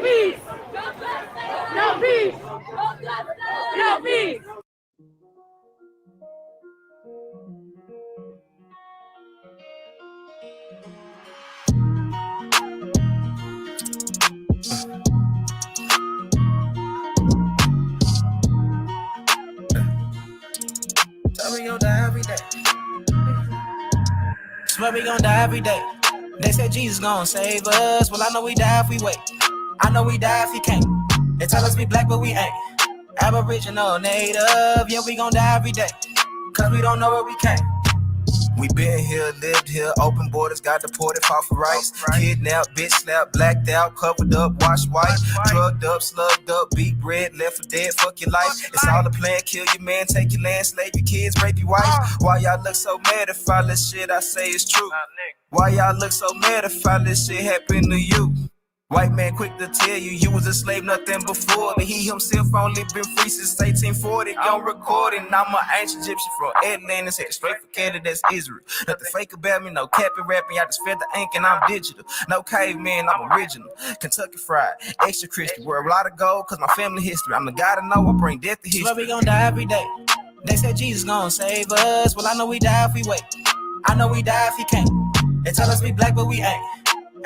peace. No peace. No peace. Tell me gon' die every day. Swear we gon' die every day. They said Jesus gon' save us. Well, I know we die if we wait. I know we die if he can't. They tell us we black, but we ain't. Aboriginal, native, yeah, we gon' die every day. Cause we don't know where we came. We been here, lived here, open borders, got deported, fought for rights. Kidnapped, bitch slapped, blacked out, covered up, washed white. Drugged up, slugged up, beat bread, left for dead, fuck your life. It's all a plan, kill your man, take your land, slave your kids, rape your wife. Why y'all look so mad if all this shit I say is true? Why y'all look so mad if all this shit happened to you? White man quick to tell you was a slave, nothing before. But he himself only been free since 1840. On recording, I'm an ancient Egyptian from Atlantis, headed straight for Canada, that's Israel. Nothing fake about me, no capping rapping, I just fed the ink and I'm digital. No caveman, I'm original. Kentucky fried, extra crispy, wear a lot of gold cause my family history. I'm the guy to know, I bring death to history. Swear we gon' die every day. They said Jesus gon' save us. Well, I know we die if we wait. I know we die if he can't. They tell us we black, but we ain't.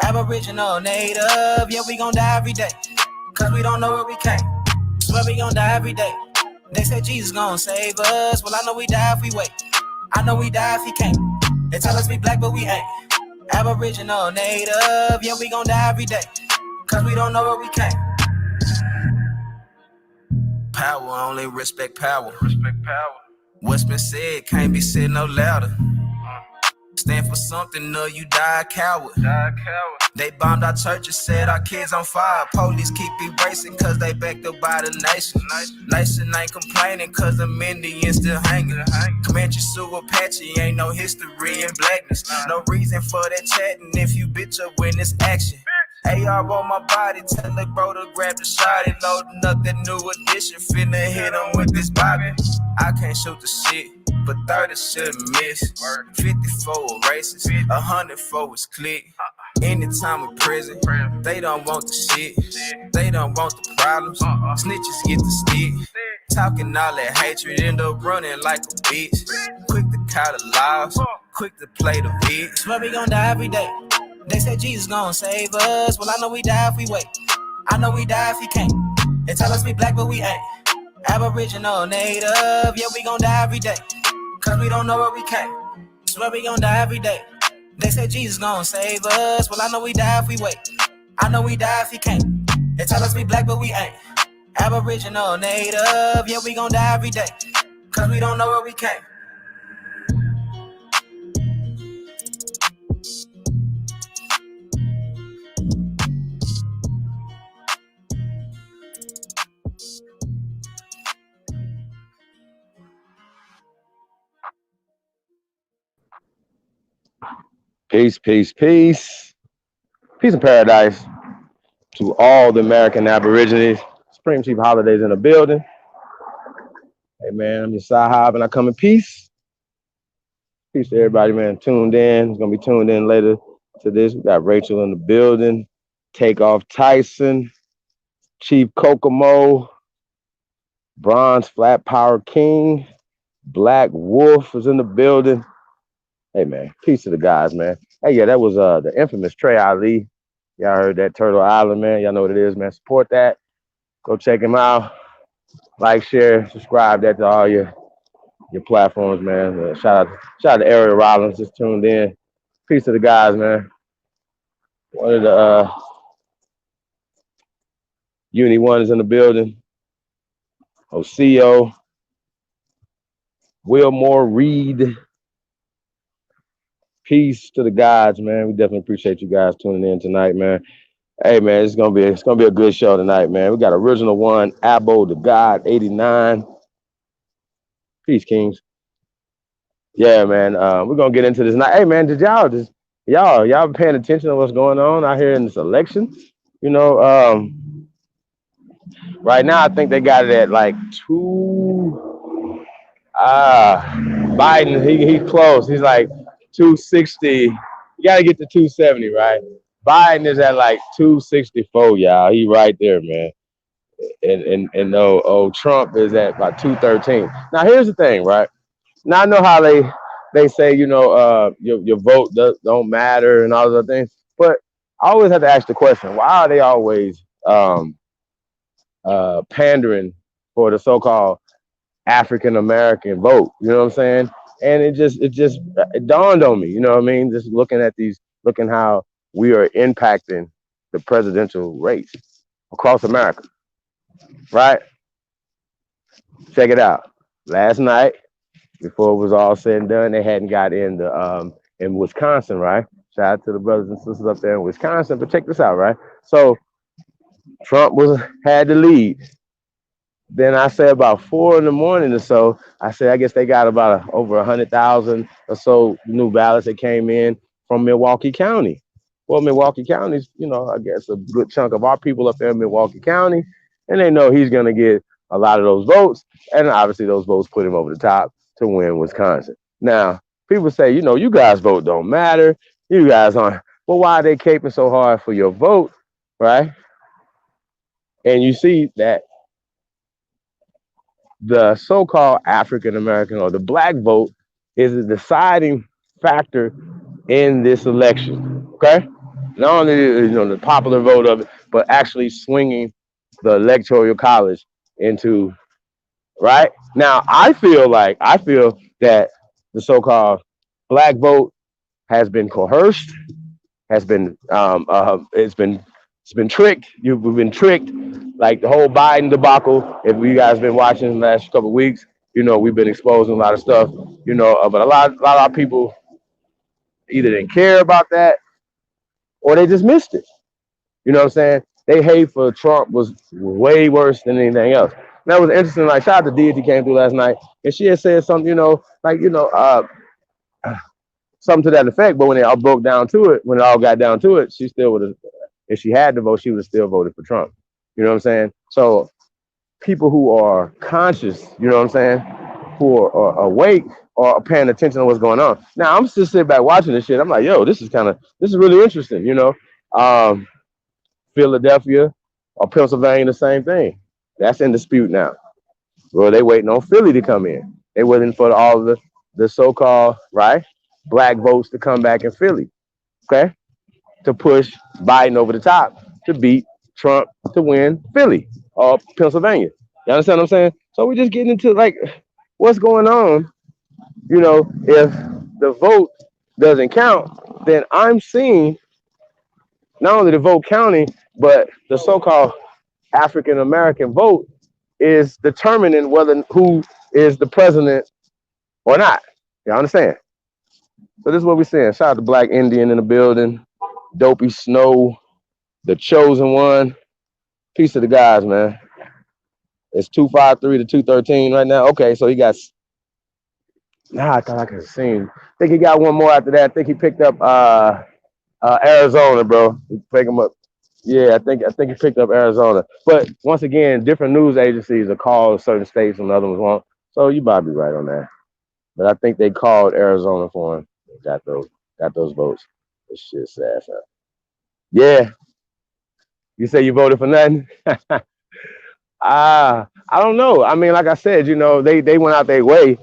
Aboriginal, native, yeah, we gon' die every day. Cause we don't know where we came. Swear we gon' die every day. They said Jesus gon' save us. Well, I know we die if we wait. I know we die if he can't. They tell us we black, but we ain't. Aboriginal, native, yeah, we gon' die every day. Cause we don't know where we came. Power, only respect power. Respect power. What's been said can't be said no louder. Stand for something, or you die a coward. They bombed our churches, set our kids on fire. Police keep erasing cause they backed up by the nation. Nation ain't complaining cause the Indians still hanging. Comanche, Sioux, Apache, ain't no history in blackness. No reason for that chatting if you bitch up when it's action. AR on my body, tell the bro to grab the shot. He loading up that new edition, finna hit him with this bobby. I can't shoot the shit, but 30 shouldn't miss. 54 races, 100 for his click. Anytime in prison, they don't want the shit. They don't want the problems. Snitches get the stick. Talking all that hatred, end up running like a bitch. Quick to call the laws, quick to play the bitch. Swear we gon' die every day. They said Jesus gon' save us. Well, I know we die if we wait. I know we die if he can't. They tell us we black, but we ain't. Aboriginal, native, yeah, we gon' die every day. Cause we don't know where we came. Swear we gon' die every day. They said Jesus gon' save us. Well, I know we die if we wait. I know we die if he can't. They tell us we black, but we ain't. Aboriginal, native, yeah, we gon' die every day. Cause we don't know where we came. Peace, peace, peace. Peace and paradise to all the American Aborigines. Supreme Chief Holidays in the building. Hey, man, I'm your Sahab and I come in peace. Peace to everybody, man, tuned in. It's going to be tuned in later to this. We got Rachel in the building. Takeoff Tyson. Chief Kokomo. Bronze Flat Power King. Black Wolf is in the building. Hey, man, peace to the guys, man. Hey, yeah, that was the infamous Trey Ali. Y'all heard that, Turtle Island, man. Y'all know what it is, man. Support that. Go check him out. Like, share, subscribe that to all your platforms, man. Shout out to Ariel Rollins, just tuned in. Peace to the guys, man. One of the Uni One is in the building. Oseo. Wilmore Reed. Peace to the guys, man. We definitely appreciate you guys tuning in tonight, man. Hey, man, it's gonna be a good show tonight, man. We got Original One, Abo the God 89. Peace, Kings. Yeah, man. We're gonna get into this night. Hey, man, y'all been paying attention to what's going on out here in this election? You know, right now I think they got it at like 2. Biden, he's close. He's like 260. You gotta get to 270, right? Biden is at like 264, y'all. He right there, man. And no, Trump is at about 213. Now here's the thing, right? Now I know how they say, your vote don't matter and all those other things, but I always have to ask the question: why are they always pandering for the so-called African American vote? You know what I'm saying? And it dawned on me. You know what I mean? Just looking how we are impacting the presidential race across America. Right? Check it out. Last night, before it was all said and done, they hadn't got in Wisconsin, right? Shout out to the brothers and sisters up there in Wisconsin. But check this out, right? So Trump had the lead. Then I said about 4 in the morning or so, I said I guess they got about over 100,000 or so new ballots that came in from Milwaukee County. Well, Milwaukee County's, I guess a good chunk of our people up there in Milwaukee County, and they know he's gonna get a lot of those votes, and obviously those votes put him over the top to win Wisconsin. Now, people say, you guys vote don't matter. You guys aren't. Well, why are they caping so hard for your vote, right? And you see that the so-called African American or the black vote is a deciding factor in this election. Okay, not only the popular vote of it, but actually swinging the electoral college into right now. I feel that the so-called black vote has been coerced, has been it's been tricked. We've been tricked, like the whole Biden debacle. If you guys been watching the last couple of weeks, we've been exposing a lot of stuff. But a lot of people either didn't care about that or they just missed it. You know what I'm saying? They hate for Trump was way worse than anything else. And that was interesting. Like shout out to Deity came through last night, and she had said something, something to that effect. But when it all broke down to it, when it all got down to it, she still would have. If she had to vote, she would have still voted for Trump. You know what I'm saying? So people who are conscious, you know what I'm saying, who are awake or paying attention to what's going on. Now I'm just sitting back watching this shit. I'm like, yo, this is really interesting. Philadelphia or Pennsylvania, the same thing. That's in dispute now. Well, they waiting on Philly to come in. They waiting for all the so-called right black votes to come back in Philly. Okay, to push Biden over the top to beat Trump to win Philly or Pennsylvania. You understand what I'm saying? So we're just getting into like what's going on. If the vote doesn't count, then I'm seeing not only the vote counting, but the so-called African American vote is determining whether who is the president or not. You understand? So this is what we're saying. Shout out to Black Indian in the building, Dopey Snow, the chosen one. Peace to the guys, man. It's 253 to 213 right now. Okay, so he got. Nah, I thought I could have seen. I think he got one more after that. I think he picked up Arizona, bro. He picked him up. Yeah, I think he picked up Arizona. But once again, different news agencies are called certain states and other ones won't. So you might be right on that. But I think they called Arizona for him. Got those votes. This shit's sad, son. Yeah. You say you voted for nothing? I don't know. I mean, like I said, they went out their way,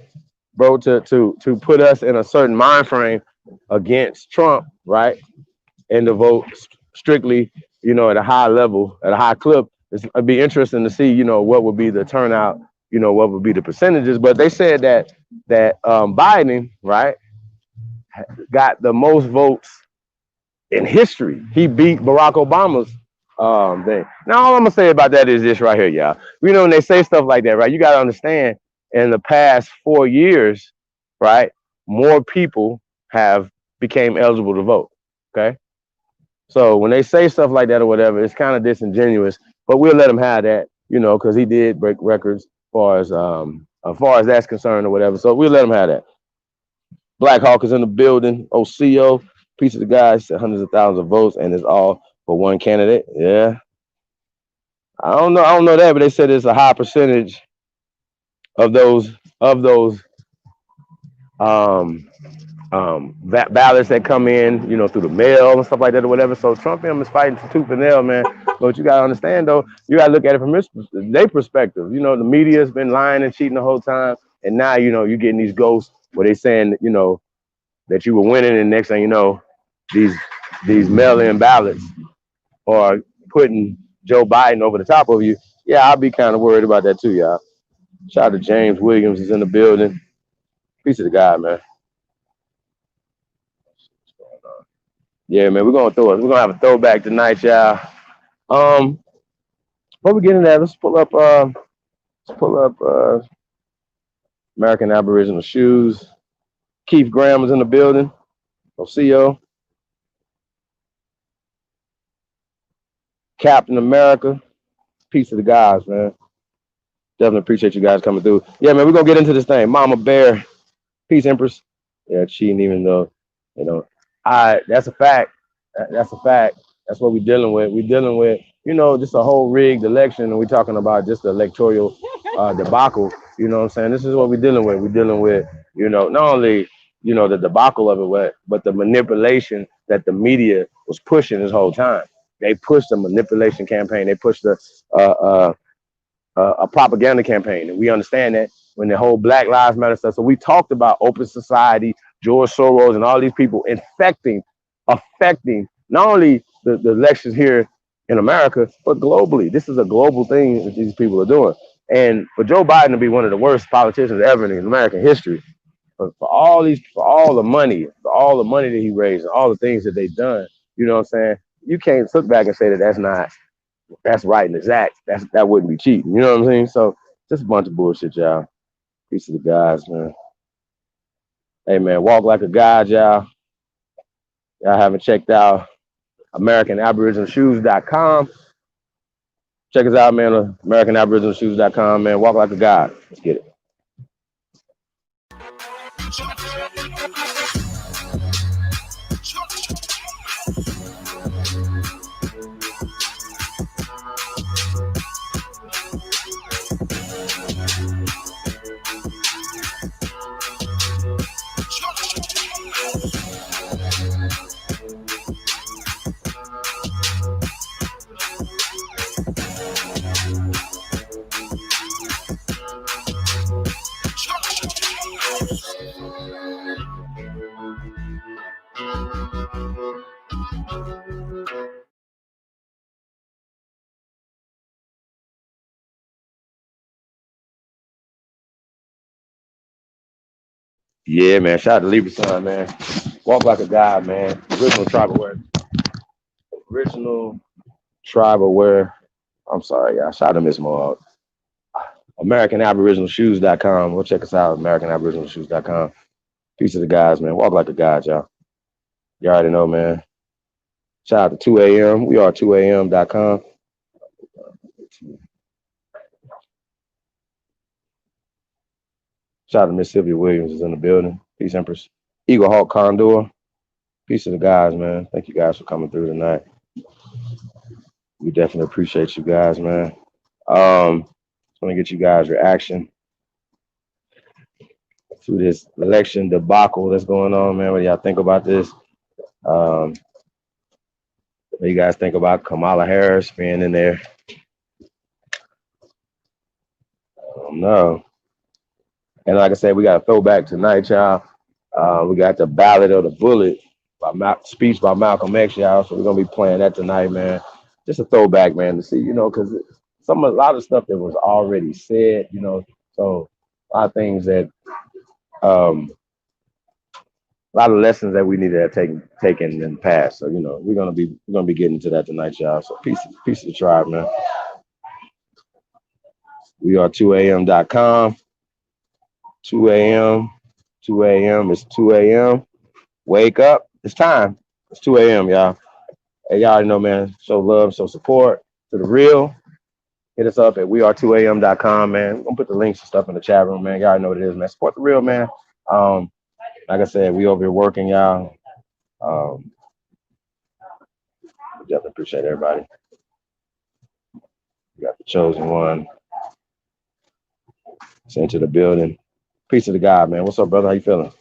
bro, to put us in a certain mind frame against Trump, right? And to vote strictly, at a high level, at a high clip. It'd be interesting to see, what would be the turnout, what would be the percentages. But they said that Biden, right, got the most votes in history. He beat Barack Obama's thing. Now, all I'm gonna say about that is this right here, y'all. When they say stuff like that, right, you gotta understand. In the past 4 years, right, more people have became eligible to vote. Okay, so when they say stuff like that or whatever, it's kind of disingenuous. But we'll let him have that, because he did break records as far as that's concerned or whatever. So we'll let him have that. Black Hawk is in the building. OCO, piece of the guy, said hundreds of thousands of votes, and it's all for one candidate. Yeah, I don't know that, but they said it's a high percentage of those um ballots that come in, through the mail and stuff like that or whatever. So Trump and them is fighting tooth and nail, man. But what you gotta understand though, you gotta look at it from their perspective. The media has been lying and cheating the whole time, and now you're getting these ghosts where they saying that you were winning, and next thing you know, these mail-in ballots are putting Joe Biden over the top of you. Yeah, I'll be kind of worried about that too, y'all. Shout out to James Williams is in the building. Peace of the guy, man. Yeah, man, we're gonna have a throwback tonight, y'all. Before we get into that, let's pull up American Aboriginal Shoes. Keith Graham is in the building. OCO. Captain America. Peace of the guys, man. Definitely appreciate you guys coming through. Yeah, man, we're gonna get into this thing. Mama Bear. Peace, Empress. Yeah, cheating, even though, that's a fact. That's a fact. That's what we're dealing with. We're dealing with, just a whole rigged election, and we're talking about just the electoral debacle. You know what I'm saying? This is what we're dealing with. We're dealing with, not only, the debacle of it, but the manipulation that the media was pushing this whole time. They pushed a manipulation campaign. They pushed a propaganda campaign, and we understand that when the whole Black Lives Matter stuff. So we talked about open society, George Soros, and all these people affecting not only the elections here in America, but globally. This is a global thing that these people are doing. And for Joe Biden to be one of the worst politicians ever in American history, for all the money that he raised, and all the things that they've done, you know what I'm saying? You can't look back and say that's right and exact. That wouldn't be cheating. You know what I'm saying? So just a bunch of bullshit, y'all. Peace of the guys, man. Hey, man, walk like a god, y'all. Y'all haven't checked out AmericanAboriginalShoes.com. Check us out, man. AmericanAboriginalShoes.com, man. Walk like a god. Let's get it. Yeah, man. Shout out to Libra Son, man. Walk like a god, man. Original tribal wear. I'm sorry, y'all. Shout out to Miss Maud. AmericanAboriginalShoes.com. Go check us out. AmericanAboriginalShoes.com. Peace of the guys, man. Walk like a god, y'all. You already know, man. Shout out to 2 a.m. We are 2am.com. Shout out to Miss Sylvia Williams is in the building. Peace, Empress. Eagle Hawk Condor. Peace to the guys, man. Thank you guys for coming through tonight. We definitely appreciate you guys, man. Just want to get you guys' reaction to this election debacle that's going on, man. What do y'all think about this? What do you guys think about Kamala Harris being in there? I don't know. And like I said, we got a throwback tonight, y'all. We got the Ballot or the Bullet speech by Malcolm X, y'all. So we're gonna be playing that tonight, man. Just a throwback, man, to see, because a lot of stuff that was already said, so a lot of things that a lot of lessons that we need to have taken in the past. So, we're gonna be getting into that tonight, y'all. So peace of the tribe, man. We are 2am.com. 2 a.m. 2 a.m. It's 2 a.m. Wake up. It's time. It's 2 a.m., y'all. Hey, y'all already know, man. Show love, show support to the real. Hit us up at weare2am.com, man. We're gonna put the links and stuff in the chat room, man. Y'all already know what it is, man. Support the real, man. Like I said, we over here working, y'all. Definitely appreciate everybody. We got the chosen one. Sent to the building. Peace to the God, man. What's up, brother? How you feeling?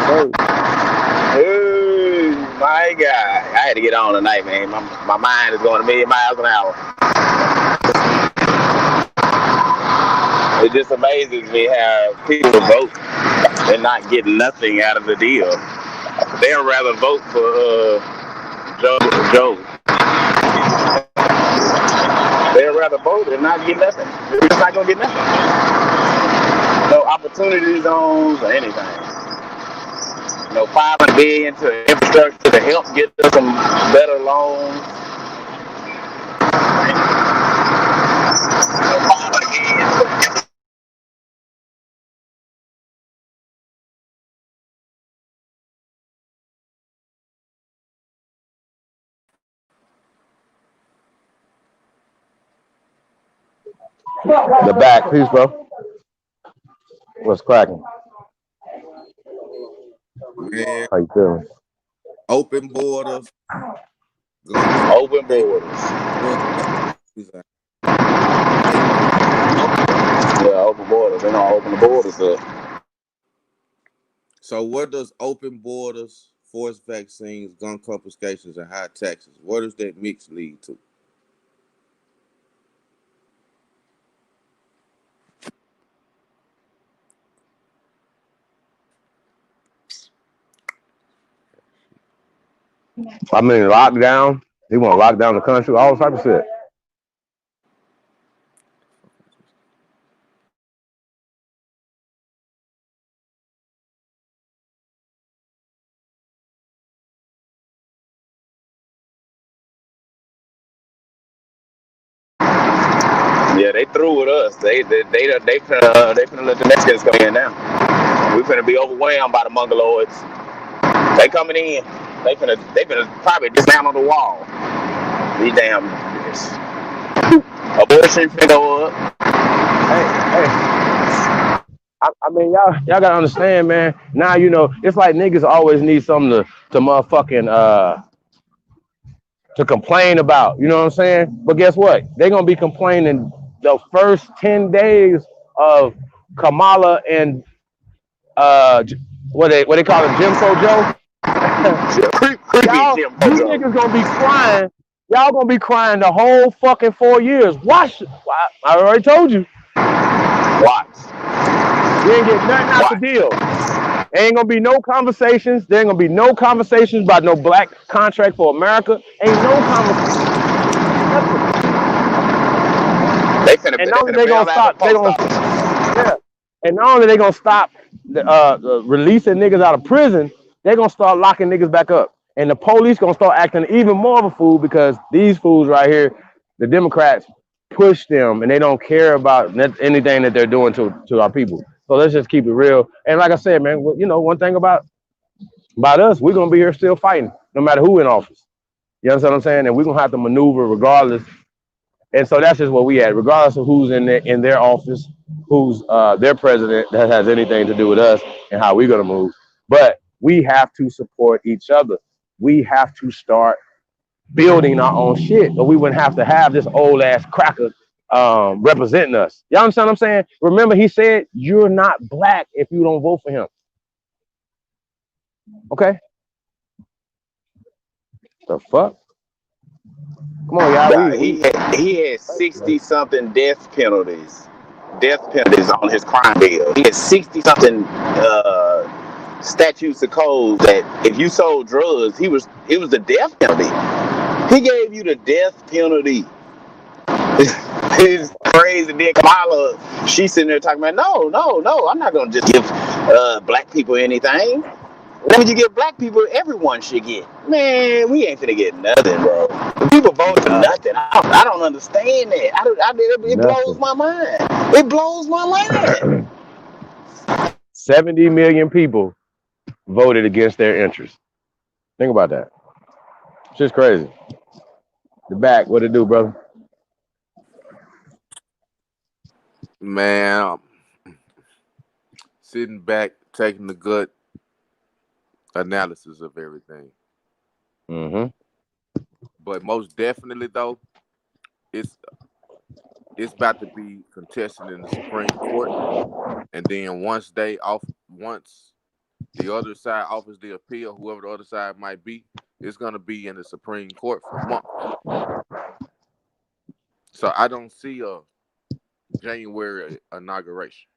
Hey. Oh my God! I had to get on tonight, man. My mind is going a million miles an hour. It just amazes me how people vote and not get nothing out of the deal. They'd rather vote for Joe. They'd rather vote and not get nothing. They're just not gonna get nothing. No opportunity zones or anything. No $500 billion to infrastructure to help get us some better loans. No $500 billion. The back, peace, bro. What's cracking? Man, How you feeling? open borders. Open borders. Yeah, open borders. They don't open the borders up. So what does open borders, forced vaccines, gun confiscations, and high taxes, what does that mix lead to? I mean, lockdown. He want to lock down the country, all type of shit. Yeah, they through with us. They finna let the Mexicans come in now. We finna be overwhelmed by the Mongoloids. They coming in. They finna probably dismantle the wall. These damn bitches. Abortion finna go up. Hey. I mean, y'all gotta understand, man. Now you know it's like niggas always need something to motherfucking to complain about. You know what I'm saying? But guess what? They're gonna be complaining the first 10 days of Kamala and what they call it, Jim Crow Joe. Y'all, you niggas gonna be crying. Y'all gonna be crying the whole fucking 4 years. Watch. I already told you. Watch. You ain't get nothing out the deal. Ain't gonna be no conversations. There ain't gonna be no conversations about no black contract for America. Ain't no conversation. And not only they gonna stop, And not only they gonna stop releasing niggas out of prison, they gonna start locking niggas back up. And the police gonna start acting even more of a fool because these fools right here, the Democrats, push them and they don't care about anything that they're doing to our people. So let's just keep it real. And like I said, man, you know, one thing about us, we're gonna be here still fighting, no matter who in office. You understand what I'm saying? And we're gonna have to maneuver regardless. And so that's just what we at, regardless of who's in their office, who's their president, that has anything to do with us and how we're gonna move. But we have to support each other. We have to start building our own shit, or we wouldn't have to have this old ass cracker representing us. Y'all understand what I'm saying? Remember, he said you're not black if you don't vote for him. Okay? The fuck? Come on, y'all. He had 60-something death penalties on his crime bill. He had 60-something statutes of code that if you sold drugs, it was the death penalty. He gave you the death penalty. It's crazy. Then Kamala, she's sitting there talking about, no, I'm not gonna just give black people anything. When you give black people, everyone should get. Man, we ain't finna get nothing, bro. People vote for nothing. I don't understand that. It blows my mind. It blows my mind. 70 million people voted against their interests. Think about that. It's just crazy. The back, what it do, brother? Man, sitting back, taking the gut analysis of everything. Mm-hmm. But most definitely, though, it's about to be contested in the Supreme Court, and then once The other side offers the appeal, whoever the other side might be, is going to be in the Supreme Court for months. So I don't see a January inauguration.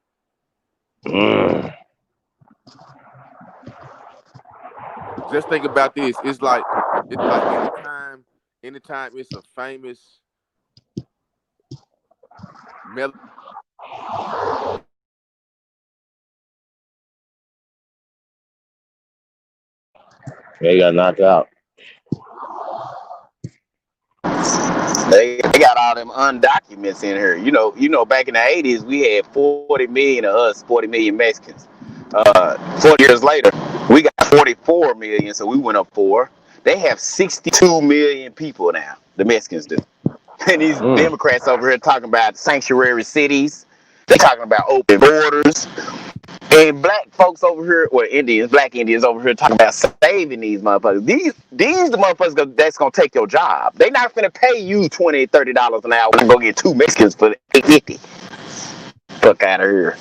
Mm. Just think about this. It's like anytime it's a famous melody. Yeah, he got knocked out. They got all them undocuments in here. Back in the 80s, we had 40 million of us, 40 million Mexicans. 40 years later, we got 44 million, so we went up 4. They have 62 million people now, the Mexicans do. And these Democrats over here talking about sanctuary cities. They talking about open borders. And black folks over here, or black Indians over here talking about saving these motherfuckers. These the motherfuckers that's gonna take your job. They not gonna pay you $20, $30 an hour and go get 2 Mexicans for $8.50. Fuck out of here.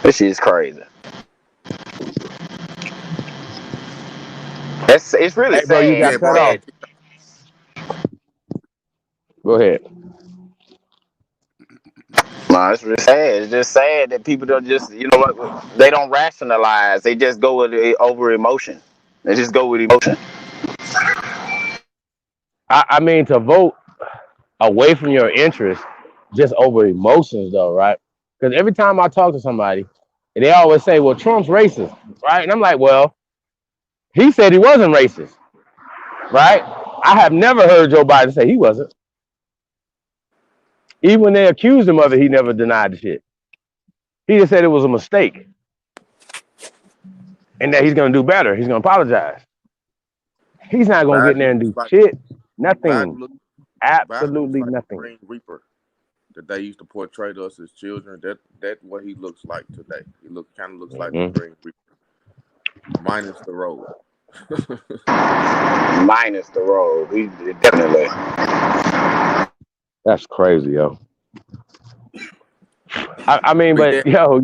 This shit is crazy. It's really Hey, bro, you sad. got Yeah, cut bro. off. Go ahead. No, it's really sad. It's just sad that people don't just, they don't rationalize. They just go with it over emotion. They just go with emotion. I mean, to vote away from your interest just over emotions, though, right? Because every time I talk to somebody, they always say, well, Trump's racist, right? And I'm like, well, he said he wasn't racist, right? I have never heard Joe Biden say he wasn't. Even when they accused him of it, he never denied the shit. He just said it was a mistake and that he's going to do better. He's going to apologize. He's not going to get in there and do shit. Biden Nothing. looks Absolutely like the nothing. Green Reaper that they used to portray to us as children. That's what he looks like today. He kind of looks like the Green Reaper, minus the road. Minus the road. He definitely. That's crazy, yo. I mean, but yo,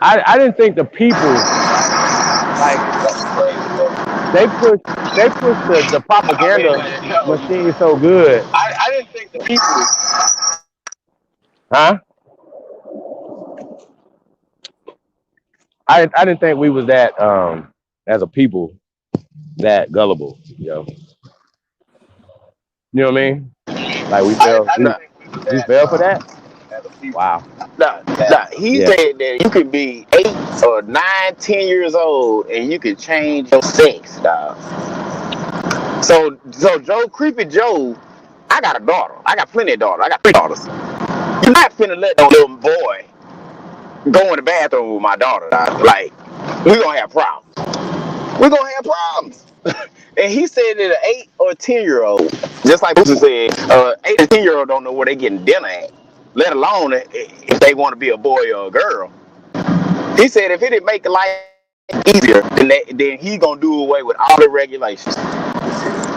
I didn't think the people, right? Like they pushed the propaganda machine so good. I didn't think the people. Huh? I didn't think we was that as a people that gullible, yo. You know what I mean? Like we fell for that. Wow. Nah, he Yeah. said that you could be 8 or 9, 10 years old and you could change your sex, dog. So Creepy Joe, I got a daughter. I got plenty of daughters. I got 3 daughters. You're not finna let no little boy go in the bathroom with my daughter, dog. Like, we're gonna have problems. We're gonna have problems. And he said that an 8 or 10-year-old, just like Boosie said, 8 or 10-year-old don't know where they getting dinner at, let alone if they want to be a boy or a girl. He said if it didn't make life easier, then he gonna do away with all the regulations.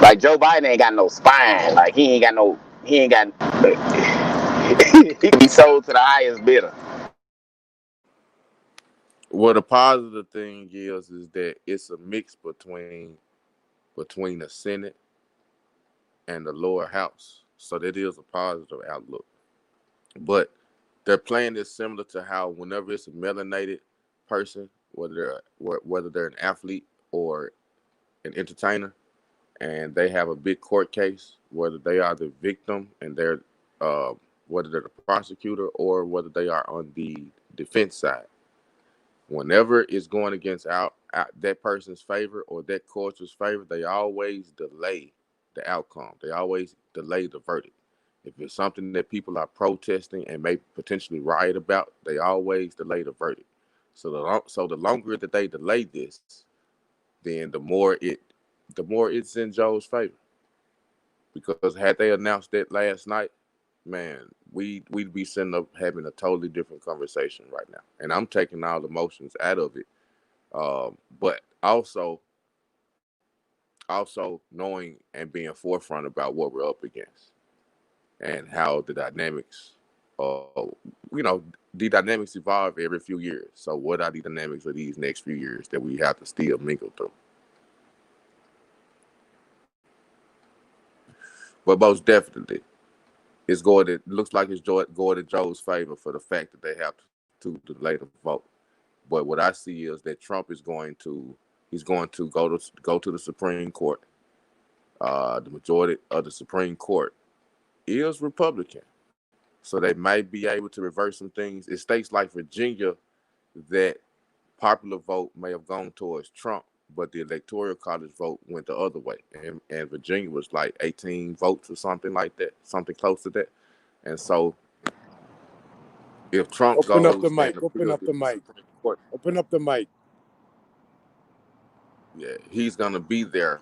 Like Joe Biden ain't got no spine. Like he ain't got. He can be sold to the highest bidder. Well, the positive thing is that it's a mix between the Senate and the lower house, so that is a positive outlook. But their plan is similar to how whenever it's a melanated person, whether they're an athlete or an entertainer, and they have a big court case, whether they are the victim and they're whether they're the prosecutor or whether they are on the defense side. Whenever it's going against that person's favor or that culture's favor, they always delay the outcome. They always delay the verdict. If it's something that people are protesting and may potentially riot about, they always delay the verdict. So the longer that they delay this, then the more it's in Joe's favor. Because had they announced that last night, man, we'd be sitting up having a totally different conversation right now. And I'm taking all the emotions out of it, but also knowing and being forefront about what we're up against and how the dynamics the dynamics evolve every few years. So what are the dynamics of these next few years that we have to still mingle through? But most definitely, looks like it's going in Joe's favor for the fact that they have to delay the vote. But what I see is that Trump is going to go to the Supreme Court. The majority of the Supreme Court is Republican, so they might be able to reverse some things. In states like Virginia, that popular vote may have gone towards Trump, but the Electoral College vote went the other way, and Virginia was like 18 votes or something like that, something close to that. And so, if Trump Open up goes the mic. and Open appeals up to the the mic. Supreme Court, Open up the mic. yeah, he's gonna be there.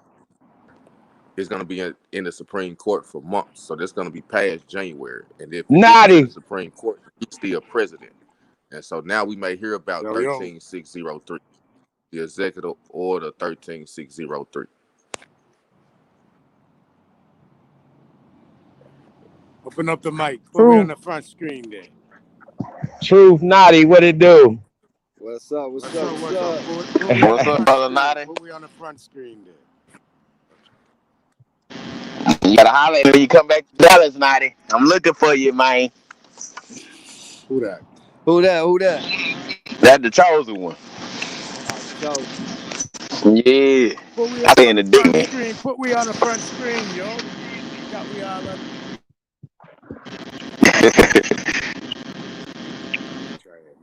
He's gonna be in the Supreme Court for months, so that's gonna be past January. And if it gets to the Naughty. Supreme Court, he's still president. And so now we may hear about Yo, yo. 13603, the executive order 13603. Open up the mic. Put me on the front screen there. Truth, Naughty, what it do? What's up? What's up? Put me What's on the up, front brother screen. Naughty? Put me on the front screen there. You gotta holler at me when you come back to Dallas, Naughty. I'm looking for you, man. Who that? Who that? That's the chosen one. So Yeah. Put me I see on in the the dick, front man. screen. Put me on the front screen, yo. Got we all on. Try it.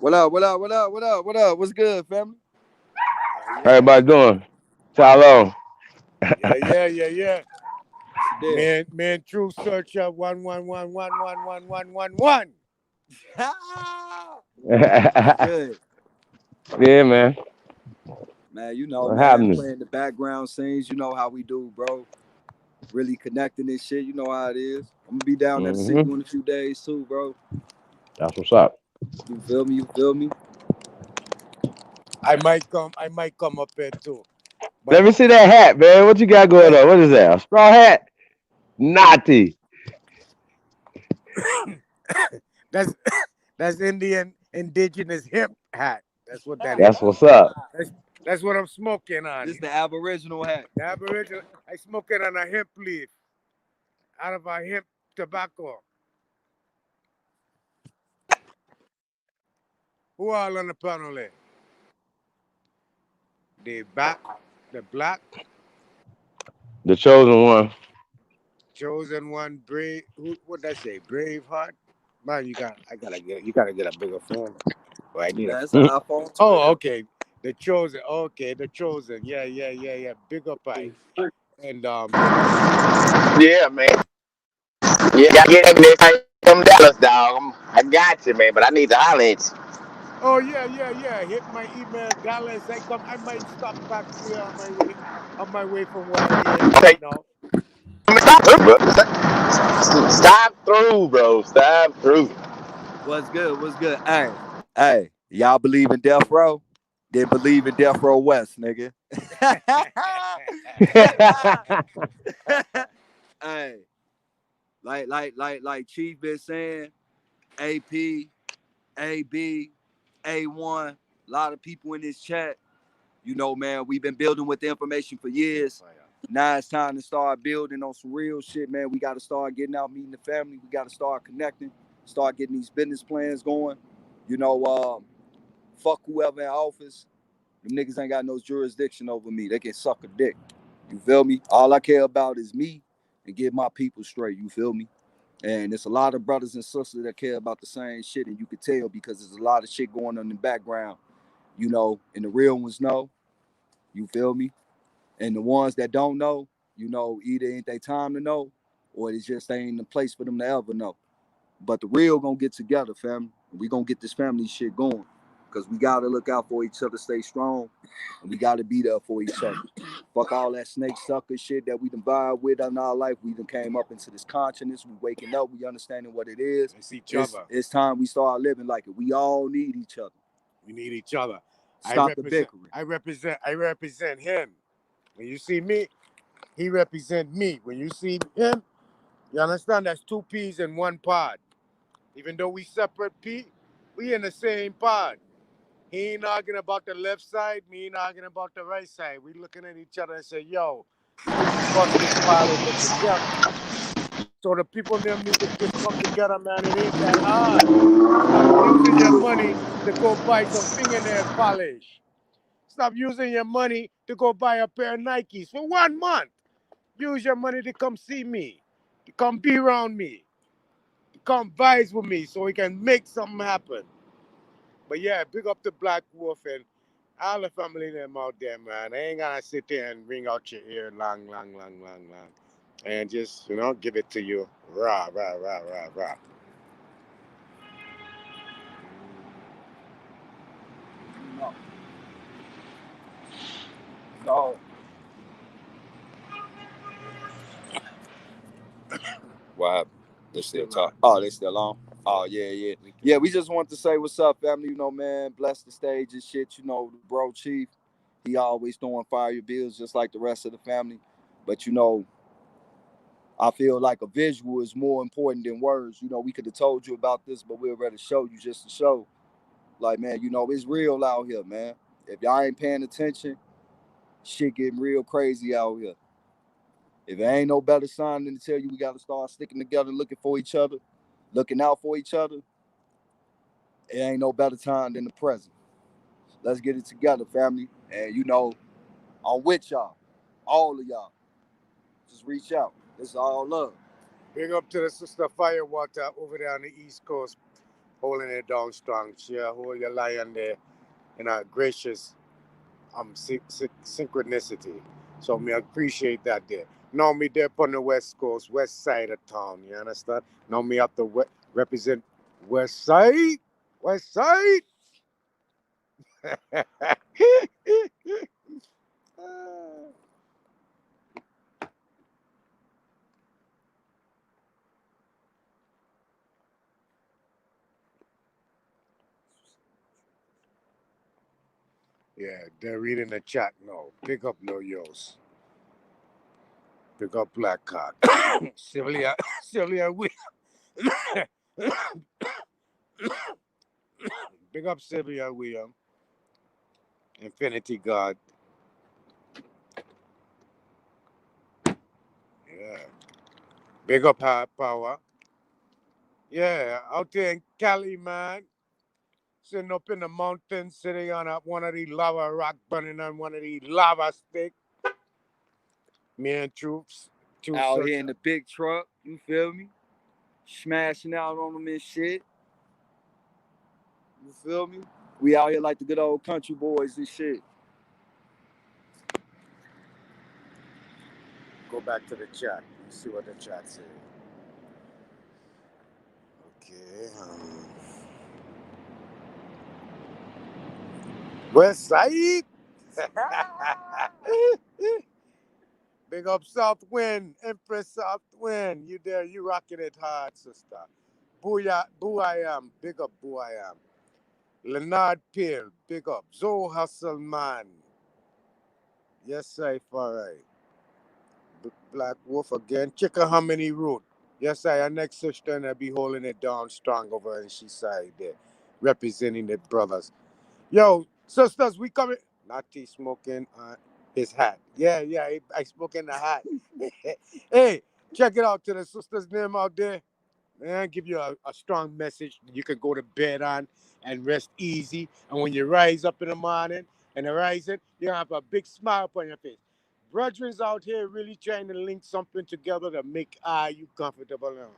what up? What's good, family? How everybody doing? Shalom. Yeah. Yeah. Man, true searcher 111111111. Good. Yeah, man. Man, you know, What man, happening? playing the background scenes, you know how we do, bro. Really connecting this shit, you know how it is. I'm gonna be down there to see you in a few days too, bro. That's what's up. You feel me? I might come up here too. But Let me see that hat, man. What you got going on? What is that? A straw hat? Naughty. that's Indian indigenous hip hat. That's what that That's is. what's up. That's what I'm smoking on. This is the Aboriginal hat. The Aboriginal. I smoking on a hemp leaf out of a hemp tobacco. Who all on the panel there? The black, The chosen one. chosen one, brave. What that say? Braveheart. Man, you gotta get a bigger phone. Oh, I need a. That's an iPhone 12. Oh, okay. The chosen. Okay, the chosen. Yeah. Big up, I. And Yeah, man. Yeah, I get every time from Dallas, dog. I got you, man, but I need to holler at you. oh yeah. Hit my email, Dallas. I might stop back there on my way from where I'm here Okay. right now. Stop through, bro. Stop through. What's good? Hey, y'all believe in death row? Then believe in death row West, nigga. Hey, like Chief been saying, AP, AB, A1, a lot of people in this chat. You know, man, we've been building with the information for years. Now it's time to start building on some real shit, man. We got to start getting out, meeting the family. We got to start connecting, start getting these business plans going. You know, fuck whoever in office. Them niggas ain't got no jurisdiction over me. They can suck a dick. You feel me? All I care about is me and get my people straight. You feel me? And there's a lot of brothers and sisters that care about the same shit, and you can tell because there's a lot of shit going on in the background, you know, and the real ones know. You feel me? And the ones that don't know, you know, either ain't they time to know, or it just ain't the place for them to ever know. But the real gonna get together, fam. We gonna get this family shit going. because we got to look out for each other, stay strong, and we got to be there for each other. Fuck all that snake sucker shit that we done vibe with in our life. We done came up into this consciousness. We waking up. We understanding what it is. It's each other. It's time we start living like it. We all need each other. We need each other. Stop the bickering. I represent him. When you see me, he represent me. When you see him, you understand that's two peas in one pod. Even though we separate pea, we in the same pod. He ain't arguing about the left side, me ain't arguing about the right side. We looking at each other and say, yo, we need to bust this pod open together. So the people them need to just come together, man. It ain't that hard. Stop using your money to go buy some fingernail polish. Stop using your money to go buy a pair of Nikes for 1 month. Use your money to come see me, to come be around me, to come vibes with me so we can make something happen. But yeah, big up to Black Wolf and all the family them out there, man. I ain't gonna sit there and ring out your ear long. And just, give it to you. Rah. No. What happened? They still talk. Oh, they still on? Oh, yeah. Yeah, we just want to say what's up, family. Man, bless the stage and shit. The bro Chief, he always throwing fire bills just like the rest of the family. But, I feel like a visual is more important than words. We could have told you about this, but we'd rather show you just to show. Like, man, it's real out here, man. If y'all ain't paying attention, shit getting real crazy out here. If there ain't no better sign than to tell you we got to start sticking together, looking for each other, looking out for each other, it ain't no better time than the present. Let's get it together, family. And, I'm with y'all, all of y'all. Just reach out. This is all love. Big up to the sister Firewater over there on the East Coast, holding it down strong. She hold your lion there in a gracious synchronicity. So me appreciate that there. Now me there on the West Coast, west side of town, you understand? Now me have to represent West Side. West Side. Yeah, they're reading the chat now. Pick up No Yos. Pick up Black Card. Sylvia William. Big up Sylvia William. Infinity God. Yeah. Big up High Power. Yeah, out there in Cali, man. Sitting up in the mountains, sitting on one of the lava rock, burning on one of the lava stick. Me and troops. Out here in the big truck, you feel me? Smashing out on them and shit. You feel me? We out here like the good old country boys and shit. Go back to the chat. Let's see what the chat says. Okay. West Side. Big up South Wind, Empress South Wind. You there, you rocking it hard, sister. Booyah, Boo I am. Big up Boo I am. Leonard Peel, big up. Zoe Hasselman. Yes, sir, all right. Black Wolf again. Chicken Harmony Road. Yes, sir, our next sister and I be holding it down strong over on she side there. Representing the brothers. Yo, sisters, we coming. Natty smoking his hat. Yeah, I smoke in the hat. Hey, check it out to the sisters' name out there. Man, give you a strong message you can go to bed on and rest easy. And when you rise up in the morning and arising, you have a big smile upon your face. Brethren's out here really trying to link something together to make you comfortable now.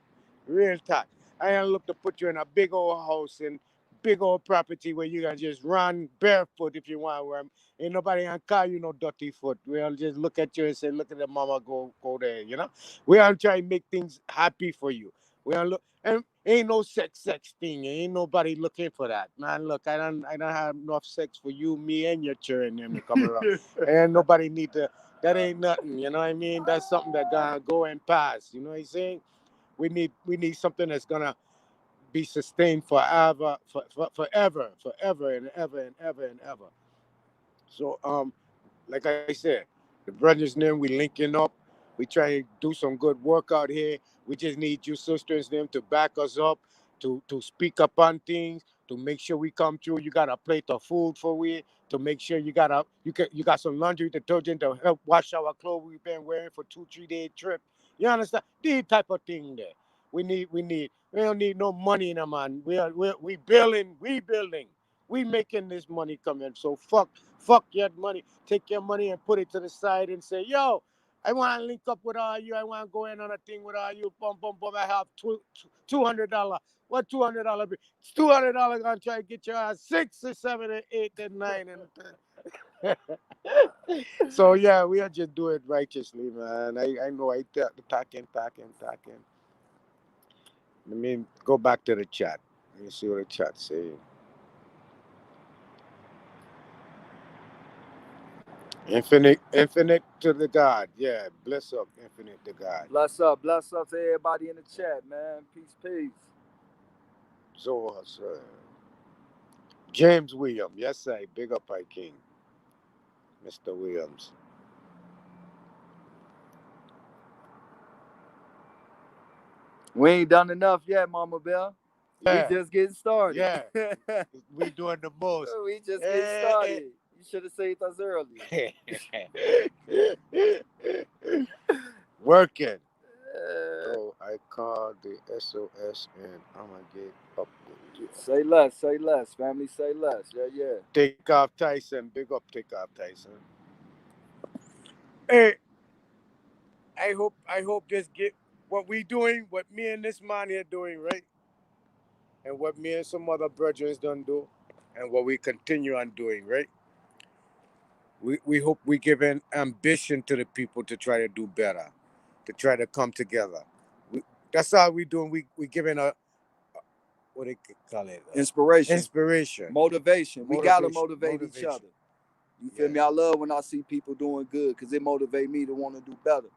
Real talk. I ain't look to put you in a big old house and big old property where you can just run barefoot if you want. Where ain't nobody gonna call you no dirty foot. We'll just look at you and say, look at the mama, go there, We are trying to make things happy for you. We are look, and Ain't no sex thing. Ain't nobody looking for that, man. Look, I don't have enough sex for you, me, and your children them to come around. And nobody need to. That ain't nothing. You know what I mean? That's something that gonna go and pass. You know what I'm saying? We need something that's gonna be sustained forever, forever and ever and ever and ever. So like I said, the brothers them we linking up. We try to do some good work out here. We just need you sisters them to back us up, to speak up on things, to make sure we come through. You got a plate of food for we, to make sure you got some laundry detergent to help wash our clothes we've been wearing for 2-3 day trip. You understand? These type of thing there. We don't need no money in a man. We building, we making this money come in. So fuck your money. Take your money and put it to the side and say, yo, I want to link up with all you. I want to go in on a thing with all you. Boom, boom, boom. I have $200. What $200 be? It's $200 gonna try to get your ass 6 or 7 or 8 and 9 and 10. So yeah, we are just do it righteously, man. I know I talking. Let me go back to the chat. Let me see what the chat saying. Infinite to the God. Yeah, bless up, infinite to God. Bless up to everybody in the chat, man. Peace. So, sir. James William. Yes, sir. Big up, I King. Mr. Williams. We ain't done enough yet, Mama Bell. Yeah. We just getting started. Yeah. We doing the most. We just getting started. You should have saved us earlier. Working. So I called the SOS and I'm gonna get up with you. Say less, family. Say less. Yeah. Take off Tyson. Big up Take off Tyson. Hey, I hope this get what we doing, what me and this man here doing, right? And what me and some other brethren done do, and what we continue on doing, right? We hope we giving ambition to the people to try to do better, to try to come together. That's all we doing. We giving a what they call it? Inspiration. Motivation. We gotta motivate each other. You feel me? I love when I see people doing good because it motivates me to want to do better.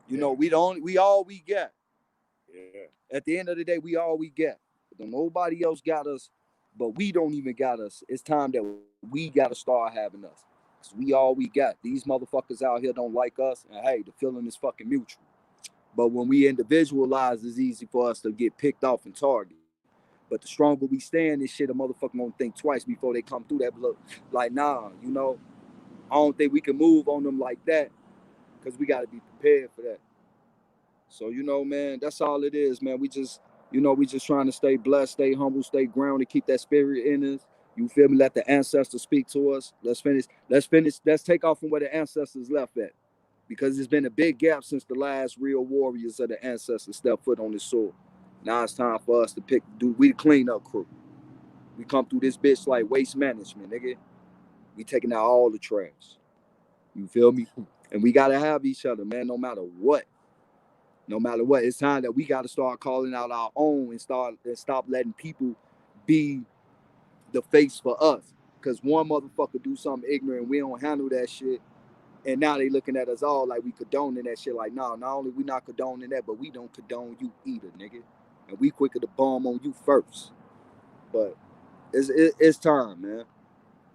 You know, we all we get. Yeah. At the end of the day, we all we get. Nobody else got us, but we don't even got us. It's time that we gotta start having us. Cause we all we got. These motherfuckers out here don't like us, and hey, the feeling is fucking mutual. But when we individualize, it's easy for us to get picked off and targeted. But the stronger we stand, this shit, a motherfucker gonna think twice before they come through that blood. Like, nah, you know, I don't think we can move on them like that because we gotta be prepared for that. So, you know, man, that's all it is, man. We just trying to stay blessed, stay humble, stay grounded, keep that spirit in us. You feel me? Let the ancestors speak to us. Let's take off from where the ancestors left at. Because it's been a big gap since the last real warriors of the ancestors stepped foot on this soil. Now it's time for us to we the cleanup crew. We come through this bitch like waste management, nigga. We taking out all the trash. You feel me? And we gotta have each other, man, no matter what. No matter what. It's time that we gotta start calling out our own and stop letting people be the face for us. Cause one motherfucker do something ignorant, we don't handle that shit. And now they looking at us all like we condoning that shit. Like, nah, not only we not condoning that, but we don't condone you either, nigga. And we quicker to bomb on you first. But it's time, man.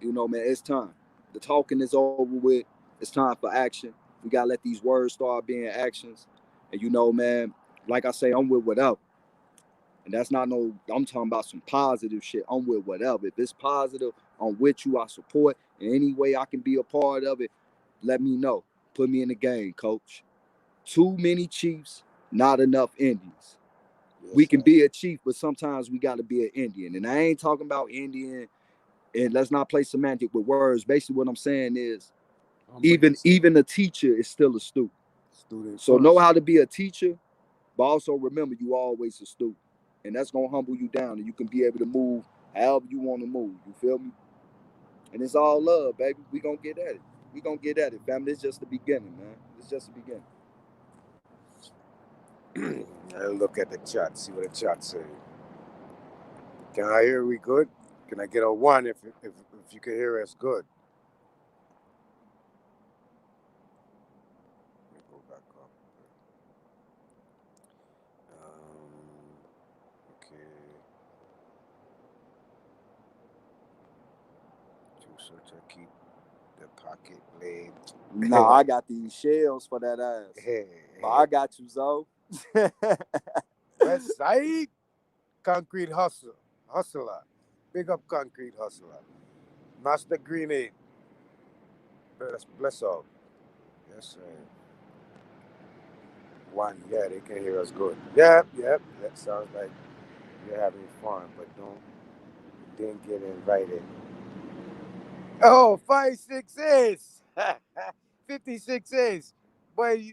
You know, man, it's time. The talking is over with. It's time for action. We gotta let these words start being actions. And you know, man, like I say, I'm with whatever. And that's not no, I'm talking about some positive shit. I'm with whatever. If it's positive, I'm with you. I support. In any way I can be a part of it, let me know. Put me in the game, coach. Too many chiefs, not enough Indians. Yes, we can be a chief, but sometimes we got to be an Indian. And I ain't talking about Indian, and let's not play semantic with words. Basically, what I'm saying is, even a teacher is still a student. So know how to be a teacher, but also remember you always a student. And that's going to humble you down, and you can be able to move however you want to move. You feel me? And it's all love, baby. We going to get at it. We going to get at it, family. It's just the beginning, man. It's just the beginning. I'll look at the chat, see what the chat says. Can I hear we good? Can I get a 1 if you can hear us good? Let me go back up. Okay. So to keep the pocket laid. Nah, I got these shells for that ass. But I got you, Zoe. West Side Concrete Hustler. Big up Concrete Hustler. Master Grenade. Bless up. Yes, sir. 1, yeah, they can hear us good. Yep. That sounds like you're having fun, but didn't get invited. Oh, 56 56. Boy,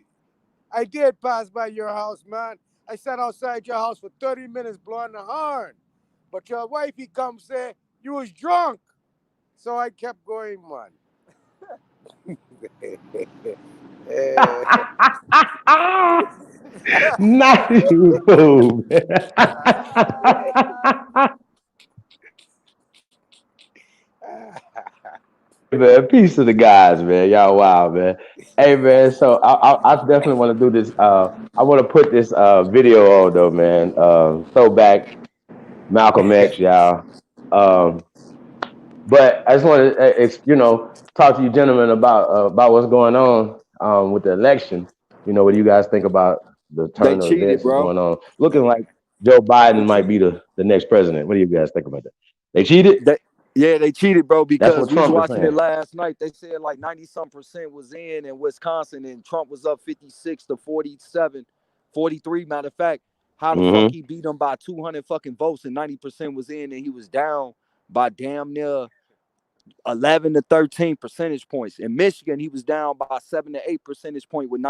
I did pass by your house, man. I sat outside your house for 30 minutes blowing the horn. But your wifey come say you was drunk. So I kept going, man. Not you, fool. Man, peace to the guys, man. Y'all wild, man. Hey, man. So I definitely want to do this. I want to put this video on though, man. Throwback Malcolm X, y'all. Um, but I just want to, talk to you gentlemen about what's going on with the election. What do you guys think about the They turn of cheated, events that's bro. going on? Looking like Joe They Biden might cheated. be the next president. What do you guys think about that? They cheated. They cheated, bro, That's because what we was Trump is watching it saying. last night. They said like 90-some% was in Wisconsin, and Trump was up 56 to 47, 43. Matter of fact, how the fuck Mm-hmm. he beat him by 200 fucking votes and 90% was in, and he was down by damn near 11 to 13 percentage points. In Michigan, he was down by 7 to 8 percentage point with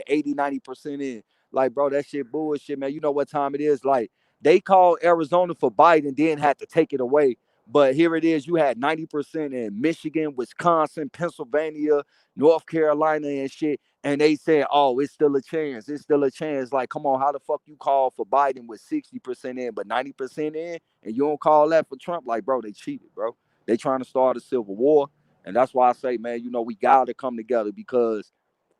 80, 90% in. Like, bro, that shit bullshit, man. You know what time it is? Like, they called Arizona for Biden, then had to take it away. But here it is. You had 90% in Michigan, Wisconsin, Pennsylvania, North Carolina, and shit. And they said, oh, it's still a chance. It's still a chance. Like, come on, how the fuck you call for Biden with 60% in, but 90% in, and you don't call that for Trump? Like, bro, they cheated, bro. They trying to start a civil war. And that's why I say, man, we got to come together, because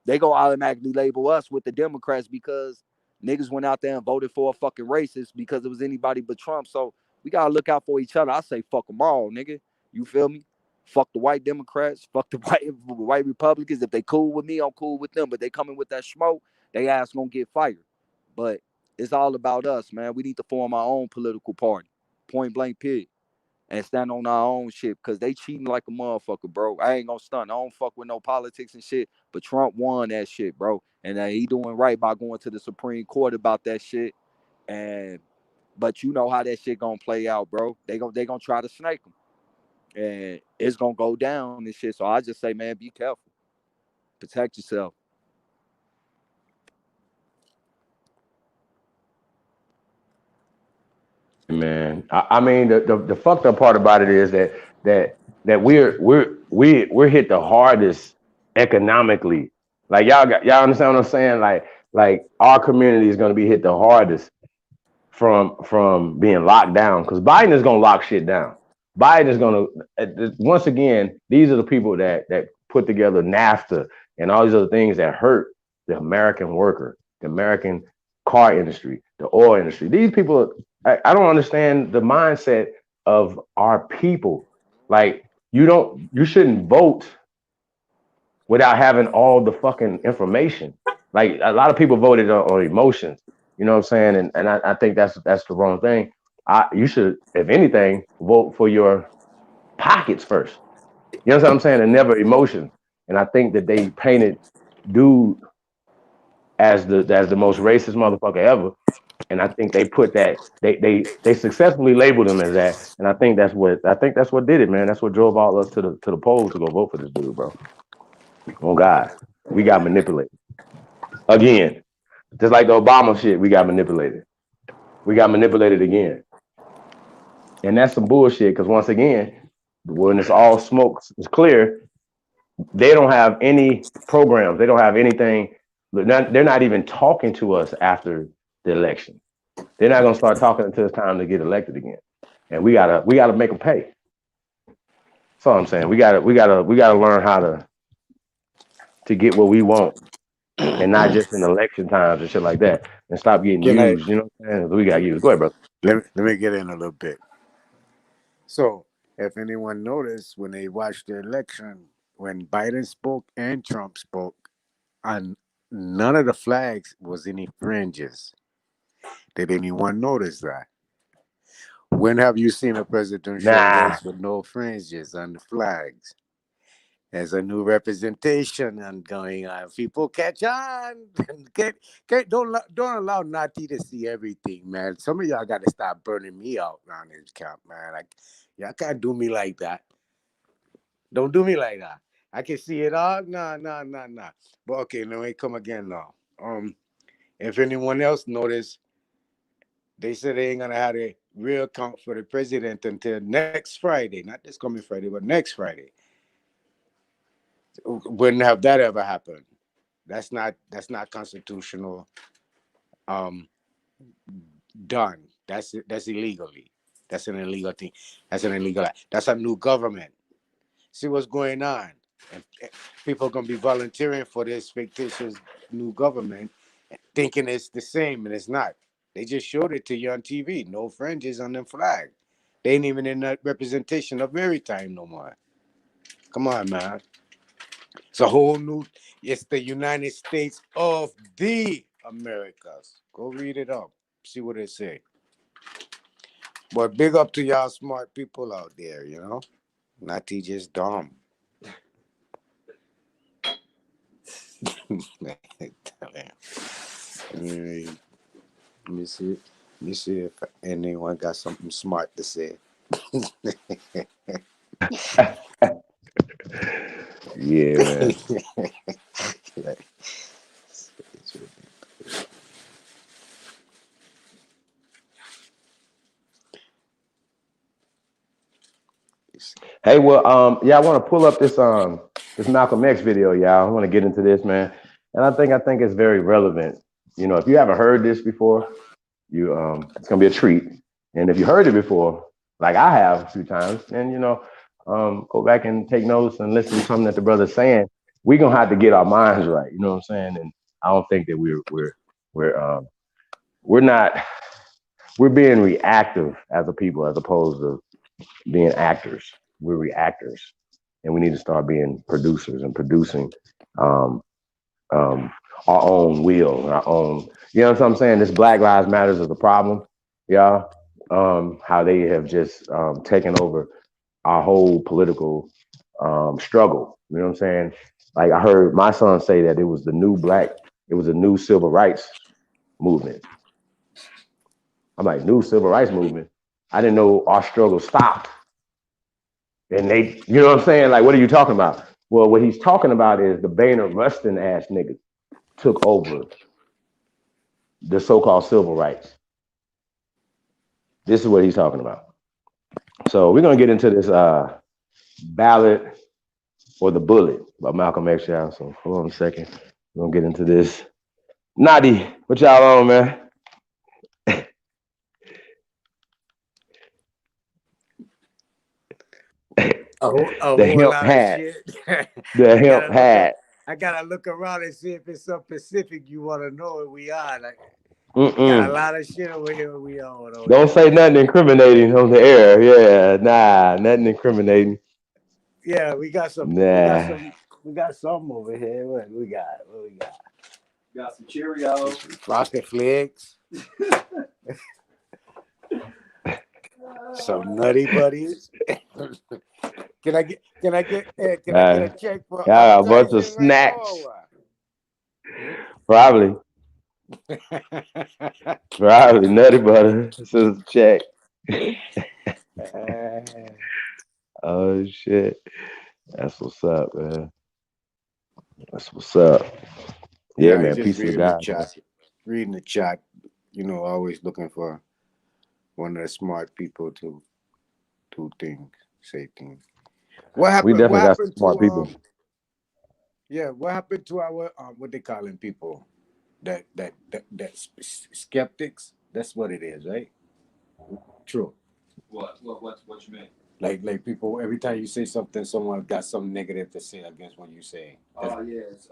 they go automatically label us with the Democrats because niggas went out there and voted for a fucking racist because it was anybody but Trump. So we got to look out for each other. I say fuck them all, nigga. You feel me? Fuck the white Democrats. Fuck the white Republicans. If they cool with me, I'm cool with them. But they coming with that smoke, they ass gonna get fired. But it's all about us, man. We need to form our own political party. Point blank, period, and stand on our own shit, because they cheating like a motherfucker, bro. I ain't gonna stunt. I don't fuck with no politics and shit, but Trump won that shit, bro. And he doing right by going to the Supreme Court about that shit. And but you know how that shit gonna play out, bro. They gonna try to snake him, and it's gonna go down and shit. So I just say, man, be careful, protect yourself. Man, I mean, the fucked up part about it is that we're hit the hardest economically. Like y'all understand what I'm saying? Like our community is gonna be hit the hardest from being locked down, because Biden is gonna lock shit down. Biden is gonna once again. These are the people that put together NAFTA and all these other things that hurt the American worker, the American car industry, the oil industry. These people, I don't understand the mindset of our people. Like you shouldn't vote without having all the fucking information. Like a lot of people voted on emotions. You know what I'm saying? And I think that's the wrong thing. You should, if anything, vote for your pockets first. You know what I'm saying? And never emotions. And I think that they painted dude as the most racist motherfucker ever. And I think they put that they successfully labeled him as that. And I think that's what did it, man. That's what drove all us to the polls to go vote for this dude, bro. Oh God, we got manipulated again. Just like the Obama shit, we got manipulated. We got manipulated again. And that's some bullshit, because once again, when it's all smoke, it's clear, they don't have any programs. They don't have anything. They're not even talking to us after the election. They're not going to start talking until it's time to get elected again. and we gotta make them pay. That's all I'm saying. We gotta learn how to get what we want, and not just in election times and shit like that, and stop getting Can I used. You know what I'm saying? We got used. Go ahead, bro. let me get in a little bit. So, if anyone noticed when they watched the election, when Biden spoke and Trump spoke, and none of the flags was any fringes. Did anyone notice that? When have you seen a presidential Nah, race with no fringes on the flags? There's a new representation and going on. People catch on. Don't allow Nati to see everything, man. Some of y'all got to stop burning me out around this camp, man. Like, y'all can't do me like that. Don't do me like that. I can see it all. Nah. But okay, let me come again now. If anyone else noticed, they said they ain't gonna have a real count for the president until next Friday, not this coming Friday, but next Friday. Wouldn't have that ever happened. That's not constitutional. Um, done. That's illegally. That's an illegal thing. That's an illegal act. That's a new government. See what's going on. And people are gonna be volunteering for this fictitious new government, thinking it's the same, and it's not. They just showed it to you on TV. No fringes on them flag. They ain't even in that representation of maritime no more. Come on, man. It's a whole new. It's the United States of the Americas. Go read it up. See what it say. But big up to y'all smart people out there, you know? Not to just dumb. Let me see. Let me see if anyone got something smart to say. yeah, man. Hey, well, yeah, I want to pull up this Malcolm X video, y'all. I want to get into this, man, and I think it's very relevant. You know, if you haven't heard this before, it's gonna be a treat. And if you heard it before, like I have a few times, then go back and take notes and listen to something that the brother's saying. We're gonna have to get our minds right. You know what I'm saying? And I don't think that we're not we're being reactive as a people as opposed to being actors. We're reactors, and we need to start being producers and producing um, um, our own will and our own. You know what I'm saying? This Black Lives Matters is a problem, y'all. How they have just taken over our whole political struggle. You know what I'm saying? Like I heard my son say that it was a new civil rights movement. I'm like, new civil rights movement. I didn't know our struggle stopped. And they, you know what I'm saying? Like, what are you talking about? Well, what he's talking about is the Boehner Rustin ass nigga took over the so-called civil rights. This is what he's talking about. So we're gonna get into this ballot or the bullet by Malcolm X. Y'all. So hold on a second. We're gonna get into this. Nadi, what y'all on, man? A The whole hemp lot of hat. shit. The I hemp gotta look up. hat. I gotta look around and see if it's something specific you want to know where we are. Like, we got a Mm-mm. lot of shit over here. We on over Don't here. say nothing incriminating on the air. Yeah, nah, nothing incriminating. Yeah, we got some. We got Nah. some. We got some over here. What we got? What we got? Got some Cheerios. Frosted Flakes. Some Nutty Buddies. Can I get a check for Got a bunch of advertising right now or snacks. what? Probably. Probably nutty butter. This is a check. Oh shit. That's what's up, man. That's what's up. Yeah, Yeah, I man. just Peace to the reading the God, man. chat. Reading the chat. Always looking for one of the smart people to do things, say things. What We happened? What definitely got some happened smart to people. Yeah, what happened to our what they calling people? That skeptics. That's what it is, right? True. What you mean? Like people, every time you say something, someone got something negative to say against what you say. Oh yes,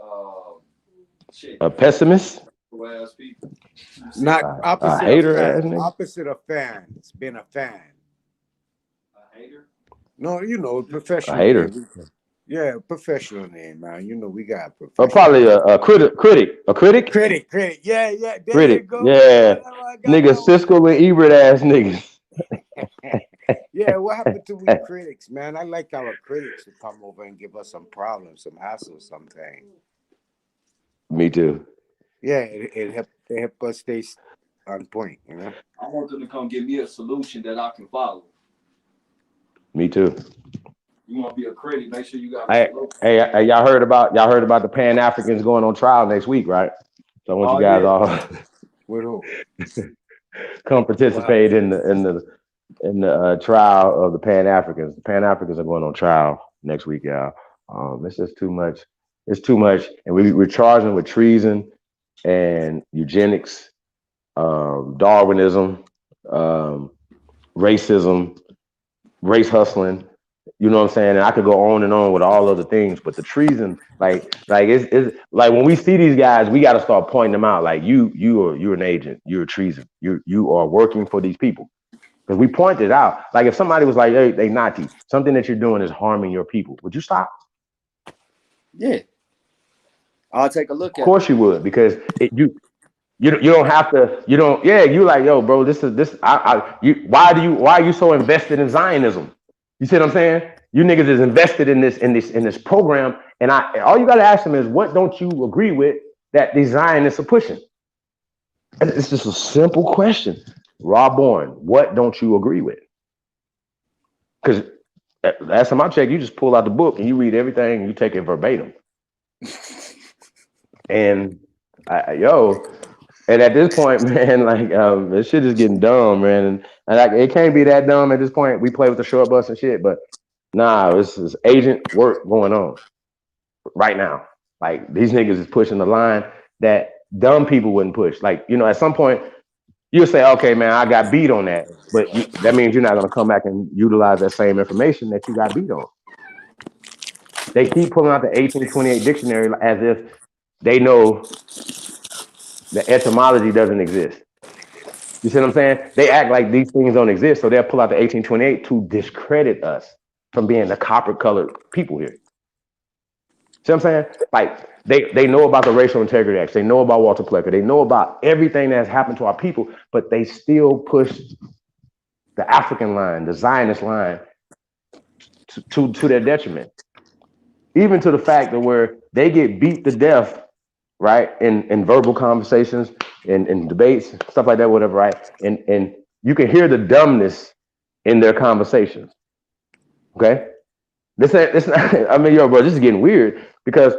shit. A pessimist, Ass people. Not a opposite of hater fan. ass nigga, Opposite of fans. Being a fan. A hater. No, a professional hater. name. Yeah, professional name, man. We got a Probably professional. a critic. Critic. Yeah. There you Critic, go. yeah. I got Nigga, that one. Siskel and Ebert ass niggas. Yeah, what happened to we critics, man? I like our critics to come over and give us some problems, some hassles, something. Me too. Yeah, it help us stay on point, I want them to come give me a solution that I can follow. Me too. You want to be a critic? Make sure you got a Hey, solution. hey, y'all heard about the Pan Africans going on trial next week, right? So I want you guys Yeah. all With who? come participate in the trial of the Pan Africans. The Pan Africans are going on trial next week, y'all. It's just too much. It's too much, and we're charging with treason and eugenics, Darwinism, racism, race hustling. You know what I'm saying? And I could go on and on with all other things, but the treason, like it's like when we see these guys, we got to start pointing them out. Like you're an agent, you're a treason, you are working for these people. Because we pointed out, like if somebody was like, hey, they Nazi, something that you're doing is harming your people. Would you stop? Yeah. I'll take a look at it. Of course you would, because you don't have to, you don't, yeah, you like, yo, bro, why are you so invested in Zionism? You see what I'm saying? You niggas is invested in this program, and all you gotta ask them is, what don't you agree with that these Zionists are pushing? And it's just a simple question. Rob Bourne, what don't you agree with? Because last time I checked, you just pull out the book and you read everything and you take it verbatim. And and at this point, man, like this shit is getting dumb, man. And like it can't be that dumb at this point. We play with the short bus and shit, but nah, this is agent work going on right now. Like these niggas is pushing the line that dumb people wouldn't push. Like, at some point you'll say, okay, man, I got beat on that. But that means you're not gonna come back and utilize that same information that you got beat on. They keep pulling out the 1828 dictionary as if they know the etymology doesn't exist. You see what I'm saying? They act like these things don't exist, so they'll pull out the 1828 to discredit us from being the copper-colored people here. See what I'm saying? Like they know about the Racial Integrity Act, they know about Walter Plecker, they know about everything that has happened to our people, but they still push the African line, the Zionist line, to their detriment. Even to the fact that where they get beat to death, right, in verbal conversations, in debates, stuff like that, whatever, right? And you can hear the dumbness in their conversations. Okay? This I mean, yo, bro, this is getting weird because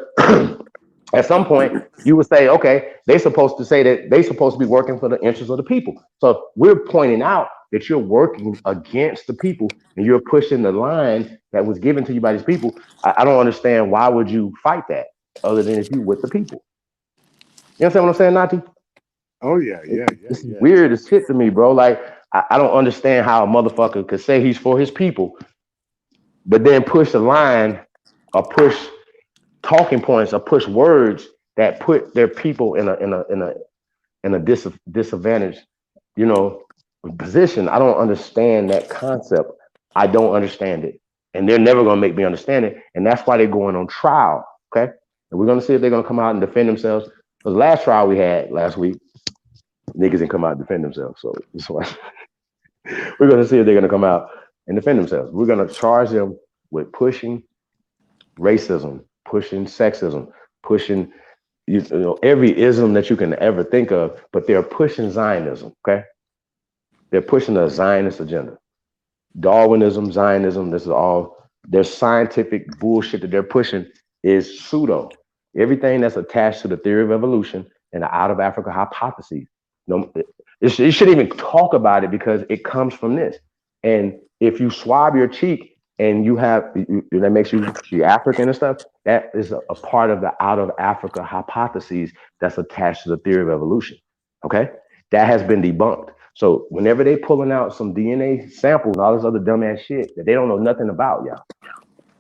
at some point you would say, okay, they're supposed to say that they're supposed to be working for the interests of the people. So we're pointing out that you're working against the people and you're pushing the line that was given to you by these people. I don't understand, why would you fight that other than if you with the people? You understand what I'm saying, Nati? Oh yeah. This is weird as shit to me, bro. Like I don't understand how a motherfucker could say he's for his people, but then push a line or push talking points or push words that put their people in a disadvantage, position. I don't understand that concept. I don't understand it, and they're never gonna make me understand it, and that's why they're going on trial. Okay, and we're gonna see if they're gonna come out and defend themselves. The last trial we had last week, niggas didn't come out and defend themselves, so that's why we're gonna see if they're gonna come out and defend themselves. We're gonna charge them with pushing racism, pushing sexism, pushing every ism that you can ever think of, but they're pushing Zionism. Okay, they're pushing a Zionist agenda. Darwinism, Zionism, this is all their scientific bullshit that they're pushing is pseudo. Everything that's attached to the theory of evolution and the out of Africa hypotheses. No, it shouldn't even talk about it because it comes from this. And if you swab your cheek and that makes you be African and stuff, that is a part of the out of Africa hypotheses that's attached to the theory of evolution. Okay? That has been debunked. So whenever they pulling out some DNA samples and all this other dumbass shit that they don't know nothing about, y'all,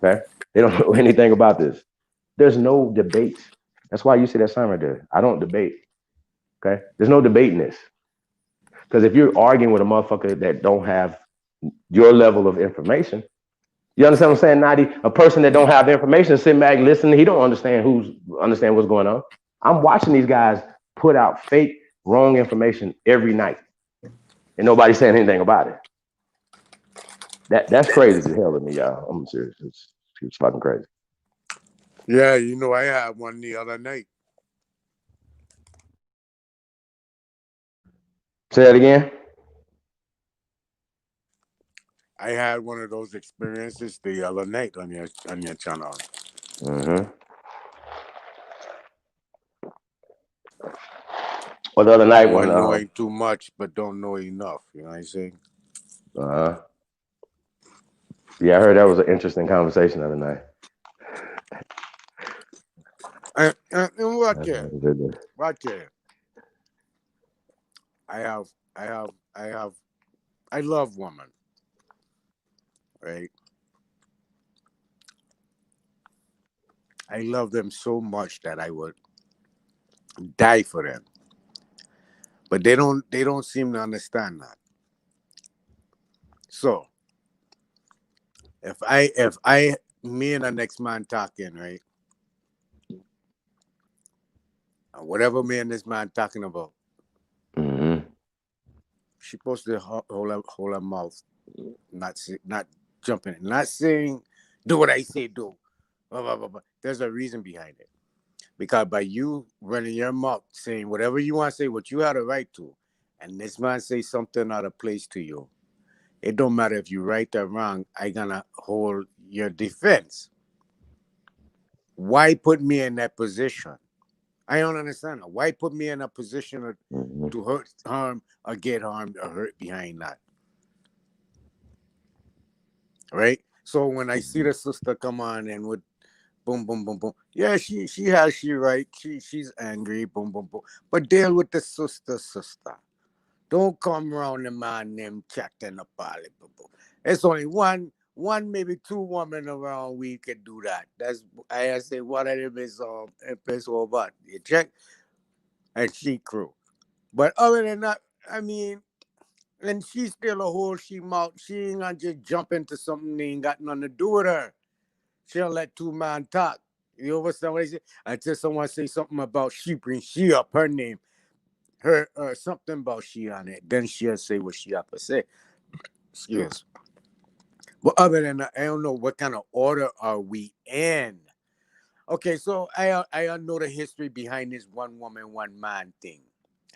okay? They don't know anything about this. There's no debate. That's why you see that sign right there. I don't debate, okay? There's no debating this. Because if you're arguing with a motherfucker that don't have your level of information, you understand what I'm saying, Nadi? A person that don't have information, sitting back, listening, he don't understand what's going on. I'm watching these guys put out fake, wrong information every night, and nobody's saying anything about it. That's crazy as hell to me, y'all. I'm serious. It's fucking crazy. Yeah, you know, I had one the other night. Say that again. I had one of those experiences the other night on your channel. Mm-hmm. Well, the other night when Someone knowing too much but don't know enough. You know what I'm saying? Yeah, I heard that was an interesting conversation the other night. And what care? I love women, right? I love them so much that I would die for them. But they don't seem to understand that. So if me and the next man talking, right? Whatever me and this man talking about, Mm-hmm. she supposed to hold her mouth, not jumping, not saying do what I say do. Blah, blah, blah, blah. There's a reason behind it. Because by you running your mouth, saying whatever you want to say, what you had a right to, and this man say something out of place to you, it don't matter if you right or wrong, I gonna hold your defense. Why put me in that position? I don't understand. Why put me in a position to hurt, harm, or get harmed or hurt behind that? Right? So when I see the sister come on and would boom, boom, boom, boom. Yeah, she right. She's angry, boom, boom, boom. But deal with the sister. Don't come around the man named chatting up all it, boom, boom. It's only one, maybe two women around we could do that. That's I say what it is Empress or what. You check and she crew. But other than that, I mean, and she's still a whole she mouth. She ain't gonna just jump into something that ain't got nothing to do with her. She'll let two man talk. You understand what I say? Until someone say something about she bring she up her name, her something about she on it. Then she'll say what she have to say. Excuse. But other than that, I don't know what kind of order are we in. Okay, so I know the history behind this one woman, one man thing.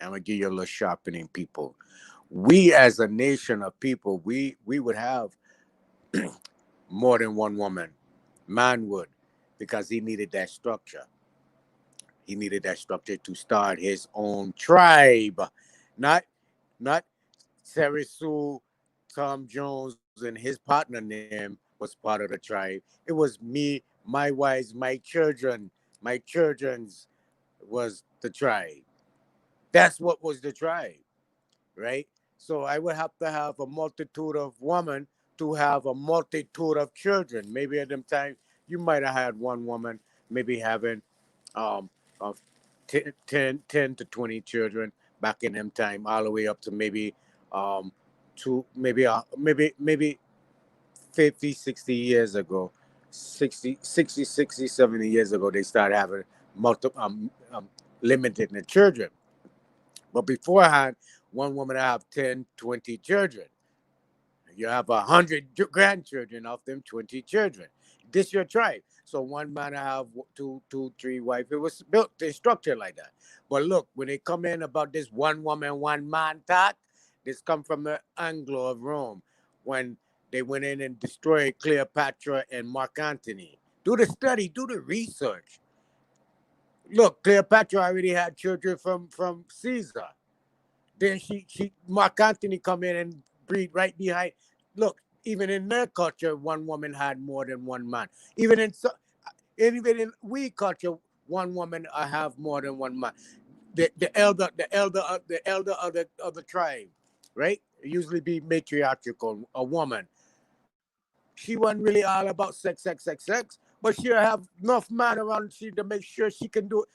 I'm gonna give you a little sharpening, people. We as a nation of people, we would have more than one woman. Man would, because he needed that structure. He needed that structure to start his own tribe. Not Terry Sue, Tom Jones, and his partner name was part of the tribe. It was me, my wives, my children. My children's was the tribe. That's what was the tribe, right? So I would have to have a multitude of women to have a multitude of children. Maybe at them time you might have had one woman maybe having um of 10 to 20 children back in them time, all the way up to maybe um to maybe 50, 60 years ago. 70 years ago they started having multiple limited the children. But beforehand, one woman have 10, 20 children. You have 100 grandchildren of them, 20 children. This your tribe. So one man have two, three wives. It was built, they structured like that. But look, when they come in about this one woman, one man talk, this come from the Anglo of Rome when they went in and destroyed Cleopatra and Mark Antony. Do the study, do the research. Look, Cleopatra already had children from Caesar. Then Mark Antony come in and breed right behind. Look, even in their culture, one woman had more than one man. Even in we culture, one woman have more than one man. The elder of the tribe. right? It usually be matriarchal, a woman. She wasn't really all about sex, but she have enough man around she to make sure she can do it.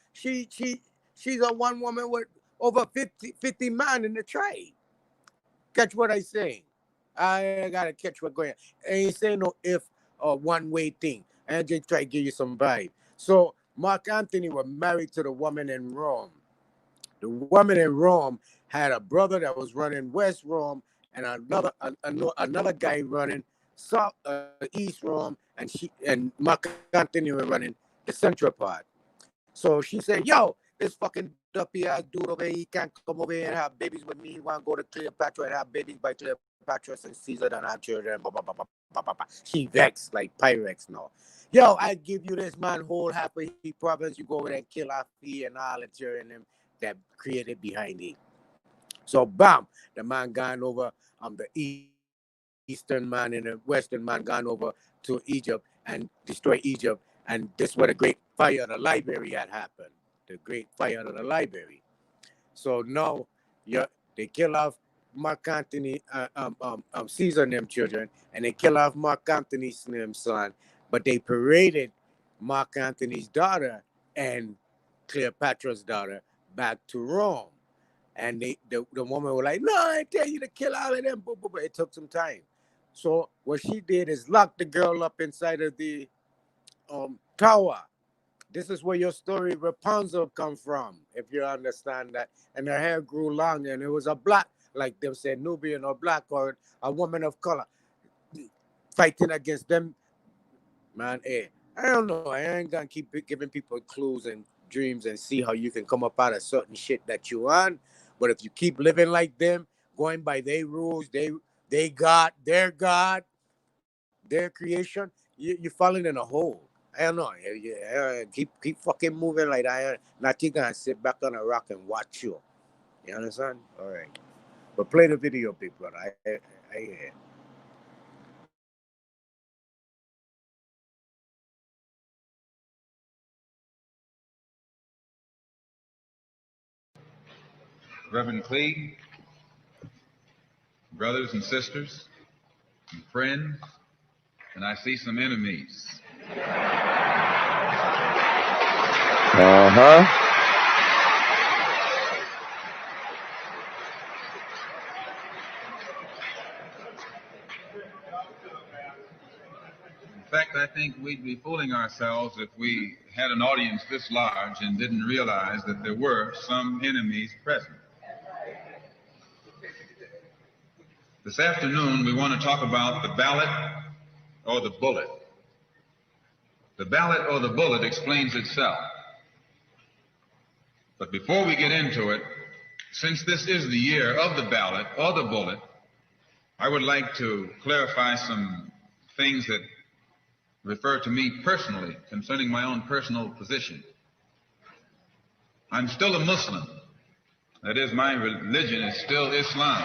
She's a one woman with over 50 man in the trade. Catch what I say? I gotta catch what going. I ain't saying no if or one way thing. I just try to give you some vibe. So Mark Antony was married to the woman in Rome. The woman in Rome had a brother that was running West Rome and another guy running East Rome, and Mark Antony were running the central part. So she said, "Yo, this fucking duppy ass dude over here, he can't come over here and have babies with me. He want to go to Cleopatra and have babies by Cleopatra and Caesar and have children." Blah, blah, blah, blah, blah, blah, blah. She vexed like Pyrex now. Yo, I give you this man whole half of he province. You go over there and kill off he and all the children them that created behind it. So bam, the man gone over the eastern man and the western man gone over to Egypt and destroy Egypt. And this where the great fire of the library had happened. The great fire of the library. So now they kill off Mark Antony, Caesar and them children, and they kill off Mark Antony's son. But they paraded Mark Antony's daughter and Cleopatra's daughter back to Rome. And the woman was like, "No, I tell you to kill all of them." But it took some time. So what she did is lock the girl up inside of the tower. This is where your story Rapunzel come from, if you understand that. And her hair grew long, and it was a black, like them said, Nubian or black or a woman of color fighting against them. Man, I don't know. I ain't gonna keep giving people clues and dreams and see how you can come up out of certain shit that you want. But if you keep living like them, going by their rules, they God, their creation, you're falling in a hole. I don't know. Keep fucking moving like that. Not you gonna sit back on a rock and watch you. You understand? All right. But play the video, big brother. I hear. Reverend Cleave, brothers and sisters, and friends, and I see some enemies. Uh-huh. In fact, I think we'd be fooling ourselves if we had an audience this large and didn't realize that there were some enemies present. This afternoon, we want to talk about the ballot or the bullet. The ballot or the bullet explains itself. But before we get into it, since this is the year of the ballot or the bullet, I would like to clarify some things that refer to me personally concerning my own personal position. I'm still a Muslim. That is, my religion is still Islam.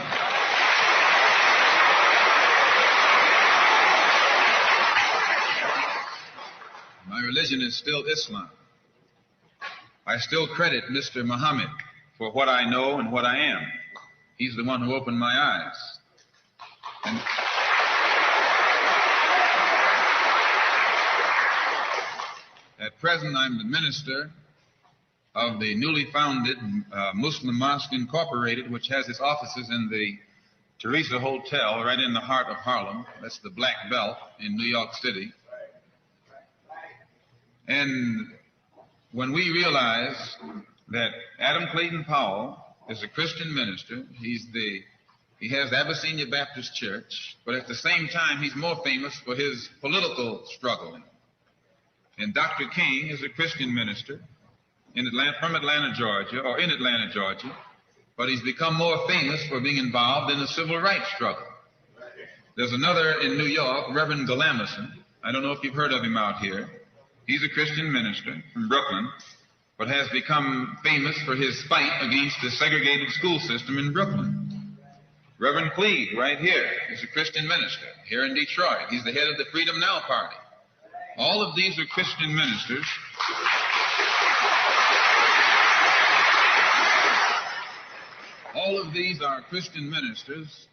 My religion is still Islam. I still credit Mr. Muhammad for what I know and what I am. He's the one who opened my eyes. And at present, I'm the minister of the newly founded Muslim Mosque Incorporated, which has its offices in the Teresa Hotel right in the heart of Harlem. That's the Black Belt in New York City. And when we realize that Adam Clayton Powell is a Christian minister, he has the Abyssinia Baptist Church, but at the same time, he's more famous for his political struggling. And Dr. King is a Christian minister from Atlanta, Georgia, or in Atlanta, Georgia, but he's become more famous for being involved in the civil rights struggle. There's another in New York, Reverend Galamison. I don't know if you've heard of him out here. He's a Christian minister from Brooklyn, but has become famous for his fight against the segregated school system in Brooklyn. Reverend Cleave, right here, is a Christian minister here in Detroit. He's the head of the Freedom Now Party. All of these are Christian ministers. All all of these are Christian ministers,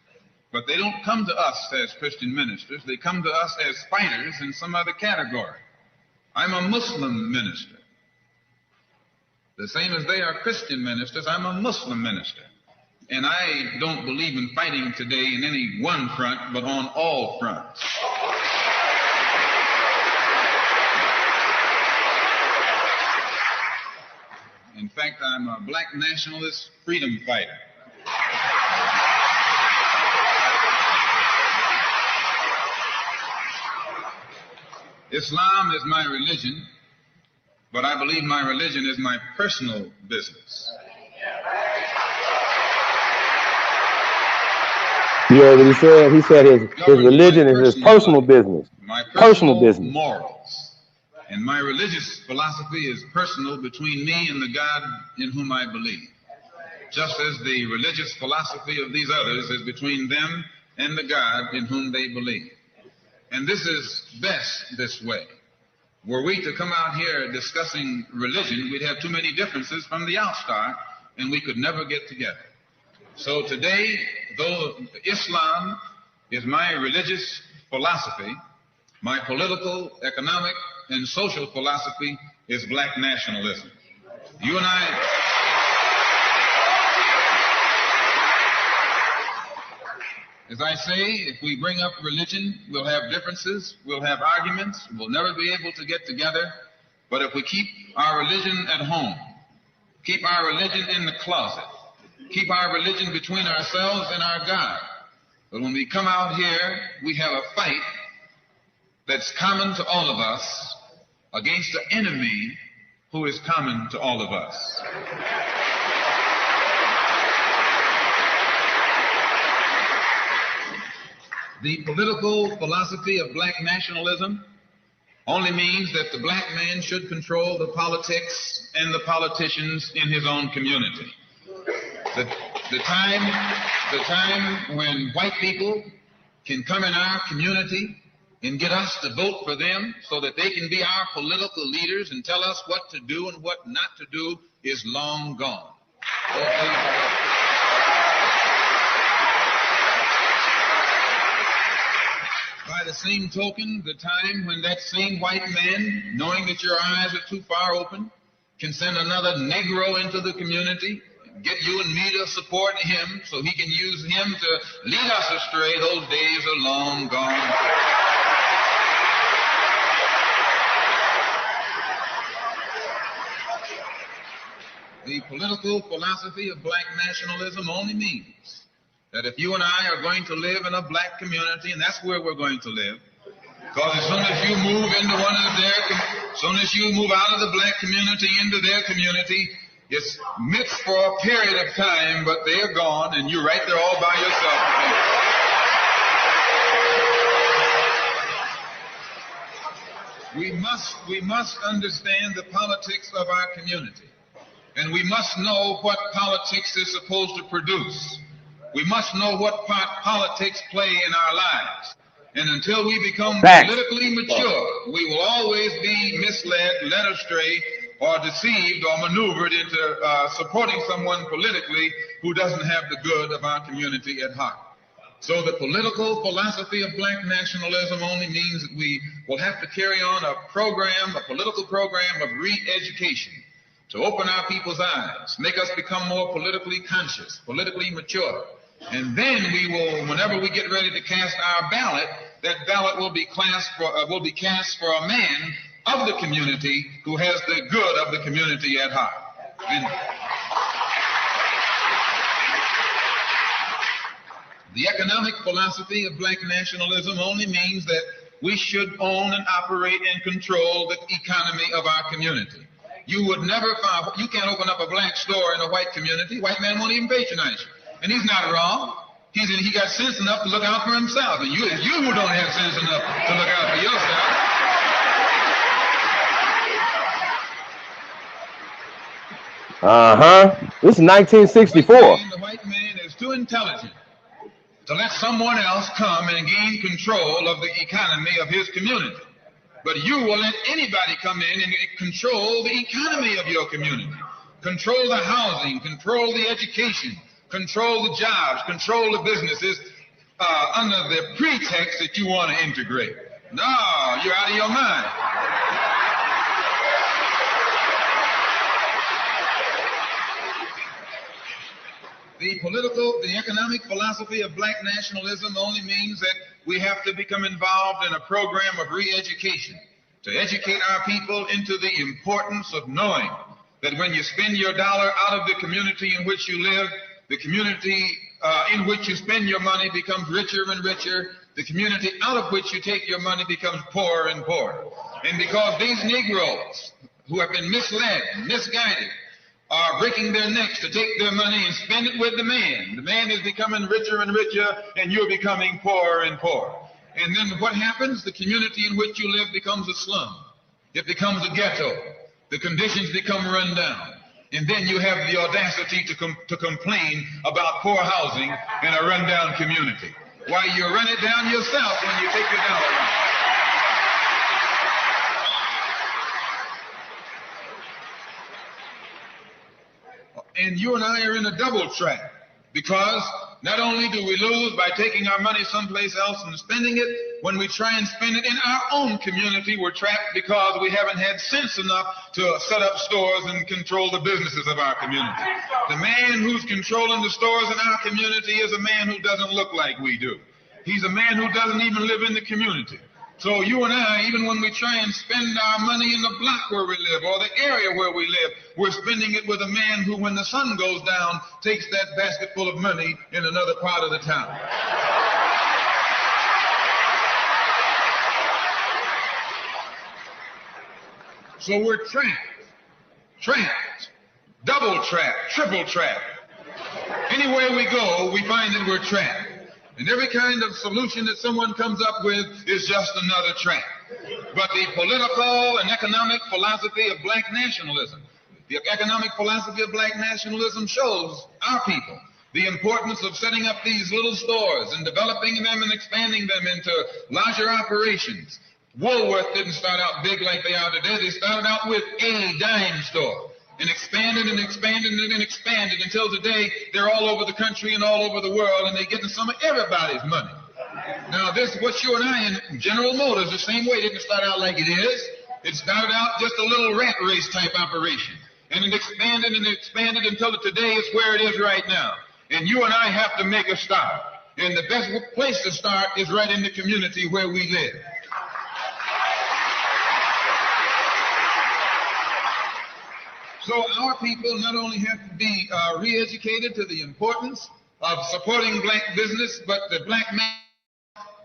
but they don't come to us as Christian ministers. They come to us as fighters in some other category. I'm a Muslim minister. The same as they are Christian ministers, I'm a Muslim minister. And I don't believe in fighting today in any one front, but on all fronts. In fact, I'm a black nationalist freedom fighter. Islam is my religion, but I believe my religion is my personal business. You heard what he said? He said his religion is his personal business. My personal business. Morals. And my religious philosophy is personal between me and the God in whom I believe. Just as the religious philosophy of these others is between them and the God in whom they believe. And this is best this way. Were we to come out here discussing religion, we'd have too many differences from the outstart, and we could never get together. So today, though Islam is my religious philosophy, my political, economic, and social philosophy is black nationalism. You and I... As I say, if we bring up religion, we'll have differences, we'll have arguments, we'll never be able to get together. But if we keep our religion at home, keep our religion in the closet, keep our religion between ourselves and our God, but when we come out here, we have a fight that's common to all of us against the enemy who is common to all of us. The political philosophy of black nationalism only means that the black man should control the politics and the politicians in his own community. The time when white people can come in our community and get us to vote for them so that they can be our political leaders and tell us what to do and what not to do is long gone. By the same token, the time when that same white man, knowing that your eyes are too far open, can send another Negro into the community, get you and me to support him so he can use him to lead us astray, those days are long gone. The political philosophy of black nationalism only means that if you and I are going to live in a black community, and that's where we're going to live, because as soon as you move into as soon as you move out of the black community into their community, it's mixed for a period of time, but they are gone, and you're right there all by yourself. We must understand the politics of our community, and we must know what politics is supposed to produce. We must know what part politics play in our lives. And until we become politically mature, we will always be misled, led astray, or deceived or maneuvered into supporting someone politically who doesn't have the good of our community at heart. So the political philosophy of black nationalism only means that we will have to carry on a political program of re-education to open our people's eyes, make us become more politically conscious, politically mature. And then we will, whenever we get ready to cast our ballot, that ballot will be cast for a man of the community who has the good of the community at heart. And the economic philosophy of black nationalism only means that we should own and operate and control the economy of our community. You would never find, you can't open up a black store in a white community. White man won't even patronize you. And he's not wrong. He got sense enough to look out for himself. And you who don't have sense enough to look out for yourself. This is 1964. The white man is too intelligent to let someone else come and gain control of the economy of his community. But you will let anybody come in and control the economy of your community. Control the housing, control the education, control the jobs, control the businesses under the pretext that you want to integrate. No, you're out of your mind. The economic philosophy of black nationalism only means that we have to become involved in a program of re-education to educate our people into the importance of knowing that when you spend your dollar out of the community in which you live, the community in which you spend your money becomes richer and richer. The community out of which you take your money becomes poorer and poorer. And because these Negroes who have been misled, misguided, are breaking their necks to take their money and spend it with the man. The man is becoming richer and richer, and you're becoming poorer and poorer. And then what happens? The community in which you live becomes a slum. It becomes a ghetto. The conditions become run down. And then you have the audacity to complain about poor housing in a rundown community. Why, you run it down yourself when you take your dollar out. And you and I are in a double trap, because not only do we lose by taking our money someplace else and spending it, when we try and spend it in our own community, we're trapped because we haven't had sense enough to set up stores and control the businesses of our community. The man who's controlling the stores in our community is a man who doesn't look like we do. He's a man who doesn't even live in the community. So you and I, even when we try and spend our money in the block where we live or the area where we live, we're spending it with a man who, when the sun goes down, takes that basket full of money in another part of the town. So we're trapped, double trapped, triple trapped. Anywhere we go, we find that we're trapped. And every kind of solution that someone comes up with is just another trap. But the political and economic philosophy of black nationalism, the economic philosophy of black nationalism shows our people the importance of setting up these little stores and developing them and expanding them into larger operations. Woolworth didn't start out big like they are today. They started out with a dime store and expanded and expanded and expanded until today they're all over the country and all over the world, and they're getting some of everybody's money. Now this, what you and I in General Motors, the same way, didn't start out like it is. It started out just a little rat race type operation, and it expanded and expanded until today is where it is right now. And you and I have to make a start. And the best place to start is right in the community where we live. So our people not only have to be re-educated to the importance of supporting black business, but the black man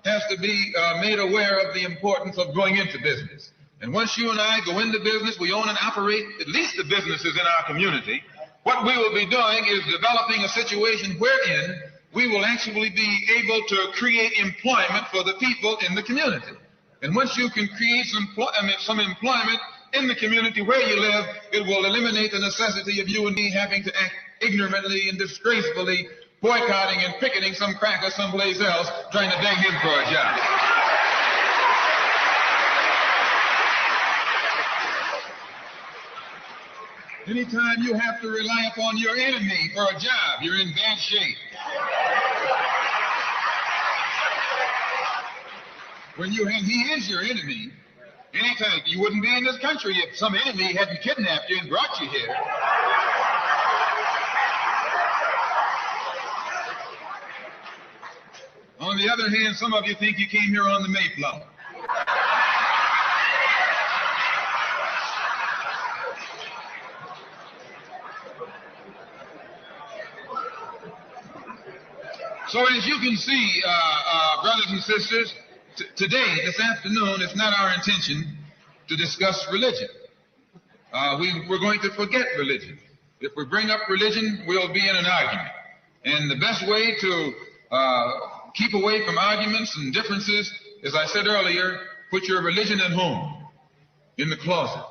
has to be made aware of the importance of going into business. And once you and I go into business, we own and operate at least the businesses in our community. What we will be doing is developing a situation wherein we will actually be able to create employment for the people in the community. And once you can create some employment in the community where you live, it will eliminate the necessity of you and me having to act ignorantly and disgracefully, boycotting and picketing some cracker someplace else, trying to beg him for a job. Anytime you have to rely upon your enemy for a job, you're in bad shape. He is your enemy. Anytime, you wouldn't be in this country if some enemy hadn't kidnapped you and brought you here. On the other hand, some of you think you came here on the Mayflower. So as you can see, brothers and sisters, today, this afternoon, it's not our intention to discuss religion. We're going to forget religion. If we bring up religion, we'll be in an argument. And the best way to keep away from arguments and differences, as I said earlier, put your religion at home, in the closet.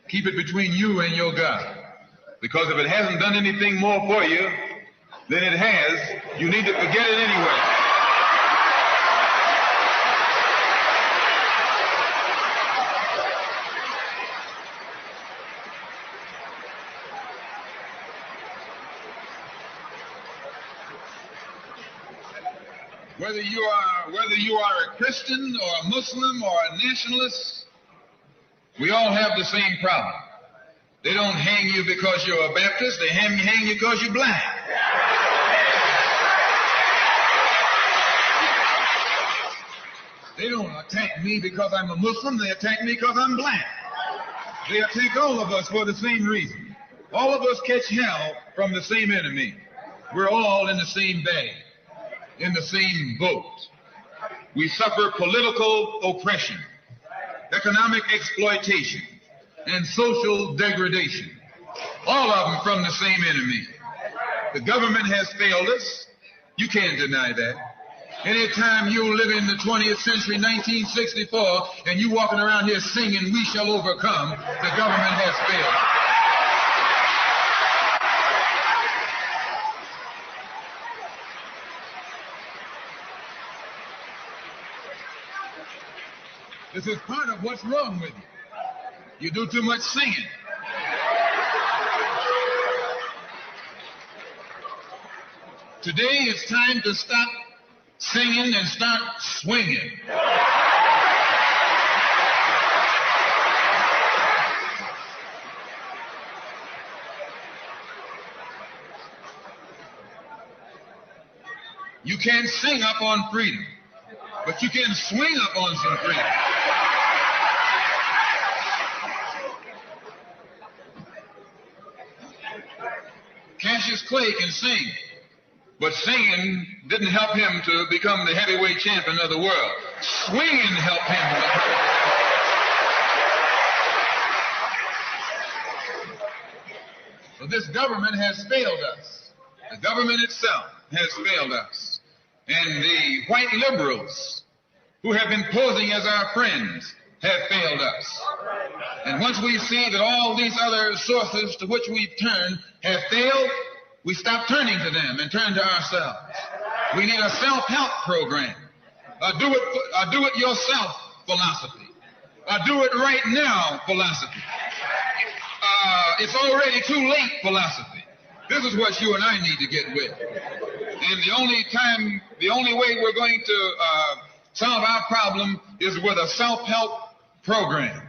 Keep it between you and your God. Because if it hasn't done anything more for you than it has, you need to forget it anyway. Whether you are a Christian or a Muslim or a nationalist, we all have the same problem. They don't hang you because you're a Baptist, they hang you because you're black. They don't attack me because I'm a Muslim, they attack me because I'm black. They attack all of us for the same reason. All of us catch hell from the same enemy. We're all in the same bag, in the same boat. We suffer political oppression, economic exploitation, and social degradation. All of them from the same enemy. The government has failed us. You can't deny that. Anytime you live in the 20th century, 1964, and you walking around here singing, "We shall overcome," the government has failed. This is part of what's wrong with you. You do too much singing. Today it's time to stop singing and start swinging. You can't sing up on freedom, but you can swing up on some freedom. Cassius Clay can sing, but singing didn't help him to become the heavyweight champion of the world. Swinging helped him. So this government has failed us. The government itself has failed us. And the white liberals who have been posing as our friends have failed us. And once we see that all these other sources to which we've turned have failed, we stop turning to them and turn to ourselves. We need a self-help program, a do it yourself philosophy, a do it right now philosophy. It's already too late philosophy. This is what you and I need to get with. And the only way we're going to solve our problem is with a self-help program.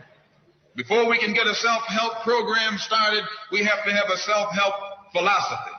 Before we can get a self-help program started, we have to have a self-help philosophy.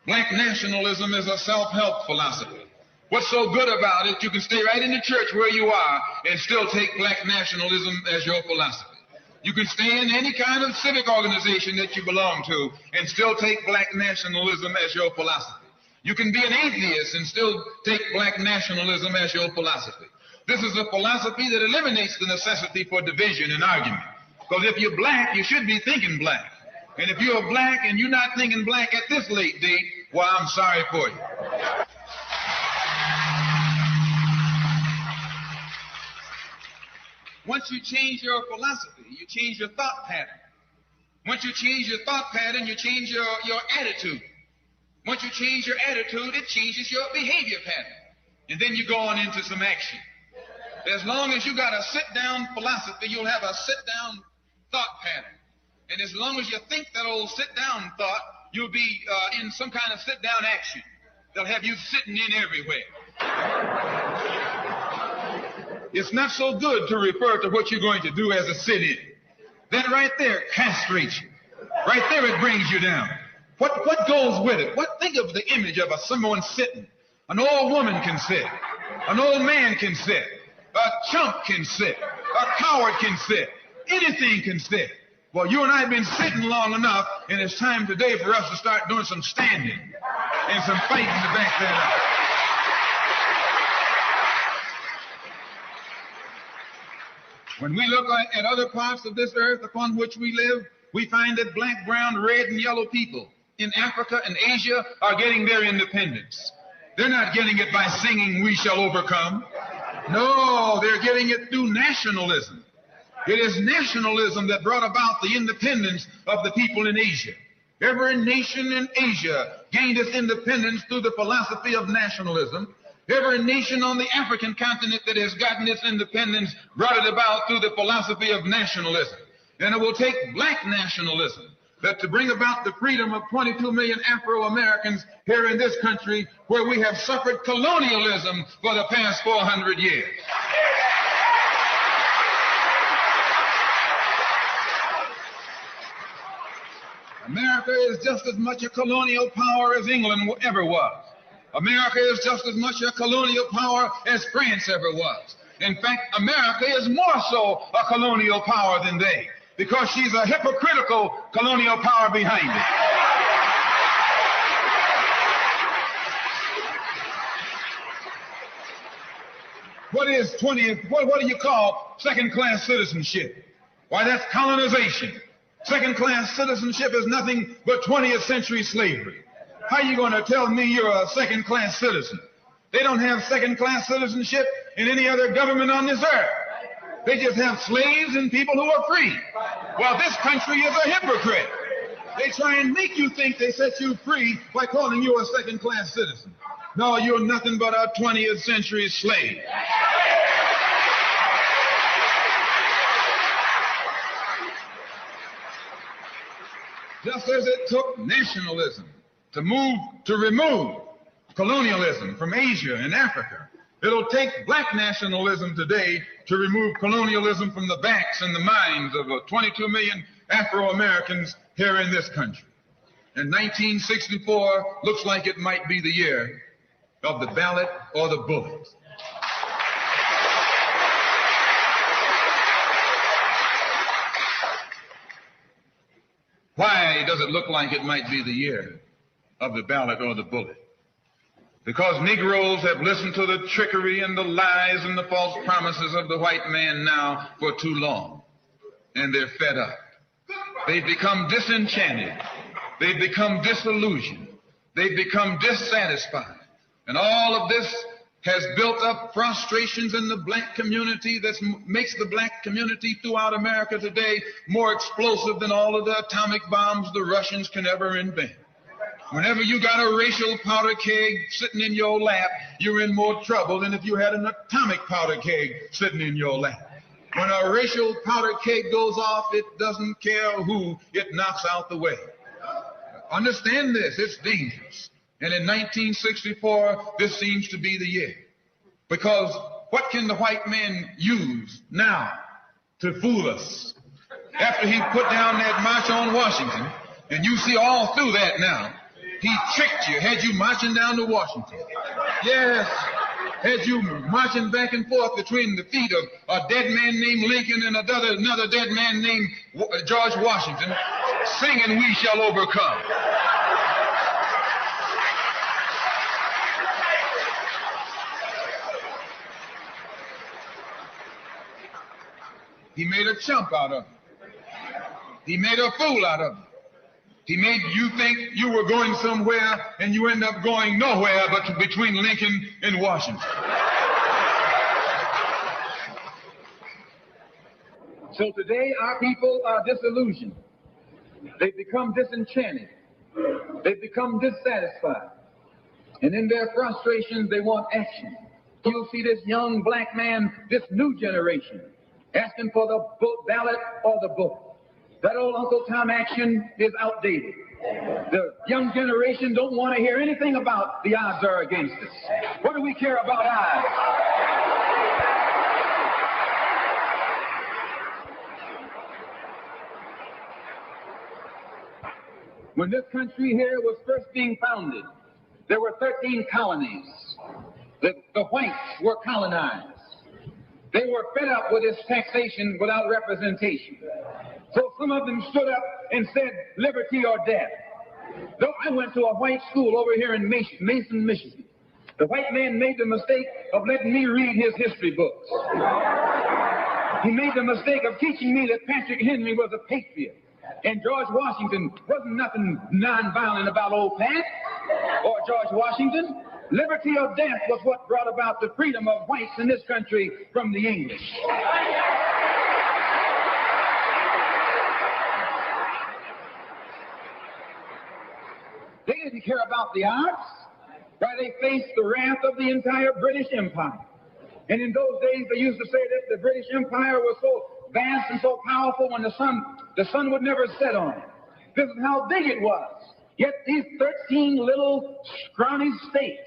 Black nationalism is a self-help philosophy. What's so good about it, you can stay right in the church where you are and still take black nationalism as your philosophy. You can stay in any kind of civic organization that you belong to and still take black nationalism as your philosophy. You can be an atheist and still take black nationalism as your philosophy. This is a philosophy that eliminates the necessity for division and argument. Because if you're black, you should be thinking black. And if you're black and you're not thinking black at this late date, well, I'm sorry for you. Once you change your philosophy, you change your thought pattern. Once you change your thought pattern, you change your attitude. Once you change your attitude, it changes your behavior pattern. And then you go on into some action. As long as you got a sit-down philosophy, you'll have a sit-down thought pattern. And as long as you think that old sit-down thought, you'll be in some kind of sit-down action. They'll have you sitting in everywhere. It's not so good to refer to what you're going to do as a sit-in. That right there castrates you. Right there it brings you down. What goes with it? Think of the image of someone sitting. An old woman can sit. An old man can sit. A chump can sit. A coward can sit. Anything can sit. Well, you and I have been sitting long enough, and it's time today for us to start doing some standing and some fighting to back that up. When we look at other parts of this earth upon which we live, we find that black, brown, red, and yellow people in Africa and Asia are getting their independence. They're not getting it by singing, "We shall overcome." No, they're getting it through nationalism. It is nationalism that brought about the independence of the people in Asia. Every nation in Asia gained its independence through the philosophy of nationalism. Every nation on the African continent that has gotten its independence brought it about through the philosophy of nationalism. And it will take black nationalism that to bring about the freedom of 22 million Afro-Americans here in this country where we have suffered colonialism for the past 400 years. America is just as much a colonial power as England ever was. America is just as much a colonial power as France ever was. In fact, America is more so a colonial power than they, because she's a hypocritical colonial power behind it. What do you call second-class citizenship? Why, that's colonization. Second-class citizenship is nothing but 20th century slavery. How are you going to tell me you're a second-class citizen? They don't have second-class citizenship in any other government on this earth. They just have slaves and people who are free. Well, this country is a hypocrite. They try and make you think they set you free by calling you a second-class citizen. No, you're nothing but a 20th century slave. Just as it took nationalism to remove colonialism from Asia and Africa, it'll take black nationalism today to remove colonialism from the backs and the minds of 22 million Afro-Americans here in this country. And 1964 looks like it might be the year of the ballot or the bullet. Why does it look like it might be the year of the ballot or the bullet? Because Negroes have listened to the trickery and the lies and the false promises of the white man now for too long, and they're fed up. They've become disenchanted. They've become disillusioned. They've become dissatisfied. And all of this has built up frustrations in the black community that makes the black community throughout America today more explosive than all of the atomic bombs the Russians can ever invent. Whenever you got a racial powder keg sitting in your lap, you're in more trouble than if you had an atomic powder keg sitting in your lap. When a racial powder keg goes off, it doesn't care who it knocks out the way. Understand this, it's dangerous. And in 1964, this seems to be the year. Because what can the white man use now to fool us? After he put down that march on Washington, and you see all through that now, he tricked you, had you marching down to Washington. Yes, had you marching back and forth between the feet of a dead man named Lincoln and another dead man named George Washington, singing "We Shall Overcome." He made a chump out of it. He made a fool out of it. He made you think you were going somewhere, and you end up going nowhere but between Lincoln and Washington. So today our people are disillusioned. They've become disenchanted. They've become dissatisfied. And in their frustrations, they want action. You'll see this young black man, this new generation, asking for the ballot or the vote. That old Uncle Tom action is outdated. The young generation don't want to hear anything about the odds are against us. What do we care about odds? When this country here was first being founded, there were 13 colonies. The whites were colonized. They were fed up with this taxation without representation. So some of them stood up and said, liberty or death. Though I went to a white school over here in Mason, Michigan. The white man made the mistake of letting me read his history books. He made the mistake of teaching me that Patrick Henry was a patriot. And George Washington wasn't nothing nonviolent about old Pat or George Washington. Liberty or death was what brought about the freedom of whites in this country from the English. They didn't care about the odds. Why, they faced the wrath of the entire British Empire. And in those days, they used to say that the British Empire was so vast and so powerful when the sun would never set on it. This is how big it was. Yet these 13 little scrawny states,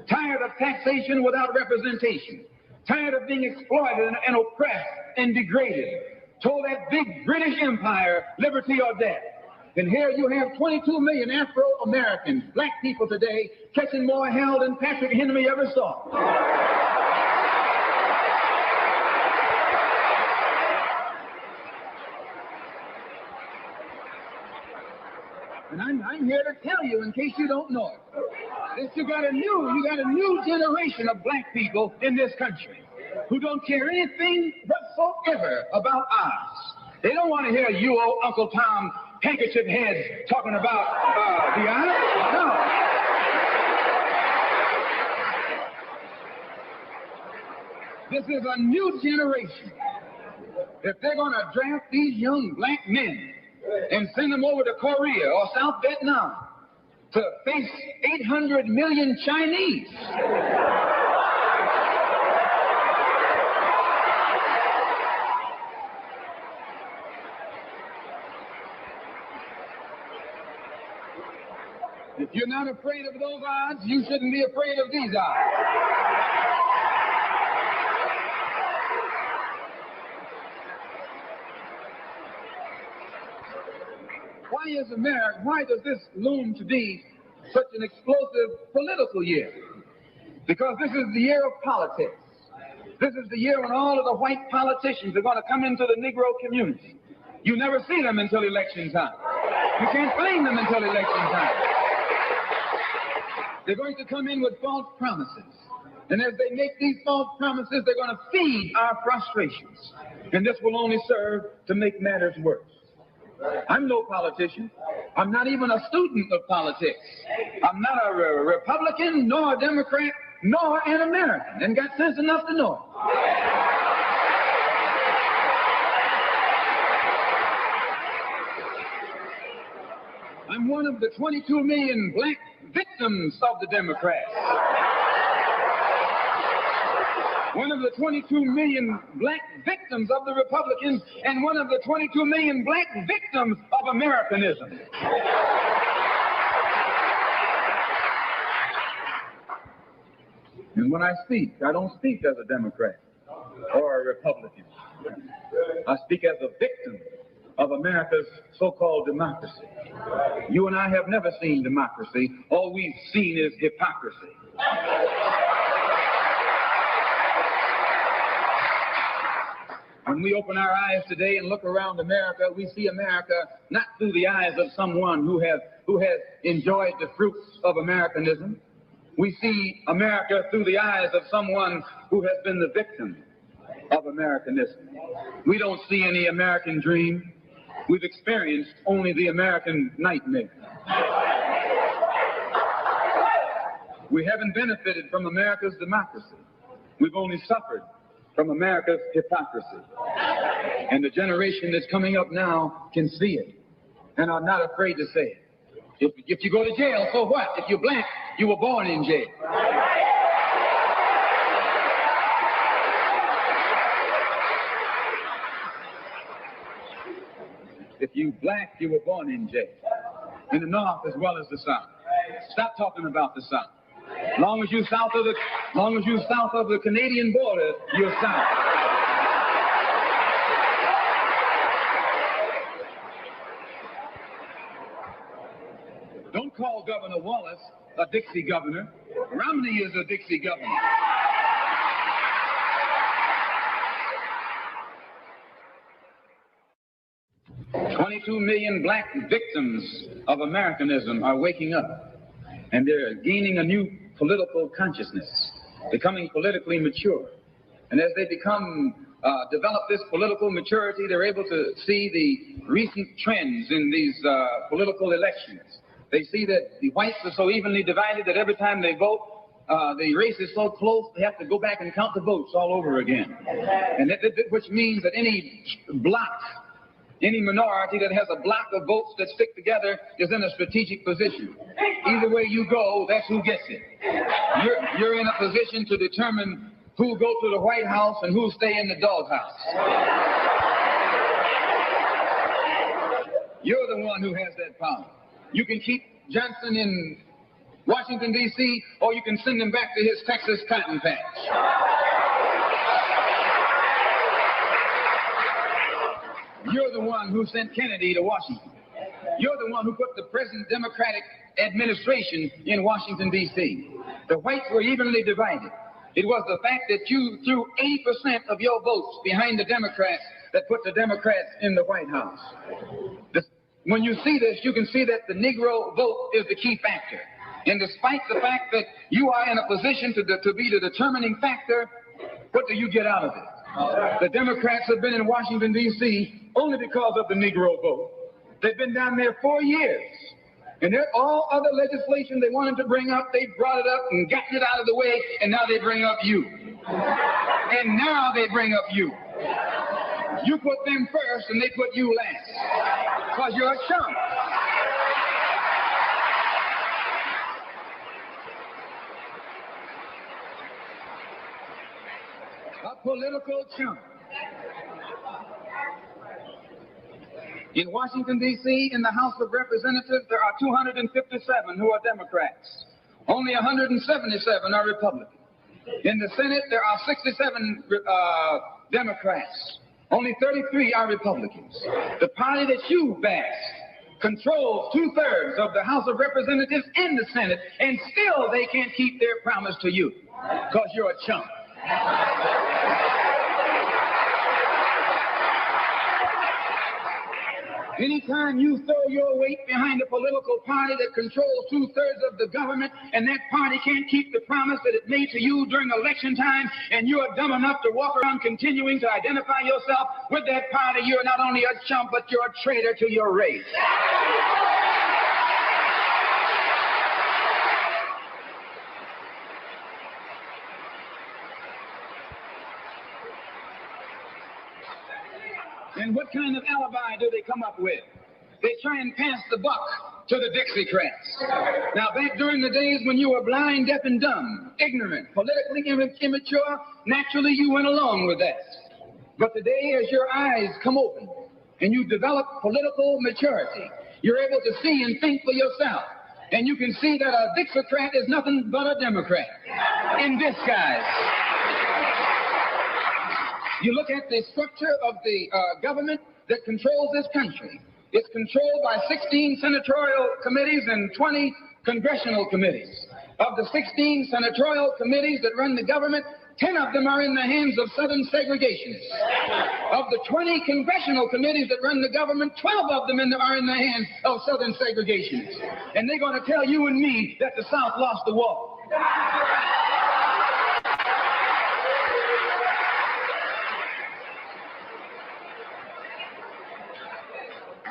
tired of taxation without representation, tired of being exploited and oppressed and degraded, told that big British Empire, liberty or death. And here you have 22 million Afro-Americans, black people today, catching more hell than Patrick Henry ever saw. And I'm here to tell you, in case you don't know it, that you got a new generation of black people in this country who don't care anything whatsoever about ours. They don't want to hear you, old Uncle Tom, handkerchief heads talking about the ours. No. This is a new generation. If they're going to draft these young black men and send them over to Korea or South Vietnam to face 800 million Chinese. If you're not afraid of those odds, you shouldn't be afraid of these odds. Why does this loom to be such an explosive political year? Because this is the year of politics. This is the year when all of the white politicians are going to come into the Negro community. You never see them until election time. You can't find them until election time. They're going to come in with false promises. And as they make these false promises, they're going to feed our frustrations. And this will only serve to make matters worse. I'm no politician. I'm not even a student of politics. I'm not a Republican, nor a Democrat, nor an American, and got sense enough to know it. I'm one of the 22 million black victims of the Democrats. One of the 22 million black victims of the Republicans, and one of the 22 million black victims of Americanism. And when I speak, I don't speak as a Democrat or a Republican. I speak as a victim of America's so-called democracy. You and I have never seen democracy. All we've seen is hypocrisy. When we open our eyes today and look around America, we see America not through the eyes of someone who has enjoyed the fruits of Americanism. We see America through the eyes of someone who has been the victim of Americanism. We don't see any American dream. We've experienced only the American nightmare. We haven't benefited from America's democracy. We've only suffered from America's hypocrisy. And the generation that's coming up now can see it and are not afraid to say it. If you go to jail, so what? If you're black, you were born in jail. If you black, you were born in jail. In the North as well as the South. Stop talking about the South. Long as you're south of the Canadian border, you're south. Don't call Governor Wallace a Dixie governor. Romney is a Dixie governor. $22 million black victims of Americanism are waking up. And they're gaining a new political consciousness, becoming politically mature. And as they develop this political maturity, they're able to see the recent trends in these political elections. They see that the whites are so evenly divided that every time they vote, the race is so close, they have to go back and count the votes all over again. And which means that any block, any minority that has a block of votes that stick together is in a strategic position. Either way you go, that's who gets it. You're in a position to determine who go to the White House and who stay in the doghouse. You're the one who has that power. You can keep Johnson in Washington, D.C., or you can send him back to his Texas cotton patch. You're the one who sent Kennedy to Washington. You're the one who put the present Democratic administration in Washington, D.C. The whites were evenly divided. It was the fact that you threw 80% of your votes behind the Democrats that put the Democrats in the White House. When you see this, you can see that the Negro vote is the key factor. And despite the fact that you are in a position to be the determining factor, what do you get out of it? The Democrats have been in Washington, D.C. only because of the Negro vote. They've been down there 4 years. And all other legislation they wanted to bring up, they brought it up and gotten it out of the way, and now they bring up you. And now they bring up you. You put them first, and they put you last. Because you're a chump. A political chump. In Washington, D.C., in the House of Representatives, there are 257 who are Democrats. Only 177 are Republicans. In the Senate, there are 67 Democrats. Only 33 are Republicans. The party that you back controls 2/3 of the House of Representatives and the Senate, and still they can't keep their promise to you because you're a chump. Anytime you throw your weight behind a political party that controls 2/3 of the government, and that party can't keep the promise that it made to you during election time, and you are dumb enough to walk around continuing to identify yourself with that party, you're not only a chump, but you're a traitor to your race. And what kind of alibi do they come up with? They try and pass the buck to the Dixiecrats. Now, back during the days when you were blind, deaf, and dumb, ignorant, politically immature, naturally you went along with that. But today, as your eyes come open and you develop political maturity, you're able to see and think for yourself. And you can see that a Dixiecrat is nothing but a Democrat in disguise. You look at the structure of the government that controls this country. It's controlled by 16 senatorial committees and 20 congressional committees. Of the 16 senatorial committees that run the government, 10 of them are in the hands of Southern segregationists. Of the 20 congressional committees that run the government, 12 of them are in the hands of Southern segregationists. And they're going to tell you and me that the South lost the war.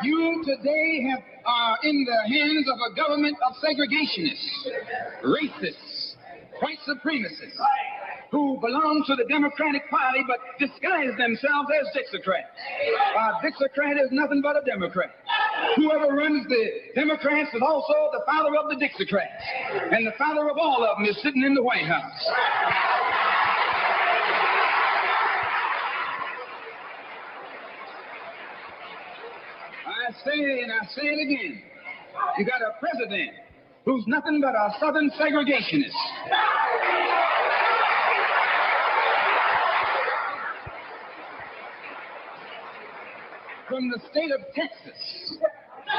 You today are in the hands of a government of segregationists, racists, white supremacists, who belong to the Democratic Party but disguise themselves as Dixiecrats. A Dixiecrat is nothing but a Democrat. Whoever runs the Democrats is also the father of the Dixiecrats. And the father of all of them is sitting in the White House. I say and I say it again. You got a president who's nothing but a Southern segregationist. From the state of Texas.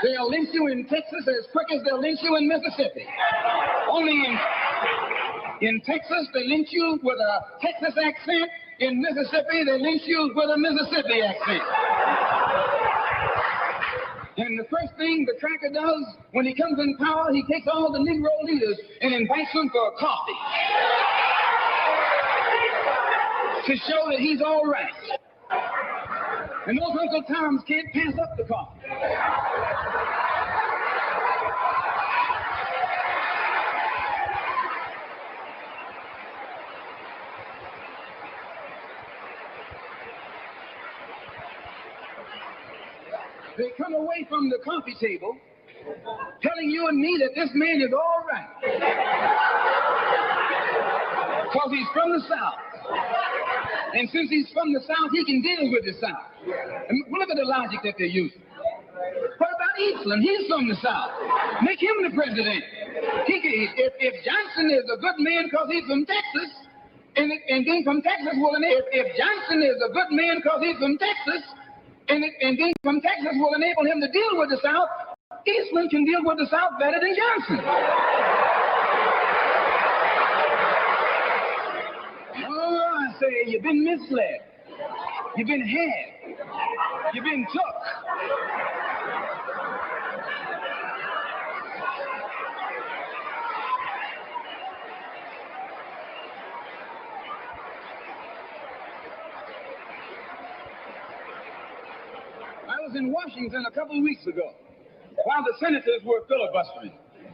They'll lynch you in Texas as quick as they'll lynch you in Mississippi. Only in Texas, they lynch you with a Texas accent. In Mississippi, they lynch you with a Mississippi accent. And the first thing the cracker does when he comes in power, he takes all the Negro leaders and invites them for a coffee to show that he's all right. And those Uncle Toms can't pass up the coffee. They come away from the coffee table telling you and me that this man is all right. Because he's from the South. And since he's from the South, he can deal with the South. And look at the logic that they're using. What about Eastland, he's from the South. Make him the president. If Johnson is a good man because he's from Texas, and then from Texas will enable, if Johnson is a good man because he's from Texas, and then from Texas will enable him to deal with the South, Eastland can deal with the South better than Johnson. Oh, I say, you've been misled. You've been had. You've been took. I was in Washington a couple of weeks ago while the senators were filibustering.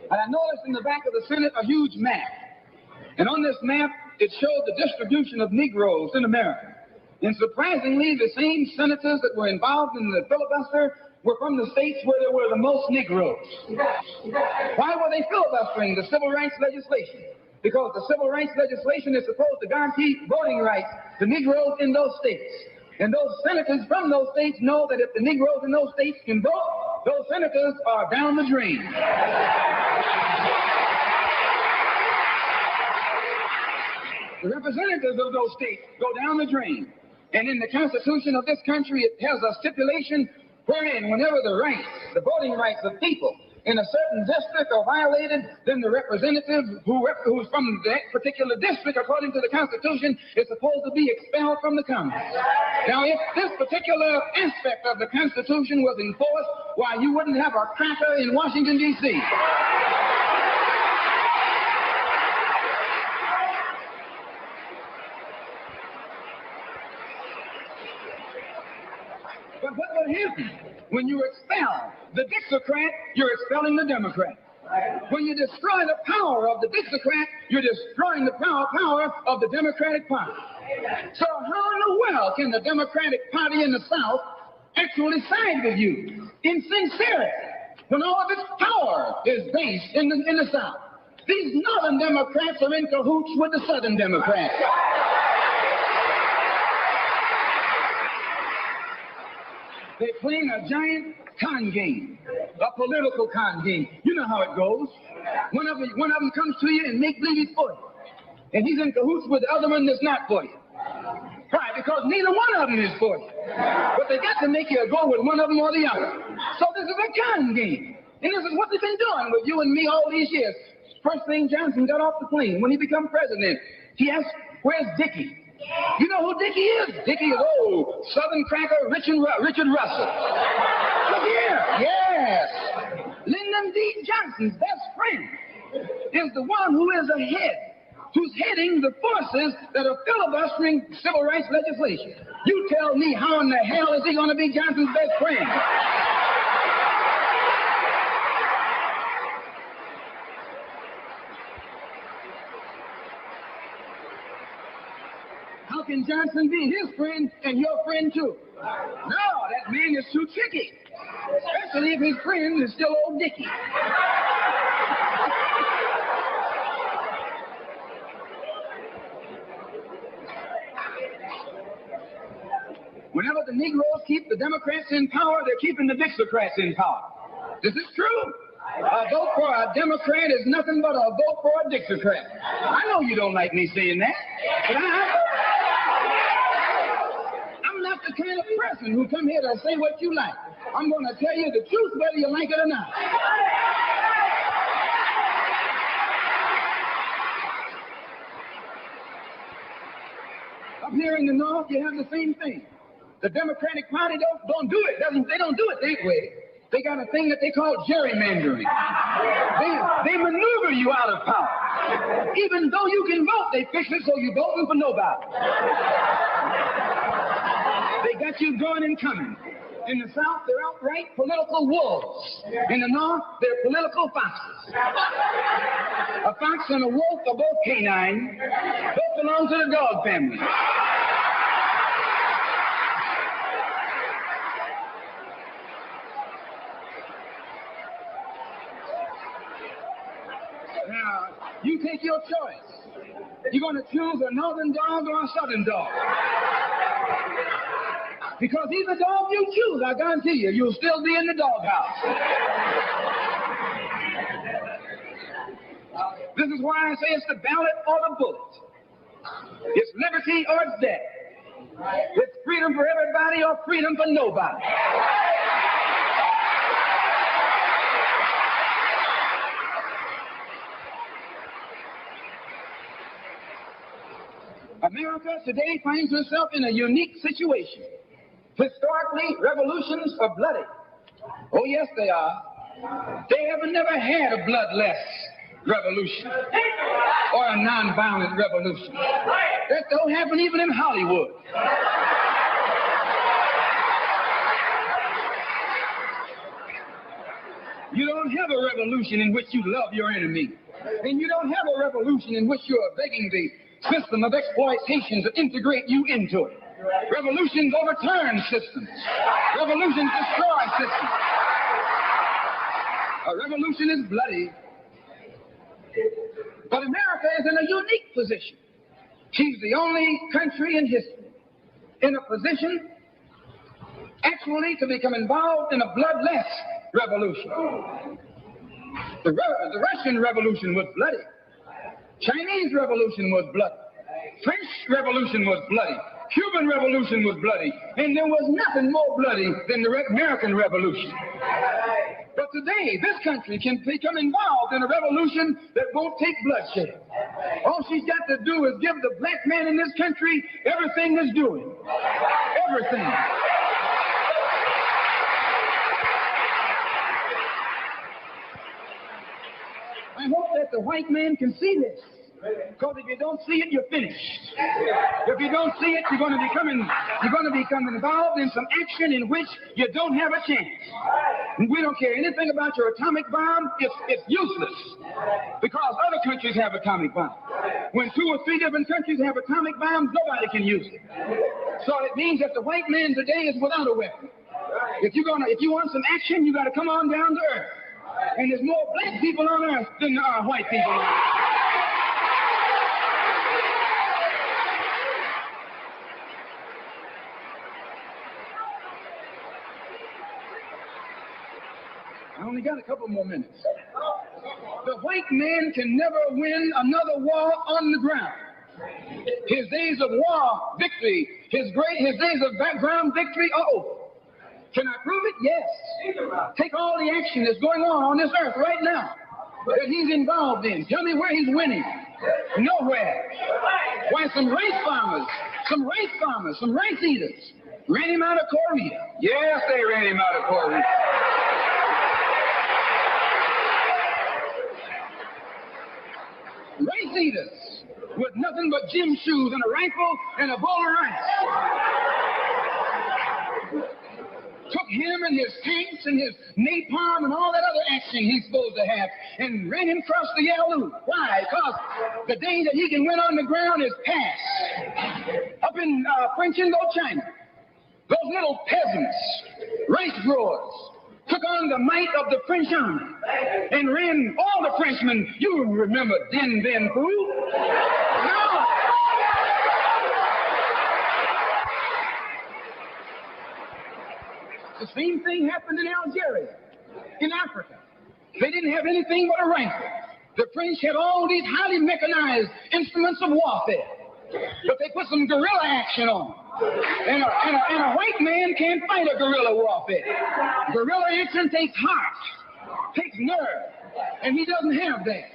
And I noticed in the back of the Senate a huge map. And on this map, it showed the distribution of Negroes in America. And surprisingly, the same senators that were involved in the filibuster were from the states where there were the most Negroes. Why were they filibustering the civil rights legislation? Because the civil rights legislation is supposed to guarantee voting rights to Negroes in those states. And those senators from those states know that if the Negroes in those states can vote, those senators are down the drain. The representatives of those states go down the drain. And in the Constitution of this country, it has a stipulation wherein whenever the rights, the voting rights of people in a certain district are violated, then the representative who's from that particular district, according to the Constitution, is supposed to be expelled from the Congress. Now, if this particular aspect of the Constitution was enforced, why, you wouldn't have a cracker in Washington, D.C. But what would happen when you expel the Dixiecrat? You're expelling the Democrat. When you destroy the power of the Dixiecrat, you're destroying the power of the Democratic Party. So how in the world can the Democratic Party in the South actually side with you in sincerity when all of its power is based in the South? These Northern Democrats are in cahoots with the Southern Democrats. They're playing a giant con game, a political con game. You know how it goes. One of them comes to you and make believe he's for you. And he's in cahoots with the other one that's not for you. Why? Because neither one of them is for you. But they got to make you go with one of them or the other. So this is a con game. And this is what they've been doing with you and me all these years. First thing Johnson got off the plane, when he became president, he asked, "Where's Dickie?" You know who Dickie is? Dickie is old Southern cracker Richard Russell. Look here. Yes. Lyndon D. Johnson's best friend is the one who is who's heading the forces that are filibustering civil rights legislation. You tell me, how in the hell is he going to be Johnson's best friend? How can Johnson be his friend and your friend too? No, that man is too tricky. Especially if his friend is still old Dickie. Whenever the Negroes keep the Democrats in power, they're keeping the Dixiecrats in power. This is true. A vote for a Democrat is nothing but a vote for a Dixiecrat. I know you don't like me saying that, but I'm not the kind of person who come here to say what you like. I'm going to tell you the truth whether you like it or not. Up here in the North, you have the same thing. The Democratic Party don't do it. They don't do it that way. They got a thing that they call gerrymandering. They maneuver you out of power. Even though you can vote, they fix it so you're voting for nobody. They got you going and coming. In the South, they're outright political wolves. In the North, they're political foxes. A fox and a wolf are both canine. Both belong to the dog family. Now, you take your choice. You're going to choose a northern dog or a southern dog. Because he's a dog you choose, I guarantee you, you'll still be in the doghouse. This is why I say it's the ballot or the bullet. It's liberty or it's death. It's freedom for everybody or freedom for nobody. America today finds herself in a unique situation. Historically, revolutions are bloody. Oh, yes, they are. They have never had a bloodless revolution or a nonviolent revolution. That don't happen even in Hollywood. You don't have a revolution in which you love your enemy. And you don't have a revolution in which you are begging the system of exploitation to integrate you into it. Revolutions overturn systems. Revolutions destroy systems. A revolution is bloody. But America is in a unique position. She's the only country in history in a position actually to become involved in a bloodless revolution. The Russian Revolution was bloody. Chinese Revolution was bloody. French Revolution was bloody. Cuban Revolution was bloody. And there was nothing more bloody than the American Revolution. But today, this country can become involved in a revolution that won't take bloodshed. All she's got to do is give the black man in this country everything that's doing. Everything. I hope that the white man can see this. Because if you don't see it, you're finished. If you don't see it, you're going to become involved in some action in which you don't have a chance. And we don't care anything about your atomic bomb. It's useless. Because other countries have atomic bombs. When 2 or 3 different countries have atomic bombs, nobody can use it. So it means that the white man today is without a weapon. If you want some action, you got to come on down to earth. And there's more black people on earth than there are white people on earth. I only got a couple more minutes. The white man can never win another war on the ground. His days of war victory, his days of background victory are over. Can I prove it? Yes. Take all the action that's going on this earth right now that he's involved in. Tell me where he's winning. Nowhere. Why, some rice farmers, some rice eaters ran him out of Korea. Yes, they ran him out of Korea. Rice eaters with nothing but gym shoes and a rifle and a bowl of rice. Took him and his tanks and his napalm and all that other action he's supposed to have and ran him across the Yalu. Why? Because the day that he can win on the ground is past. Up in French Indochina, those little peasants, rice growers, took on the might of the French army and ran all the Frenchmen. You remember Dien Bien Phu? No. The same thing happened in Algeria, in Africa. They didn't have anything but a rifle. The French had all these highly mechanized instruments of warfare, but they put some guerrilla action on. And a white man can't fight a guerrilla warfare. Guerrilla action takes heart, takes nerve, and he doesn't have that.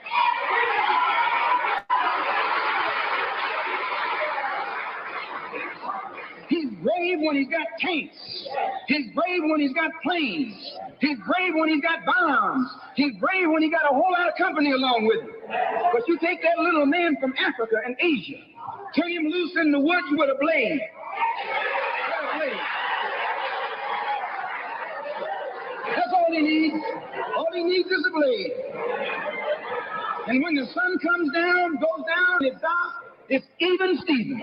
He's brave when he's got tanks. He's brave when he's got planes. He's brave when he's got bombs. He's brave when he got a whole lot of company along with him. But you take that little man from Africa and Asia, turn him loose in the woods with a blade. That's all he needs. All he needs is a blade. And when the sun comes down, goes down, it's dark, it's even Steven.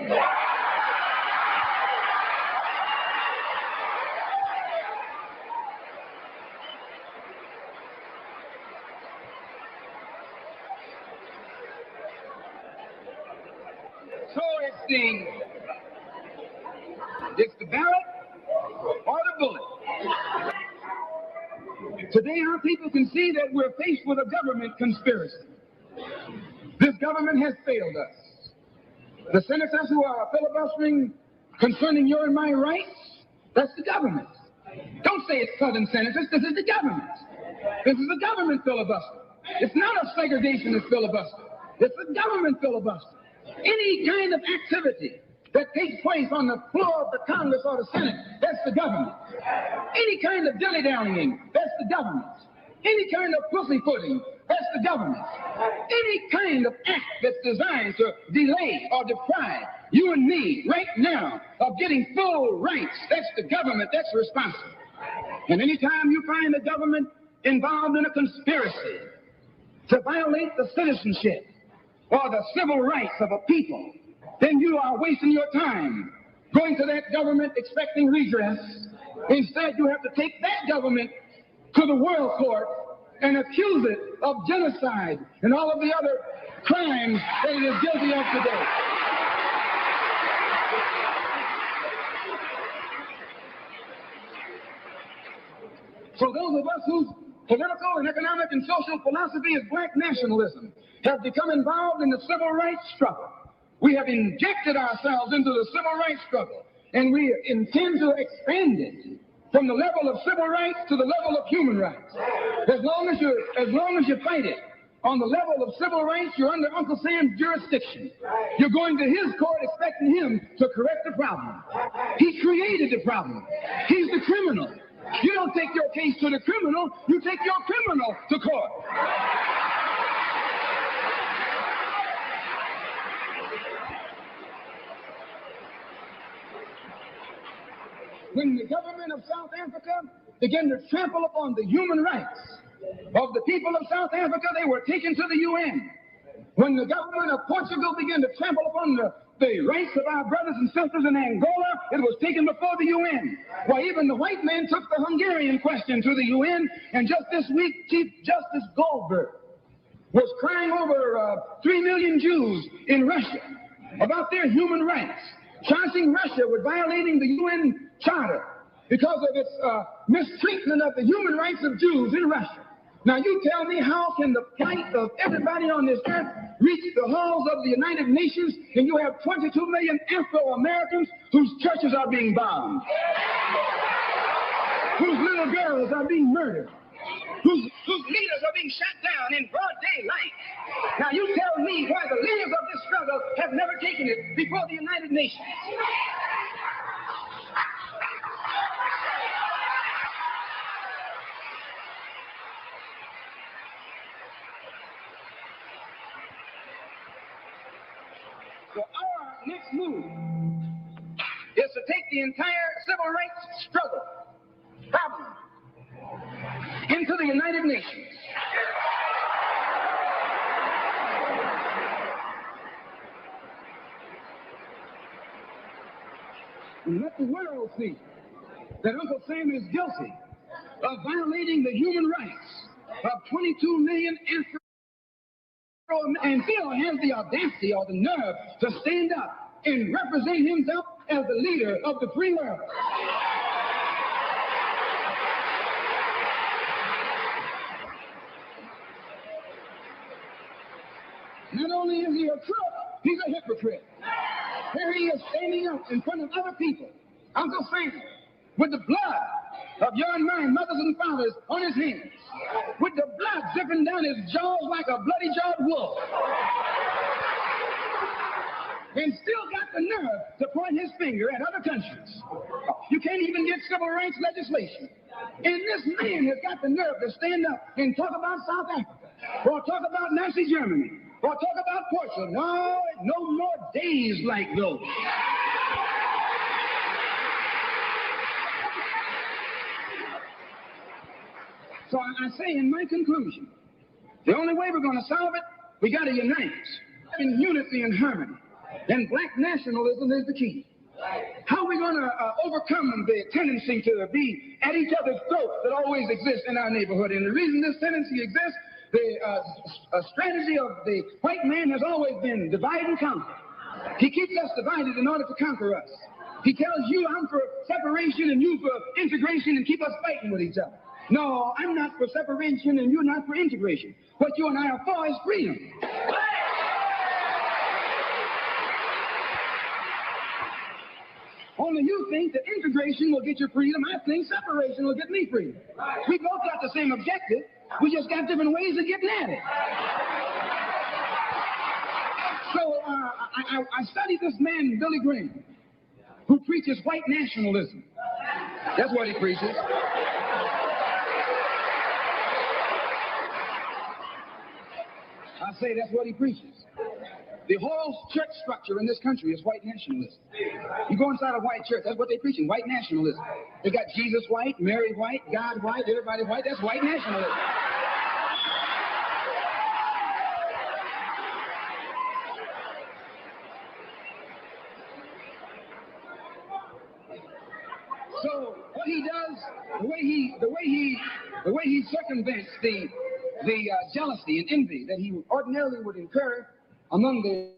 So it's the ballot Today, our people can see that we're faced with a government conspiracy. This government has failed us. The senators who are filibustering concerning your and my rights, that's the government. Don't say it's Southern senators. This is the government. This is a government filibuster. It's not a segregationist filibuster. It's a government filibuster. Any kind of activity that takes place on the floor of the Congress or the Senate, that's the government. Any kind of dilly-dallying, that's the government. Any kind of pussyfooting, that's the government. Any kind of act that's designed to delay or deprive you and me right now of getting full rights, that's the government that's responsible. And anytime you find the government involved in a conspiracy to violate the citizenship or the civil rights of a people, then you are wasting your time going to that government expecting redress. Instead, you have to take that government to the world court and accuse it of genocide and all of the other crimes that it is guilty of today. So those of us whose political and economic and social philosophy is black nationalism have become involved in the civil rights struggle. We have injected ourselves into the civil rights struggle, and we intend to expand it from the level of civil rights to the level of human rights. As long as you fight it on the level of civil rights, you're under Uncle Sam's jurisdiction. You're going to his court expecting him to correct the problem. He created the problem. He's the criminal. You don't take your case to the criminal, you take your criminal to court. When the government of South Africa began to trample upon the human rights of the people of South Africa, they were taken to the UN. When the government of Portugal began to trample upon the rights of our brothers and sisters in Angola, it was taken before the UN. Why, even the white man took the Hungarian question to the UN, and just this week, Chief Justice Goldberg was crying over 3 million Jews in Russia about their human rights, charging Russia with violating the UN Charter because of its mistreatment of the human rights of Jews in Russia. Now you tell me, how can the plight of everybody on this earth reach the halls of the United Nations, and you have 22 million Afro-Americans whose churches are being bombed, whose little girls are being murdered, whose leaders are being shot down in broad daylight? Now you tell me why the leaders of this struggle have never taken it before the United Nations. So our next move is to take the entire civil rights struggle problem into the United Nations. And let the world see that Uncle Sam is guilty of violating the human rights of 22 million and still has the audacity or the nerve to stand up and represent himself as the leader of the free world. Not only is he a crook, he's a hypocrite. Here he is standing up in front of other people, Uncle Sam, with the blood of your and my mothers and fathers on his hands, with the blood dripping down his jaws like a bloody-jawed wolf, and still got the nerve to point his finger at other countries. You can't even get civil rights legislation. And this man has got the nerve to stand up and talk about South Africa, or talk about Nazi Germany, or talk about Portugal. No more days like those. So I say in my conclusion, the only way we're going to solve it, we got to unite in unity and harmony. And black nationalism is the key. How are we going to overcome the tendency to be at each other's throats that always exists in our neighborhood? And the reason this tendency exists, the strategy of the white man has always been divide and conquer. He keeps us divided in order to conquer us. He tells you, I'm for separation and you for integration, and keep us fighting with each other. No, I'm not for separation and you're not for integration. What you and I are for is freedom. Only you think that integration will get you freedom. I think separation will get me freedom. We both got the same objective. We just got different ways of getting at it. So I studied this man, Billy Graham, who preaches white nationalism. That's what he preaches. I say that's what he preaches. The whole church structure in this country is white nationalism. You go inside a white church, that's what they're preaching, white nationalism. They got Jesus white, Mary white, God white, everybody white. That's white nationalism. So what he does, the way he circumvents the jealousy and envy that he ordinarily would incur among the,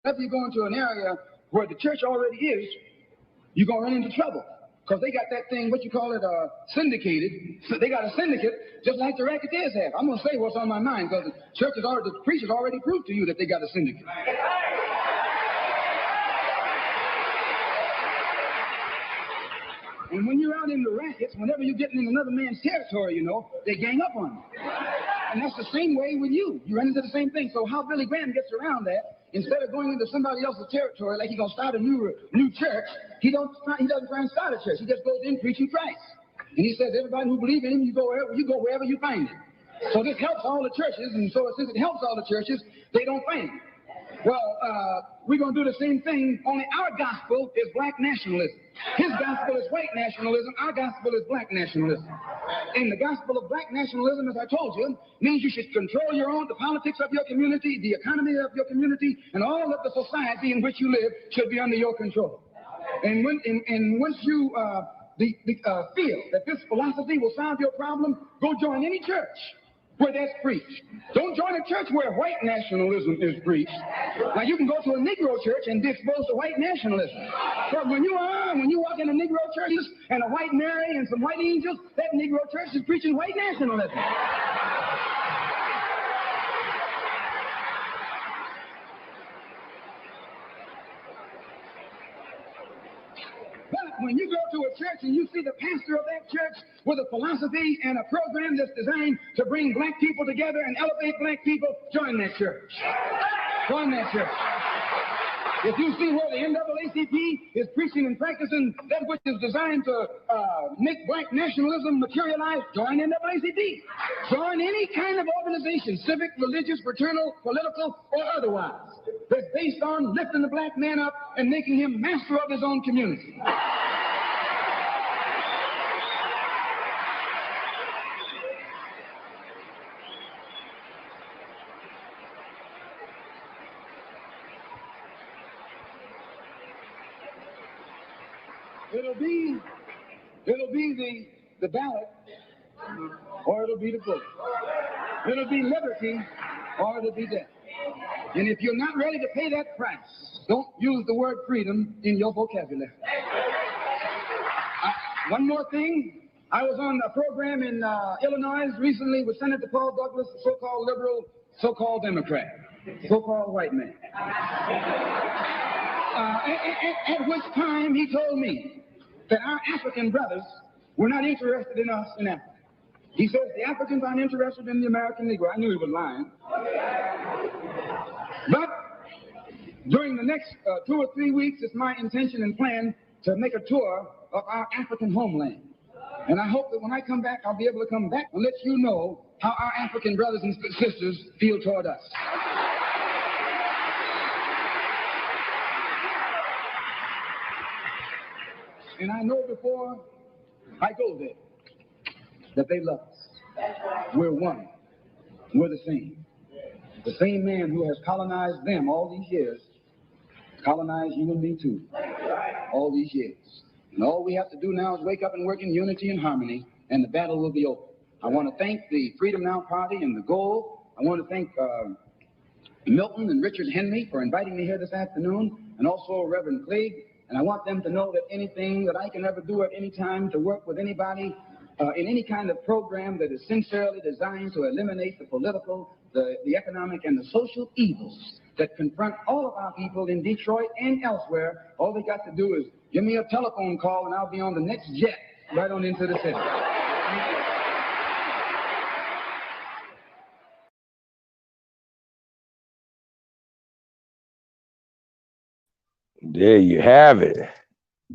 if you go into an area where the church already is, you're going to run into trouble. Because they got that thing, what you call it, syndicated. So they got a syndicate, just like the racketeers have. I'm going to say what's on my mind, because the preachers already proved to you that they got a syndicate. And when you're out in the rackets, whenever you're getting in another man's territory, you know, they gang up on you. And that's the same way with you. You run into the same thing. So how Billy Graham gets around that, instead of going into somebody else's territory like he's going to start a new church, he doesn't try and start a church. He just goes in preaching Christ. And he says, everybody who believes in him, you go wherever you find him. So this helps all the churches, and so since it helps all the churches, they don't find him. Well, we're going to do the same thing, only our gospel is black nationalism. His gospel is white nationalism, our gospel is black nationalism. And the gospel of black nationalism, as I told you, means you should control the politics of your community, the economy of your community, and all of the society in which you live should be under your control. And once you feel that this philosophy will solve your problem, go join any church where that's preached. Don't join a church where white nationalism is preached. Now you can go to a Negro church and be exposed to white nationalism. But when you walk in a Negro church and a white Mary and some white angels, that Negro church is preaching white nationalism. But when you go to a church and you see the pastor of that church with a philosophy and a program that's designed to bring black people together and elevate black people, join that church. Join that church. If you see where the NAACP is preaching and practicing that which is designed to make black nationalism materialize, join NAACP. Join any kind of organization, civic, religious, fraternal, political, or otherwise, that's based on lifting the black man up and making him master of his own community. It'll be the ballot, or it'll be the book. It'll be liberty, or it'll be death. And if you're not ready to pay that price, don't use the word freedom in your vocabulary. One more thing. I was on a program in Illinois recently with Senator Paul Douglas, the so-called liberal, so-called Democrat, so-called white man. At which time he told me that our African brothers were not interested in us in Africa. He says the Africans aren't interested in the American Negro. I knew he was lying. But during the next 2 or 3 weeks, it's my intention and plan to make a tour of our African homeland. And I hope that when I come back, I'll be able to come back and let you know how our African brothers and sisters feel toward us. And I know before I go there that they love us. We're one. We're the same. The same man who has colonized them all these years colonized you and me too. All these years. And all we have to do now is wake up and work in unity and harmony, and the battle will be over. I want to thank the Freedom Now Party and the Goal. I want to thank Milton and Richard Henry for inviting me here this afternoon, and also Reverend Clegg. And I want them to know that anything that I can ever do at any time to work with anybody in any kind of program that is sincerely designed to eliminate the political, the economic, and the social evils that confront all of our people in Detroit and elsewhere. All they got to do is give me a telephone call and I'll be on the next jet right on into the city. There you have it.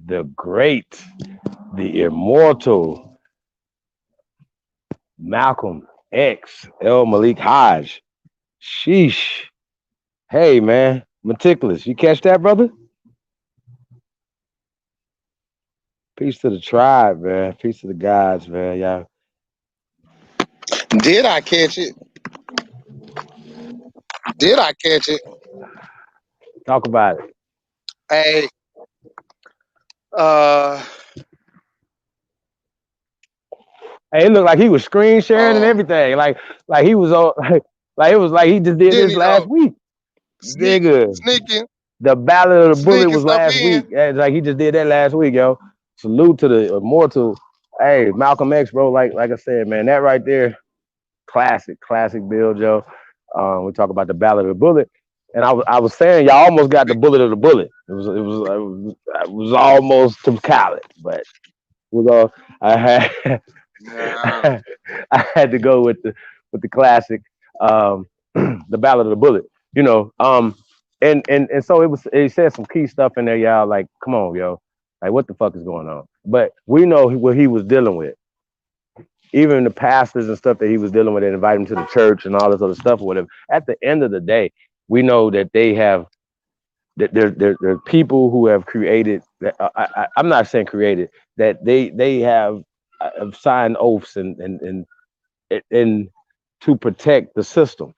The great, the immortal Malcolm X, El Malik Haj. Sheesh. Hey, man. Meticulous. You catch that, brother? Peace to the tribe, man. Peace to the gods, man. Y'all. Did I catch it? Did I catch it? Talk about it. Hey, Hey, it looked like he was screen sharing and everything. Like he was on like it was like he just did didn't this he last though? week. Nigga. Sneaking The Ballot of the Bullet was stuff last in. week. It's like he just did that last week, yo. Salute to the immortal. Hey, Malcolm X, bro. Like I said, man, that right there, classic build, Joe. We talk about the Ballot of the Bullet, and I was saying y'all almost got the bullet of the bullet. It was almost to college, but we're going. I had I had to go with the classic, the Ballad of the Bullet. You know, and so it said some key stuff in there, y'all. Like, come on, yo, like what the fuck is going on? But we know what he was dealing with. Even the pastors and stuff that he was dealing with, that invite him to the church and all this other stuff or whatever. At the end of the day, we know that they have that there are people who have created. I'm not saying created, that they have signed oaths and to protect the system,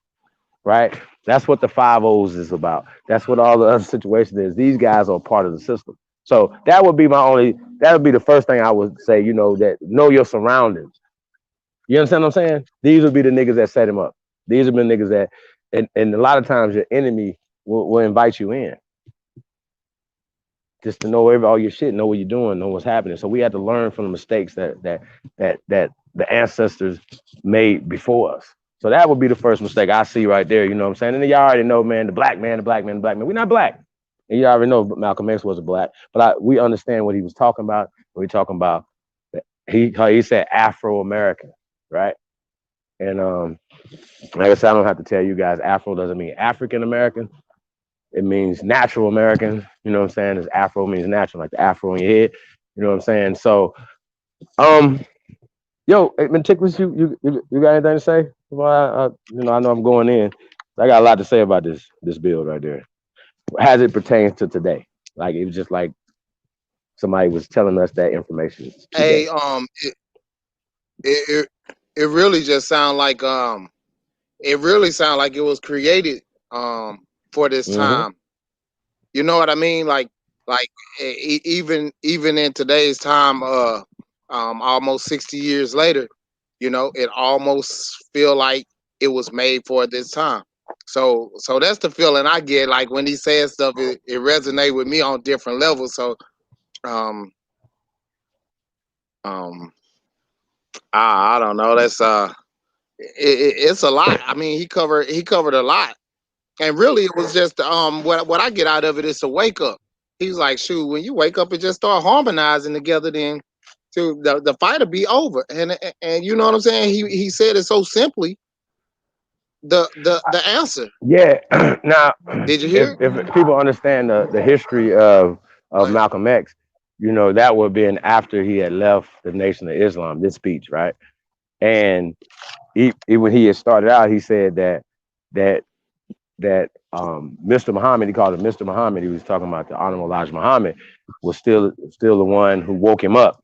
right? That's what the 5 O's is about. That's what all the other situation is. These guys are part of the system. So that would be the first thing I would say, you know, that know your surroundings. You understand what I'm saying? These would be the niggas that set him up. These have been niggas that, and a lot of times your enemy will invite you in. Just to know all your shit, know what you're doing, know what's happening. So we had to learn from the mistakes that the ancestors made before us. So that would be the first mistake I see right there. You know what I'm saying? And y'all already know, man, the black man. We're not black. And you already know Malcolm X wasn't black, but we understand what he was talking about. We're talking about he said Afro-American, right? And like I said, I don't have to tell you guys, Afro doesn't mean African American. It means natural American. You know what I'm saying? As Afro means natural, like the Afro in your head. You know what I'm saying? So, yo, Meticulous, you got anything to say? Well, I know I'm going in. I got a lot to say about this bill right there, as it pertains to today. Like it was just like somebody was telling us that information today. Hey, it really just sound like it really sound like it was created for this time. You know what I mean? Like even in today's time, almost 60 years later, you know, it almost feel like it was made for this time. So that's the feeling I get. Like when he says stuff, it resonates with me on different levels. So I don't know. That's it's a lot. I mean, he covered a lot, and really, it was just what I get out of it is a wake up. He's like, shoot, when you wake up and just start harmonizing together, then to the fight will be over. And you know what I'm saying? He said it so simply. The answer. Yeah. Now, Did you hear? if people understand the history of Malcolm X, you know, that would have been after he had left the Nation of Islam, this speech, right? And when he had started out, he said that Mr. Muhammad, he called him Mr. Muhammad. He was talking about the Honorable Elijah Muhammad was still the one who woke him up.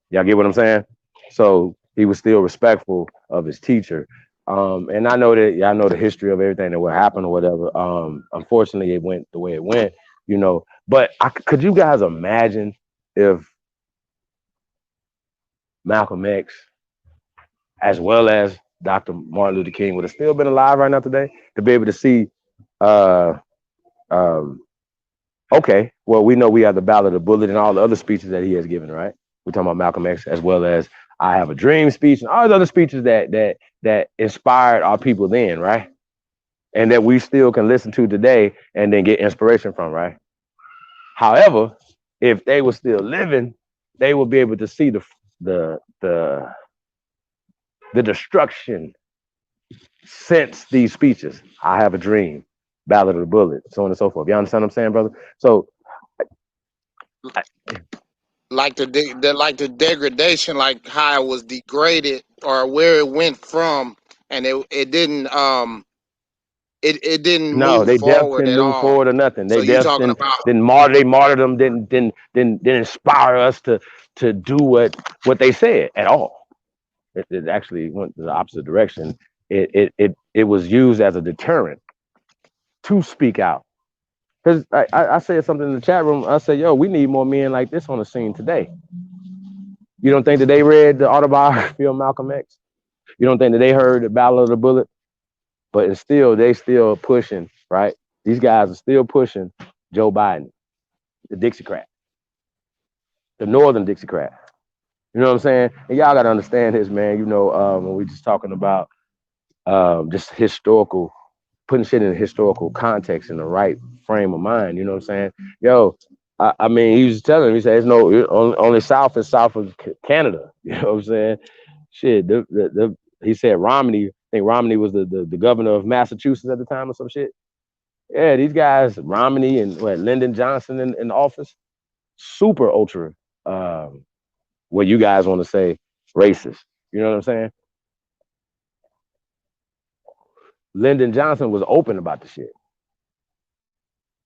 Y'all get what I'm saying? So he was still respectful of his teacher. And I know that y'all know the history of everything that would happen or whatever. Unfortunately, it went the way it went, you know. But could you guys imagine if Malcolm X, as well as Dr. Martin Luther King, would have still been alive right now today, to be able to see, okay, well, we know we have the Ballot of the Bullet and all the other speeches that he has given, right? We're talking about Malcolm X, as well as I Have a Dream speech and all those other speeches that inspired our people then, right? And that we still can listen to today and then get inspiration from, right? However, if they were still living, they would be able to see the the the destruction since these speeches. I Have a Dream, Ballot of the Bullet, so on and so forth. You understand what I'm saying, brother? So Like the degradation, like how it was degraded or where it went from, and it didn't no, move they death forward didn't at move all. forward or nothing. So They you death talking didn't about didn't martyr they martyred them didn't inspire us to do what they said at all. It actually went in the opposite direction. It was used as a deterrent to speak out. Because I said something in the chat room. I said, yo, we need more men like this on the scene today. You don't think that they read the autobiography of Malcolm X? You don't think that they heard the Battle of the Bullet? But it's still, they still pushing, right? These guys are still pushing Joe Biden, the Dixiecrat, the Northern Dixiecrat. You know what I'm saying? And y'all got to understand this, man. You know, when we just talking about just historical, putting shit in historical context in the right frame of mind. You know what I'm saying? Yo, I mean, he was telling me, he said, "It's no only South is south of Canada." You know what I'm saying? Shit, he said Romney. I think Romney was the governor of Massachusetts at the time or some shit. Yeah, these guys, Romney and Lyndon Johnson in office, super ultra. What you guys want to say, racist? You know what I'm saying? Lyndon Johnson was open about the shit.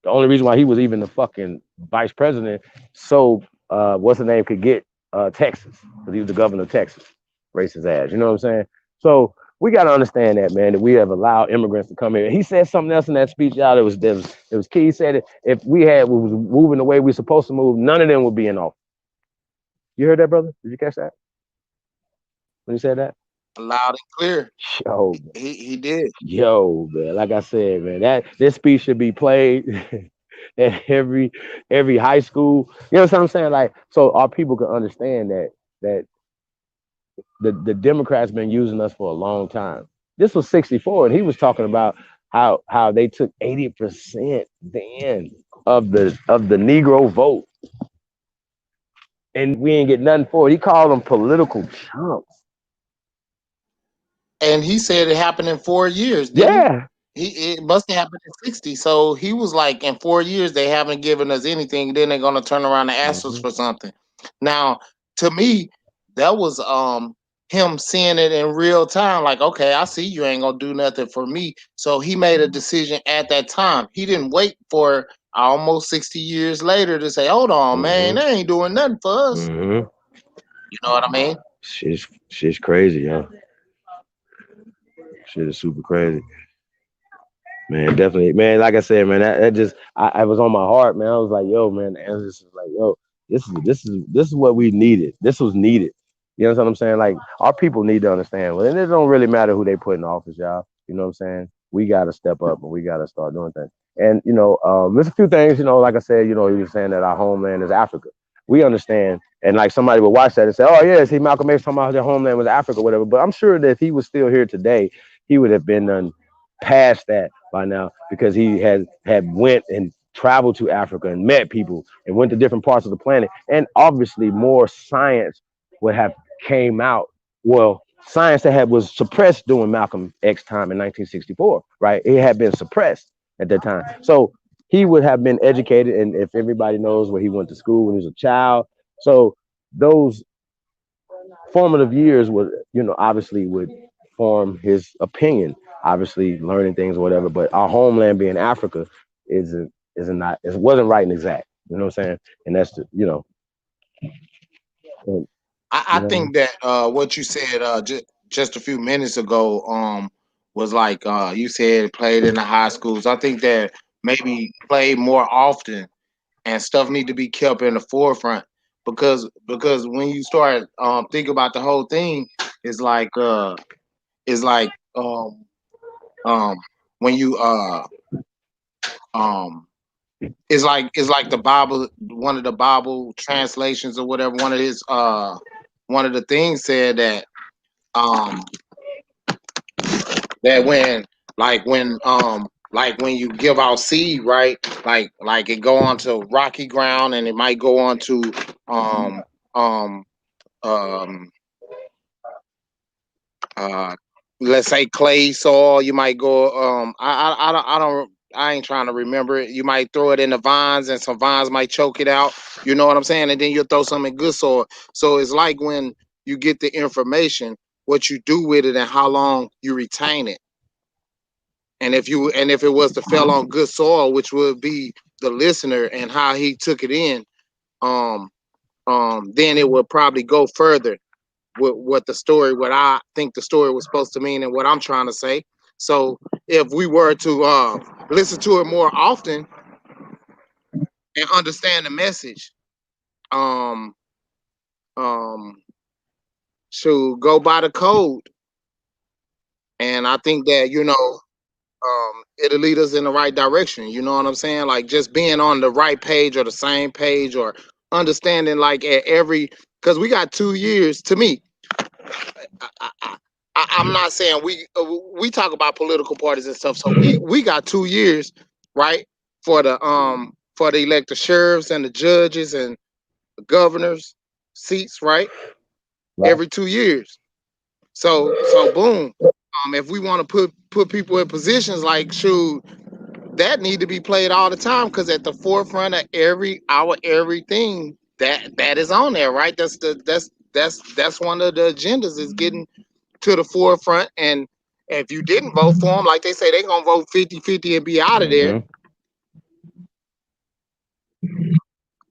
The only reason why he was even the fucking vice president, so what's the name could get Texas, because he was the governor of Texas, racist ass. You know what I'm saying? So we got to understand that, man, that we have allowed immigrants to come here. He said something else in that speech, y'all. It was key. He said it, if we was moving the way we supposed to move, none of them would be in office. You heard that, brother? Did you catch that when he said that? loud and clear? Yo, He did. yo, man. Like I said, man, that this speech should be played at every high school. You know what I'm saying? Like, so our people can understand that the Democrats been using us for a long time. This was 64, and he was talking about how they took 80% then of the Negro vote, and we ain't get nothing for it. He called them political chumps. And he said it happened in 4 years, didn't he? Yeah. It must have happened in 60. So he was like, in 4 years, they haven't given us anything. Then they're gonna turn around and ask us Mhm. for something. Now, to me, that was him seeing it in real time. Like, okay, I see you ain't gonna do nothing for me. So he made a decision at that time. He didn't wait for almost 60 years later to say, hold on, man, Mhm. they ain't doing nothing for us. Mhm. You know what I mean? Shit's crazy, yo. Shit is super crazy. Man, definitely, man. Like I said, man, that just I was on my heart, man. I was like, yo, man, the answers is like, yo, this is what we needed. This was needed. You know what I'm saying? Like our people need to understand. Well, and it don't really matter who they put in office, y'all. You know what I'm saying? We gotta step up and we gotta start doing things. And there's a few things, like I said, he was saying that our homeland is Africa. We understand, and like somebody would watch that and say, oh yeah, see Malcolm X talking about their homeland was Africa, whatever. But I'm sure that if he was still here today, he would have been done past that by now, because he had went and traveled to Africa and met people and went to different parts of the planet, and obviously more science would have came out. Well, science that was suppressed during Malcolm X time in 1964, right? It had been suppressed at that time, so he would have been educated. And if everybody knows where he went to school when he was a child, so those formative years would, obviously would form his opinion, obviously learning things or whatever. But our homeland being Africa isn't not, it wasn't right and exact. You know what I'm saying? And that's and, I you know what I mean? think that what you said just a few minutes ago was like you said played in the high schools. I think that maybe played more often and stuff need to be kept in the forefront because when you start think about the whole thing, it's like it's like um when you um it's like the Bible, one of the Bible translations or whatever. One of the things said that um that when you give out seed, right? Like it go onto rocky ground and it might go onto um um um uh let's say clay soil. You might go I ain't trying to remember it. You might throw it in the vines and some vines might choke it out. You know what I'm saying? And then you'll throw some in good soil. So it's like when you get the information, what you do with it and how long you retain it. And if it was to fell on good soil, which would be the listener and how he took it in, um, then it would probably go further with what I think the story was supposed to mean and what I'm trying to say. So if we were to listen to it more often and understand the message, um, um, to go by the code, and I think that it'll lead us in the right direction. You know what I'm saying? Like just being on the right page or the same page or understanding like at every, because we got 2 years. To me, I'm not saying we talk about political parties and stuff. So we got 2 years, right, for the elected sheriffs and the judges and the governors seats, right? Every 2 years. So boom. If we want to put people in positions, like shoot, that need to be played all the time, because at the forefront of everything that is on there, right? That's one of the agendas, is getting to the forefront. And if you didn't vote for them, like they say, they're gonna vote 50-50 and be out of there.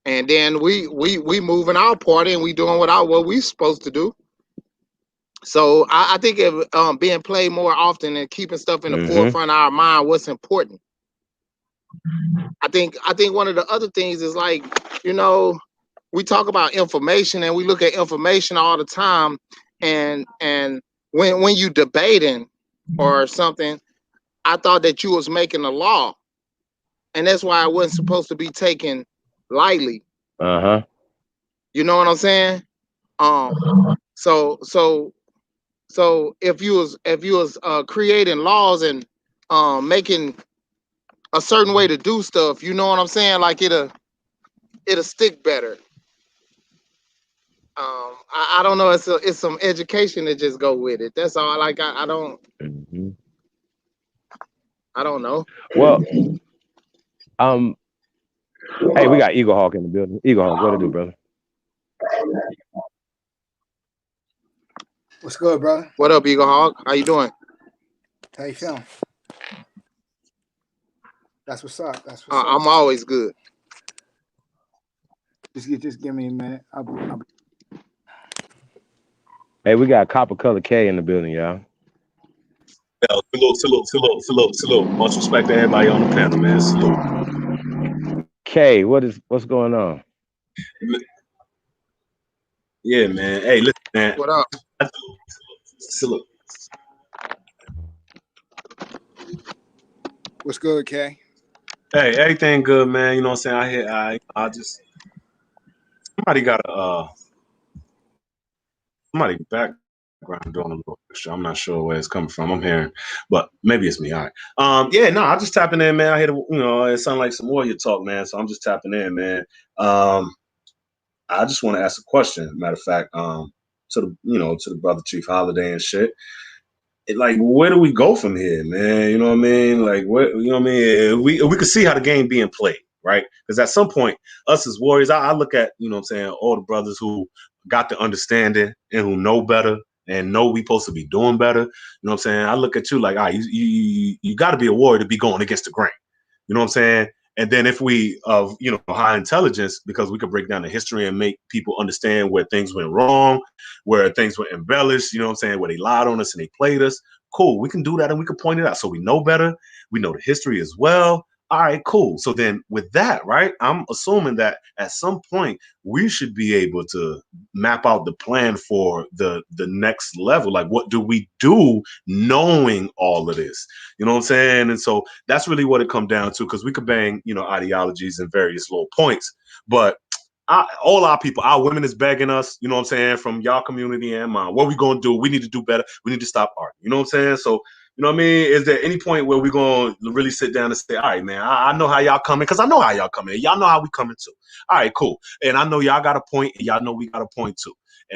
And then we moving our party and we doing what we supposed to do. So I think if being played more often and keeping stuff in the forefront of our mind, what's important. I think one of the other things is like, we talk about information and we look at information all the time, and when you debating or something, I thought that you was making a law, and that's why it wasn't supposed to be taken lightly. You know what I'm saying? So if you was creating laws and making a certain way to do stuff, you know what I'm saying? Like it'll stick better. I don't know. It's some education to just go with it. That's all. Like I don't know. Well, hey, we got Eagle Hawk in the building. Eagle Hawk, what to do, brother? What's good, brother? What up, Eagle Hawk? How you doing? How you feeling? That's what's up. That's what's up. I'm always good. Just give me a minute. Hey, we got Copper Color K in the building, y'all. Salute. Much respect to everybody on the panel, man. Salute. K, what's going on? Yeah, man. Hey, listen, man. What up? Salute. What's good, K? Hey, everything good, man. You know what I'm saying? I just somebody got somebody background doing a little extra. I'm not sure where it's coming from. I'm hearing, but maybe it's me. All right. Yeah, no, I'm just tapping in, man. I hear it sounds like some warrior talk, man. So I'm just tapping in, man. I just want to ask a question. Matter of fact, to the brother Chief Holiday and shit. Like, where do we go from here, man? You know what I mean? Like, what, you know what I mean? We could see how the game being played, right? Because at some point, us as warriors, I look at, you know what I'm saying, all the brothers who got the understanding and who know better and know we supposed to be doing better. You know what I'm saying? I look at you like, you got to be a warrior to be going against the grain. You know what I'm saying? And then if we of high intelligence, because we could break down the history and make people understand where things went wrong, where things were embellished, you know what I'm saying, where they lied on us and they played us. Cool, we can do that and we can point it out. So we know better. We know the history as well. All right, cool. So then with that, right, I'm assuming that at some point we should be able to map out the plan for the next level. Like, what do we do knowing all of this? You know what I'm saying? And so that's really what it comes down to, because we could bang, ideologies and various little points, but all our people, our women is begging us, you know what I'm saying, from y'all community and mine. What we gonna do? We need to do better. We need to stop arguing. You know what I'm saying? So, you know what I mean? Is there any point where we're gonna really sit down and say, all right, man, I know how y'all coming, because I know how y'all coming. Y'all know how we coming too. All right, cool. And I know y'all got a point, and y'all know we got a point too.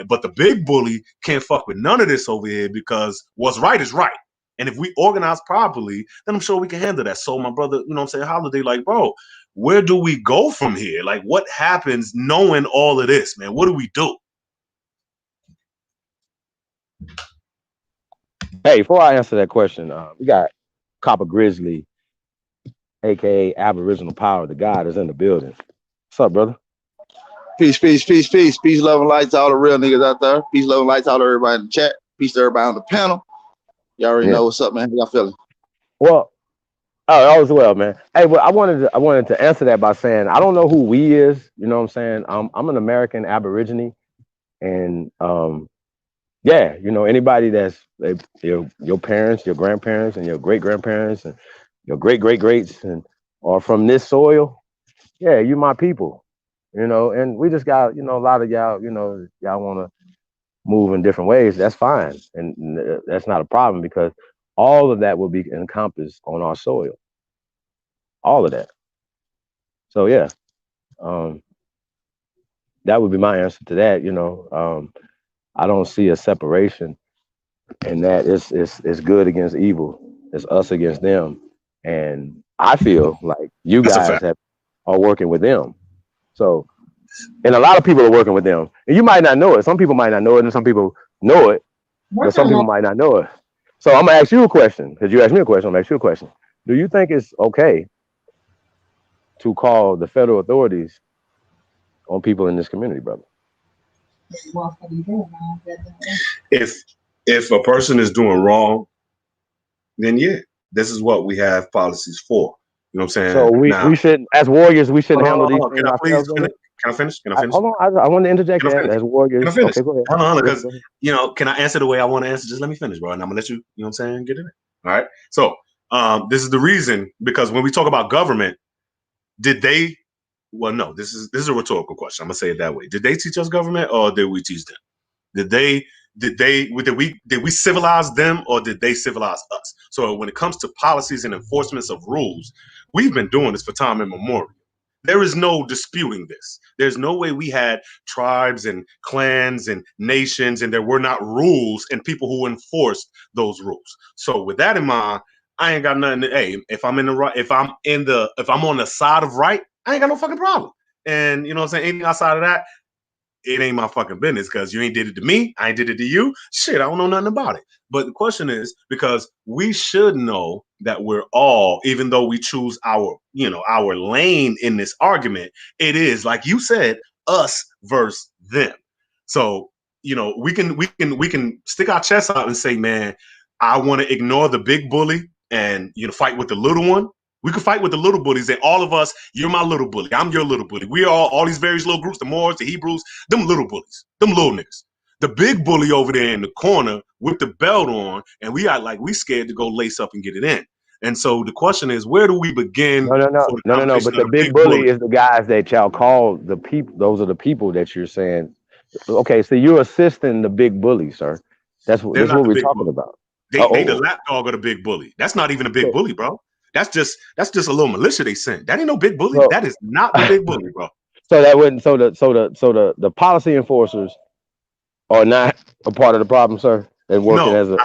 But the big bully can't fuck with none of this over here, because what's right is right. And if we organize properly, then I'm sure we can handle that. So my brother, you know what I'm saying, Holiday, like, bro, where do we go from here? Like, what happens knowing all of this, man? What do we do? Hey, before I answer that question, we got Copper Grizzly, aka Aboriginal Power, the God is in the building. What's up, brother? Peace, peace, peace, peace. Peace, love, and light to all the real niggas out there. Peace, love, and light to all everybody in the chat. Peace to everybody on the panel. Y'all already know what's up, man. How y'all feeling? Well, all is well, man. Hey, well, I wanted to answer that by saying I don't know who we is. You know what I'm saying? I'm an American Aborigine, and yeah, anybody that's your parents, your grandparents, and your great grandparents, and your great greats, and are from this soil. Yeah, you my people. And we just got a lot of y'all. Y'all want to move in different ways. That's fine, and that's not a problem, because all of that will be encompassed on our soil. All of that. So yeah, that would be my answer to that. I don't see a separation in that. It's good against evil. It's us against them, and I feel like you guys are working with them. So, and a lot of people are working with them, and you might not know it. Some people might not know it, and some people know it, but some people might not know it. So I'm gonna ask you a question, because you asked me a question. I'm gonna ask you a question. Do you think it's okay to call the federal authorities on people in this community, brother? If a person is doing wrong, then yeah, this is what we have policies for. You know what I'm saying? So we should, as warriors, we shouldn't handle these things ourselves. Can I finish? Hold on, I want to interject that as warriors. Can I finish? Okay, go ahead. Hold on, because can I answer the way I want to answer? Just let me finish, bro, and I'm gonna let you. You know what I'm saying? Get in it. All right. So this is the reason, because when we talk about government, did they? Well, no. This is a rhetorical question. I'm gonna say it that way. Did they teach us government, or did we teach them? Did we civilize them, or did they civilize us? So when it comes to policies and enforcements of rules, we've been doing this for time immemorial. There is no disputing this. There's no way we had tribes and clans and nations, and there were not rules and people who enforced those rules. So with that in mind, I ain't got nothing to, hey, if I'm on the side of right, I ain't got no fucking problem. And you know what I'm saying? Anything outside of that, it ain't my fucking business, because you ain't did it to me. I ain't did it to you. Shit, I don't know nothing about it. But the question is, because we should know that we're all, even though we choose our lane in this argument, it is, like you said, us versus them. So, we can stick our chests out and say, man, I want to ignore the big bully and fight with the little one. We could fight with the little bullies, and all of us, you're my little bully, I'm your little bully. We are all these various little groups, the Moors, the Hebrews, them little bullies, them little niggas. The big bully over there in the corner with the belt on, and we are like, we scared to go lace up and get it in. And so the question is, where do we begin? No. But the big bully is the guys that y'all call the people. Those are the people that you're saying. Okay, so you're assisting the big bully, sir. That's what we're talking about. They the lapdog of the big bully. That's not even a big bully, bro. That's just a little militia they sent. That ain't no big bully. That is not the big bully, bro. So that wouldn't. So the policy enforcers are not a part of the problem, sir. And working as an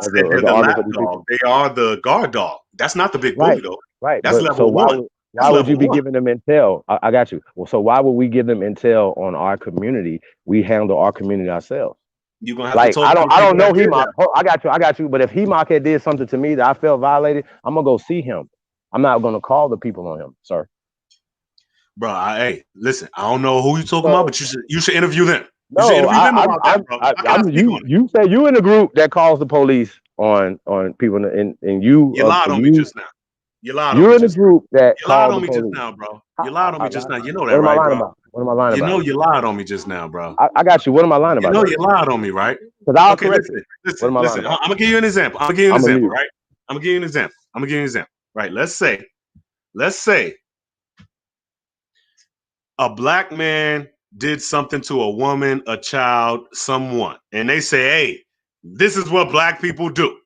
army for these people. They are the guard dog. That's not the big bully, though. Right. That's level one. Why would you be giving them intel? I got you. Well, so why would we give them intel on our community? We handle our community ourselves. You're gonna have to talk. I don't know Hemok. I got you. But if Hemok had did something to me that I felt violated, I'm gonna go see him. I'm not gonna call the people on him, sir. Bro, hey, listen. I don't know who you're talking about, but you should interview them. No, you said you in the group that calls the police on people, and you lied on me just now. You lied on You're me in the just group that You lied called on the me just police. now, bro. You lied on me just now. You know that, What am I right, lying bro? about? What am I lying You know about? you lied on me just now, bro. I got you. What am I lying You about, know brother? you lied on me, right? Because I'll Okay, correct it. What am I lying listen. about? I'm gonna give you an example. I'm gonna give you an I'm a example, mute. right? I'm gonna give you an example. Right. Let's say a black man did something to a woman, a child, someone, and they say, hey, this is what black people do.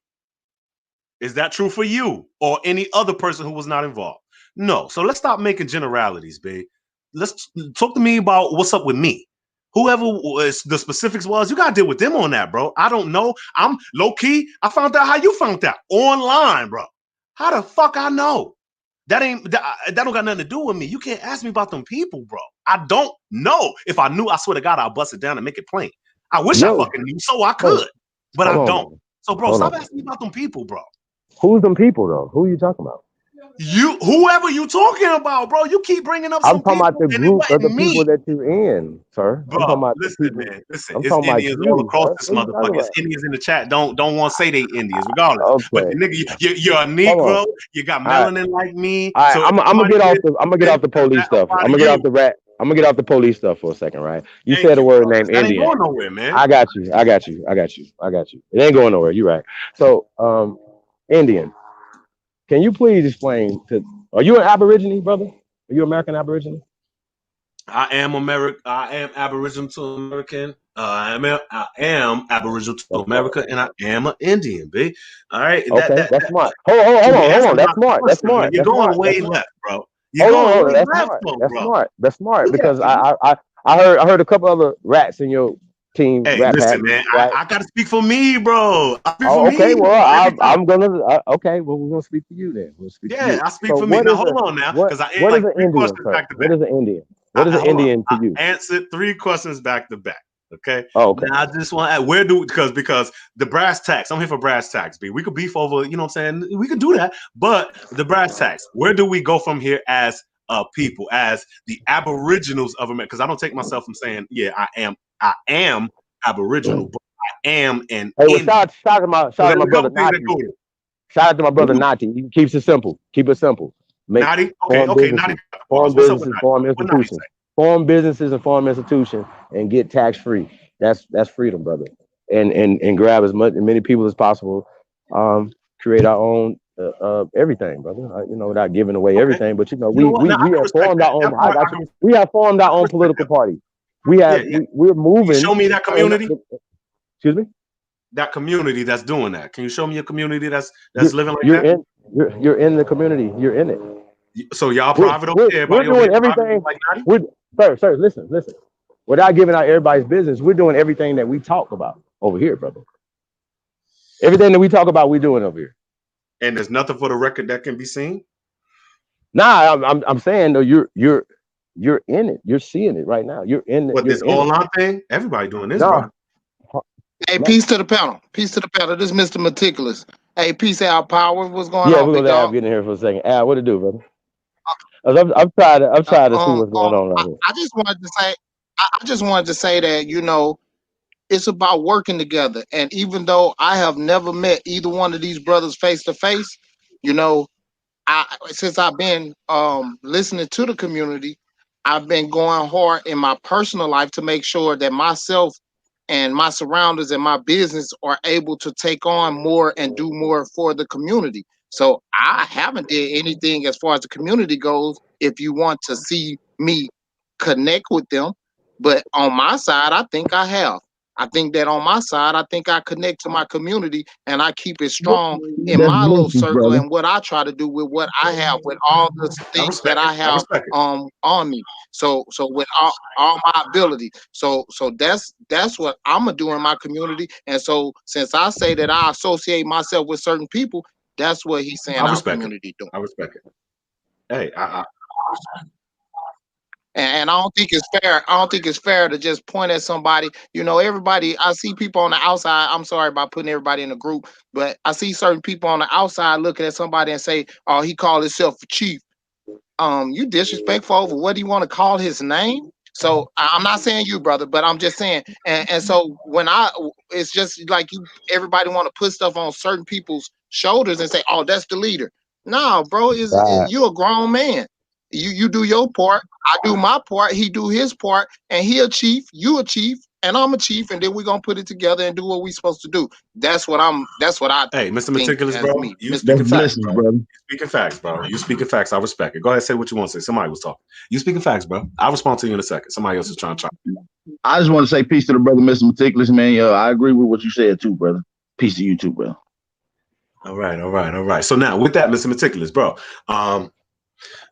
Is that true for you or any other person who was not involved? No. So let's stop making generalities, babe. Let's talk to me about what's up with me. Whoever the specifics was, you gotta deal with them on that, bro. I don't know. I'm low key. I found out how you found out online, bro. How the fuck I know? That don't got nothing to do with me. You can't ask me about them people, bro. I don't know. If I knew, I swear to God, I'll bust it down and make it plain. I wish I fucking knew, so I could, but I don't. Man. So, bro, Hold stop on. asking me about them people, bro. Who's them people though? Who are you talking about? Whoever you talking about, bro. You keep bringing up I'm some talking people, about the and it group of the wasn't people me, that you're in, sir. I'm bro. talking about the Listen, people. man. Listen, I'm it's talking about Indians all you, across sir. this What are you talking motherfucker. It's about? Indians in the chat. Don't want to say they Indians, regardless. But Okay. the nigga, you're a Hold on. Negro. You got All right. melanin like me. All right. So if I'm gonna somebody get off did the. I'm gonna get something, off the police that stuff. apply I'm to gonna get off you. the rat. I'm gonna get off the police stuff for a second, right? You Thank said a you, word bro. named That ain't Indian. going nowhere, man. I got you. I got you. I got you. I got you. It ain't going nowhere. You're right. So, Indian. Can you please explain to? Are you an Aborigine, brother? Are you American Aborigine? I am American. I am Aboriginal to American. I am Aboriginal to That's smart. America, and I am an Indian, B. All right, Okay, that's smart. Hold answer on. That's my smart. That's question, man. smart. You're That's going smart. way That's smart. left, bro. You're Hold going on. way That's left, smart. though, That's bro. smart. That's smart Yeah, because B. I heard a couple other rats in your team Hey, rap pack, listen, man. right? I gotta speak for me, bro. I speak for Oh, okay. me Well, every time. I'm gonna. Okay. Well, we're gonna speak to you then. We'll speak to Yeah, you. I speak So, for me. what Now is a hold on now, because I ain't what is like an three Indian, questions sir? back to What back. is an Indian? What is an Hold on. Indian to I you? answered three questions back to back. Okay. Oh, okay. Now I just want to add, where do because the brass tacks. I'm here for brass tacks. B. We could beef over. You know what I'm saying? We could do that. But the brass tacks. Where do we go from here as people, as the Aboriginals of America? Because I don't take myself from saying, yeah, I am Aboriginal, but I am an Hey, well, Indian. shout So out to there's my a brother couple things that Nati. go there. Shout out to my brother Who? Nati. He keeps it simple. Keep it simple. Make Naughty? form Okay, Naughty. businesses, form What's up with businesses, Naughty? form What Naughty institutions, say? form businesses and form institutions, and get tax free. That's freedom, brother. And grab as many people as possible. Create our own everything, brother. Without giving away Okay. everything, but You know what? Now I we can have respect formed that. our own. That I part got you. We have formed I our can own respect political that. party. Yeah, yeah. We're Can you moving. show me that community? Excuse me. That community that's doing that. Can you show me a community that's You're living like you're that? in you're in the community. You're in it. So y'all private over here, We're everybody over here doing private everything. like Naughty? Sir, listen. Without giving out everybody's business, we're doing everything that we talk about over here, brother. Everything that we talk about, we're doing over here. And there's nothing for the record that can be seen. Nah, I'm saying though, you're in it. You're seeing it right now. You're in it. What, You're this in it. online thing? Everybody doing this, bro. No, Hey, no. peace to the panel. Peace to the panel. This is Mr. Meticulous. Hey, peace out, power. What's going Yeah, on, we're big gonna have dog? get in here for a second. Al, what it do, brother? I'm trying to see what's going on right here. I just wanted to say, I just wanted to say that it's about working together. And even though I have never met either one of these brothers face to face, you know, since I've been listening to the community, I've been going hard in my personal life to make sure that myself and my surroundings and my business are able to take on more and do more for the community. So I haven't did anything as far as the community goes. If you want to see me connect with them, but on my side, I think I have. I think that on my side, I think I connect to my community and I keep it strong in That's my little goofy, circle brother. and what I try to do with what I have with all the I things that respect it. I I have respect it. on me. So with all my ability. So that's what I'm gonna do in my community. And so since I say that I associate myself with certain people, that's what he's saying I our respect it. community doing. I respect it. Hey, And I don't think it's fair. I don't think it's fair to just point at somebody. Everybody. I see people on the outside. I'm sorry about putting everybody in a group, but I see certain people on the outside looking at somebody and say, "Oh, he called himself a chief." You disrespectful over what do you want to call his name? So I'm not saying you, brother, but I'm just saying. And so it's just like everybody want to put stuff on certain people's shoulders and say, "Oh, that's the leader." No, bro, Right. you a grown man. You do your part, I do my part, he do his part, and he a chief, you a chief, and I'm a chief, and then we're gonna put it together and do what we supposed to do. That's what I Hey, Mr. think Meticulous, as bro, me. you Mr. That's speaking facts, blessings, bro. brother. You speaking facts, bro. You speaking facts. I respect it. Go ahead, say what you want to say. Somebody was talking. You speaking facts, bro. I'll respond to you in a second. Somebody else is trying to chime. I just want to say peace to the brother, Mr. Meticulous, man. I agree with what you said too, brother. Peace to you too, brother. All right. So now with that, Mr. Meticulous, bro,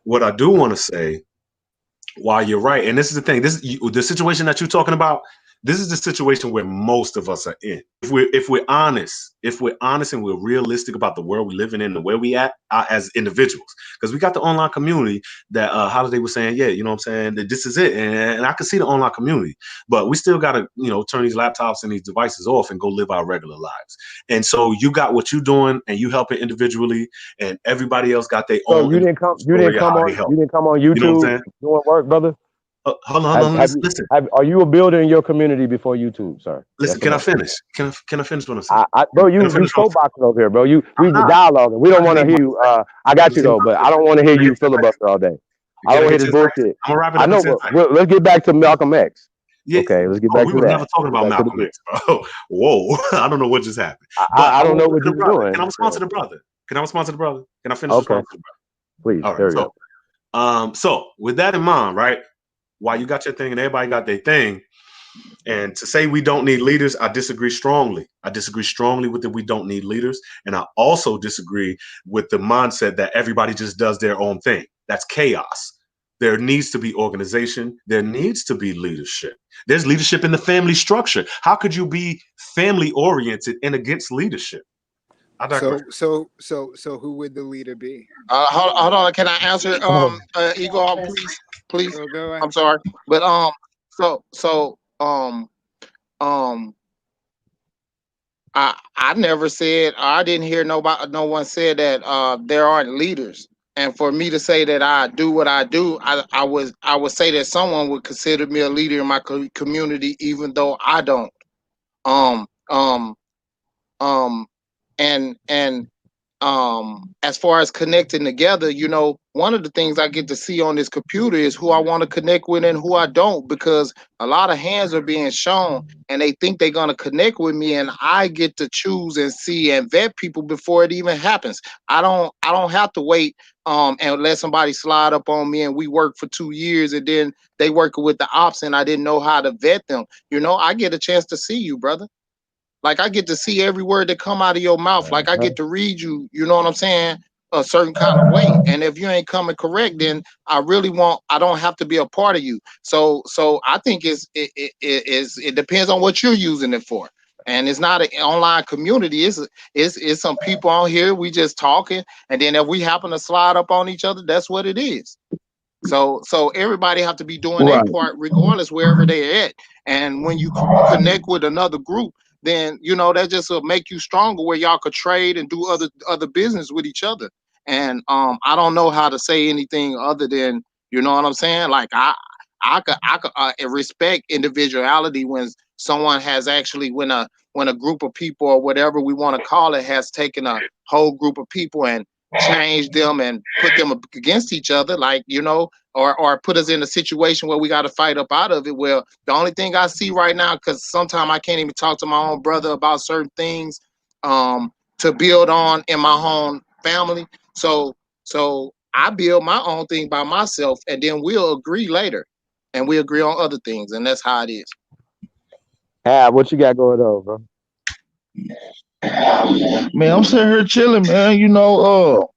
what I do want to say, while you're right, and this is the thing, the situation that you're talking about, this is the situation where most of us are in. If we're honest and we're realistic about the world we're living in, the where we at as individuals, because we got the online community that Holiday was saying, yeah, you know what I'm saying, that this is it, and I can see the online community, but we still got to turn these laptops and these devices off and go live our regular lives. And so you got what you're doing, and you helping individually, and everybody else got their So own you didn't come. You story didn't of come how they on. help. You didn't come on You know what I'm YouTube saying? doing work, brother. Hold on, listen. Are you a builder in your community before YouTube, sir? Listen, Yes or can I no? finish? Can I finish what I'm saying? Bro, Can I we finish what I'm spoke saying? boxing over here, bro. We I'm were not. dialoguing. We I'm don't trying want to to make hear my you. I got you though, but I don't want to hear Can I get you 10 seconds? filibuster all day. You I don't gotta want to get hear 10 this seconds. bullshit. I'm gonna wrap it I up in know, 10 but seconds. let's get back to Malcolm X. Yeah. Okay, let's get Oh, back we to were that. never talking Get about back to the Malcolm bill. X, bro. Whoa. I don't know what just happened. But I I don't want know to what the you were brother. Can I doing. respond to the brother? Can I respond to the brother? Can I finish Okay, responding to the please, brother? All there right. we go. So with that in mind, right? While you got your thing and everybody got their thing, and to say we don't need leaders, I disagree strongly. I disagree strongly with that we don't need leaders. And I also disagree with the mindset that everybody just does their own thing. That's chaos. There needs to be organization. There needs to be leadership. There's leadership in the family structure. How could you be family oriented and against leadership? I digress. So who would the leader be? Hold on, can I answer Oh, Igor, please? Oh, go ahead. I'm sorry. But so I never said, I didn't hear no one said that there aren't leaders. And for me to say that I do what I do, I would say that someone would consider me a leader in my community, even though I don't. Um um um and as far as connecting together, one of the things I get to see on this computer is who I want to connect with and who I don't, because a lot of hands are being shown and they think they're going to connect with me, and I get to choose and see and vet people before it even happens. I don't have to wait and let somebody slide up on me and we work for 2 years and then they working with the ops and I didn't know how to vet them. I get a chance to see you, brother. Like, I get to see every word that come out of your mouth. Like, I get to read you, you know what I'm saying, a certain kind of way. And if you ain't coming correct, then I don't have to be a part of you. So I think it depends on what you're using it for. And it's not an online community. It's some people on here. We just talking. And then if we happen to slide up on each other, that's what it is. So everybody have to be doing their Right. part regardless wherever they're at. And when you connect with another group, then that just will make you stronger, where y'all could trade and do other business with each other. And I don't know how to say anything other than, you know what I'm saying? Like, I could respect individuality when someone has actually, when a group of people, or whatever we want to call it, has taken a whole group of people and changed them and put them against each other, like, or put us in a situation where we got to fight up out of it. Well, the only thing I see right now, because sometimes I can't even talk to my own brother about certain things to build on in my own family. So I build my own thing by myself, and then we'll agree later, and we agree on other things, and that's how it is. what you got going on, bro? Man, I'm sitting here chilling, man.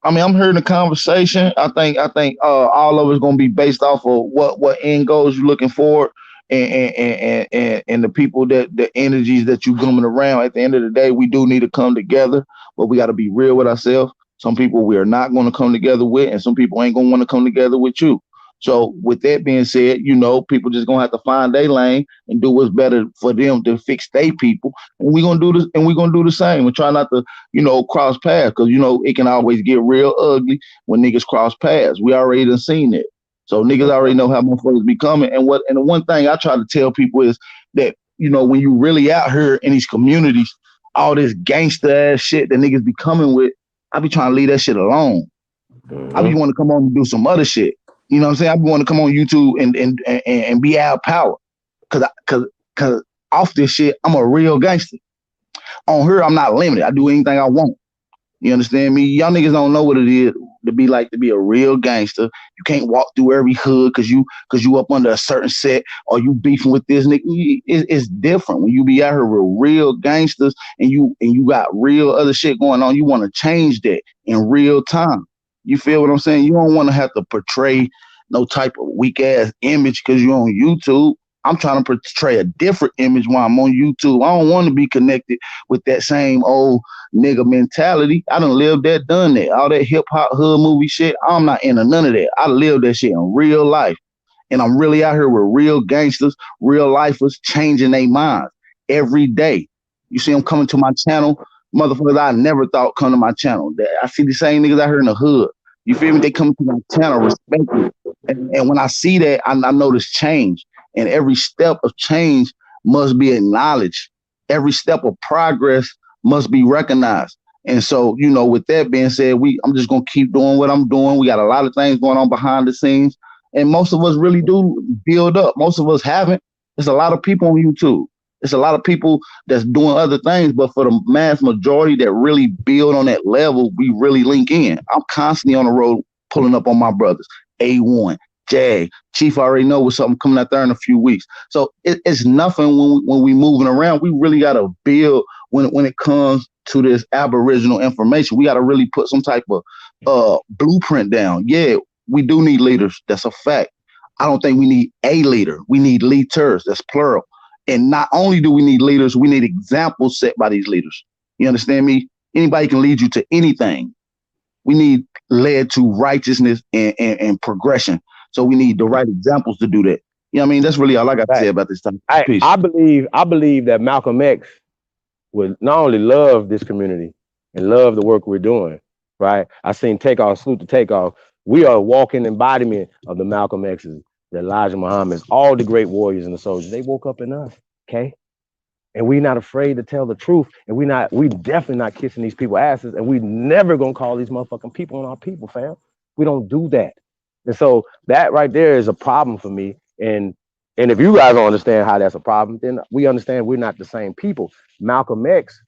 I'm hearing the conversation. I think all of it's gonna be based off of what end goals you're looking for, and the people, that the energies that you coming around. At the end of the day, we do need to come together, but we got to be real with ourselves. Some people we are not going to come together with, and some people ain't gonna want to come together with you. So with that being said, people just gonna have to find their lane and do what's better for them to fix their people. And we're gonna do this, and we're gonna do the same, and try not to, cross paths, because it can always get real ugly when niggas cross paths. We already done seen it. So niggas already know how motherfuckers be coming. And the one thing I try to tell people is that, when you really out here in these communities, all this gangster ass shit that niggas be coming with, I be trying to leave that shit alone. I be want to come on and do some other shit. You know what I'm saying? I be want to come on YouTube and be out power. Cause off this shit, I'm a real gangster. On her, I'm not limited. I do anything I want. You understand me? Y'all niggas don't know what it is to be like to be a real gangster. You can't walk through every hood cause you up under a certain set or you beefing with this nigga. It's different when you be out here with real gangsters and you got real other shit going on. You want to change that in real time. You feel what I'm saying? You don't want to have to portray no type of weak ass image because you're on YouTube. I'm trying to portray a different image while I'm on YouTube. I don't want to be connected with that same old nigga mentality. I done lived that, done that. All that hip hop hood movie shit. I'm not into none of that. I lived that shit in real life. And I'm really out here with real gangsters, real lifers changing their minds every day. You see them coming to my channel. Motherfuckers I never thought come to my channel. I see the same niggas out here in the hood. You feel me? They come to my channel, respect it. And when I see that, I notice change. And every step of change must be acknowledged. Every step of progress must be recognized. And so, you know, with that being said, I'm just gonna keep doing what I'm doing. We got a lot of things going on behind the scenes, and most of us really do build up. Most of us haven't. There's a lot of people on YouTube. There's a lot of people that's doing other things, but for the mass majority that really build on that level, we really link in. I'm constantly on the road pulling up on my brothers. A1, Jag, Chief already know what's something coming out there in a few weeks. So it's nothing when we moving around. We really got to build when it comes to this Aboriginal information. We got to really put some type of blueprint down. Yeah, we do need leaders. That's a fact. I don't think we need a leader. We need leaders. That's plural. And not only do we need leaders, we need examples set by these leaders. You understand me? Anybody can lead you to anything. We need led to righteousness and progression. So we need the right examples to do that. You know what I mean? That's really all I got to say about this time. Peace. I believe that Malcolm X would not only love this community and love the work we're doing, right? I seen Takeoff, salute to Takeoff. We are a walking embodiment of the Malcolm X's, the Elijah Muhammad's, all the great warriors and the soldiers. They woke up in us, okay? And we're not afraid to tell the truth. And we definitely not kissing these people asses. And we never gonna call these motherfucking people on our people, fam. We don't do that. And so that right there is a problem for me. And if you guys don't understand how that's a problem, then we understand we're not the same people. Malcolm X,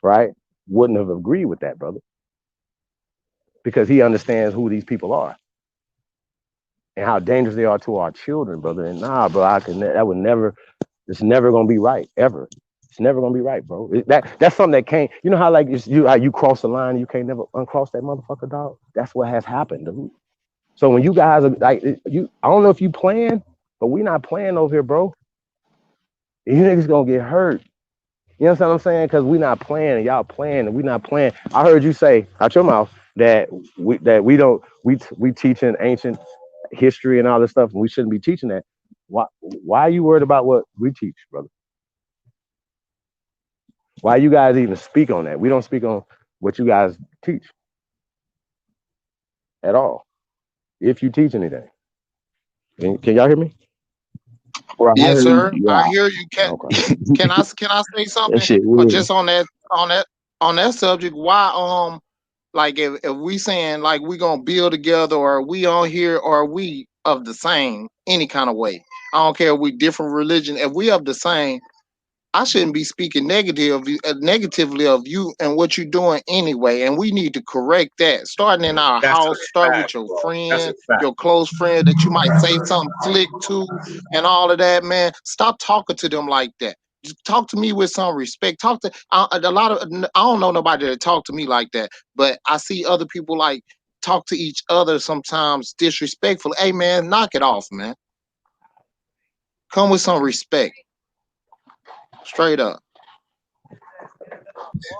right, wouldn't have agreed with that, brother. Because he understands who these people are and how dangerous they are to our children, brother. And nah, bro, it's never gonna be right, ever. It's never gonna be right, bro. That's something that can't, you know how like how you cross the line, you can't never uncross that motherfucker, dog? That's what has happened, dude. So when you guys are like, I don't know if you playing, but we not playing over here, bro. You niggas gonna get hurt. You understand what I'm saying? Because we not playing and y'all playing and we not playing. I heard you say out your mouth that we teaching ancient history and all this stuff, and we shouldn't be teaching that. Why are you worried about what we teach, brother? Why you guys even speak on that? We don't speak on what you guys teach at all. If you teach anything. Can y'all hear me? Yes, sir. Yeah. I hear you. Can I say something? Or just on that subject? Why like if we saying like we gonna build together, or we on here, or we of the same any kind of way? I don't care if we different religion. If we of the same, I shouldn't be speaking negatively of you and what you're doing anyway. And we need to correct that. Starting in our house, start with your friend, your close friend that you might say something slick to and all of that, man. Stop talking to them like that. Just talk to me with some respect. I don't know nobody that talk to me like that, but I see other people like talk to each other sometimes disrespectful. Hey, man, knock it off, man. Come with some respect. Straight up.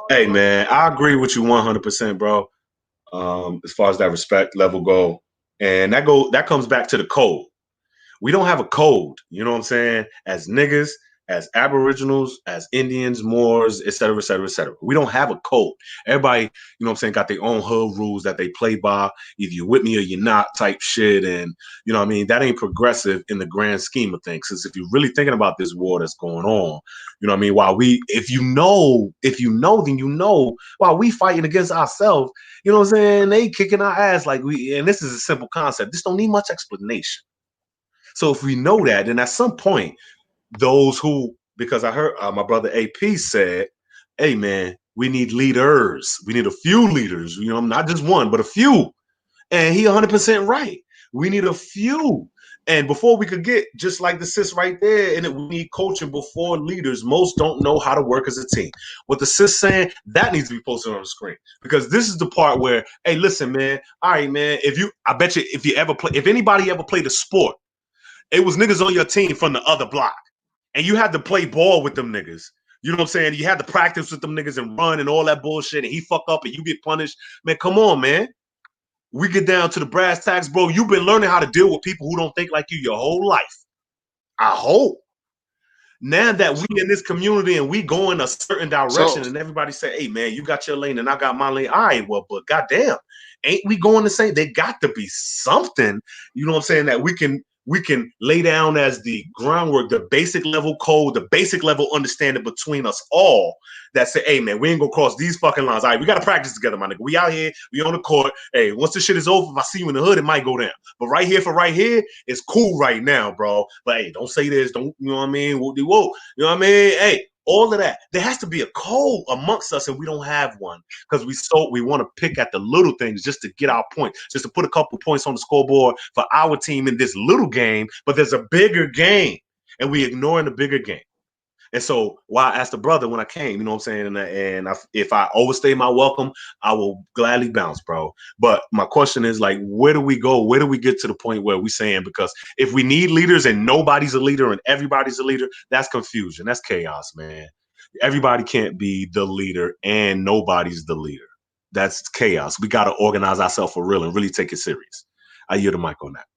Hey man, I agree with you 100%, bro. As far as that respect level go, and that comes back to the code. We don't have a code, you know what I'm saying? As niggas, as Aboriginals, as Indians, Moors, et cetera, et cetera, et cetera. We don't have a code. Everybody, you know what I'm saying, got their own hood rules that they play by. Either you're with me or you're not type shit. And, you know what I mean, that ain't progressive in the grand scheme of things. Because if you're really thinking about this war that's going on, you know what I mean, if you know, then you know, while we fighting against ourselves, you know what I'm saying, they kicking our ass and this is a simple concept. This don't need much explanation. So if we know that, then at some point, those who, because I heard my brother AP said, hey man, we need leaders. We need a few leaders, you know, not just one, but a few. And he 100% right. We need a few. And before we could get, just like the sis right there, and we need coaching before leaders. Most don't know how to work as a team. What the sis saying, that needs to be posted on the screen. Because this is the part where, hey, listen, man, all right, man, I bet you if anybody ever played a sport, it was niggas on your team from the other block. And you had to play ball with them niggas. You know what I'm saying? You had to practice with them niggas and run and all that bullshit, and he fuck up and you get punished. Man, come on, man. We get down to the brass tacks, bro. You've been learning how to deal with people who don't think like you your whole life. I hope. Now that we in this community and we go in a certain direction and everybody say, hey, man, you got your lane and I got my lane. All right, well, but goddamn, ain't we going the same? They got to be something, you know what I'm saying, that we can lay down as the groundwork, the basic level code, the basic level understanding between us all that say, hey, man, we ain't gonna cross these fucking lines. All right, we got to practice together, my nigga. We out here, we on the court. Hey, once this shit is over, if I see you in the hood, it might go down. But right here, it's cool right now, bro. But hey, don't say this. Don't, you know what I mean? Whoa. You know what I mean? Hey, all of that. There has to be a code amongst us, and we don't have one because we want to pick at the little things just to get our point, just to put a couple points on the scoreboard for our team in this little game. But there's a bigger game, and we ignoring the bigger game. And so, while I asked the brother when I came, you know what I'm saying, and if I overstay my welcome, I will gladly bounce, bro. But my question is, like, where do we go? Where do we get to the point where we saying, because if we need leaders and nobody's a leader and everybody's a leader, that's confusion. That's chaos, man. Everybody can't be the leader and nobody's the leader. That's chaos. We got to organize ourselves for real and really take it serious. I yield the mic on that.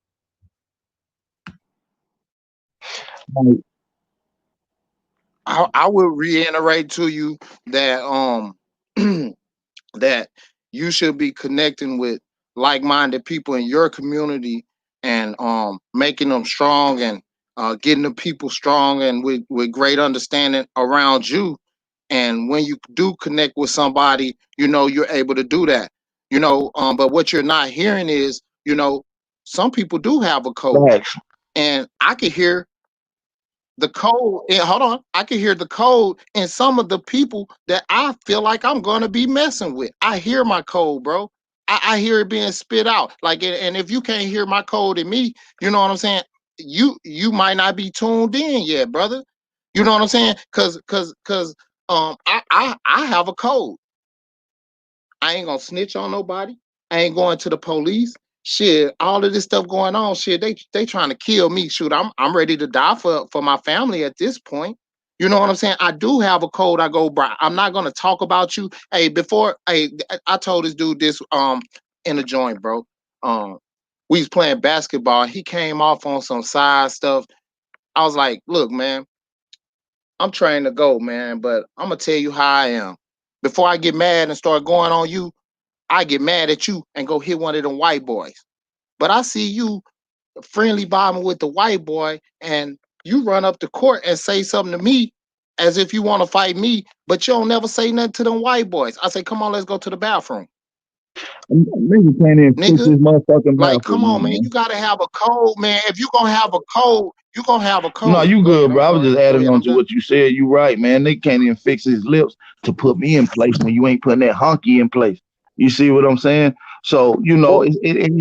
I would reiterate to you that that you should be connecting with like-minded people in your community and making them strong and getting the people strong and with great understanding around you. And when you do connect with somebody, you know, you're able to do that. You know, but what you're not hearing is, you know, some people do have a code. Right. And I could hear the code. Hold on. I can hear the code in some of the people that I feel like I'm going to be messing with. I hear my code, bro. I hear it being spit out. Like, and if you can't hear my code in me, you know what I'm saying? You might not be tuned in yet, brother. You know what I'm saying? Cause I have a code. I ain't gonna snitch on nobody. I ain't going to the police. Shit, all of this stuff going on. Shit, they trying to kill me. Shoot, I'm ready to die for my family at this point. You know what I'm saying? I do have a code I go by. I'm not gonna talk about you. Hey, I told this dude this in a joint, bro. We was playing basketball. He came off on some side stuff. I was like, look, man, I'm trying to go, man, but I'm gonna tell you how I am. Before I get mad and start going on you, I get mad at you and go hit one of them white boys. But I see you friendly bombing with the white boy and you run up the court and say something to me as if you want to fight me, but you don't never say nothing to them white boys. I say, come on, let's go to the bathroom. Nigga can't even fix his motherfucking mouth. Like, come on, man. You gotta have a code, man. If you gonna have a code, you gonna have a code. No, you Go good, ahead, bro. I was just adding on to done. what you said. You right, man. They can't even fix his lips to put me in place when you ain't putting that honky in place. You see what I'm saying? So, you know,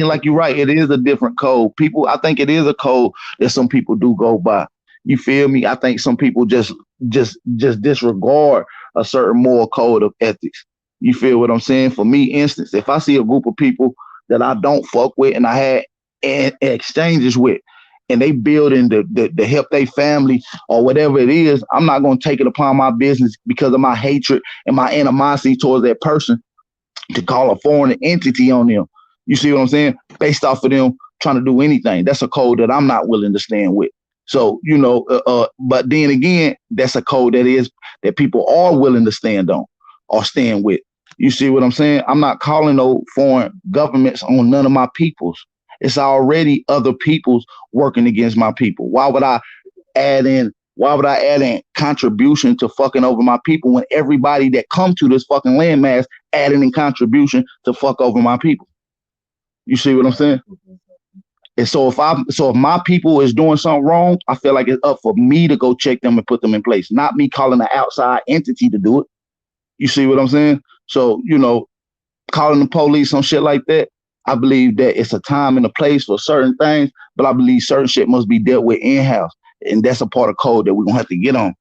like you're right, it is a different code. People, I think it is a code that some people do go by. You feel me? I think some people just disregard a certain moral code of ethics. You feel what I'm saying? For me, instance, if I see a group of people that I don't fuck with and I had exchanges with, and they building the help their family or whatever it is, I'm not going to take it upon my business because of my hatred and my animosity towards that person to call a foreign entity on them. You see what I'm saying? Based off of them trying to do anything. That's a code that I'm not willing to stand with. So, but then again, that's a code that people are willing to stand on or stand with. You see what I'm saying? I'm not calling no foreign governments on none of my peoples. It's already other peoples working against my people. Why would I add in contribution to fucking over my people when everybody that come to this fucking landmass adding in contribution to fuck over my people? You see what I'm saying? And so if my people is doing something wrong, I feel like it's up for me to go check them and put them in place, not me calling an outside entity to do it. You see what I'm saying? So, calling the police on shit like that, I believe that it's a time and a place for certain things, but I believe certain shit must be dealt with in-house. And that's a part of code that we're going to have to get on.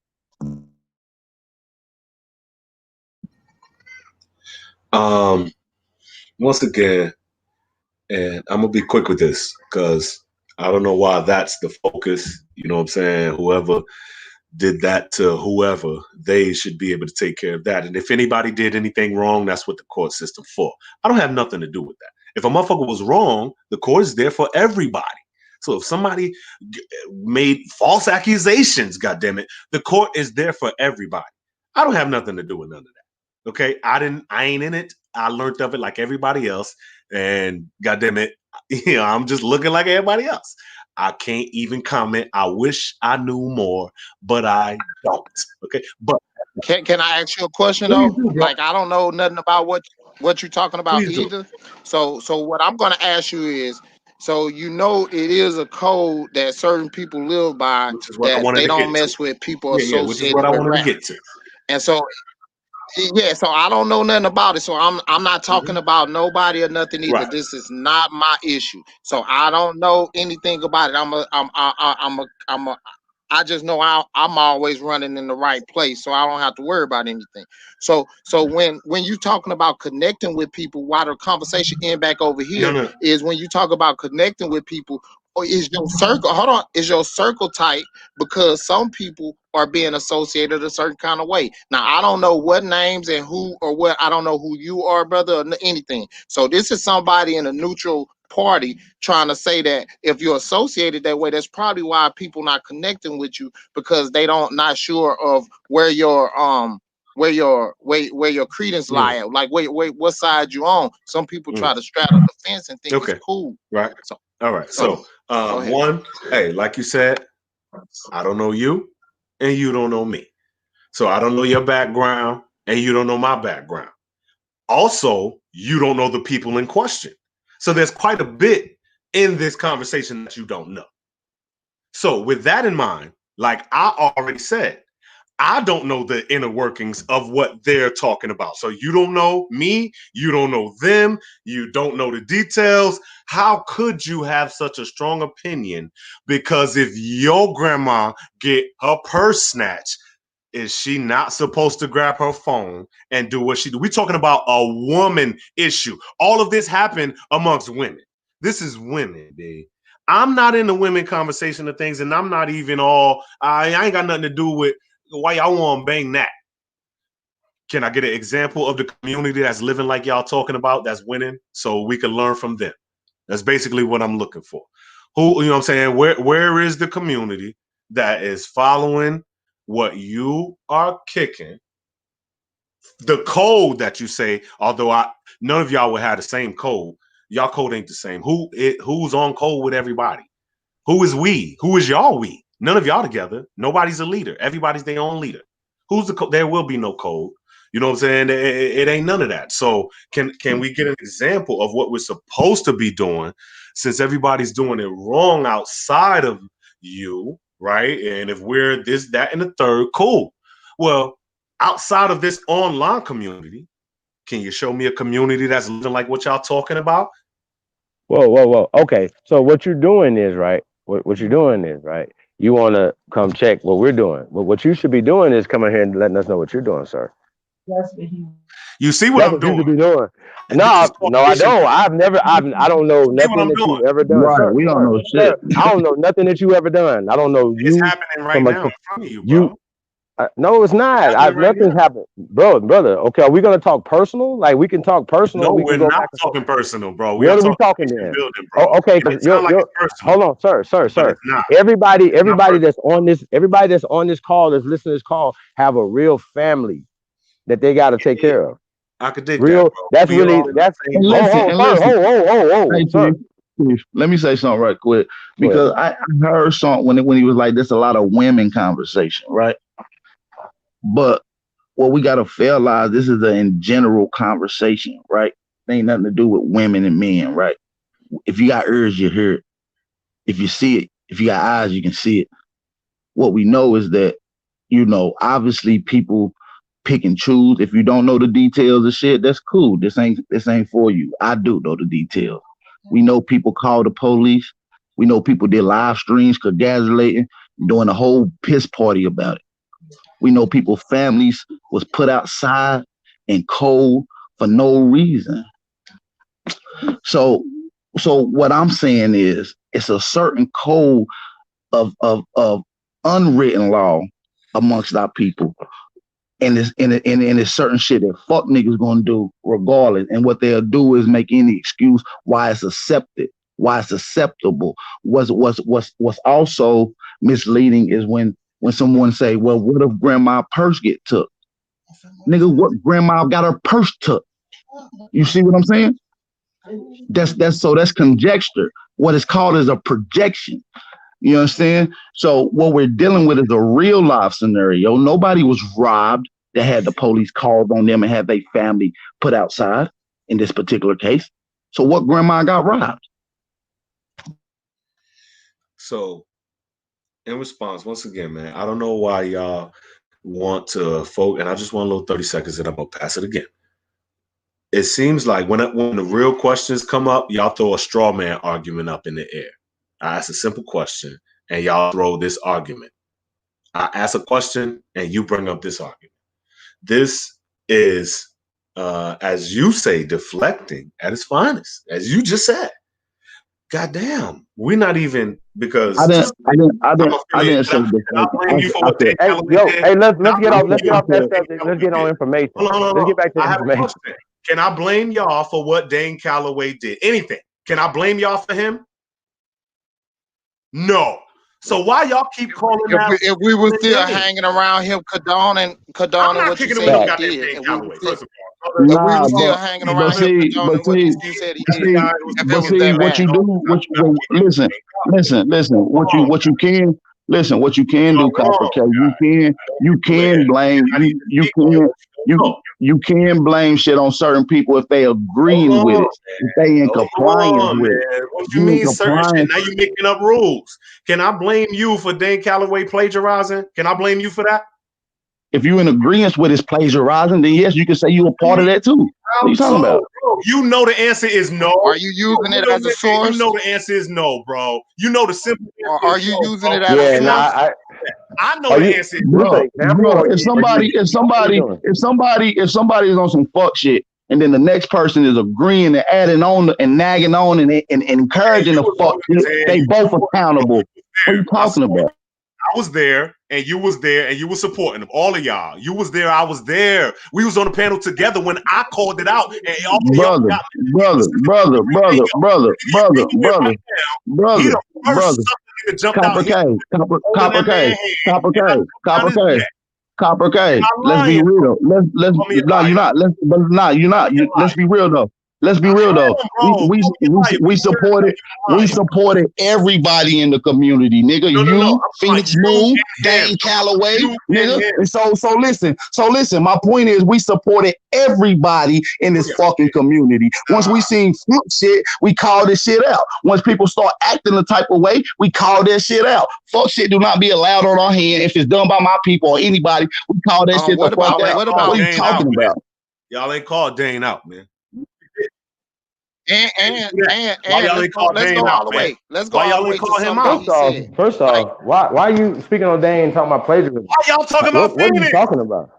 Once again, and I'm going to be quick with this because I don't know why that's the focus. You know what I'm saying? Whoever did that to whoever, they should be able to take care of that. And if anybody did anything wrong, that's what the court system for. I don't have nothing to do with that. If a motherfucker was wrong, the court is there for everybody. So if somebody made false accusations, goddammit, the court is there for everybody. I don't have nothing to do with none of that. Okay, I ain't in it. I learned of it like everybody else, and goddammit, I'm just looking like everybody else. I can't even comment. I wish I knew more, but I don't. Okay, but Can I ask you a question though? Like I don't know nothing about what you're talking about either. So what I'm gonna ask you is, so it is a code that certain people live by that they don't mess with people associated which is what I wanted rap. to get to. And so so I don't know nothing about it. So I'm not talking about nobody or nothing either. Right. This is not my issue. So I don't know anything about it. I just know I'm always running in the right place, so I don't have to worry about anything. So when you talking about connecting with people, why the conversation end back over here is when you talk about connecting with people, or is your circle is your circle tight because some people are being associated a certain kind of way. Now I don't know what names and who or what, I don't know who you are, brother, or anything. So this is somebody in a neutral party trying to say that if you're associated that way, that's probably why people not connecting with you, because they not sure of where your credence lie at, like what side you on. Some people try to straddle the fence and think it's cool. Right. All right. So one, hey, like you said, I don't know you and you don't know me. So I don't know your background and you don't know my background. Also, you don't know the people in question. So there's quite a bit in this conversation that you don't know. So with that in mind, like I already said, I don't know the inner workings of what they're talking about. So you don't know me, you don't know them, you don't know the details. How could you have such a strong opinion? Because if your grandma get her purse snatched, is she not supposed to grab her phone and do what she do? We're talking about a woman issue. All of this happened amongst women. This is women, dude. I'm not in the women conversation of things, and I'm not even I ain't got nothing to do with why y'all want to bang that. Can I get an example of the community that's living like y'all talking about, that's winning, so we can learn from them? That's basically what I'm looking for. Who, you know what I'm saying? Where is the community that is following what you are kicking? The code that you say, although none of y'all would have the same code, y'all code ain't the same. Who's on code with everybody? Who is we? Who is y'all we? None of y'all together. Nobody's a leader. Everybody's their own leader. Who's the code? There will be no code. You know what I'm saying? It ain't none of that. So can we get an example of what we're supposed to be doing, since everybody's doing it wrong outside of you, right? And if we're this, that, and the third, cool. Well, outside of this online community, can you show me a community that's living like what y'all talking about? Whoa. Okay. So what you're doing is, right? What you're doing is, right? You want to come check what we're doing. But what you should be doing is coming here and letting us know what you're doing, sir. You see what I'm doing? You should be doing. No, I don't. I don't know nothing that you've ever done. Right, sir, we don't know sir, shit. I don't know nothing that you ever done. I don't know you. It's happening right now in front of you, bro. No, it's not. Happening right Nothing's now. happened, brother. Okay, are we gonna talk personal? Like we can talk personal. No, We can we're go not back and forth. talking personal, bro. We are What are we talking talking nation then? building, Oh, bro. okay, And because it sounds like it's personal, hold on, sir. but it's not. Everybody It's not personal. everybody that's on this call, that's listening to this call, have a real family that they got to take care of. I could dig that, Real. bro. That's We really all in the that's. same And boat. listen, Oh, hey, sir. Chief, let me say something right quick Go ahead. because I heard something when he was like, "There's a lot of women conversation, right?" But what we gotta realize, this is a in general conversation, right? It ain't nothing to do with women and men, right? If you got ears, you hear it. If you see it, if you got eyes, you can see it. What we know is that, obviously people pick and choose. If you don't know the details of shit, that's cool. This ain't for you. I do know the details. We know people call the police. We know people did live streams, congratulating, doing a whole piss party about it. We know people's families was put outside and cold for no reason. So what I'm saying is it's a certain code of unwritten law amongst our people. And it's certain shit that fuck niggas gonna do regardless. And what they'll do is make any excuse why it's accepted, why it's acceptable. What's also misleading is when someone say, well, what if grandma purse get took? Nigga, what grandma got her purse took? You see what I'm saying? That's conjecture. What it's called is a projection. You understand? So what we're dealing with is a real life scenario. Nobody was robbed that had the police called on them and had their family put outside in this particular case. So what grandma got robbed? So in response, once again, man, I don't know why y'all want to vote, and I just want a little 30 seconds and I'm gonna pass it again. It seems like when the real questions come up, y'all throw a straw man argument up in the air. I ask a simple question and y'all throw this argument. I ask a question and you bring up this argument. This is, as you say, deflecting at its finest, as you just said. Goddamn, we're not even because I didn't say I blame you for what Dave Calloway did. Hey, let's get off that subject. Let's get on information. Hold on. Let's get back to I have a information. question. Can I blame y'all for what Dane Calloway did? Anything? Can I blame y'all for him? No. So why y'all keep calling that? If we were still hanging around him, condoning what you said he did, if we were still hanging around him, condoning what you said he did, if it was that what bad. you do, listen, what you can do, Copper K, you can blame you can blame shit on certain people if they agreeing with it, if they in compliance with it. What you mean certain shit? Now you making up rules. Can I blame you for Dane Calloway plagiarizing? Can I blame you for that? If you're in agreement with his plagiarizing, then yes, you can say you're a part of that too. What are you talking about? You know the answer is no. Are you using it as a source? You know the answer is no, bro. You know the simple answer. Or are you using it as a source? I know the answer. Bro, if somebody is on some fuck shit, and then the next person is agreeing and adding on and nagging on and encouraging the fuck shit, they both accountable. What are you talking about? I was there, and you was there, and you were supporting them. All of y'all. You was there. I was there. We was on the panel together when I called it out. And all brother. Copper K. Let's be real. You're not. Let's be real though. Let's be real though. We supported everybody in the community, nigga. You, Phoenix Moon, Dane Calloway, nigga. And so listen. My point is, we supported everybody in this fucking community. Once we seen fuck shit, we call this shit out. Once people start acting the type of way, we call that shit out. Fuck shit do not be allowed on our hand. If it's done by my people or anybody, we call that shit the fuck out. What are you talking about? Y'all ain't called Dane out, man. And let's go all the way. Let's go all the way to something he said. First off, why are you speaking on Dane talking about plagiarism? Why y'all talking about What are you Phoenix? talking about?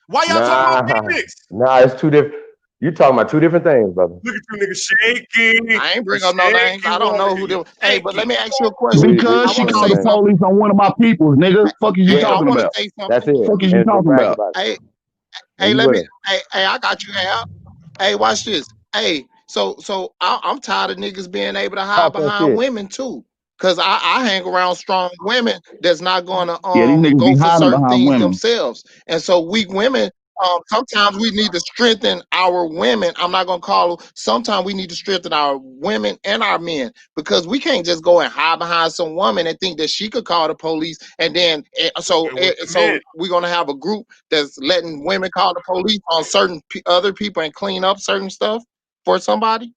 Why y'all talking about Phoenix? Nah, it's two different. You talking about two different things, brother. Look at you niggas shaking. I ain't bring up no names. I don't know who them. Hey, but let me ask you a question. Because I she want to called say the something. police on one of my peoples, nigga. Fuck is you Hey, I talking want to about? say That's something. it. Fuck is you And talking bragging about? about it. Hey, You let with me. her. Hey, I got you, Al. Hey, watch this. Hey, so I'm tired of niggas being able to hide Pop that behind shit. women too. Cause I hang around strong women that's not gonna Yeah, these niggas go be for hiding certain behind things women. themselves. And so weak women, sometimes we need to strengthen our women. I'm not gonna call them, sometimes we need to strengthen our women and our men because we can't just go and hide behind some woman and think that she could call the police and then so we're gonna have a group that's letting women call the police on certain other people and clean up certain stuff for somebody.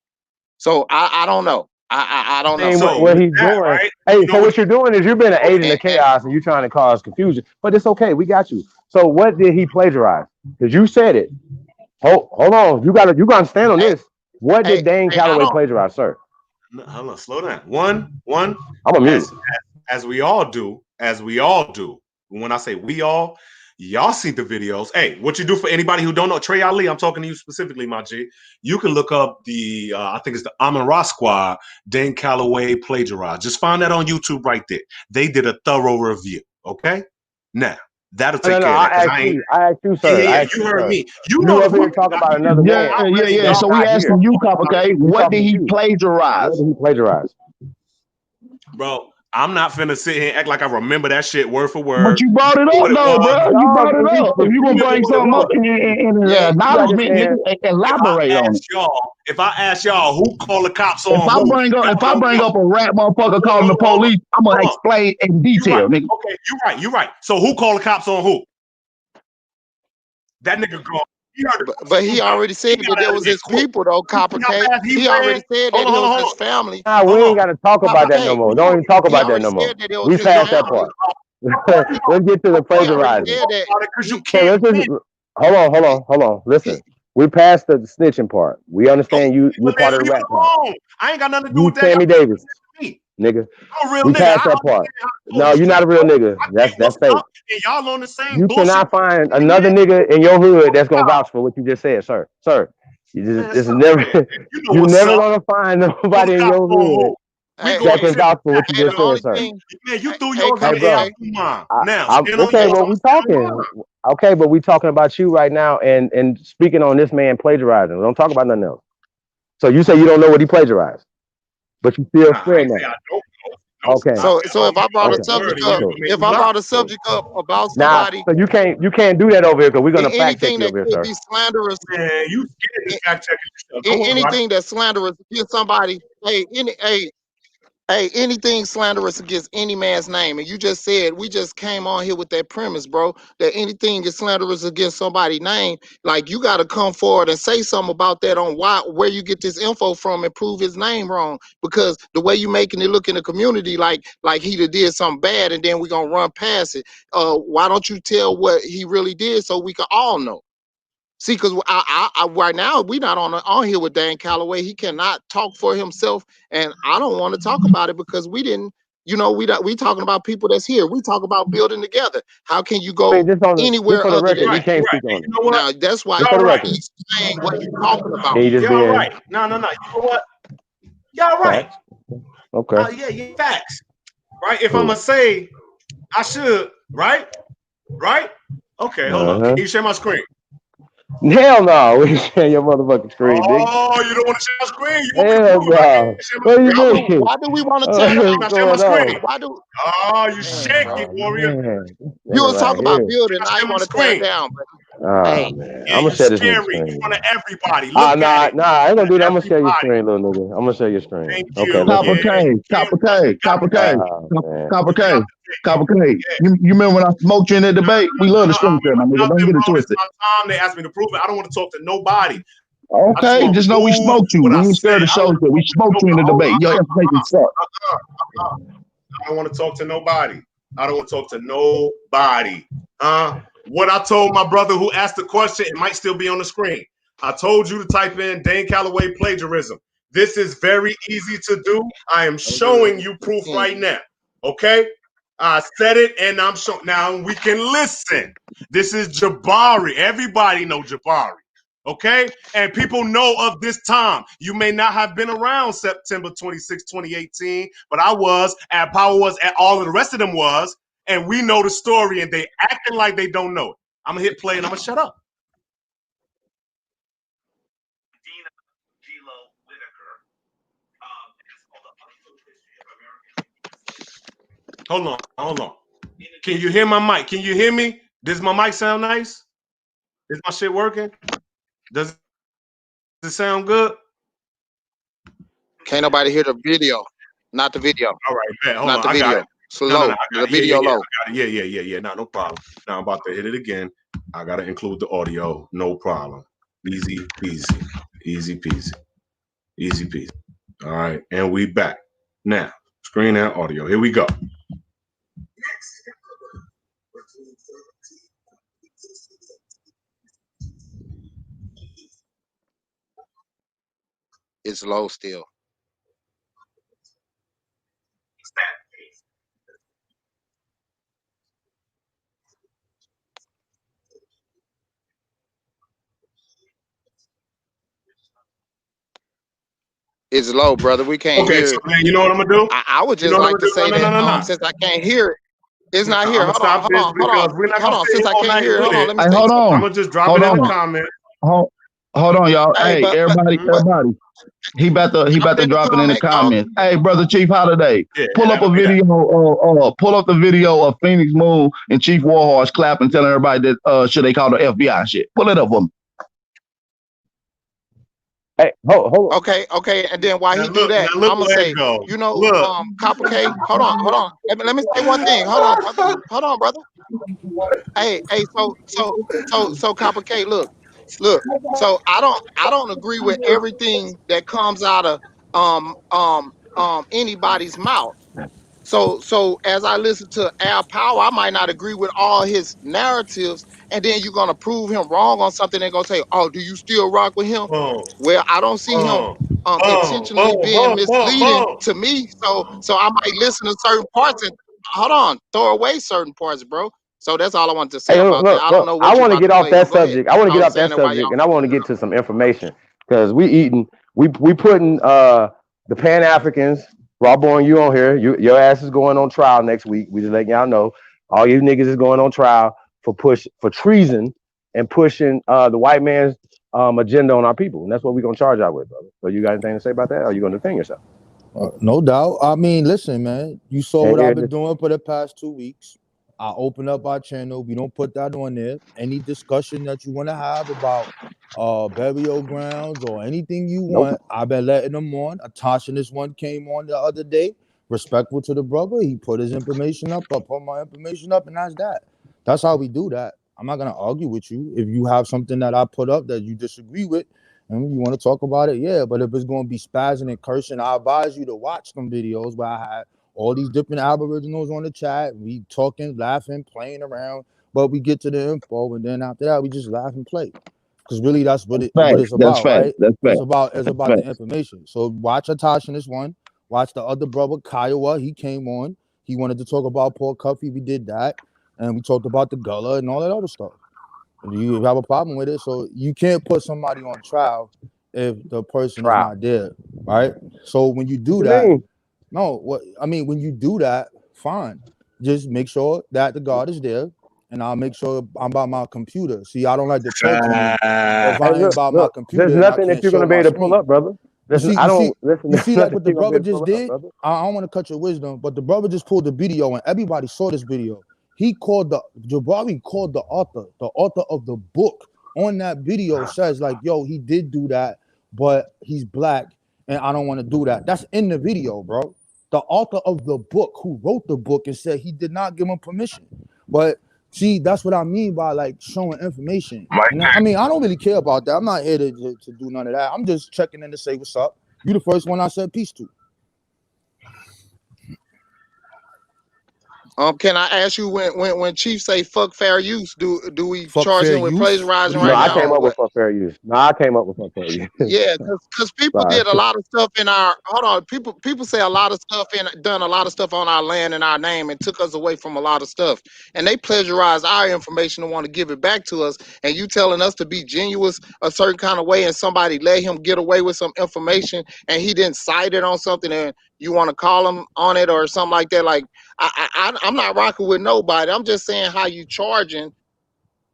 So I don't know. I don't know. So what he's doing. Right? Hey, so what you're doing is you're being an agent of chaos and you're trying to cause confusion. But it's okay. We got you. So what did he plagiarize? Because you said it. Hold on. You gotta stand on this. What did Dane Calloway plagiarize, sir? Hold on, slow down. One. I'm a mute. As we all do. When I say we all, y'all see the videos. Hey, what you do for anybody who don't know, Trey Ali, I'm talking to you specifically, my G. You can look up the, I think it's the Amon Ra Squad, Dane Calloway plagiarized. Just find that on YouTube right there. They did a thorough review, okay? Now, that'll take care of that. I asked you, sir. Yeah, you heard me. You up here talking about another man. Yeah. So we asking you, Copper K, what did he plagiarize? What did he plagiarize? Bro, I'm not finna sit here and act like I remember that shit word for word. But you brought it up, though, bro. You brought it up. If you gonna bring something up in acknowledgement, nigga, elaborate on it. If I ask y'all who called the cops on If I bring up a rat motherfucker calling the police, I'm gonna explain in detail, nigga. Okay, you're right. So who called the cops on who? That nigga gone. But he already said that it was his people, though, Copper K. He already said that it was his family. Nah, we ain't got to talk about that no more. Don't even talk about that no more. We passed that part. Let's get to the plagiarizing. Hold on. Listen, we passed the snitching part. We understand you're part of the rap part. I ain't got nothing to do You with that. Sammy Davis, nigga. I'm a real we nigga. passed that part. No, you're not a real nigga. That's fake. And y'all on the same You bullshit. cannot find another nigga in your hood that's gonna vouch for what you just said, sir. Sir, you never gonna find nobody in your hood that can vouch for what you just said, sir. Man, you threw yours in the air. Now, okay, well, we talking. Okay, but we talking about you right now and speaking on this man plagiarizing. Don't talk about nothing else. So you say you don't know what he plagiarized, but you still spreading that. Okay. So if I brought a subject up, about somebody, so you can't do that over here because we're gonna fact check anything you that over here, could sir. be slanderous. Man, you scared to fact check yourself. Anything that's slanderous against somebody. Anything slanderous against any man's name. And you just said, we just came on here with that premise, bro, that anything is slanderous against somebody's name, like you got to come forward and say something about that on where you get this info from and prove his name wrong. Because the way you making it look in the community like he did something bad and then we're going to run past it. Why don't you tell what he really did so we can all know? See, because I right now we not on here with Dan Calloway. He cannot talk for himself, and I don't want to talk about it because we didn't. We talking about people that's here. We talk about building together. How can you go anywhere other than we can't speak on it. You know what? Now that's why y'all right. He's saying what he's talking about. Y'all right. No. You know what? Y'all right. Okay. Yeah, facts. Right? If I'm gonna say I should, right? Okay, hold on. Can you share my screen? Hell no, we share your motherfucking screen, big. Oh, you don't want to share my screen? Hell no. What do you mean? Why do we want to share my screen? Why do? Oh, you shaky, warrior. You was talking about building. Now you want to tear down. Hey, man. I'm gonna share this screen in front of everybody. Nah, I ain't gonna do that. I'm gonna share your screen, little nigga. I'm gonna share your screen. Okay, Copper K. You remember when I smoked you in that debate? We love the screen share, my nigga. Don't get it twisted. They asked me to prove it. I don't want to talk to nobody. Okay, just know we smoked you. We ain't scared to show that we smoked you in the debate. Your information sucks. I don't want to talk to nobody. What I told my brother who asked the question, it might still be on the screen. I told you to type in Dane Calloway plagiarism. This is very easy to do. I am showing you proof right now. Okay? I said it and I'm showing. Now we can listen. This is Jabari. Everybody know Jabari. Okay, and people know of this time. You may not have been around September 26, 2018, but I was, and Power was, and all of the rest of them was, and we know the story, and they acting like they don't know it. I'm gonna hit play and I'm gonna shut up. Hold on. Can you hear my mic? Can you hear me? Does my mic sound nice? Is my shit working? Does it sound good? Can't nobody hear the video. Not the video. All right, bet. Hold Not on. the I got video. it. Slow. No, I got The it. video low. I got it. Yeah. No problem. Now I'm about to hit it again. I gotta include the audio. No problem. Easy peasy. Easy peasy. Easy peasy. All right, and we back. Now, screen and audio. Here we go. It's low still. It's low, brother. We can't Okay, hear so it. man, you know what I'm gonna do? I would You just know what I'm like to gonna say do? that since I can't hear it, it's not I'm here. gonna stop this because we're not gonna sit Since here I all can't night hear it, with hold on. it. Let me Hey, say hold something. I'm on. gonna just drop Hold it in the on. comment. Hold on, y'all. Hey, Hey, everybody. He about to drop it in the comments. Hey, brother Chief Holiday, Yeah, pull up a video. Pull up the video of Phoenix Moon and Chief Warhorse clapping, telling everybody that should they call the FBI and shit. Pull it up for me. Hey, hold on. Okay, and then while he do that, Now look I'm gonna where say, it go. you know, Look. Copper K. Hold on. Let me say one thing. Hold on, brother. Hey, so Copper K, look. So I don't agree with everything that comes out of anybody's mouth. So as I listen to Al Power, I might not agree with all his narratives, and then you're gonna prove him wrong on something. They're gonna say, "Oh, do you still rock with him?" Well, I don't see him intentionally being misleading to me. So I might listen to certain parts and hold on, throw away certain parts, bro. So that's all I wanted to say Hey, about that. I don't look. know I what you want to about get to off play, that but go ahead. subject. I want to I get was off saying that that while y'all. subject, and I want to get to some information because we putting the Pan Africans, Rawborn, you on here. Your ass is going on trial next week. We just letting y'all know. All you niggas is going on trial for treason and pushing the white man's agenda on our people, and that's what we're gonna charge y'all with, brother. So you got anything to say about that? Or are you gonna defend yourself? No doubt. I mean, listen, man. You saw And what I've here been this- doing for the past 2 weeks. I open up our channel. We don't put that on there. Any discussion that you want to have about burial grounds or anything you Nope. want, I've been letting them on. Atasha, this one came on the other day. Respectful to the brother. He put his information up. I put my information up, and that's that. That's how we do that. I'm not gonna argue with you. If you have something that I put up that you disagree with, and you want to talk about it, yeah. But if it's going to be spazzing and cursing, I advise you to watch some videos where I had all these different aboriginals on the chat. We talking, laughing, playing around, but we get to the info, and then after that, we just laugh and play. Because really, that's what it's about, right? It's about the information. So watch Atasha in this one. Watch the other brother, Kiowa. He came on. He wanted to talk about Paul Cuffey. We did that, and we talked about the Gullah and all that other stuff. You have a problem with it, so you can't put somebody on trial if the person is not there, right? So when you do that, when you do that, fine. Just make sure that the guard is there, and I'll make sure I'm by my computer. See, I don't like to talk to you if I ain't by my computer. There's and I nothing that can't you're show gonna be my able to pull screen. up, brother. You see, like nothing what the you're gonna be brother able to just pull up, did. brother. I don't want to cut your wisdom, but the brother just pulled the video, and everybody saw this video. He called Jabari called the author of the book on that video says like, yo, he did do that, but he's black, and I don't want to do that. That's in the video, bro. The author of the book who wrote the book and said he did not give him permission. But see, that's what I mean by like showing information. And I mean, I don't really care about that. I'm not here to do none of that. I'm just checking in to say what's up. You the first one I said peace to. Can I ask you when Chief say fuck fair use, do we Fuck charge fair him with use? What plagiarizing do you No, right I mean? now came or up with what? for fair use. No, I came up with for fair use. Yeah, because people Sorry. did a lot of stuff in our people say a lot of stuff and done a lot of stuff on our land in our name and took us away from a lot of stuff. And they plagiarize our information and want to give it back to us. And you telling us to be genuine a certain kind of way, and somebody let him get away with some information and he didn't cite it on something, and you want to call him on it or something like that. Like I'm not rocking with nobody. I'm just saying how you charging.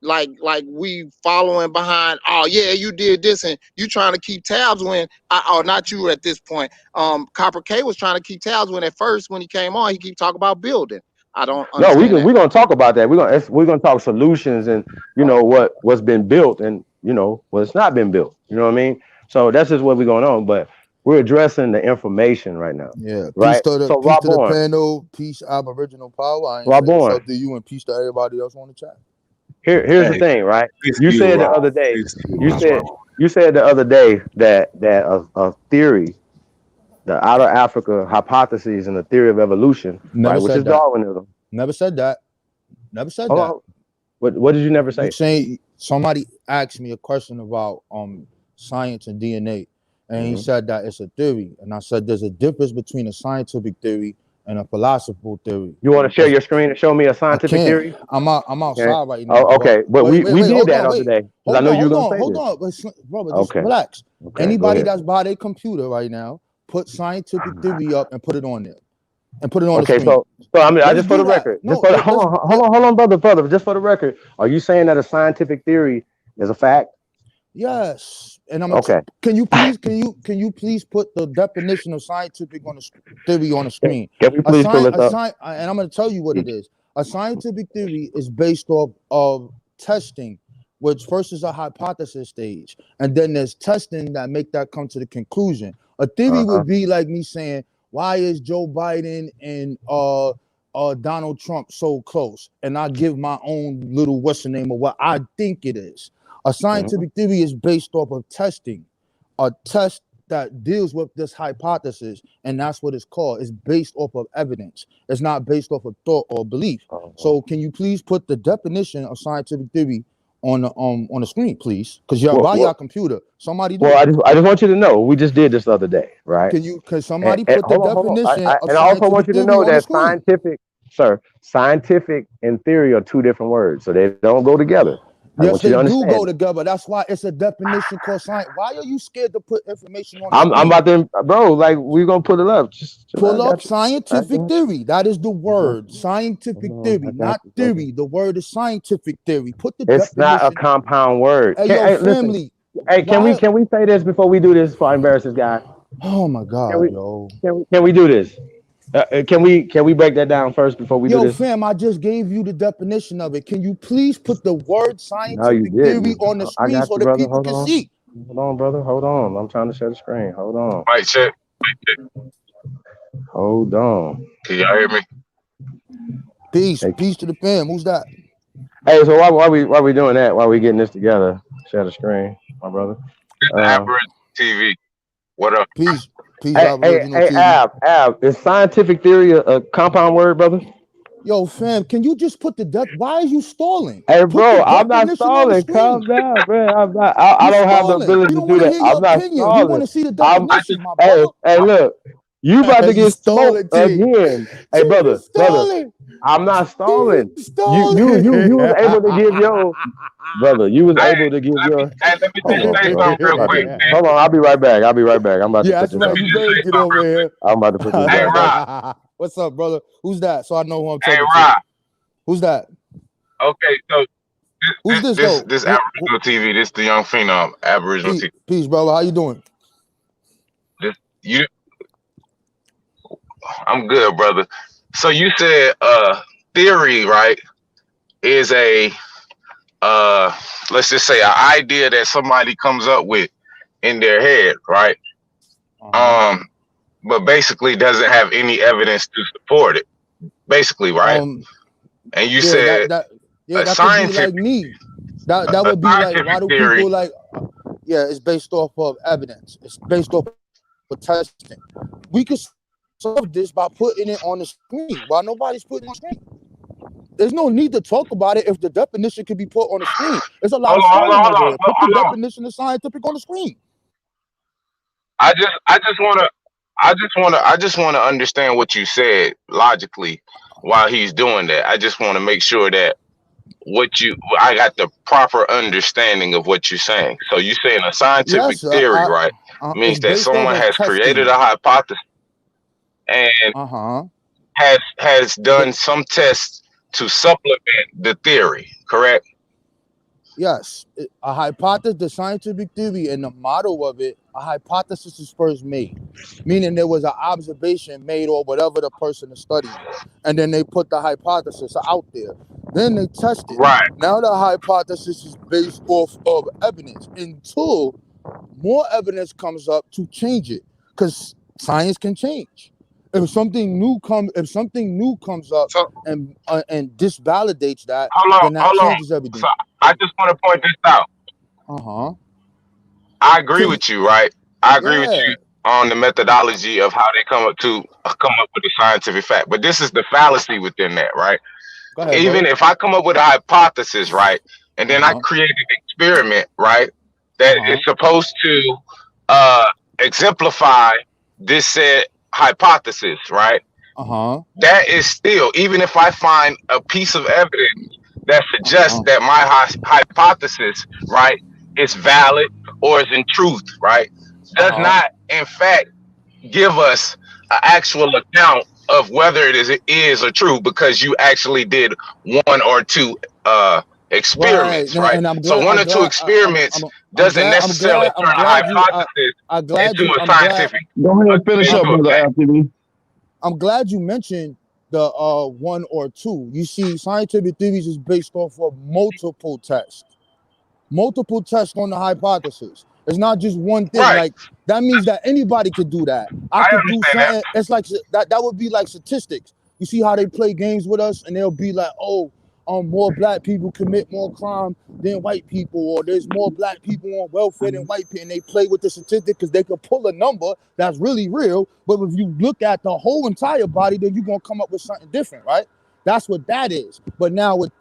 Like we following behind. Oh yeah, you did this, and you trying to keep tabs when or not you at this point. Copper K was trying to keep tabs when at first when he came on, he keep talking about building. I don't No, understand that. we're gonna talk about that. We're gonna talk solutions and what's been built and what's not been built. You know what I mean? So that's just what we're going on. But we're addressing the information right now. Yeah. Right. So Peace Rob to the Bourne. panel. Peace Aboriginal power. I ain't Rob say what's Bourne. up to you, and peace to everybody else on the chat. Here's the thing, right? Peace You to you, said the Rob. other day. Peace to You Rob. said the other day that a theory, the outer Africa hypothesis and the theory of evolution, Never right, which said is that. Darwinism. Never said that. Never said Hold that. on. What did you never You say? saying somebody asked me a question about science and DNA, and he said that it's a theory, and I said there's a difference between a scientific theory and a philosophical theory. You want to share your screen and show me a I scientific can't. theory? I'm outside Okay. right now. Oh, okay. But we did hold that on, other day because I know you were gonna say hold this. on, brother, just Okay. relax. Okay. Anybody that's by their computer right now, put scientific theory up and put it on there, and put it on the screen. So I mean, I Let's just for do the that. record, No, hold on, brother. Just for the record, are you saying that a scientific theory is a fact? Yes, and I'm Okay. Can you please put the definition of scientific theory on the screen? Can we please pull it up? And I'm going to tell you what it is. A scientific theory is based off of testing, which first is a hypothesis stage, and then there's testing that make that come to the conclusion. A theory would be like me saying, why is Joe Biden and Donald Trump so close? And I give my own little what's the name of what I think it is. A scientific theory is based off of testing, a test that deals with this hypothesis, and that's what it's called. It's based off of evidence. It's not based off of thought or belief. So can you please put the definition of scientific theory on the screen, please? Because you're by your computer. Somebody do. Well, I just want you to know we just did this the other day, right? Can somebody put the definition of and I also want scientific you to theory know on the that screen? scientific and theory are two different words, so they don't go together. Yes, they do go together. That's why it's a definition called science. Why are you scared to put information on the screen? I'm about to, bro. Like we're gonna put it up. Just pull up scientific theory. That is the word. Scientific theory, not theory. The word is scientific theory. Put the It's definition. not a compound word. Hey, yo, family. Listen. Hey, can we say this before we do this? Before I embarrass this guy. Oh my God, yo. Can we do this? Can we break that down first before we do this? Yo, fam, I just gave you the definition of it. Can you please put the word scientific theory on the screen so that people can see? Hold on, brother. Hold on. I'm trying to share the screen. Hold on. Mic check. Hold on. Can y'all hear me? Peace. Peace to the fam. Who's that? Hey, so why we doing that? Why we getting this together? Share the screen, my brother. Aboriginal TV. What up? Peace. Peace, hey, Ab, is scientific theory a compound word, brother? Yo, fam, can you just put why are you stalling? Hey, bro, I'm not stalling. Calm down, bro. I don't have the ability to do that. I'm not stalling. You want to see the definition, my brother? Hey, look, you about to get smoked again. Hey, brother, I'm not stalling. You was able to give your brother. You was able to give your. Hey, let me say something real quick. Hold on, I'll be right back. I'm about to put this up. You better get over here. I'm about to put this Hey, up. Rob. What's up, brother? Who's that? So I know who I'm talking to. Hey, Rob. Who's that? Okay, so who's this? This Aboriginal TV. This the young phenom Aboriginal TV. Peace, brother. How you doing? I'm good, brother. So you said theory, right, is a let's just say an idea that somebody comes up with in their head, right? But basically doesn't have any evidence to support it. Basically, right? And you said that could be like me. That would be like, why do people like? Yeah, it's based off of evidence. It's based off of testing. We could solve this by putting it on the screen. Why nobody's putting it on the screen? There's no need to talk about it if the definition can be put on the screen. There's a lot Hold of on, hold trolling on, over hold here. on, Put the hold on. definition of scientific on the screen. I just wanna understand what you said logically while he's doing that. I just want to make sure that I got the proper understanding of what you're saying. So you're saying a scientific Yes, theory, right? it's Means that based off someone of has created testing. a hypothesis and Uh-huh. has They, done some tests to supplement the theory, correct? yes, a hypothesis, the scientific theory and the model of it, a hypothesis is first made, meaning there was an observation made or whatever the person is studying, and then they put the hypothesis out there. Then they test it. Right. Now the hypothesis is based off of evidence until more evidence comes up to change it, because science can change. If something new comes up So and disvalidates that, Hold then on, that hold on. changes So everything. I just want to point this out. Uh-huh. I agree So with you, right? I agree with yeah, you on the methodology of how they come up with a scientific fact. But this is the fallacy within that, right? go ahead, Even brother. if I come up with a hypothesis, right, and then I Uh-huh. create an experiment, right, that is Uh-huh. supposed to uh, exemplify this said hypothesis, right? Uh-huh. That is still, even if I find a piece of evidence that suggests Uh-huh. that my hypothesis, right, is valid or is in truth, right, does Uh-huh. not, in fact, give us an actual account of whether it is or true, because you actually did one or two Right. experiments, Now, right? and I'm So glad one or two experiments doesn't necessarily turn a hypothesis into a scientific Go ahead and finish up, into a brother fact. LTV. I'm glad you mentioned the one or two. You see, scientific theories is based off of multiple tests on the hypothesis. It's not just one thing. Right. Like that means that anybody could do that. I I could do understand that. something. It's like that would be like statistics. You see how they play games with us, and they'll be like, "Oh, more black people commit more crime than white people, or there's more black people on welfare than white people." And they play with the statistic because they could pull a number that's really real. But if you look at the whole entire body, then you're gonna come up with something different, right? That's what that is. But now with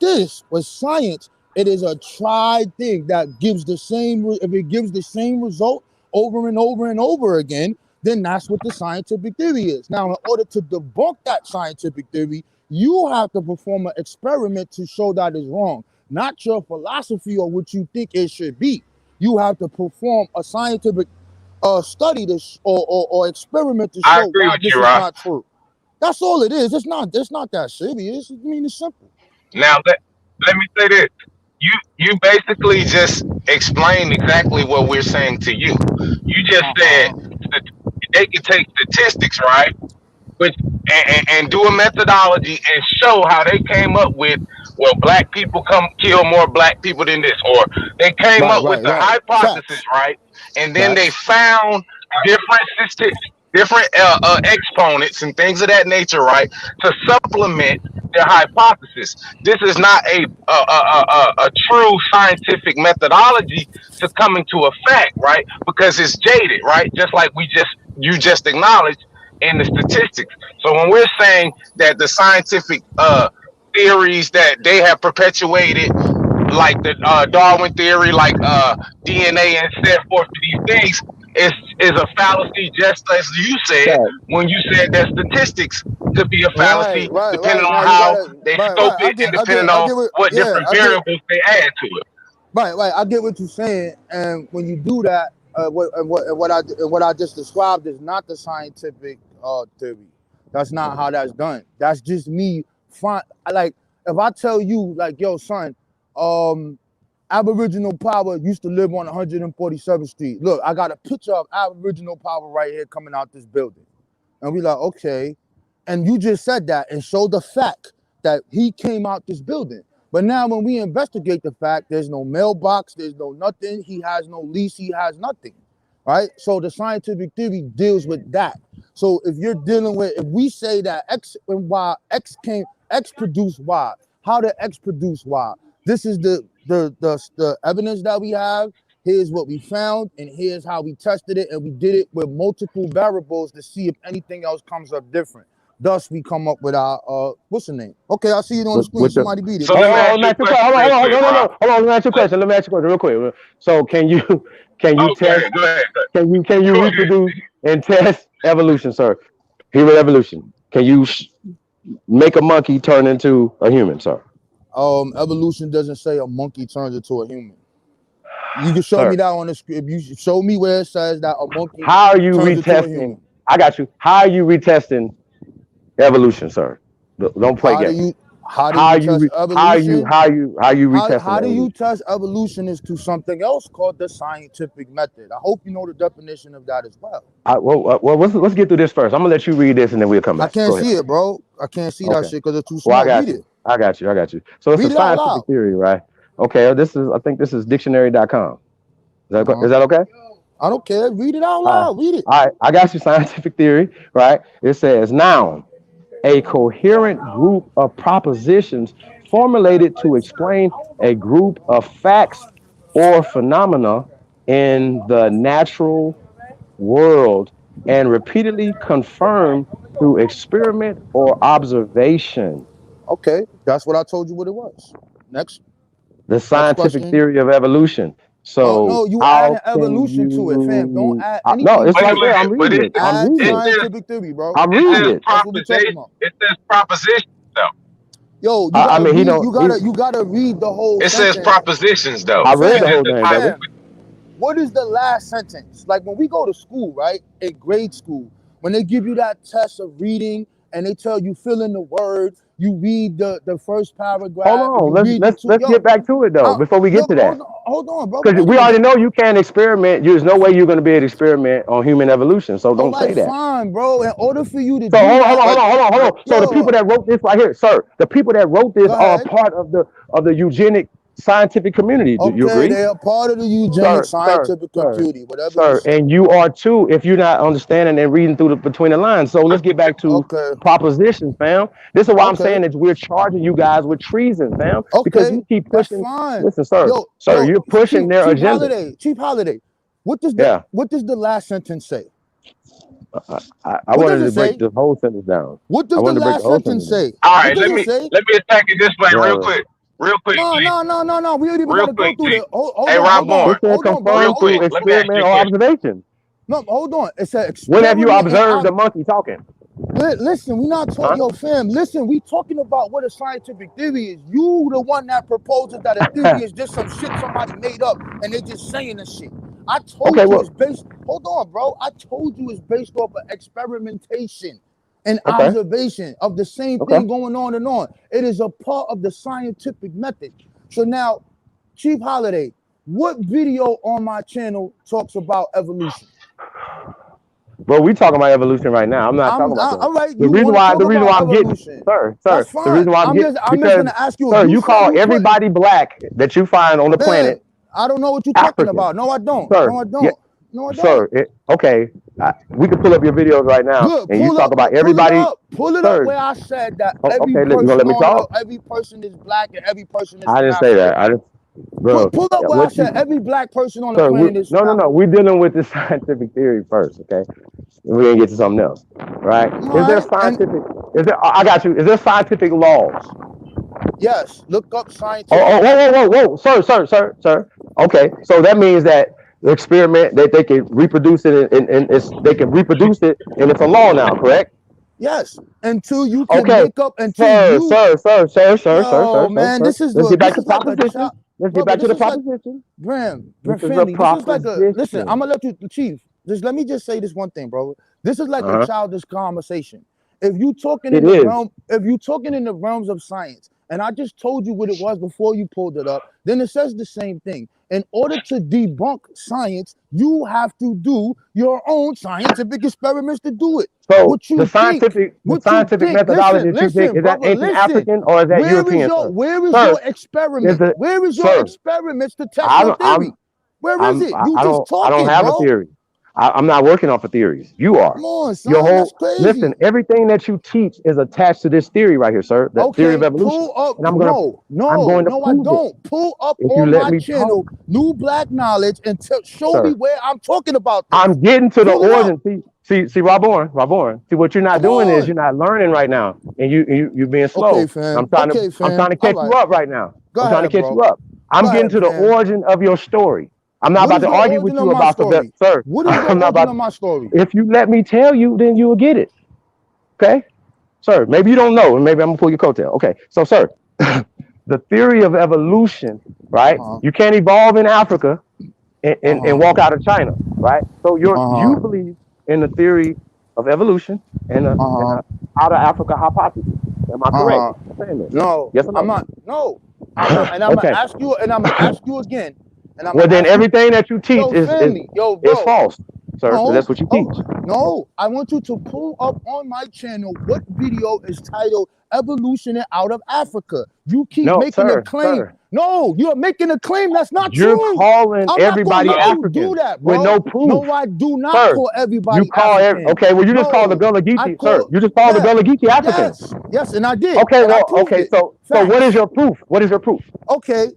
science, it is a tried thing that gives the same. If it gives the same result over and over and over again, then that's what the scientific theory is. Now, in order to debunk that scientific theory, you have to perform an experiment to show that is wrong, not your philosophy or what you think it should be. You have to perform a scientific study or experiment to I show agree why with this you, is Ross. not true. That's all it is. It's not that serious. I mean, it's simple. Now let me say this. You basically just explained exactly what we're saying to you. You just said Uh-huh. that they can take statistics, right? Which and do a methodology and show how they came up with, well, black people come kill more black people than this, or they came up with the Right. hypothesis, Facts. right? And then they Facts. found different different exponents and things of that nature, right, to supplement their hypothesis. This is not a true scientific methodology to coming to a fact, right? Because it's jaded, right? Just like you just acknowledged in the statistics. So when we're saying that the scientific theories that they have perpetuated, like the Darwin theory, like DNA and set forth, these things is a fallacy, just as you said when you said that statistics could be a fallacy, depending Right. Now on you how gotta they right. scope it and depending I on get what what different I get variables they add to it. right. I get what you're saying, and when you do that, what I just described is not the scientific theory. That's not how that's done. That's just me. Like if I tell you, like, yo, son, Aboriginal Power used to live on 147th Street. Look, I got a picture of Aboriginal Power right here coming out this building, and we like, okay, and you just said that and showed the fact that he came out this building. But now when we investigate the fact, there's no mailbox, there's no nothing, he has no lease, he has nothing, right? So the scientific theory deals with that. So if you're dealing with, if we say that X and Y, X produced Y, how did X produce Y? This is the evidence that we have. Here's what we found, and here's how we tested it, and we did it with multiple variables to see if anything else comes up different. Thus, we come up with our what's the name? Okay, I see it on the screen. With the Somebody beat it. So Go let me ahead. ask you a question real quick, Rob. Hold on. Let me ask you a question. Real quick. So can you Oh, go test? ahead. Go ahead. Can you Go ahead. reproduce and test evolution, sir? Human evolution. Can you make a monkey turn into a human, sir? Evolution doesn't say a monkey turns into a human. You can show Sir, me that on the script. You show me where it says that a monkey how are you turns into a retesting? human. I got you. How are you retesting evolution, sir? Don't play How do games. you test evolution? How you retesting How do you evolution? test evolution is to something else called the scientific method. I hope you know the definition of that as well. Well, let's get through this first. I'm gonna let you read this and then we'll come I back. can't Go ahead. see it, bro. I can't see that Okay. shit because it's too Well, I small. got Read you. it. I got you. So it's Read a it out scientific loud. theory, right? Okay. I think this is dictionary.com. Is Uh-huh. that okay? I don't care. Read it out All right. loud. Read it. All right. I got you. Scientific theory, right? It says noun, a coherent group of propositions formulated to explain a group of facts or phenomena in the natural world and repeatedly confirmed through experiment or observation. Okay, that's what I told you what it was. Next The scientific question. theory of evolution. Oh So no, you adding how can evolution to it, fam. Don't you? add No, anything it's But to right you it. there. I'm looking, but reading it. I'm Add reading it. scientific theory, bro. I'm it reading says it. That's what we talking proposition. about. It says propositions though. Yo, you I gotta mean, he read. don't. You gotta read the whole It says sentence, propositions though. I It read the fam. says whole thing, brother. Fam, what is the last sentence? Like when we go to school, right? In grade school, when they give you that test of reading and they tell you fill in the word, you read the first Hold paragraph and you on. read the two. Let's Yo, get back to it though. Before we get look, to that, hold on, brother. because Wait a we already minute. know you can't experiment. There's no way you're going to be able to experiment on human evolution. So All don't say right, that. fine, bro. In order for you to So do hold that, on. So the people yo, that wrote this right here, sir, the people that wrote this go are a ahead. part of the eugenic scientific community. Do you Okay, agree? they are part of the eugenic Sir, sir, scientific sir, community, whatever you sir, say. and you are too if you're not understanding and reading through between the lines. So let's get back to Okay, propositions, fam. This is why I'm okay, saying that we're charging you guys with treason, fam, because okay. you keep That's pushing. fine. Listen, sir, Yo, you're pushing their Chief agenda. Holiday, Chief Holiday. What does Yeah, the last sentence say? I What does wanted it to break say? the whole sentence down. What I does the wanted to break the last whole sentence sentence down, say? all What right. does it say? Let me attack it this way brother. real quick, G. No. We don't even Real gotta go quick, through G. the. Hold Hey, on, Rob hold on, This Bourne, said hold on, brother. real confirmed Hold quick. through on, Let me ask experiment you a or question. observation. no, hold on. It said When have you experiment and observed a monkey talking? Listen, we not talking, Huh? yo, fam. Listen, we talking about what a scientific theory is. You the one that proposes that a theory is just some shit somebody made up and they just saying the shit. I told Okay, you it's well, based. Hold on, bro. I told you it's based off of experimentation and okay, observation of the same okay. thing going on and on. It is a part of the scientific method. So now, Chief Holiday, what video on my channel talks about evolution? But we talking about evolution right now. I'm not talking about that. All right. The You reason want to why talk about I'm getting, evolution? sir, That's the fine. reason why I'm getting I'm just because, gonna ask you. sir, You you said call you put, everybody black that you find on the man. planet I don't know what you're talking African, about. No, I don't. sir. No, I Yeah, don't. No, I don't. sir. Okay, we can pull up your videos right now, Good. and you Pull talk about it everybody, up. Pull it up sir. where I said that Oh, every okay, look, you gonna let person me talk? every person is black and every person is I from didn't say Africa. that. I didn't, bro. Pull up where I What you, said every black person on the sir? planet is from No. Africa. We're dealing with the scientific theory first, okay? We're gonna get to something else, right? All Is there right. And scientific? Is there? I got you. Is there scientific laws? yes, look up Oh, scientific method. whoa, sir. Okay, so that means that the experiment that they can reproduce it and they can reproduce it and it's a law now, correct? Yes, until you can Okay, make up until sir. you. Yo, man, this is Let's get back to like a proposition. child, Let's get brother. back to This the is like proposition. Bram, This is a family. This is like a listen. I'm proposition. gonna let you, Chief. Just let me just say this one thing, bro. This is like a Uh-huh. childish conversation. If you talking It in the is. realms of science, and I just told you what it was before you pulled it up, then it says the same thing. In order to debunk science, you have to do your own scientific experiments to do it. So What you the think? scientific Listen, methodology that you pick, is that brother, ancient listen. African or is that European, sir? Where is Sir, your is experiment? the Where is your sir? experiments to test your theory? Where is it? You just I don't talking, have a bro. theory. I'm not working off of theories. You are. Come on, Your son. That's whole listen. crazy. Everything that you teach is attached to this theory right here, sir. The theory of Okay, evolution, pull up. and I'm No, going to I prove it don't. Pull up if you on let my me channel, talk, New Black Knowledge, and show me sir. where I'm talking about this. I'm getting to the Pull it up. origin. See, Raborn. See, what you're not Come doing is on. you're not learning right now, and you're being Okay, slow. fam. I'm Okay, trying fam. to All catch you right. up right now. Go I'm trying to ahead, catch you bro. up. I'm Go getting ahead, to the fam. origin of your story. I'm not What about is to the argue with origin of you my about story? sir. What is the I'm not origin about. of my story? If you let me tell you, then you will get it. Okay, sir. Maybe you don't know, and maybe I'm gonna pull your coattail. Okay, so sir, the theory of evolution, right? Uh-huh. You can't evolve in Africa and Uh-huh. walk out of China, right? So you Uh-huh. believe in the theory of evolution and Uh-huh. a out of Africa hypothesis. Am I correct Uh-huh. in saying this? No, Yes or I'm no? not. No. And I'm gonna Okay. ask you, and I'm gonna ask you again. And I'm Well, gonna then ask you, everything that you teach yo, family, yo, is bro. false, sir, because No, that's what you oh, teach. no. I want you to pull up on my channel what video is titled Evolution Out of Africa. You keep No, making a sir, claim. sir. No, you're making a claim that's not You're true. calling I'm not gonna everybody let you do African that, with bro. no proof, No, I do not sir. call You everybody call African. okay. Well, you just called the No, Gullah I Geechee, sir. call, You just called the yeah, Gullah Geechee African. yes, and I did, Okay, and I well, proved okay. it. So what is Facts. your proof? What is your proof? Okay,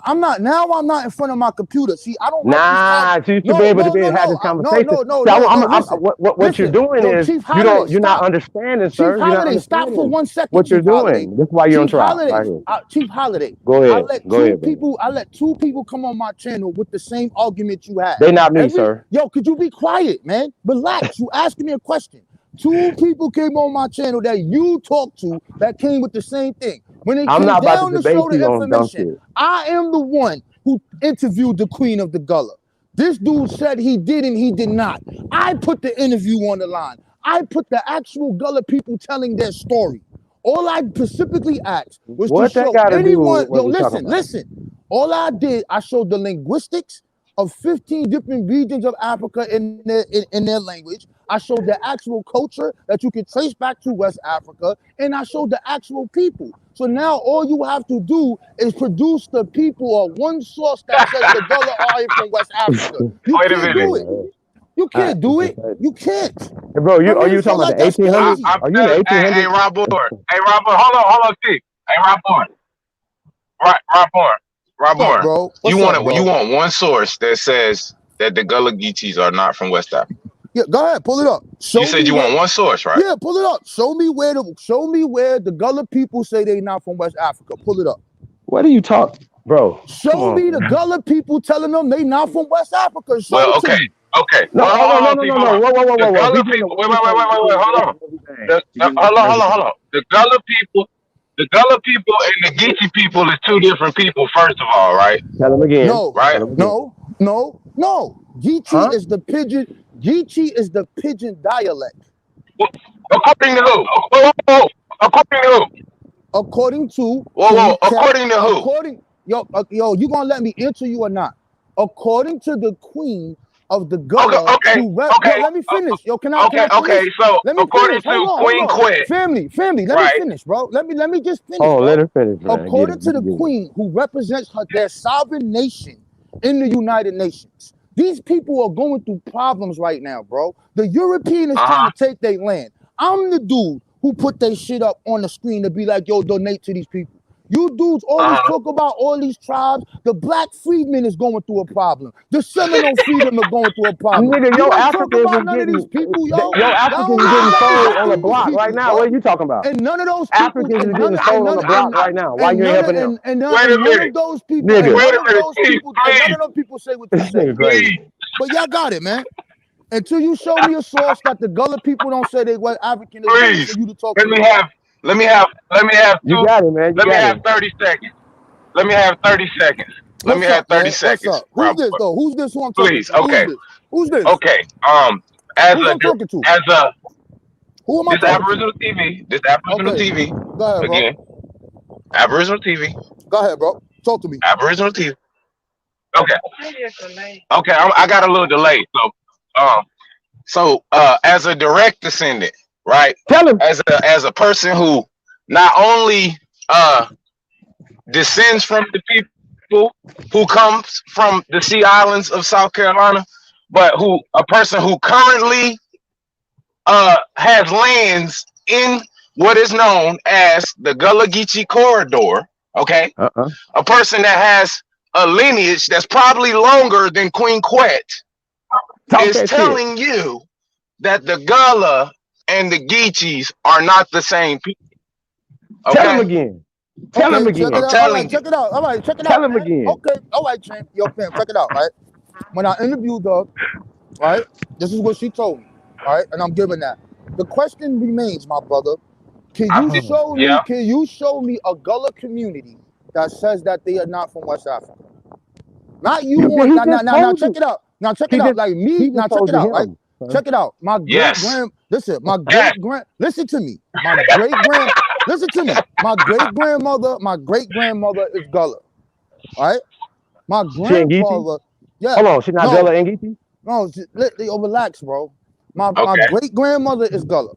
I'm not in front of my computer. See, I don't write these tabs. Nah, you should be No, able to no, no, have no, this conversation. See, no. Listen, what you're listen. doing Yo, is Chief Holiday, you're not stop. understanding, Chief sir. You're not Holiday, stop for understanding 1 second, what you're Chief Holiday. doing. This is why you're on Chief trial Holiday, right here. Chief Holiday. Go ahead, brother. I let two people come on my channel with the same argument you had. They not me, sir. Yo, could you be quiet, man? Relax. You asking me a question. Two people came on my channel that you talked to that came with the same thing. When it I'm came not about to down to debate show the you on dumb information, shit. I am the one who interviewed the Queen of the Gullah. This dude said he did and he did not. I put the interview on the line. I put the actual Gullah people telling their story. All I specifically asked was to What that show got to do with anyone, yo, what we talking about? listen. All I did, I showed the linguistics of 15 different regions of Africa in their language. I showed the actual culture that you can trace back to West Africa, and I showed the actual people. So now all you have to do is produce the people or one source that says the Gullah are from West Africa. You Wait a can't do minute. it. You can't do it. You can't. Hey, bro, I are mean, you so talking about like the that's 1800s? crazy. Are you in the Hey, 1800s? Rob Board. Hey, Rob Board. Hold on, Chief. Hey, Rob Board. Rob Board. Rob What's up, Board. bro? What's up, bro? You want one source that says that the Gullah Geechees are not from West Africa. Yeah, go ahead, pull it up. You said you want one source, right? Yeah, pull it up. Show me where the Gullah people say they not from West Africa. Pull it up. What are you talking, bro? Show me the Gullah people telling them they not from West Africa. Show Well, it to me. okay. No, Well, hold on, Chief, no. hold on. Whoa. The Gullah He getting people. Wait. away Hold on. Hold on. The Gullah people. The Gullah people and the Geechee people is two different people. First of all, right? Tell him again. No, right? No. Geechee is the pidgin. Geechee is the pidgin dialect. According to who? Whoa. According to who? According to whoa. According to who? Yo, you gonna let me answer you or not? According to the Queen of the Gullah, Okay. Yo, let me finish. Yo, can I finish? So let me according finish. Hold to on, Queen Quet, family, let me finish, bro. Let me just finish. Oh, bro. let her finish, man. According to the Queen, who represents their sovereign nation in the United Nations, these people are going through problems right now, bro. The European is trying to take their land. I'm the dude who put their shit up on the screen to be like, yo, donate to these people. You dudes always talk about all these tribes. The Black freedmen is going through a problem. The Seminole freedmen are going through a problem. Nigga, You yo, don't talk Africans about is none of these getting people, yo. Africans is getting sold on a block right now. What are you talking about? And none of those people, Africans is getting sold on a block right now. Why you ain't helping them? and none of those people, Nigga. and none of those people say what you This say. nigga crazy. But y'all got it, man. Until you show me a source that the Gullah people don't say they West African, it's better for you to talk to me. Let me have You got it, man. Let me have 30 seconds. Let me have 30 seconds. Let me have 30 seconds. What's up? Who's this though? Who's this who I'm talking Please, to? okay. Who's this? Okay. Who's I'm talking to? Who am I this talking Aboriginal to? TV. This Aboriginal TV. Go ahead, bro. Again. Aboriginal TV. Go ahead, bro. Talk to me. Aboriginal TV. Okay. Okay, I got a little delay. So as a direct descendant, right? Tell him. As a person who not only descends from the people who comes from the Sea Islands of South Carolina, but a person who currently has lands in what is known as the Gullah Geechee corridor. Okay, a person that has a lineage that's probably longer than Queen Quet is telling you that the Gullah and the Geechees are not the same people. Okay? Tell him again. Tell him again. Check it out. All right, check it out. All right, check it out. Tell him again. Okay, all right, champ. Yo, fam, check it out, right? When I interviewed her, right, this is what she told me, right, and I'm giving that. The question remains, my brother. Can you show me? Can you show me a Gullah community that says that they are not from West Africa? Not you want. Now check it out. Now check it out. Like me. Now check it out. Right. Check it out. My great grand. Listen. My great grand. Listen to me. My great grand. Listen to me. My great grandmother. My great grandmother is Gullah. Right. My grandfather. Yeah. Hold on. She's not Gullah and Geechee? No. Relax, bro. My great grandmother is Gullah.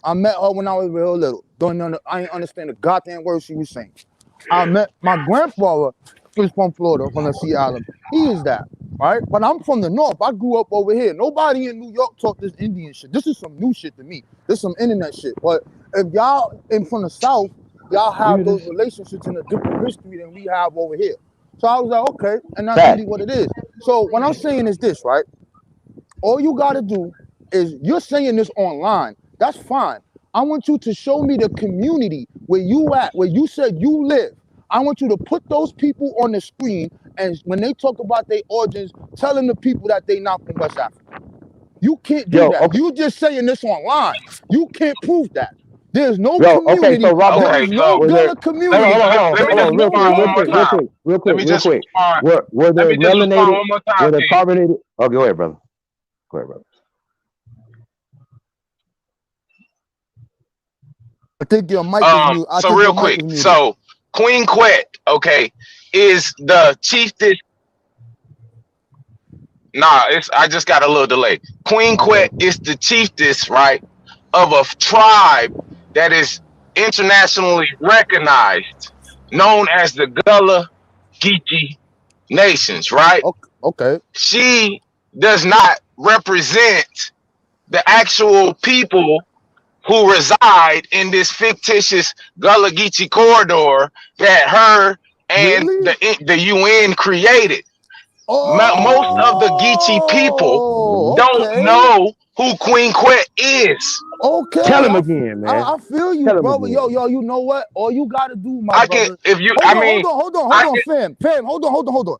I met her when I was real little. I ain't understand the goddamn words she was saying. I met my grandfather is from Florida, from the Sea Island. He is that, right? But I'm from the north. I grew up over here. Nobody in New York taught this Indian shit. This is some new shit to me. This is some internet shit. But if y'all from the south, y'all have those relationships in a different history than we have over here. So I was like, okay, and that's really what it is. So what I'm saying is this, right? All you gotta do is, you're saying this online. That's fine. I want you to show me the community where you at, where you said you live. I want you to put those people on the screen, and when they talk about their origins, telling the people that they not from West Africa. You can't do that. Okay. You just saying this online. You can't prove that. There's no community. Okay, so Rob, there's no Gullah community. Hold on, real quick. Were there melanated, were there carbonated? Oh, go ahead, brother. Go ahead, brother. I think your mic is mute. So real quick, so Queen Quet, okay, is the chiefess. Nah, I just got a little delay. Queen Quet is the chiefess, right, of a tribe that is internationally recognized, known as the Gullah Geechee Nations, right? Okay. She does not represent the actual people who reside in this fictitious Gullah Geechee corridor that her and the UN created. Most of the Geechee people don't know who Queen Quet is. Okay. Tell him again, man. I feel you, brother. Yo, you know what? All you gotta do, my brother. Hold on, fam, hold on.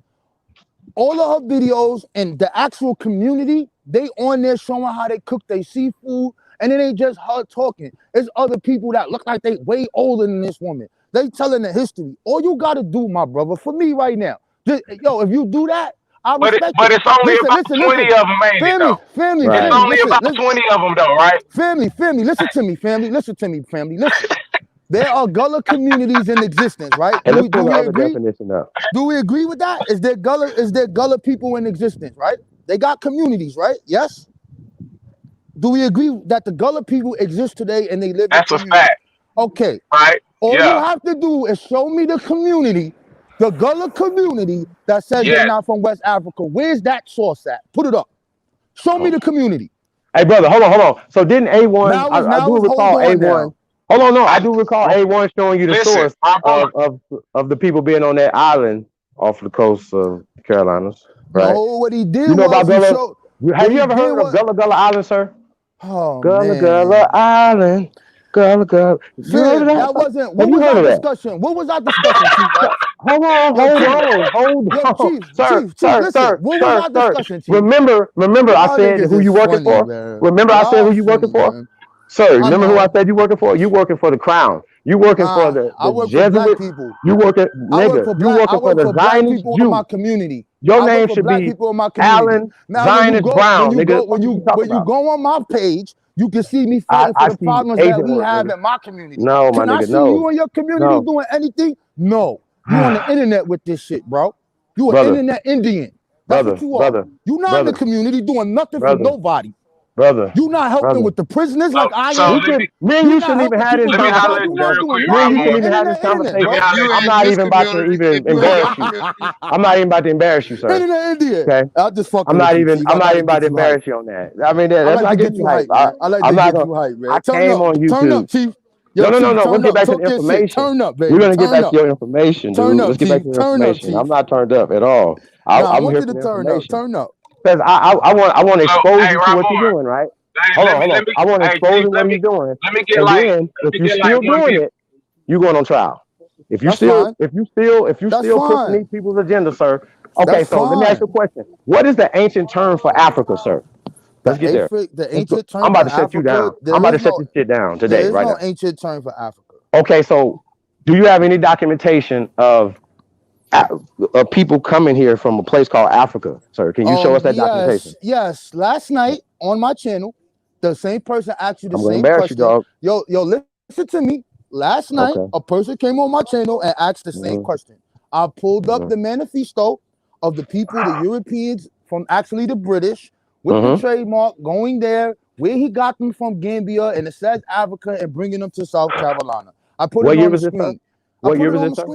All of her videos and the actual community, they on there showing how they cook their seafood. And it ain't just her talking. It's other people that look like they way older than this woman. They telling the history. All you gotta do, my brother, for me right now, just, if you do that, I respect it. But it's only about 20 of them made it, though. Family, it's only about 20 of them, though, right? Family, listen to me, family. Listen. There are Gullah communities in existence, right? And do we agree? Do we agree with that? Is there Gullah people in existence, right? They got communities, right? Yes? Do we agree that the Gullah people exist today and they live in community? That's a fact. Okay. Right. All you have to do is show me the community, the Gullah community that says they're not from West Africa. Where's that source at? Put it up. Show me the community. Hey, brother, hold on. So didn't A1, I do recall A1. Hold on, I do recall A1 showing you the source of the people being on that island off the coast of the Carolinas. Right? No, what he did about Gullah? Have you ever heard of Gullah Island, sir? Oh, Gullah Island. Gullah. That wasn't. What was our discussion? What was our discussion, Chief? Hold on. Sir. What was our discussion, Chief? Remember, I said who you working for? Remember, I said who you working for? Sir, remember who I said you working for? You working for the crown. You working for the Jesuit people. You working, nigga. You working for the Zionist Jew. My community. Your name should be Alan Zionist Brown, nigga. When you go on my page, you can see me fighting for the problems that we have in my community. No, my nigga, no. Can I see you in your community doing anything? No. You on the internet with this shit, bro. You an internet Indian. That's what you are. You're not in the community doing nothing for nobody. brother. You not helping with the prisoners like I So am. let me Me and You you not shouldn't even helping have this people let me get holler shot. at conversation, You you not bro. real doing quick Me and while you I'm nothing. shouldn't on. even have this Internet. Let me conversation. holler You at I'm in not this even about to community, even if you in your embarrass you. community, I'm not even about to embarrass you, sir. Internet. Okay. I'm just I'm fucking with not you, even. Chief. I'm I not even gotta about get to you hype. embarrass you on that. I mean, I that's like not to getting get you you hype. hype, man. I like I'm to not get gonna. you hype, I man. Turn came up. on Turn up, YouTube. Chief. No, Yo, no, no, Chief, no. Let's turn get up. back to the Talk your shit. information. Turn up, We're baby. gonna get Turn back to up. your information, Turn dude. up, Let's get back Chief. to your Turn up, information. Chief. I'm not turned up at all. Nah, I I'm want here you for to the turn up. information Turn up. because I want to So expose hey you to what you're Ramon, doing, right? hey, Hold on, hold on. let me I want to hey expose Chief, him what he's doing, let me get and like then if you still one doing people. it, you going on trial. If you That's still, fine. if you That's still pushing fine. these people's agenda, sir. Okay, That's so let me ask you a fine. question. What is the ancient term for Africa, sir? Let's get there. The ancient I'm term about for to shut you Africa, down. I'm about to shut this shit down there today, is right no now. ancient term for Africa. Okay, so do you have any documentation of people coming here from a place called Africa, sir? Can you show us that documentation? Yes. Last night on my channel, the same person asked you the I'm gonna same embarrass you, question. dog. Yo, listen to me. Last night, Okay. a person came on my channel and asked the same question. I pulled up the manifesto of the people, the Europeans, from actually the British, with the trademark, going there, where he got them from Gambia, and it says Africa, and bringing them to South Carolina. I put What it year on the was this, sir? screen. What year was this, sir?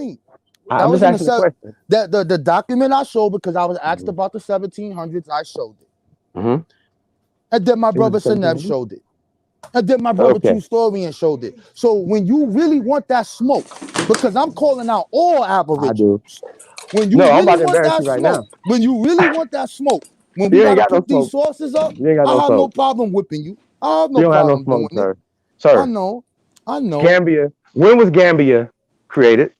That I'm was just in the asking a question. the document I showed, because I was asked about the 1700s. I showed it. And then my brother Seneb showed it. And then my brother True Story showed it. So when you really want that smoke, because I'm calling out all I do. aboriginals. When you No, I'm about really to want embarrass that you right smoke, now. when you really want that smoke, when we You ain't gotta got no put these smoke. sources up, You ain't got no I have no smoke. problem whipping you. I have no You don't have no problem doing smoke, it. sir. I Sir, know. Gambia. When was Gambia created?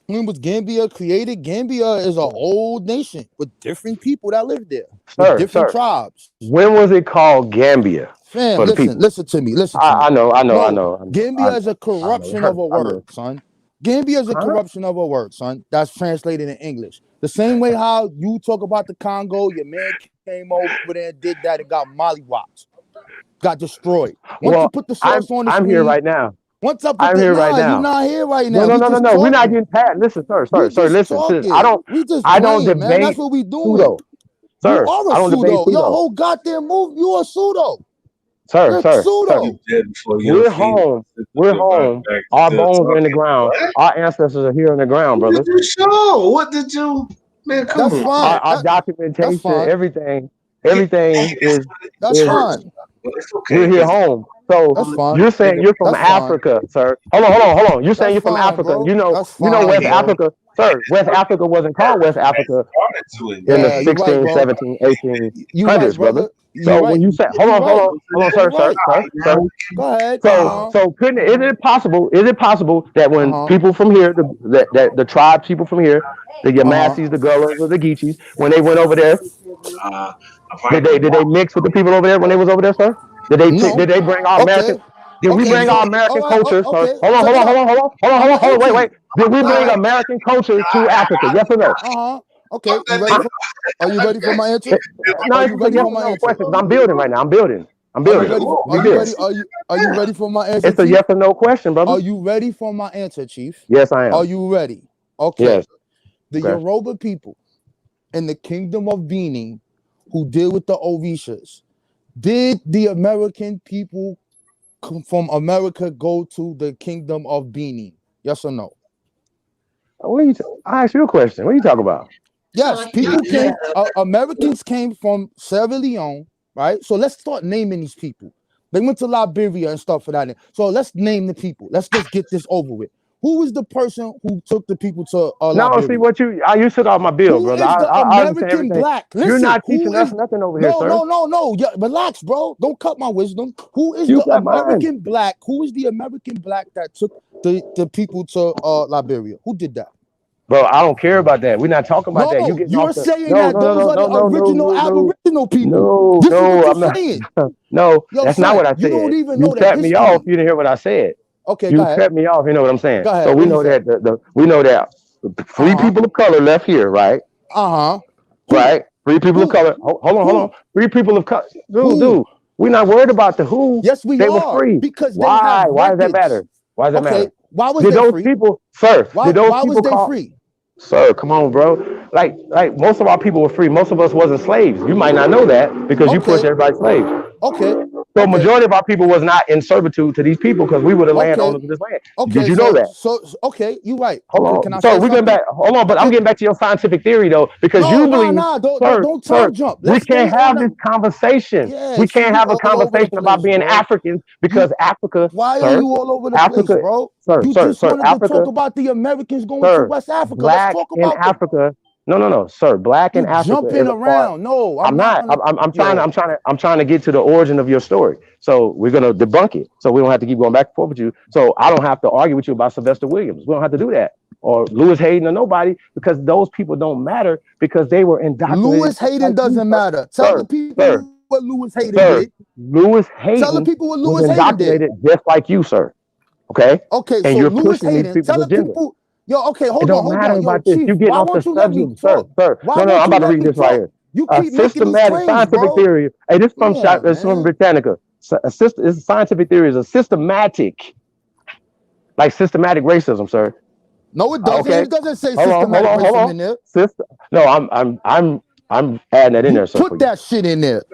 When was Gambia created? Gambia is an old nation with different people that live there, with Sir, different sir. tribes. When was it called Gambia? Fam, For the people. listen to me. I know. No, Gambia is a corruption of a I know. word, son. Gambia is a corruption of a word, son. That's translated in English. The same way how you talk about the Congo, your man came over there and did that and got mollywopped, got destroyed. Once you Well, put the source on the I'm here screen, right now. once I put I'm the here right you're now. not here right No, now. no, We no, no, just no. We're not talking. getting past. Listen, sir. We just Listen. talking. We just I don't playing, man. That's debate what we doing. pseudo. You Sir, are a I don't debate pseudo. Your pseudo. whole goddamn move, you a pseudo. Sir, You're sir. pseudo. We're home. We're home. Our bones are in the ground. Our ancestors are here in the ground, brother. What did you show? What did you, man? Come That's on. fine. Our That's documentation, fine. everything Yeah, is That's fine. It's okay we're here because home. So That's fine. you're saying you're from That's fine. Africa, sir. Hold on. You're saying That's you're from fine, Africa. bro. That's You know fine, West bro. Africa, sir. West Africa wasn't called West Africa in the Yeah, you right, 16, bro. 17, You right, 1800s, brother. brother. You So when right. you say, You right. hold on, You sir. right. Go ahead. So couldn't is it possible? Is it possible that when people from here, that the tribe people from here, the Yamasis, the Gullas, or the Geechees, when they went over there, did they mix with the people over there when they was over there, sir? No. Did they bring our Okay. American? Did we Okay. bring our So, all American right. culture, sir? Okay. Check it out. Hold I'm gonna on, answer wait. you. Did we Go bring ahead. American culture to Africa? Yes or no? Okay. You ready for? Are you ready for my answer? No, Are it's you just a ready yes for or my no answer? question because I'm building right now. I'm building. Are you ready? Let me Are you build. ready? Are you ready for my answer, It's a Chief? yes or no question, brother. Are you ready for my answer, Chief? Yes, I Are am. you ready? Okay. Yes. The Okay. Yoruba people in the kingdom of Benin who deal with the Orishas, did the American people from America go to the kingdom of Benin? Yes or no? I asked you a question. What are you talking about? Yes, people came, Americans came from Sierra Leone, right? So let's start naming these people. They went to Liberia and stuff for that. So let's name the people. Let's just get this over with. Who was the person who took the people to No, see Liberia? what you took off my bill, Who brother. is the I understand American everything. black? You're Listen, not who teaching us is nothing over here, no, sir. Yeah, relax, bro. Don't cut my wisdom. Who is You the got mine. American black? Who is the American black that took the people to Liberia? Who did that? Bro, I don't care about that. We're not talking about that. You No, getting you're off the saying that those are the original Aboriginal people. This is what I'm you're not. saying. No, Yo, that's not what son, I you don't said. even You know the cut me off. history. You didn't hear what I said. Okay, go You ahead. cut me off. You know what I'm saying. Go ahead. So we What you know say? that we know that free people of color left here, right? Right? Free people of color. Hold on. Free people of color. Dude. We're not worried about the who. Yes, we They were are, free. because they have Why? Why does that records. matter? Why does that Okay, matter? why was Did they those free? people, sir? Did those Why was people they call? free? Sir, come on, bro. like most of our people were free. Most of us wasn't slaves. You might not know that because you push Okay, everybody slaves. okay, So okay, majority of our people was not in servitude to these people because we were the okay, landowners of this land. Did okay. you know that? Okay, you right. Hold Okay, can on. I So say we're getting something? back. Hold on, but I'm Okay, getting back to your scientific theory though, because no, you nah, believe, nah. sir, Don't sir, time jump. we Let's can't stay on have the. this conversation. Yeah, We see, can't you have a all over the conversation about place, being bro. Africans because You, Africa, why are sir, you all over the place, Africa, bro? sir, You sir, just sir, wanted to talk Africa, about the Americans going to sir, West Africa. Let's black talk in about them. Africa. No, sir. Black in You Africa is jumping a part. around. No, I'm I'm not not. gonna. Yo, I'm trying to get to the origin of your story. So we're gonna debunk it. So we don't have to keep going back and forth with you. So I don't have to argue with you about Sylvester Williams. We don't have to do that. Or Lewis Hayden or nobody, because those people don't matter because they were indoctrinated Lewis just Hayden like you, doesn't sir. matter. Tell the Sir, people sir, what Lewis Hayden sir. did. Lewis Tell the Hayden people what was Lewis Hayden did. indoctrinated just like you, sir. Okay? Okay, And so you're Lewis pushing these Hayden, people's tell the agenda. people, yo, okay, It don't hold matter on. Yo, about this. Chief, You getting why off the won't you let me subject, sir, talk? sir. Why No, won't I'm you about to let read me this right talk? here. You A keep making these systematic claims, scientific bro. theory. Hey, this Come from on, it's from man. Britannica. This scientific theory is a systematic, like systematic racism, sir. No, it doesn't. Okay. It doesn't say Hold systematic on, hold racism on. in there. Sister. No, I'm adding that in You there, sir, for put you. that shit in there.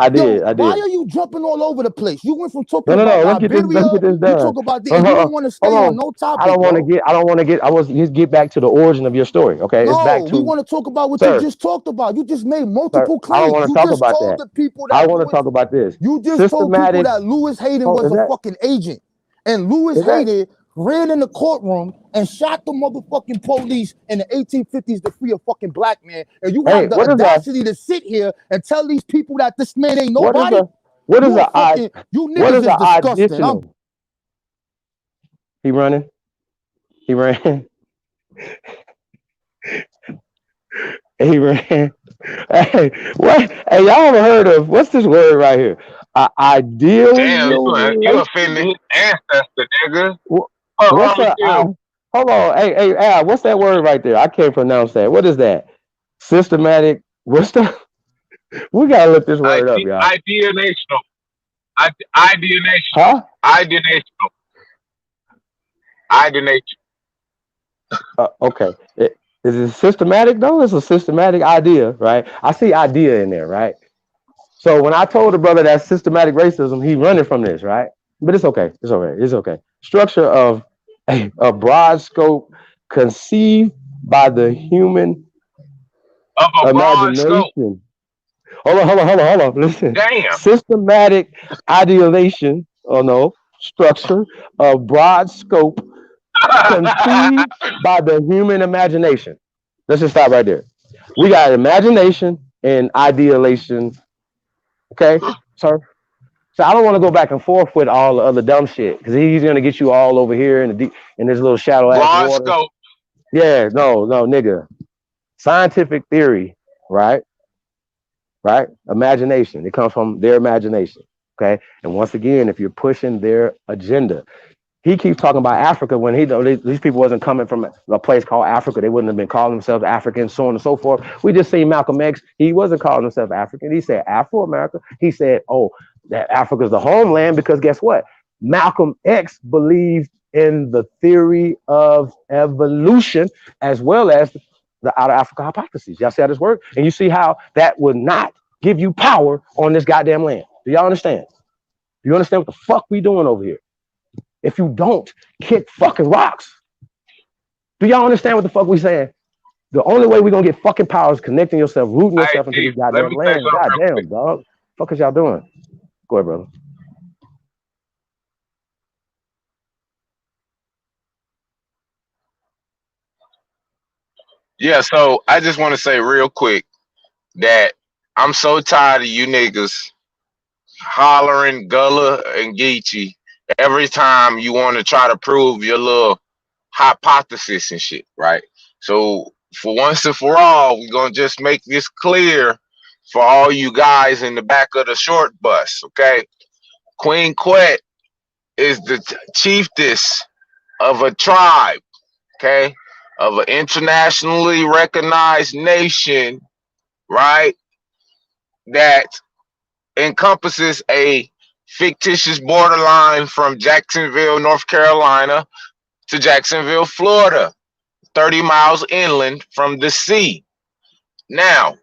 I Yo, did, I why did. are you jumping all over the place? You went from talking No. about Let's get this. Let's Liberia, get this you done. talk about the, and you don't want to Hold stay on on. no I topic, don't want to bro. get. I don't want to get. I was. You get back to the origin of your story. Okay. It's No, back we to, want to talk about what you sir. just talked about. You just made Sir, multiple I don't claims. want to You talk just about told that. the people I that want to Lewis, talk about this. you just told people Systematic. that Lewis Hayden Oh, was is a that? fucking agent. And Lewis Is that? Hayden ran in the courtroom and shot the motherfucking police in the 1850s to free a fucking black man. And you Hey, have the audacity to sit here and tell these people that this man ain't what is nobody? a what is You a a odd fucking, you what niggas is is a disgusting. additional? He running. He ran. He ran. Hey, what? Hey, y'all ever heard of what's this word right here? Damn, you Idealization. offended his ancestor, nigga. Wha- What's wrong What's with a you? hold on? Hey, Al, what's that word right there? I can't pronounce that. What is that? Systematic. What's the? We gotta look this word up, y'all. Ideational. Ideational. Huh? Ideational. Ideation. Okay. Is it systematic though? It's a systematic idea, right? I see idea in there, right? So when I told the brother that systematic racism, he running from this, right? But it's okay. It's all right. It's okay. Structure of a broad scope conceived by the human Of a broad scope. imagination. Hold on. Listen. Damn. Systematic idealization, oh no, structure of broad scope conceived by the human imagination. Let's just stop right there. We got imagination and idealization. Okay, sir. So I don't want to go back and forth with all the other dumb shit because he's gonna get you all over here in the deep in this little shallow ass Broad water. scope. Yeah, no, nigga. Scientific theory, right? Right? Imagination. It comes from their imagination. Okay. And once again, if you're pushing their agenda, he keeps talking about Africa when these people wasn't coming from a place called Africa. They wouldn't have been calling themselves African, so on and so forth. We just seen Malcolm X. He wasn't calling himself African. He said Afro-America. He said, oh, that Africa's the homeland because guess what? Malcolm X believed in the theory of evolution as well as the out of Africa hypothesis. Y'all see how this works? And you see how that would not give you power on this goddamn land. Do y'all understand? Do you understand what the fuck we doing over here? If you don't, kick fucking rocks. Do y'all understand what the fuck we saying? The only way we're gonna get fucking power is connecting yourself, rooting Hey, yourself into Chief, this let goddamn me say land. something real quick. Goddamn, dog. Fuck is y'all doing? Go ahead, brother. Yeah, so I just want to say real quick that I'm so tired of you niggas hollering Gullah and Geechee every time you want to try to prove your little hypothesis and shit, right? So for once and for all, we're gonna just make this clear for all you guys in the back of the short bus, okay? Queen Quet is the chiefess of a tribe, okay? Of an internationally recognized nation, right? That encompasses a fictitious borderline from Jacksonville, North Carolina to Jacksonville, Florida, 30 miles inland from the sea. Now,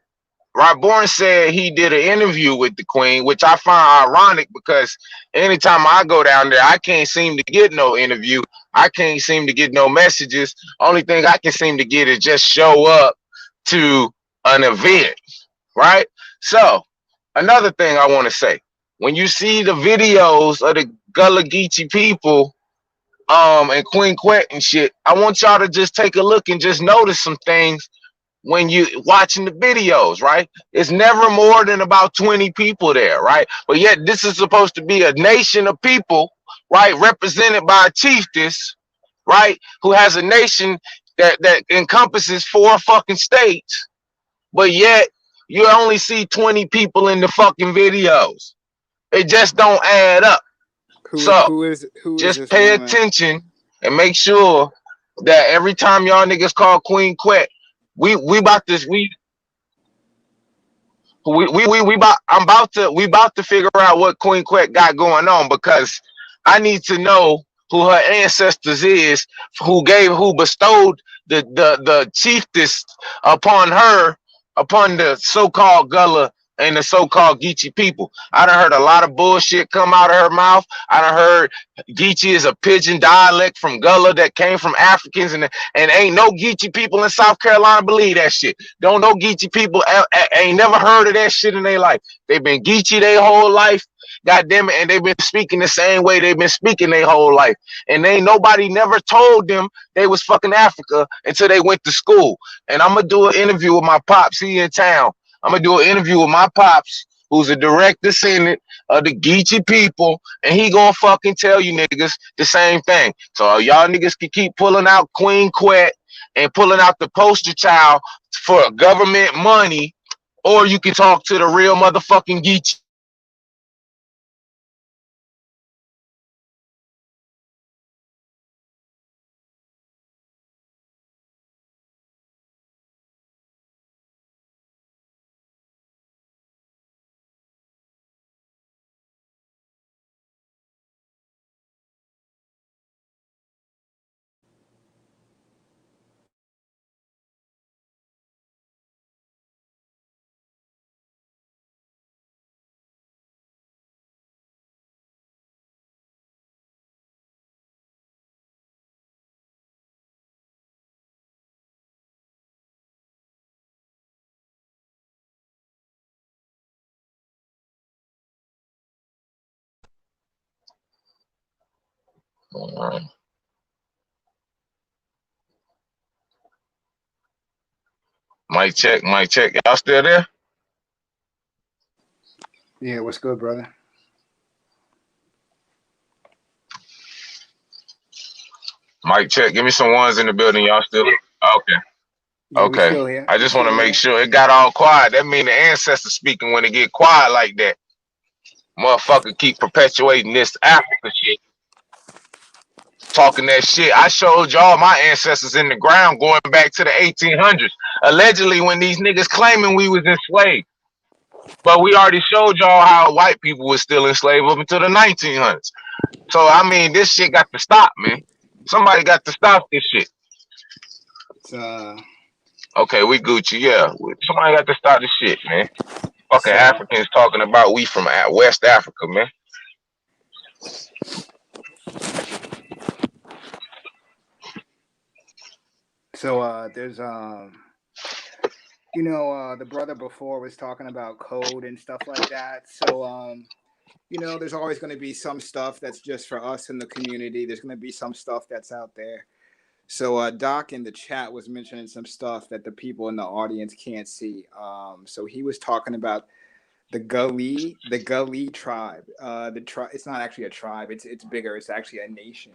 Ryborn said he did an interview with the Queen, which I find ironic because anytime I go down there, I can't seem to get no interview. I can't seem to get no messages. Only thing I can seem to get is just show up to an event, right? So, another thing I want to say, when you see the videos of the Gullah Geechee people, and Queen Quet and shit, I want y'all to just take a look and just notice some things when you watching the videos, right? It's never more than about 20 people there, right? But yet this is supposed to be a nation of people, right? Represented by a chiefess, right? Who has a nation that encompasses 4 fucking states, but yet you only see 20 people in the fucking videos. It just don't add up. So Who is just this pay woman? attention and make sure that every time y'all niggas call Queen Quet, we about this we about to figure out what Queen Quet got going on, because I need to know who her ancestors is, who bestowed the chiefess upon her, upon the so-called Gullah and the so-called Geechee people. I done heard a lot of bullshit come out of her mouth. I done heard Geechee is a pidgin dialect from Gullah that came from Africans, and ain't no Geechee people in South Carolina believe that shit. Don't know Geechee people ain't never heard of that shit in their life. They've been Geechee their whole life, goddamn it, and they've been speaking the same way they've been speaking their whole life. And ain't nobody never told them they was fucking Africa until they went to school. And I'm gonna do an interview with my pops. He in town. I'm gonna do an interview with my pops, who's a direct descendant of the Geechee people, and he gonna fucking tell you niggas the same thing. So y'all niggas can keep pulling out Queen Quet and pulling out the poster child for government money, or you can talk to the real motherfucking Geechee. Mic check, mic check. Y'all still there? Yeah, what's good, brother? Mic check. Give me some ones in the building. Y'all still? Okay. Yeah, we Okay. still here. I We just want to still make here. sure it got all quiet. That mean the ancestors speaking when it get quiet like that. Motherfucker keep perpetuating this Africa shit. Talking that shit. I showed y'all my ancestors in the ground going back to the 1800s. Allegedly when these niggas claiming we was enslaved. But we already showed y'all how white people was still enslaved up until the 1900s. So, I mean, this shit got to stop, man. Somebody got to stop this shit. It's, Okay, we Gucci, yeah. Somebody got to stop this shit, man. Fucking so Africans talking about we from West Africa, man. there's the brother before was talking about code and stuff like that. So there's always going to be some stuff that's just for us in the community. There's going to be some stuff that's out there. So Doc in the chat was mentioning some stuff that the people in the audience can't see. So he was talking about the Gully tribe. The tribe, it's not actually a tribe. It's bigger. It's actually a nation.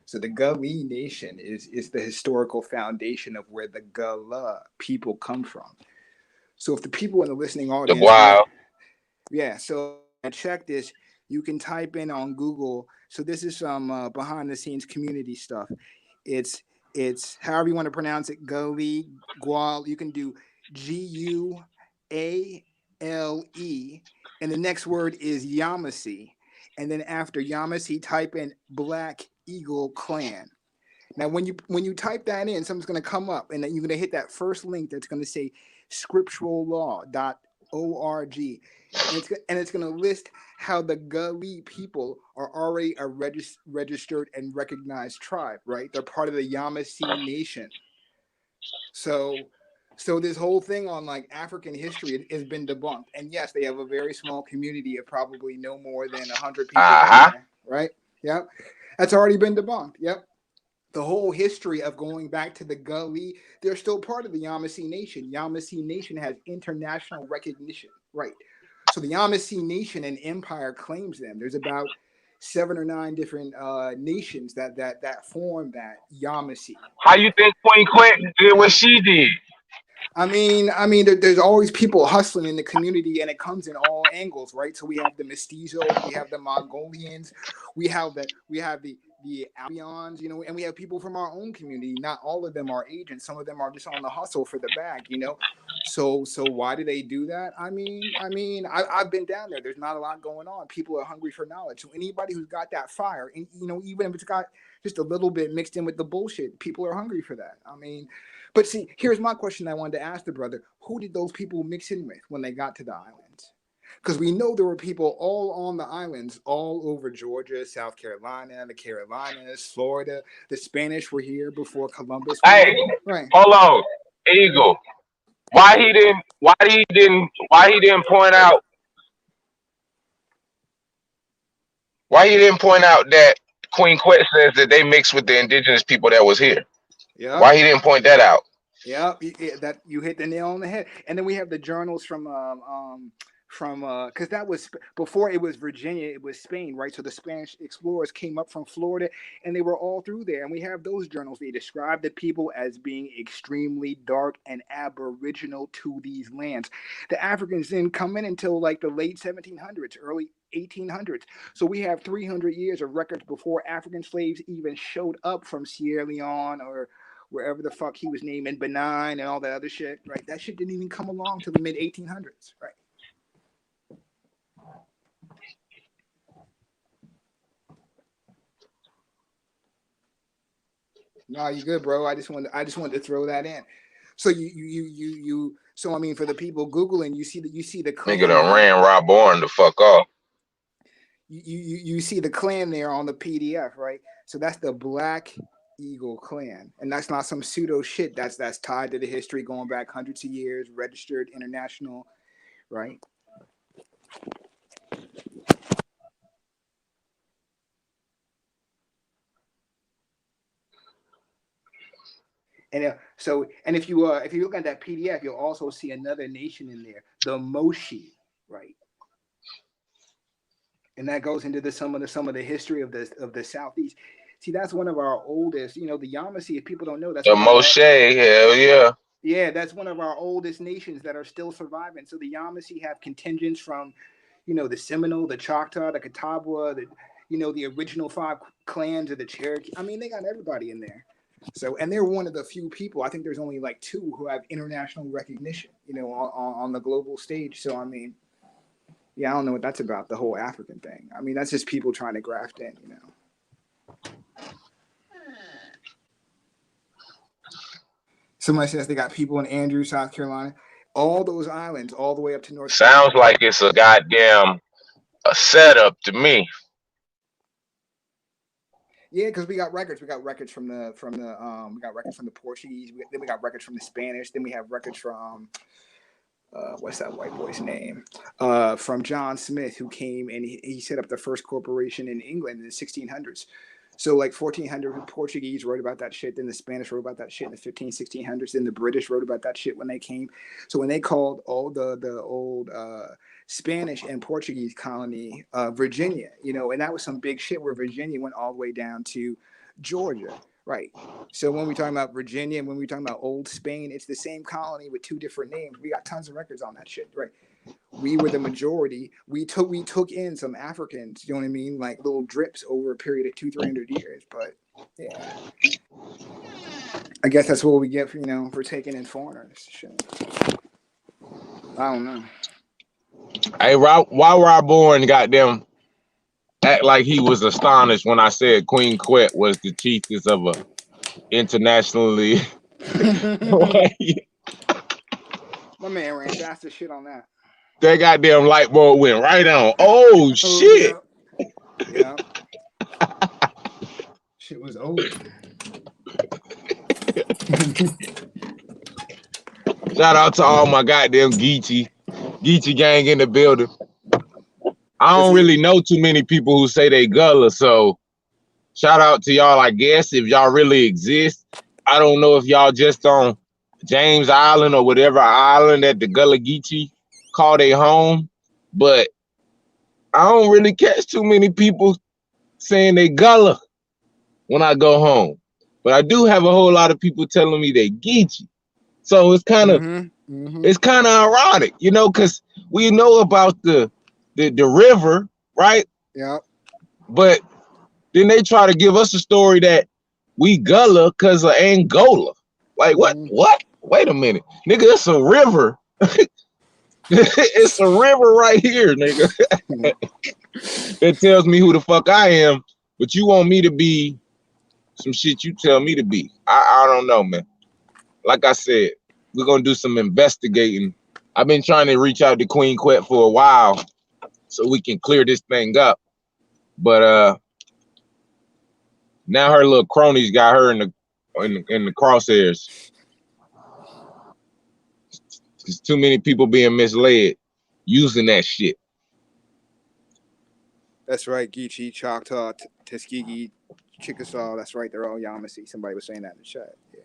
So the Gully nation is the historical foundation of where the Gullah people come from. So if the people in the listening The audience want, wild. yeah. So check this. You can type in on Google. So this is some behind the scenes community stuff. It's however you want to pronounce it. Gully Gual. You can do Guale, and the next word is Yamasee. And then after Yamasee, type in Black Eagle Clan. Now, when you type that in, something's going to come up, and then you're going to hit that first link that's going to say scripturallaw.org, and it's going to list how the Gully people are already a registered and recognized tribe, right? They're part of the Yamasee Nation. So this whole thing on like African history has been debunked. And yes, they have a very small community of probably no more than 100 people down there, right? Yep, that's already been debunked. Yep. The whole history of going back to the Gully, they're still part of the Yamasee Nation. Yamasee Nation has international recognition, right? So the Yamasee Nation and Empire claims them. There's about 7 or 9 different nations that form that Yamasee. How you think Queen Quet did what she did? I mean, there's always people hustling in the community, and it comes in all angles, right? So we have the mestizos, we have the Mongolians, we have the Albions, you know, and we have people from our own community. Not all of them are agents. Some of them are just on the hustle for the bag, you know. So why do they do that? I mean, I've been down there. There's not a lot going on. People are hungry for knowledge. So anybody who's got that fire, and you know, even if it's got just a little bit mixed in with the bullshit, people are hungry for that. I mean, but see, here's my question I wanted to ask the brother. Who did those people mix in with when they got to the islands? Because we know there were people all on the islands, all over Georgia, South Carolina, the Carolinas, Florida. The Spanish were here before Columbus. Hey, right. Hold on, Eagle. Why he didn't point out that Queen Quet says that they mixed with the indigenous people that was here? Yeah. Why he didn't point that out? Yeah, that you hit the nail on the head. And then we have the journals from because that was before it was Virginia, it was Spain, right? So the Spanish explorers came up from Florida, and they were all through there. And we have those journals. They describe the people as being extremely dark and aboriginal to these lands. The Africans didn't come in until like the late 1700s, early 1800s. So we have 300 years of records before African slaves even showed up from Sierra Leone or wherever the fuck he was named, in Benin and all that other shit, right? That shit didn't even come along till the mid 1800s, right? No, you good, bro. I just wanted to throw that in. So so I mean, for the people Googling, you see the clan. Nigga done ran Rob Bourne the fuck off. You see the clan there on the PDF, right? So that's the Black Eagle clan, and that's not some pseudo shit. That's tied to the history going back hundreds of years, registered international, right? And and if you look at that PDF, you'll also see another nation in there, the Moshi, right? And that goes into some of the history of the Southeast. See, that's one of our oldest. You know, the Yamasee. If people don't know, that's the Moshe. Hell yeah. Yeah, that's one of our oldest nations that are still surviving. So the Yamasee have contingents from, you know, the Seminole, the Choctaw, the Catawba, the original 5 clans of the Cherokee. I mean, they got everybody in there. So, and they're one of the few people. I think there's only like 2 who have international recognition, you know, on the global stage. So, I mean, yeah, I don't know what that's about, the whole African thing. I mean, that's just people trying to graft in, you know. Somebody says they got people in Andrews, South Carolina, all those islands, all the way up to North Sounds Carolina. like it's a goddamn setup to me. Yeah, because we got records. We got records from the Portuguese. Then we got records from the Spanish. Then we have records from what's that white boy's name? From John Smith, who came and he set up the first corporation in England in the 1600s. So like 1400 Portuguese wrote about that shit. Then the Spanish wrote about that shit in the 1600s. Then the British wrote about that shit when they came. So when they called all the old Spanish and Portuguese colony Virginia, you know, and that was some big shit where Virginia went all the way down to Georgia. Right. So when we're talking about Virginia and when we're talking about old Spain, it's the same colony with 2 different names. We got tons of records on that shit. Right. We were the majority. We took in some Africans, you know what I mean? Like little drips over a period of 200-300 years. But yeah, I guess that's what we get for, you know, for taking in foreigners. Shit. I don't know. Hey, why Rob Bourne goddamn act like he was astonished when I said Queen Quet was the chiefess of a internationally. My man ran fast as shit on that. That goddamn light bulb went right on. Oh Oh shit! yeah. Shit was over. Shout out to all my goddamn Geechee gang in the building. I don't really know too many people who say they Gullah, so shout out to y'all, I guess, if y'all really exist. I don't know if y'all just on James Island or whatever island that the Gullah Geechee call their home, but I don't really catch too many people saying they Gullah when I go home. But I do have a whole lot of people telling me they Geechee. So it's kind of it's kind of ironic, you know, because we know about the river, right? Yeah. But then they try to give us a story that we Gullah because of Angola. Like what? What? Wait a minute, nigga, it's a river. It's a river right here, nigga. It tells me who the fuck I am, but you want me to be some shit you tell me to be. I don't know, man. Like I said, we're gonna do some investigating. I've been trying to reach out to Queen Quet for a while so we can clear this thing up. But now her little cronies got her in the crosshairs. There's too many people being misled using that shit. That's right, Geechee, Choctaw, Tuskegee, Chickasaw. That's right, they're all Yamasee. Somebody was saying that in the chat. Yeah.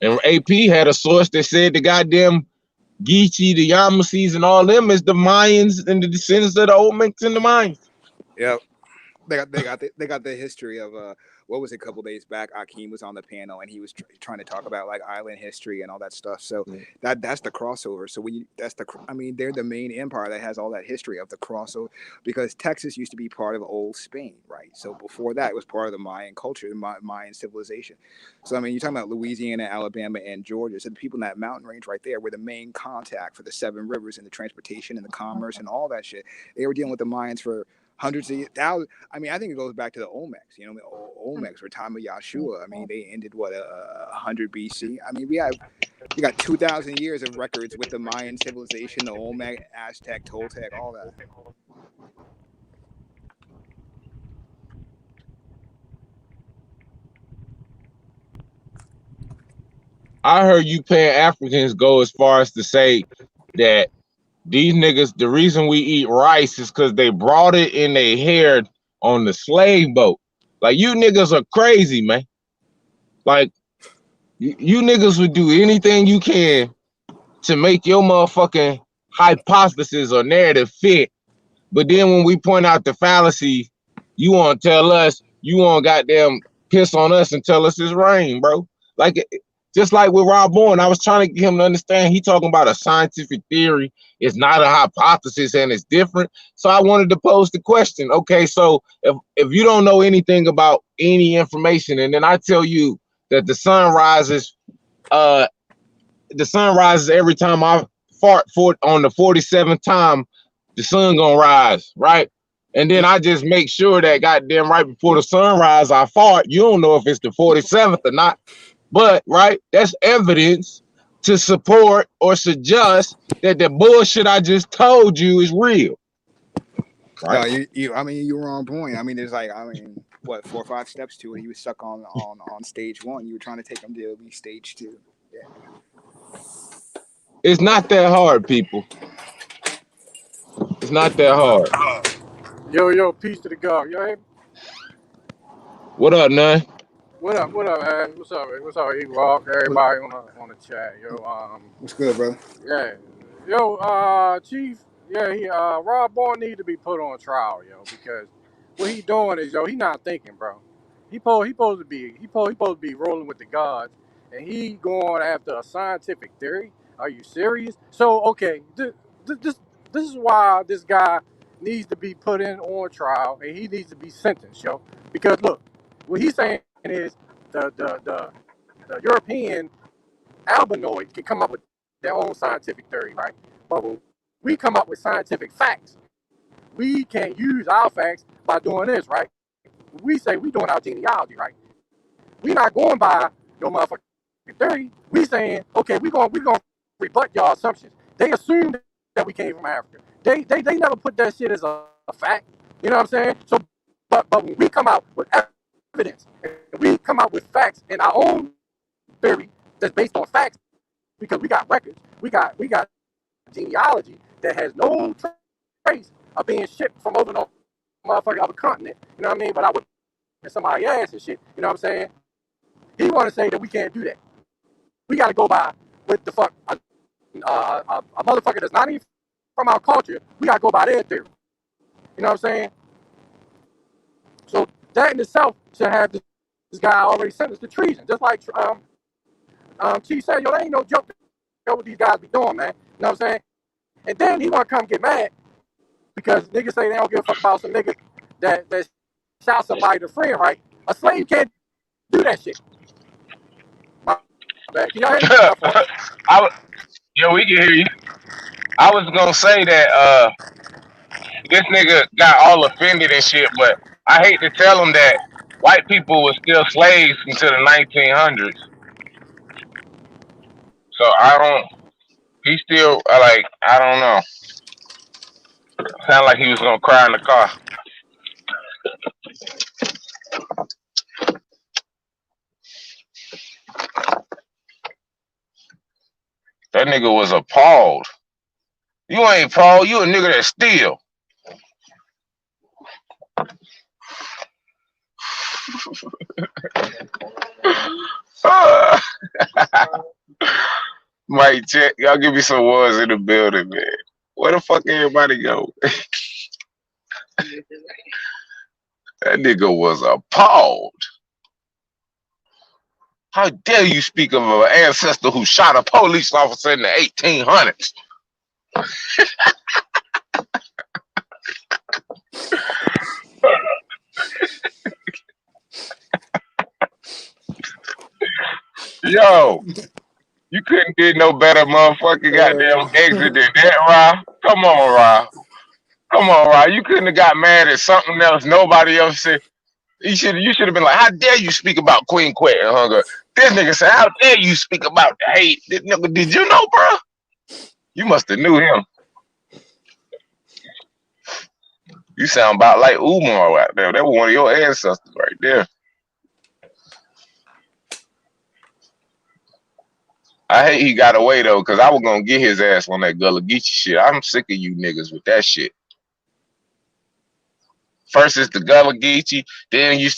And AP had a source that said the goddamn Geechee, the Yamasees, and all them is the Mayans and the descendants of the Olmecs and the Mayans. Yep. They got the history of what was it, a couple days back? Akeem was on the panel and he was trying to talk about like island history and all that stuff. So that's the crossover. So they're the main empire that has all that history of the crossover, because Texas used to be part of old Spain, right? So before that, it was part of the Mayan culture, the Mayan civilization. So I mean, you're talking about Louisiana, Alabama, and Georgia. So the people in that mountain range right there were the main contact for the seven rivers and the transportation and the commerce and all that shit. They were dealing with the Mayans for hundreds of years, thousands. I mean, I think it goes back to the Olmecs. You know, Olmecs were time of Yahshua. I mean, they ended 100 BC. I mean, we got 2,000 years of records with the Mayan civilization, the Olmec, Aztec, Toltec, all that. I heard you Pan Africans go as far as to say that these niggas, the reason we eat rice is because they brought it in their hair on the slave boat. Like, you niggas are crazy, man. Like, you niggas would do anything you can to make your motherfucking hypothesis or narrative fit. But then when we point out the fallacy, you want to tell us, you want to goddamn piss on us and tell us it's rain, bro. Like, just like with Rob Bourne, I was trying to get him to understand, he talking about a scientific theory. It's not a hypothesis and it's different. So I wanted to pose the question. Okay, so if you don't know anything about any information, and then I tell you that the sun rises every time I fart on the 47th time, the sun gonna rise, right? And then I just make sure that goddamn right before the sunrise I fart. You don't know if it's the 47th or not. But right, that's evidence to support or suggest that the bullshit I just told you is real. Right? No, you were on point. I mean, there's like, 4 or 5 steps to it. He was stuck on stage 1. You were trying to take him to at least stage 2. Yeah. It's not that hard, people. It's not that hard. Yo, peace to the God. Yo, hey. What up, man? What up, man? What's up, E-Walk? Everybody on the chat, yo. What's good, brother? Yeah. Yo, Chief, Rob Bourne need to be put on trial, yo, because what he doing is, he not thinking, bro. He supposed to be rolling with the gods, and he going after a scientific theory. Are you serious? So, okay, this is why this guy needs to be put on trial, and he needs to be sentenced, yo. Because look, what he's saying is the European albinoid can come up with their own scientific theory, right? But when we come up with scientific facts, we can't use our facts by doing this, right? we say we doing our genealogy, right? We not going by no motherfucking theory. We saying, okay, we gonna rebut y'all assumptions. They assumed that we came from Africa. They never put that shit as a fact. You know what I'm saying? So, but when we come out with evidence, and we come out with facts in our own theory that's based on facts, because we got records, we got genealogy that has no trace of being shipped from over no motherfucking other continent. You know what I mean? But I would somebody ass and shit. You know what I'm saying? He want to say that we can't do that. We got to go by what the fuck a motherfucker that's not even from our culture. We got to go by their theory. You know what I'm saying? So that in itself should have this guy already sentenced to treason. Just like Chief said, yo, there ain't no joke what these guys be doing, man. You know what I'm saying? And then he want to come get mad because niggas say they don't give a fuck about some niggas that shot somebody to friend, right? A slave can't do that shit. My bad. Can y'all hear me? Yeah, we can hear you. I was gonna say that this nigga got all offended and shit, but I hate to tell him that white people were still slaves until the 1900s. So I don't. He still like I don't know. Sound like he was gonna cry in the car. That nigga was appalled. You ain't Paul. You a nigga that steal. Mike, check. Y'all give me some words in the building, man. Where the fuck everybody go? That nigga was appalled. How dare you speak of an ancestor who shot a police officer in the 1800s? Yo, you couldn't get no better motherfucking goddamn exit than that, Ra. Come on, Ra. Come on, Ra. You couldn't have got mad at something else nobody else said. You should have been like, how dare you speak about Queen Quet and hunger? This nigga said, how dare you speak about the hate? This nigga, did you know, bro? You must have knew him. You sound about like Umar out there. That was one of your ancestors right there. I hate he got away though, cause I was gonna get his ass on that Gullah Geechee shit. I'm sick of you niggas with that shit. First it's the Gullah Geechee, then you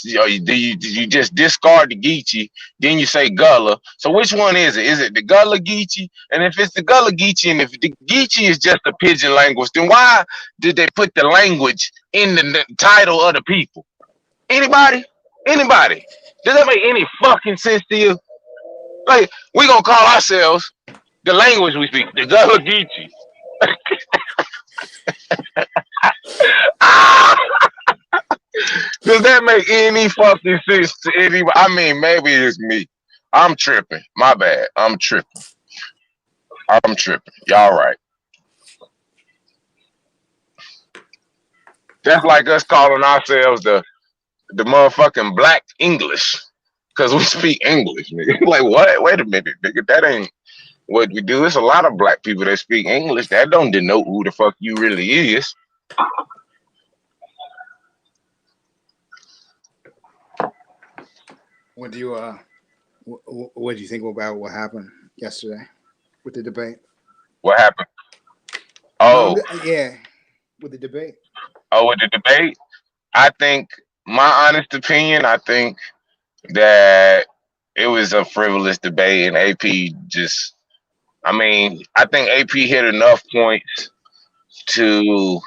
just discard the Geechee, then you say Gullah. So which one is it? Is it the Gullah Geechee? And if it's the Gullah Geechee, and if the Geechee is just a pidgin language, then why did they put the language in the title of the people? Anybody? Anybody? Does that make any fucking sense to you? Like, we gonna call ourselves the language we speak, the Gullah Geechee. Does that make any fucking sense to anybody? I mean, maybe it's me. I'm tripping. My bad. I'm tripping. Y'all right. That's like us calling ourselves the motherfucking black English. Cause we speak English, nigga. Like what? Wait a minute, nigga. That ain't what we do. It's a lot of black people that speak English. That don't denote who the fuck you really is. What do you think about what happened yesterday with the debate? What happened? Oh, no, yeah, with the debate. Oh, with the debate, I think my honest opinion. I think that it was a frivolous debate, and AP just. I mean, I think AP hit enough points to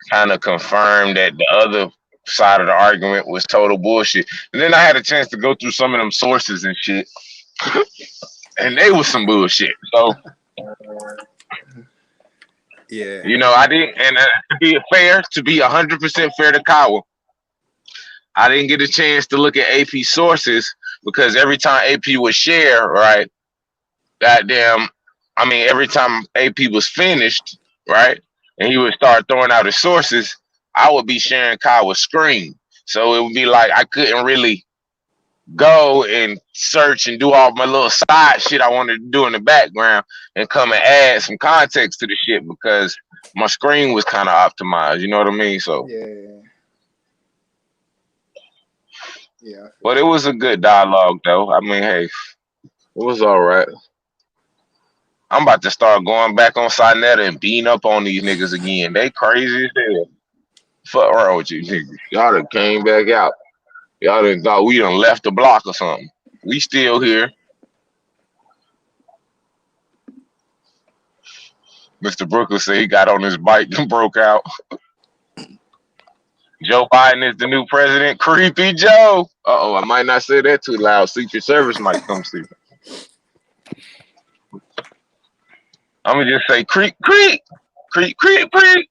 kind of confirm that the other side of the argument was total bullshit. And then I had a chance to go through some of them sources and shit, and they was some bullshit. So, yeah, you know, I didn't. And to be 100% fair to Kawa, I didn't get a chance to look at AP sources because every time AP would share, right, goddamn, I mean, every time AP was finished, right, and he would start throwing out his sources, I would be sharing Kawa's screen. So it would be like I couldn't really go and search and do all my little side shit I wanted to do in the background and come and add some context to the shit because my screen was kind of optimized. You know what I mean? So, yeah. but it was a good dialogue though. I mean, hey, it was all right. I'm about to start going back on Sinetta and beating up on these niggas again. They crazy as hell. Fuck wrong with you niggas? Y'all done came back out. Y'all done thought we done left the block or something. We still here. Mr. Brooklyn said he got on his bike and broke out. Joe Biden is the new president. Creepy Joe. Uh-oh, I might not say that too loud. Secret Service might come see me. I'm going to just say creep, creep, creep, creep, creep.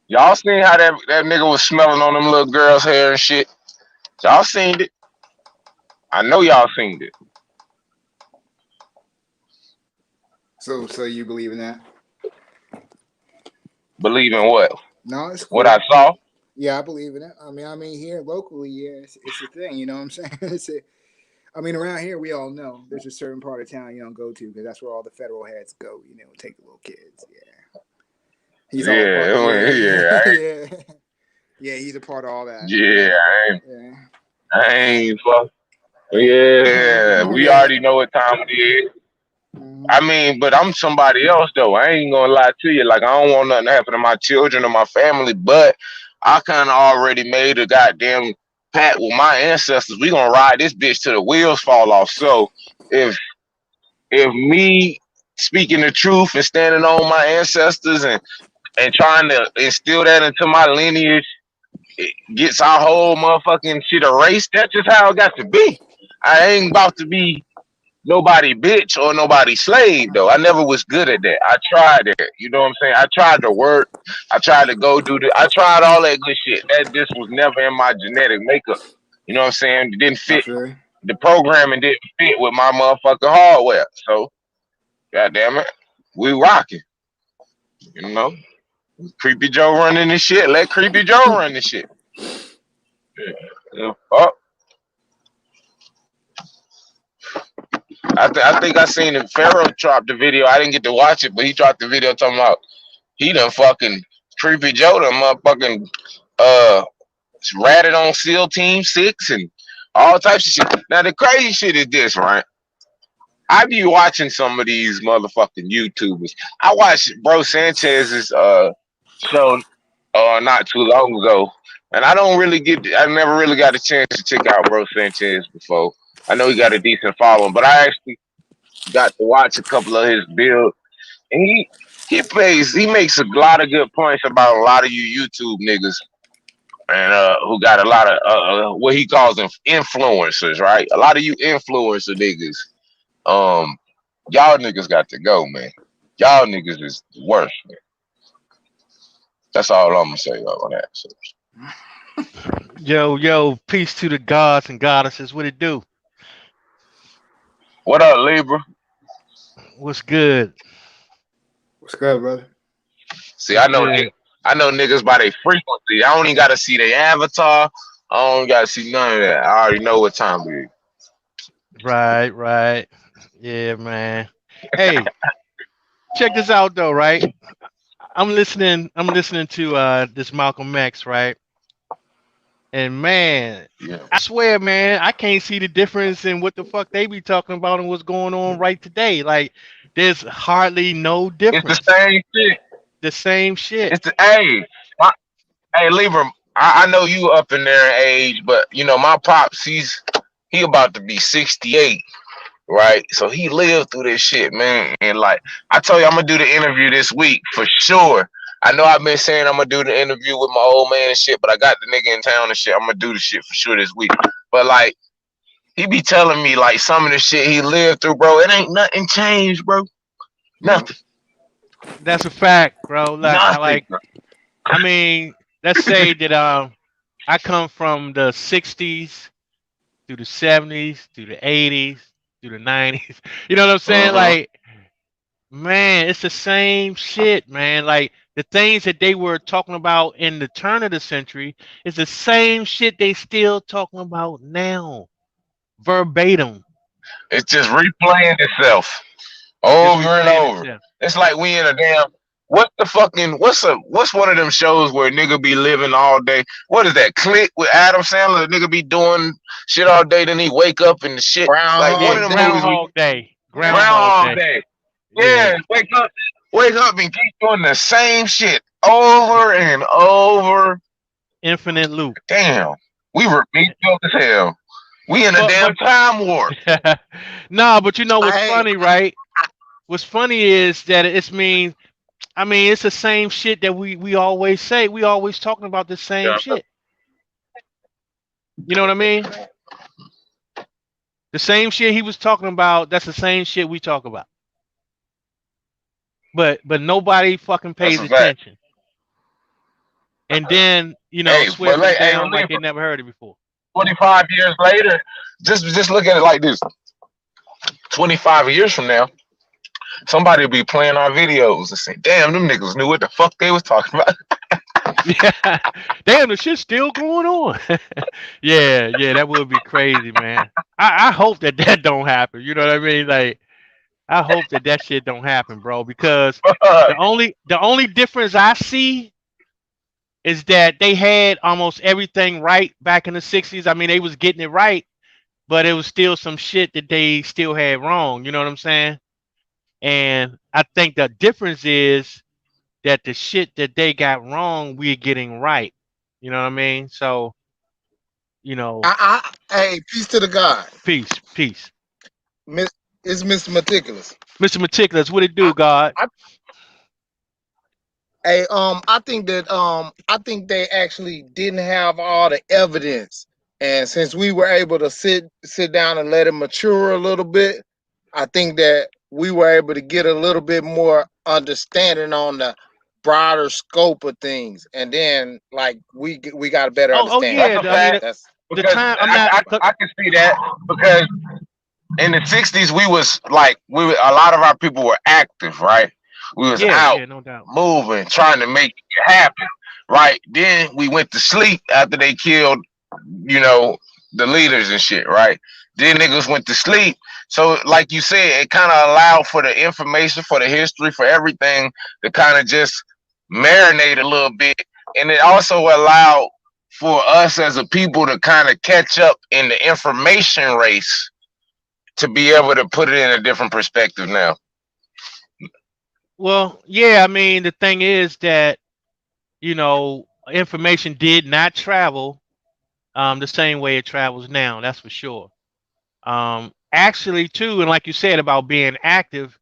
Y'all seen how that nigga was smelling on them little girls' hair and shit? Y'all seen it. I know y'all seen it. So you believe in that? Believe in what? No, it's cool. What I saw? Yeah, I believe in it. I mean, here locally, yeah, it's a thing. You know what I'm saying? I mean, around here, we all know there's a certain part of town you don't go to because that's where all the federal heads go. You know, take the little kids. Yeah, he's all yeah, he's a part of all that. Yeah, I ain't fuck. Yeah, we already know what time it is. I mean, but I'm somebody else though. I ain't gonna lie to you. Like, I don't want nothing to happen to my children or my family, but I kind of already made a goddamn pact with my ancestors. We gonna ride this bitch till the wheels fall off. So if me speaking the truth and standing on my ancestors and trying to instill that into my lineage, it gets our whole motherfucking shit erased. That's just how it got to be. I ain't about to be nobody bitch or nobody slave though. I never was good at that. I tried it. You know what I'm saying? I tried to work. I tried to go do the. I tried all that good shit. That just was never in my genetic makeup. You know what I'm saying? It didn't fit. The programming didn't fit with my motherfucking hardware. So, goddamn it, we rocking. You know, Creepy Joe running this shit. Let Creepy Joe run this shit. Yeah. Oh. I think I seen it. Pharaoh dropped the video. I didn't get to watch it, but he dropped the video talking about he done fucking Creepy Joe done motherfucking ratted on SEAL Team 6 and all types of shit. Now the crazy shit is this, right? I be watching some of these motherfucking YouTubers. I watched Bro Sanchez's show not too long ago, and I never really got a chance to check out Bro Sanchez before. I know he got a decent following, but I actually got to watch a couple of his builds, and he makes a lot of good points about a lot of you YouTube niggas and who got a lot of what he calls them influencers, right? A lot of you influencer niggas, y'all niggas got to go, man. Y'all niggas is worse, man. That's all I'm gonna say on that. So. Yo, peace to the gods and goddesses. What it do? What up, Libra? What's good? What's good, brother? See, I know niggas by their frequency. I don't even gotta see their avatar. I don't gotta see none of that. I already know what time it is. Right. Yeah, man. Hey, check this out though, right? I'm listening to this Malcolm X, right? And man, I swear, man, I can't see the difference in what the fuck they be talking about and what's going on right today. Like, there's hardly no difference. It's the same shit. The same shit. It's hey, Libra. I know you up in there in age, but you know my pops. He about to be 68, right? So he lived through this shit, man. And like I told you, I'm gonna do the interview this week for sure. I know I've been saying I'm gonna do the interview with my old man and shit, but I got the nigga in town and shit. I'm gonna do the shit for sure this week. But like, he be telling me like some of the shit he lived through, bro. It ain't nothing changed, bro. Nothing. That's a fact, bro. Nothing. I mean, let's say that I come from the 60s through the 70s, through the 80s, through the 90s. You know what I'm saying? Like, man, it's the same shit, man. Like, The things that they were talking about in the turn of the century is the same shit they still talking about now, verbatim. It's just replaying itself It's over and replaying over. itself. It's like we in a damn what's one of them shows where nigga be living all day? What is that? Click with Adam Sandler. The nigga be doing shit all day, then he wake up and the shit. Like one Yeah, Groundhog of them movies. Day. Groundhog Day. Groundhog Groundhog Day. Day. Yeah. Yeah, wake up and keep doing the same shit over and over. Infinite loop. Damn, we repeat as hell. We in a damn But time warp. nah, but you know what's Hey, funny, right? What's funny is that it's the same shit that we always say. We always talking about the same Yeah. shit. You know what I mean? The same shit he was talking about, that's the same shit we talk about. But nobody fucking That's pays a fact. attention. And then, Hey, but swearing it like, hey, down like leave they never heard it before. 25 years later, just look at it like this. 25 years from now, somebody will be playing our videos and say, damn, them niggas knew what the fuck they was talking about. Yeah. Damn, the shit's still going on. Yeah, that would be crazy, man. I hope that don't happen. You know what I mean? Like, I hope that shit don't happen, bro. Because the only difference I see is that they had almost everything right back in the '60s. I mean, they was getting it right, but it was still some shit that they still had wrong. You know what I'm saying? And I think the difference is that the shit that they got wrong, we're getting right. You know what I mean? So, you know, hey, peace to the God. peace. Miss, it's Mr. Meticulous. Mr. Meticulous, what it I, do, God? I, I think they actually didn't have all the evidence, and since we were able to sit down and let it mature a little bit, I think that we were able to get a little bit more understanding on the broader scope of things, and then like we got a better Oh understanding. yeah. That's a I mean, fact. That's the Because time I'm not. I can see that because in the 60s we was like a lot of our people were active, right? We was out Yeah, no doubt. moving, trying to make it happen, right? Then we went to sleep after they killed, you know, the leaders and shit, right? Then niggas went to sleep. So like you said, it kind of allowed for the information, for the history, for everything to kind of just marinate a little bit. And it also allowed for us as a people to kind of catch up in the information race to be able to put it in a different perspective now. Well, yeah. I mean, the thing is that information did not travel the same way it travels now. That's for sure. Actually, too, and like you said about being active,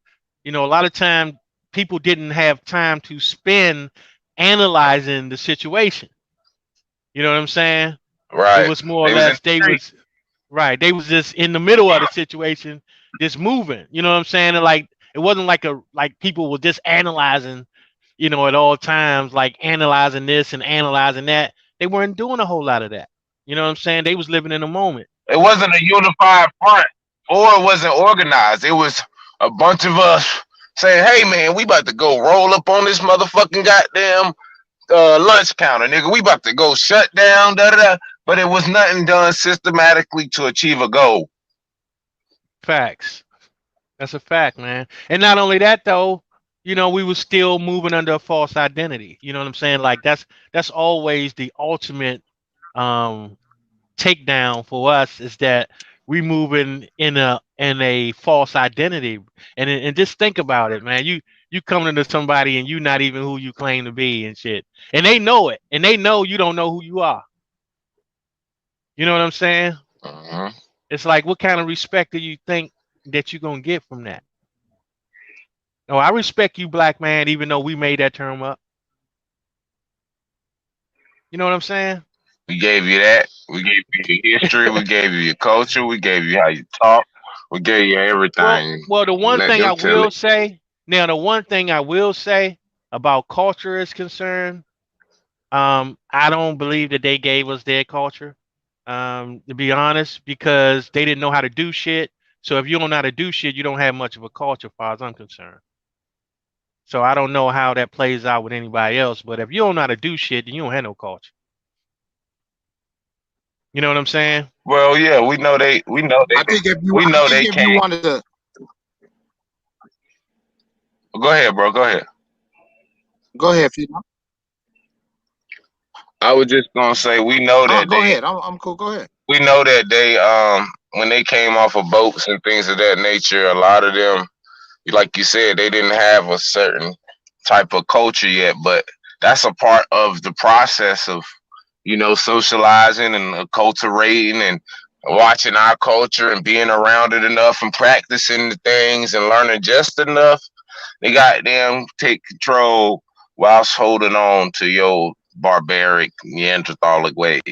a lot of time people didn't have time to spend analyzing the situation. You know what I'm saying? It Right. was more or They was in the less they street. was right. They was just in the middle of the situation, just moving. You know what I'm saying? And like it wasn't like people were just analyzing, at all times, like analyzing this and analyzing that. They weren't doing a whole lot of that. You know what I'm saying? They was living in the moment. It wasn't a unified front or it wasn't organized. It was a bunch of us saying, hey man, we about to go roll up on this motherfucking goddamn lunch counter, nigga. We about to go shut down, da da da. But it was nothing done systematically to achieve a goal. Facts. That's a fact, man. And not only that though, we were still moving under a false identity. You know what I'm saying? Like that's always the ultimate um takedown for us is that we moving in a false identity. And just think about it, man. You coming into somebody and you not even who you claim to be and shit. And they know it. And they know you don't know who you are. You know what I'm saying? Uh-huh. It's like what kind of respect do you think that you're gonna get from that? No, I respect you, black man, even though we made that term up. You know what I'm saying? We gave you that. We gave you your history. We gave you your culture. We gave you how you talk. We gave you Well, everything. well, Let them tell it. the one thing I will say about culture is concerned, I don't believe that they gave us their culture, to be honest, because they didn't know how to do shit. So if you don't know how to do shit, you don't have much of a culture, as far as I'm concerned. So I don't know how that plays out with anybody else. But if you don't know how to do shit, then you don't have no culture. You know what I'm saying? Well, yeah, we know they I think if you, we I know think they if you can't. wanted to, Go ahead, bro. Go ahead. go ahead, Fino. I was just gonna say we know that Go ahead. I'm cool. Go ahead. they when they came off of boats and things of that nature, a lot of them, like you said, they didn't have a certain type of culture yet, but that's a part of the process of, socializing and acculturating and watching our culture and being around it enough and practicing the things and learning just enough. They goddamn take control whilst holding on to your barbaric Neanderthalic ways.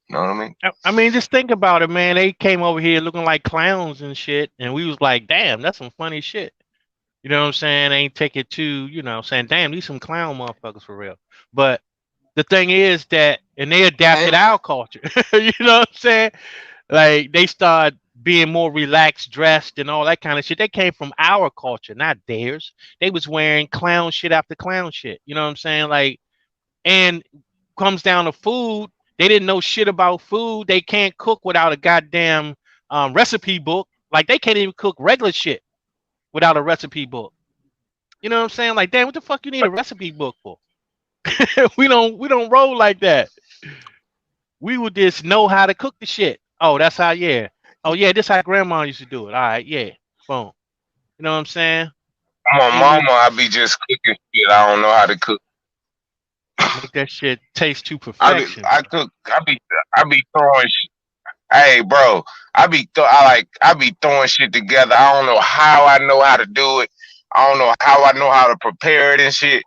You know what I mean? I mean, just think about it, man. They came over here looking like clowns and shit, and we was like, damn, that's some funny shit. You know what I'm saying? They ain't take it to, saying, damn, these some clown motherfuckers for real. But the thing is that, and they Hey, adapted our culture. You know what I'm saying? Like they start being more relaxed, dressed, and all that kind of shit. They came from our culture, not theirs. They was wearing clown shit after clown shit. You know what I'm saying? Like, and comes down to food. They didn't know shit about food. They can't cook without a goddamn recipe book. Like they can't even cook regular shit without a recipe book. You know what I'm saying? Like, damn, what the fuck you need a recipe book for? we don't roll like that. We would just know how to cook the shit. Oh, that's how, yeah. Oh yeah, this how grandma used to do it. All right, yeah. Boom. You know what I'm saying? I'm a It would mama. I be just cooking shit. I don't know how to cook. make that shit taste to I be, perfection, I bro. cook. I be throwing. Hey, bro. I be throwing shit together. I don't know how to do it. I don't know how I know how to prepare it and shit.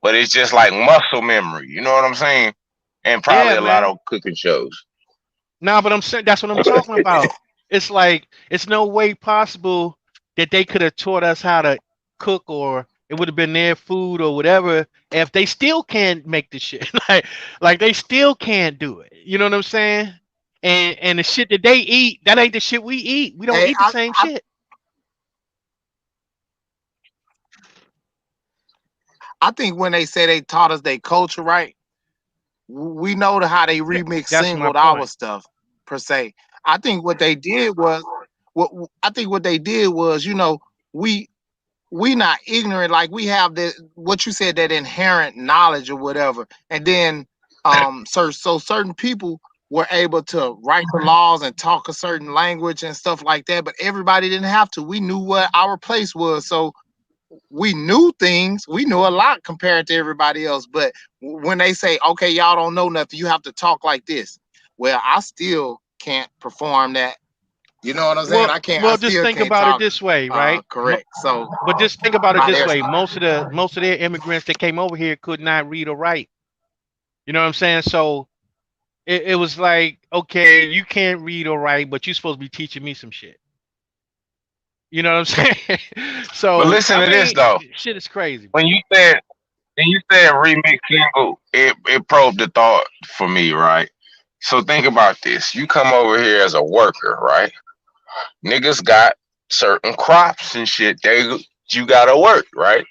But it's just like muscle memory. You know what I'm saying? And probably Yeah, a lot man. of cooking shows. Nah, but I'm saying that's what I'm talking about. It's like it's no way possible that they could have taught us how to cook, or it would have been their food or whatever if they still can't make the shit. Like they still can't do it. You know what I'm saying? And the shit that they eat, that ain't the shit we eat. We don't hey, eat the same shit. I think when they say they taught us their culture, right? We know how they remix That's my singled our point. stuff per se. I think what they did was what they did was, we we not ignorant, like we have the what you said, that inherent knowledge or whatever. And then so certain people were able to write the laws and talk a certain language and stuff like that, but everybody didn't have to. We knew what our place was. So we knew things, we knew a lot compared to everybody else. But when they say, okay, y'all don't know nothing, you have to talk like this, well, I still can't perform that. You know what I'm saying? Well, I well, just still think can't about it talk this way, right? correct. So But just think about it by this their way: standard. most of their immigrants that came over here could not read or write. You know what I'm saying? So it was like, okay, you can't read or write, but you're supposed to be teaching me some shit. You know what I'm saying? But So listen I to this mean, though. shit is crazy, When bro. you said remix single, it probed the thought for me, right? So think about this. You come over here as a worker, right? Niggas got certain crops and shit. You gotta work, right?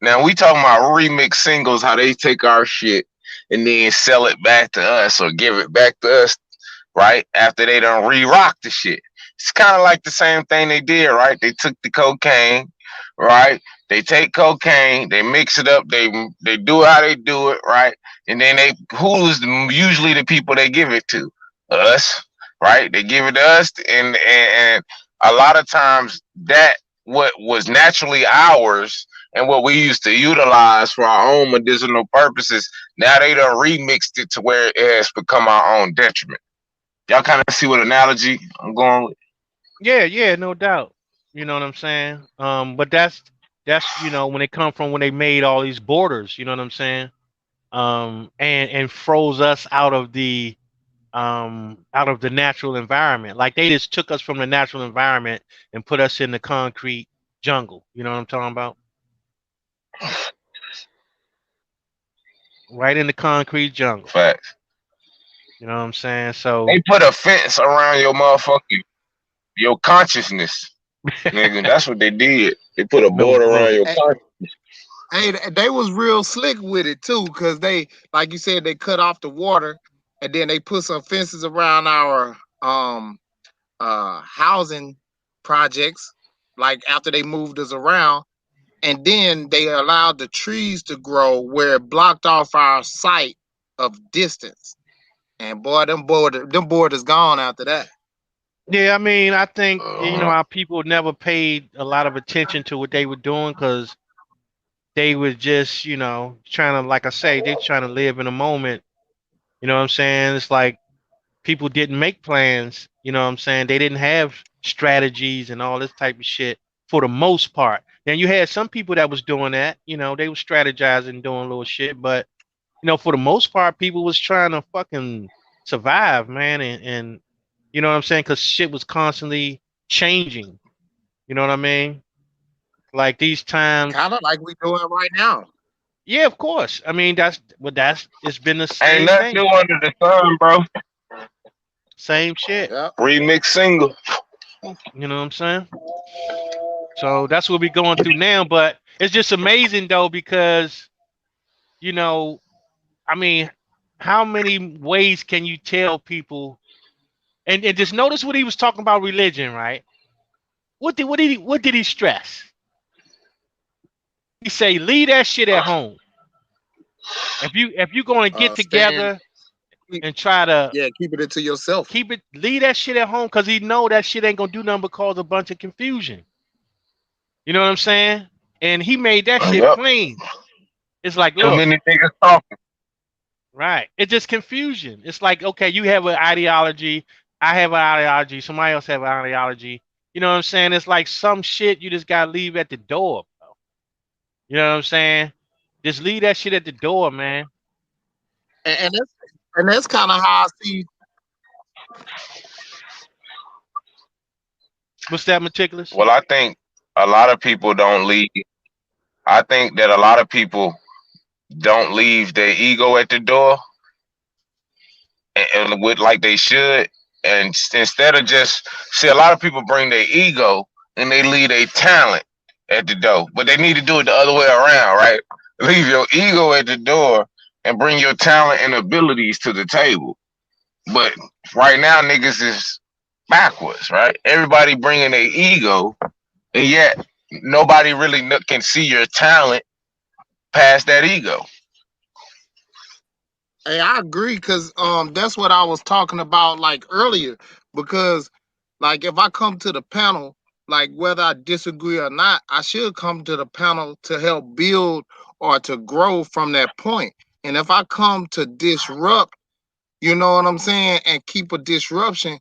Now we talking about remix singles, how they take our shit and then sell it back to us or give it back to us, right? After they done re-rock the shit. It's kind of like the same thing they did, right? They took the cocaine, right? They take cocaine, they mix it up, they do how they do it, right? And then usually the people they give it to? Us, right? They give it to us, and a lot of times that what was naturally ours and what we used to utilize for our own medicinal purposes, now they done remixed it to where it has become our own detriment. Y'all kind of see what analogy I'm going with? Yeah, yeah, no doubt. You know what I'm saying? But that's when it come from when they made all these borders. You know what I'm saying? And froze us out of the natural environment. Like they just took us from the natural environment and put us in the concrete jungle. You know what I'm talking about? Right in the concrete jungle. Facts. You know what I'm saying? So They put a fence around your motherfucking your consciousness, nigga. That's what they did. They put a no border around bull. your Hey, consciousness. Hey, they was real slick with it too, because they, like you said, they cut off the water, and then they put some fences around our housing projects. Like after they moved us around, and then they allowed the trees to grow where it blocked off our sight of distance. And boy, them borders gone after that. Yeah, I mean, I think our people never paid a lot of attention to what they were doing because they were just, trying to, like I say, they trying to live in a moment. You know what I'm saying? It's like people didn't make plans. You know what I'm saying? They didn't have strategies and all this type of shit for the most part. Then you had some people that was doing that. They were strategizing, doing little shit, but for the most part, people was trying to fucking survive, man, and you know what I'm saying? Because shit was constantly changing. You know what I mean? Like these times. Kind of like we doing right now. Yeah, of course. I mean, it's been the Ain't same nothing thing. new under the sun, bro. Same shit. Yep. Remix single. You know what I'm saying? So that's what we're going through now. But it's just amazing though, because, I mean, how many ways can you tell people? And just notice what he was talking about religion, right? What did he stress? He say, leave that shit at home. If you're going to get together and try to keep it to yourself. Leave that shit at home, because he know that shit ain't gonna do nothing but cause a bunch of confusion. You know what I'm saying? And he made that shit plain. It's like, Too look, many niggas talking. right? It's just confusion. It's like, okay, you have an ideology, I have an ideology, somebody else have an ideology. You know what I'm saying? It's like some shit you just gotta leave at the door, bro. You know what I'm saying? Just leave that shit at the door, man. And that's kind of how I see. What's that, Meticulous? Well, I think a lot of people don't leave. I think that a lot of people don't leave their ego at the door, and with like they should. And instead of just see, a lot of people bring their ego and they leave their talent at the door, but they need to do it the other way around, right? Leave your ego at the door and bring your talent and abilities to the table. But right now, niggas is backwards, right? Everybody bringing their ego, and yet nobody really can see your talent past that ego. Hey, I agree, because that's what I was talking about like earlier. Because like if I come to the panel, like whether I disagree or not, I should come to the panel to help build or to grow from that point. And if I come to disrupt, you know what I'm saying, and keep a disruption,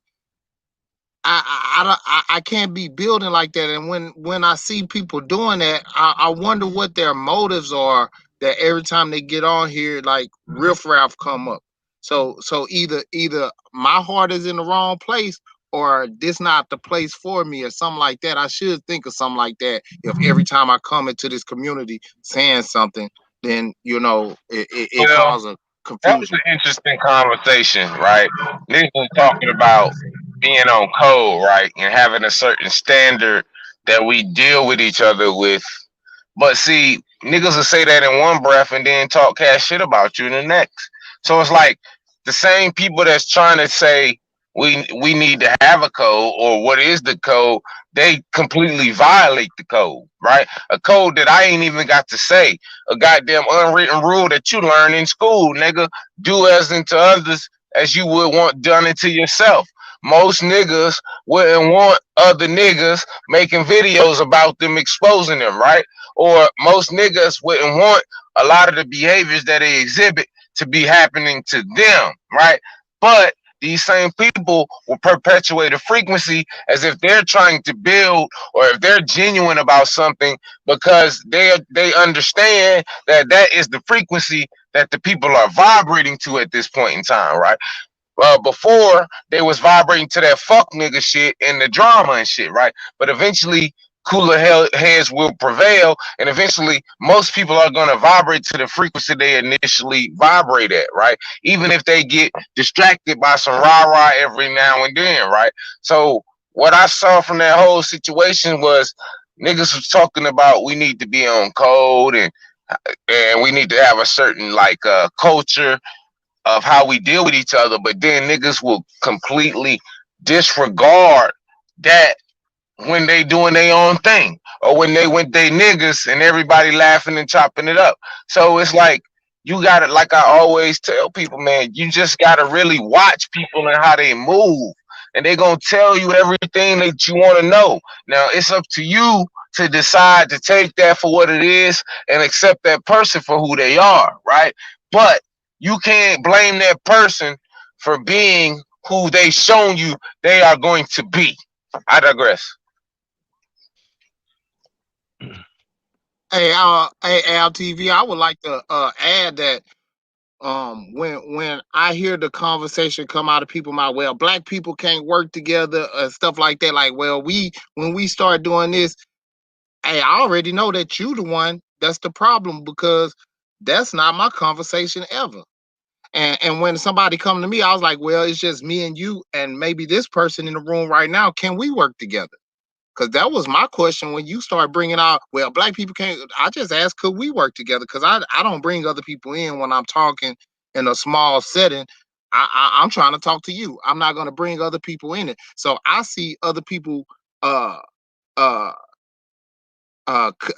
I can't be building like that. And when I see people doing that, I wonder what their motives are. That every time they get on here, like riffraff come up. So either my heart is in the wrong place, or this not the place for me, or something like that. I should think of something like that. If every time I come into this community saying something, then it Well, causes that was confusion. an interesting conversation, right? Niggas was talking about being on code, right, and having a certain standard that we deal with each other with. But see, niggas will say that in one breath and then talk cash shit about you in the next. So it's like the same people that's trying to say we need to have a code, or what is the code, they completely violate the code, right? A code that I ain't even got to say, a goddamn unwritten rule that you learn in school, nigga. Do as unto others as you would want done unto yourself. Most niggas wouldn't want other niggas making videos about them, exposing them, right? Or most niggas wouldn't want a lot of the behaviors that they exhibit to be happening to them, right? But these same people will perpetuate a frequency as if they're trying to build, or if they're genuine about something, because they understand that that is the frequency that the people are vibrating to at this point in time, right? Before they was vibrating to that fuck nigga shit and the drama and shit, right? But eventually cooler heads will prevail, and eventually most people are going to vibrate to the frequency they initially vibrate at, right? Even if they get distracted by some rah-rah every now and then, right? So what I saw from that whole situation was niggas was talking about we need to be on code and and we need to have a certain like culture of how we deal with each other. But then niggas will completely disregard that when they doing their own thing, or when they went they niggas and everybody laughing and chopping it up. So it's like you gotta, like I always tell people, man, you just gotta really watch people and how they move, and they gonna tell you everything that you want to know. Now it's up to you to decide to take that for what it is and accept that person for who they are, right? But you can't blame that person for being who they shown you they are going to be. I digress. Hey, LTV, I would like to add that when I hear the conversation come out of people my well, black people can't work together, stuff like that, like, well, when we start doing this, hey, I already know that you the one that's the problem, because that's not my conversation ever. And when somebody come to me, I was like, well, it's just me and you and maybe this person in the room right now. Can we work together? Because that was my question when you start bringing out, well, black people can't. I just asked, could we work together? Because I don't bring other people in when I'm talking in a small setting. I'm trying to talk to you. I'm not going to bring other people in it. So I see other people uh uh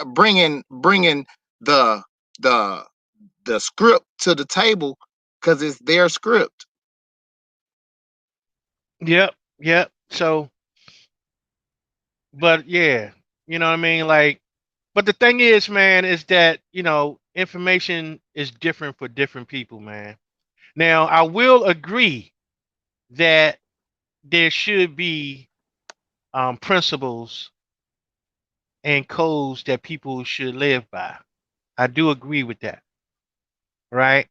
bringing the the the script to the table because it's their script. Yep, yep. So, but yeah, you know what I mean? Like, but the thing is, man, is that, information is different for different people, man. Now, I will agree that there should be principles and codes that people should live by. I do agree with that, right?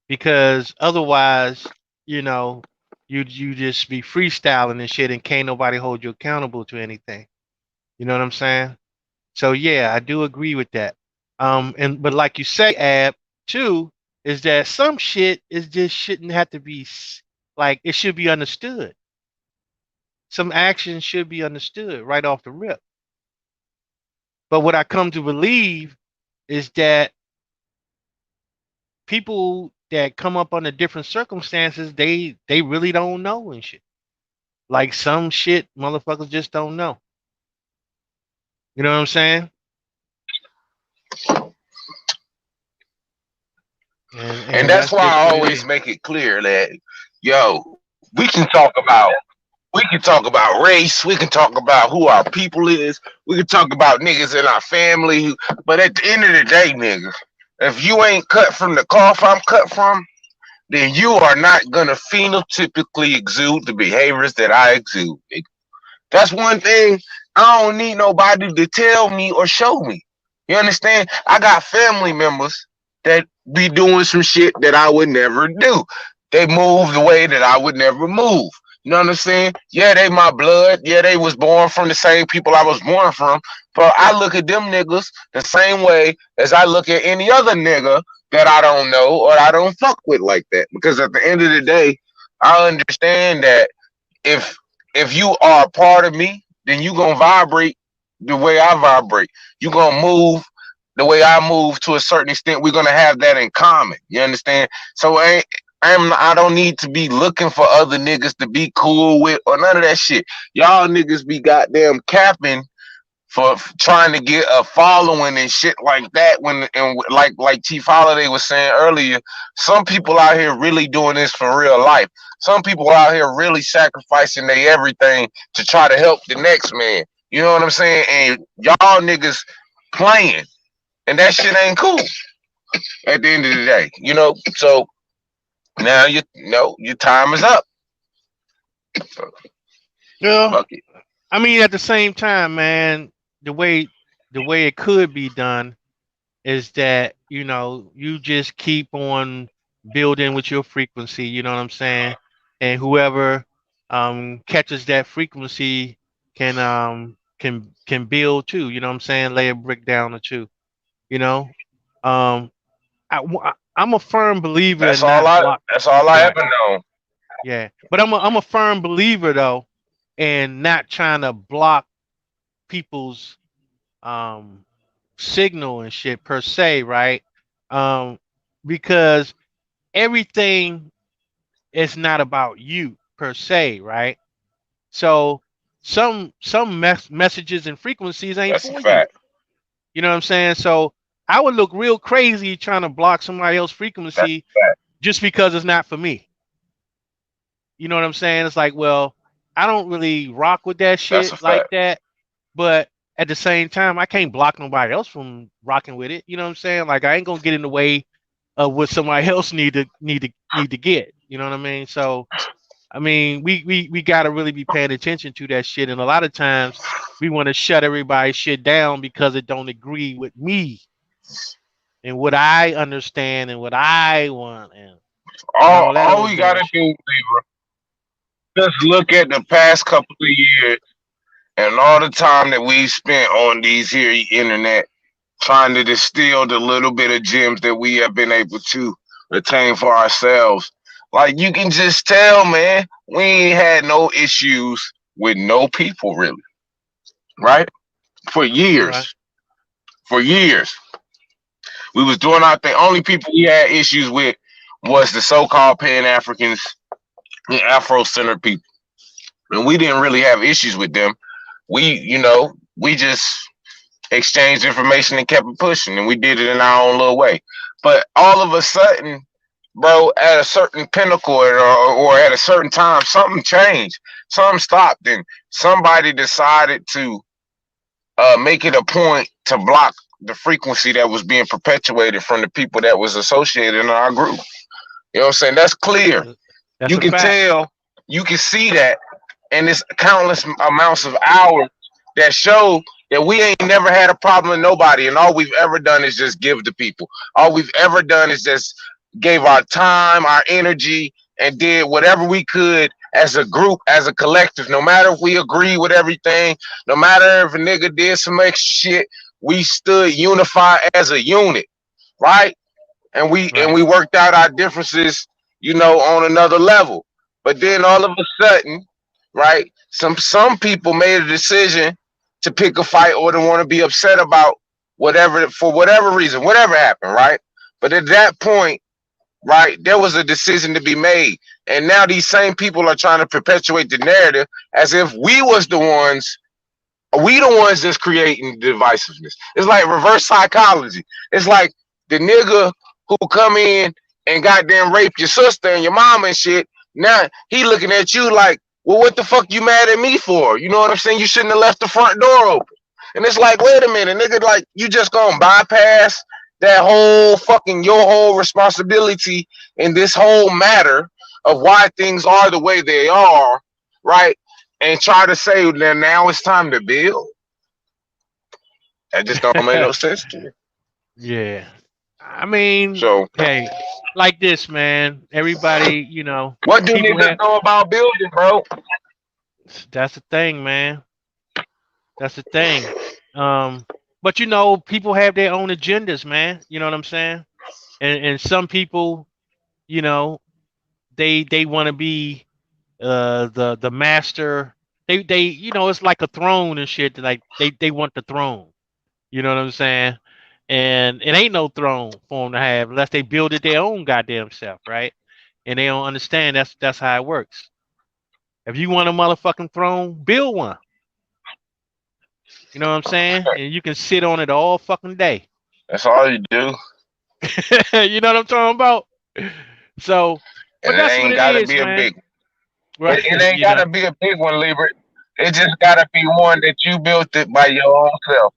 Because otherwise, you know, you just be freestyling and shit, and can't nobody hold you accountable to anything. You know what I'm saying? So yeah, I do agree with that. And but like you say, Ab, too, is that some shit is just shouldn't have to be like it should be understood. Some action should be understood right off the rip. But what I come to believe is that people that come up under different circumstances, they really don't know and shit. Like some shit, motherfuckers just don't know. You know what I'm saying? And And that's that's why just I what it always is. make it clear that, yo, we can talk about we can talk about race, we can talk about who our people is, we can talk about niggas in our family, but at the end of the day, nigga, if you ain't cut from the cloth I'm cut from, then you are not gonna phenotypically exude the behaviors that I exude. Nigga. That's one thing I don't need nobody to tell me or show me. You understand? I got family members that be doing some shit that I would never do. They move the way that I would never move. You know what I'm saying? Yeah, they my blood. Yeah, they was born from the same people I was born from. But I look at them niggas the same way as I look at any other nigga that I don't know or I don't fuck with like that. Because at the end of the day, I understand that if if you are a part of me, then you gonna vibrate the way I vibrate. You gonna move the way I move to a certain extent. We're gonna have that in common. You understand? So I don't need to be looking for other niggas to be cool with or none of that shit. Y'all niggas be goddamn capping for trying to get a following and shit like that. When and like Chief Holiday was saying earlier, some people out here really doing this for real life. Some people out here really sacrificing their everything to try to help the next man. You know what I'm saying? And y'all niggas playing, and that shit ain't cool. At the end of the day, So now your time is up. So, Well, fuck it. I mean, at the same time, man, the way the way it could be done is that you just keep on building with your frequency. You know what I'm saying? And whoever catches that frequency can build too. You know what I'm saying? Lay a brick down or two. You know, um, I'm a firm believer That's in all not I. block. That's all I Right. ever know. Yeah. But I'm a firm believer though, in not trying to block people's um signal and shit per se, right? Um, because everything is not about you per se, right? So some messages and frequencies ain't That's a for you. fact. You know what I'm saying? So I would look real crazy trying to block somebody else's That's frequency a fact. just because it's not for me. You know what I'm saying? It's like, well, I don't really rock with that That's a shit like fact. that, but at the same time, I can't block nobody else from rocking with it. You know what I'm saying? Like I ain't gonna get in the way of what somebody else need to get. You know what I mean? So I mean, we gotta really be paying attention to that shit. And a lot of times we want to shut everybody's shit down because it don't agree with me and what I understand and what I want and all that All other we gotta do, bullshit. Libra, just look at the past couple of years and all the time that we spent on these here internet trying to distill the little bit of gems that we have been able to retain for ourselves. Like you can just tell, man, we ain't had no issues with no people really, right? For Right. years. For years. We was doing our thing. Only people we had issues with was the so-called Pan-Africans and Afro-centered people. And we didn't really have issues with them. We just exchanged information and kept it pushing, and we did it in our own little way. But all of a sudden, bro, at a certain pinnacle or at a certain time, something changed. Something stopped, and somebody decided to make it a point to block the frequency that was being perpetuated from the people that was associated in our group. You know what I'm saying? That's clear. That's You a can fact. tell, you can see that, and it's countless amounts of hours that show that we ain't never had a problem with nobody, and all we've ever done is just give to people. All we've ever done is just gave our time, our energy, and did whatever we could as a group, as a collective. No matter if we agree with everything, no matter if a nigga did some extra shit, we stood unified as a unit, right? And Right. we worked out our differences, on another level. But then all of a sudden, right, some people made a decision to pick a fight or to want to be upset about whatever for whatever reason, whatever happened, right? But at that point, right, there was a decision to be made. And now these same people are trying to perpetuate the narrative as if we the ones that's creating divisiveness. It's like reverse psychology. It's like the nigga who come in and goddamn rape your sister and your mama and shit. Now he looking at you like, well, what the fuck you mad at me for? You know what I'm saying? You shouldn't have left the front door open. And it's like, wait a minute, nigga, like you just gonna bypass that whole fucking your whole responsibility in this whole matter of why things are the way they are, right? And try to say that now it's time to build. That just don't make no sense to me. Yeah. I mean, So, hey, like this, man. Everybody, what do people niggas have. know about building, bro? That's the thing, man. That's the thing. But people have their own agendas, man. You know what I'm saying? And some people, you know, they want to be the master. They it's like a throne and shit. Like they want the throne. You know what I'm saying? And it ain't no throne for them to have unless they build it their own goddamn self, right? And they don't understand that's how it works. If you want a motherfucking throne, build one. You know what I'm saying? And you can sit on it all fucking day. That's all you do. You know what I'm talking about? So, but And it that's what ain't it gotta is, be a man. big Right? it ain't gotta be a big one, Libra. It just gotta be one that you built it by your own self.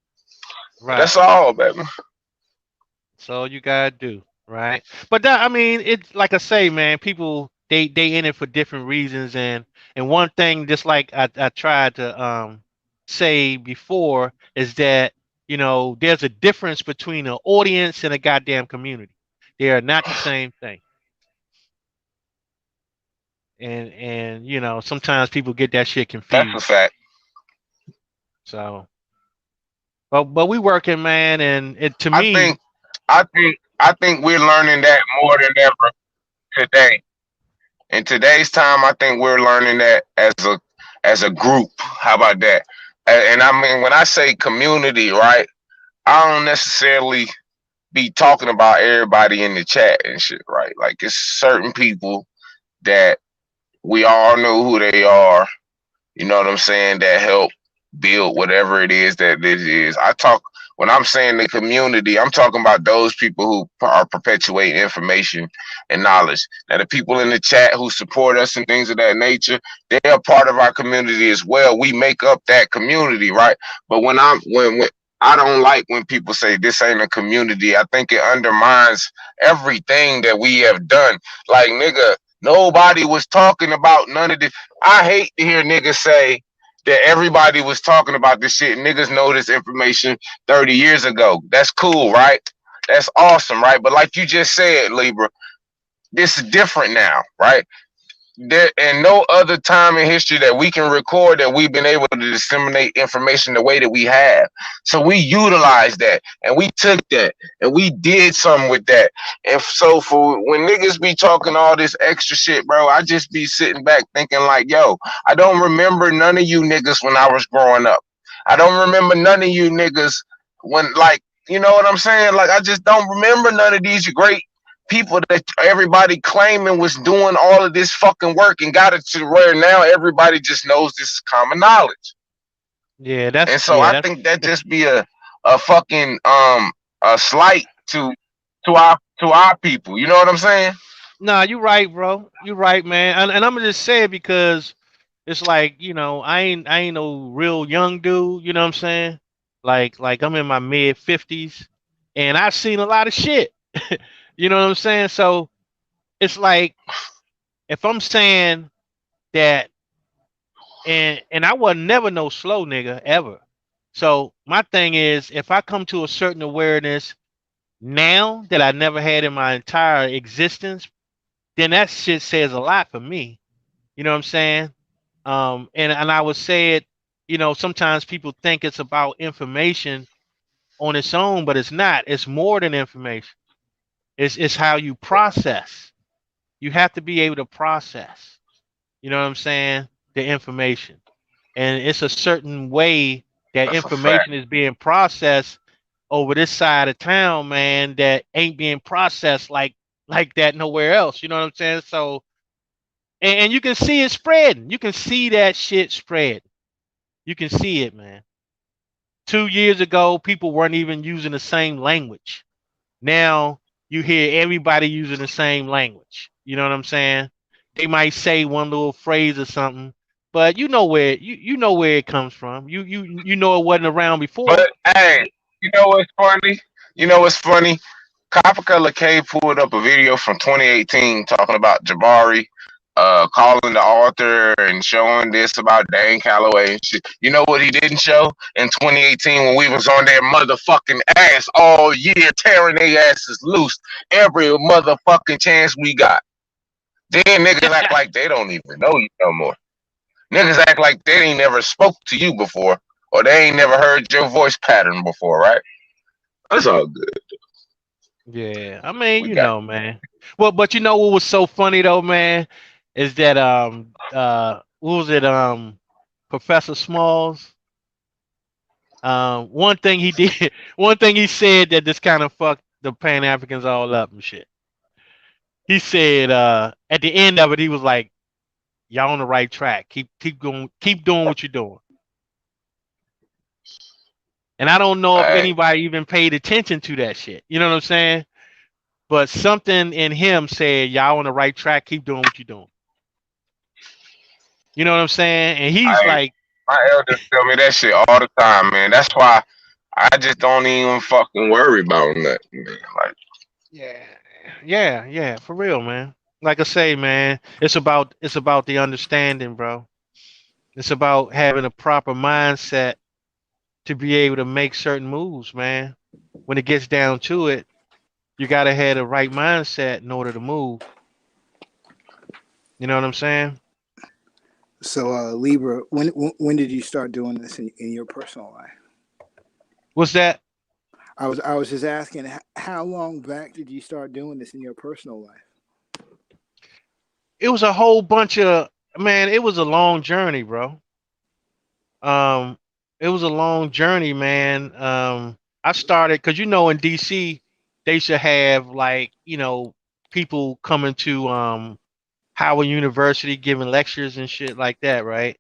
Right. That's all, baby. That's all you gotta do, right? But that, I mean, it's like I say, man. People they in it for different reasons, and one thing, just like I tried to say before, is that there's a difference between an audience and a goddamn community. They are not the same thing. And sometimes people get that shit That's a confused. fact. So, but we working, man, and it to I me, think I think we're learning that more than ever today. In today's time, I think we're learning that as a group. How about that? And I mean, when I say community, right? I don't necessarily be talking about everybody in the chat and shit, right? Like it's certain people that we all know who they are. You know what I'm saying? That help build whatever it is that it is. I talk when I'm saying the community, I'm talking about those people who are perpetuating information and knowledge. Now, the people in the chat who support us and things of that nature, they are part of our community as well. We make up that community, right? But when I don't like when people say this ain't a community. I think it undermines everything that we have done. Like, nigga, nobody was talking about none of this. I hate to hear niggas say that everybody was talking about this shit. Niggas know this information 30 years ago. That's cool, right? That's awesome, right? But like you just said, Libra, this is different now, right? There and no other time in history that we can record that we've been able to disseminate information the way that we have. So we utilized that and we took that and we did something with that. And so for when niggas be talking all this extra shit, bro, I just be sitting back thinking like, yo, I don't remember none of you niggas when I was growing up. I don't remember none of you niggas when, like, you know what I'm saying? Like, I just don't remember none of these great people that everybody claiming was doing all of this fucking work and got it to where now everybody just knows this is common knowledge. Yeah, And so I think that just be a fucking a slight to our people. You know what I'm saying? Nah, you right, bro. You right, man. And I'm gonna just say it because it's like, I ain't no real young dude, you know what I'm saying? Like I'm in my mid 50s and I've seen a lot of shit. You know what I'm saying? So it's like if I'm saying that and I was never no slow nigga ever. So my thing is if I come to a certain awareness now that I never had in my entire existence, then that shit says a lot for me. You know what I'm saying? And I would say it, sometimes people think it's about information on its own, but it's not. It's more than information. It's how you process. You have to be able to process. You know what I'm saying? The information. And it's a certain way that That's a fact. information is being processed over this side of town, man, that ain't being processed like that nowhere else. You know what I'm saying? So and you can see it spreading. You can see that shit spread. You can see it, man. 2 years ago, people weren't even using the same language. Now you hear everybody using the same language. You know what I'm saying? They might say one little phrase or something, but you know where it comes from. You know it wasn't around before. But hey, you know what's funny? You know what's funny? Copper Color K pulled up a video from 2018 talking about Jabari calling the author and showing this about Dan Calloway and shit. You know what he didn't show in 2018 when we was on their motherfucking ass all year, tearing their asses loose every motherfucking chance we got. Then niggas act like they don't even know you no more. Niggas act like they ain't never spoke to you before or they ain't never heard your voice pattern before, right? That's all good. Yeah, I mean, We got man. Well, but you know what was so funny though, man, is that what was it Professor Smalls? One thing he did, one thing he said that just kind of fucked the Pan Africans all up and shit. He said at the end of it, he was like, "Y'all on the right track. Keep going, keep doing what you're doing." And I don't know if hey, anybody even paid attention to that shit. You know what I'm saying? But something in him said, "Y'all on the right track. Keep doing what you're doing." You know what I'm saying? And he's I like, my elders tell me that shit all the time, man. That's why I just don't even fucking worry about nothing, man. Like, yeah, yeah, for real, man. Like I say, man, it's about the understanding, bro. It's about having a proper mindset to be able to make certain moves, man. When it gets down to it, you gotta have the right mindset in order to move. You know what I'm saying? So, Libra, when did you start doing this in your personal life? What's that? I was just asking, how long back did you start doing this in your personal life? It was a whole bunch of man. It was a long journey, bro. Um, it was a long journey, man. I started because in DC they should have like people coming to Howard University giving lectures and shit like that, right?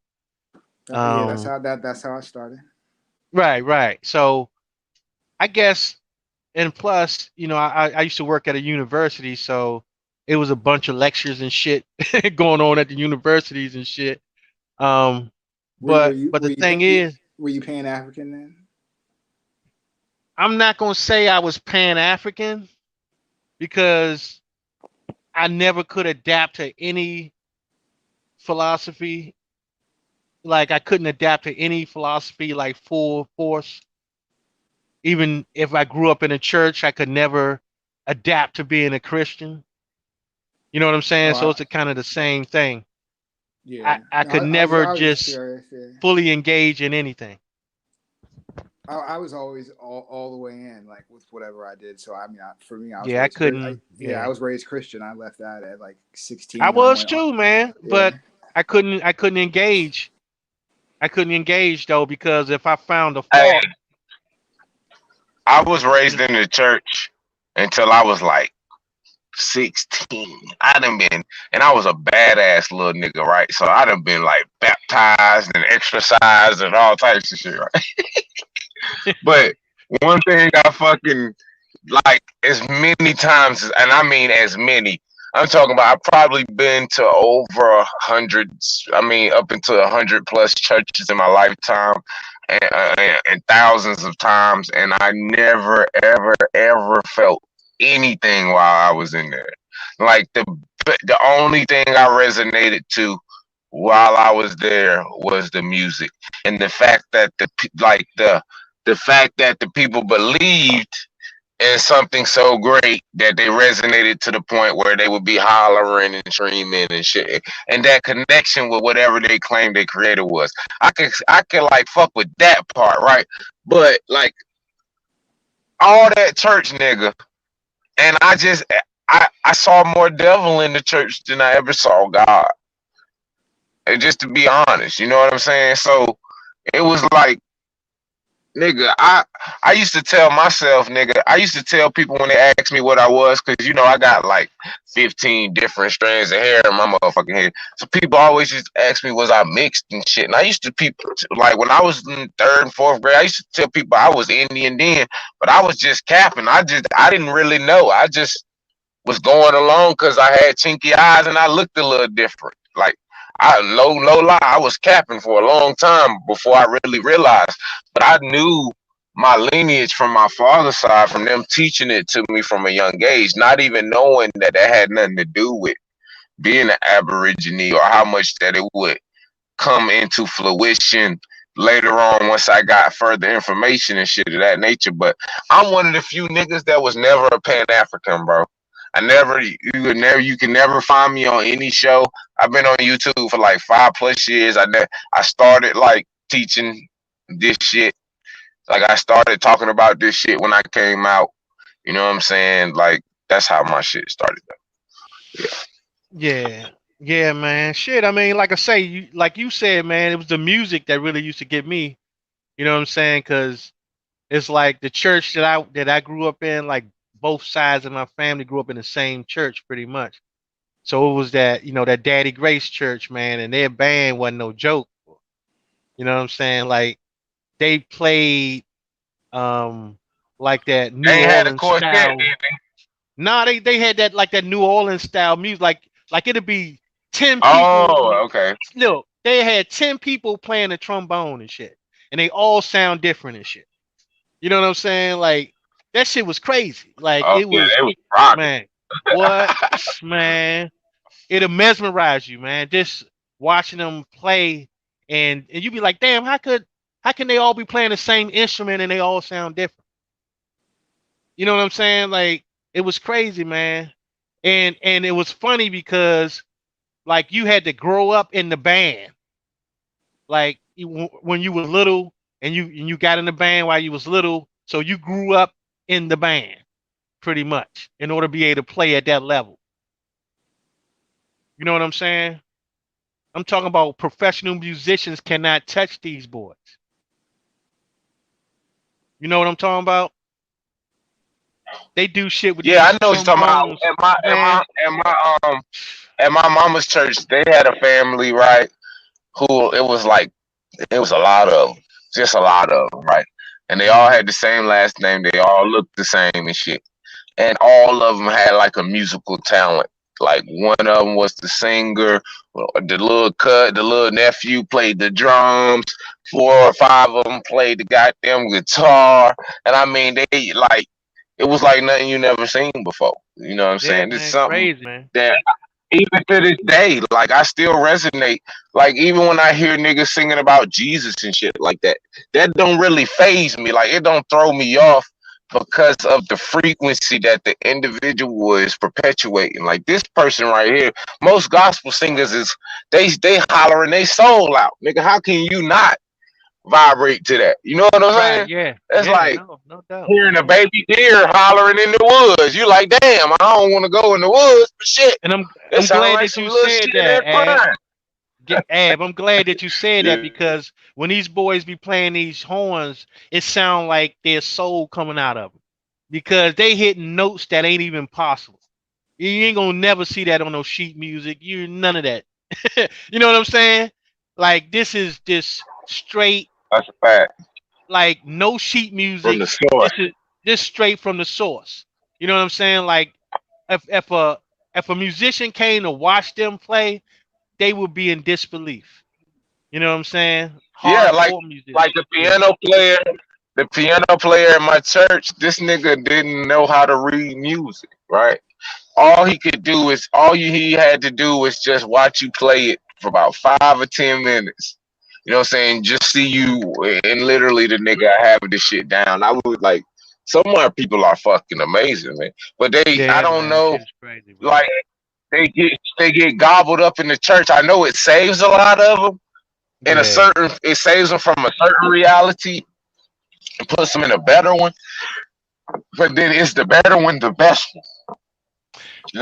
Yeah, Um, that's how I started. right. So I guess, and plus, I used to work at a university, so it was a bunch of lectures and shit going on at the universities and shit. Um, but the thing is, Were you Pan African then? I'm not gonna say I was Pan African because I never could adapt to any philosophy. Like I couldn't adapt to any philosophy like full force. Even if I grew up in a church, I could never adapt to being a Christian. You know what I'm saying? So it's a kind of the same thing. Yeah. I No, could never I was just just curious. Yeah. fully engage in anything. I was always all the way in, like with whatever I did. So I mean, for me, I was Yeah, I raised. couldn't. I Yeah, was raised Christian. I left that at like I 16 when I was went on. too, man. Yeah. But I couldn't engage. I couldn't engage though because if I found a Hey, fault, I was raised in the church until I was like 16. I done been, and I was a badass little nigga, right? So I done been like baptized and exercised and all types of shit, right? But one thing I fucking like as many times, and I mean as many. I'm talking about. I've probably been to over hundreds. I mean, up into 100+ churches in my lifetime, and thousands of times, and I never, ever, ever felt anything while I was in there. Like the only thing I resonated to while I was there was the music and the fact that the fact that the people believed in something so great that they resonated to the point where they would be hollering and screaming and shit. And that connection with whatever they claimed their creator was. I could like fuck with that part, right? But like all that church nigga, and I saw more devil in the church than I ever saw God. And just to be honest, you know what I'm saying? So it was like, nigga, I used to tell myself, nigga, I used to tell people when they asked me what I was, because I got like 15 different strands of hair in my motherfucking head. So people always just ask me, was I mixed and shit? And I used to people like when I was in third and fourth grade, I used to tell people I was Indian then, but I was just capping. I didn't really know. I just was going along because I had chinky eyes and I looked a little different. Like I no lie, I was capping for a long time before I really realized. But I knew my lineage from my father's side, from them teaching it to me from a young age, not even knowing that had nothing to do with being an Aborigine or how much that it would come into fruition later on once I got further information and shit of that nature. But I'm one of the few niggas that was never a Pan African, bro. You can never find me on any show. I've been on YouTube for like 5+ years. I started like teaching this shit. Like I started talking about this shit when I came out. You know what I'm saying? Like that's how my shit started. Yeah. yeah, man. Shit, I mean, like I say, like you said, man, it was the music that really used to get me. You know what I'm saying? Because it's like the church that I grew up in, like both sides of my family grew up in the same church pretty much. So it was that Daddy Grace church, man, and their band wasn't no joke. You know what I'm saying? Like they played um like that They New ain't had a Orleans quartet, did style. Nah, they had that like that New Orleans style music. Like it'd be 10 people. Oh, okay. Look, they had 10 people playing the trombone and shit. And they all sound different and shit. You know what I'm saying? Like that shit was crazy. Like Oh it yeah, was, they was rocking. man, what, man, it'll mesmerize you, man. Just watching them play and you be like, damn, how can they all be playing the same instrument and they all sound different? You know what I'm saying? Like it was crazy, man. And it was funny because like you had to grow up in the band. Like when you were little and you got in the band while you was little, so you grew up in the band pretty much in order to be able to play at that level. You know what I'm saying? I'm talking about professional musicians cannot touch these boys. You know what I'm talking about? They do shit with Yeah, I these know what you're talking about. trombones, man. At my mama's church, they had a family, right? Who it was a lot of them, just a lot of them, right? And they all Mm-hmm. had the same last name. They all looked the same and shit. And all of them had like a musical talent. Like one of them was the singer, the little nephew played the drums. 4 or 5 of them played the goddamn guitar. And I mean, they like it was like nothing you never seen before. You know what I'm Yeah, saying? This is man, something crazy, man. that even to this day, like I still resonate. Like even when I hear niggas singing about Jesus and shit like that, that don't really phase me. Like it don't throw me off because of the frequency that the individual is perpetuating. Like this person right here, most gospel singers is they hollering their soul out. Nigga, how can you not vibrate to that? You know what I'm Right? saying? Yeah, It's yeah. like No doubt. hearing a baby deer hollering in the woods. You like, damn, I don't want to go in the woods, but shit, And it I'm sound glad like that some you little said shit in that that, Ab. crying. Ab, I'm glad that you said that Yeah, because when these boys be playing these horns, it sound like there's soul coming out of them because they hitting notes that ain't even possible. You ain't gonna never see that on no sheet music. You none of that. You know what I'm saying? Like this is just straight, that's a fact. like no sheet From music. the source. This is this straight from the source. You know what I'm saying? Like if a musician came to watch them play, they would be in disbelief. You know what I'm saying? Yeah, Hardcore like musician. the Yeah. piano player, in my church. This nigga didn't know how to read music, right? He had to do was just watch you play it for about 5 or 10 minutes. You know what I'm saying? Just see you and literally the nigga have this shit down. I was like, some of our people are fucking amazing, man. But I Yeah, don't man. know, Shit is crazy, bro. like they get gobbled up in the church. I know it saves a lot of them Yeah. it saves them from a certain reality and puts them in a better one. But then is the better one the best one?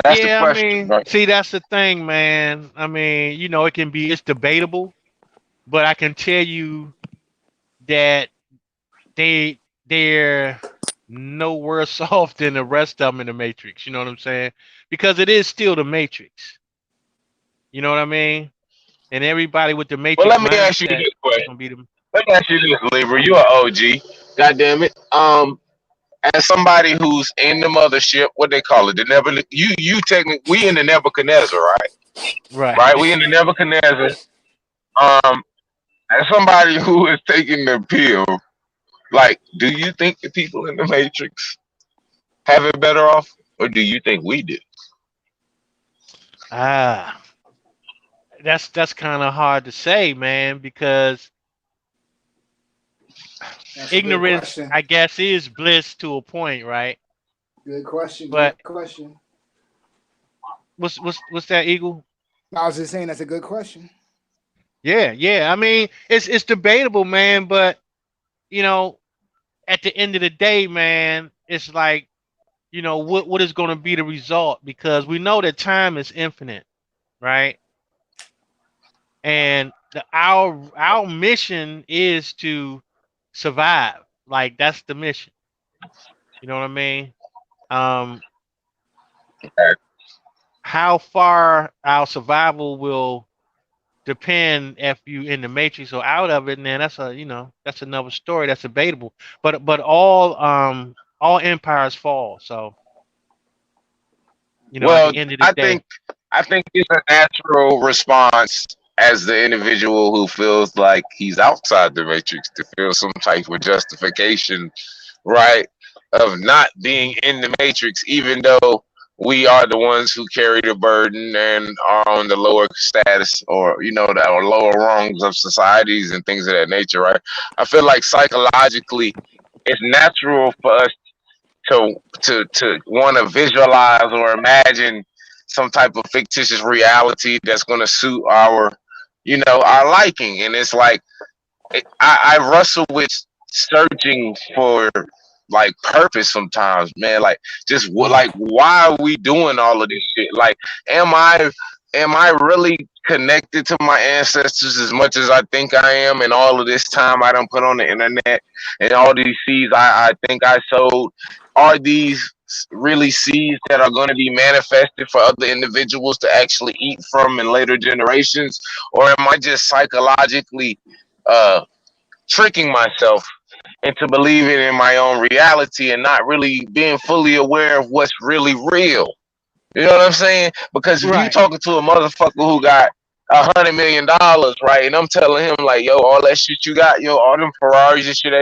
That's the Yeah, I question, mean, right? see, that's the thing, man. I mean, it can be, it's debatable, but I can tell you that they're no worse off than the rest of them in the Matrix. You know what I'm saying? Because it is still the Matrix. You know what I mean? And everybody with the Well, Matrix let me ask you mindset this is question. gonna be them. Let me ask you this, Libra. You are OG. God damn it. As somebody who's in the mothership, what they call it, the never you technically we in the Nebuchadnezzar, right? Right? Right. We in the Nebuchadnezzar. Um, as somebody who is taking the pill, like, do you think the people in the Matrix have it better off, or do you think we do? Ah, that's kind of hard to say, man, because That's a good ignorance, question. I guess, is bliss to a point, right? Good question. Good But question. what's that, Eagle? I was just saying that's a good question. Yeah, yeah. I mean, it's debatable, man, but you know, at the end of the day, man, it's like, what is going to be the result, because we know that time is infinite, right? And our mission is to survive. Like that's the mission. You know what I mean? Um, how far our survival will depend if you in the matrix or out of it, and then that's another story that's debatable. But all empires fall. So at Well, the end of the I day. think I think it's a natural response as the individual who feels like he's outside the matrix to feel some type of justification, right, of not being in the matrix, even though we are the ones who carry the burden and are on the lower status, or the or lower rungs of societies and things of that nature, right? I feel like psychologically it's natural for us to want to visualize or imagine some type of fictitious reality that's going to suit our liking. And it's like I wrestle with searching for like purpose sometimes, man. Like just Mm. like why are we doing all of this shit? Like, am I am I really connected to my ancestors as much as I think I am? And all of this time I done put on the internet and all these seeds I think I sowed, are these really seeds that are going to be manifested for other individuals to actually eat from in later generations? Or am I just psychologically tricking myself into believing in my own reality and not really being fully aware of what's really real? You know what I'm saying? Because if you Right. talking to a motherfucker who got $100 million, right, and I'm telling him like, yo, all that shit you got, yo, all them Ferraris and shit,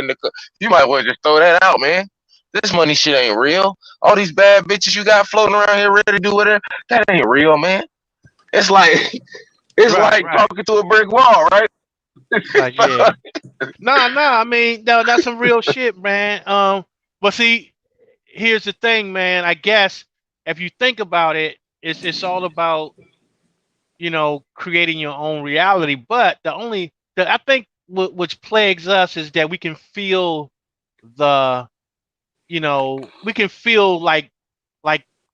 you might well just throw that out, man. This money shit ain't real. All these bad bitches you got floating around here ready to do whatever, that ain't real, man. It's like it's Right. like Right. talking to a brick wall, right? Like, yeah. Nah. I mean, no, that's some real shit, man. But see, here's the thing, man. I guess if you think about it, it's all about, creating your own reality. But I think which plagues us is that we can feel the, we can feel like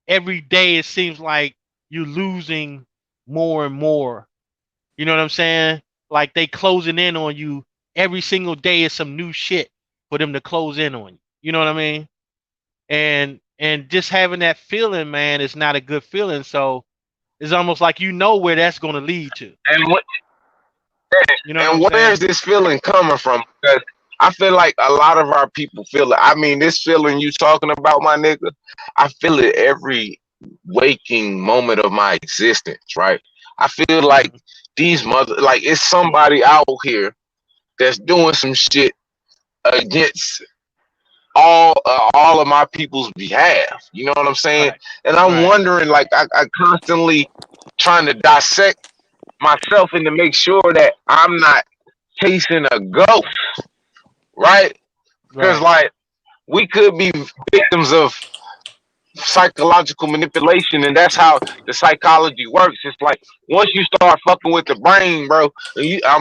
every day it seems like you're losing more and more. You know what I'm saying? Like they closing in on you every single day is some new shit for them to close in on you. You know what I mean? And just having that feeling, man, is not a good feeling. So it's almost like where that's going to lead to. And what You know what I'm and where is saying? this feeling coming from? Because I feel like a lot of our people feel it. I mean, this feeling you talking about, my nigga, I feel it every waking moment of my existence, right? I feel like Mhm. like it's somebody out here that's doing some shit against all of my people's behalf. You know what I'm saying? Right. And I'm Right. wondering, like, I constantly trying to dissect myself and to make sure that I'm not chasing a ghost, right? Because Right. like we could be victims of psychological manipulation, and that's how the psychology works. It's like once you start fucking with the brain, bro,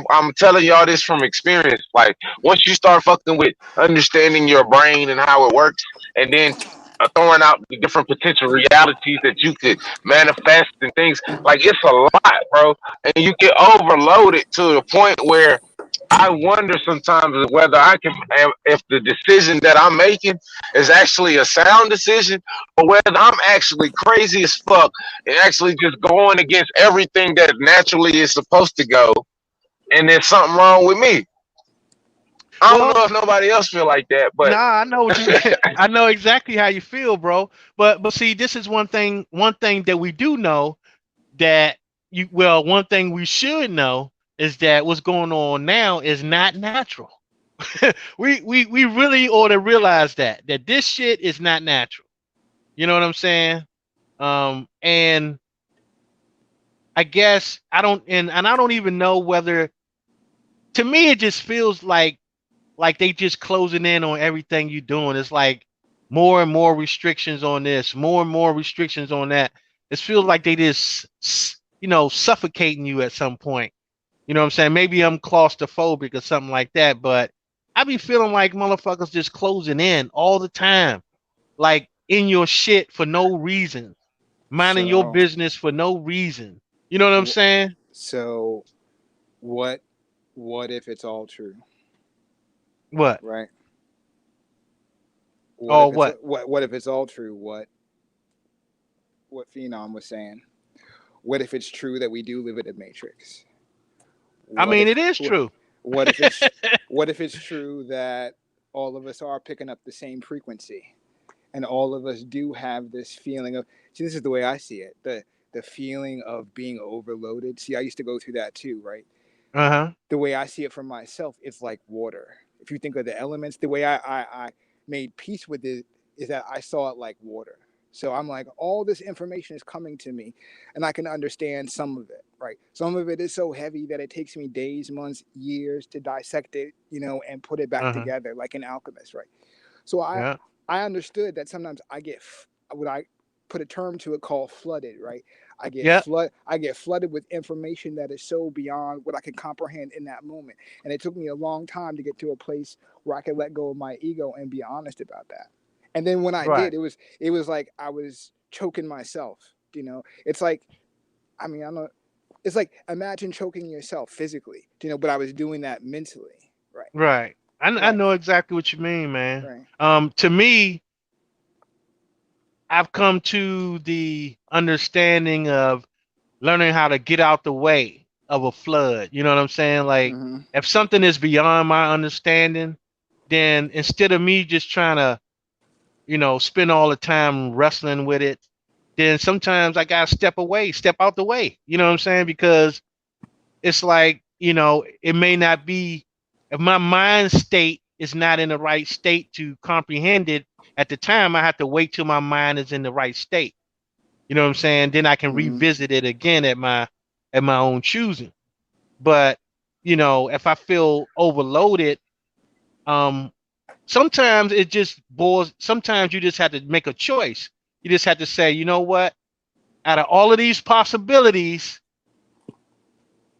I'm telling y'all this from experience. Like once you start fucking with understanding your brain and how it works, and then throwing out the different potential realities that you could manifest and things, like it's a lot, bro, and you get overloaded to the point where I wonder sometimes whether I can, if the decision that I'm making is actually a sound decision, or whether I'm actually crazy as fuck and actually just going against everything that naturally is supposed to go, and there's something wrong with me. I don't Well, know if nobody else feel like that, but nah, I know what you I know exactly how you feel, bro. But see, this is one thing that we do know that one thing we should know is that what's going on now is not natural. We really ought to realize that this shit is not natural. You know what I'm saying? And I guess I don't even know whether, to me it just feels like they just closing in on everything you're doing. It's like more and more restrictions on this, more and more restrictions on that. It feels like they just suffocating you at some point. You know what I'm saying? Maybe I'm claustrophobic or something like that, but I be feeling like motherfuckers just closing in all the time, like in your shit for no reason, minding your So, business for no reason. You know what I'm wh- saying? so what? What if it's all true, What? right? What Oh, if it's what? what if it's all true? What Phenom was saying. What if it's true that we do live in a matrix? I What mean, if it is true. what if it's what if it's true that all of us are picking up the same frequency, and all of us do have this feeling of, see, this is the way I see it, the feeling of being overloaded. See, I used to go through that too, right? Uh-huh. The way I see it for myself, it's like water. If you think of the elements, the way I made peace with it is that I saw it like water. So I'm like, all this information is coming to me, and I can understand some of it, right? Some of it is so heavy that it takes me days, months, years to dissect it, and put it back Uh-huh. together like an alchemist, right? So Yeah. I understood that sometimes I get what I put a term to it called flooded, right? Yeah. I get flooded with information that is so beyond what I can comprehend in that moment. And it took me a long time to get to a place where I could let go of my ego and be honest about that. And then when I Right. did, it was like I was choking myself. It's like I mean, I don't. It's like imagine choking yourself physically, but I was doing that mentally. Right. Right. I Right. know exactly what you mean, man. Right. To me, I've come to the understanding of learning how to get out the way of a flood. You know what I'm saying? Like Mm-hmm. if something is beyond my understanding, then instead of me just trying to, spend all the time wrestling with it, then sometimes I gotta step away, step out the way. You know what I'm saying? Because it's like, it may not be if my mind state is not in the right state to comprehend it at the time, I have to wait till my mind is in the right state. You know what I'm saying? Then I can Mm-hmm. revisit it again at my own choosing. But, if I feel overloaded, um, sometimes it just boils, sometimes you just have to make a choice. You just have to say, you know what? Out of all of these possibilities,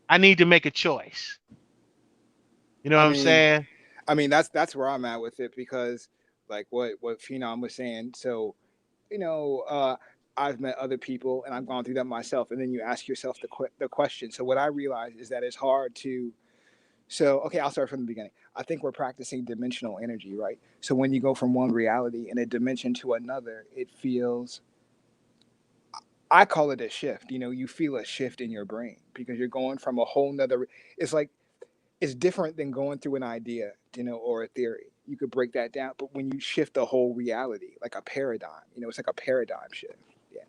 I need to make a choice. You know what I I'm mean, saying? that's where I'm at with it because, like what Phenom was saying. So, you know, uh, I've met other people and I've gone through that myself. And then you ask yourself the question. So what I realize is that it's hard to. So okay, I'll start from the beginning. I think we're practicing dimensional energy, right? So when you go from one reality in a dimension to another, it feels. I call it a shift. You feel a shift in your brain because you're going from a whole nother. It's like it's different than going through an idea, or a theory. You could break that down, but when you shift the whole reality, like a paradigm, it's like a paradigm shift. Yeah,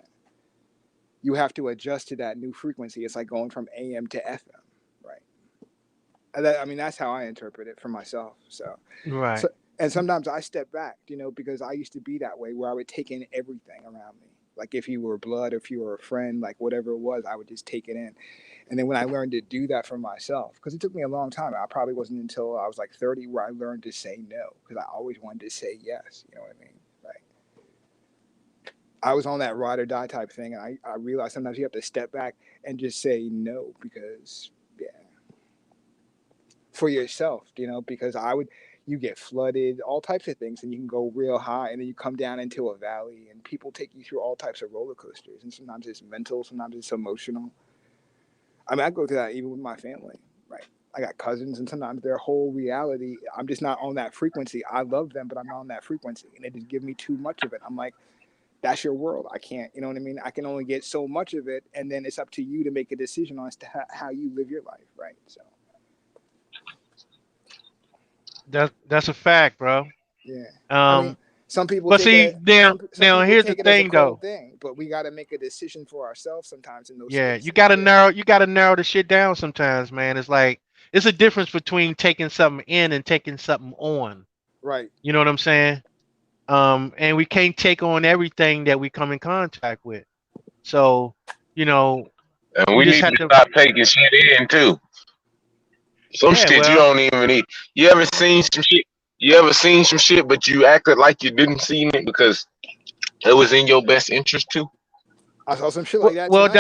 you have to adjust to that new frequency. It's like going from AM to FM, right? That's how I interpret it for myself. So, Right. and sometimes I step back, because I used to be that way, where I would take in everything around me. Like if you were blood, if you were a friend, like whatever it was, I would just take it in. And then when I learned to do that for myself, because it took me a long time, I probably wasn't until I was like 30 where I learned to say no, because I always wanted to say yes. You know what I mean? Like I was on that ride or die type thing, and I realized sometimes you have to step back and just say no, because yeah, for yourself, because you get flooded, all types of things, and you can go real high, and then you come down into a valley, and people take you through all types of roller coasters, and sometimes it's mental, sometimes it's emotional. I go through that even with my family, right? I got cousins, and sometimes their whole reality, I'm just not on that frequency. I love them, but I'm not on that frequency, and they just give me too much of it. I'm like, that's your world. I can't, you know what I mean? I can only get so much of it, and then it's up to you to make a decision on as to how you live your life, right? So, That's a fact, bro. yeah. I mean, Um, some people but take see, it. now, Some now people here's the take it as a thing, cold though. thing, but we got to make a decision for ourselves sometimes in those Yeah, you spaces. gotta Yeah. narrow, you gotta narrow the shit down sometimes, man. It's like it's a difference between taking something in and taking something on. Right. You know what I'm saying? And we can't take on everything that we come in contact with. So, you know, And we we just need have to to. stop taking shit in too. Some Yeah, shit you well, don't even need. You ever seen some shit? You ever seen some shit, but you acted like you didn't see it because it was in your best interest to? I saw some shit like well, that well, tonight.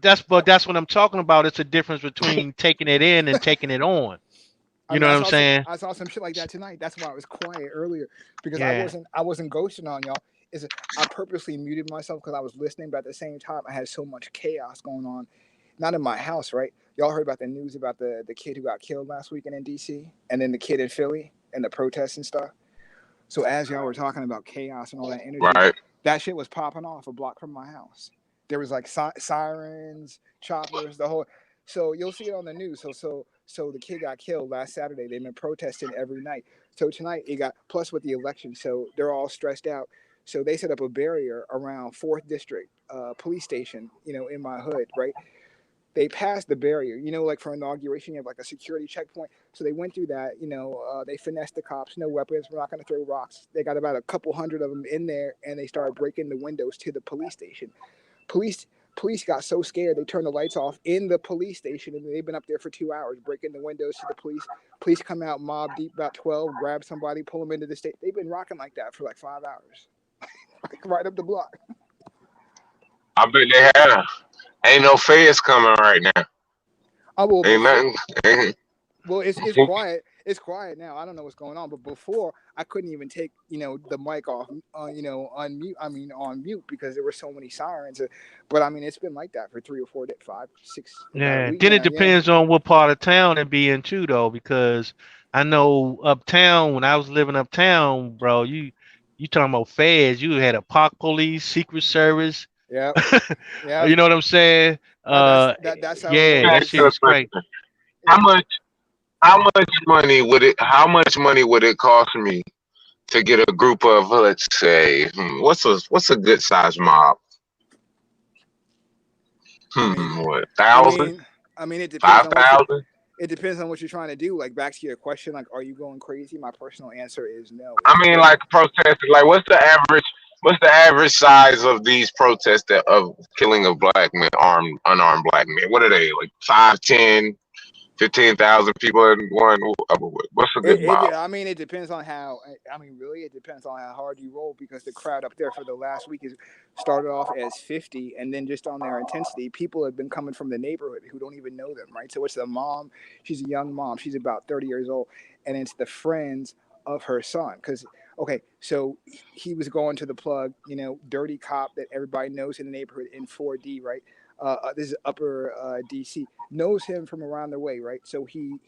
that's what I'm talking about. It's a difference between taking it in and taking it on. I You mean, know I what I'm saw some saying? I saw some shit like that tonight. That's why I was quiet earlier because Yeah. I wasn't ghosting on y'all. Is I purposely muted myself because I was listening, but at the same time I had so much chaos going on. Not in my house, right? Y'all heard about the news about the kid who got killed last weekend in DC, and then the kid in Philly and the protests and stuff. So as y'all were talking about chaos and all that energy, Right. that shit was popping off a block from my house. There was like sirens, choppers, the whole. So you'll see it on the news. So the kid got killed last Saturday. They've been protesting every night. So tonight it got plus with the election. So they're all stressed out. So they set up a barrier around Fourth District police station. In my hood, right? They passed the barrier, like for inauguration, you have like a security checkpoint. So they went through that, they finessed the cops, no weapons, we're not going to throw rocks. They got about a couple hundred of them in there and they started breaking the windows to the police station. Police police got so scared they turned the lights off in the police station and they've been up there for 2 hours breaking the windows to the police. Police come out mob deep about 12, grab somebody, pull them into the state. They've been rocking like that for like 5 hours. Right up the block. I bet they have. Ain't no feds coming right now. I will, Ain't before nothing. Ain't, Well, it's quiet. It's quiet now. I don't know what's going on, but before I couldn't even take the mic off, unmute. I mean on mute because there were so many sirens. But I mean it's been like that for 3 or 4 days, 5, 6, about a Yeah. week Then it now. Yeah. depends on what part of town it be in too, though, because I know uptown when I was living uptown, bro, you talking about feds? You had a park police, Secret Service. Yep. Yep. You know what I'm saying? That's how it Yeah, goes. that Ask shit you a is crazy. question. How much how much money would it cost me to get a group of, let's say, what's a good size mob? I mean, What, I 1,000, mean, I mean, it depends on what you. 5,000? It depends on what you're trying to do. Like back to your question, like, are you going crazy? My personal answer is no. It I mean, depends. like protesting. Like, what's the average size of these protests of killing of black men, unarmed black men? What are they, like 5, 10, 15,000 people in one? What's a good mob? I mean, it depends on how. I mean, really, it depends on how hard you roll because the crowd up there for the last week is started off as 50, and then just on their intensity, people have been coming from the neighborhood who don't even know them, right? So it's the mom. She's a young mom. She's about 30 years old, and it's the friends of her son. Because okay, so he was going to the plug, dirty cop that everybody knows in the neighborhood in 4D, right? This is Upper DC, knows him from around the way, right? So he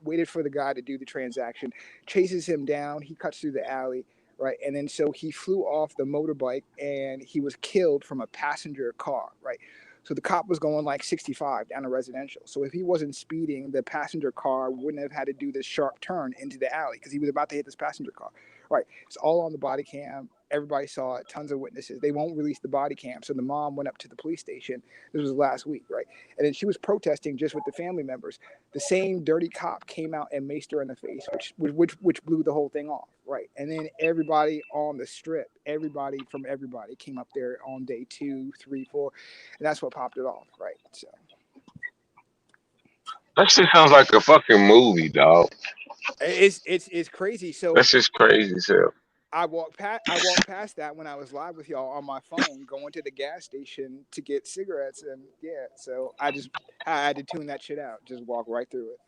waited for the guy to do the transaction, chases him down, he cuts through the alley, right? And then so he flew off the motorbike and he was killed from a passenger car, right? So the cop was going like 65 down a residential. So if he wasn't speeding, the passenger car wouldn't have had to do this sharp turn into the alley because he was about to hit this passenger car. Right. It's all on the body cam. Everybody saw it. Tons of witnesses. They won't release the body cam. So the mom went up to the police station. This was last week, right? And then she was protesting just with the family members. The same dirty cop came out and maced her in the face, which blew the whole thing off, right? And then everybody on the strip, everybody from everybody came up there on day 2, 3, 4, and that's what popped it off, right? So That shit sounds like a fucking movie, dog. it's crazy. So That's just crazy as hell. I walked past that when I was live with y'all on my phone, going to the gas station to get cigarettes, and yeah, so I had to tune that shit out, just walk right through it.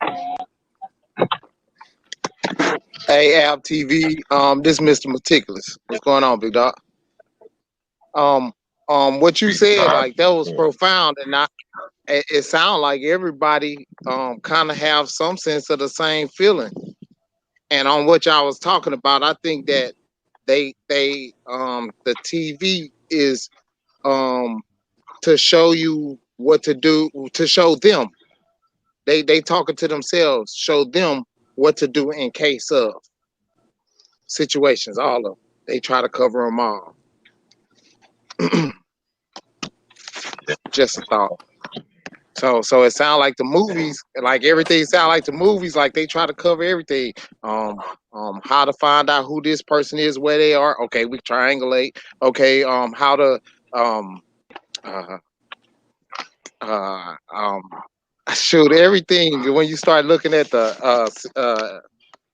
Hey, Al TV. This Mr. Meticulous. What's going on, big dog? Um, what you said, like that was profound, and it sounded like everybody kind of have some sense of the same feeling. And on what y'all was talking about, I think that they the TV is to show you what to do, to show them. They talking to themselves, show them what to do in case of situations. All of them. They try to cover them all. Just a thought. So it sounds like the movies, like everything sound like the movies, like they try to cover everything. How to find out who this person is, where they are. Okay, we triangulate. Okay, how to uh uh um shoot everything when you start looking at the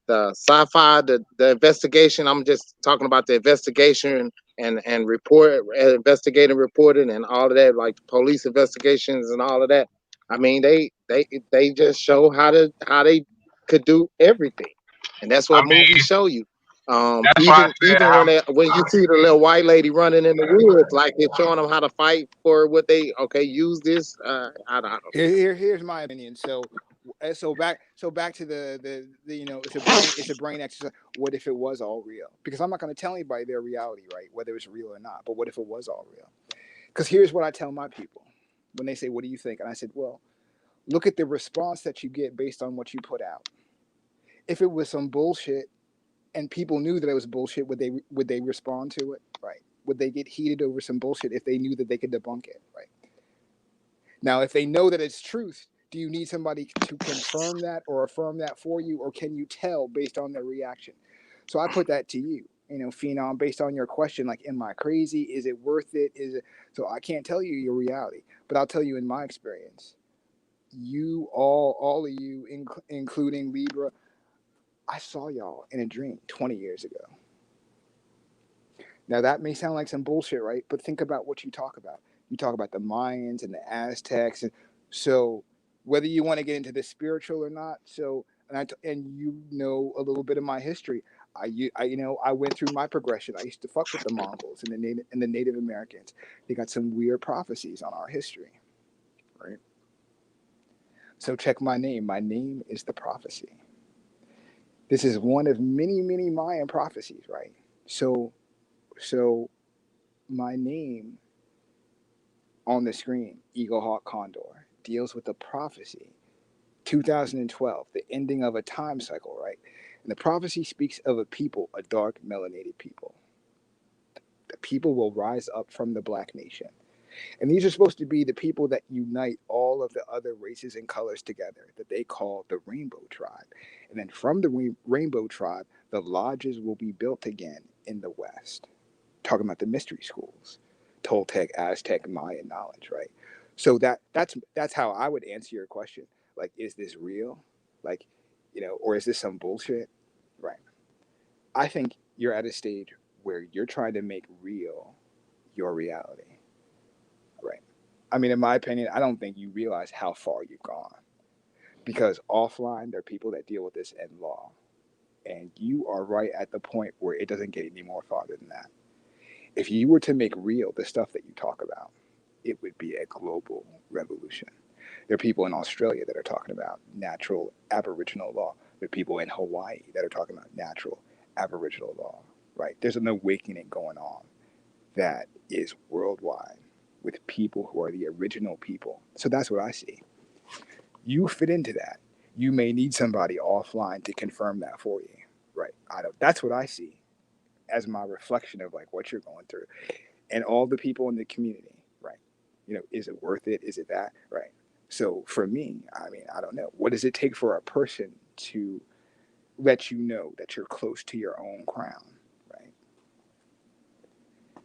sci-fi, the investigation. I'm just talking about the investigation and report, investigating, reporting, and all of that, like police investigations and all of that. I mean, they just show how they could do everything, and that's I what mean, movies show you. that's why I said Even when you see the little white lady running in the woods, like it's showing them how to fight for what they use this. I don't know. Here's my opinion. So back to the it's a brain exercise. What if it was all real? Because I'm not going to tell anybody their reality, right? Whether it's real or not. But what if it was all real? Because here's what I tell my people when they say, "What do you think?" And I said, "Well, look at the response that you get based on what you put out. If it was some bullshit and people knew that it was bullshit, would they respond to it? Right? Would they get heated over some bullshit if they knew that they could debunk it? Right? Now, if they know that it's truth, do you need somebody to confirm that or affirm that for you, or can you tell based on their reaction? So I put that to you, Phenom, based on your question, like, am I crazy? Is it worth it? Is it? So I can't tell you your reality, but I'll tell you in my experience. You all of you, including Libra, I saw y'all in a dream 20 years ago. Now that may sound like some bullshit, right? But think about what you talk about. You talk about the Mayans and the Aztecs, and so whether you want to get into the spiritual or not. So And you know a little bit of my history. I went through my progression. I used to fuck with the Mongols and the Native Americans. They got some weird prophecies on our history, right? So check my name. My name is the prophecy. This is one of many, many Mayan prophecies, right? So, so my name on the screen, Eagle Hawk Condor, deals with the prophecy 2012, the ending of a time cycle, right? And the prophecy speaks of a people, a dark melanated people. The people will rise up from the black nation. And these are supposed to be the people that unite all of the other races and colors together, that they call the Rainbow Tribe. And then from the Rainbow Tribe, the lodges will be built again in the West. Talking about the mystery schools, Toltec, Aztec, Mayan knowledge, right? So that's how I would answer your question. Like, is this real? Like, or is this some bullshit? Right. I think you're at a stage where you're trying to make real your reality. Right. I mean, in my opinion, I don't think you realize how far you've gone. Because offline, there are people that deal with this in law. And you are right at the point where it doesn't get any more farther than that. If you were to make real the stuff that you talk about, it would be a global revolution. There are people in Australia that are talking about natural Aboriginal law. There are people in Hawaii that are talking about natural Aboriginal law, right? There's an awakening going on that is worldwide with people who are the original people. So that's what I see. You fit into that. You may need somebody offline to confirm that for you, right? That's what I see as my reflection of like what you're going through and all the people in the community, right? Is it worth it? Is it that, right? So for me, I mean, I don't know. What does it take for a person to let you know that you're close to your own crown, right?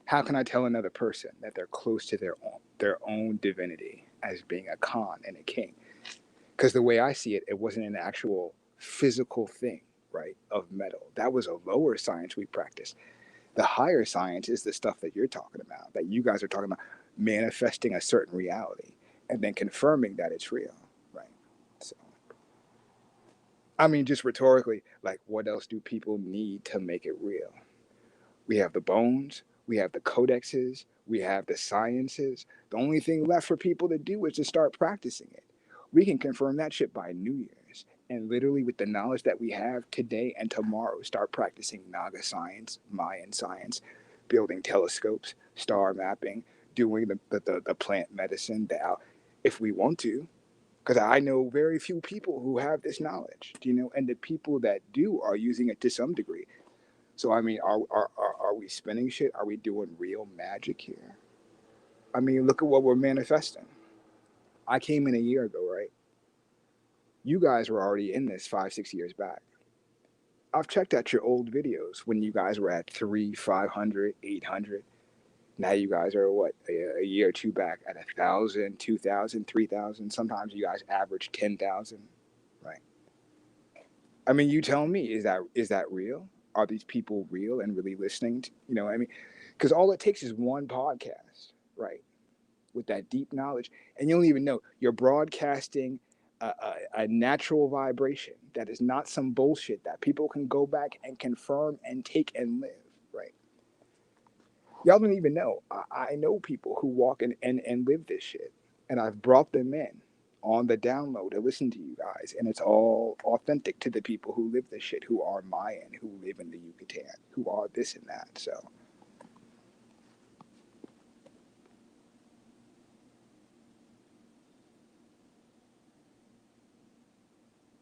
How can I tell another person that they're close to their own divinity as being a Khan and a king? Because the way I see it, it wasn't an actual physical thing, right, of metal. That was a lower science we practice. The higher science is the stuff that you're talking about, that you guys are talking about, manifesting a certain reality and then confirming that it's real, right? So, I mean, just rhetorically, like, what else do people need to make it real? We have the bones, we have the codexes, we have the sciences. The only thing left for people to do is to start practicing it. We can confirm that shit by New Year's. And literally, with the knowledge that we have today and tomorrow, start practicing Naga science, Mayan science, building telescopes, star mapping, doing the plant medicine, if we want to. Because I know very few people who have this knowledge, and the people that do are using it to some degree. So I mean, are we spinning shit? Are we doing real magic here? I mean, look at what we're manifesting. I came in a year ago, right? You guys were already in this 5, 6 years back. I've checked out your old videos when you guys were at 3, 500, 800. Now you guys are what, a year or two back at 1,000, 2,000, 3,000. Sometimes you guys average 10,000, right? I mean, you tell me, is that real? Are these people real and really listening? What I mean, because all it takes is one podcast, right, with that deep knowledge, and you don't even know you're broadcasting a natural vibration that is not some bullshit that people can go back and confirm and take and live, right? Y'all don't even know. I know people who walk and live this shit, and I've brought them in on the download to listen to you guys, and it's all authentic to the people who live this shit, who are Mayan, who live in the Yucatan, who are this and that. So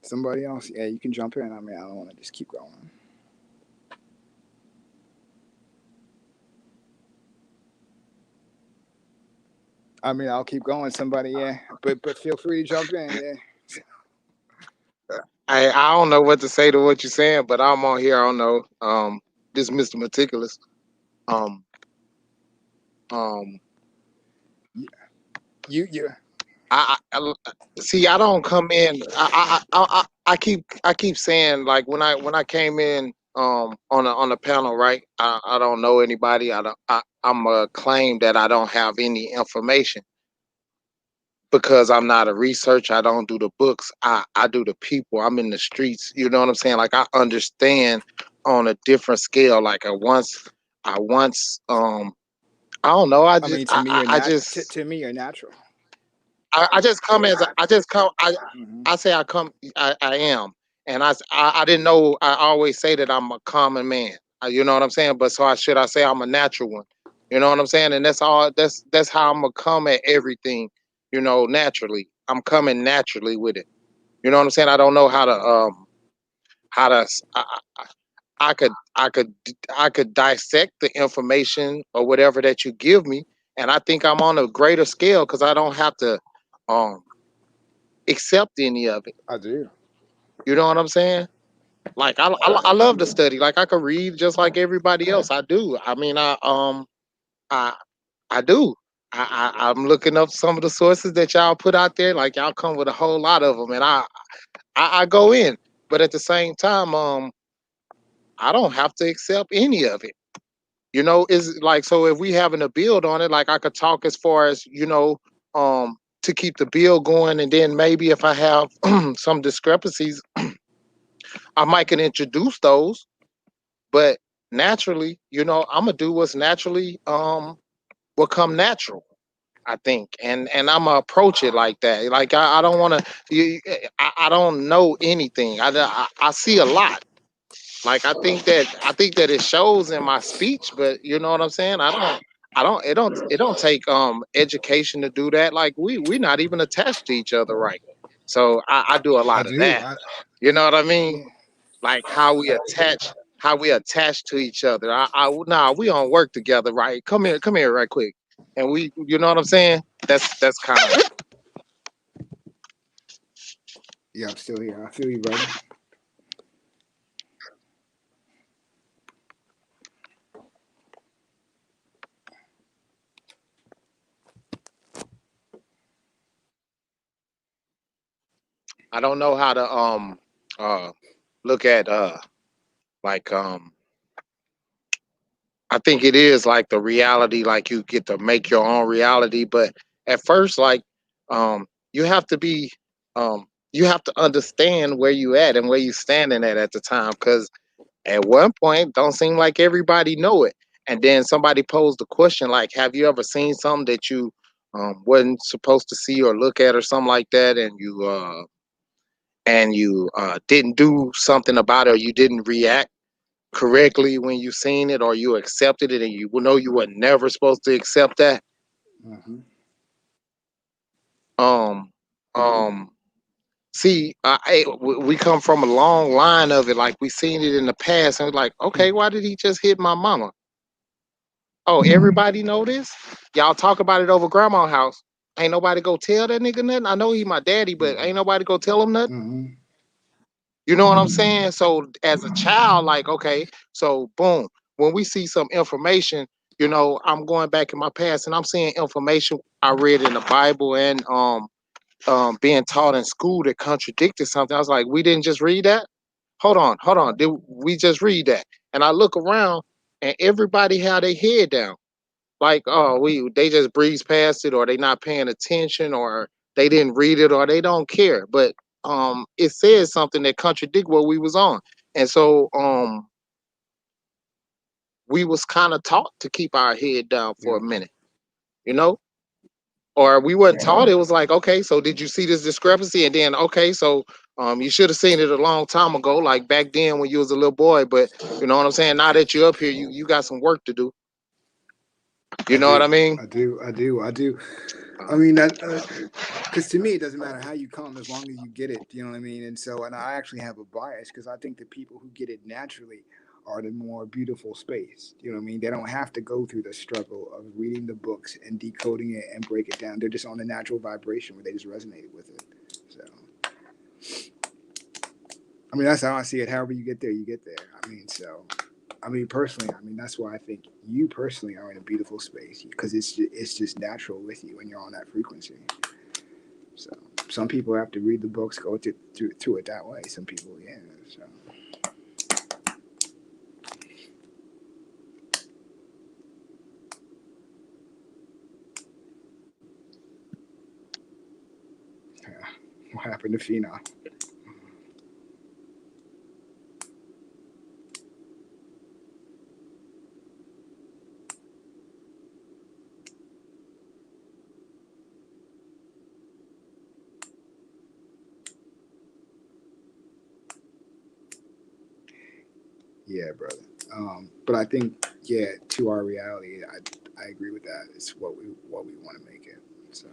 somebody else, yeah, you can jump in. I mean, I don't want to just keep going. I mean, I'll keep going. Somebody, yeah, but feel free to jump in, yeah. I don't know what to say to what you're saying, but I'm on here. I don't know. This Mr. Meticulous. Um, um, You I see. I don't come in. I keep saying, like, when I came in on a panel, right? I don't know anybody. I'm a claim that I don't have any information. because I'm not a researcher. I don't do the books. I do the people. I'm in the streets. You know what I'm saying? Like I understand on a different scale. Like I once I don't know. I mean, to me, you're to me, you're natural. I just come as I just come. Hmm. I say I come. I am, and I didn't know. I always say that I'm a common man. You know what I'm saying? But so I say I'm a natural one. You know what I'm saying? And that's all. That's how I'm gonna come at everything. You know, naturally. I'm coming naturally with it. You know what I'm saying? I don't know how to I could I could dissect the information or whatever that you give me, and I think I'm on a greater scale because I don't have to um accept any of it. I do. You know what I'm saying? Like I love to study. Like I could read just like everybody else. I do. I mean I I do. I'm looking up some of the sources that y'all put out there. Like y'all come with a whole lot of them, and I go in. But at the same time, I don't have to accept any of it. You know, is like so if we having a build on it, like I could talk as far as to keep the bill going, and then maybe if I have some discrepancies, I might can introduce those. But naturally, I'm gonna do what's naturally will come natural. I think, and I'm gonna approach it like that. Like I don't want to. I don't know anything. I see a lot. Like I think that it shows in my speech, but you know what I'm saying? It don't take education to do that. Like we're not even attached to each other right. So I do a I lot of do. that. You know what I mean? Yeah. Like how we attach to each other. Nah, we don't work together, right? Come here right quick. And you know what I'm saying? That's kind of Yeah, I'm still here. I feel you, brother. I don't know how to uh look at like I think it is like the reality, like you get to make your own reality. But at first, like, you have to be, you have to understand where you at and where you standing at the time. Because at one point, don't seem like everybody know it. And then somebody posed the question, like, have you ever seen something that you wasn't supposed to see or look at or something like that, and you didn't do something about it, or you didn't react correctly when you seen it, or you accepted it and you know you were never supposed to accept that. Hmm. um um See, we come from a long line of it. Like we seen it in the past, and we're like, okay, why did he just hit my mama? Oh, everybody know this. Y'all talk about it over grandma's house. Ain't nobody go tell that nigga nothing. I know he my daddy, but ain't nobody go tell him nothing. Hmm. You know what I'm saying? So as a child, like, okay, so boom, when we see some information, I'm going back in my past and I'm seeing information I read in the Bible and being taught in school that contradicted something. I was like, we didn't just read that? Hold on. Did we just read that? And I look around and everybody had their head down. Like, oh, they just breeze past it, or they not paying attention, or they didn't read it, or they don't care. But it says something that contradict what we was on. And so we was kind of taught to keep our head down for Yeah. a minute, you know? Or we wasn't taught. It was like, okay, so did you see this discrepancy? And then, okay, so you should have seen it a long time ago, like back then when you was a little boy. But you know what I'm saying? Now that you're up here, you got some work to do. You I know what do. I mean? I do. I do. I do. I Uh, mean that. Because to me, it doesn't matter how you come as long as you get it. You know what I mean? And so, and I actually have a bias because I think the people who get it naturally are the more beautiful space. You know what I mean? They don't have to go through the struggle of reading the books and decoding it and break it down. They're just on a natural vibration where they just resonate with it. So, I mean, that's how I see it. However you get there, you get there. I mean, so. I mean, personally, I mean, that's why I think you personally are in a beautiful space because it's just natural with you and you're on that frequency. So some people have to read the books, go to it that way. Some people, yeah. So What happened to Phenom? Yeah, brother. But I think, yeah, to our reality, I agree with that. It's what we want to make it. So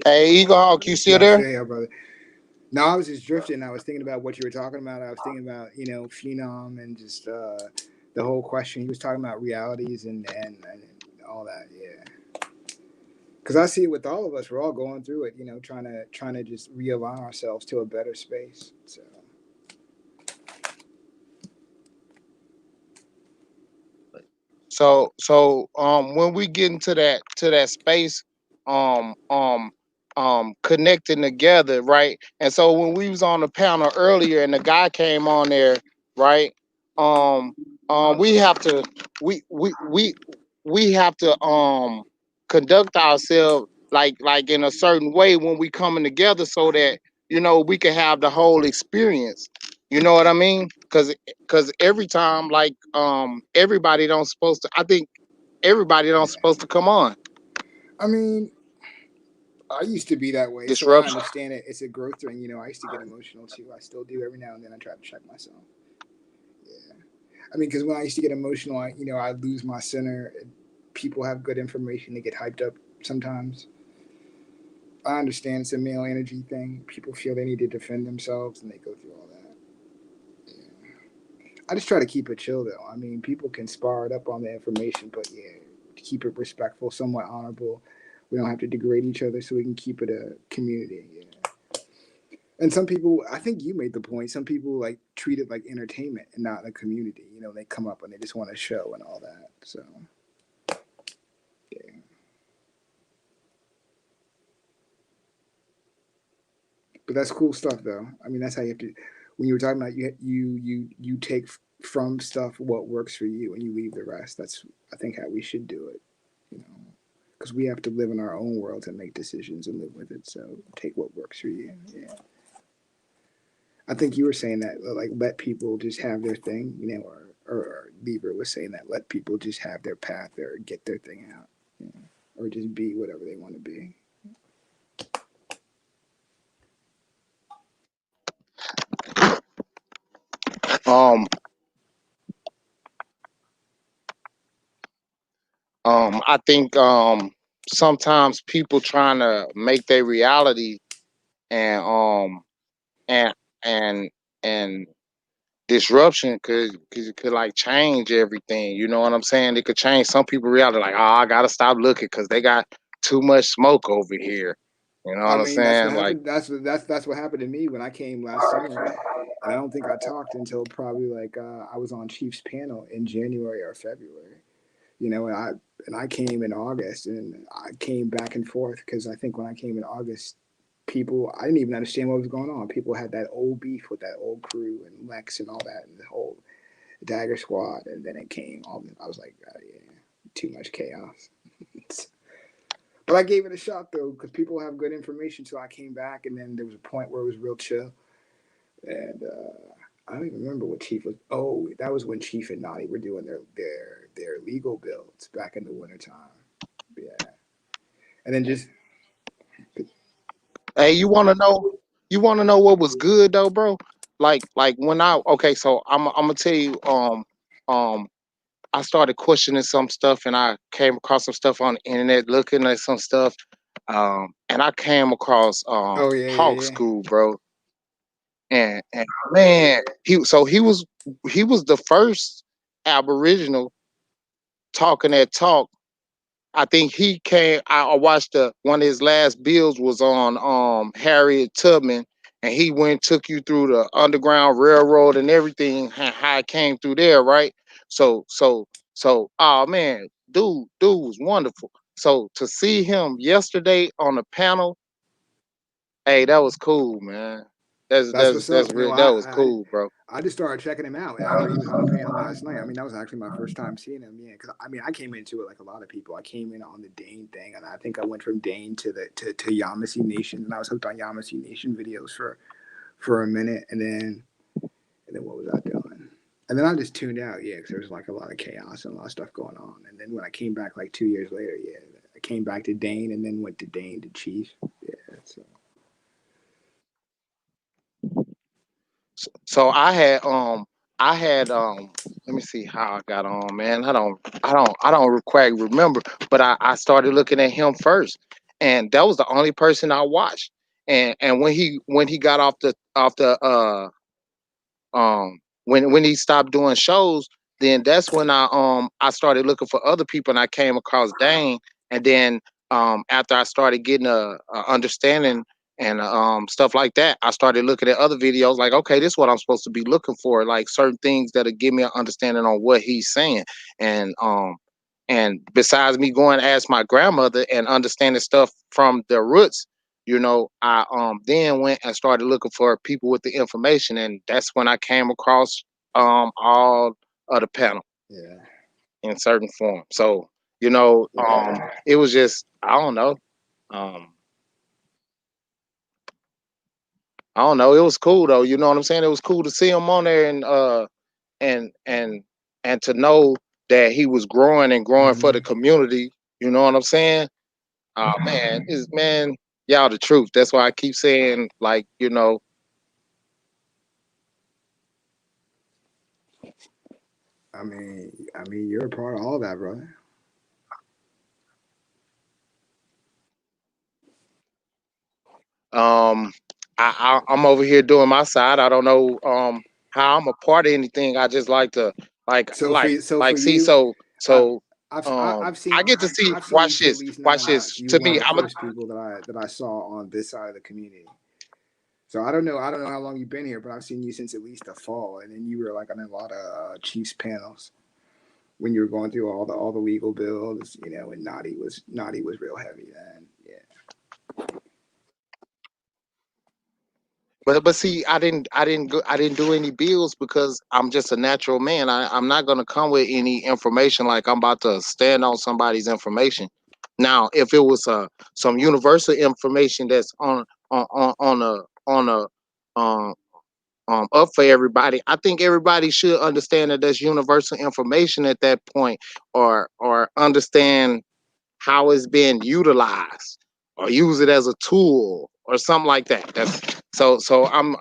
Hey, Eagle Hawk, you still yeah, I'm there? still here, brother. No, I was just drifting. I was thinking about what you were talking about. I was thinking about Phenom and just the whole question. He was talking about realities and all that. Yeah, because I see it with all of us. We're all going through it. Trying to just realign ourselves to a better space. So. When we get into that space, connecting together, right? And so when we was on the panel earlier and the guy came on there, right? Um, we have to we have to conduct ourselves like in a certain way when we coming together so that we can have the whole experience. You know what I mean? Because every time everybody don't supposed to, I think everybody don't supposed to come on. I mean, I used to be that way, so I Disruption. understand it. It's a growth thing. I used to get emotional too. I still do every now and then. I try to check myself. Yeah. I mean, because when I used to get emotional, I lose my center. People have good information. They get hyped up sometimes. I understand it's a male energy thing. People feel they need to defend themselves and they go through all that. Yeah. I just try to keep it chill though. I mean, people can spar it up on the information, but yeah, keep it respectful, somewhat honorable. We don't have to degrade each other, so we can keep it a community. Yeah. And some people, I think you made the point. Some people like treat it like entertainment and not a community. They come up and they just want to show and all that. So yeah. But that's cool stuff, though. I mean, that's how you have to. When you were talking about you take from stuff what works for you and you leave the rest. That's I think how we should do it. Because we have to live in our own world and make decisions and live with it. So take what works for you. Yeah. I think you were saying that like let people just have their thing, or Beaver was saying that let people just have their path or get their thing out, or just be whatever they want to be. Um, I think sometimes people trying to make their reality and and and and disruption could like change everything. You know what I'm saying? It could change some people reality. Like, oh, I gotta stop looking because they got too much smoke over here. You know I what I'm mean, that's what saying? Like, happened. That's what happened to me when I came last summer, and I don't think I talked until probably like I was on Chief's panel in January or February. And I came in August, and I came back and forth because I think when I came in August, people I didn't even understand what was going on. People had that old beef with that old crew and Lex and all that, and the whole Dagger Squad, and then it came. I was like, yeah, too much chaos. But I gave it a shot though, because people have good information. So I came back, and then there was a point where it was real chill, and I don't even remember what Chief was. Oh, that was when Chief and Naughty were doing their legal builds back in the wintertime. Yeah, and then just hey, you wanna know what was good though, bro? Like when I okay, so I'm gonna tell you um I started questioning some stuff and I came across some stuff on the internet looking at some stuff. And I came across oh yeah Hawk yeah yeah. School, bro. And man, he was the first Aboriginal talking that talk. I think he came. I watched one of his last bills was on Harriet Tubman, and he went took you through the Underground Railroad and everything, how it came through there, right? So, oh man, dude was wonderful. So to see him yesterday on the panel, hey, that was cool, man. That's That's that's what's that's up. real. That was cool, bro. I just started checking him out after he was on the panel last night. I mean, that was actually my first time seeing him. Yeah, because I mean, I came into it like a lot of people. I came in on the Dane thing, and I think I went from Dane to Yamasee Nation, and I was hooked on Yamasee Nation videos for a minute, and then what was I doing? And then I just tuned out, yeah, because there was like a lot of chaos and a lot of stuff going on. And then when I came back like 2 years later, yeah, I came back to Dane and then went to Dane to Chief. Yeah, so. So I had let me see how I got on, man. I don't quite remember, but I started looking at him first, and that was the only person I watched. And when he got off the when he stopped doing shows, then that's when I started looking for other people, and I came across Dane. And then after I started getting a understanding and stuff like that, I started looking at other videos like, okay, this is what I'm supposed to be looking for, like certain things that'll give me an understanding on what he's saying. And besides me going to ask my grandmother and understanding stuff from the roots, I then went and started looking for people with the information, and that's when I came across all of the panel Yeah. in certain form. So it was just um I don't know, it was cool though. You know what I'm saying? It was cool to see him on there, and and to know that he was growing and growing for the Mm-hmm. community. You know what I'm saying? Oh man, y'all the truth. That's why I keep saying, like, I mean, you're a part of all that, brother. um I'm over here doing my side. I don't know how I'm a part of anything. I just like to like So like for like see you, so I, so I've I seen get to see. I've seen you Watch for at this. least Watch 9 months. this. You were To one me, of the I'm a first people that I saw on this side of the community. So I don't know how long you've been here, but I've seen you since at least the fall, and then you were like on a lot of Chiefs panels when you were going through all the legal bills, when Naughty was real heavy then. Yeah. but see, I didn't do any bills because I'm just a natural man. I'm not gonna come with any information like I'm about to stand on somebody's information. Now, if it was some universal information that's on a um up for everybody, I think everybody should understand that there's universal information at that point, or understand how it's being utilized, or use it as a tool or something like that. So I'm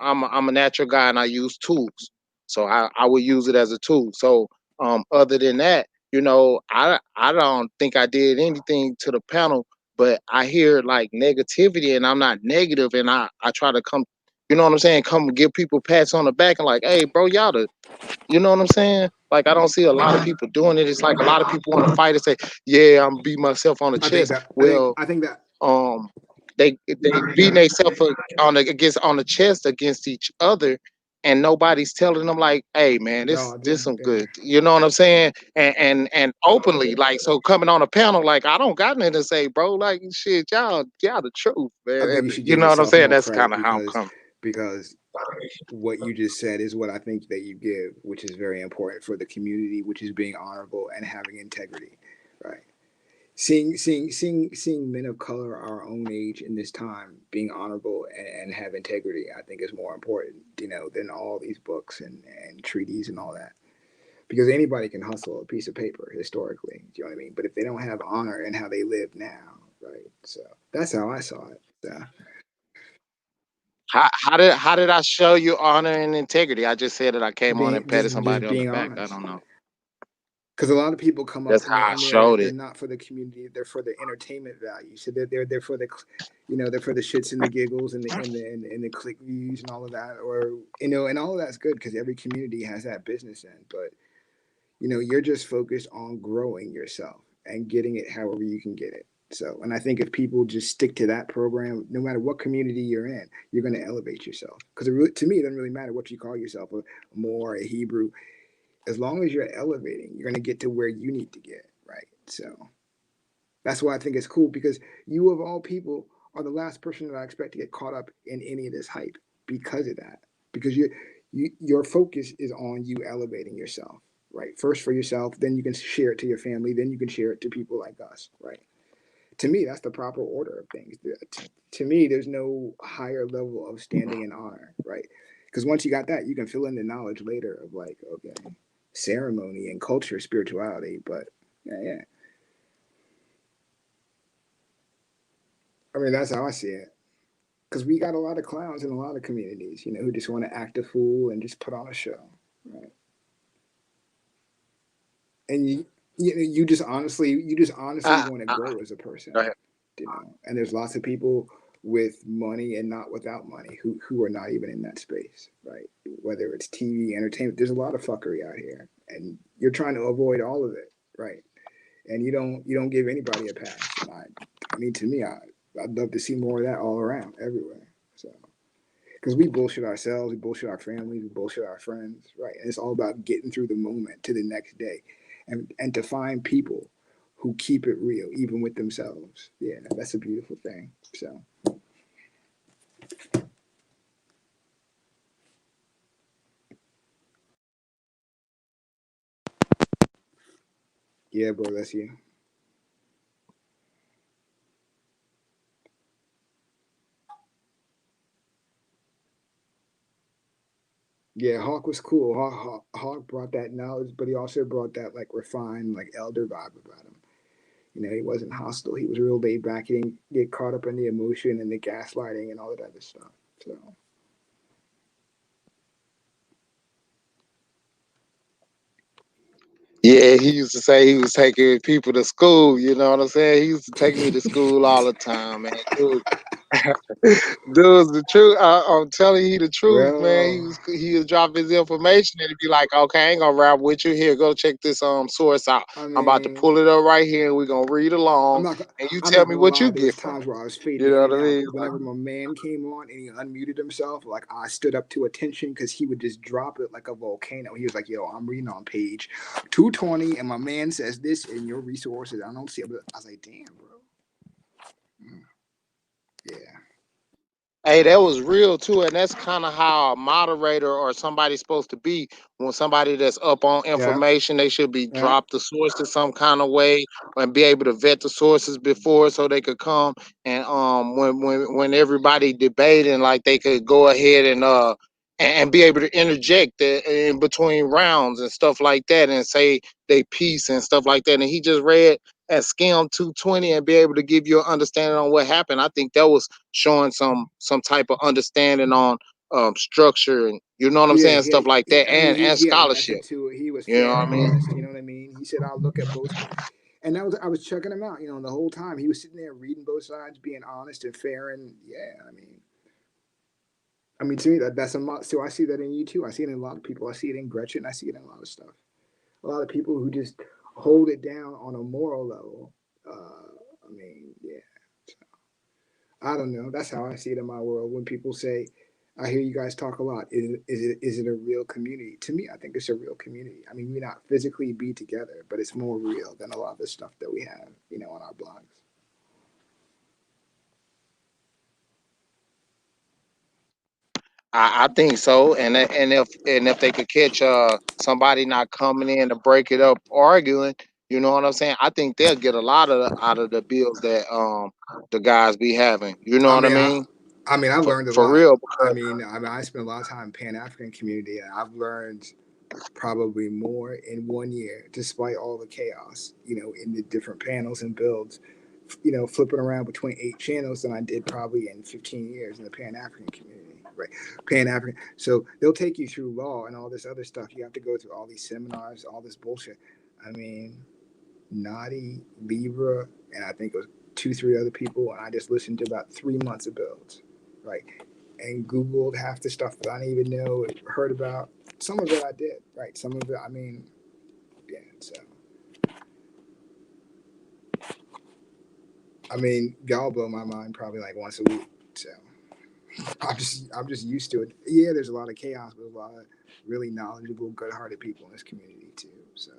a natural guy, and I use tools. So I would use it as a tool. So other than that, I don't think I did anything to the panel, but I hear like negativity, and I'm not negative, and I try to come, you know what I'm saying, come give people pats on the back and like, hey bro, y'all the, you know what I'm saying? Like, I don't see a lot of people doing it. It's like a lot of people want to fight and say, "Yeah, I'm beat myself on the I think chest." that I think Well, I think that um, they beating themselves on the chest against each other, and nobody's telling them like, "Hey, man, this no, this some yeah. good." You know what I'm saying? And openly, like, so coming on a panel, like, I don't got nothing to say, bro. Like, shit, y'all the truth, I man. think you And should you give know what I'm yourself saying? more That's credit kind of how I'm because coming. because what you just said is what I think that you give, which is very important for the community, which is being honorable and having integrity, right? Seeing men of color our own age in this time being honorable and have integrity, I think is more important, than all these books and treaties and all that. Because anybody can hustle a piece of paper historically, do you know what I mean? But if they don't have honor in how they live now, right? So that's how I saw it. So, How did I show you honor and integrity? I just said that I came on being and patted just somebody on the being back. I honest. don't know. Because a lot of people come That's up and how I they're showed they're it. not for the community. They're for the entertainment value. So they're for the, they're for the shits and the giggles and the click views and all of that. Or and all of that's good because every community has that business end. But you're just focused on growing yourself and getting it however you can get it. So, and I think if people just stick to that program, no matter what community you're in, you're going to elevate yourself. Because to me, it doesn't really matter what you call yourself, a Moor, a Hebrew. As long as you're elevating, you're going to get to where you need to get, right? So that's why I think it's cool, because you, of all people, are the last person that I expect to get caught up in any of this hype because of that. Because your focus is on you elevating yourself, right? First for yourself, then you can share it to your family, then you can share it to people like us, right? To me, that's the proper order of things. To me, there's no higher level of standing in honor, right? Because once you got that, you can fill in the knowledge later of like, okay, ceremony and culture, spirituality. But yeah. I mean, that's how I see it. Because we got a lot of clowns in a lot of communities, who just want to act a fool and just put on a show, right? And you just honestly I, want to I, grow as a go person, ahead. And there's lots of people with money and not without money who are not even in that space, right? Whether it's TV, entertainment, there's a lot of fuckery out here, and you're trying to avoid all of it, right? And you don't give anybody a pass. And I mean, to me, I'd love to see more of that all around, everywhere. So, because we bullshit ourselves, we bullshit our families, we bullshit our friends, right? And it's all about getting through the moment to the next day, and to find people who keep it real, even with themselves. Yeah, that's a beautiful thing. So, yeah, bro, that's you. Yeah, Hawk was cool. Hawk brought that knowledge, but he also brought that like refined, like elder vibe about him. He wasn't hostile. He was real laid back. He didn't get caught up in the emotion and the gaslighting and all that other stuff. So Yeah, he used to say he was taking people to school. You know what I'm saying? He used to take me to school all the time, man. Dude, dude's the truth. I'm telling you the truth, man. real. He would drop his information and he'd be like, "Okay, I ain't gonna rap with you. Here, go check this source out. I I'm about to mean, pull it up right here, and we're gonna read I'm along, not. and you I'm tell not me gonna what lie. you There was get from times it." where I was You fading know in what and I out mean? because whenever my man came on and he unmuted himself, like I stood up to attention because he would just drop it like a volcano. He was like, "Yo, I'm reading on page 220, and my man says this in your resources. I don't see it." But I was like, "Damn, bro." Mm, yeah. Hey, that was real too, and that's kind of how a moderator or somebody's supposed to be. When somebody that's up on Yeah. information, they should be Yeah. dropped the sources some kind of way and be able to vet the sources before, so they could come and when everybody debating, like they could go ahead and be able to interject in between rounds and stuff like that and say they piece and stuff like that. And he just read at Scam 220 and be able to give you an understanding on what happened. I think that was showing some type of understanding on structure, and you know what I'm Yeah, saying, stuff like that, I mean, and he had a scholarship. method to it. He was You know fair what and I mean? honest. You know what I mean? He said, "I'll look at both," and that was I was checking him out. The whole time he was sitting there reading both sides, being honest and fair, and yeah, I mean, to me that's a lot. So I see that in you too. I see it in a lot of people. I see it in Gretchen. I see it in a lot of stuff. A lot of people who just hold it down on a moral level. I mean, yeah. I don't know. That's how I see it in my world. When people say, "I hear you guys talk a lot," is it a real community? To me, I think it's a real community. I mean, we not physically be together, but it's more real than a lot of the stuff that we have, on our blogs. I think so, and if they could catch somebody not coming in to break it up arguing, you know what I'm saying? I think they'll get a lot out of the bills that the guys be having. You know I what I mean, mean? I learned a For lot. real, I spent a lot of time in Pan African community, and I've learned probably more in 1 year, despite all the chaos, in the different panels and builds, flipping around between 8 channels than I did probably in 15 years in the Pan African community, right? Pan African. So they'll take you through law and all this other stuff. You have to go through all these seminars, all this bullshit. I mean, Naughty, Libra, and I think it was two, three other people, and I just listened to about 3 months of builds, right? And Googled half the stuff that I didn't even know, heard about. Some of it I did, right? Some of it, I mean, yeah. So I mean, y'all blow my mind probably like once a week. So I'm just used to it. Yeah, there's a lot of chaos, but a lot of really knowledgeable, good-hearted people in this community too. So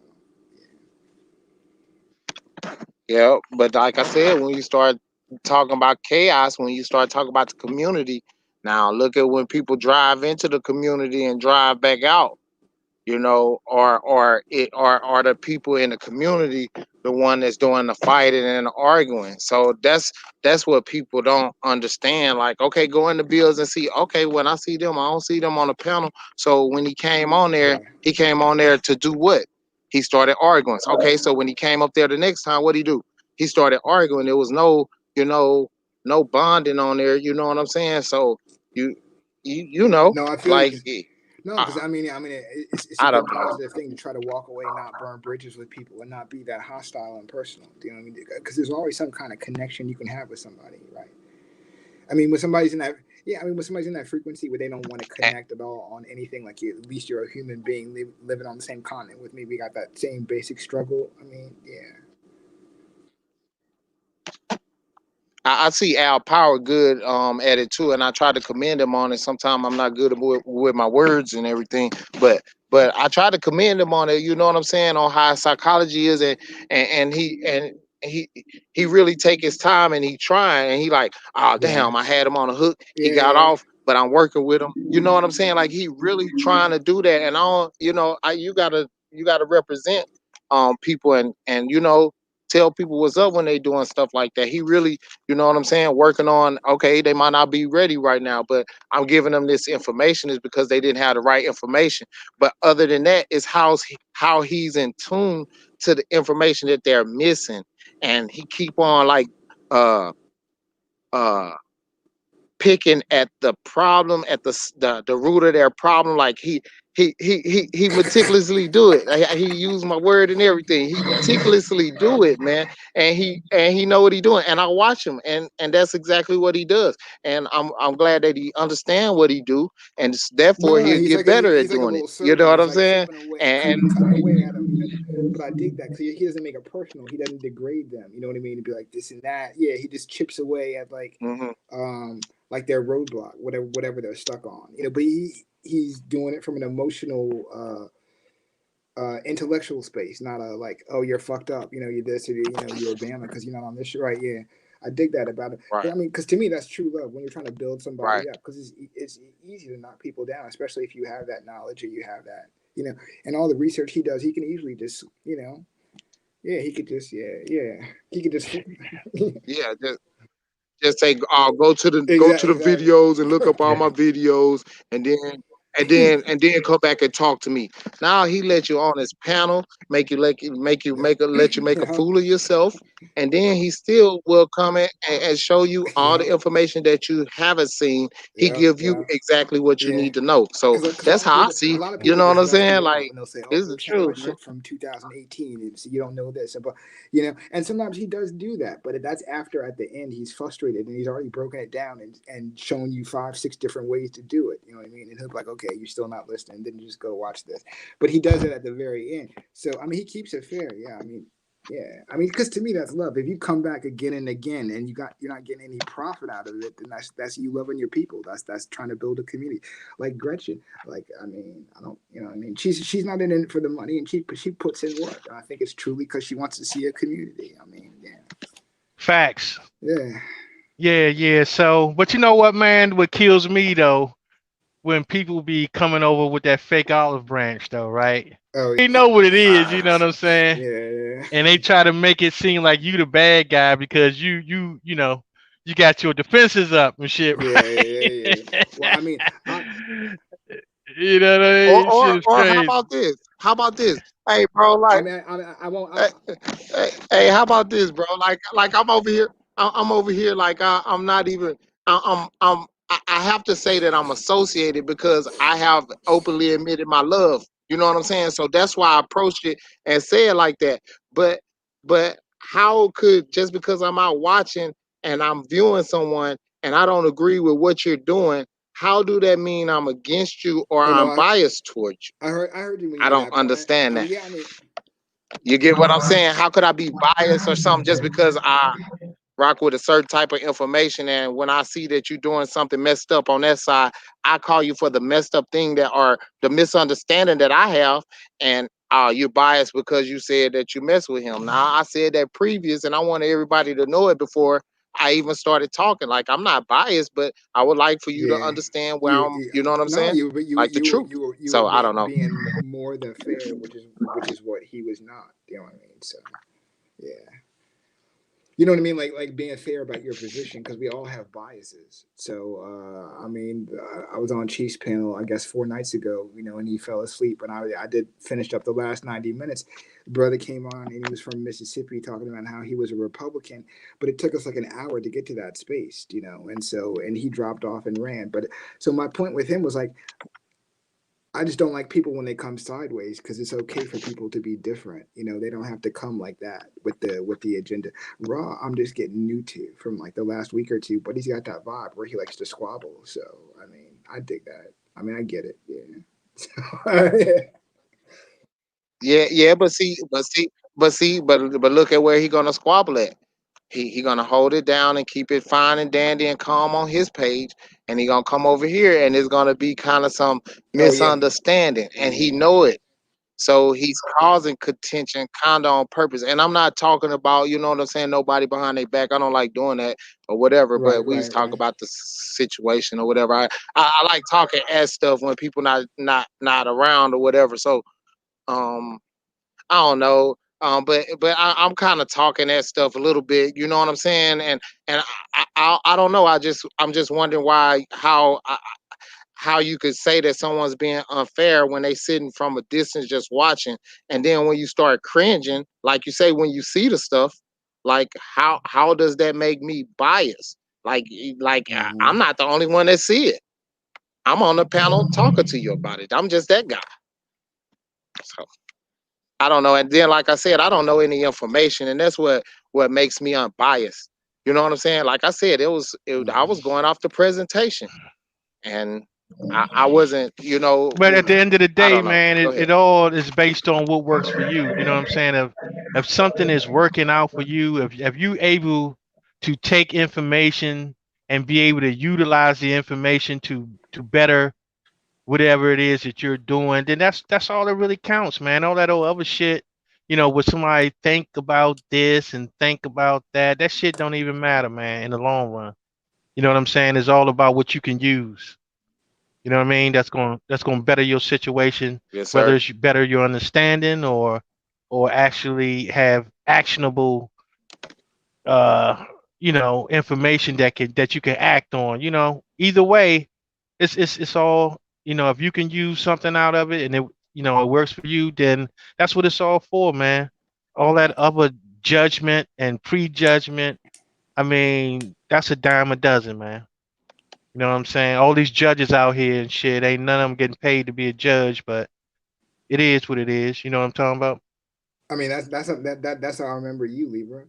Yeah, but like I said, when you start talking about chaos, when you start talking about the community, now look at when people drive into the community and drive back out. Or the people in the community the one that's doing the fighting and the arguing. So that's what people don't understand. Like, okay, go in the bills and see. Okay, when I see them, I don't see them on the panel. So when right. he came on there to do what? He started arguing. Okay, so when he came up there the next time, what would he do? He started arguing. There was no bonding on there. You know what I'm saying? So you No, I feel you. like. 'Cause- no, I, because it's a I good don't know. positive thing to try to walk away, not burn bridges with people, and not be that hostile and personal. Do you know what I mean? Because there's always some kind of connection you can have with somebody, right? I mean, when somebody's in that, yeah, I mean, when somebody's in that frequency where they don't want to connect at all on anything, like at least you're a human being living on the same continent with me. We got that same basic struggle. I mean, yeah. I see Al Power good at it too, and I try to commend him on it. Sometimes I'm not good with my words and everything, but I try to commend him on it. You know what I'm saying, on how psychology is, and he he really take his time and he trying and he like, oh Right. damn, I had him on a hook, he got Yeah. off, but I'm working with him. You know what I'm saying? Like he really trying to do that, and I don't, you gotta represent people and tell people what's up when they doing stuff like that. He really, you know what I'm saying, working on, okay, they might not be ready right now, but I'm giving them this information is because they didn't have the right information. But other than that, is how he's in tune to the information that they're missing. And he keep on like uh uh picking at the problem at the root of their problem. Like he meticulously do it. He used my word and everything. He meticulously do it, man. And he know what he doing. And I watch him, and that's exactly what he does. And I'm glad that he understand what he do, and therefore No, he'll get better at he's like a doing it. little You know surgeon. what He's I'm like saying? chipping away, And cutting away at them. But I dig that because he doesn't make it personal. He doesn't degrade them. You know what I mean? To be like this and that. Yeah, he just chips away at mhm, like their roadblock, whatever they're stuck on. But he's doing it from an emotional intellectual space, not a like, oh, you're fucked up, you're this, or you're a bama because you're not on this shit, right? Yeah, I dig that about it. right, Because I mean, because to me, that's true love when you're trying to build right, somebody up. Because it's easy to knock people down, especially if you have that knowledge or you have that, and all the research he does, he can easily just, yeah, he could just, yeah, he could just, yeah. Just say, go to the exactly. videos and look up all my videos, and then come back and talk to me. Now he let you on his panel, let you make a Yeah, fool of yourself, and then he still will come in and show you all yeah, the information that you haven't seen. He yeah, give you yeah. exactly what you Yeah, need to know. So because that's how I a see. lot of You people know what just I'm dust saying? you off Like and they'll say, "Oh, it's go the check my truth, man. shit from 2018," and so you don't know this, but and sometimes he does do that, but that's after at the end he's frustrated and he's already broken it down and shown you 5, 6 different ways to do it. You know what I mean? And he'll be like, "Okay, you're still not listening. Then you just go watch this." But he does it at the very end. So I mean, he keeps it fair. Yeah, I mean. Yeah, I mean, because to me that's love. If you come back again and again, and you're not getting any profit out of it, then that's you loving your people. That's trying to build a community. Like Gretchen, like I mean, I don't, you know, what I mean, she's not in it for the money, and she puts in work. And I think it's truly because she wants to see a community. I mean, Facts. yeah. Yeah, yeah. So, but you know what, man? What kills me though, when people be coming over with that fake olive branch, though, right? Oh, They know what it is. You know what Facts. I'm saying? yeah, And they try to make it seem like you the bad guy because you got your defenses up and shit, right? yeah. Well, I mean, You know what I Or mean? or Shit is or how crazy. about this? How about this? Hey, bro, I like. mean, I won't. Hey, how about this, bro? Like I'm over here. I'm over here. Like I'm not even. I have to say that I'm associated because I have openly admitted my love. You know what I'm saying? So that's why I approached it and say it like that. But but how could, just because I'm out watching and I'm viewing someone and I don't agree with what you're doing, how do that mean I'm against you or Oh no, I'm biased towards you? I heard you when you I made don't that comment. understand I that. mean, yeah, I mean, You get what I'm saying? How could I be biased or something just because I rock with a certain type of information, and when I see that you're doing something messed up on that side, I call you for the messed up thing that or the misunderstanding that I have, and you're biased because you said that you mess with him. Now I said that previous, and I wanted everybody to know it before I even started talking. Like I'm not biased, but I would like for you to Yeah, understand where I'm. You know what I'm no, saying? you but Like the truth. you were So I don't know. being more than fair, which is what he was not. You know what I mean? So yeah. You know what I mean? Like being fair about your position because we all have biases. So I mean, I was on Chief's panel I guess 4 nights ago, you know, and he fell asleep, and I did finished up the last 90 minutes. The brother came on and he was from Mississippi talking about how he was a Republican, but it took us like an hour to get to that space, you know, and he dropped off and ran. But so my point with him was like I just don't like people when they come sideways because it's okay for people to be different. You know, they don't have to come like that with the agenda. Raw, I'm just getting new to from like the last week or two, but he's got that vibe where he likes to squabble. So I mean, I dig that. I mean, I get it. Yeah. Yeah, but look at where he gonna squabble at. He gonna hold it down and keep it fine and dandy and calm on his page, and he gonna come over here and it's gonna be kind of some Oh yeah. misunderstanding, and he know it. So he's causing contention kind of on purpose. And I'm not talking about, you know what I'm saying, nobody behind their back. I don't like doing that or whatever. Right, But we just right, talk right. about the situation or whatever. I like talking at stuff when people not around or whatever. So um I don't know. But I'm kind of talking that stuff a little bit. You know what I'm saying? And I don't know. I'm just wondering why how you could say that someone's being unfair when they sitting from a distance just watching, and then when you start cringing, like you say, when you see the stuff, like how does that make me biased? I'm Hmm. not the only one that see it. I'm on the panel talking to you about it. I'm just that guy. So I don't know. And then, like I said, I don't know any information, and that's what makes me unbiased. You know what I'm saying? Like I said, I was Hmm. going off the presentation, and I wasn't. But at the end of the I day, don't know. man, Go it ahead. all is based on what works for you. You know what I'm saying? If something is working out for you, if you able to take information and be able to utilize the information to better whatever it is that you're doing, then that's all that really counts, man. All that old other shit, with somebody think about this and think about that, that shit don't even matter, man, in the long run. You know what I'm saying? It's all about what you can use. You know what I mean? That's going to better your situation, Yes, whether sir. it's better your understanding or actually have actionable uh information that you can act on. Either way, it's all, if you can use something out of it and it works for you, then that's what it's all for, man. All that other judgment and prejudgment, I mean, that's a dime a dozen, man. You know what I'm saying? All these judges out here and shit, ain't none of them getting paid to be a judge, but it is what it is. You know what I'm talking about? I mean, that's how I remember you, Libra.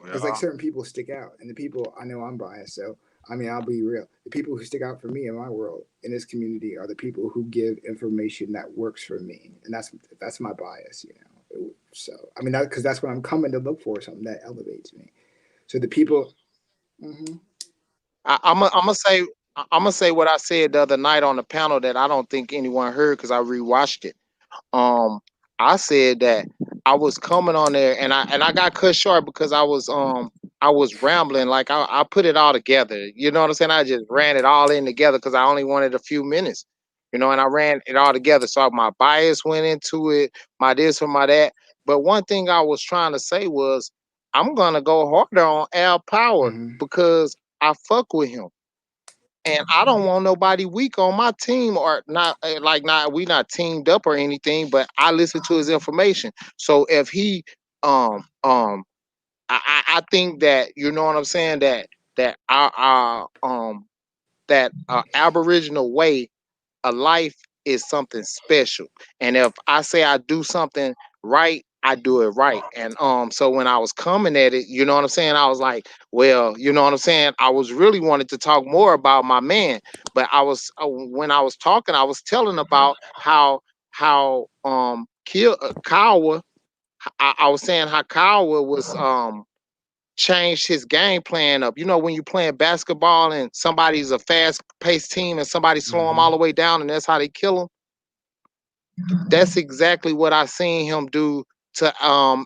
Because like Yeah. certain people stick out, and the people I know I'm biased, so I mean I'll be real. The people who stick out for me in my world in this community are the people who give information that works for me, and that's my bias, you know. So I mean, because that's what I'm coming to look for, something that elevates me. So the people. Hmm. I'm gonna say what I said the other night on the panel that I don't think anyone heard because I rewatched it. um I said that I was coming on there, and I got cut short because I was rambling. Like I put it all together. You know what I'm saying? I just ran it all in together because I only wanted a few minutes. And I ran it all together. So my bias went into it, my this or my that. But one thing I was trying to say was I'm gonna go harder on Al Power Hmm. because I fuck with him. And I don't want nobody weak on my team or not not we not teamed up or anything, but I listen to his information. So if he I think that you know what I'm saying, that that aboriginal way a life is something special. And if I say I do something right, I do it right. And so when I was coming at it, you know what I'm saying, I was like, well, you know what I'm saying, I was really wanted to talk more about my man, but I was when I was talking, I was telling about how Kawa, I was saying how Kawa was changed his game plan up. You know, when you're playing basketball and somebody's a fast-paced team and somebody slow them all the way down, and that's how they kill them. That's exactly what I seen him do to Al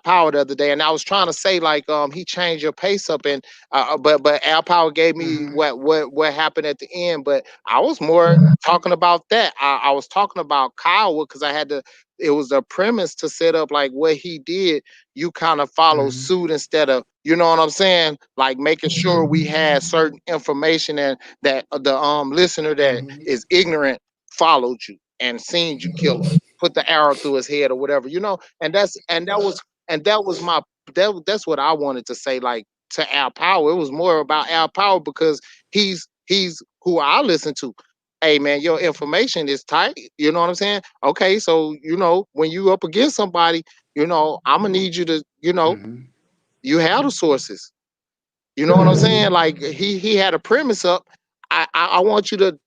Power the other day. And I was trying to say like he changed your pace up, and but Al Power gave me what happened at the end. But I was more talking about that. I was talking about Kyle because I had to. It was the premise to set up like what he did. You kind of follow suit instead of, you know what I'm saying, like making sure we had certain information and that the listener that is ignorant followed you and seen you kill him, put the arrow through his head or whatever, you know. And that was my that's what I wanted to say, like to Al Power. It was more about Al Power because he's who I listen to. Hey man, your information is tight. You know what I'm saying? Okay, so you know when you up against somebody, you know I'm gonna need you to, you know, you have the sources. You know what I'm saying? Like he had a premise up. I want you to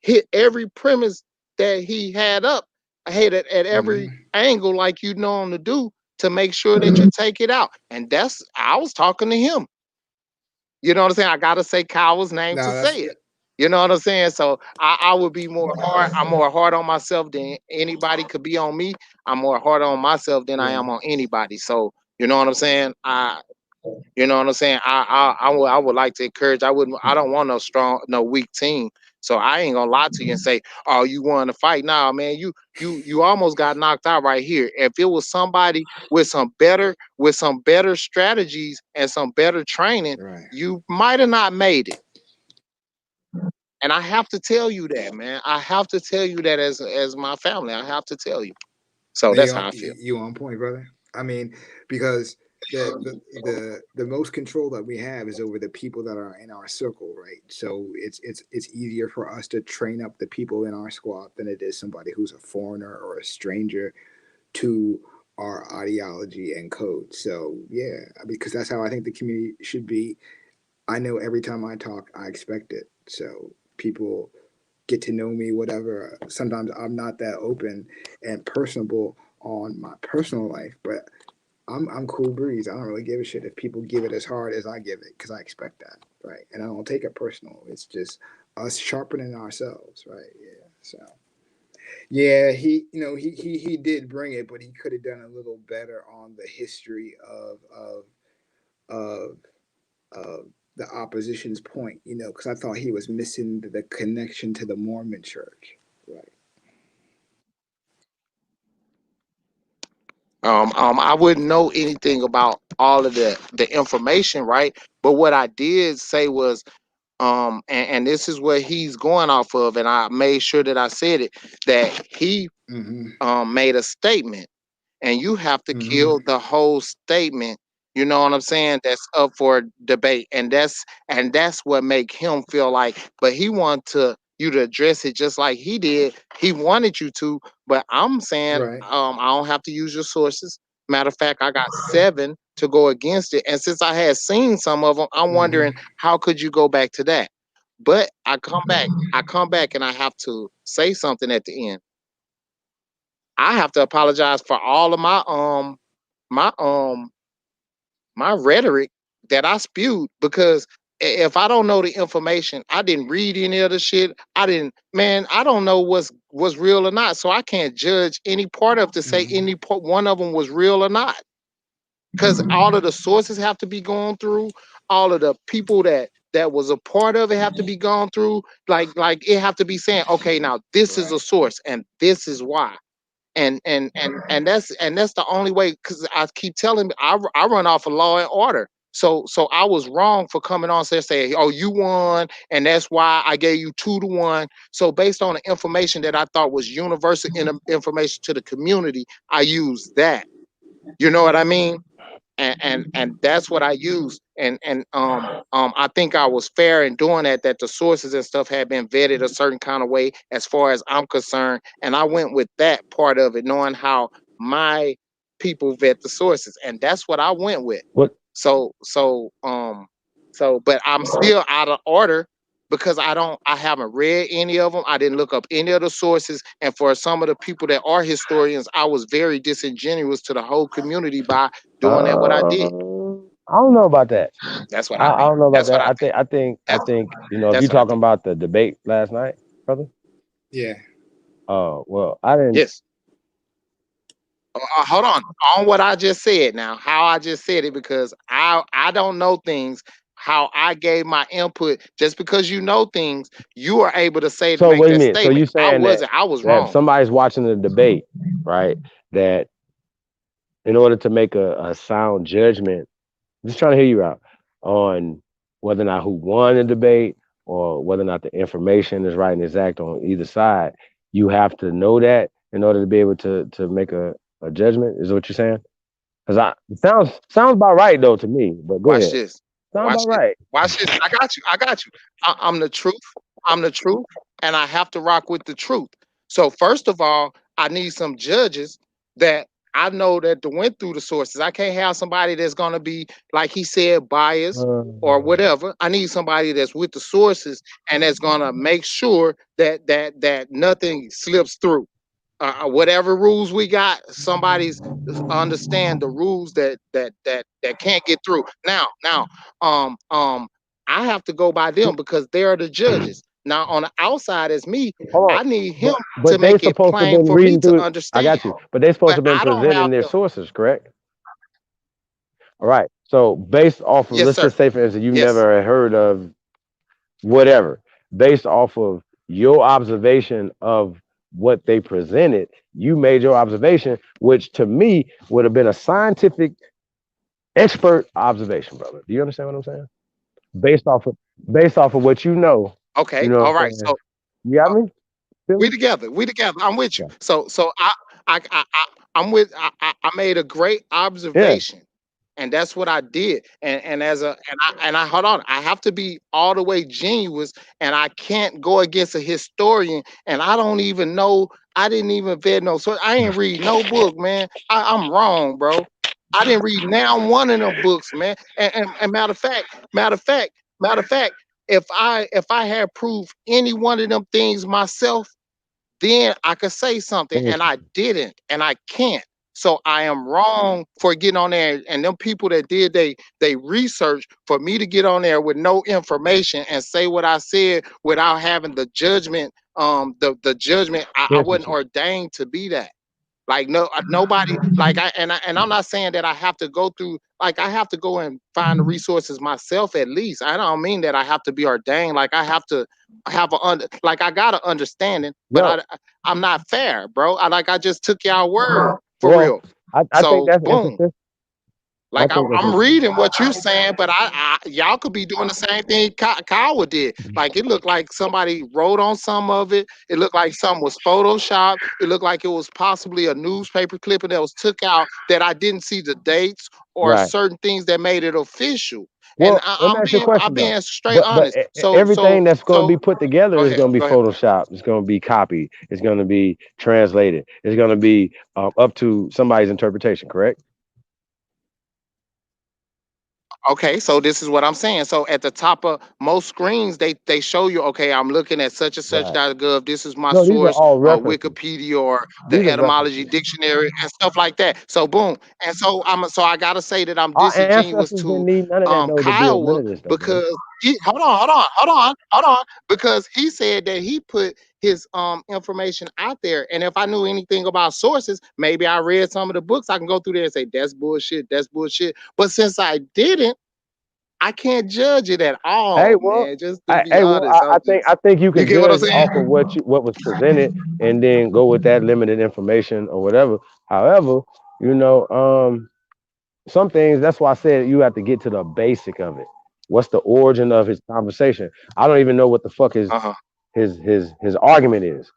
hit every premise that he had up. I hit it at every angle like you know him to do to make sure that you take it out. And that's I was talking to him. You know what I'm saying? I gotta say Kyle's name to No, say it. You know what I'm saying? So I would be more hard. I'm more hard on myself than anybody could be on me. I'm more hard on myself than I am on anybody. So you know what I'm saying? You know what I'm saying? I would like to encourage. I don't want no strong, no weak team. So I ain't gonna lie to you and say, oh, you won the fight. Nah, man, you almost got knocked out right here. If it was somebody with some better strategies and some better training, you might have not made it. And I have to tell you that, man. I have to tell you that as my family. I have to tell you. So that's how I feel. You on point, brother. I mean, because the most control that we have is over the people that are in our circle, right? So it's easier for us to train up the people in our squad than it is somebody who's a foreigner or a stranger to our ideology and code. So yeah, because that's how I think the community should be. I know every time I talk, I expect it. So people get to know me, whatever. Sometimes I'm not that open and personable on my personal life, but I'm cool breeze. I don't really give a shit if people give it as hard as I give it because I expect that, right? And I don't take it personal. It's just us sharpening ourselves, right? Yeah. So yeah, he did bring it, but he could have done a little better on the history of the opposition's point, because I thought he was missing the connection to the Mormon church, right? I wouldn't know anything about all of the information, right? But what I did say was, and this is what he's going off of, and I made sure that I said it, that he made a statement, and you have to kill the whole statement. You know what I'm saying? That's up for debate, and that's what make him feel like. But he want you to address it just like he did. He wanted you to, but I'm saying Right. I don't have to use your sources. Matter of fact, I got 7 to go against it, and since I had seen some of them, I'm wondering how could you go back to that? But I come back, and I have to say something at the end. I have to apologize for all of my my rhetoric that I spewed because if I don't know the information, I didn't read any of the shit. I don't know what's real or not. So I can't judge any part of to say one of them was real or not. Because all of the sources have to be gone through, all of the people that was a part of it have to be gone through. Like it have to be saying, okay, now this is a source and this is why. And that's the only way, because I keep telling I run off of law and order. So I was wrong for coming on saying, oh, you won, and that's why I gave you 2-1. So based on the information that I thought was universal information to the community, I used that. You know what I mean? And that's what I used. And I think I was fair in doing that the sources and stuff had been vetted a certain kind of way as far as I'm concerned. And I went with that part of it, knowing how my people vet the sources. And that's what I went with. What? But I'm still out of order because I haven't read any of them. I didn't look up any of the sources. And for some of the people that are historians, I was very disingenuous to the whole community by doing that what I did. I don't know about that. That's what I I think. don't know about That's what that. I think. I That's think if you're that's what I talking think. about the debate last night, brother. Yeah. Well, I didn't. Yes. Hold on what I just said now, how I just said it, because I don't know things, how I gave my input. Just because you know things, you are able to say, to So make wait a that minute. So statement. you saying that I was that wrong. somebody's watching the debate, right? That in order to make a sound judgment, just trying to hear you out on whether or not who won the debate or whether or not the information is right and exact on either side, you have to know that in order to be able to make a judgment. Is what you're saying? Because it sounds about right though to me. But go Watch ahead. this. Sound Watch about this. right. Watch this. I got you. I got you. I'm the truth. I'm the truth. And I have to rock with the truth. So first of all, I need some judges that I know that to went through the sources. I can't have somebody that's gonna be, like he said, biased or Uh, whatever. I need somebody that's with the sources and that's gonna make sure that nothing slips through. Whatever rules we got, somebody's understand the rules that can't get through. Now, I have to go by them because they are the judges. Now, on the outside as me, hold on. I need him to But they make it supposed to have plain been for me reading to through. I understand. got you. But they supposed But to have been I don't presenting have their to. sources, correct? All right. So based off of, Yes, let's sir. just say for instance, you've Yes. never heard of whatever, based off of your observation of what they presented, you made your observation, which to me would have been a scientific expert observation, brother. Do you understand what I'm saying? Based off of what you Okay. know what All I'm right. saying? So You got me? Feel we me? together. We together. I'm with you. Yeah. So I'm with. I made a great Yeah. observation, and that's what I did. And as a and I hold on. I have to be all the way genuine, and I can't go against a historian. And I don't even know. I didn't even vet no. So I ain't read no book, man. I'm wrong, bro. I didn't read now one of them books, man. And matter of fact, if I had proved any one of them things myself, then I could say something, and I didn't, and I can't. So I am wrong for getting on there, and them people that did they research for me to get on there with no information and say what I said without having the judgment. The judgment. I wasn't Interesting. ordained to be that. Like no nobody like I'm not saying that I have to go through, like I have to go and find the resources myself at least. I don't mean that I have to be ordained. Like I have to have like I got an understanding, but Yo, I'm not fair, bro. I just took y'all word for well, real. I think So that's boom. interesting. I Like think that's I'm interesting. reading what you're saying, but y'all could be doing the same thing Kyle did. Like it looked like somebody wrote on some of it. It looked like something was photoshopped. It looked like it was possibly a newspaper clipping that was took out that I didn't see the dates or Right. certain things that made it official. And Well, let me ask you a I'm question though. being straight But honest. everything that's going to be So put together go is ahead. going to be Go ahead. photoshopped. It's going to be copied. It's going to be translated. It's going to be up to somebody's interpretation. Correct? Okay, so this is what I'm saying. So at the top of most screens, they show you, okay, I'm looking at such and Right. such.gov. This is my No, these are source, all references. Wikipedia or the These are etymology references. dictionary and stuff like that. So boom. And so I gotta say that I'm Our disingenuous ancestors didn't to need none of that though to build none Kiowa, of this though, brother. because he hold on. Because he said that he put his information out there. And if I knew anything about sources, maybe I read some of the books. I can go through there and say that's bullshit, that's bullshit. But since I didn't, I can't judge it at Hey, all, well, man. Just to be well, honest, I'm I just, think you you can get what I'm judge saying? off of what was presented, and then go with that limited information or whatever. However, you know, some things. That's why I said you have to get to the basic of it. What's the origin of his conversation? I don't even know what the fuck Uh-huh. his argument is,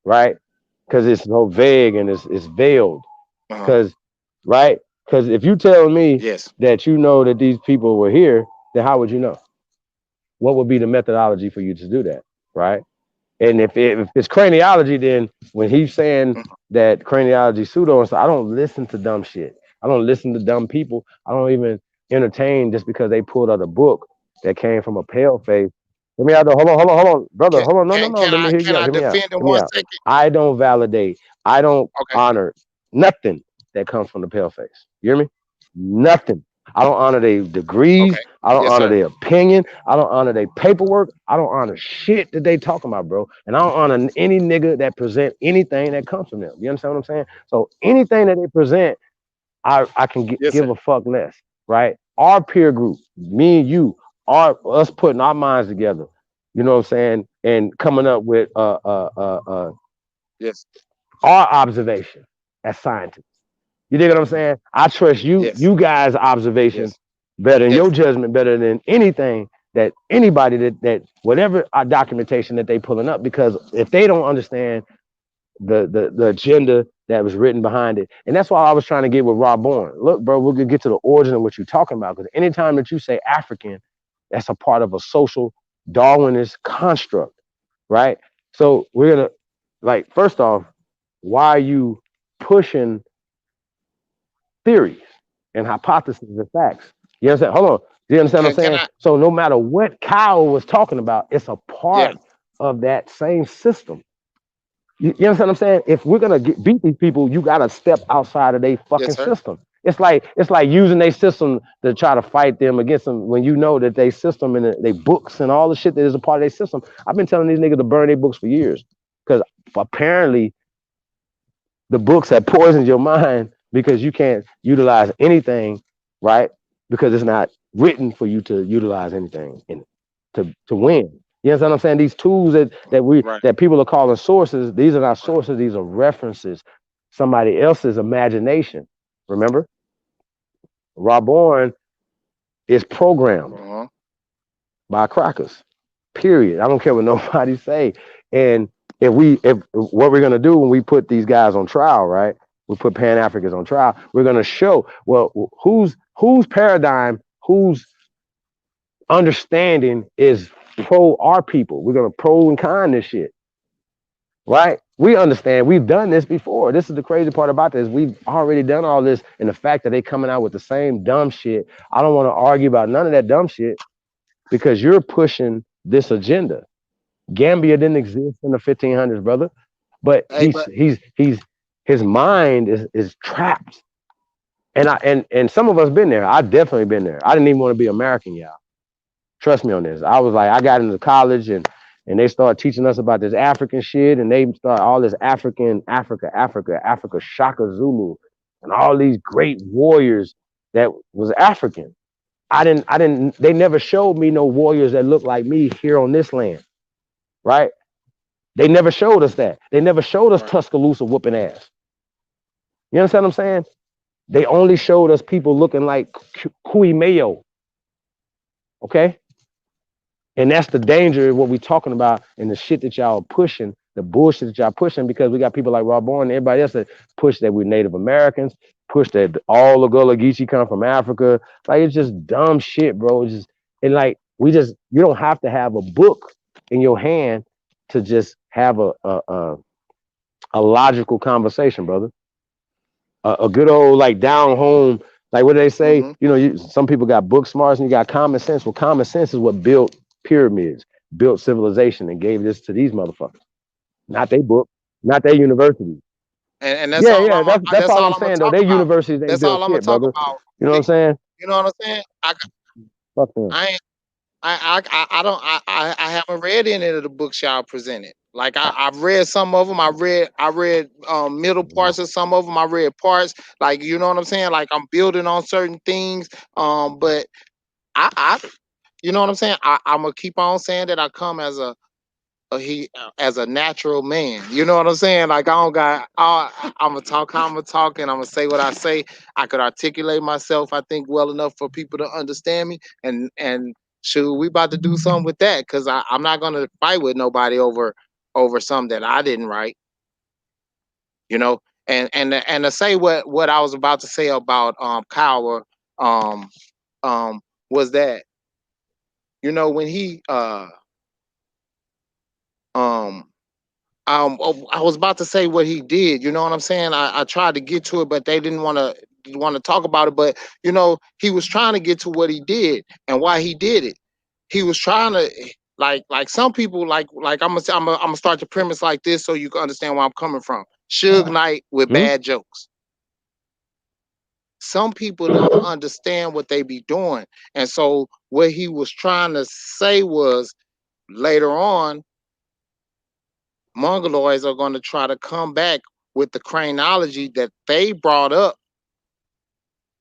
right? Because it's so vague and it's veiled. Uh-huh. Because right? Because if you tell me Yes. that you know that these people were here, then how would you know? What would be the methodology for you to do that, right? And if it's craniology, then when he's saying Mhm. that craniology pseudo and stuff, I don't listen to dumb shit. I don't listen to dumb people. I don't even entertain just because they pulled out a book that came from a pale face. Let me out there. Hold on, brother. Can Hold on. No, no, can no. can Let me I hear can you out. I Hear me out. defend in Hear me one out. second? I don't validate. I don't Okay. honor nothing that comes from the pale face. You hear me? Nothing. I don't honor their degrees. Okay. I don't Yes, honor sir. their opinion. I don't honor their paperwork. I don't honor shit that they talking about, bro. And I don't honor any nigga that present anything that comes from them. You understand what I'm saying? So anything that they present, I can Yes, sir. give a fuck less, right? Our peer group, me and you, us putting our minds together. You know what I'm saying? And coming up with Yes. our observation as scientists. You dig what I'm saying? I trust Yes. you guys' observation Yes. better than your Yes. judgment, better than anything that anybody that whatever documentation that they pulling up. Because if they don't understand the agenda that was written behind it, and that's why I was trying to get with Rob Bourne. Look, bro, we're gonna get to the origin of what you're talking about. Because anytime that you say African, that's a part of a social Darwinist construct, right? So we're gonna like first off, why are you pushing theories and hypotheses and facts? You understand? Hold on. Do you understand what I'm Can saying? I? So no matter what Kyle was talking about, it's a Yeah. part of that same system. You understand what I'm saying? If we're gonna beat these people, you gotta step outside of their Yes, fucking sir. system. It's like using their system to try to fight them against them when you know that they system and they books and all the shit that is a part of their system. I've been telling these niggas to burn their books for years because apparently the books have poisoned your mind because you can't utilize anything, right? Because it's not written for you to utilize anything in to win. You understand what I'm saying? These tools Right. that people are calling sources, these are not sources, these are references. Somebody else's imagination. Remember? Rob Bourne is programmed Uh-huh. by crackers. Period. I don't care what nobody say. And if what we're gonna do when we put these guys on trial, right? We put Pan Africans on trial. We're gonna show well whose paradigm, whose understanding is pro our people. We're gonna pro and con this shit, right? We understand. We've done this before. This is the crazy part about this. We've already done all this, and the fact that they coming out with the same dumb shit. I don't want to argue about none of that dumb shit because you're pushing this agenda. Gambia didn't exist in the 1500s, brother. But Hey, but his mind is trapped. And some of us been there. I definitely been there. I didn't even want to be American, y'all. Trust me on this. I was like, I got into college and they started teaching us about this African shit, and they start all this Africa, Shaka Zulu, and all these great warriors that was African. They never showed me no warriors that looked like me here on this land, right? They never showed us that. They never showed us right. Tuscaloosa whooping ass. You understand what I'm saying? They only showed us people looking like Kui Mayo. Okay? And that's the danger of what we're talking about and the shit that y'all pushing, the bullshit that y'all pushing, because we got people like Rob Bourne and everybody else that push that we're Native Americans, push that all the Gullah Geechee come from Africa. Like, it's just dumb shit, bro. It's just, and like, you don't have to have a book in your hand to just have a logical conversation, brother. A good old like down home, like what do they say? Mm-hmm. You know, some people got book smarts and you got common sense. Well, common sense is what built pyramids, built civilization, and gave this to these motherfuckers. Not they book, not their universities. And that's Yeah, all yeah, that's that's all all I'm I'm gonna saying though. talk Their about. universities ain't That's all built I'm gonna shit, talk brother. about. You know what I'm saying? You know what I'm saying? Fuck them. I ain't I don't I haven't read any of the books y'all presented. Like I've read some of them. I read middle parts of some of them. I read parts. Like you know what I'm saying. Like I'm building on certain things. But I you know what I'm saying. I'm gonna keep on saying that I come as as a natural man. You know what I'm saying? Like I don't got. I'm gonna talk how I'm gonna talk, and I'm gonna say what I say. I could articulate myself, I think, well enough for people to understand me. And shoot, we about to do something with that because I'm not gonna fight with nobody over something that I didn't write. You know, and to say what I was about to say about Kyle um was that when he um I was about to say what he did. You know what I'm saying? I tried to get to it, but they didn't want to talk about it. But he was trying to get to what he did and why he did it. He was trying to like some people like I'm gonna start the premise like this so you can understand where I'm coming from. Suge Knight with Hmm? bad jokes. some people don't understand what they be doing. And so what he was trying to say was later on, Mongoloids are going to try to come back with the craniology that they brought up,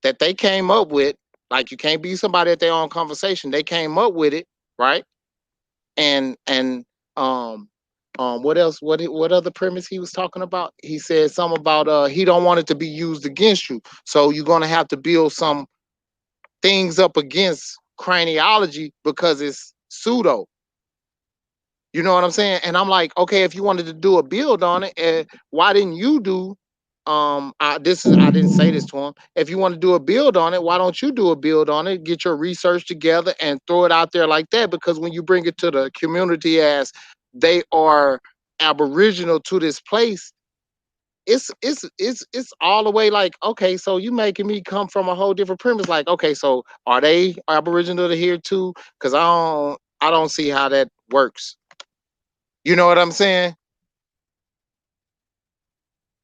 that they came up with. Like, you can't be somebody at their own conversation. They came up with it, right? And um what else? What other premise he was talking about? He said something about he don't want it to be used against you. So you're gonna have to build some things up against craniology because it's pseudo. You know what I'm saying? And I'm like, okay, if you wanted to do a build on it, why didn't you do I didn't say this to him. If you want to do a build on it, why don't you do a build on it, get your research together and throw it out there like that? Because when you bring it to the community as they are aboriginal to this place, it's all the way like, okay, so you making me come from a whole different premise. Like, okay, so are they aboriginal to here too? Because I don't see how that works. You know what I'm saying?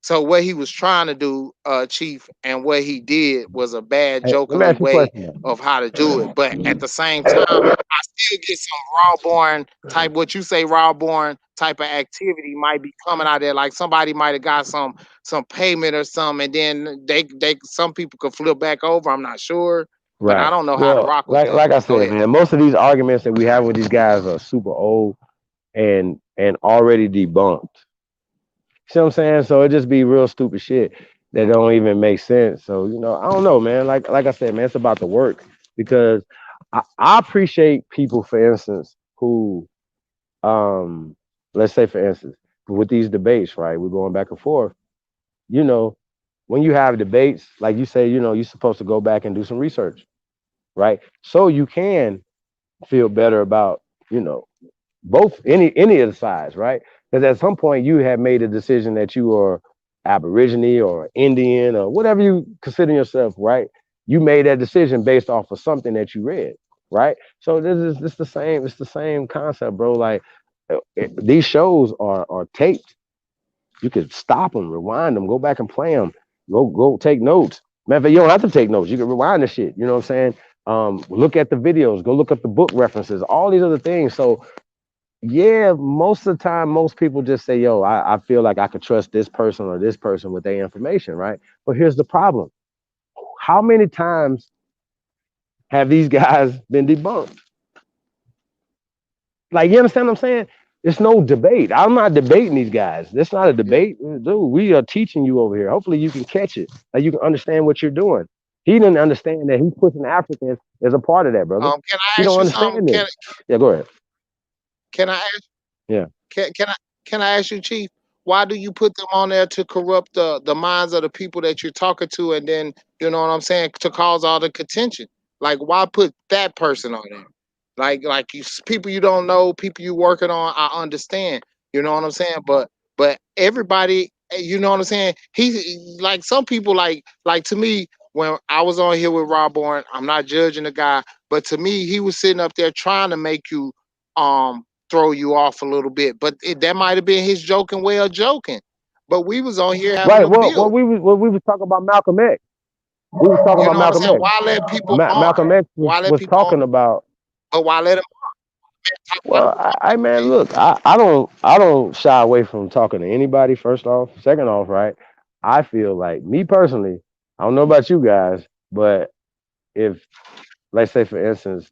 So what he was trying to do, Chief, and what he did was a bad Hey, let me jokerly ask you a way question, man. of how to do it. But at the same time, I still get some raw born type, what you say, raw born type of activity might be coming out there. Like somebody might have got some payment or something, and then they some people could flip back over. I'm not sure, but I Right. don't know how to Well, rock with like that. like I Go said, ahead. man, most of these arguments that we have with these guys are super old and already debunked. See what I'm saying? So it just be real stupid shit that don't even make sense. So, I don't know, man. Like I said, man, it's about the work because I appreciate people, for instance, who let's say for instance, with these debates, right? We're going back and forth, you know, when you have debates, like you say, you're supposed to go back and do some research, right? So you can feel better about, you know, both any of the sides, right? Because at some point you have made a decision that you are Aborigine or Indian or whatever you consider yourself, right? You made that decision based off of something that you read, right? So this the same. It's the same concept, bro. Like these shows are taped. You could stop them, rewind them, go back and play them. Go take notes. Matter of fact, you don't have to take notes. You can rewind the shit. You know what I'm saying? Look at the videos. Go look up the book references. All these other things. So yeah, most of the time, most people just say, yo, I feel like I could trust this person or this person with their information, right? But here's the problem. How many times have these guys been debunked? Like, you understand what I'm saying? It's no debate. I'm not debating these guys. That's not a debate. Dude, we are teaching you over here. Hopefully you can catch it. Like you can understand what you're doing. He didn't understand that he's pushing Africans as a part of that, brother. Can He I ask don't you something? understand this. Yeah, go ahead. Can I ask Yeah. can I ask you, Chief? Why do you put them on there to corrupt the minds of the people that you're talking to, and then you know what I'm saying, to cause all the contention? Like, why put that person on there? Like people you don't know, people you working on. I understand, you know what I'm saying, but everybody, you know what I'm saying. Like some people, like to me, when I was on here with Rob Bourne, I'm not judging the guy, but to me, he was sitting up there trying to make you throw you off a little bit. But that might have been his joking way of joking. But we was on here having Right. a Well, build. we was talking about Malcolm X. We was talking You about know what I'm Malcolm saying? X. Why let people on? Malcolm X Why let was people on? talking about. But why let him talk about Well, I man, look, I don't shy away from talking to anybody. First off, second off, right? I feel like me personally. I don't know about you guys, but if, let's say, for instance,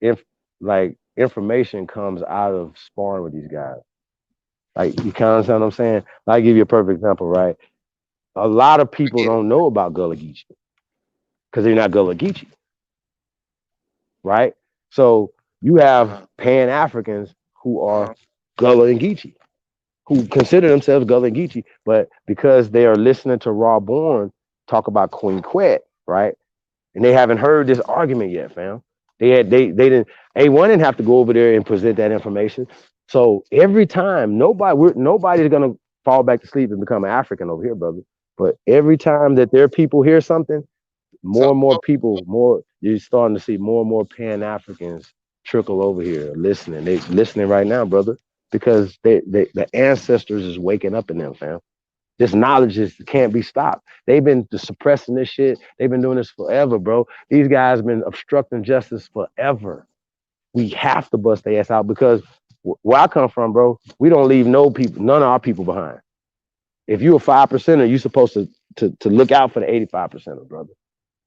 if like information comes out of sparring with these guys, like you kind of understand what I'm saying. I'll give you a perfect example, right? A lot of people don't know about Gullah Geechee because they're not Gullah Geechee, right? So you have Pan Africans who are Gullah and Geechee, who consider themselves Gullah and Geechee, but because they are listening to Raw Born talk about Queen Quet, right? And they haven't heard this argument yet, fam. They didn't A1 didn't have to go over there and present that information. So every time nobody's gonna fall back to sleep and become an African over here, brother. But every time that their people hear something, more and more people, you're starting to see more and more Pan Africans trickle over here listening. They listening right now, brother, because the ancestors is waking up in them, fam. This knowledge can't be stopped. They've been suppressing this shit. They've been doing this forever, bro. These guys been obstructing justice forever. We have to bust their ass out because where I come from, bro, we don't leave none of our people behind. If you a 5%er, you're supposed to look out for the 85%er, brother.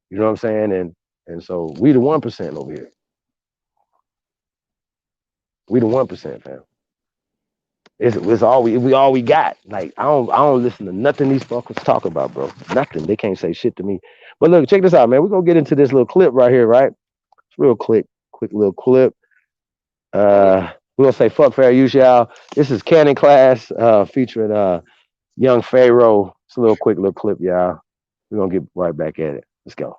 You know what I'm saying? And so we the 1% over here. We the 1%, fam. It's all we got. Like I don't listen to nothing these fuckers talk about, bro. Nothing. They can't say shit to me. But look, check this out, man. We're gonna get into this little clip right here, right? It's real quick little clip. We're gonna say fuck fair use, y'all. This is Cannon Class featuring Young Pharaoh. It's a quick little clip, y'all. We're gonna get right back at it. Let's go.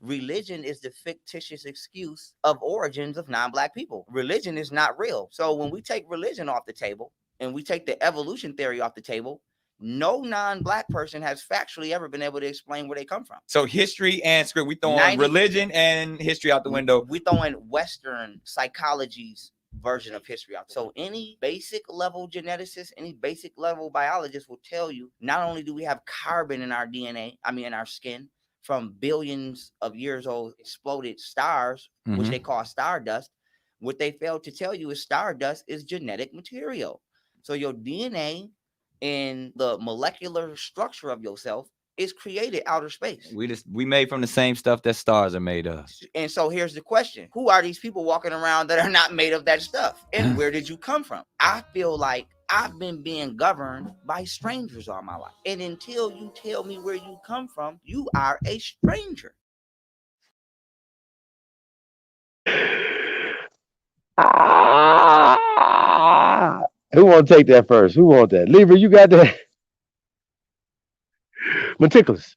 Religion is the fictitious excuse of origins of non-black people. Religion is not real. So when we take religion off the table and we take the evolution theory off the table, no non-black person has factually ever been able to explain where they come from. So history and script, we throwing religion and history out the window. We throwing Western psychology's version of history out there. So any basic level geneticist, any basic level biologist will tell you, not only do we have carbon in our DNA, in our skin, from billions of years old exploded stars, which they call stardust. What they failed to tell you is stardust is genetic material. So your DNA and the molecular structure of yourself is created outer space. We made from the same stuff that stars are made of. And so here's the question. Who are these people walking around that are not made of that stuff? And where did you come from? I feel like I've been being governed by strangers all my life. And until you tell me where you come from, you are a stranger. Who want to take that first? Who want that? Lever, you got that? Meticulous.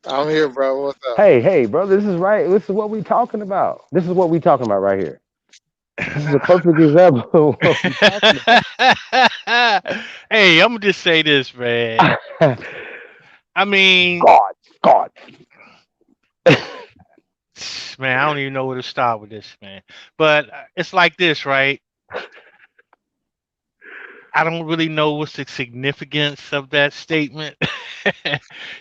I'm here, bro. What's up? Hey, brother. This is right. This is what we talking about. This is what we talking about right here. This is a perfect example of what we talking about. Hey, I'm gonna just say this, man. I mean, God. Man, I don't even know where to start with this, man. But it's like this, right? I don't really know what's the significance of that statement.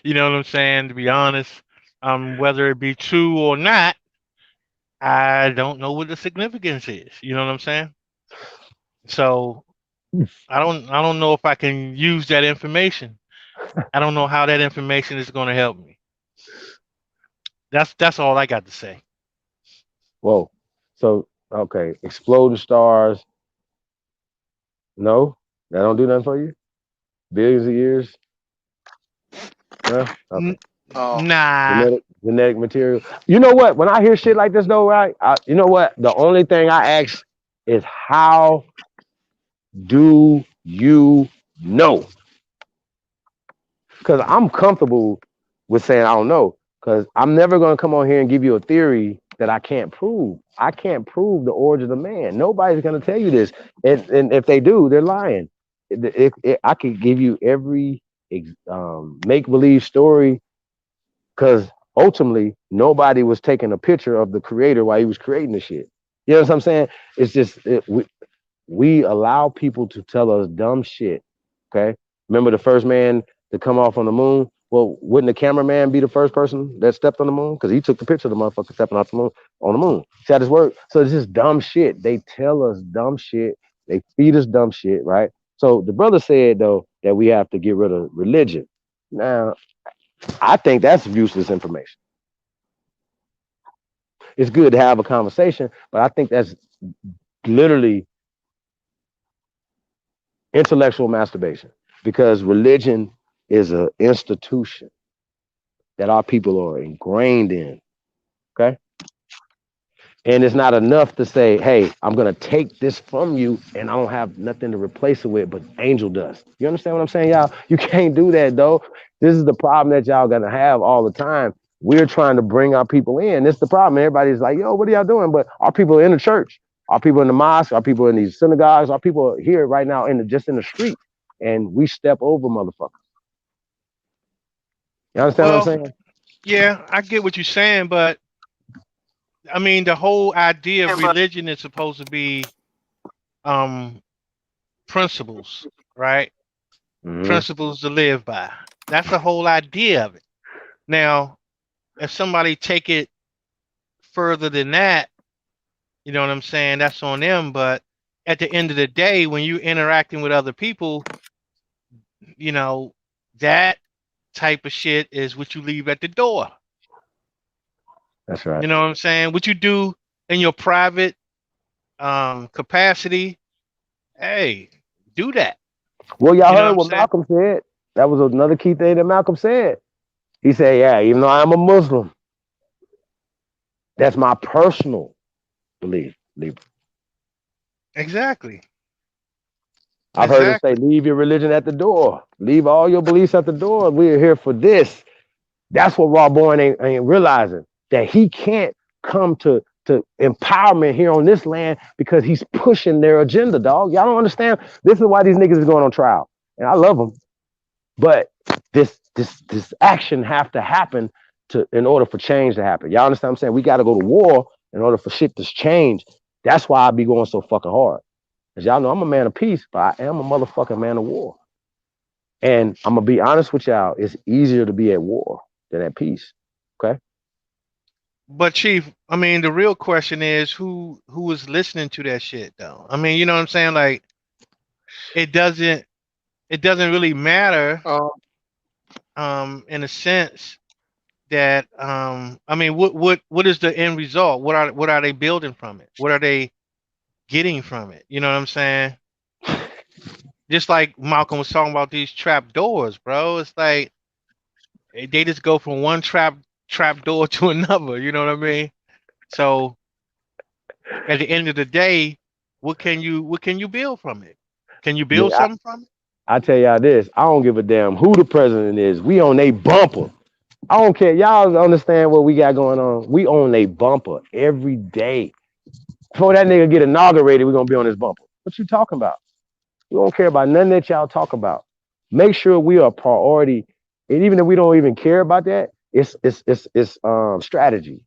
You know what I'm saying? To be honest, whether it be true or not, I don't know what the significance is. You know what I'm saying? So I don't know if I can use that information. I don't know how that information is going to help me. That's all I got to say. Whoa. So okay, exploding stars. No, that don't do nothing for you. Billions of years. No? Okay. Nah. Genetic material. You know what? When I hear shit like this, though, right? You know what? The only thing I ask is, how do you know? Because I'm comfortable with saying I don't know. Because I'm never going to come on here and give you a theory that I can't prove. I can't prove the origin of man. Nobody's going to tell you this. And if they do, they're lying. I could give you every make-believe story, because ultimately nobody was taking a picture of the creator while he was creating the shit. You know what I'm saying? It's just we allow people to tell us dumb shit. Okay, remember the first man to come off on the moon? Well, wouldn't the cameraman be the first person that stepped on the moon? Because he took the picture of the motherfucker stepping off the moon on the moon. See how this works? So it's just dumb shit. They tell us dumb shit. They feed us dumb shit, right? So the brother said, though, that we have to get rid of religion. Now, I think that's useless information. It's good to have a conversation, but I think that's literally intellectual masturbation, because religion is an institution that our people are ingrained in. Okay. And it's not enough to say, hey, I'm going to take this from you and I don't have nothing to replace it with, but angel dust. You understand what I'm saying, y'all? You can't do that, though. This is the problem that y'all going to have all the time. We're trying to bring our people in. This is the problem. Everybody's like, yo, what are y'all doing? But our people are in the church, our people in the mosque, our people in these synagogues, our people are here right now just in the street. And we step over motherfuckers. You understand what I'm saying? Yeah, I get what you're saying, but I mean, the whole idea of religion is supposed to be um principles, right? Mm-hmm. Principles to live by. That's the whole idea of it. Now, if somebody take it further than that, you know what I'm saying? That's on them. But at the end of the day, when you're interacting with other people, you know, that type of shit is what you leave at the door. That's right. You know what I'm saying? What you do in your private capacity, hey, do that. Well, y'all You know what heard I'm what saying? Malcolm said. That was another key thing that Malcolm said. He said, "Yeah, even though I'm a Muslim, that's my personal belief." Exactly. I've heard him say, Exactly. "Leave your religion at the door. Leave all your beliefs at the door. We're here for this." That's what Raw Boy ain't realizing, that he can't come to empowerment here on this land because he's pushing their agenda, dog. Y'all don't understand. This is why these niggas is going on trial, and I love them. But this action have to happen in order for change to happen. Y'all understand what I'm saying? We got to go to war in order for shit to change. That's why I be going so fucking hard. Cause y'all know I'm a man of peace, but I am a motherfucking man of war. And I'm gonna be honest with y'all, it's easier to be at war than at peace. Okay? But Chief, I mean, the real question is who is listening to that shit though? I mean, you know what I'm saying? Like it doesn't really matter in a sense that I mean, what is the end result? What are they building from it? What are they getting from it? You know what I'm saying? Just like Malcolm was talking about these trap doors, bro. It's like they just go from one trap door to another. You know what I mean? So at the end of the day, what can you build from it? Can you build Nigga, something from it? I tell y'all this, I don't give a damn who the president is. We on a bumper. I don't care. Y'all understand what we got going on. We on a bumper every day. Before that nigga get inaugurated, we're gonna be on this bumper. What you talking about? We don't care about nothing that y'all talk about. Make sure we are a priority. And even if we don't even care about that, it's strategy.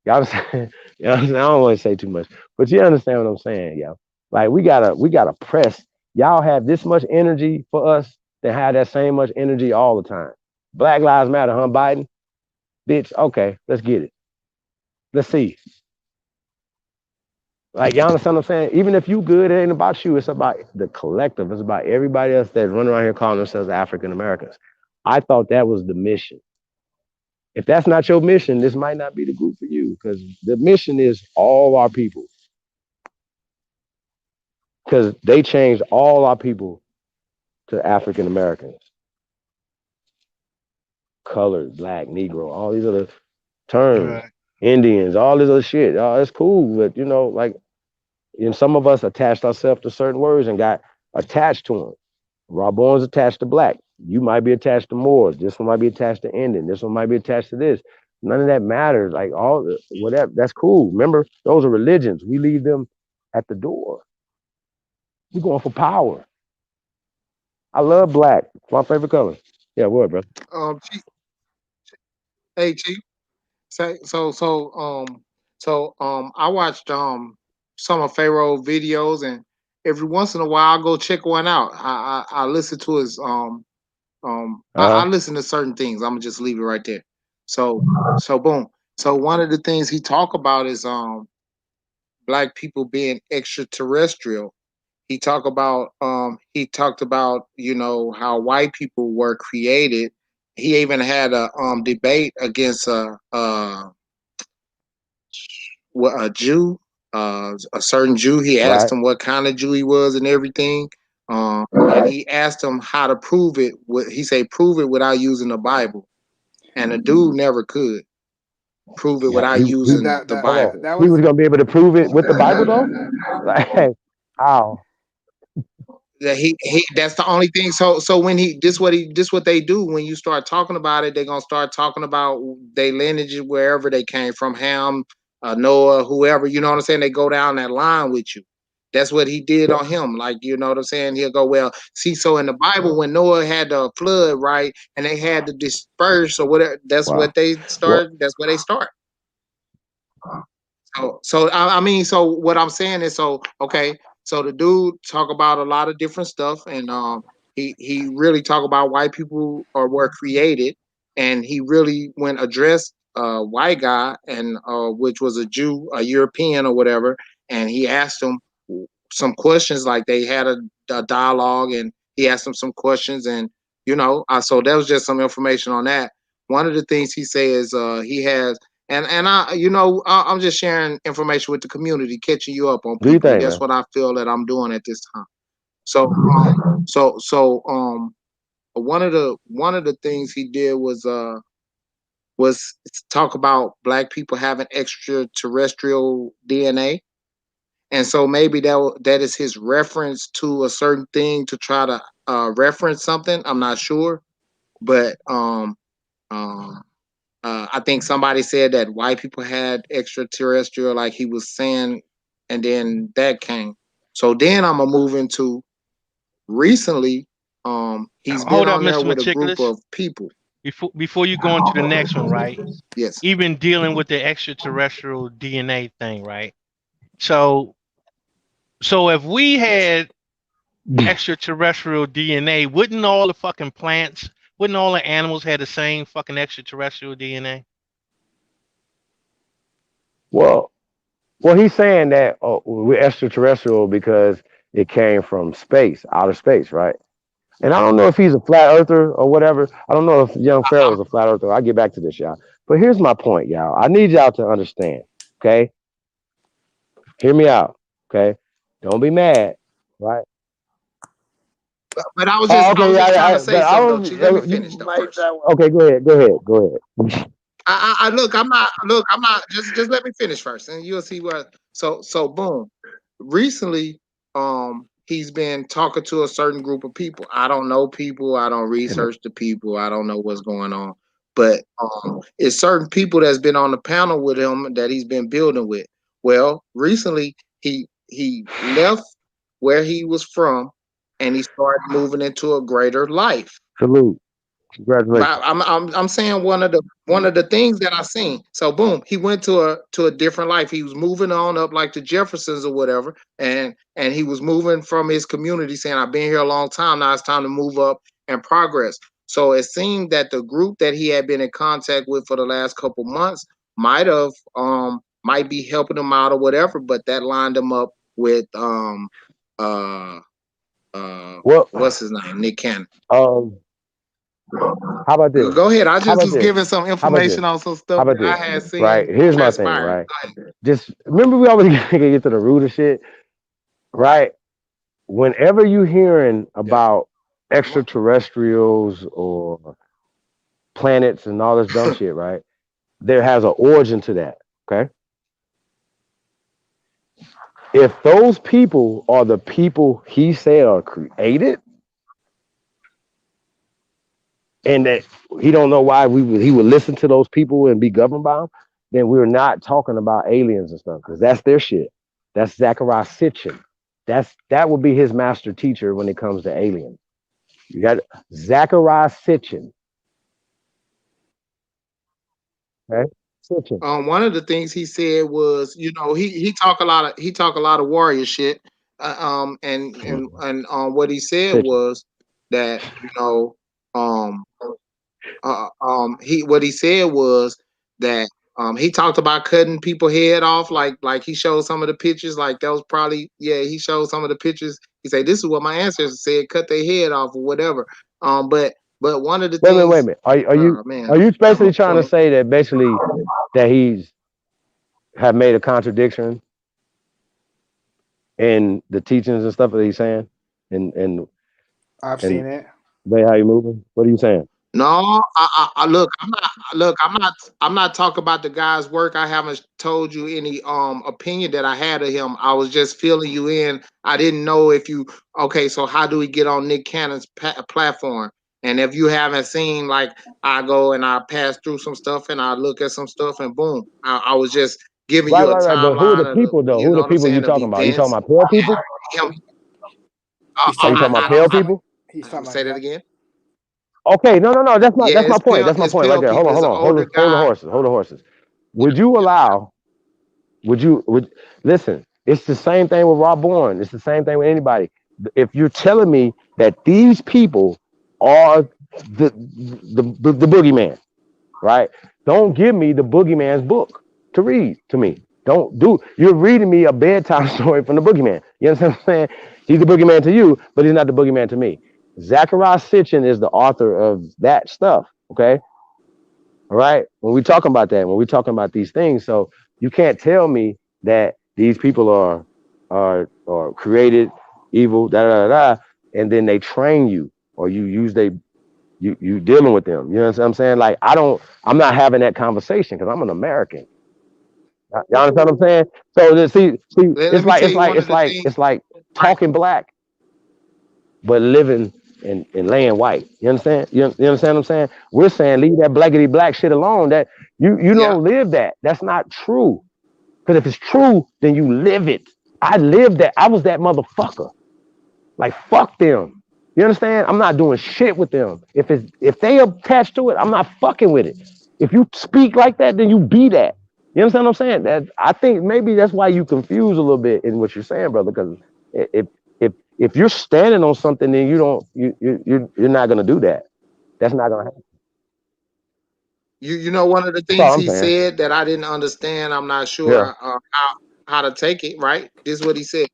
Y'all understand? You know what I'm saying? I don't want to say too much, but you understand what I'm saying, yo. Like we gotta press. Y'all have this much energy for us, then have that same much energy all the time. Black Lives Matter, huh, Biden? Bitch, okay, let's get it. Let's see. Like, y'all understand what I'm saying? Even if you good, it ain't about you. It's about the collective. It's about everybody else that's running around here calling themselves African Americans. I thought that was the mission. If that's not your mission, this might not be the group for you, because the mission is all our people. Because they changed all our people to African Americans, colored, black, Negro, all these other terms, Right. Indians, all this other shit. Oh, it's cool, but like, some of us attached ourselves to certain words and got attached to them. Rawborn's attached to black. You might be attached to Moors. This one might be attached to Indian. This one might be attached to this. None of that matters. Like whatever, that's cool. Remember, those are religions. We leave them at the door. We're going for power. I love black. It's my favorite color. Yeah, what, bro? Chief, hey Chief. I watched some of Pharaoh videos, and every once in a while I go check one out. I listen to his I Uh-huh. listen to certain things. I'm gonna just leave it right there. So boom. So one of the things he talk about is black people being extraterrestrial. He talked about how white people were created. He even had a debate against a Jew, a certain Jew. He asked Right. him what kind of Jew he was and everything. And he asked him how to prove it. He said, "Prove it without using the Bible." And the dude never could prove it Yeah. without He using the hold on. Bible. That He was was gonna be able to prove it with the Bible though? Like, how? That he that's the only thing. So when this what they do when you start talking about it, they're gonna start talking about their lineage wherever they came from, Ham, Noah, whoever, you know what I'm saying? They go down that line with you. That's what he did on him. Like, you know what I'm saying? He'll go, well, see, so in the Bible, when Noah had the flood, right, and they had to disperse or whatever, Wow. that's Well, where they start. I mean, so what I'm saying is, so okay, so the dude talk about a lot of different stuff, and he really talk about white people were created, and he really went addressed white guy, and which was a Jew, a European or whatever, and he asked him some questions, like they had a dialogue, and he asked him some questions, and so that was just some information on that. One of the things he says he has. And I'm just sharing information with the community, catching you up on Do you people. think, That's man? what I feel that I'm doing at this time. So, one of the things he did was talk about black people having extraterrestrial DNA, and so maybe that is his reference to a certain thing to try to reference something. I'm not sure, but um, I think somebody said that white people had extraterrestrial, like he was saying, and then that came. So then I'm gonna move into recently. He's been Hold up, on there Mr. with a group Meticulous. of people. Before you go into the next one, right? Yes. Even dealing with the extraterrestrial DNA thing, right? So if we had extraterrestrial DNA, wouldn't all the fucking plants, wouldn't all the animals have the same fucking extraterrestrial DNA? Well, he's saying that we're extraterrestrial because it came from space, outer space, right? And I don't know if he's a flat earther or whatever. I don't know if young Pharaoh's a flat earther. I'll get back to this, y'all. But here's my point, y'all. I need y'all to understand, okay? Hear me out, okay? Don't be mad, right? But I was Oh, okay, just trying yeah, to but say I something though, don't. Chief. Let me You finish though might first. Okay, go ahead. I look. I'm not. Just let me finish first, and you'll see what. So boom. Recently, he's been talking to a certain group of people. I don't know people. I don't research the people. I don't know what's going on. But it's certain people that's been on the panel with him that he's been building with. Well, recently he left where he was from, and he started moving into a greater life. Salute. But Congratulations. I'm saying one of the things that I seen. So boom, he went to a different life. He was moving on up like the Jeffersons or whatever, and he was moving from his community, saying, "I've been here a long time. Now it's time to move up and progress." So it seemed that the group that he had been in contact with for the last couple months might be helping him out or whatever, but that lined him up with uh What? what's his name, Nick Cannon. How about this? Go ahead. I How just about was this? giving some How about this? information on some How stuff about that I this? had Right. seen Here's my thing, transpiring. right? Go ahead. Just remember, we always get to the root of shit, right? Whenever you hearing about extraterrestrials or planets and all this dumb shit, right? There has an origin to that. Okay. If those people are the people he said are created, and that he don't know why he would listen to those people and be governed by them, then we're not talking about aliens and stuff, because that's their shit. That's Zachariah Sitchin. That would be his master teacher when it comes to aliens. You got Zachariah Sitchin. Okay? Sitchin. One of the things he said was, he talk a lot of warrior shit. And what he said Sitchin. was that um what he said was that he talked about cutting people head off, like he showed some of the pictures, like that was probably, yeah, he showed some of the pictures. He said, "This is what my ancestors said, cut their head off or whatever." But one of the Wait a minute, wait a things, minute. Are you man, are you I'm basically a trying to point. say that basically that he's have made a contradiction in the teachings and stuff that he's saying? And I've and seen it. way how you moving? What are you saying? No, I look. I'm not talking about the guy's work. I haven't told you any opinion that I had of him. I was just filling you in. I didn't know if you okay. So how do we get on Nick Cannon's platform? And if you haven't seen, like, I go and I pass through some stuff and I look at some stuff and boom, I was just giving Right, you a right, right. But who are the timeline of people though? you Who are know the what I'm people you saying, of talking about? You talking events. about pale people? Him, He's Are you talking talking about about pale us. people? He's talking say about that us. again. Okay, no. That's Yeah, my point. That's my it's point right pale there. Hold people. on, It's hold an on. Hold older the guy. horses. Hold the horses. Would you allow would listen? It's the same thing with Rob Bourne. It's the same thing with anybody. If you're telling me that these people are the boogeyman, right? Don't give me the boogeyman's book to read to me. Don't do. You're reading me a bedtime story from the boogeyman. You understand what I'm saying? He's the boogeyman to you, but he's not the boogeyman to me. Zachariah Sitchin is the author of that stuff. Okay, all right. When we talking about that, when we talking about these things, so you can't tell me that these people are created evil, da da da, da, and then they train you or you use they you dealing with them. You know what I'm saying? Like I'm not having that conversation because I'm an American. You understand what I'm saying? So see, Let me tell you one of the things. it's like Right. talking black but living and laying white. You understand? You understand what I'm saying? We're saying leave that blackity black shit alone. That you Yeah. don't live that. That's not true. Because if it's true, then you live it. I lived that. I was that motherfucker. Like fuck them. You understand? I'm not doing shit with them. If they attached to it, I'm not fucking with it. If you speak like that, then you be that. You understand what I'm saying? That I think maybe that's why you confuse a little bit in what you're saying, brother. Because if you're standing on something, then you're not gonna do that. That's not gonna happen. You know one of the That's things all I'm he saying. said that I didn't understand. I'm not Yeah. sure how to take it. Right. This is what he said.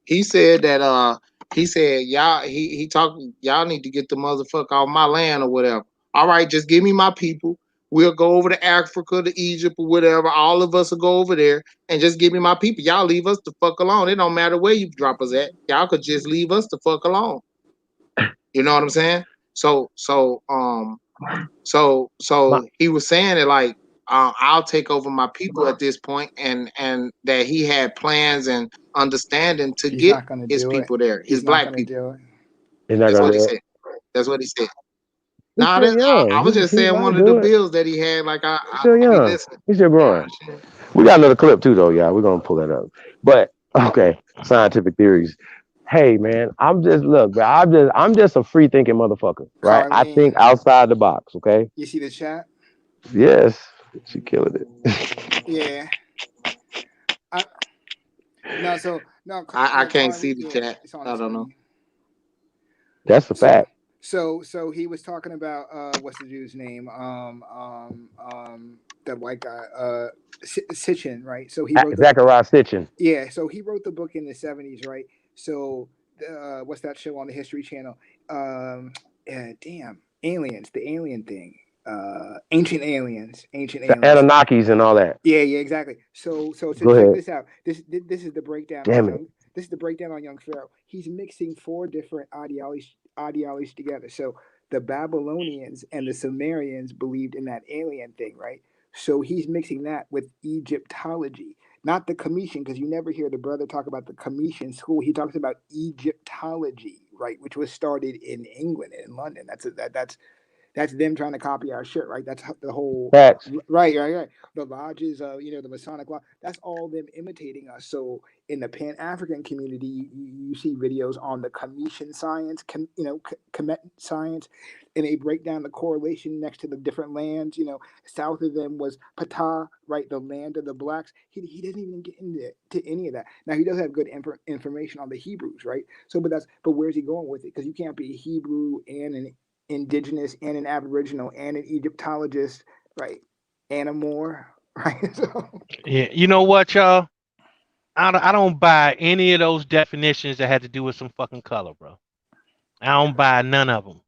He said that he said y'all he talked y'all need to get the motherfucker off my land or whatever. All right, just give me my people. We'll go over to Africa, to Egypt, or whatever. All of us will go over there and just give me my people. Y'all leave us the fuck alone. It don't matter where you drop us at. Y'all could just leave us the fuck alone. You know what I'm saying? So My, he was saying that like I'll take over my people at this point, and that he had plans and understanding to He's get not gonna his do it. people there, his He's not black gonna people. do it. he's not That's gonna what he do it. said. That's what he said. He's Now still that young. I was just He saying might one of the do it. bills that he had, like He's still I be young. listening. He's still growing. We got another clip too, though, y'all. We're gonna pull that up. But okay, scientific theories. Hey, man, look, bro. I'm just a free thinking motherfucker, right? I think Carlene, outside the box. Okay. you see the chat? Yes, she killing it. Yeah. I no. So no. I can't see Carlene. the Yeah, chat. it's on the I don't know. screen. That's a So fact. so he was talking about what's the dude's name? The white guy Sitchin, right? So he wrote the Zachariah Sitchin. yeah. So he wrote the book in the 70s, right? So what's that show on the History Channel? Damn, aliens, the alien thing. Ancient aliens, ancient The aliens. Anunnakis and all that. Yeah, exactly. So Go check ahead. this out. This is the breakdown on Damn it. young. This is the breakdown on young Pharaoh. He's mixing four different ideologies together. So the Babylonians and the Sumerians believed in that alien thing, right? So he's mixing that with Egyptology, not the Commission, because you never hear the brother talk about the Commission school. He talks about Egyptology, right, which was started in England and in London. That's them trying to copy our shit, right? That's the whole Facts. right. The lodges, the Masonic lodge. That's all them imitating us. So in the Pan African community, you see videos on the Commission science, Kemet science, and they break down the correlation next to the different lands. South of them was Ptah, right, the land of the blacks. He doesn't even get into any of that. Now he does have good information on the Hebrews, right? So, but where's he going with it? Because you can't be a Hebrew and an indigenous and an aboriginal and an Egyptologist, right? And a Moor, right? So, Yeah, you know what, y'all? I don't buy any of those definitions that had to do with some fucking color, bro. I don't buy none of them.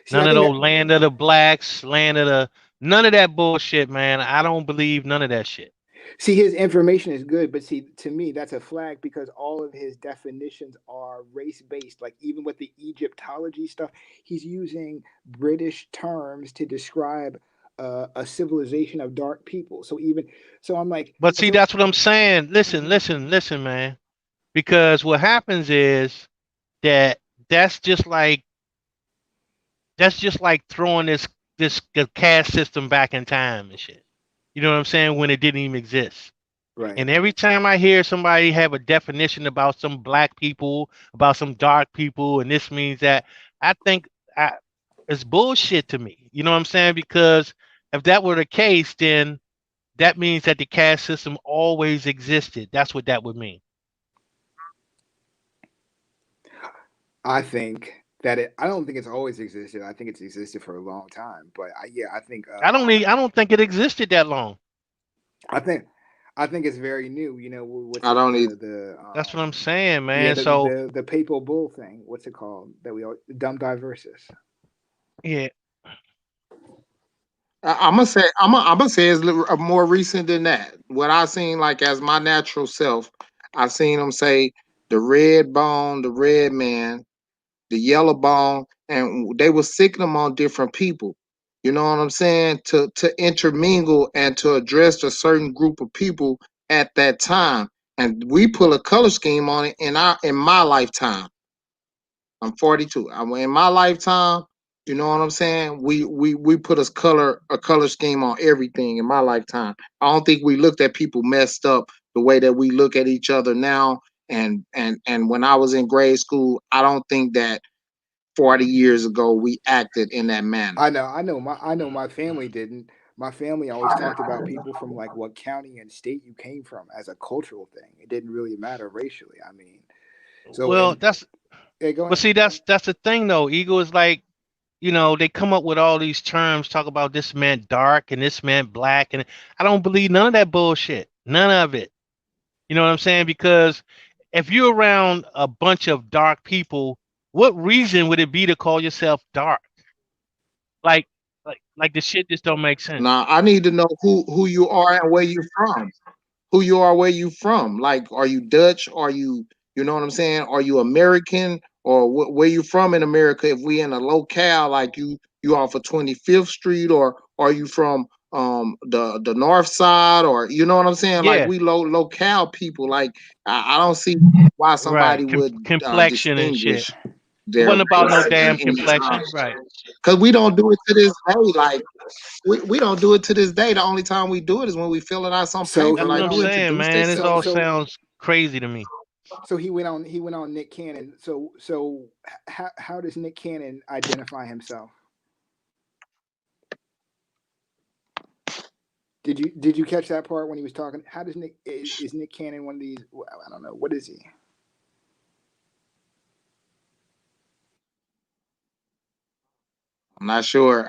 see, None I of think those that land of the blacks, none of that bullshit, man. I don't believe none of that shit. see his information is good, but see to me that's a flag because all of his definitions are race based. Like even with the Egyptology stuff, he's using British terms to describe a civilization of dark people. So I'm like, But see, so that's what I'm saying. Listen, man. Because what happens is that that's just like throwing this caste system back in time and shit. You know what I'm saying? When it didn't even exist. right. And every time I hear somebody have a definition about some black people, about some dark people, and this means that, I think it's bullshit to me. You know what I'm saying? Because if that were the case, then that means that the caste system always existed. That's what that would mean. I think that I don't think it's always existed. I think it's existed for a long time. But yeah, I think I don't think it existed that long. I think I think it's very new. You know, what's I it don't either. the That's what I'm saying, yeah, man. So the papal bull thing. What's it called? That we all dumb diversus. yeah, I'm gonna say it's more recent than that. What I seen like as my natural self, I seen them say the red bone, the red man, the yellow bone, and they were sicking them on different people. You know what I'm saying? To intermingle and to address a certain group of people at that time. And we put a color scheme on it in my lifetime. I'm 42. In my lifetime, you know what I'm saying? We put a color scheme on everything in my lifetime. I don't think we looked at people messed up the way that we look at each other now. And when I was in grade school, I don't think that 40 years ago we acted in that manner. I know my family didn't. My family always talked about people from like what county and state you came from as a cultural thing. It didn't really matter racially. I mean, so well, and that's yeah, go but ahead. see, that's the thing though. Ego is like, they come up with all these terms, talk about this meant dark and this meant black, and I don't believe none of that bullshit. None of it. You know what I'm saying? Because if you're around a bunch of dark people, what reason would it be to call yourself dark? Like, like the shit just don't make sense. Now I need to know who you are and where you from. Who you are, where you from. Like, are you Dutch? Are you know what I'm saying? Are you American or where you from in America? If we in a locale, like you off of 25th Street, or are you from the north side, or you know what I'm saying? Like Yeah, we locale people. Like I don't see why somebody right. would Complexion and shit. distinguish It their wasn't about no race in damn any time. complexion, right? Because we don't do it to this day. Like we don't do it to this day. The only time we do it is when we fill it out some So paper, That's he what like went I'm you on. saying, introduced man. This yourself. all sounds crazy to me. So he went on Nick Cannon. So how does Nick Cannon identify himself? Did you catch that part when he was talking? How does Nick is Nick Cannon one of these? Well, I don't know. What is he? I'm not sure.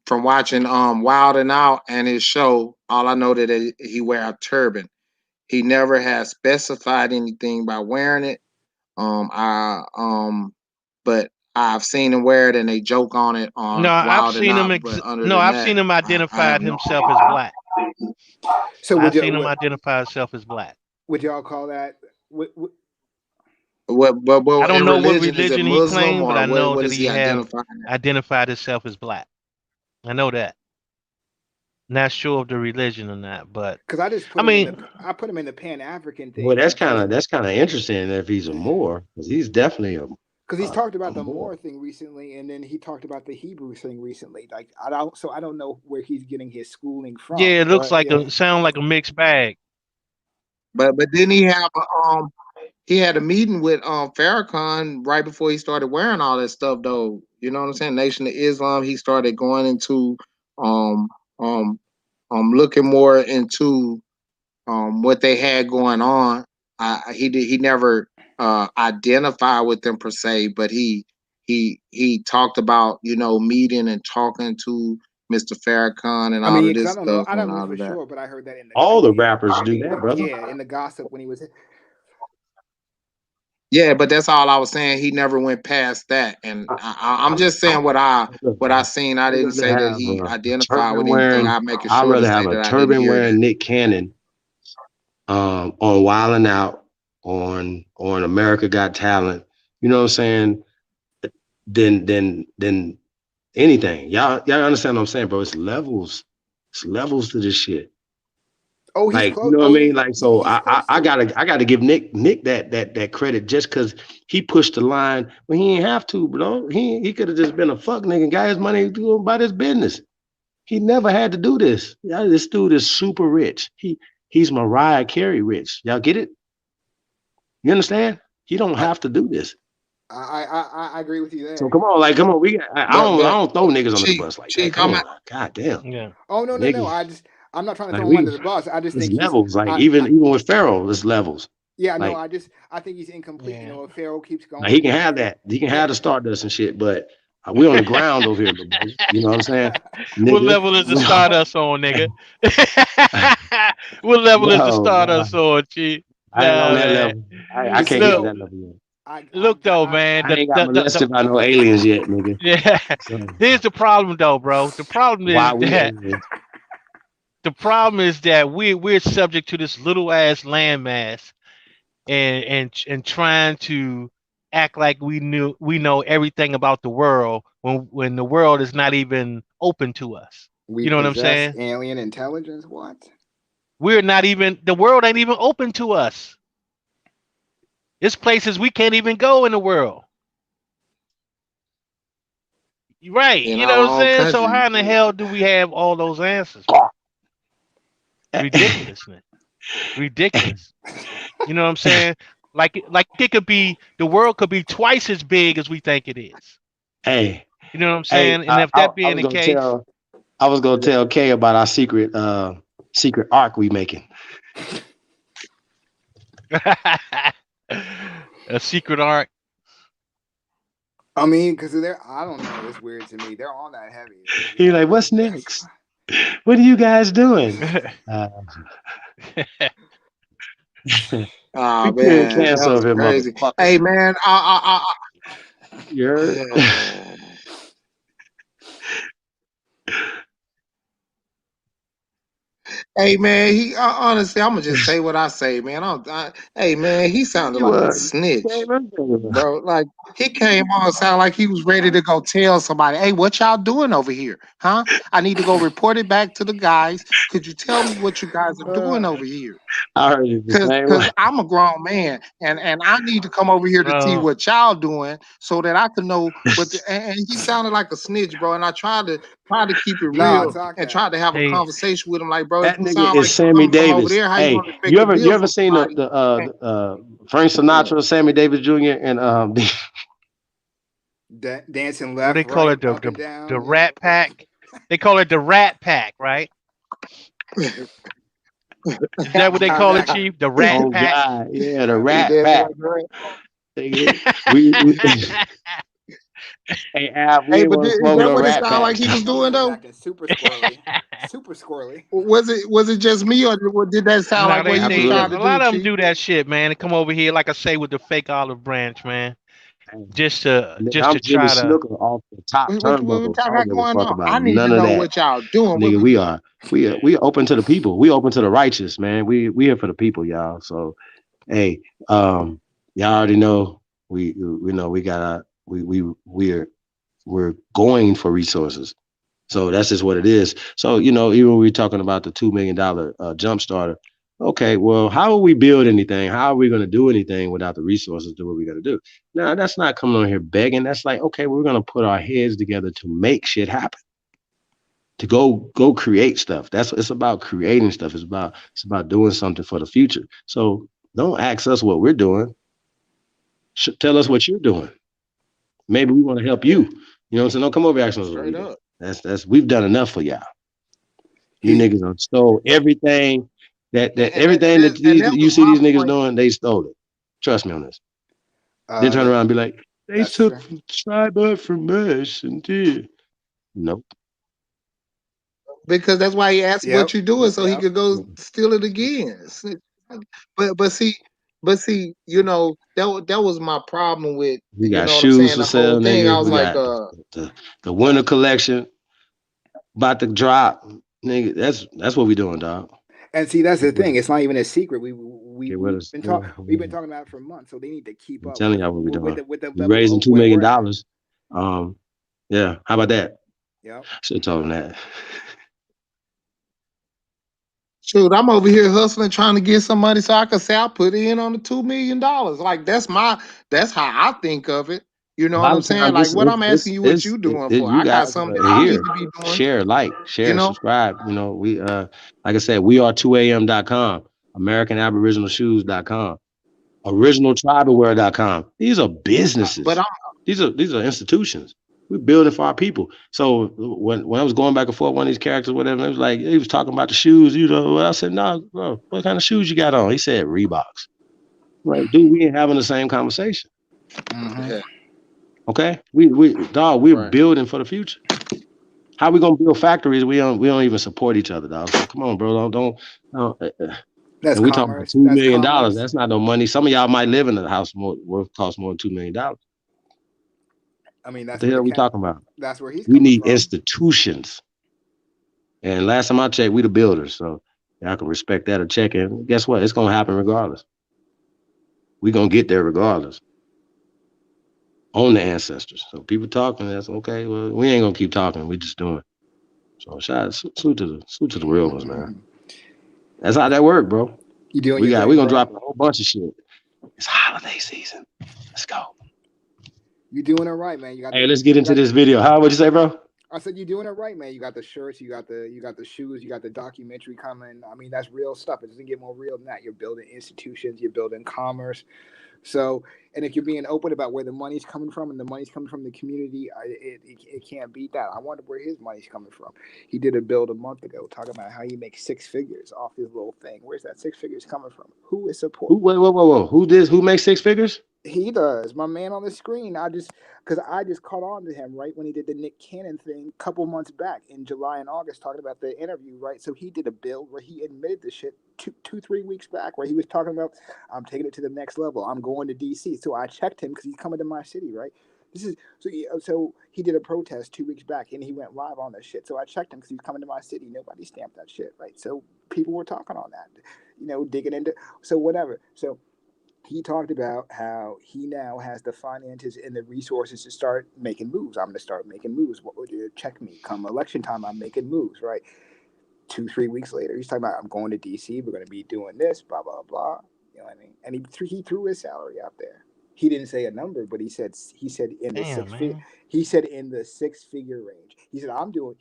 From watching Wild and Out and his show, all I know that he wear a turban. He never has specified anything by wearing it. I but I've seen him wear it and they joke on it No, on I've Wild and seen him. Out. But other No, than I've that, seen him I identified have no. himself as black. So I've seen him identify himself as black. would y'all call that? I What don't in know what religion is it religion he Muslim claimed, but or I know what that is he he have identifying? identified himself as black. I know that. Not sure of the religion or not, but Because I just I put him in the mean, Pan African Well, thing because that's kind of interesting if he's a Moor, because he's definitely he's talked a about the Moor. Moor thing recently, and then he talked about the Hebrew thing recently. Like I don't know where he's getting his schooling yeah, from, it looks but like yeah. sound like a mixed bag. But didn't he had a meeting with Farrakhan right before he started wearing all that stuff though. You know what I'm saying? Nation of Islam. He started going into um um looking more into what they had going on. He never identified with them per se, but he talked about meeting and talking to Mr. Farrakhan and I all mean, of because this stuff I and don't know all for of that. sure, but I heard that in All the rappers do that, brother. yeah, in the gossip when he was. Yeah, but that's all I was saying. He never went past that, and I'm just saying what I seen. I I'd didn't rather say that have he a identified turban with anything. wearing. I'm making I'd sure to rather say have a that I didn't turban hear wearing that. Nick Cannon on Wild and Out on America Got Talent. You know what I'm saying? Than anything. Y'all understand what I'm saying, bro? It's levels. It's levels to this shit. Oh, he's Like, you close. know what I Oh, mean? Like, so he's close I to it. gotta give Nick that credit just because he pushed the line when he ain't have to, bro. He could have just been a fuck nigga and got his money to go about his business. He never had to do this. Yeah, this dude is super rich. He's Mariah Carey rich. Y'all get it? You understand? He don't I have to do this. I agree with you So there. come on, come on. I But don't throw niggas under the Chief, bus like that. Chief, Come on, god damn, Oh no no no! niggas. I'm not trying to Like throw him under the bus. I just there's think he's. levels. Like even with Pharaoh, there's levels. Yeah, no, Like I think he's incomplete. You know, if Pharaoh keeps now he going, can have that. He can have the Stardust and shit, but we on the ground over here, bro. You know what I'm saying, What nigga? level is the Stardust on, nigga? What level is the No, nah, Stardust on, Chief? I ain't on Nah, that man. level. I can't get to Look, that level yet. look though, man. I ain't got molested by no aliens yet, nigga. Yeah. So Here's the problem, though, bro. The problem why is we that aliens? we're subject to this little ass landmass and trying to act like we know everything about the world when the world is not even open to us. we You know what I'm possess saying? alien intelligence. What? The world ain't even open to us. There's places we can't even go in the world. Right. In You know our what I'm own saying? So country. how in the hell do we have all those answers? Ridiculousness. Ridiculous. You know what I'm saying? Like it could be, the world could be twice as big as we think it is. Hey, You know what I'm hey, saying? And if that being the case, I was gonna tell Kay about our secret arc we making. a secret art. I mean, because I don't know. It's weird to me. They're on that heavy. He like, what's next? What are you guys doing? Oh we couldn't man, that cancel was him, crazy. motherfucker. Hey man, You heard? hey man, he honestly, I'm gonna just say what I say, man. Hey man, he sounded You like a was. snitch, bro. Like he came on, sound like he was ready to go tell somebody, "Hey, what y'all doing over here, huh? I need to go report it back to the guys. Could you tell me what you guys are doing over here?" I heard it the same Cause way. I'm a grown man and I need to come over here to see what y'all doing so that I can know what and he sounded like a snitch, bro. And I tried to keep it Nah, real and tried to have a Hey, conversation with him. Like, bro, if That you nigga sound is like you Sammy coming from over Davis. there, how you Hey, gonna expect a you bill ever from seen somebody? the Frank Sinatra, Sammy Davis Jr. and dancing what left, they call right, it, up and the down. Rat Pack. They call it the Rat Pack, right? Is that what they call it, Chief? The Rat oh Pack. God, yeah, the He Rat dancing Pack. like that. Nigga, we hey Ab, we Hey, ain't but want to is smoke that no what it Rat sounded Pack. like he was doing He was though? acting super squirrely. Super squirrely. Was it just me or did that sound No, like what he was a trying Absolutely. to lot do, of them Chief? do that shit, man. They come over here, like I say, with the fake olive branch, man, just to Nigga, I'm Jimmy try to. Snooker off the top What turnbuckle. y'all I don't got give a going fuck on? about I need to none of know that. what y'all doing. Nigga, we open to the people. We open to the righteous, man. We here for the people, y'all. So hey, y'all already know we know we got we're going for resources. So that's just what it is. So, even when we're talking about the $2 million jump starter, okay, well, how will we build anything? How are we going to do anything without the resources to do what we got to do? Now, that's not coming on here begging. That's like, okay, we're going to put our heads together to make shit happen, to go create stuff. It's about creating stuff. It's about doing something for the future. So don't ask us what we're doing. Tell us what you're doing. Maybe we want to help you. You know what I'm saying? Don't come over asking us what we Straight do. up. That's we've done enough for y'all. You niggas done stole everything that everything that that you was see my these niggas point. doing, they stole it. Trust me on this. Then turn around and be like, they That's took true. cyber from us and did. Nope. Because that's why he asked what Yep. you doing so he Yep. could go steal it again. But see, that was my problem with We got what I'm shoes saying, for the whole sale, thing. I nigga. was We like, got the winter collection about to drop. Nigga, that's what we doing, dog. And see, that's the I'm thing. It's not even a secret. We've been telling talking about it for months, so they need to keep up y'all what we doing. with the We level raising of $2 where million. we're at. Yeah, how about that? Yep. Should told him that. shoot, I'm over here hustling, trying to get some money so I can say I put in on the $2 million. Like that's how I think of it. You know A what lot I'm of saying? times Like what I'm asking you, what you doing for? you I got guys something are that I need here. to be doing. Share, You know, subscribe. We like I said, we are 2am.com, AmericanAboriginalShoes.com, OriginalTribalWear.com. These are but businesses. These are institutions. We're building for our people. So when I was going back and forth, one of these characters, whatever, it was like he was talking about the shoes. I said, "No, bro, what kind of shoes you got on?" He said, "Reeboks." I'm like, dude, we ain't having the same conversation. Mm-hmm. Okay, we're Right. building for the future. How we gonna build factories? We don't even support each other, dog. So come on, bro, don't. That's And we talking about commerce. $2 That's million. commerce. That's not no money. Some of y'all might live in a house cost more than $2 million. What I mean, the hell are we talking about? that's where he's We coming need from. institutions. And last time I checked, we the builders. So y'all can respect that or check it. Guess what? It's gonna happen regardless. We gonna get there regardless. On the ancestors. So people talking, that's okay. Well, we ain't gonna keep talking. We just doing. So salute to the real ones, man. That's how that work, bro. You doing We your thing, gonna bro. drop a whole bunch of shit. It's holiday season. Let's go. You doing it right, man. You got. Hey, let's get into this video. What'd you say, bro? I said you're doing it right, man. You got the shirts, you got the shoes, you got the documentary coming. I mean, that's real stuff. It doesn't get more real than that. You're building institutions, you're building commerce. So, and if you're being open about where the money's coming from, and the money's coming from the community, it can't beat that. I wonder where his money's coming from. He did a build a month ago talking about how he makes 6 figures off his little thing. Where's that 6 figures coming from? Who is supporting? Whoa. Who makes 6 figures? He does. My man on the screen. I just caught on to him right when he did the Nick Cannon thing a couple months back in July and August, talking about the interview, right? So he did a build where he admitted the shit 3 weeks back, where he was talking about, I'm taking it to the next level. I'm going to DC. So I checked him because he's coming to my city, right? So he did a protest 2 weeks back and he went live on this shit. So I checked him because he's coming to my city. Nobody stamped that shit, right? So people were talking on that, digging into, so whatever. So he talked about how he now has the finances and the resources to start making moves. I'm going to start making moves. What would you check me? Come election time, I'm making moves, right? 2-3 weeks later, he's talking about, I'm going to DC. We're going to be doing this, blah, blah, blah. You know what I mean? And he threw his salary out there. He didn't say a number, but he said in the six-figure range. He said, I'm doing,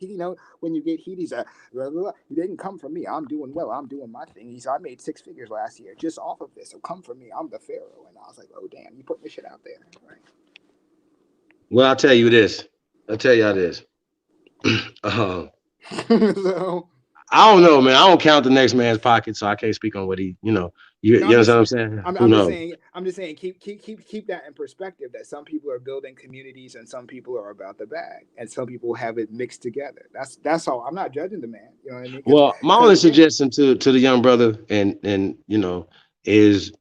when you get heat, he's like, blah, blah, blah. He didn't come from me. I'm doing well. I'm doing my thing. He said, I made 6 figures last year just off of this. So come from me. I'm the pharaoh. And I was like, oh, damn, you putting this shit out there. Right? Well, I'll tell you this. I'll tell y'all this. So, I don't know, man. I don't count the next man's pocket, so I can't speak on what he, you understand what I'm saying? Who knows? I'm just saying, keep that in perspective. That some people are building communities, and some people are about the bag, and some people have it mixed together. That's all. I'm not judging the man. You know what I mean? Well, my only suggestion to the young brother, and is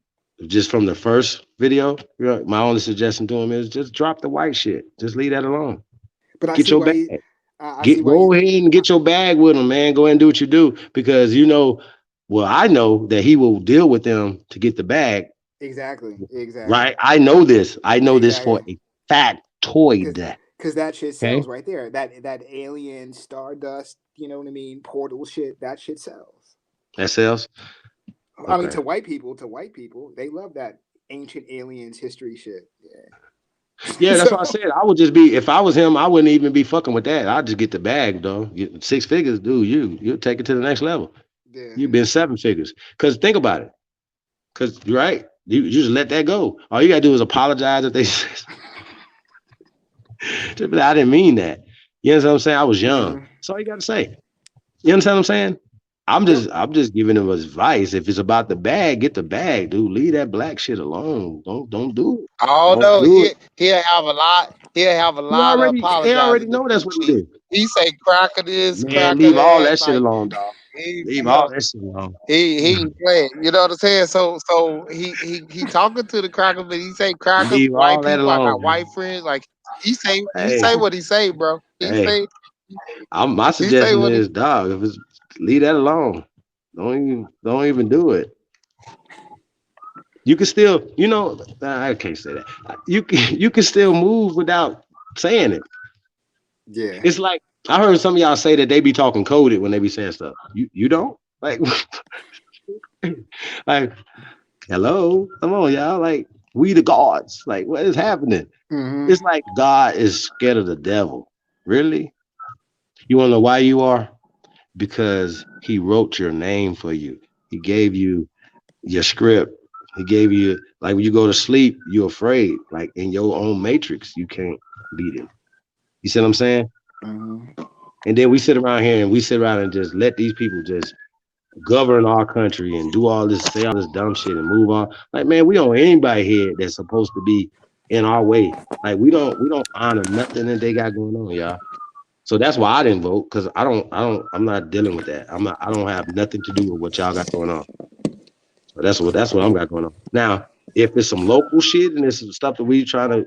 just from the first video. My only suggestion to him is just drop the white shit. Just leave that alone. But get your bag. Go ahead and get your bag with him, man. Go ahead and do what you do, because I know that he will deal with them to get the bag. Exactly. Right. I know this. This for a factoid. Because that shit sells right there. That alien Stardust, you know what I mean? Portal shit. That shit sells. That sells. Okay. I mean, to white people, they love that ancient aliens history shit. Yeah, that's what I said. I would just be, if I was him, I wouldn't even be fucking with that. I'd just get the bag, though. 6 figures, dude. You'll take it to the next level. Yeah. You've been 7 figures. Because think about it. Because you're right. You just let that go. All you gotta do is apologize if they I didn't mean that. You know what I'm saying? I was young. Mm-hmm. That's all you gotta say. You understand what I'm saying? I'm just giving him advice. If it's about the bag, get the bag, dude. Leave that black shit alone. Don't do it. Although he'll have a lot. He'll have a lot of apologizing. They already know that's what he do. He say cracker this, man, cracker leave that. all that shit alone, dog. Leave all that shit alone. He ain't playing. You know what I'm saying? So he talking to the cracker, but he say crackers, leave white all that people. alone, I got white friends. Like he say what he say, bro. My suggestion is, dog, if it's leave that alone. Don't even do it. You can still, I can't say that. You can still move without saying it. Yeah. It's like I heard some of y'all say that they be talking coded when they be saying stuff. You don't? Like like hello, come on, y'all. Like, we the gods. Like, what is happening? Mm-hmm. It's like God is scared of the devil. Really? You wanna know why you are? Because he wrote your name for you. He gave you your script. He gave you, like, when you go to sleep, you're afraid. Like, in your own matrix, you can't beat him. You see what I'm saying? And then we sit around here and just let these people just govern our country and do all this, say all this dumb shit and move on. Like, man, we don't anybody here that's supposed to be in our way. Like, we don't honor nothing that they got going on, y'all. So that's why I didn't vote, because I'm not dealing with that. I don't have nothing to do with what y'all got going on. So that's what I'm got going on. Now, if it's some local shit and it's some stuff that we trying to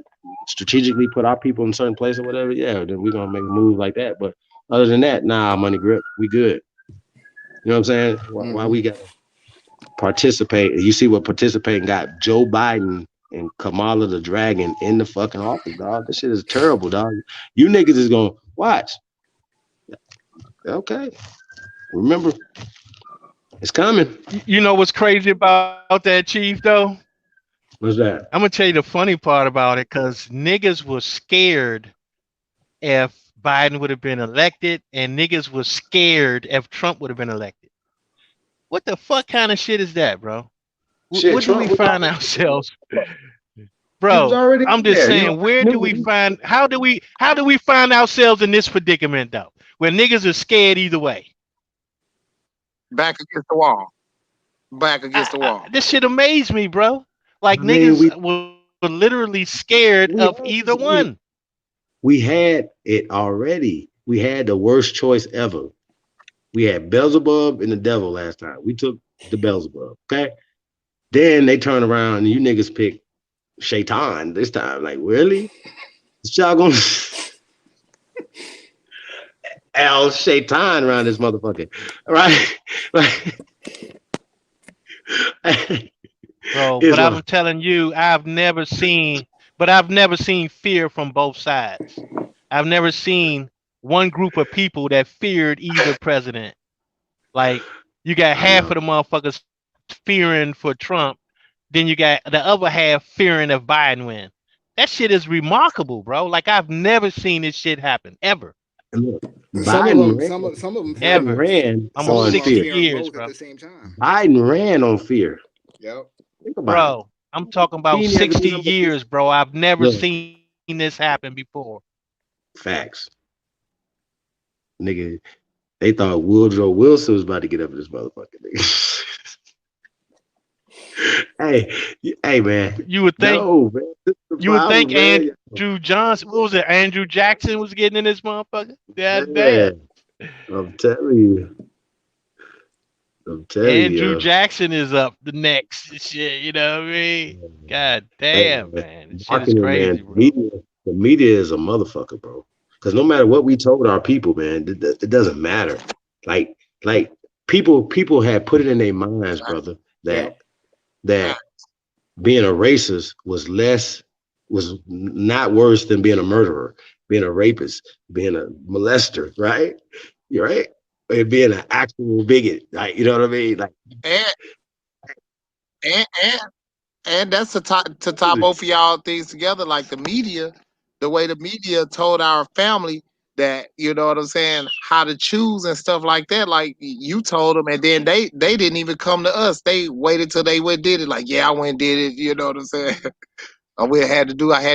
strategically put our people in certain place or whatever, yeah, then we're gonna make a move like that. But other than that, nah, money grip, we good. You know what I'm saying? Why we gotta participate? You see what participating got Joe Biden and Kamala the Dragon in the fucking office, dog. This shit is terrible, dog. You niggas is gonna watch. Okay. Remember, it's coming. You know what's crazy about that, Chief, though? What's that? I'm gonna tell you the funny part about it, because niggas was scared if Biden would have been elected, and niggas was scared if Trump would have been elected. What the fuck kind of shit is that, bro? Shit, Where do we Trump was find already, ourselves? he was Bro, already I'm just there. You saying, where do we knew. find, how do we find ourselves in this predicament, though? Where niggas are scared either way. Back against the wall. Back against the wall. This shit amazed me, bro. Like, I mean, niggas were literally scared of either one. We had it already. We had the worst choice ever. We had Beelzebub and the devil last time. We took the Beelzebub, okay? Then they turn around and you niggas pick Shaitan this time. Like, really? Is y'all gonna Al Shaitan around this motherfucker, right? Bro, It's but I'm like, telling you, I've never seen fear from both sides. I've never seen one group of people that feared either president. Like, you got half of the motherfuckers fearing for Trump, then you got the other half fearing if Biden win. That shit is remarkable, bro. Like, I've never seen this shit happen ever. look, Some of Biden them, ran, some of them Biden fear. ran I'm Some of on them on are 60 fear. fearing years, both at bro. the same time. Biden ran on fear. Yep. Think about it. Bro, I'm talking about He never 60 did years, bro. I've never look, seen this happen before. facts. Nigga, they thought Woodrow Wilson was about to get up in this motherfucker, nigga. hey, man. You would think No, man. This is the problem, man. Andrew Johnson, what was it? Andrew Jackson was getting in this motherfucker? God Yeah, damn. I'm telling you. Andrew Jackson is up the next shit, you know what I mean? God Hey, damn, man. man. This shit is Marketing, crazy, man. bro. The media is a motherfucker, bro. Because no matter what we told our people, man, it doesn't matter. Like, people had put it in their minds, brother, that being a racist was not worse than being a murderer, being a rapist, being a molester, right? You're right. And being an actual bigot, like, you know what I mean? Like, And that's to tie both of y'all things together, like the way the media told our family that, you know what I'm saying, how to choose and stuff like that. Like, you told them, and then they didn't even come to us. They waited till they went and did it. Like, yeah, I went and did it. You know what I'm saying? I had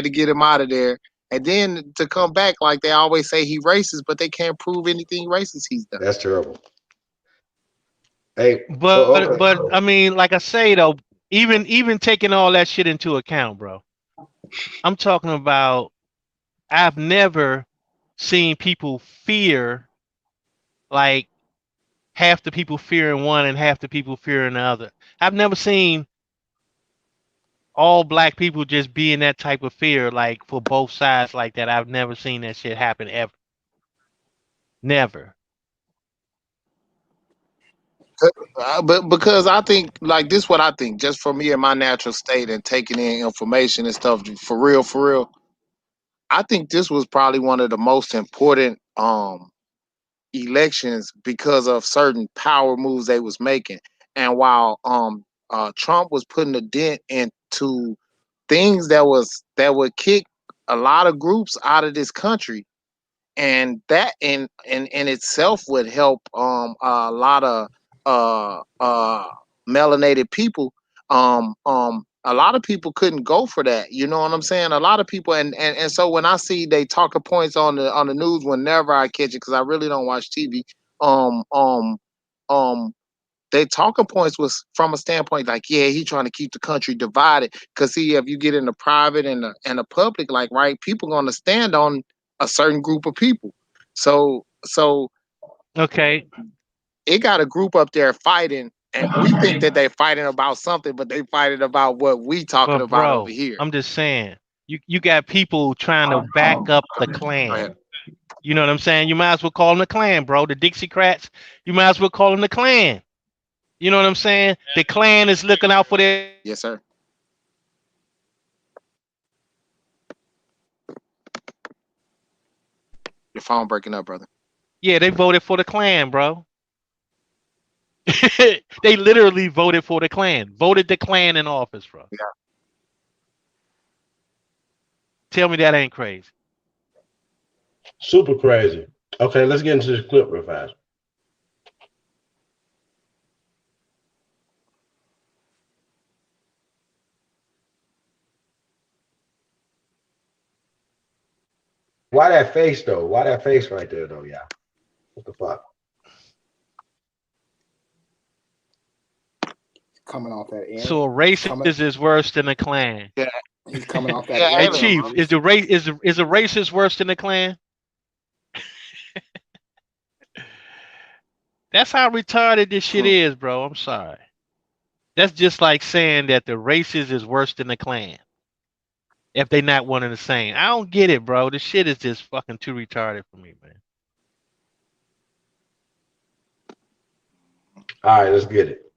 to get him out of there. And then to come back, like they always say he racist, but they can't prove anything racist he's done. that's terrible. Hey, But I mean, like I say though, even taking all that shit into account, bro. I'm talking about, I've never seen people fear, like, half the people fearing one and half the people fearing the other. I've never seen all black people just be in that type of fear, like, for both sides like that. I've never seen that shit happen ever. Never. But because I think, like, this what I think, just for me in my natural state and taking in information and stuff, for real, I think this was probably one of the most important elections because of certain power moves they was making. And while Trump was putting a dent into things that would kick a lot of groups out of this country, and that in itself would help a lot of uh uh melanated people A lot of people couldn't go for that. You know what I'm saying? A lot of people, and so when I see they talking points on the news, whenever I catch it, because I really don't watch TV. Um, um, they talking points was from a standpoint like, yeah, he trying to keep the country divided. Cause see, if you get in the private and the public, like, right, people gonna stand on a certain group of people. So Okay. it got a group up there fighting, and we think that they fighting about something, but they fighting about what we talking But about over bro, here. I'm just saying, you got people trying to back up the Go ahead. Klan. You know what I'm saying? You might as well call them the Klan, bro. The Dixiecrats, you might as well call them the Klan. You know what I'm saying? The Klan is looking out for their. Yes, sir. Your phone breaking up, brother. Yeah, they voted for the Klan, bro. They literally voted for the Klan. Voted the Klan in office, bro. Yeah. Tell me that ain't crazy. Super crazy. Okay, let's get into this clip real fast. Why that face though? Why that face right there though? Yeah. What the fuck? Coming off that alien. So a racist is worse than a Klan. Yeah. He's coming off that Yeah, Hey alien. Chief, bro. is the race is a racist worse than the Klan? That's how retarded this shit is, bro. I'm sorry. That's just like saying that the racist is worse than the Klan. If they not one and the same. I don't get it, bro. This shit is just fucking too retarded for me, man. All right, let's get it.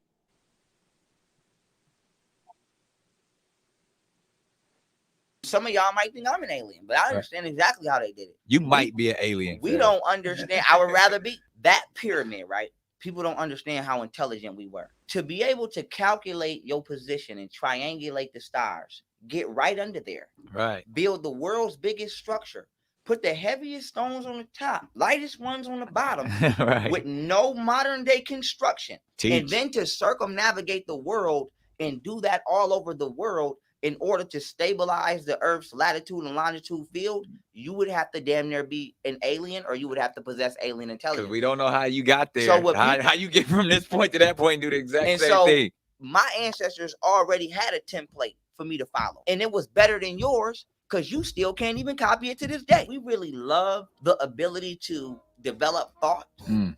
Some of y'all might think I'm an alien, but I understand exactly how they did it. You might be an alien. We don't understand. I would rather be that pyramid, right? People don't understand how intelligent we were. To be able to calculate your position and triangulate the stars, get right under there, right? Build the world's biggest structure, put the heaviest stones on the top, lightest ones on the bottom, Right. with no modern day construction, Teach. and then to circumnavigate the world and do that all over the world in order to stabilize the Earth's latitude and longitude field, you would have to damn near be an alien, or you would have to possess alien intelligence. Because we don't know how you got there. So what how you get from this point to that point and do the exact and same so thing. my ancestors already had a template for me to follow, and it was better than yours because you still can't even copy it to this day. We really love the ability to develop thought.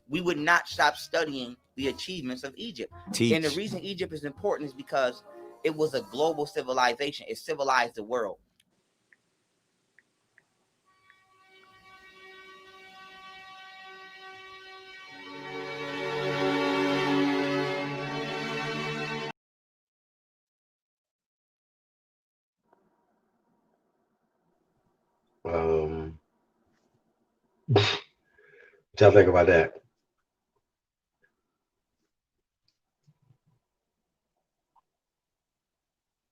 We would not stop studying the achievements of Egypt. Teach. And the reason Egypt is important is because it was a global civilization. It civilized the world. What y'all think about that?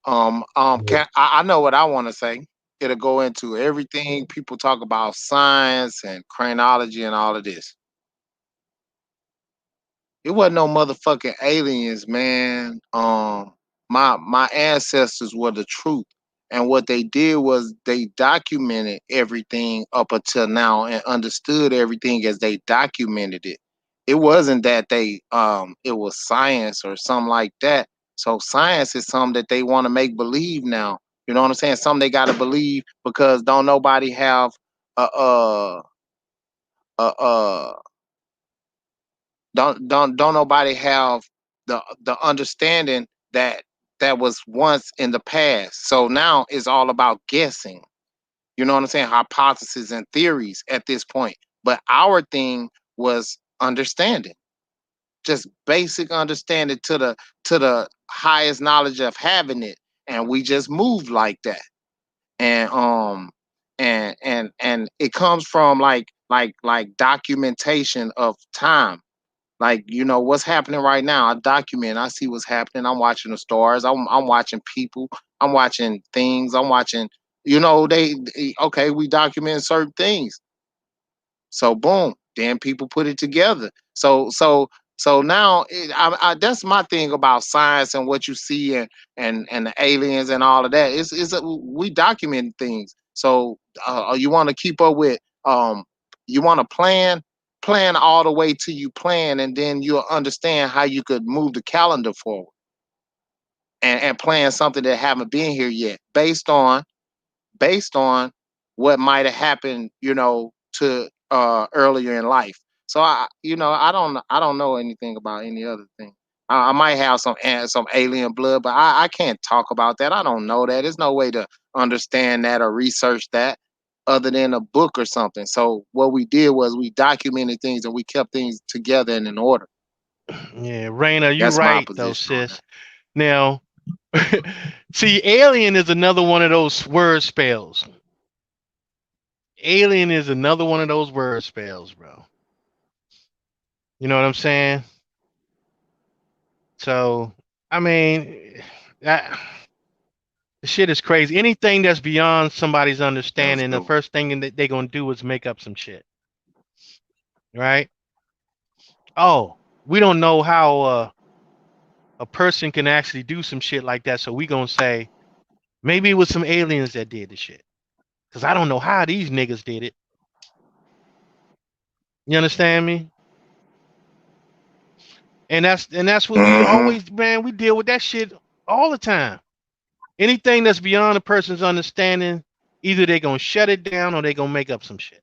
I know what I want to say. It'll go into everything people talk about, science and chronology and all of this. It wasn't no motherfucking aliens, man. My ancestors were the truth, and what they did was they documented everything up until now and understood everything as they documented it. It wasn't that it was science or something like that. So science is something that they want to make believe now. You know what I'm saying? Something they got to believe because don't nobody have a a don't nobody have the understanding that was once in the past. So now it's all about guessing. You know what I'm saying? Hypotheses and theories at this point. But our thing was understanding, just basic understanding to the highest knowledge of having it, and we just moved like that. And and it comes from like documentation of time. Like, you know, what's happening right now, I document, I see what's happening. I'm watching the stars, I'm watching people, I'm watching things, I'm watching, you know, okay, we document certain things. So boom, then people put it together. So So now that's my thing about science and what you see and the aliens and all of that. We document things. So you want to keep up with you want to plan all the way till you plan, and then you'll understand how you could move the calendar forward and plan something that haven't been here yet, based on what might have happened, to earlier in life. So I don't know anything about any other thing. I might have some alien blood, but I can't talk about that. I don't know that. There's no way to understand that or research that other than a book or something. So what we did was we documented things and we kept things together and in order. Yeah, Raina, you That's my right though, position on that. sis. Now, see, alien is another one of those word spells. Alien is another one of those word spells, bro. You know what I'm saying? So, I mean, that the shit is crazy. Anything that's beyond somebody's That's understanding, the dope. first thing that they're gonna do is make up some shit, right? Oh, we don't know how a person can actually do some shit like that, so we gonna say maybe it was some aliens that did the shit. Cause I don't know how these niggas did it. You understand me? And that's what we Hmm. always, man, we deal with that shit all the time. Anything that's beyond a person's understanding, either they gonna shut it down or they gonna make up some shit.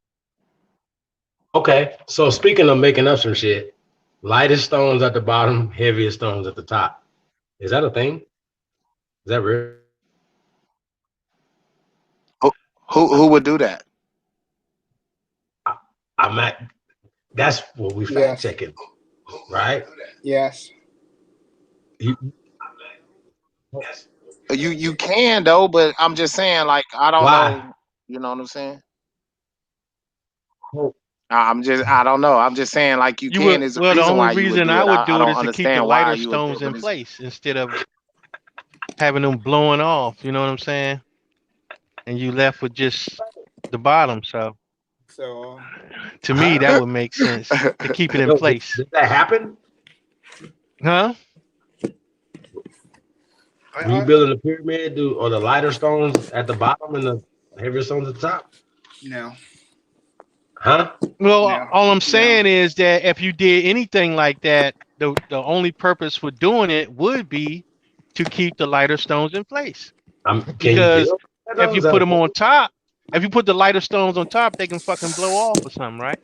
Okay, so speaking of making up some shit, lightest stones at the bottom, heaviest stones at the top. Is that a thing? Is that real? Who would do that? I'm at. That's what we fact Yes. checking, right? Yes. You, You can though, but I'm just saying, like, I don't why? know. You know what I'm saying? I don't know. I'm just saying, like, you You can would, is the well, the reason only why you would reason do I it. would I do it don't is to keep the understand why lighter you would do stones it, but in it's place instead of having them blowing off. You know what I'm saying? And you left with just the bottom. So So to me, Huh? that would make sense to keep it in Yo, place, did that happen? huh? When you I building the pyramid, do or the lighter stones at the bottom and the heavier stones at the top? no, Huh? Well, no, all I'm no. saying is that if you did anything like that, the only purpose for doing it would be to keep the lighter stones in place. Can you Because build if you those? Is that put a them thing? on top, if you put the lighter stones on top, they can fucking blow off or something, right?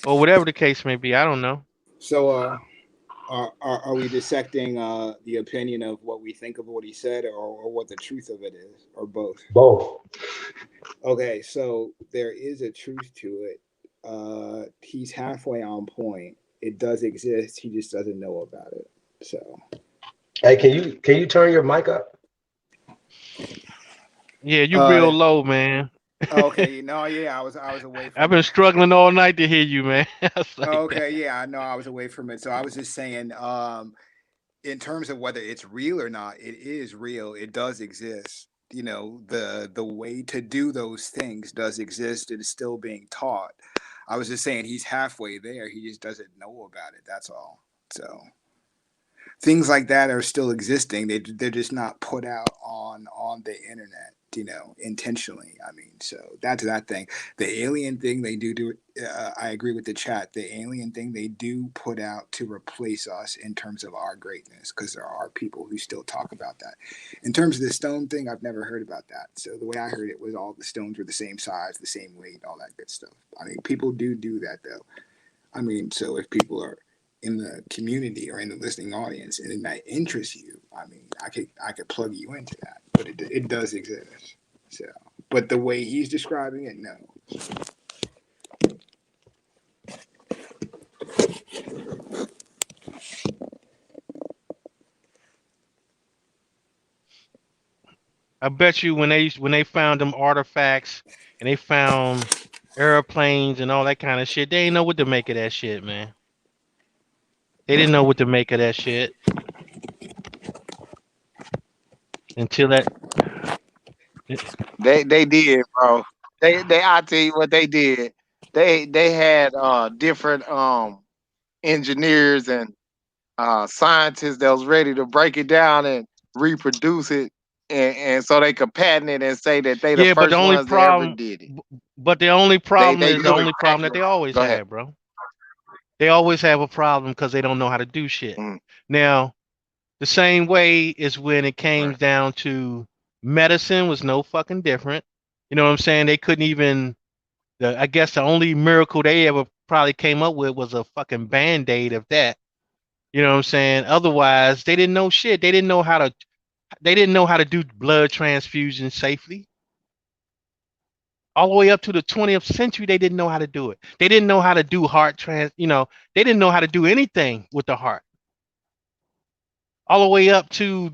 Or whatever the case may be. I don't know. So are we dissecting the opinion of what we think of what he said, or what the truth of it is, or both? Both. Okay, so there is a truth to it. He's halfway on point. It does exist. He just doesn't know about it. So Hey, can you turn your mic up? Yeah, you uh real low, man. okay, no, yeah, I was away I've from been it. struggling all night to hear you, man. It's like that. Okay, yeah, I know I was away from it. So I was just saying, in terms of whether it's real or not, it is real. It does exist. The way to do those things does exist. It is still being taught. I was just saying he's halfway there. He just doesn't know about it. That's all. So things like that are still existing. They're just not put out on the internet, intentionally. I mean, so that's that thing. The alien thing they do. I agree with the chat. The alien thing they do put out to replace us in terms of our greatness, because there are people who still talk about that. In terms of the stone thing, I've never heard about that. So the way I heard it was all the stones were the same size, the same weight, all that good stuff. I mean, people do that though. I mean, so if people are in the community or in the listening audience and it might interest you, I mean, I could plug you into that, but it does exist. So, but the way he's describing it, no. I bet you when they found them artifacts and they found airplanes and all that kind of shit, they didn't know what to make of that shit, man. They didn't know what to make of that shit until that. They did, bro. They I tell you what they did. They had different engineers and scientists that was ready to break it down and reproduce it, and so they could patent it and say that they the Yeah, but the first only ones that ever problem, did it. but the only problem They is the do only problem exactly that they right. always Go ahead. have, bro. They always have a problem because they don't know how to do shit. Mm, Now, the same way is when it came right. down to medicine was no fucking different. You know what I'm saying? They couldn't even. I guess the only miracle they ever probably came up with was a fucking band-aid of that. You know what I'm saying? Otherwise, they didn't know shit. They didn't know how to. They didn't know how to do blood transfusion safely. All the way up to the 20th century, they didn't know how to do it. They didn't know how to do heart trans. They didn't know how to do anything with the heart. All the way up to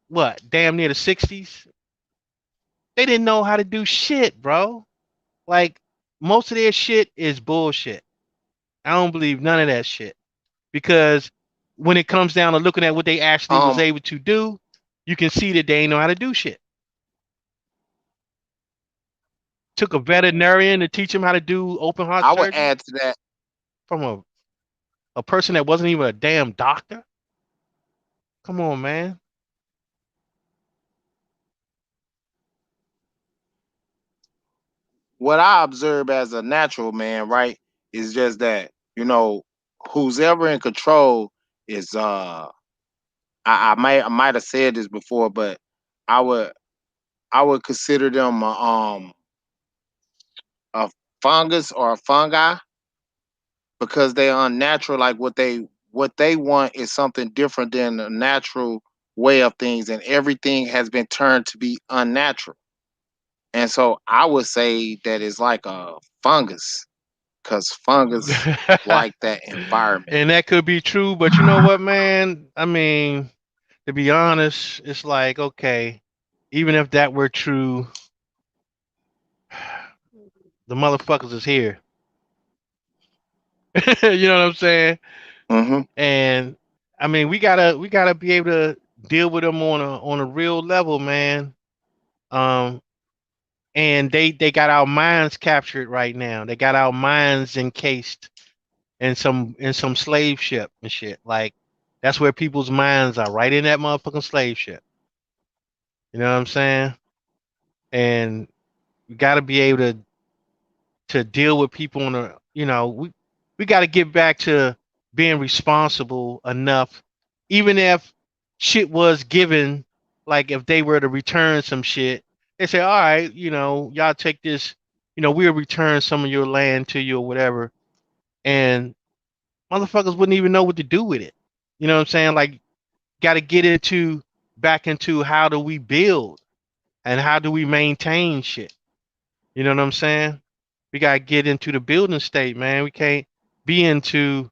what? Damn near the 60s. They didn't know how to do shit, bro. Like most of their shit is bullshit. I don't believe none of that shit because when it comes down to looking at what they actually was Um, able to do, you can see that they ain't know how to do shit. Took a veterinarian to teach him how to do open heart I would surgery add to that. from a person that wasn't even a damn doctor. Come on, man. What I observe as a natural man, right, is just that who's ever in control is I might have said this before, but I would I would consider them a fungus or a fungi because they're unnatural. Like what they want is something different than the natural way of things, and everything has been turned to be unnatural. And so I would say that it's like a fungus because fungus like that environment. And that could be true, but you know what, man? I mean, to be honest, it's like, okay, even if that were true, the motherfuckers is here. You know what I'm saying? Hmm. And I mean, we gotta be able to deal with them on a real level, man. Um, and they got our minds captured right now. They got our minds encased in some slave ship and shit. Like that's where people's minds are, right in that motherfucking slave ship. You know what I'm saying? And we got to be able to deal with people on a, we got to get back to being responsible enough, even if shit was given, like if they were to return some shit, they say, all right, y'all take this, we'll return some of your land to you or whatever, and motherfuckers wouldn't even know what to do with it. You know what I'm saying? Like, got to get into back into how do we build and how do we maintain shit. You know what I'm saying? We gotta get into the building state, man. We can't be into,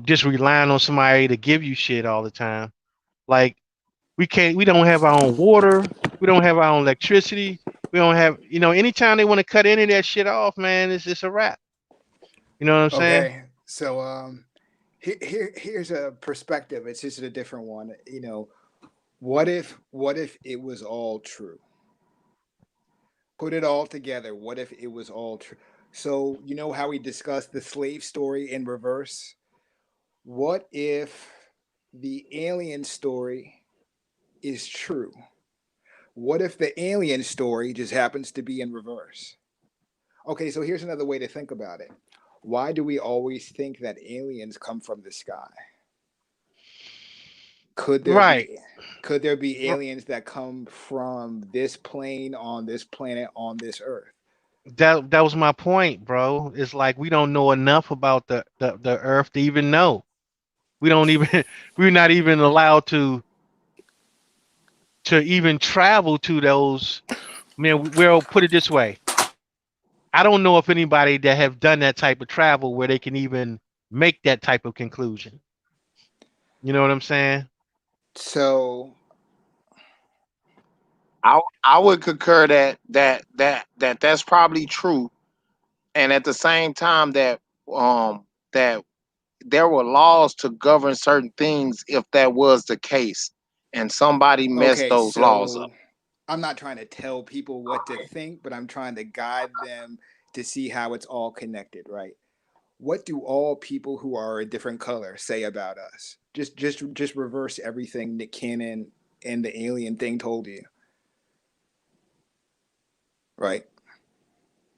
just relying on somebody to give you shit all the time. Like we don't have our own water, we don't have our own electricity, we don't have, anytime they want to cut any of that shit off, man, it's just a wrap. You know what I'm saying? Okay, so here's a perspective. It's just a different one. What if it was all true? Put it all together. What if it was all true? So you know how we discussed the slave story in reverse? What if the alien story is true? What if the alien story just happens to be in reverse? Okay, so here's another way to think about it. Why do we always think that aliens come from the sky? Could there Right. be could there be aliens that come from this plane on this planet on this earth? That was my point, bro. It's like we don't know enough about the earth to even know. We don't even we're not even allowed to even travel to those. I mean, we'll put it this way. I don't know if anybody that have done that type of travel where they can even make that type of conclusion. You know what I'm saying? So I would concur that's probably true, and at the same time that there were laws to govern certain things if that was the case, and somebody messed okay, those laws up. so I'm not trying to tell people what to think, but I'm trying to guide them to see how it's all connected, right? what do all people who are a different color say about us? Just reverse everything Nick Cannon and the alien thing told you, right?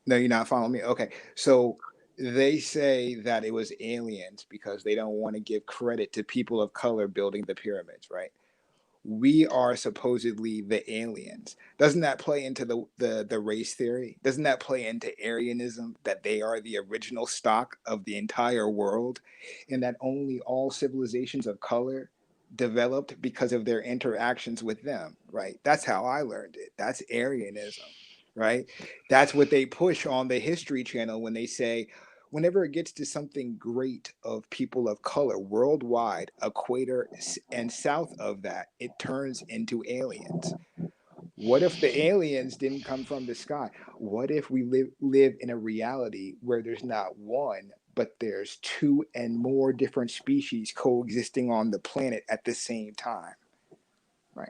No, you're not following me. Okay, so they say that it was aliens because they don't want to give credit to people of color building the pyramids, right? We are supposedly the aliens. Doesn't that play into the race theory? Doesn't that play into Aryanism, that they are the original stock of the entire world, and that only all civilizations of color developed because of their interactions with them, right? That's how I learned it. That's Aryanism, right? That's what they push on the History Channel when they say, whenever it gets to something great of people of color worldwide, equator and south of that, it turns into aliens. What if the aliens didn't come from the sky? What if we live in a reality where there's not one, but there's two and more different species coexisting on the planet at the same time, right?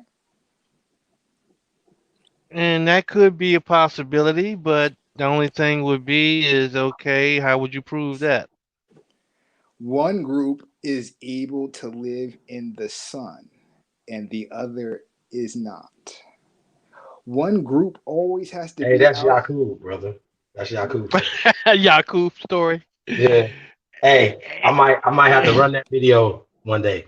And that could be a possibility, but the only thing would be is okay, how would you prove that? One group is able to live in the sun and the other is not. One group always has to Hey, be that's out. Yaku, brother. That's Yaku. Yaku story. Yeah. Hey, I might have to run that video one day.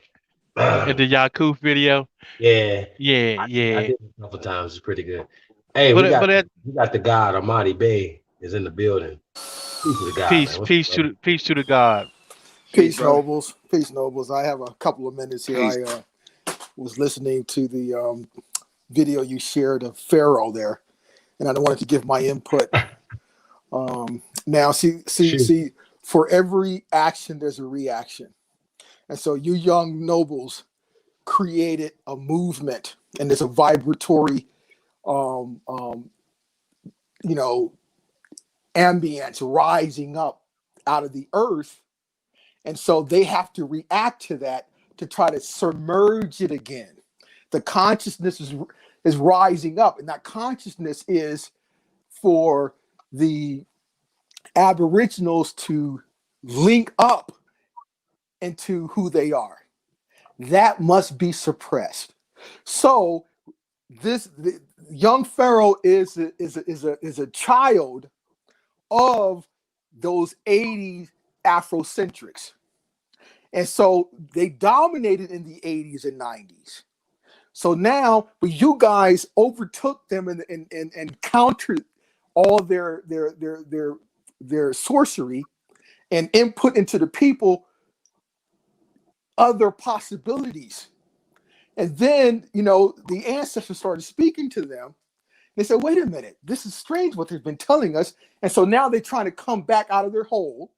In the Yaku video. Yeah. Yeah, I yeah. did it a couple times. It's pretty good. Hey, But we it- but got that we got the God Almighty Bay is in the building. Peace to the God, man. What's up, brother? peace to the God. Peace, Peace, brother. nobles. Peace, nobles. I have a couple of minutes here. Peace. I was listening to the video you shared of Pharaoh there, and I wanted to give my input. Now, Shoot. see. For every action, there's a reaction, and so you young nobles created a movement, and there's a vibratory, um, um, you know, ambience rising up out of the earth. And so they have to react to that to try to submerge it again. The consciousness is rising up, and that consciousness is for the Aboriginals to link up into who they are. That must be suppressed. So the young Pharaoh is a child of those 80s Afrocentrics. And so they dominated in the 80s and 90s. So now, but you guys overtook them and countered all their sorcery and input into the people other possibilities. And then, the ancestors started speaking to them. They said, wait a minute, this is strange what they've been telling us. And so now they're trying to come back out of their hole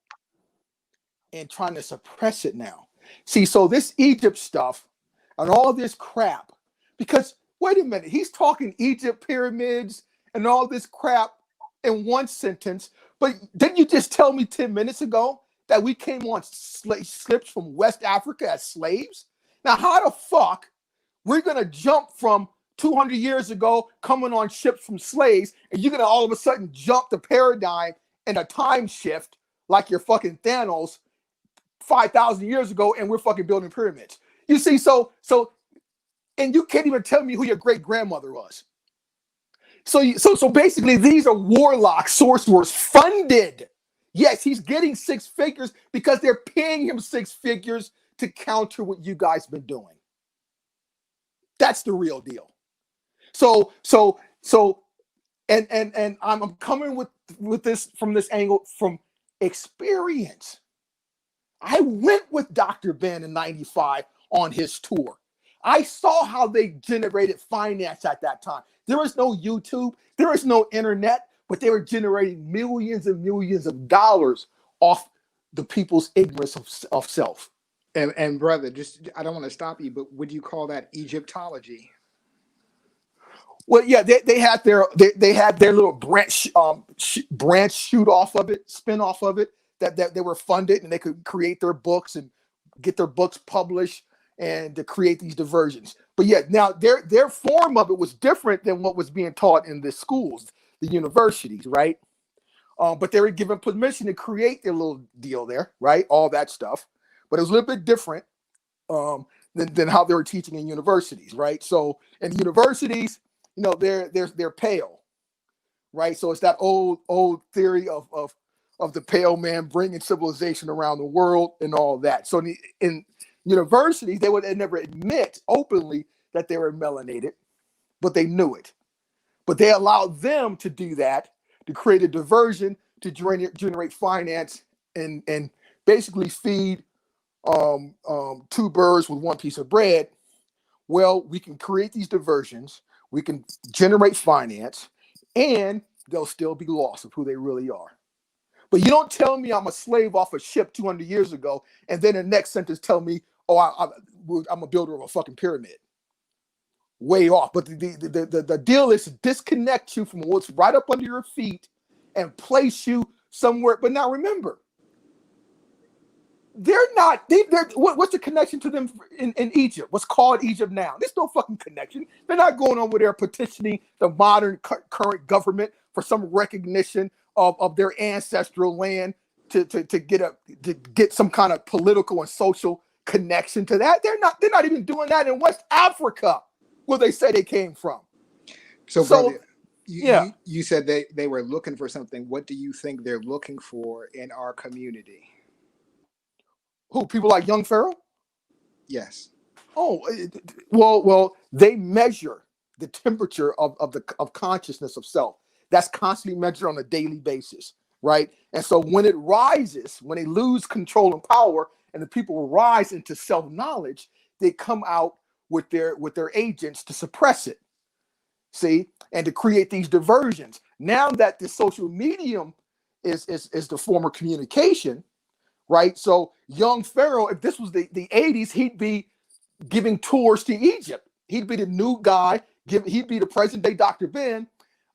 and trying to suppress it now. See, so this Egypt stuff and all this crap, because wait a minute, he's talking Egypt pyramids and all this crap in one sentence, but didn't you just tell me 10 minutes ago that we came on ships from West Africa as slaves? Now, how the fuck we're going to jump from 200 years ago coming on ships from slaves, and you're going to all of a sudden jump the paradigm and a time shift like you're fucking Thanos 5,000 years ago, and we're fucking building pyramids. You see, so, and you can't even tell me who your great grandmother was. So basically, these are warlocks, sorcerers, funded. Yes, he's getting six figures because they're paying him six figures to counter what you guys been doing. That's the real deal. So, and I'm coming with this from this angle from experience. I went with Dr. Ben in 95 on his tour. I saw how they generated finance at that time. There was no YouTube, there was no internet, but they were generating millions and millions of dollars off the people's ignorance of self. And brother, just I don't want to stop you, but would you call that Egyptology? Well, yeah, they had their little branch shoot off of it, spin off of it, that they were funded and they could create their books and get their books published and to create these diversions. But yeah, now their form of it was different than what was being taught in the schools, the universities, right? But they were given permission to create their little deal there, right? All that stuff. But it was a little bit different than how they were teaching in universities, right? So in universities, they're pale, right? So it's that old theory of the pale man bringing civilization around the world and all that. So in universities, they would never admit openly that they were melanated, but they knew it. But they allowed them to do that, to create a diversion, to generate finance and basically feed two birds with one piece of bread. Well, we can create these diversions, we can generate finance, and they'll still be lost of who they really are. But you don't tell me I'm a slave off a ship 200 years ago, and then the next sentence tell me, oh, I'm a builder of a fucking pyramid. Way off. But the deal is to disconnect you from what's right up under your feet and place you somewhere. But now remember, they're not. What's the connection to them in Egypt? What's called Egypt now? There's no fucking connection. They're not going over there petitioning the modern current government for some recognition of their ancestral land to get some kind of political and social connection to that. They're not even doing that in West Africa, where they say they came from. So brother, you said they were looking for something. What do you think they're looking for in our community? Who, people like Young Pharaoh? Yes. Oh, well, they measure the temperature of consciousness of self. That's constantly measured on a daily basis, right? And so when it rises, when they lose control and power, and the people rise into self-knowledge, they come out with their agents to suppress it. See, and to create these diversions. Now that the social medium is the form of communication, right? So Young Pharaoh, if this was the 80s, he'd be giving tours to Egypt. He'd be the new guy. He'd be the present day Dr. Ben.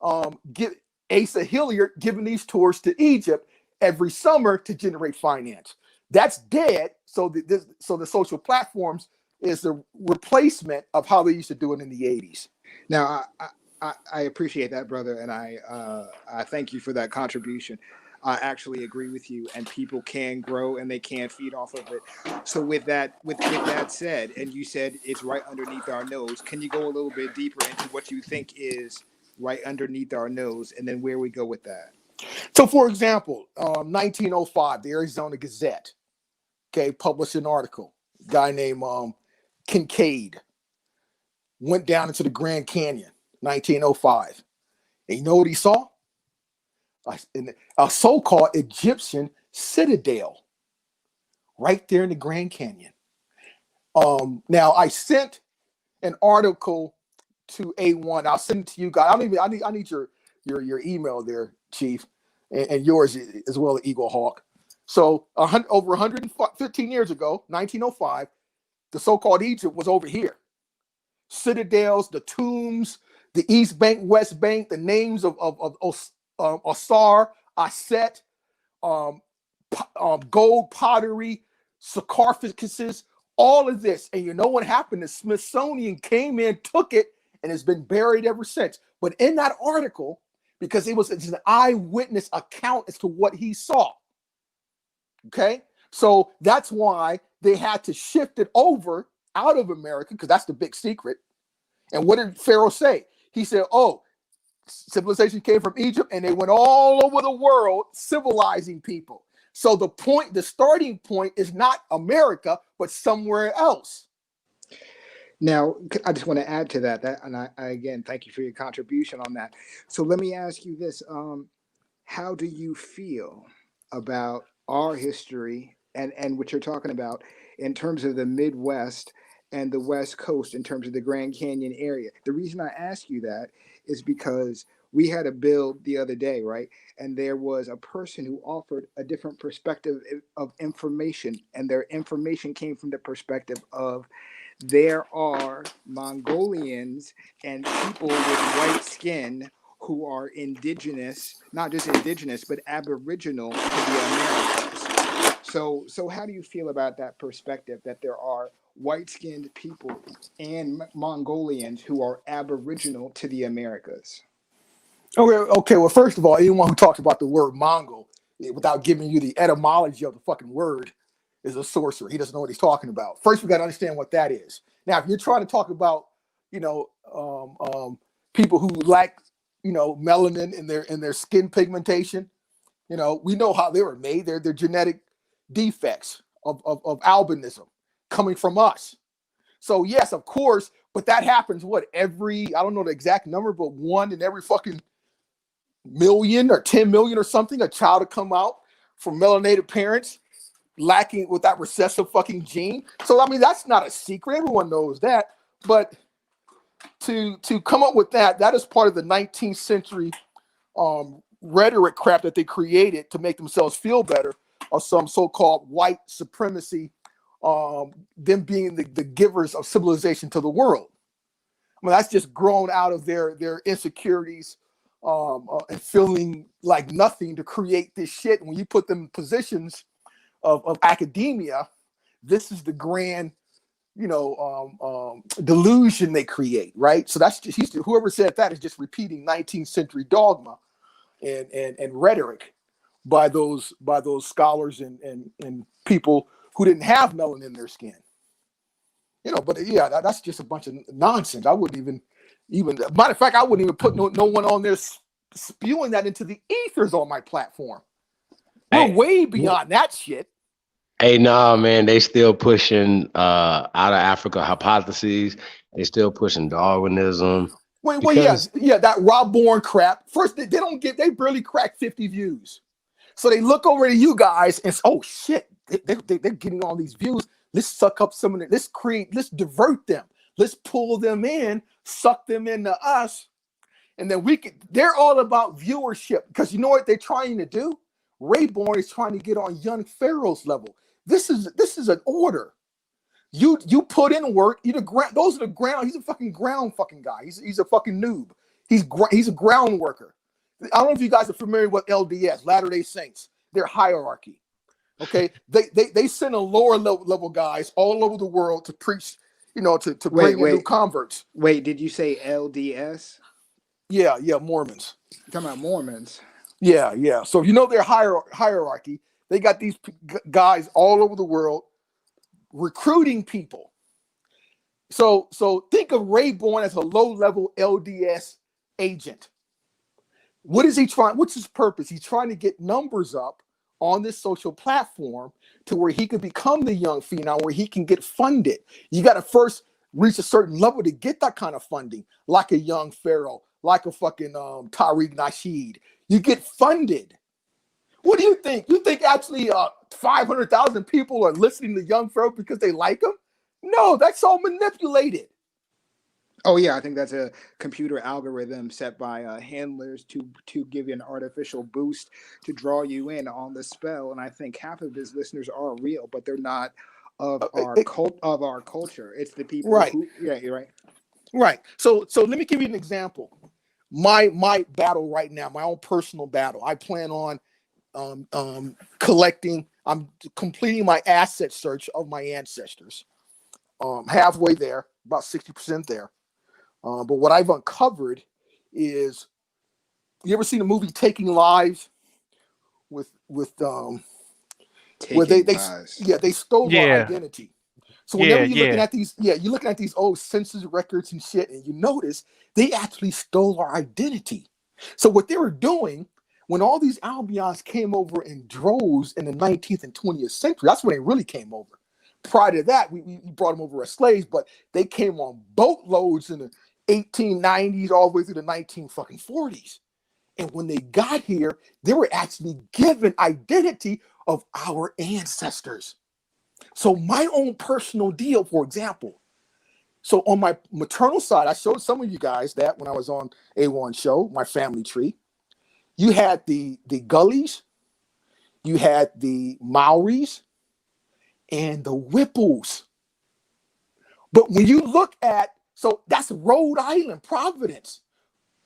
Asa Hilliard giving these tours to Egypt every summer to generate finance. That's dead. So the social platforms is the replacement of how they used to do it in the 80s. Now, I appreciate that, brother, and I thank you for that contribution. I actually agree with you, and people can grow and they can feed off of it. So with that said, and you said it's right underneath our nose, can you go a little bit deeper into what you think is right underneath our nose, and then where we go with that? So, for example, 1905, the Arizona Gazette, published an article. A guy named Kincaid went down into the Grand Canyon, 1905. And you know what he saw? A so-called Egyptian citadel right there in the Grand Canyon. Now, I sent an article to A1. I'll send it to you guys. I need your email there, Chief, and yours as well, Eagle Hawk. So over 115 years ago, 1905, the so-called Egypt was over here. Citadels, the tombs, the East Bank, West Bank, the names of Osar, Aset, gold pottery, sarcophaguses, all of this. And you know what happened? The Smithsonian came in, took it, and it's been buried ever since. But in that article, because it's an eyewitness account as to what he saw. Okay, so that's why they had to shift it over out of America, because that's the big secret. And what did Pharaoh say? He said, oh, civilization came from Egypt and they went all over the world civilizing people. So the starting point is not America, but somewhere else. Now, I just want to add to that, and I again, thank you for your contribution on that. So let me ask you this. How do you feel about our history and what you're talking about in terms of the Midwest and the West Coast in terms of the Grand Canyon area? The reason I ask you that is because we had a bill the other day, right? And there was a person who offered a different perspective of information, and their information came from the perspective of there are Mongolians and people with white skin who are indigenous, not just indigenous, but aboriginal to the Americas. So how do you feel about that perspective, that there are white-skinned people and Mongolians who are aboriginal to the Americas? Okay. Well, first of all, anyone who talks about the word Mongol without giving you the etymology of the fucking word is a sorcerer. He doesn't know what he's talking about. First, we got to understand what that is. Now, if you're trying to talk about, you know, people who lack, you know, melanin in their skin pigmentation, you know, we know how they were made. They're genetic defects of albinism coming from us. So yes, of course, but that happens every, I don't know the exact number, but 1 in every fucking million or 10 million or something, a child to come out from melanated parents lacking with that recessive fucking gene. So I mean, that's not a secret. Everyone knows that. But to come up with that is part of the 19th century rhetoric crap that they created to make themselves feel better, of some so-called white supremacy, them being the givers of civilization to the world. I mean, that's just grown out of their insecurities and feeling like nothing to create this shit. When you put them in positions of academia, this is the grand, you know, delusion they create, right? So that's just, whoever said that is just repeating 19th century dogma and rhetoric by those scholars and people who didn't have melanin in their skin. You know, but yeah, that's just a bunch of nonsense. I wouldn't even matter of fact, I wouldn't even put no one on there spewing that into the ethers on my platform. We're way beyond that shit. Hey, nah, man, they still pushing out of Africa hypotheses. They still pushing Darwinism. Well, yeah, that Rob Bourne crap. First, they barely crack 50 views. So they look over to you guys and say, oh shit, they're getting all these views. Let's suck up some of it. Let's divert them. Let's pull them in, suck them into us. And then they're all about viewership, because you know what they're trying to do? Rayborn is trying to get on young Pharaoh's level. This is an order. You put in work. Those are the ground. He's a fucking ground fucking guy. He's a fucking noob. He's a ground worker. I don't know if you guys are familiar with LDS, Latter-day Saints, their hierarchy. Okay, they send a lower level guys all over the world to preach, you know, to bring in new converts. Wait, did you say LDS? Yeah, Mormons. You're talking about Mormons? Yeah. So you know their hierarchy. They got these guys all over the world recruiting people. So think of Rayborn as a low-level LDS agent. What is he trying? What's his purpose? He's trying to get numbers up on this social platform to where he could become the young phenom, where he can get funded. You got to first reach a certain level to get that kind of funding, like a young Pharaoh, like a fucking Tariq Nasheed. You get funded. What do you think? You think actually 500,000 people are listening to young Pharaoh because they like him? No, that's all manipulated. Oh yeah, I think that's a computer algorithm set by handlers to give you an artificial boost to draw you in on the spell. And I think half of his listeners are real, but they're not of our culture. It's the people who, yeah, you're right. Right. So let me give you an example. My battle right now, my own personal battle. I plan on collecting. I'm completing my asset search of my ancestors. Halfway there, about 60% there. But what I've uncovered is, you ever seen the movie Taking Lives with where they stole our identity. So whenever you're looking at these, you're looking at these old census records and shit, and you notice they actually stole our identity. So what they were doing when all these Albions came over in droves in the 19th and 20th century, that's when they really came over. Prior to that, we brought them over as slaves, but they came on boatloads in the 1890s all the way through the 1940s. And when they got here, they were actually given identity of our ancestors. So my own personal deal, for example. So on my maternal side, I showed some of you guys that when I was on A1 show, my family tree. You had the Gullies, you had the Maoris, and the Whipples. But when you look at, so that's Rhode Island, Providence,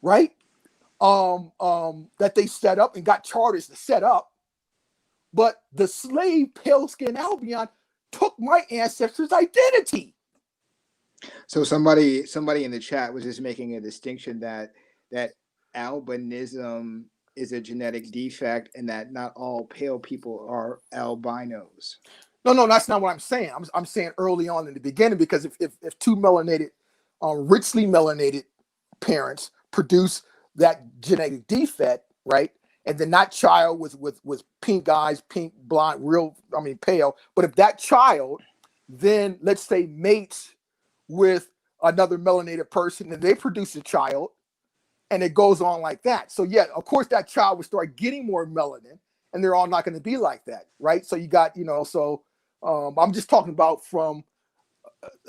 right? That they set up and got charters to set up. But the slave pale skin Albion took my ancestors' identity. So somebody in the chat was just making a distinction that albinism is a genetic defect and that not all pale people are albinos. No, that's not what I'm saying. I'm saying early on in the beginning, because if two melanated, richly melanated parents produce that genetic defect, right, and then that child with pink eyes, pink, blonde, pale, but if that child then, let's say, mates with another melanated person and they produce a child, and it goes on like that. So yeah, of course that child would start getting more melanin, and they're all not going to be like that, right? So you got, I'm just talking about from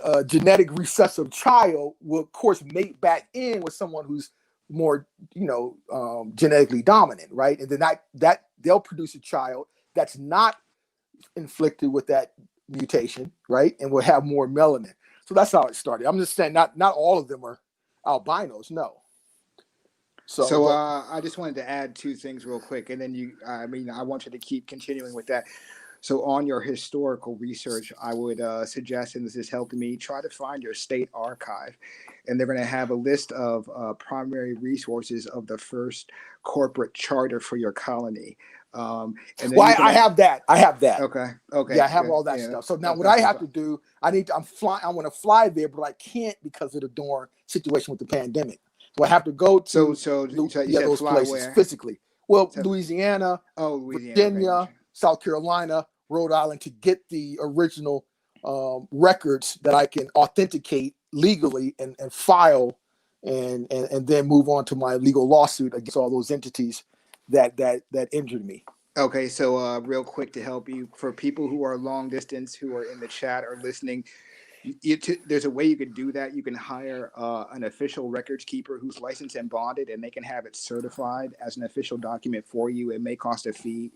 a genetic recessive child will of course mate back in with someone who's more, genetically dominant, right? And then that they'll produce a child that's not inflicted with that mutation, right? And will have more melanin. So that's how it started. I'm just saying not all of them are albinos, no. So I just wanted to add two things real quick, and then I want you to keep continuing with that. So on your historical research, I would suggest, and this is helping me, try to find your state archive. And they're going to have a list of primary resources of the first corporate charter for your colony. And then I have that. Okay. Yeah, I have all that stuff. So now what I have to do, I want to fly there, but I can't because of the darn situation with the pandemic. So I have to go to those places where? Physically. Well, Louisiana, Virginia, South Carolina, Rhode Island, to get the original records that I can authenticate legally and file and then move on to my legal lawsuit against all those entities that injured me. Okay, so real quick to help you, for people who are long distance, who are in the chat or listening, there's a way you could do that. You can hire an official records keeper who's licensed and bonded, and they can have it certified as an official document for you. It may cost a fee,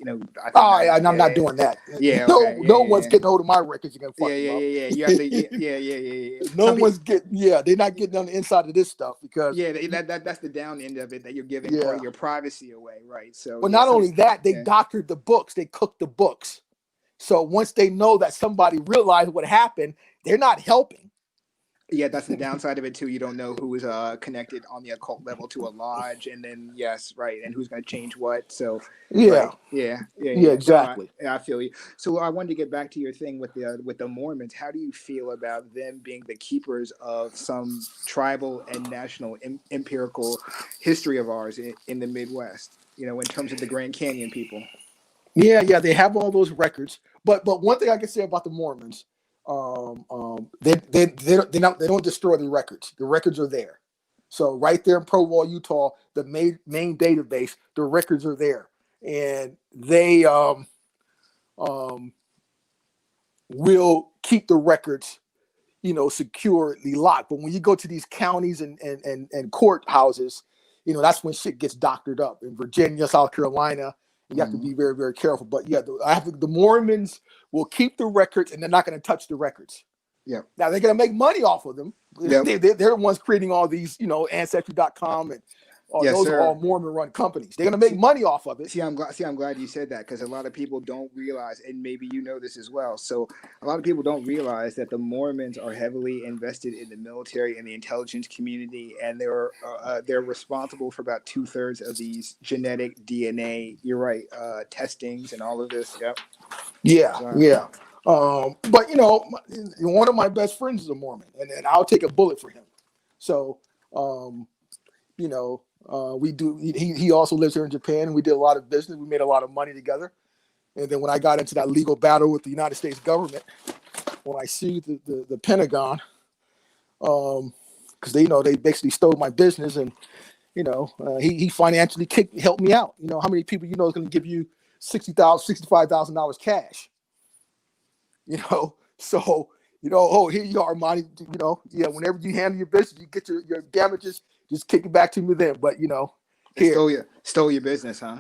I'm not doing that. Yeah, no one's getting hold of my records. You're gonna fuck yeah. You have to, No one's getting. Yeah, they're not getting on the inside of this stuff because that's the down end of it, that you're giving part of your privacy away, right? So, well, not only that, they doctored the books, they cooked the books. So once they know that somebody realized what happened, they're not helping. Yeah, that's the downside of it too. You don't know who is connected on the occult level to a lodge, and then and who's going to change what. So exactly. No, I feel you. So I wanted to get back to your thing with the Mormons. How do you feel about them being the keepers of some tribal and national empirical history of ours in the Midwest? In terms of the Grand Canyon people. Yeah, they have all those records. But one thing I can say about the Mormons, they don't destroy the records. The records are there. So right there in Provo, Utah, the main database, the records are there, and they will keep the records, securely locked. But when you go to these counties and courthouses, that's when shit gets doctored up. In Virginia, South Carolina, you have to be very, very careful. But yeah, the Mormons will keep the records, and they're not going to touch the records. Yeah. Now they're going to make money off of them. Yep. They're the ones creating all these, Ancestry.com and those are all Mormon-run companies. They're going to make money off of it. I'm glad you said that, because a lot of people don't realize, and maybe you know this as well. So a lot of people don't realize that the Mormons are heavily invested in the military and the intelligence community, and they're responsible for about 2/3 of these genetic DNA. You're right, testings and all of this. Yep. Yeah. But one of my best friends is a Mormon, and I'll take a bullet for him. So, we do. He also lives here in Japan, and we did a lot of business. We made a lot of money together. And then when I got into that legal battle with the United States government, when I sued the Pentagon, because they basically stole my business, and he financially helped me out. How many people is going to give you $65,000 cash? So here you are, Monty. Whenever you handle your business, you get your damages, just kick it back to me then. But stole your business, huh?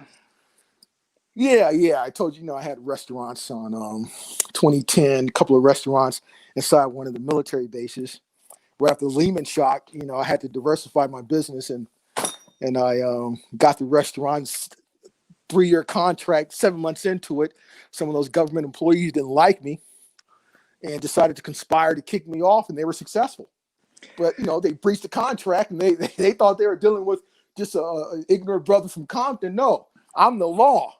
Yeah. I told you, I had restaurants on 2010, a couple of restaurants inside one of the military bases. Right after the Lehman shock, I had to diversify my business, and I got the restaurants 3-year contract. 7 months into it, some of those government employees didn't like me and decided to conspire to kick me off, and they were successful. But they breached the contract, and they thought they were dealing with just a ignorant brother from Compton. No, I'm the law.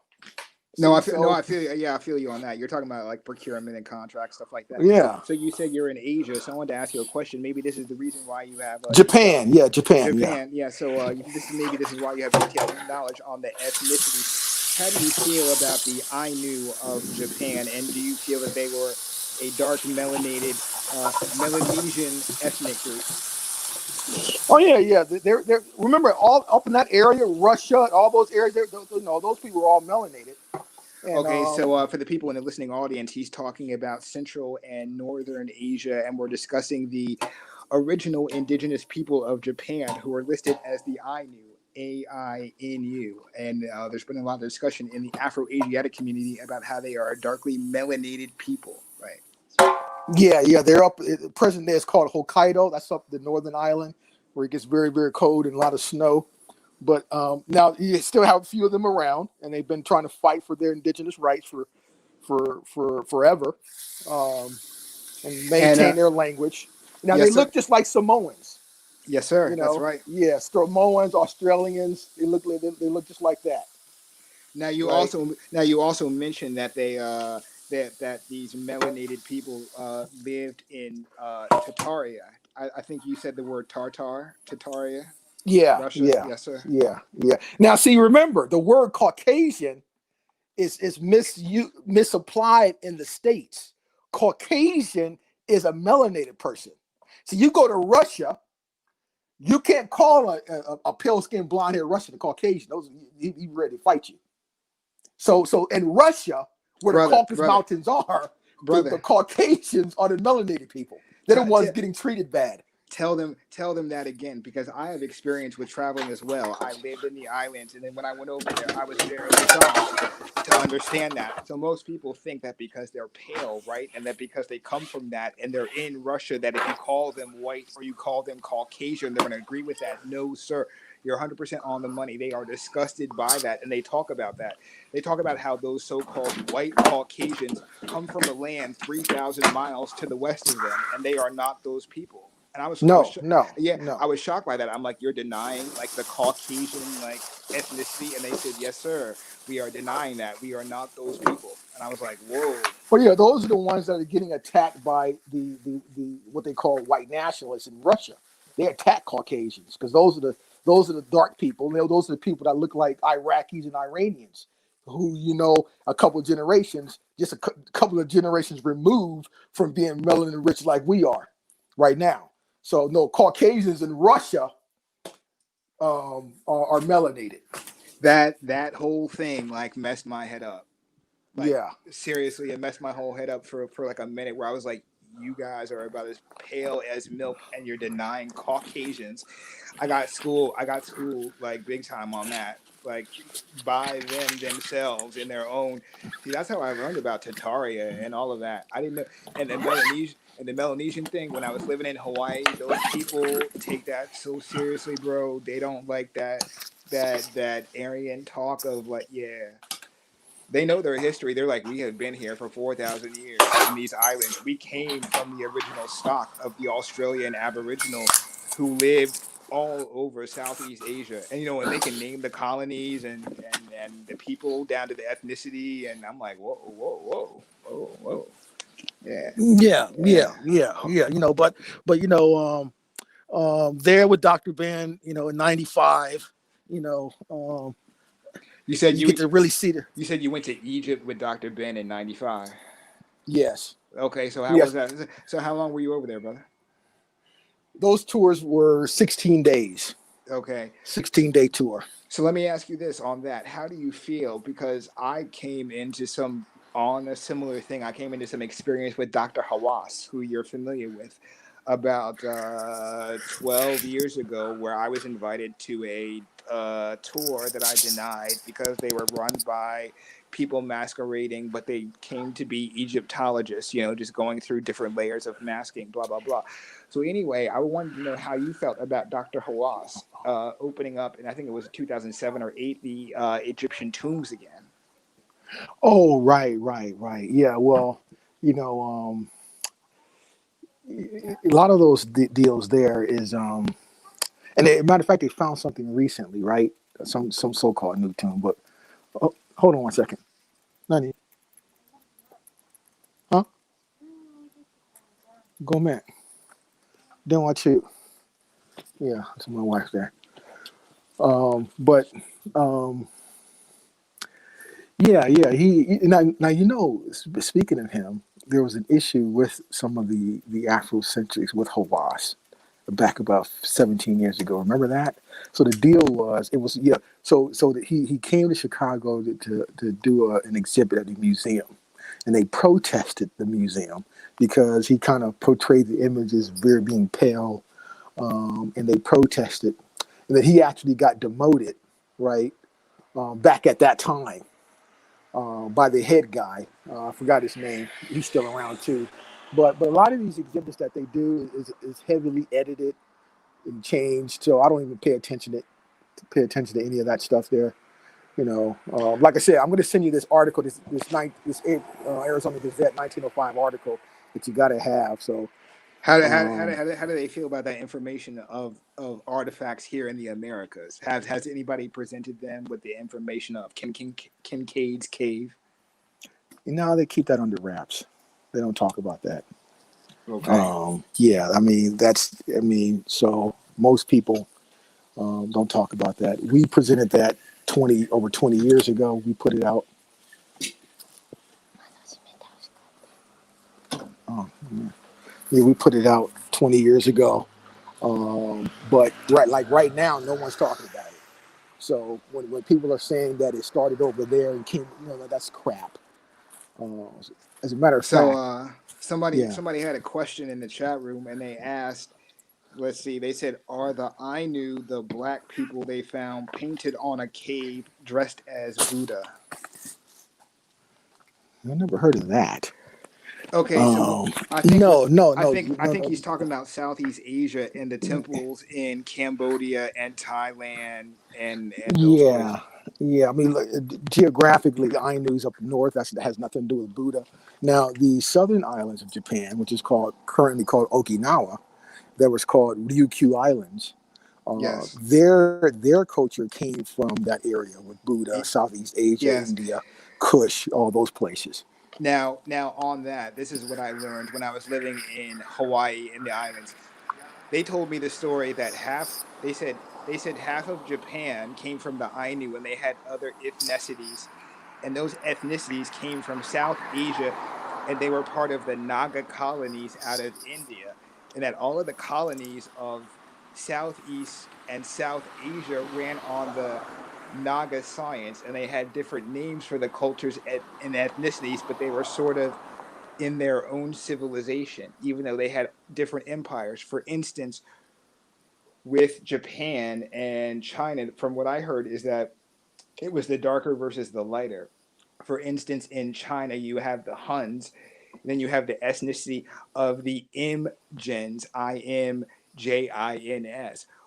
No, I So feel you. Yeah, I feel you on that. You're talking about like procurement and contracts, stuff like that. yeah, So you said you're in Asia, so I wanted to ask you a question. Maybe this is the reason why you have detailed Japan. Yeah, Japan. Yeah. Japan. Yeah. So this is why you have detailed knowledge on the ethnicities. How do you feel about the Ainu of Japan, and do you feel that they were a dark melanated Melanesian ethnic group? Oh yeah, yeah. They're remember all up in that area, Russia, all those areas. Those people were all melanated. And Okay, so for the people in the listening audience, he's talking about Central and Northern Asia, and we're discussing the original indigenous people of Japan who are listed as the Ainu, A-I-N-U. And there's been a lot of discussion in the Afro-Asiatic community about how they are a darkly melanated people, right? yeah, they're up. Present day is called Hokkaido. That's up the northern island where it gets very, very cold and a lot of snow. But now you still have a few of them around, and they've been trying to fight for their indigenous rights for forever, and maintain their language. Now yes, they sir. look just like Samoans. Yes, sir. You That's know, right. yeah, Samoans, Australians. They look just like that. Now you Right? also mentioned that they that these melanated people lived in Tataria. I think you said the word Tataria, Yeah, Russia. yeah, Yes, sir. yeah, yeah. Now, see, remember the word Caucasian is misapplied in the States. Caucasian is a melanated person. So you go to Russia, you can't call a pale-skinned, blonde-haired Russian a Caucasian. He's ready to fight you. So in Russia, where the Caucasus Mountains are, the Caucasians are the melanated people. They're the ones getting treated bad. Tell them that again, because I have experience with traveling as well. I lived in the islands, and then when I went over there, I was very shocked to understand that. So most people think that because they're pale, right, and that because they come from that and they're in Russia, that if you call them white or you call them Caucasian, they're going to agree with that. No, sir. You're 100% on the money. They are disgusted by that, and they talk about that. They talk about how those so-called white Caucasians come from a land 3,000 miles to the west of them, and they are not those people. And I was shocked by that. I'm like, you're denying like the Caucasian like ethnicity, and they said, yes, sir, we are denying that. We are not those people. And I was like, whoa. Well, yeah, those are the ones that are getting attacked by the what they call white nationalists in Russia. They attack Caucasians because those are the dark people. Those are the people that look like Iraqis and Iranians, who a couple of generations, just a couple of generations removed from being melanin rich like we are right now. So no, Caucasians in Russia are melanated. That whole thing like messed my head up. Like, yeah, seriously, it messed my whole head up for like a minute, where I was like, you guys are about as pale as milk, and you're denying Caucasians. I got school like big time on that, like by them themselves in their own. See, that's how I learned about Tataria and all of that. I didn't know, and the Melanesian thing. When I was living in Hawaii, those people take that so seriously, bro. They don't like that Aryan talk of like, yeah. They know their history. They're like, we have been here for 4,000 years in these islands. We came from the original stock of the Australian Aboriginal who lived all over Southeast Asia. And, and they can name the colonies and the people down to the ethnicity. And I'm like, whoa. Yeah. But there with Dr. Ben, in '95, you said you get to really see You said you went to Egypt with Dr. Ben in '95. Yes. Okay, so how was that? So how long were you over there, brother? Those tours were 16 days. Okay. 16-day tour. So let me ask you this on that. How do you feel? Because I came into on a similar thing. I came into some experience with Dr. Hawass, who you're familiar with, about 12 years ago, where I was invited to a tour that I denied because they were run by people masquerading, but they came to be Egyptologists, just going through different layers of masking, blah, blah, blah. So anyway, I wanted to know how you felt about Dr. Hawass opening up, and I think it was 2007 or 8, the Egyptian tombs again. Oh, right. Yeah, well, a lot of those deals there is And matter of fact, they found something recently, right? Some so-called new tune. But hold on one second. Nani? Huh? Go man. Then what you? Yeah, that's my wife there. But yeah. Now speaking of him, there was an issue with some of the Afrocentrics with Hawass back about 17 years ago. Remember that? So the deal was, it was yeah. He came to Chicago to do an exhibit at the museum, and they protested the museum because he kind of portrayed the image as very being pale, and they protested, and then he actually got demoted, right, back at that time, by the head guy. I forgot his name. He's still around too. But a lot of these exhibits that they do is heavily edited and changed. So I don't even pay attention to any of that stuff there. Like I said, I'm going to send you this article, this Arizona Gazette 1905 article that you got to have. So How do they feel about that information of artifacts here in the Americas? Has anybody presented them with the information of Kincaid's cave? they keep that under wraps. They don't talk about that. Okay. Yeah, so most people don't talk about that. We presented that over 20 years ago. We put it out. Oh, yeah, we put it out 20 years ago. But right now, no one's talking about it. So when people are saying that it started over there and came, that's crap. As a matter of So fact, yeah. somebody had a question in the chat room, and they asked, let's see, they said, are the Ainu the black people they found painted on a cave dressed as Buddha? I never heard of that. Okay, so I think he's talking about Southeast Asia and the temples in Cambodia and Thailand and those places. Yeah. I mean, look, geographically, the Ainu's up north. That has nothing to do with Buddha. Now, the southern islands of Japan, which is currently called Okinawa, that was called Ryukyu Islands. Yes. Their culture came from that area with Buddha, Southeast Asia, Yes. India, Kush, all those places. Now on that, this is what I learned when I was living in Hawaii in the islands. They told me the story that they said half of Japan came from the Ainu, and they had other ethnicities, and those ethnicities came from South Asia, and they were part of the Naga colonies out of India, and that all of the colonies of Southeast and South Asia ran on the Naga science, and they had different names for the cultures and ethnicities, but they were sort of in their own civilization, even though they had different empires. For instance, with Japan and China, from what I heard, is that it was the darker versus the lighter. For instance, in China, you have the Huns, then you have the ethnicity of the Imjins, Imjins,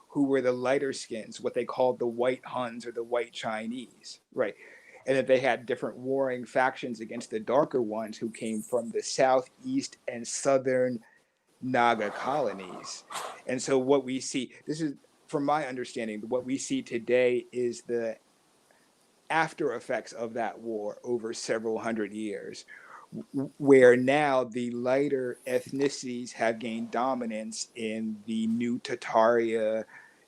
who were the lighter skins, what they called the white Huns or the white Chinese, right? And that they had different warring factions against the darker ones who came from the southeast and southern Naga colonies. And so what we see, this is from my understanding, what we see today is the after effects of that war over several hundred years, where now the lighter ethnicities have gained dominance in the new Tataria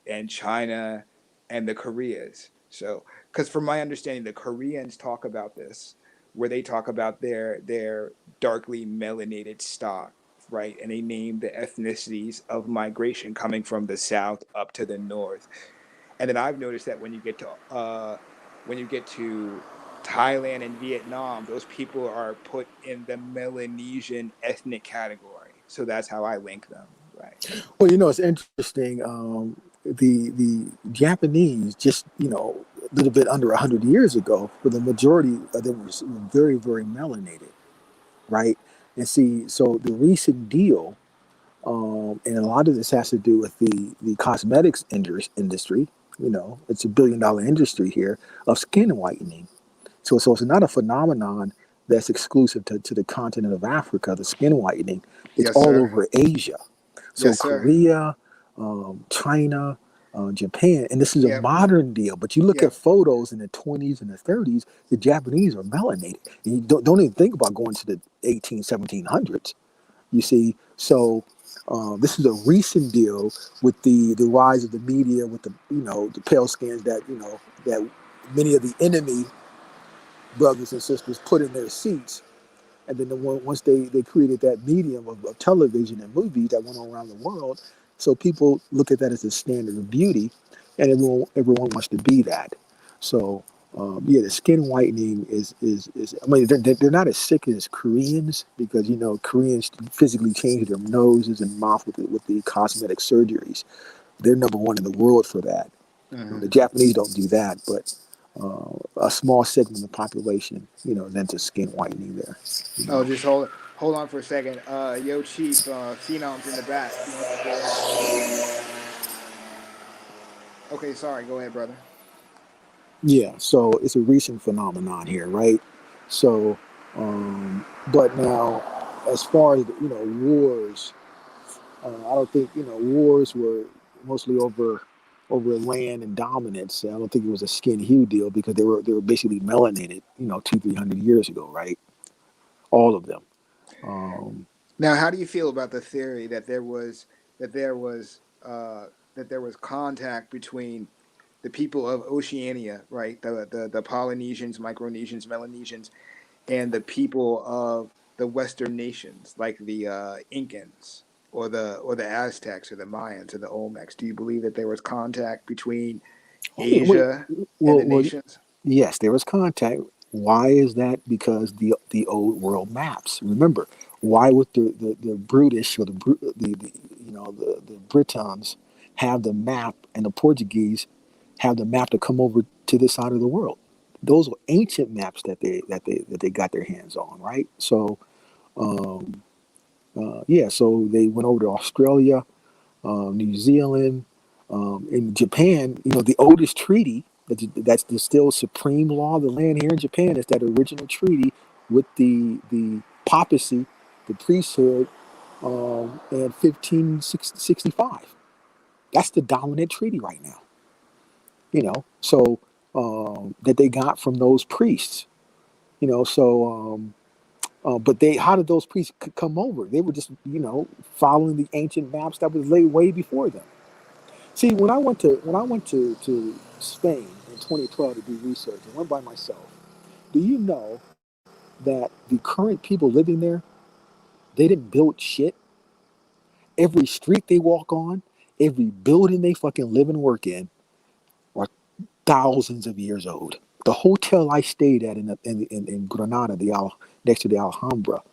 and China and the Koreas. So, because from my understanding, the Koreans talk about this, where they talk about their darkly melanated stock, right? And they name the ethnicities of migration coming from the south up to the north. And then I've noticed that when you get to Thailand and Vietnam, those people are put in the Melanesian ethnic category. So that's how I link them, right? Well, it's interesting. The Japanese, just a little bit under 100 years ago, for the majority of them was very, very melanated, right? And see, so the recent deal, and a lot of this has to do with the cosmetics industry. It's $1 billion industry here of skin whitening. So it's not a phenomenon that's exclusive to the continent of Africa, the skin whitening. It's Yes, all sir. over Asia. So Yes, sir. Korea, China, Japan, and this is a Yeah, modern deal. But you look yeah. at photos in the 20s and the 30s, the Japanese are melanated. And you don't even think about going to the 1700s. You see, so this is a recent deal with the rise of the media, with the the pale skins that that many of the enemy brothers and sisters put in their seats. And then once they created that medium of television and movies that went on around the world, so people look at that as a standard of beauty, and everyone wants to be that. So yeah, the skin whitening is I mean they're not as sick as Koreans, because Koreans physically change their noses and mouth with the cosmetic surgeries. They're number one in the world for that. The Japanese don't do that, but a small segment of the population, is into skin whitening there. Oh, just hold on for a second. Yo, Chief, Phenom's in the back. He wants to go ahead. Okay, sorry. Go ahead, brother. Yeah, so it's a recent phenomenon here, right? So, but now, as far as wars, I don't think wars were mostly over land and dominance. I don't think it was a skin hue deal, because they were basically melanated, 200-300 years ago, right? All of them. Um, Now, how do you feel about the theory that that there was that there was contact between the people of Oceania, right? The Polynesians, Micronesians, Melanesians, and the people of the Western nations, like the Incans or the Aztecs or the Mayans or the Olmecs. Do you believe that there was contact between Oh, yeah, wait, Asia and the well, nations? yes, there was contact. Why is that? Because the old world maps. Remember, why would the British or the Britons have the map, and the Portuguese have the map to come over to this side of the world? Those were ancient maps that they got their hands on, right? So, um, yeah, so they went over to Australia, New Zealand, in Japan. The oldest treaty that's the still supreme law of the land here in Japan is that original treaty with the papacy, the priesthood, in 1565. That's the dominant treaty right now. So that they got from those priests. So. But how did those priests come over? They were just, following the ancient maps that was laid way before them. See, when I went to Spain in 2012 to do research, I went by myself. Do you know that the current people living there, they didn't build shit? Every street they walk on, every building they fucking live and work in, are thousands of years old. The hotel I stayed at in Granada, next to the Alhambra,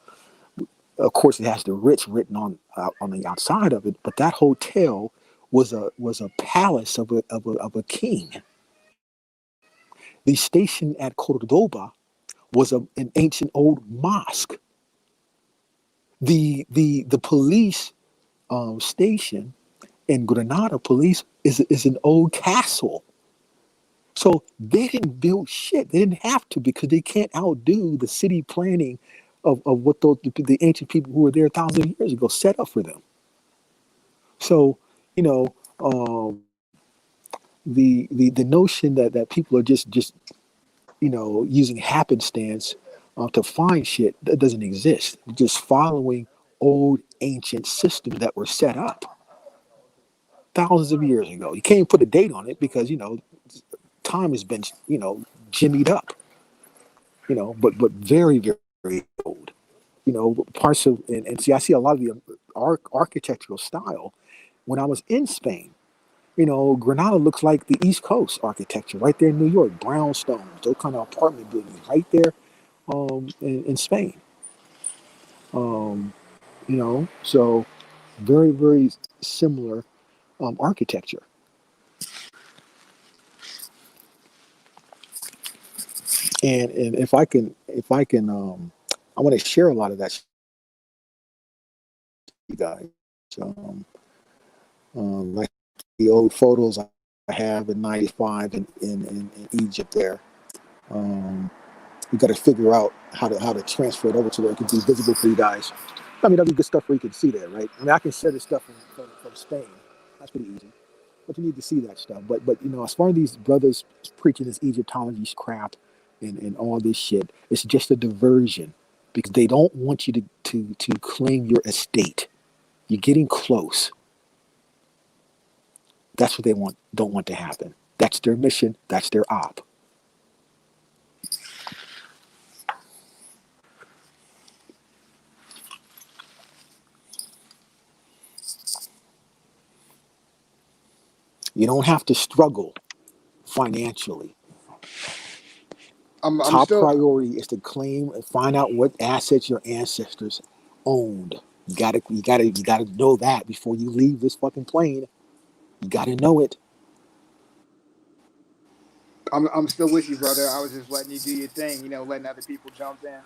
of course, it has the rich written on the outside of it, but that hotel was a palace of a king. The station at Cordoba was an ancient old mosque. The police station in Granada police is an old castle. So they didn't build shit. They didn't have to, because they can't outdo the city planning of what the ancient people who were there thousands of years ago set up for them. So, you know, the notion that people are just using happenstance to find shit, that doesn't exist. Just following old ancient systems that were set up thousands of years ago. You can't put a date on it, because time has been jimmied up. But very, very old. Parts of, and see, I see a lot of the architectural style when I was in Spain. Granada looks like the East Coast architecture right there in New York, brownstones, those kind of apartment buildings right there, in Spain. So very, very similar architecture. And if I can, I want to share a lot of that, you guys. Um, like the old photos I have in '95 in Egypt there. Um, we got to figure out how to transfer it over to where it can be visible for you guys. I mean, that'd be good stuff where you can see that, right? I mean, I can share this stuff from Spain. That's pretty easy. but you need to see that stuff. But as far as these brothers preaching this Egyptology crap and all this shit, it's just a diversion because they don't want you to claim your estate. You're getting close. That's what they don't want to happen. That's their mission. That's their op. You don't have to struggle financially. I'm Top still priority is to claim and find out what assets your ancestors owned. You gotta know that before you leave this fucking plane. You gotta know it. I'm still with you, brother. I was just letting you do your thing, letting other people jump in.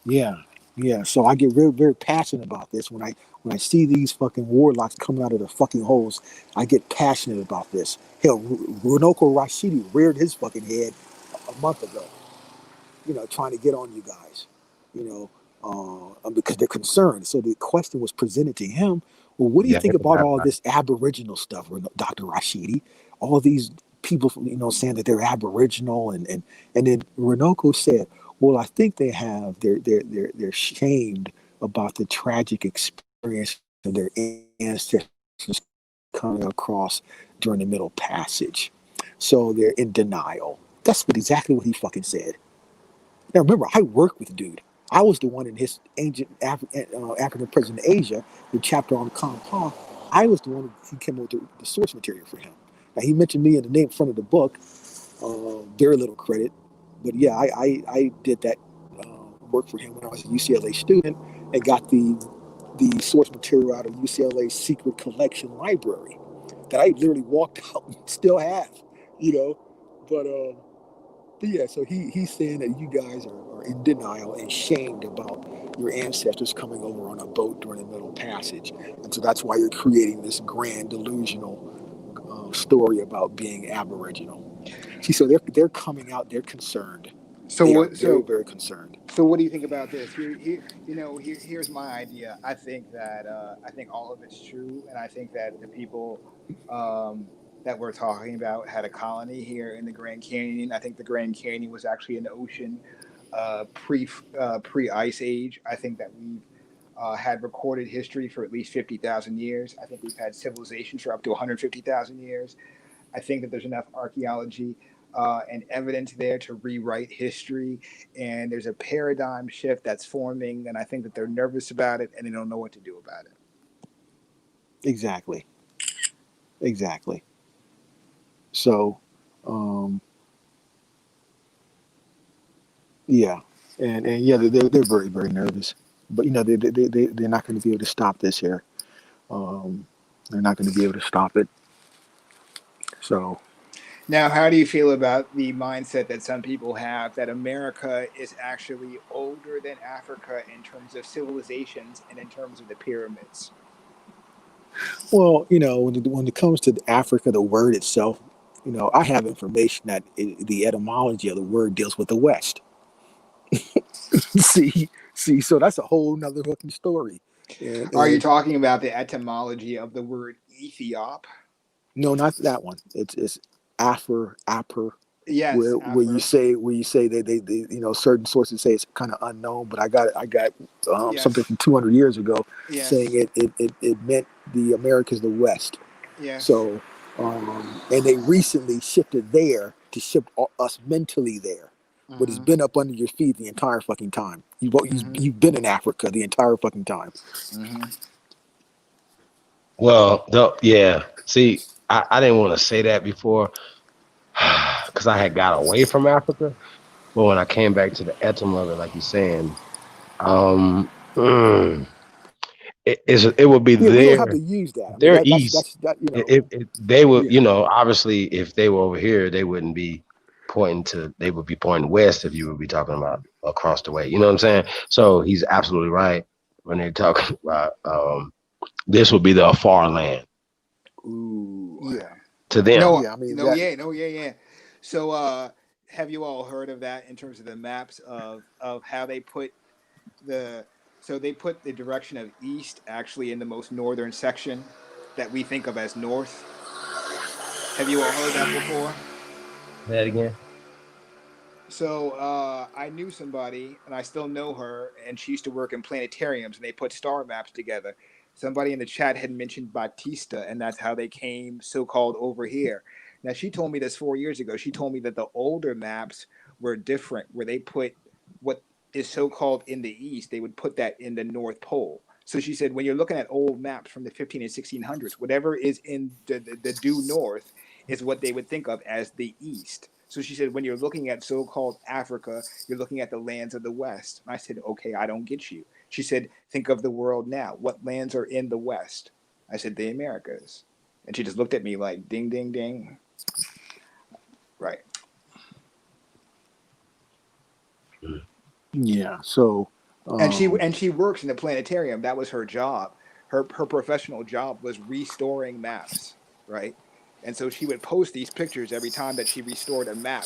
Yeah, yeah. So I get very, very passionate about this when I see these fucking warlocks coming out of the fucking holes. I get passionate about this. Hell, Runoko Rashidi reared his fucking head a month ago. Trying to get on you guys, because they're concerned. So the question was presented to him. Well, what do you Yeah, think about all this Aboriginal stuff, Dr. Rashidi? All these people, saying that they're Aboriginal, and then Runoko said, "Well, I think they're shamed about the tragic experience of their ancestors coming across during the Middle Passage, so they're in denial." That's exactly what he fucking said. Now remember, I worked with the dude. I was the one in his ancient African president Asia, the chapter on Kampa. I was the one who came up with the source material for him. Now he mentioned me in the name front of the book. Very little credit, but yeah, I did that work for him when I was a UCLA student and got the source material out of UCLA's secret collection library that I literally walked out and still have, you know. But yeah, so he's saying that you guys are in denial and shamed about your ancestors coming over on a boat during the Middle Passage, and so that's why you're creating this grand delusional story about being Aboriginal. See, so they're coming out. They're concerned. So They are what? very, very concerned. So what do you think about this? Here's my idea. I think all of it's true, and I think that the people that we're talking about had a colony here in the Grand Canyon. I think the Grand Canyon was actually an ocean pre Ice Age. I think that we've had recorded history for at least 50,000 years. I think we've had civilizations for up to 150,000 years. I think that there's enough archaeology and evidence there to rewrite history. And there's a paradigm shift that's forming. And I think that they're nervous about it and they don't know what to do about it. Exactly. Exactly. So, yeah, and yeah, they're very, very nervous. But they're not going to be able to stop this here. Um, they're not going to be able to stop it. So Now, how do you feel about the mindset that some people have that America is actually older than Africa in terms of civilizations and in terms of the pyramids? well, when it comes to Africa, the word itself, I have information that the etymology of the word deals with the West. see, so that's a whole nother fucking story. And, Are you and talking about the etymology of the word Ethiop? no, not that one. It's Aper, Yes, where you Afro. say they certain sources say it's kind of unknown, but I got something Yes, from 200 years ago saying yes, it meant the Americas, the West. yes. So, and they recently shifted there to shift us mentally there. But it's Hmm. been up under your feet the entire fucking time. Hmm. You've been in Africa the entire fucking time. Hmm. well, yeah. See, I didn't want to say that before because I had got away from Africa. But when I came back to the etym of it, like you're saying, um, mm, it would be Yeah, we don't have to use that. I mean, their east. that's that. They would, Yeah, obviously, if they were over here, they wouldn't be they would be pointing west if you would be talking about across the way. You know what I'm saying? So he's absolutely right when they're talking about this would be the far land Ooh. yeah, to them. No, yeah. I mean no, that. yeah, no, yeah, yeah. So, have you all heard of that in terms of the maps of how they put the so they put the direction of east actually in the most northern section, that we think of as north. Have you all heard that before? Say that again. So I knew somebody, and I still know her, and she used to work in planetariums, and they put star maps together. Somebody in the chat had mentioned Batista, and that's how they came so-called over here. Now, she told me this 4 years ago. She told me that the older maps were different, where they put what is so-called in the east, they would put that in the North Pole. So she said, when you're looking at old maps from the 15 and 1600s, whatever is in the due north is what they would think of as the east. So she said, when you're looking at so-called Africa, you're looking at the lands of the West. And I said, okay, I don't get you. She said, think of the world now. What lands are in the West? I said, the Americas. And she just looked at me like, ding, ding, ding. Right. Yeah. So, And she works in the planetarium. That was her job. Her professional job was restoring maps, right? And so she would post these pictures every time that she restored a map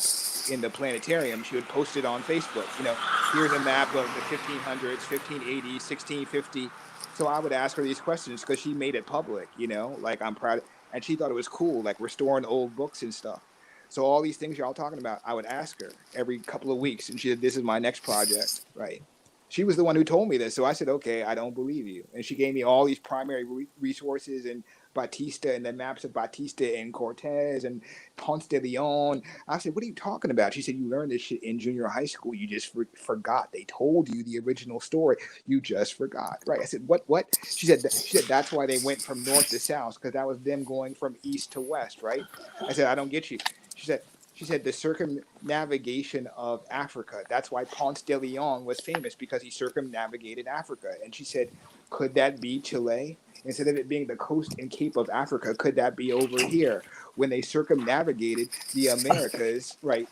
in the planetarium. She would post it on Facebook. You know, here's a map of the 1500s, 1580s, 1650. So I would ask her these questions because she made it public. You know, like I'm proud, and she thought it was cool, like restoring old books and stuff. So all these things y'all talking about, I would ask her every couple of weeks, and she said, "This is my next project," right? She was the one who told me this. So I said, okay, I don't believe you. And she gave me all these primary resources and Batista and the maps of Batista and Cortez and Ponce de Leon. I said, what are you talking about? She said, you learned this shit in junior high school. You just forgot. They told you the original story. You just forgot. Right. I said, what? She said, that's why they went from north to south, because that was them going from east to west. Right. I said, I don't get you. She said the circumnavigation of Africa. That's why Ponce de Leon was famous, because he circumnavigated Africa. And she said, could that be Chile? Instead of it being the coast and Cape of Africa, could that be over here when they circumnavigated the Americas, right?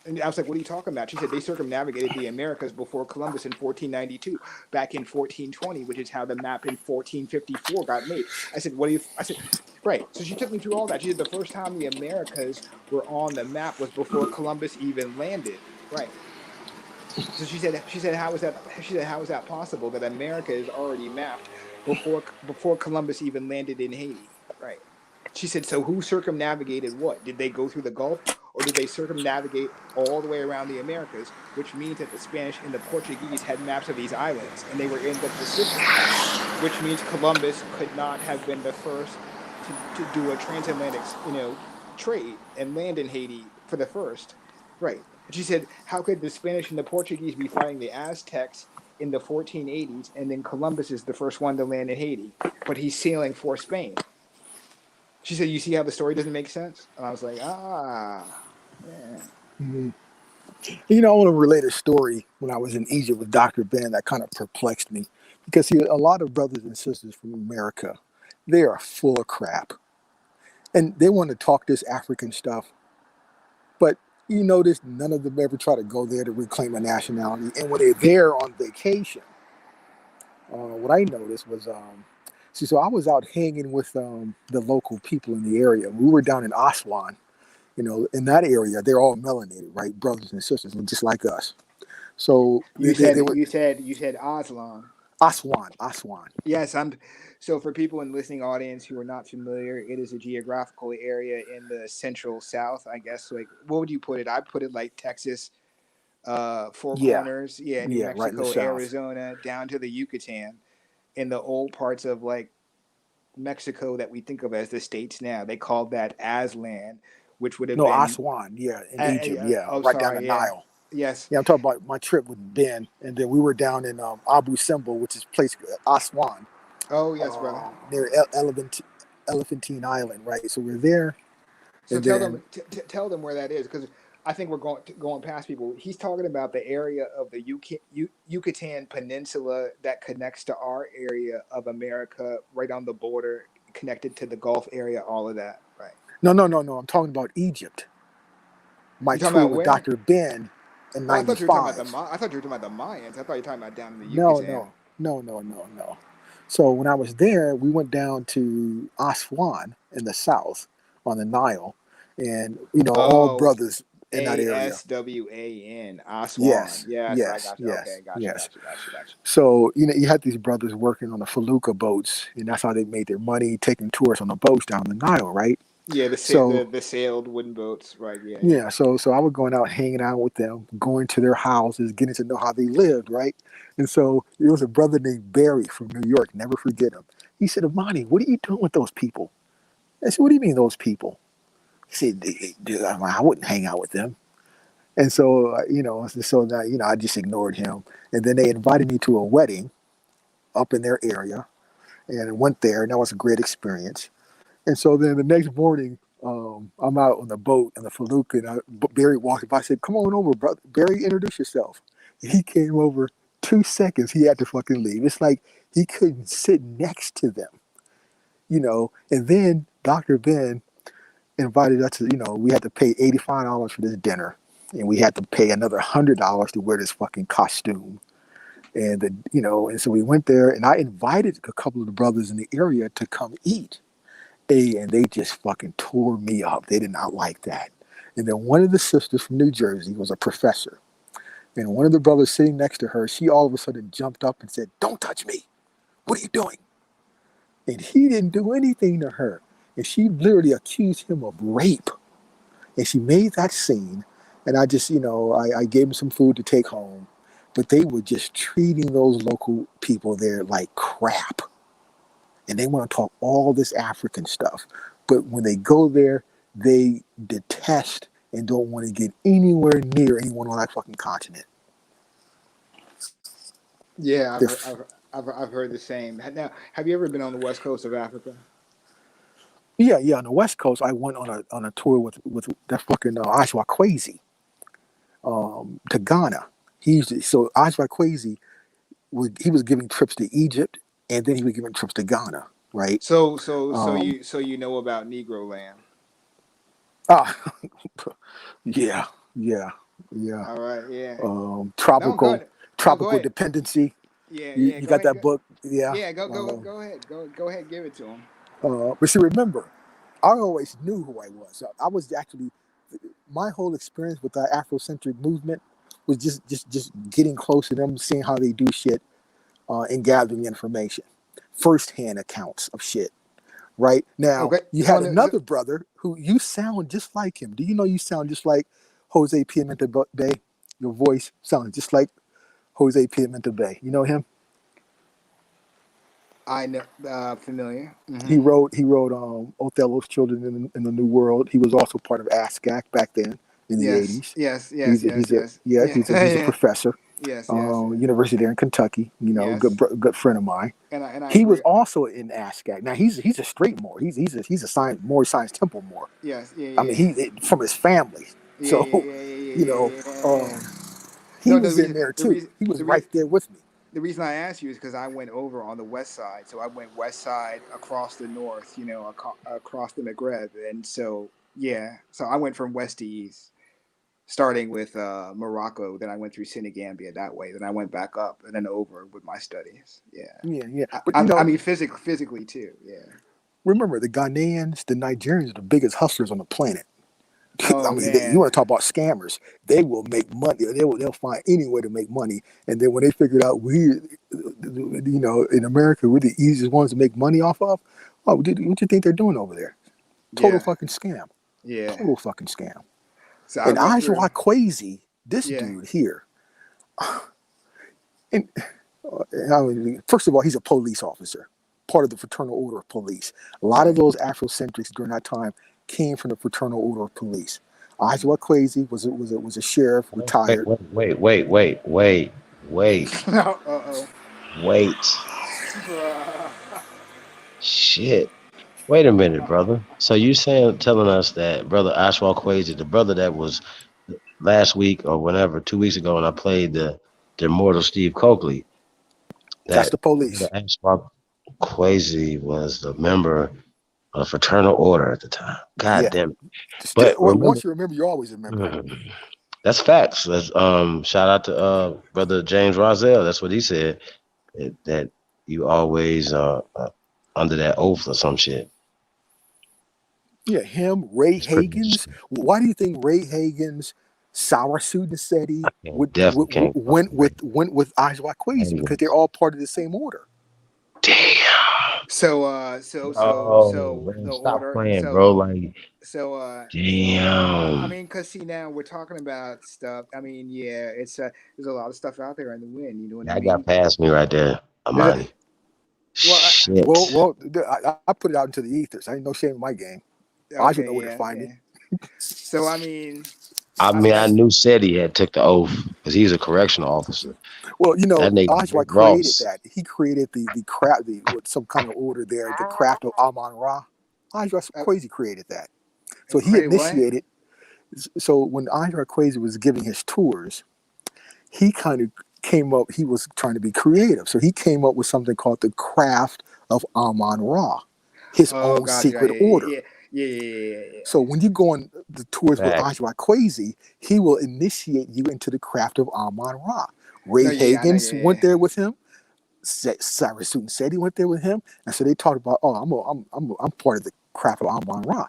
And I was like, what are you talking about? She said they circumnavigated the Americas before Columbus in 1492, back in 1420, which is how the map in 1454 got made. I said, I said, right. So she took me through all that. She said the first time the Americas were on the map was before Columbus even landed. Right. So she said, how is that? She said, how is that possible that America is already mapped before Columbus even landed in Haiti? Right. She said, so who circumnavigated what? Did they go through the Gulf, or did they circumnavigate all the way around the Americas? Which means that the Spanish and the Portuguese had maps of these islands, and they were in the Pacific, which means Columbus could not have been the first to do a transatlantic, trade and land in Haiti for the first. Right. She said, how could the Spanish and the Portuguese be fighting the Aztecs in the 1480s, and then Columbus is the first one to land in Haiti, but he's sailing for Spain? She said, you see how the story doesn't make sense? And I was like, yeah. mhm. I want to relate a story when I was in Egypt with Dr. Ben that kind of perplexed me, because a lot of brothers and sisters from America, they are full of crap, and they want to talk this African stuff, but you notice none of them ever try to go there to reclaim a nationality. And when they're there on vacation, what I noticed was, so I was out hanging with the local people in the area. We were down in Aswan. In that area, they're all melanated, right? Brothers and sisters, and just like us. So You they said were Aslan. Aswan. Yes, so for people in the listening audience who are not familiar, it is a geographical area in the central south, I guess. Like, what would you put it? I put it like Texas, Four Yeah, Corners, New yeah, right in the Mexico, south. Arizona, down to the Yucatan, in the old parts of like Mexico that we think of as the states now. They called that Aslan, which would have No, been. Aswan. Yeah, in Egypt. Yeah, Oh, right down the sorry. Yeah. Nile. Yes. Yeah, I'm talking about my trip with Ben, and then we were down in Abu Simbel, which is place Aswan, Oh, yes, brother. near Elephantine Island, right? So we're there, So and tell them, then tell them where that is, because I think we're going past people. He's talking about the area of the Yucatan Peninsula that connects to our area of America, right on the border, connected to the Gulf area, all of that. Right. no, I'm talking about Egypt. My You talking tour about with where? Dr. Ben in Oh, I thought you were talking about '95. I thought you were talking about the Mayans. I thought you were talking about down in the No, Yucatan. no, no. So when I was there, we went down to Aswan in the south on the Nile, and all Oh, brothers. in that area. ASWAN, Aswan. Yes, Yes, I yes, got you. yes, Okay, got you, yes. got you, got you, got you. So, you had these brothers working on the felucca boats, and that's how they made their money, taking tourists on the boats down the Nile, right? Yeah, So, the sailed wooden boats, right? Yeah, yeah. yeah, so I was going out hanging out with them, going to their houses, getting to know how they lived, right? And so there was a brother named Barry from New York, never forget him. He said, Amani, what are you doing with those people? I said, what do you mean those people? He said, I wouldn't hang out with them. And so, so now, I just ignored him. And then they invited me to a wedding up in their area, and I went there, and that was a great experience. And so then the next morning, I'm out on the boat in the felucca, and Barry walked by. I said, "Come on over, brother. Barry, introduce yourself." And he came over. 2 seconds, he had to fucking leave. It's like he couldn't sit next to them. And then Dr. Ben invited us to, we had to pay $85 for this dinner, and we had to pay another $100 to wear this fucking costume. And so we went there, and I invited a couple of the brothers in the area to come eat. And they just fucking tore me up. They did not like that. And then one of the sisters from New Jersey was a professor. And one of the brothers sitting next to her, she all of a sudden jumped up and said, "Don't touch me. What are you doing?" And he didn't do anything to her. And she literally accused him of rape. And she made that scene. And I just, I gave him some food to take home. But they were just treating those local people there like crap. And they want to talk all this African stuff. But when they go there, they detest and don't want to get anywhere near anyone on that fucking continent. Yeah, I've heard the same. Now, have you ever been on the west coast of Africa? Yeah. On the West Coast, I went on a tour with that fucking Ajwa Kwesi to Ghana. So Ajwa Kwesi was giving trips to Egypt, and then he was giving trips to Ghana, right? So you know about Negro Land. Ah, yeah, yeah, yeah. All right, yeah. No, Tropical go ahead. dependency. Yeah, You, yeah. you Go got ahead. that book? Yeah. Yeah, go ahead. Go ahead. Give it to him. But see, remember, I always knew who I was. I was actually, my whole experience with the Afrocentric movement was just getting close to them, seeing how they do shit, and gathering information, firsthand accounts of shit. Right now, Okay. you had another brother who you sound just like him. Do you know you sound just like Jose Pimenta Bay? Your voice sounds just like Jose Pimenta Bay. You know him? I know, familiar. Mm-hmm. He wrote Othello's Children in the New World. He was also part of ASCAC back then in the 80s. Yes. He's a professor. Yes. University there in Kentucky. Yes. Good friend of mine. And I He agree. was also in ASCAC. Now he's a straight Moor. He's a Science Temple Moor. Yes. Yeah. I mean, he from his family. So he was in there too. He was right there with me. The reason I asked you is because I went over on the west side. So I went west side across the north, across the Maghreb. And so, so I went from west to east, starting with Morocco. Then I went through Senegambia that way. Then I went back up and then over with my studies. Yeah. But, I mean, physically too. Yeah. Remember, the Ghanaians, the Nigerians are the biggest hustlers on the planet. Oh, I mean, man. you want to talk about scammers? They will make money. They'll find any way to make money. And then when they figured out in America, we're the easiest ones to make money off of. Oh, what do you think they're doing over there? Total fucking scam. Yeah. Total fucking scam. So and Ajwa Kwesi, this dude here. And first of all, he's a police officer, part of the Fraternal Order of Police. A lot of those Afrocentrics during that time came from the Fraternal Order of Police. Ajwa Kwesi was a sheriff, retired. Wait. Uh-oh. Wait. Shit. Wait a minute, brother. So you telling us that brother Ashwell Kwesi, the brother that was last week or whenever, 2 weeks ago when I played the immortal Steve Coakley, that's the police. Ashwell Kwesi was the member of Fraternal Order at the time. God damn it. But once you remember, you always remember. That's facts. That's shout out to brother James Rozelle. That's what he said. That you always under that oath or some shit. Yeah, him, Ray It's pretty Hagan's. Why do you think Ray Hagan's sour suit and Seti definitely can't fuck with went with Ajwa Quasi? Because they're Higgins. all part of the same order. Damn. So Man, the stop order. playing, bro. Like, I damn. mean, cause see now we're talking about stuff. I mean, yeah, it's there's a lot of stuff out there in the wind. You know what I That got mean? past me right there, There's Amani. Shit. I put it out into the ethers. I ain't no shame in my game. I should know where to find it. So I mean, I mean, I knew said he had took the oath because he's a correctional officer. well, you know, That nigga Ajwa Rick created Ross. that. He created the craft, with some kind of order there, the craft of Amon Ra. Ajwa Quasi created that. So he initiated. So when Ajwa Quasi was giving his tours, he kind of came up. He was trying to be creative, so he came up with something called the craft of Amon Ra, his own secret order. So when you go on the tours with Facts. Ajwa Quasi, he will initiate you into the craft of Amon Ra. Ray Hagan's went there with him. Cyrus Suit said he went there with him, and so they talked about, oh, I'm part of the craft of Amon Ra.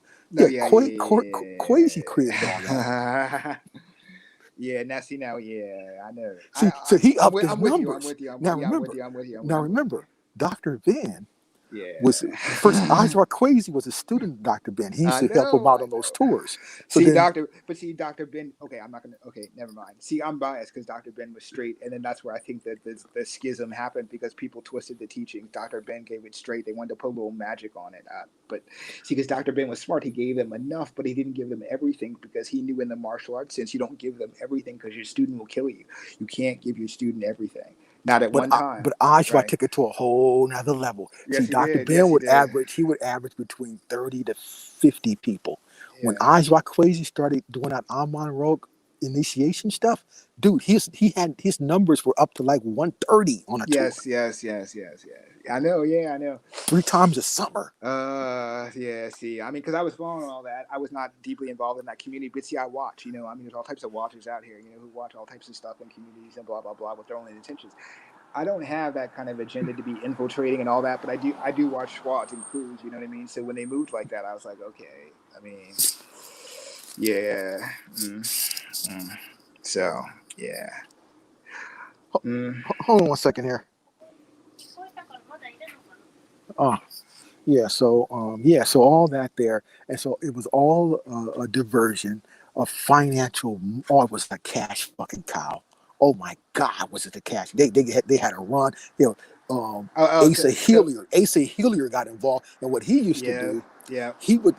Quasi created all that. Yeah, now see now, yeah, I know. So he upped his I'm with you. numbers. I'm with you. Now remember, Dr. Ben was first. Ajwa Quasi was a student of Dr. Ben. He used to help him out on those tours. So see, then, Dr. Ben. Okay, I'm not gonna. Okay, never mind. See, I'm biased because Dr. Ben was straight, and then that's where I think that the schism happened because people twisted the teachings. Dr. Ben gave it straight. They wanted to put a little magic on it. But see, because Dr. Ben was smart, he gave them enough, but he didn't give them everything because he knew in the martial arts sense you don't give them everything because your student will kill you. You can't give your student everything. Not at one time. But Ajwa took it to a whole nother level. Yes, See, he Dr. did. Ben Yes, he would did. average. He would average between 30 to 50 people. When Ajwa Quasi started doing that Amon Rogue initiation stuff, dude, his numbers were up to like 130 on a tour. Yes. I know. Yeah, I know. 3 times a summer. Yeah. See, I mean, because I was following all that. I was not deeply involved in that community, but see, I watch. You know, I mean, there's all types of watchers out here. You know, who watch all types of stuff in communities and blah blah blah with their own intentions. I don't have that kind of agenda to be infiltrating and all that, but I do watch squads and crews. You know what I mean? So when they moved like that, I was like, okay. I mean, yeah. So yeah. Hold on one second here. So all that there, and so it was all a diversion of financial. Oh, it was a cash fucking cow. Oh my God, was it the cash? They had a run. You know, Asa Hilliard got involved, and what he used to do, he would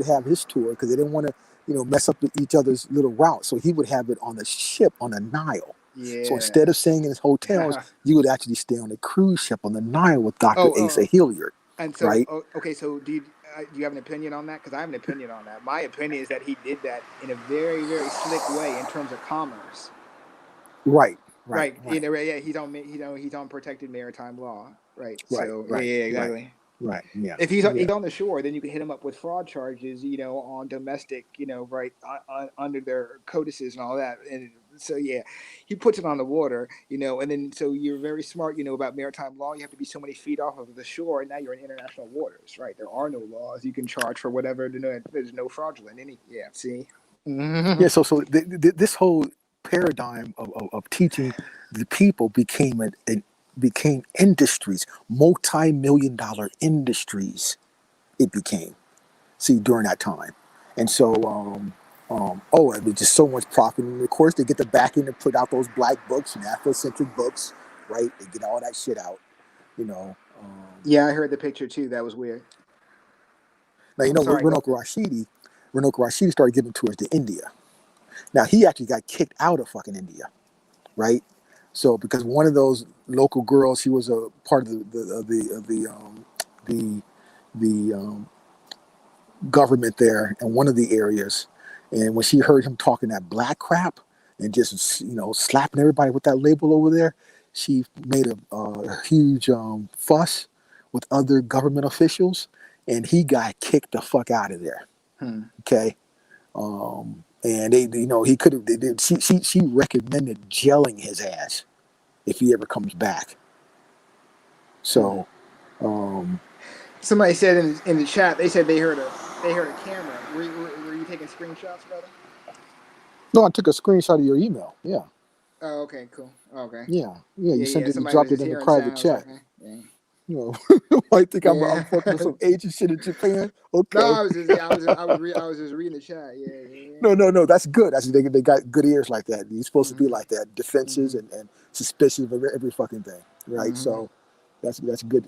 have his tour because they didn't want to mess up each other's little route, so he would have it on the ship on the Nile. So instead of staying in his hotels, you would actually stay on a cruise ship on the Nile with Dr. Asa Hilliard. And so, right? Okay, so do you have an opinion on that? Because I have an opinion on that. My opinion is that he did that in a very, very slick way in terms of commerce. Right. He's on protected maritime law. Right. So exactly. Right. Yeah. If he's on the shore, then you can hit him up with fraud charges. On domestic. Under their codices and all that. And so he puts it on the water. And then so you're very smart. About maritime law. You have to be so many feet off of the shore, and now you're in international waters. Right. There are no laws. You can charge for whatever. There's no fraudulent. See. Yeah. So this whole paradigm of teaching the people became industries, multi-million-dollar industries. It became, during that time, and so it was just so much profit. And of course, they get the backing to put out those black books and Afrocentric books, right? They get all that shit out, Yeah, I heard the picture too. That was weird. Now Ranoka Rashidi started giving tours to India. Now he actually got kicked out of fucking India, right? So because one of those local girls, she was a part of the government there in one of the areas, and when she heard him talking that black crap and just slapping everybody with that label over there, she made a huge fuss with other government officials, and he got kicked the fuck out of there. Okay. And he could have. She recommended jailing his ass if he ever comes back. So, somebody said in the chat, they said they heard They heard a camera. Were you taking screenshots, brother? No, I took a screenshot of your email. Yeah. Oh, okay, cool. Okay. Yeah. Yeah. You sent Yeah. it. You Somebody was dropped it just in the hearing private sounds. chat. Okay. Yeah. You know, I think I'm fucking with some agent shit in Japan. No, Okay. I was just reading the chat. Yeah. No. That's good. They got good ears like that. You're supposed to be Mm-hmm. like that. Defenses and suspicious of every fucking thing, right? Mm-hmm. So that's good.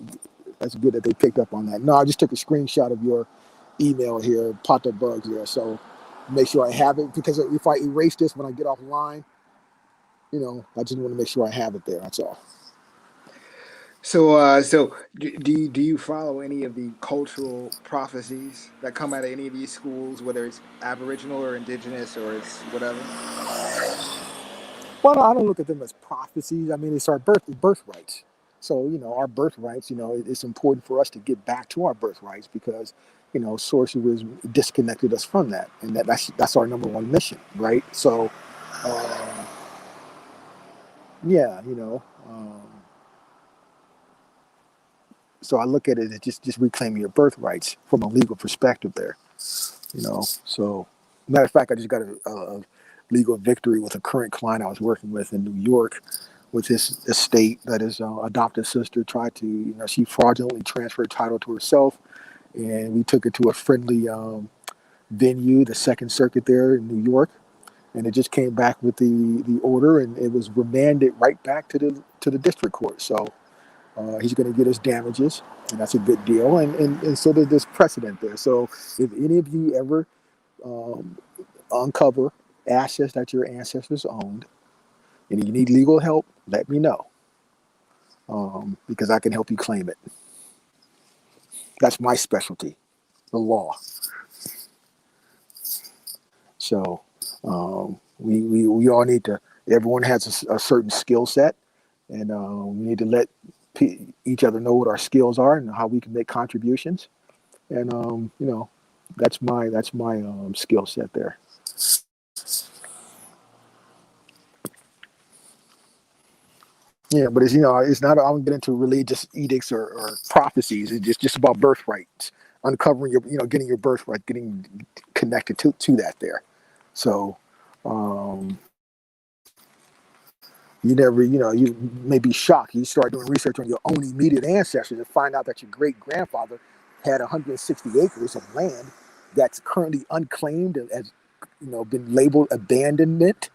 That's good that they picked up on that. No, I just took a screenshot of your email here. Popped up bugs there, so make sure I have it because if I erase this when I get offline, I just want to make sure I have it there. That's all. So do you follow any of the cultural prophecies that come out of any of these schools, whether it's Aboriginal or Indigenous or it's whatever? Well, I don't look at them as prophecies. I mean, it's our birthrights. So, our birthrights, it's important for us to get back to our birthrights because, sorcery disconnected us from that. And that's our number one mission, right? So, um, yeah, so I look at it as just reclaiming your birthrights from a legal perspective there, So, matter of fact, I just got a legal victory with a current client I was working with in New York with his estate that his adopted sister tried to, she fraudulently transferred title to herself. And we took it to a friendly venue, the Second Circuit there in New York. And it just came back with the order and it was remanded right back to the district court. So he's going to get his damages, and that's a good deal. And so there's precedent there. So if any of you ever uncover assets that your ancestors owned and you need legal help, let me know because I can help you claim it. That's my specialty, the law. So we all need to, everyone has a certain skill set, and we need to let each other know what our skills are and how we can make contributions. And that's my skill set there. Yeah, but it's not. I don't get into religious edicts or prophecies. It's just about birthrights, uncovering your, getting your birthright, getting connected to that there. So, you never, you may be shocked. You start doing research on your own immediate ancestors and find out that your great grandfather had 160 acres of land that's currently unclaimed and has, been labeled abandonment.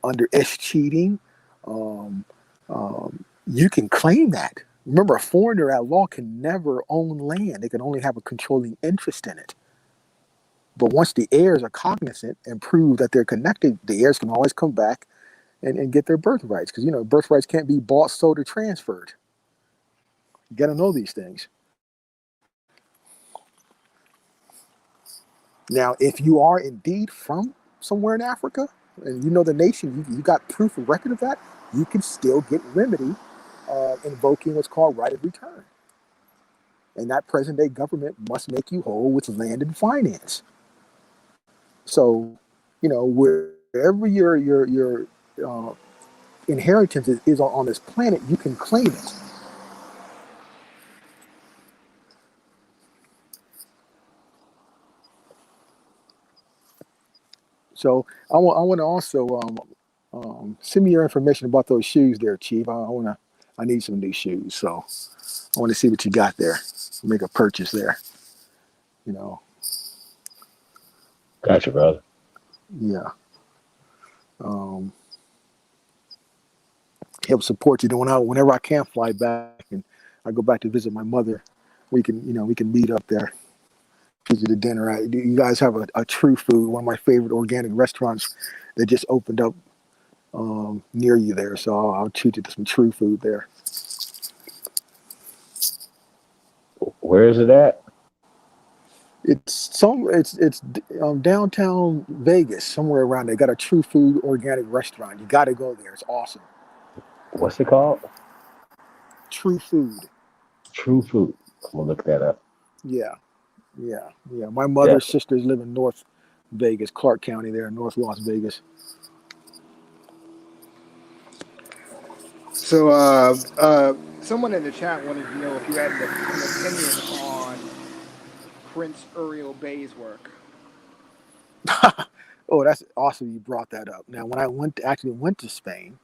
Under cheating. Um, you can claim that. Remember, a foreigner at law can never own land. They can only have a controlling interest in it. But once the heirs are cognizant and prove that they're connected, the heirs can always come back and get their birthrights. Because, birthrights can't be bought, sold, or transferred. You got to know these things. Now, if you are indeed from somewhere in Africa, and you know the nation, you got proof and record of that, you can still get remedy invoking what's called right of return. And that present day government must make you whole with land and finance. So, wherever your inheritance is on this planet, you can claim it. So I want to also send me your information about those shoes there, Chief. I need some new shoes, so I want to see what you got there. Make a purchase there. Gotcha, brother. Yeah. Help support you. Whenever I can fly back and I go back to visit my mother, we can meet up there. Visit the dinner. You guys have a True Food, one of my favorite organic restaurants that just opened up near you there. So I'll treat you to some True Food there. Where is it at? It's downtown Vegas, somewhere around there. Got a True Food organic restaurant. You got to go there. It's awesome. What's it called? True Food. True Food. I'm gonna look that up. Yeah. My mother's sisters live in North Vegas, Clark County there, North Las Vegas. So, someone in the chat wanted to know if you had an opinion on Prince Uriel Bey's work? Oh, that's awesome you brought that up. Now, when I actually went to Spain,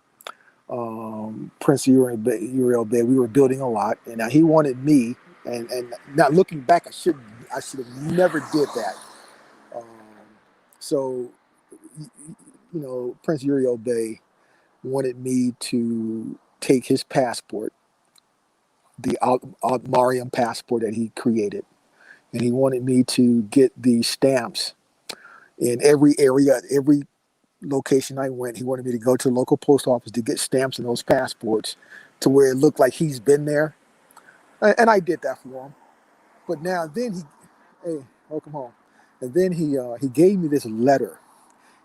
Prince Uriel Bay, we were building a lot, and now he wanted me. And now looking back, I should have never did that. Um, so, Prince Uriel Bay wanted me to take his passport, the Mariam passport that he created, and he wanted me to get the stamps in every area, every location I went. He wanted me to go to the local post office to get stamps in those passports to where it looked like he's been there. And I did that for him. But now then hey, welcome home. And then he gave me this letter.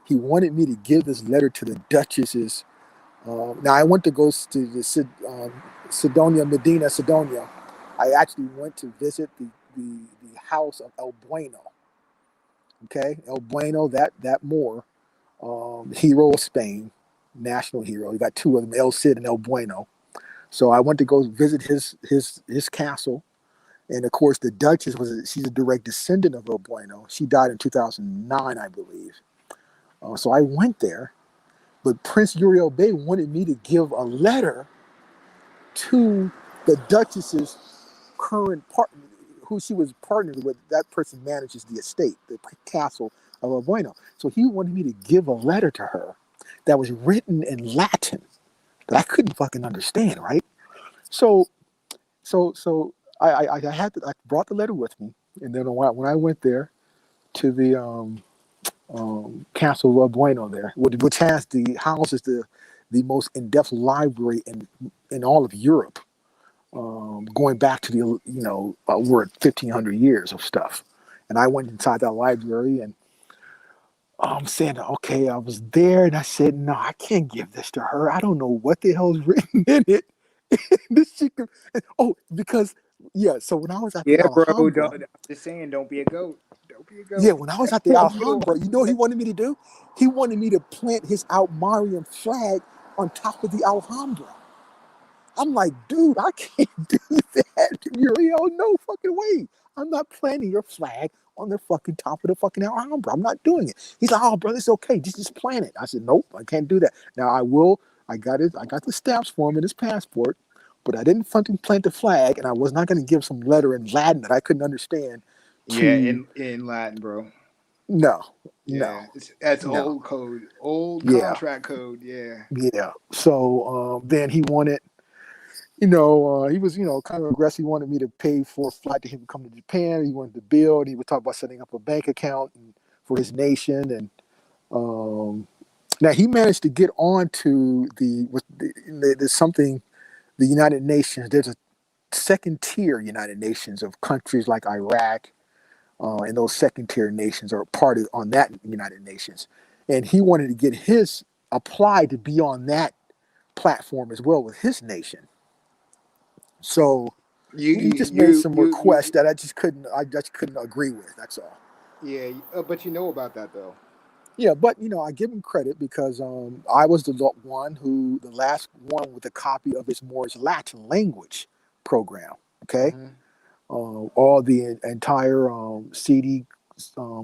He wanted me to give this letter to the Duchess's. Now I went to go to the Sidonia. I actually went to visit the house of El Bueno. Okay, El Bueno, that Moor, hero of Spain, national hero. You got two of them, El Cid and El Bueno. So I went to go visit his castle, and of course the Duchess she's a direct descendant of El Bueno. She died in 2009, I believe. So I went there, but Prince Uriel Bey wanted me to give a letter to the Duchess's current partner, who she was partnered with. That person manages the estate, the castle of El Bueno. So he wanted me to give a letter to her that was written in Latin that I couldn't fucking understand, right? So I brought the letter with me, and then when I went there to the Castle of Bueno there, which houses the most in-depth library in all of Europe, going back to over 1,500 years of stuff. And I went inside that library, and I'm saying, okay, I was there, and I said, no, I can't give this to her. I don't know what the hell's written in it. This chicken. Because yeah. So when I was at the Yeah, bro. Alhambra, I'm just saying, don't be a goat. Don't be a yeah, goat. when I was at the Alhambra, you know what he wanted me to do? He wanted me to plant his Almarian flag on top of the Alhambra. I'm like, dude, I can't do that. Uriel, no fucking way. I'm not planting your flag on the fucking top of the fucking Alhambra. I'm not doing it. He's like, oh, brother, it's okay. Just plant it. I said, nope, I can't do that. Now I will. I got it. I got the stamps for him in his passport, but I didn't fucking plant the flag, and I was not going to give some letter in Latin that I couldn't understand. Yeah, To in Latin, bro. no, no, Yeah, that's no. old code, old Yeah, contract code. Yeah. yeah. So then he wanted. He was, kind of aggressive. He wanted me to pay for a flight to him to come to Japan. He wanted to build. He would talk about setting up a bank account for his nation. And now he managed to get on to there's something, the United Nations. There's a second tier United Nations of countries like Iraq, and those second tier nations are part of on that United Nations. And he wanted to get his applied to be on that platform as well with his nation. So he just made some requests that I just couldn't agree with. That's all. Yeah, but you know about that though. Yeah, but I give him credit because I was the last one with a copy of his Moorish Latin language program. Okay, Mm-hmm. all the entire CD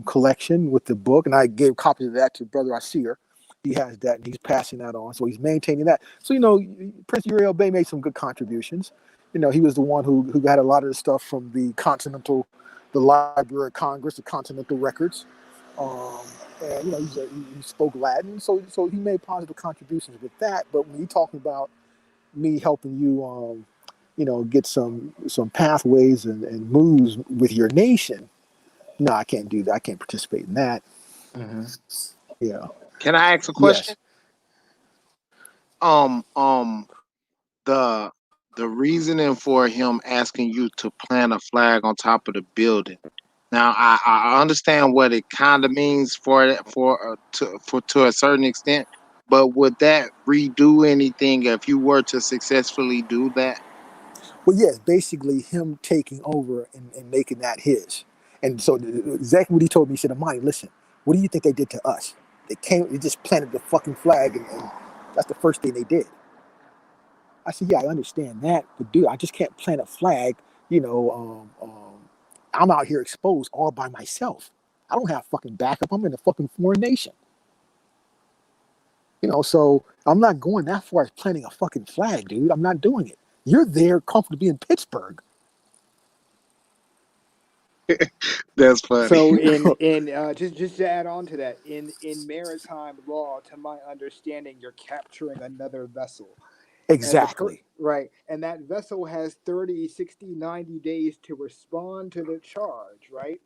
collection with the book, and I gave copies of that to Brother Asir. He has that, and he's passing that on, so he's maintaining that. So Prince Uriel Bey made some good contributions. He was the one who got a lot of the stuff from the Library of Congress, the Continental Records, and he spoke Latin, so he made positive contributions with that. But when you're talking about me helping you, get some pathways and moves with your nation, no, I can't do that. I can't participate in that. Mm-hmm. Yeah. Can I ask a question? Yes. The reasoning for him asking you to plant a flag on top of the building. Now, I understand what it kind of means to a certain extent, but would that redo anything if you were to successfully do that? Well, yes, basically him taking over and making that his. And so exactly what he told me, he said, Amani, listen, what do you think they did to us? They just planted the fucking flag, and that's the first thing they did. I said, yeah, I understand that, but dude, I just can't plant a flag, I'm out here exposed all by myself. I don't have fucking backup. I'm in a fucking foreign nation. So I'm not going that far as planting a fucking flag, dude. I'm not doing it. You're there comfortably in Pittsburgh. That's funny. So in just to add on to that, in maritime law, to my understanding, you're capturing another vessel. Exactly. Right. And that vessel has 30, 60, 90 days to respond to the charge, right?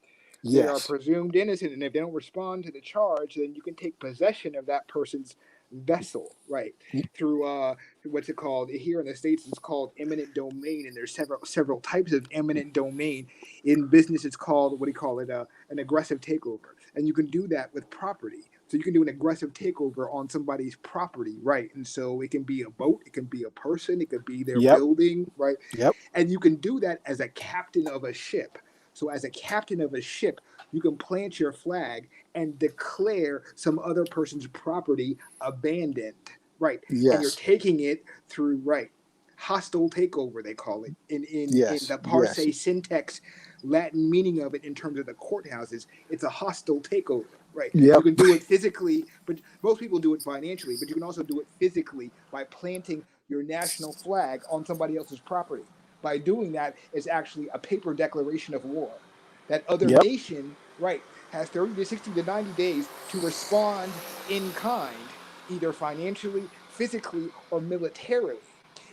They are Yes. presumed innocent, and if they don't respond to the charge, then you can take possession of that person's vessel, right? Through what's it called? Here in the States, it's called eminent domain, and there's several types of eminent domain. In business, it's called, what do you call it? An aggressive takeover. And you can do that with property. So you can do an aggressive takeover on somebody's property, right? And so it can be a boat, it can be a person, it could be their Yep. building, right? Yep. And you can do that as a captain of a ship. So as a captain of a ship, you can plant your flag and declare some other person's property abandoned, right? And you're Yes. taking it through, right, hostile takeover, they call it, in Yes. the Yes. parse syntax Latin meaning of it in terms of the courthouses. It's a hostile takeover, right? Yep. You can do it physically, but most people do it financially, but you can also do it physically by planting your national flag on somebody else's property. By doing that, it's actually a paper declaration of war. That other Yep. nation, right, has 30 to 60 to 90 days to respond in kind, either financially, physically, or militarily.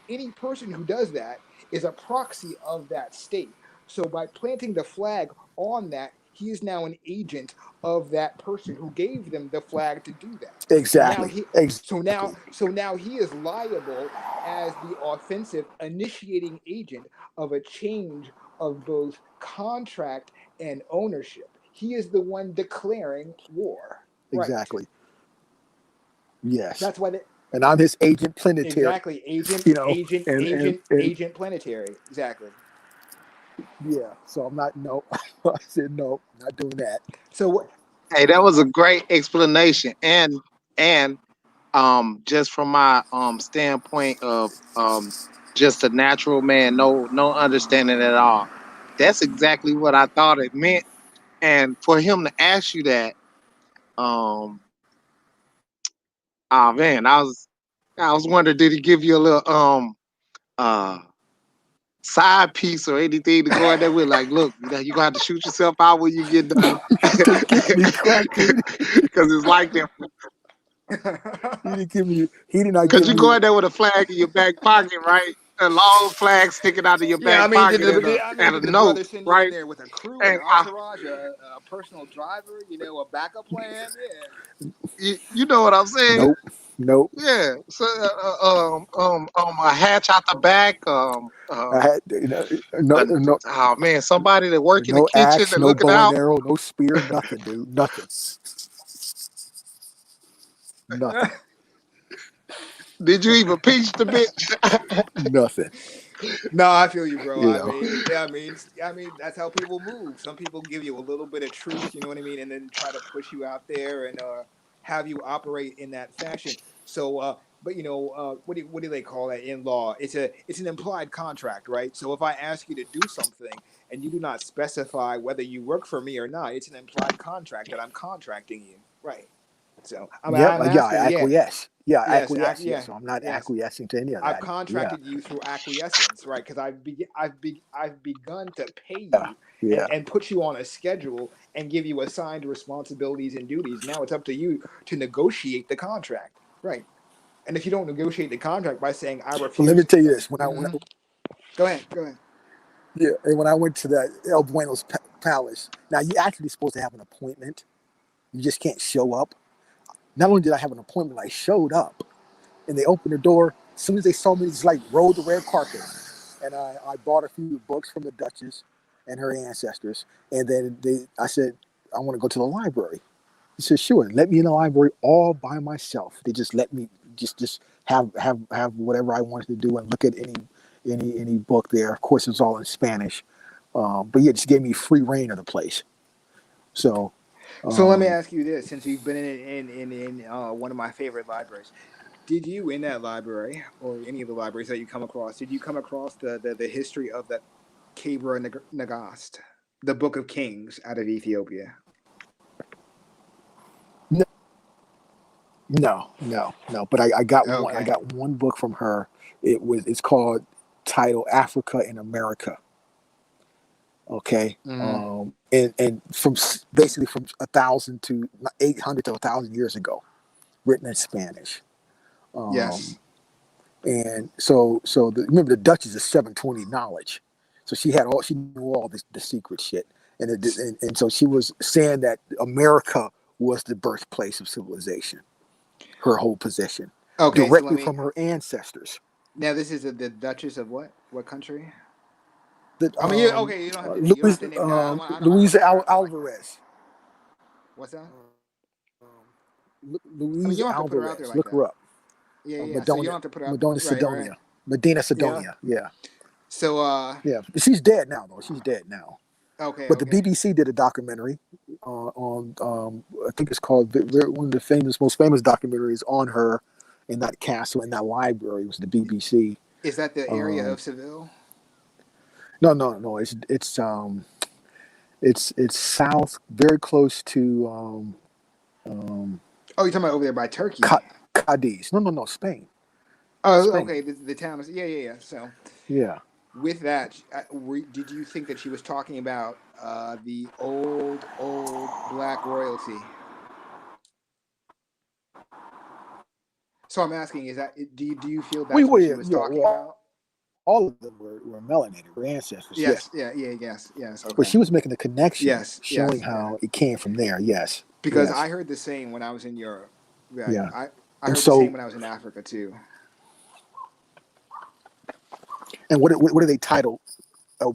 Any person who does that is a proxy of that state. So by planting the flag on that, he is now an agent of that person who gave them the flag to do that. Exactly. Exactly. So now he is liable as the offensive initiating agent of a change of both contract and ownership. He is the one declaring war. Right. Exactly. Yes. That's why And I'm his agent planetary. exactly agent agent planetary. Exactly. Yeah. So I'm not I said no, not doing that. So what? Hey, that was a great explanation, and just from my standpoint of just a natural man, no understanding at all. That's exactly what I thought it meant, and for him to ask you that, oh man, I was wondering, did he give you a little uh side piece or anything to go in there with? Like, look, you're gonna have to shoot yourself out when you get done. Just get me cracked, dude. Because it's like that. He did not Because give you me go in there with a flag in your back pocket, right? A long flag sticking out of your Yeah, I back mean, pocket and did a the note, brother send you in right? there with a crew, an And entourage, a personal driver, a backup plan? Yeah. you know what I'm saying? Nope. Yeah. So a hatch out the back. I had no Oh man, somebody that work in the no kitchen axe, and no looking bow and out. arrow, no spear, nothing, dude. Nothing. Nothing. Did you even pinch the bitch? Nothing. No, I feel you, bro. I mean, that's how people move. Some people give you a little bit of truth, you know what I mean, and then try to push you out there and have you operate in that fashion. So, but what do they call that in law? It's an implied contract, right? So if I ask you to do something and you do not specify whether you work for me or not, it's an implied contract that I'm contracting you, right? So Yep. I'm Yeah, I asking, acquiesce. Yeah, I yes, acquiesce. Yeah. So I'm not yes. acquiescing to any of I've that. Yeah. contracted you through acquiescence, right? Because I've begun to pay Yeah. you Yeah. and put you on a schedule and give you assigned responsibilities and duties. Now it's up to you to negotiate the contract, right? And if you don't negotiate the contract by saying I But let me refuse, tell you this: go ahead. yeah, and when I went to that El Bueno's Palace, now you actually supposed to have an appointment. You just can't show up. Not only did I have an appointment, I showed up, and they opened the door. As soon as they saw me, just like rolled the red carpet, and I bought a few books from the Duchess and her ancestors, and then I said I want to go to the library. He said sure, let me in the library all by myself. They just let me just have whatever I wanted to do and look at any book there. Of course, it's all in Spanish, but yeah, just gave me free reign of the place. So. So let me ask you this: since you've been in one of my favorite libraries, did you in that library or any of the libraries that you come across? Did you come across the history of the Cabra Nagast? the Book of Kings out of Ethiopia? No. But I got one. I Okay. got one book from her. It's called title Africa in America. Okay. Mm-hmm. And basically from 1,000 to 800 to 1,000 years ago, written in Spanish. Yes. And remember the Duchess is 720 knowledge, so she knew all the secret shit, and so she was saying that America was the birthplace of civilization, her whole position, Okay, so let directly me. from her ancestors. Now this is the Duchess of what? What country? That I mean, okay, you don't have to. You don't have Luis to name. No, I don't want. I don't Luisa want character like that. Alvarez. What's that? I mean, you Louise don't have to put her out there Alvarez. like Look that. her up. Yeah. So you Madonna, don't have to put her out. Madonna Right, right. Sidonia. Medina Yeah. Sidonia. Yeah. So Yeah. She's dead now, though. She's dead now. okay, But the okay. BBC did a documentary on, I think it's called one of the most famous documentaries on her in that castle, in that library. It was the BBC. Is that the area Um, of Seville? no. It's south, very close to Oh, you're talking about over there by Turkey. Cadiz. No, Spain. Oh, Spain. okay. The town is yeah. So Yeah. with that, did you think that she was talking about the old black royalty? So I'm asking, do you feel that's what she was talking about? All of them were melanated, were ancestors. Yes. Yes. Yes. But Okay. she was making a connection, Yes. showing how it came from there. Yes. Because I Yes. heard the same when I was in Europe. Right. Yeah. I And heard the same so, when I was in Africa too. and what do they title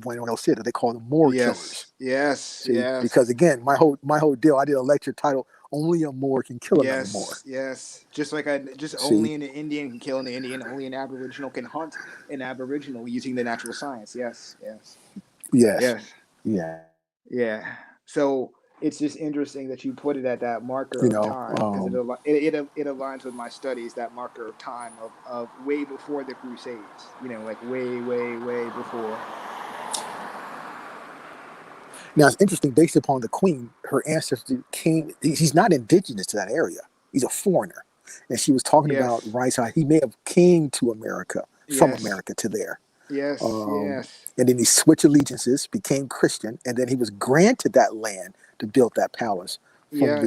when else said that they call them Moor killers? Yes. See, because again, my whole deal, I did a lecture titled "Only a Moor Can Kill Another Moor." Yes. Just like See, only an Indian can kill an Indian, only an Aboriginal can hunt an Aboriginal using the natural science. Yes. yes, yeah, Yeah. So it's just interesting that you put it at that marker you of know, time because it aligns with my studies. That marker of time of way before the Crusades. Like way before. Now it's interesting, based upon the Queen, her ancestor came. He's not indigenous to that area. He's a foreigner, and she was talking about Yes. how he may have came to America from Yes. America to there. Yes. And then he switched allegiances, became Christian, and then he was granted that land to build that palace from Yes.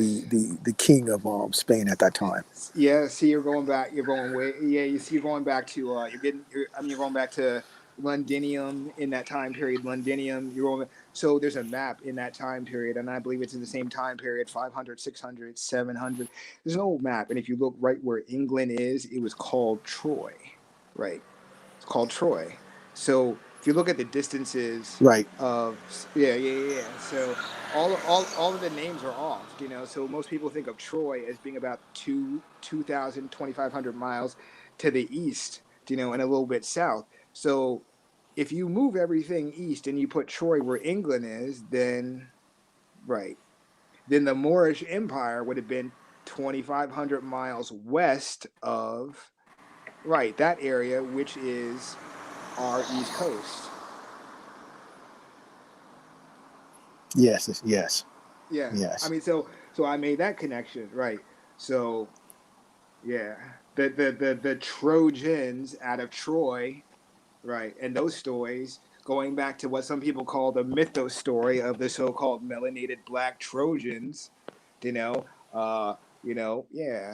the king of Spain at that time. Yeah. See, you're going back. You're going way. Yeah. You see, you're going back to. You're going back to Londinium in that time period. Londinium. So there's a map in that time period, and I believe it's in the same time period, 500, 600, 700. There's an old map, and if you look right where England is, it was called Troy. Right. It's called Troy. So if you look at the distances Right. of so all of the names are off. So most people think of Troy as being about 2,500 miles to the east, and a little bit south. So if you move everything east and you put Troy where England is, then the Moorish Empire would have been 2,500 miles west of that area, which is our East Coast. Yes. Yeah. Yes. I mean, so I made that connection, right? So, yeah, the Trojans out of Troy, right, and those stories going back to what some people call the mythos story of the so-called melanated black Trojans, yeah.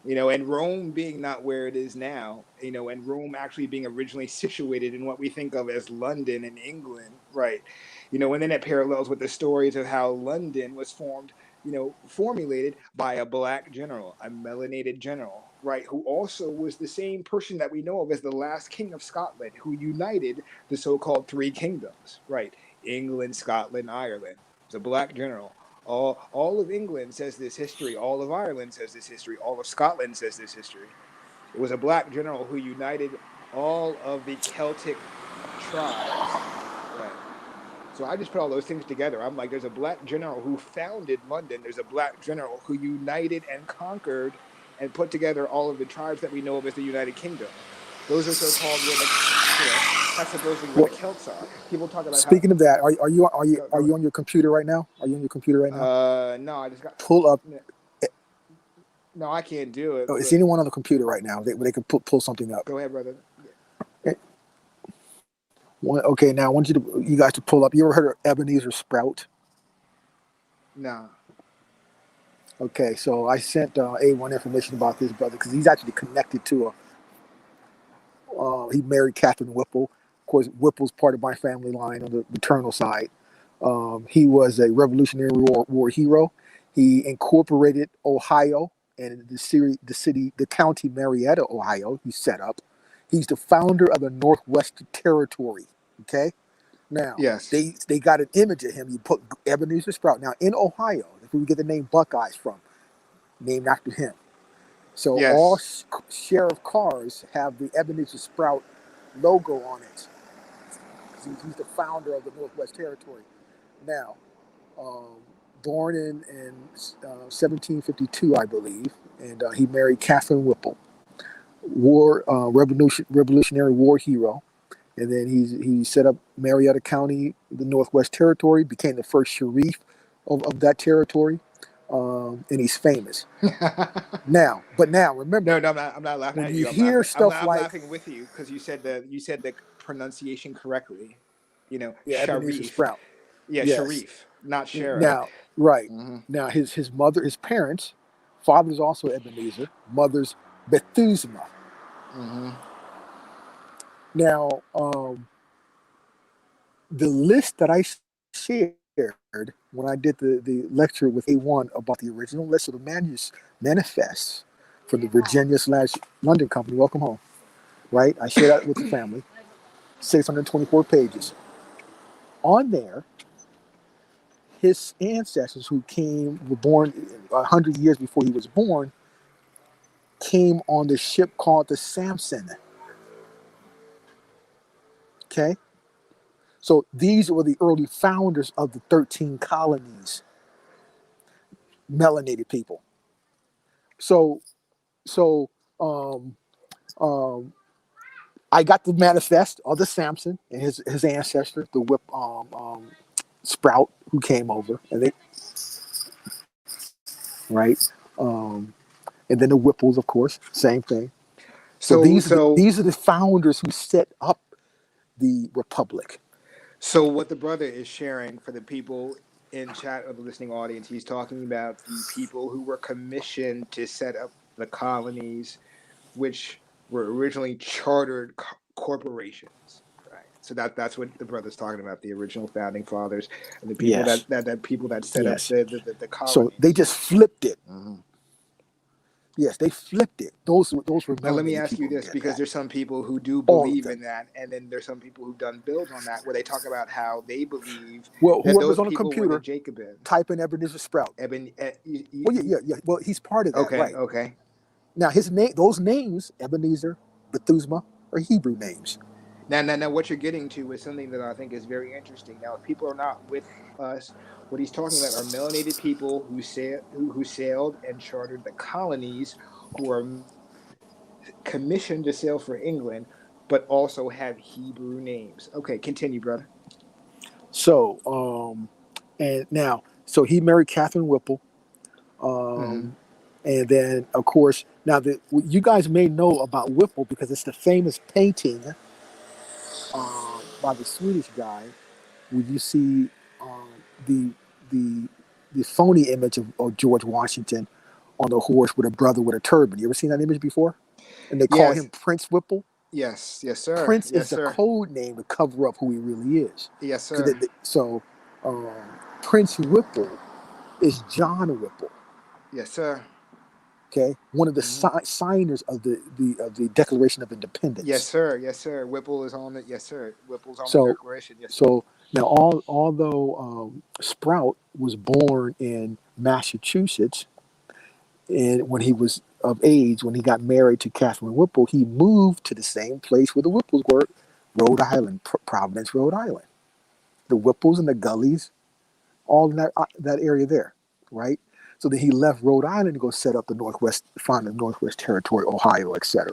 And Rome being not where it is now, and Rome actually being originally situated in what we think of as London in England, right? And then it parallels with the stories of how London was formulated by a black general, a melanated general, right? Who also was the same person that we know of as the last king of Scotland, who united the so-called three kingdoms, right? England, Scotland, Ireland. It was a black general. All of England says this history. All of Ireland says this history. All of Scotland says this history. It was a black general who united all of the Celtic tribes. Right. So I just put all those things together. I'm like, there's a black general who founded London. There's a black general who united and conquered and put together all of the tribes that we know of as the United Kingdom. Those are so-called where that's supposedly where Well, the Celts are. People talk about how. speaking of that, are Go you on your computer right now? Are you on your computer right now? ahead. No, I just got. Pull up. No, I can't do it. Oh, is But anyone on the computer right now? They can pull something up. go ahead, brother. Okay, now I want you guys to pull up. You ever heard of Ebenezer Sprout? No. Okay, so I sent A1 information about this brother because he's actually connected to he married Catherine Whipple. Of course, Whipple's part of my family line on the maternal side. He was a Revolutionary War hero. He incorporated Ohio and the county Marietta, Ohio. He set up. He's the founder of the Northwest Territory. Okay. Now Yes. they got an image of him. You put Ebenezer Sprout. Now in Ohio, if we get the name Buckeyes from, named after him. So all Yes. sheriff cars have the Ebenezer Sprout logo on it. He's the founder of the Northwest Territory. Now, born in 1752, I believe, and he married Catherine Whipple, Revolutionary War hero. And then he set up Marietta County, the Northwest Territory, became the first sheriff of that territory, and he's famous. Now remember, No, I'm not laughing when at you you. hear stuff I'm like laughing with you because you said the pronunciation correctly. Ebenezer Sharif. Sprout, Yeah, yes. Sharif, not sheriff. Now, right Mm-hmm. now, his mother, his parents, father's also Ebenezer, mother's Bethusma. Mm-hmm. Now, the list that I shared when I did the lecture with A1 about the original list of the manifests for the Virginia/London Company, welcome home, right? I shared that with the family, 624 pages. On there, his ancestors were born 100 years before he was born, came on the ship called the Samson. Okay? So these were the early founders of the 13 colonies, melanated people. So um, um, I got the manifest of the Samson and his ancestor, the Sprout, who came over, and they right, and then the Whipples, of course, same thing. So these are the founders who set up the republic. So what the brother is sharing for the people in chat of the listening audience, he's talking about the people who were commissioned to set up the colonies, which were originally chartered corporations. Right. So that's what the brother's talking about, the original founding fathers and the people Yes. that people that set up Yes. the So colonies. they just flipped it. Mm-hmm. Yes, they flipped it. Those were Now let me melanated ask you people who this, did because that. there's some people who do All of believe them. in that, and then there's some people who've done builds on that where they talk about how they believe Well, that whoever's those on the people were the computer, Jacobins. type in Ebenezer Sprout. Well, yeah. Well, he's part of that, right? Okay. Now his name, those names, Ebenezer, Bethusma, are Hebrew names. Now, what you're getting to is something that I think is very interesting. Now, if people are not with us, what he's talking about are melanated people who sailed and chartered the colonies, who are commissioned to sail for England, but also have Hebrew names. Okay, continue, brother. So, and now, so he married Catherine Whipple, Mm-hmm. and then of course, now you guys may know about Whipple because it's the famous painting by the Swedish guy where you see the the the phony image of George Washington on a horse with a brother with a turban. You ever seen that image before? And they call him Yes, Prince Whipple. yes, sir. Prince Yes, is the sir. code name to cover up who he really is. Yes, sir. So um, Prince Whipple is John Whipple. Yes, sir. Okay, one of the Mm-hmm. signers of the Declaration of Yes, Independence. sir. Yes, sir. Whipple is on it. Yes, sir. Whipple's on the So Declaration. Yes, sir. so now although Sprout was born in Massachusetts, and when he was of age, when he got married to Catherine Whipple, he moved to the same place where the Whipples were, Rhode Island, Providence, Rhode Island. The Whipples and the Gullies, all in that area there, right? So then he left Rhode Island to go set up the Northwest, find the Northwest Territory, Ohio, etc.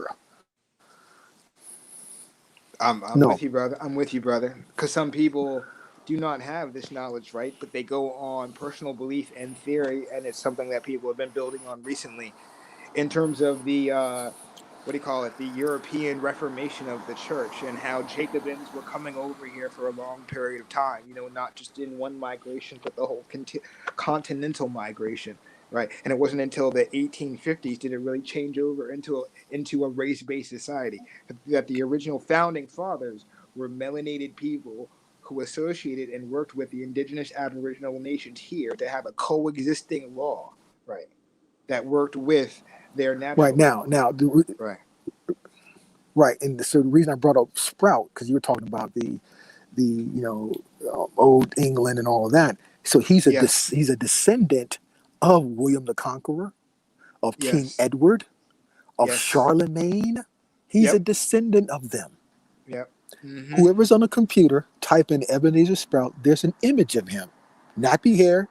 I'm No. with you, brother. I'm with you, brother. Because some people do not have this knowledge, right? But they go on personal belief and theory, and it's something that people have been building on recently in terms of the what do you call it, the European Reformation of the church, and how Jacobins were coming over here for a long period of time, not just in one migration but the whole continental migration, right? And it wasn't until the 1850s did it really change over into a race-based society, that the original founding fathers were melanated people who associated and worked with the indigenous aboriginal nations here to have a coexisting law, right, that worked with their Right natural now, law. Right. right, and so the reason I brought up Sprout, because you were talking about the old England and all of that. So Yes. he's a descendant of William the Conqueror, of King Yes. Edward, of Yes. Charlemagne. He's a Yep. descendant of them. Yep. Mm-hmm. Whoever's on a computer, type in Ebenezer Sprout. There's an image of him, nappy hair,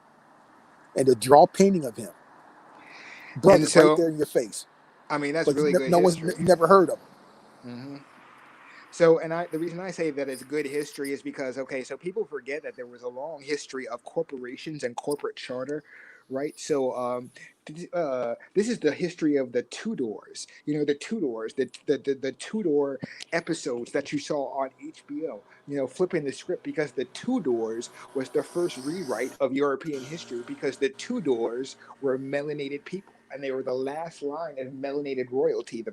and a draw painting of him, And brother, right so, there in your face. I mean, that's But really good no one's history. never heard of him. Mm-hmm. So, the reason I say that it's good history is because, okay, so people forget that there was a long history of corporations and corporate charter, right? So, this is the history of the Tudors. The Tudors, the Tudor episodes that you saw on HBO. Flipping the script, because the Tudors was the first rewrite of European history, because the Tudors were melanated people. And they were the last line of melanated royalty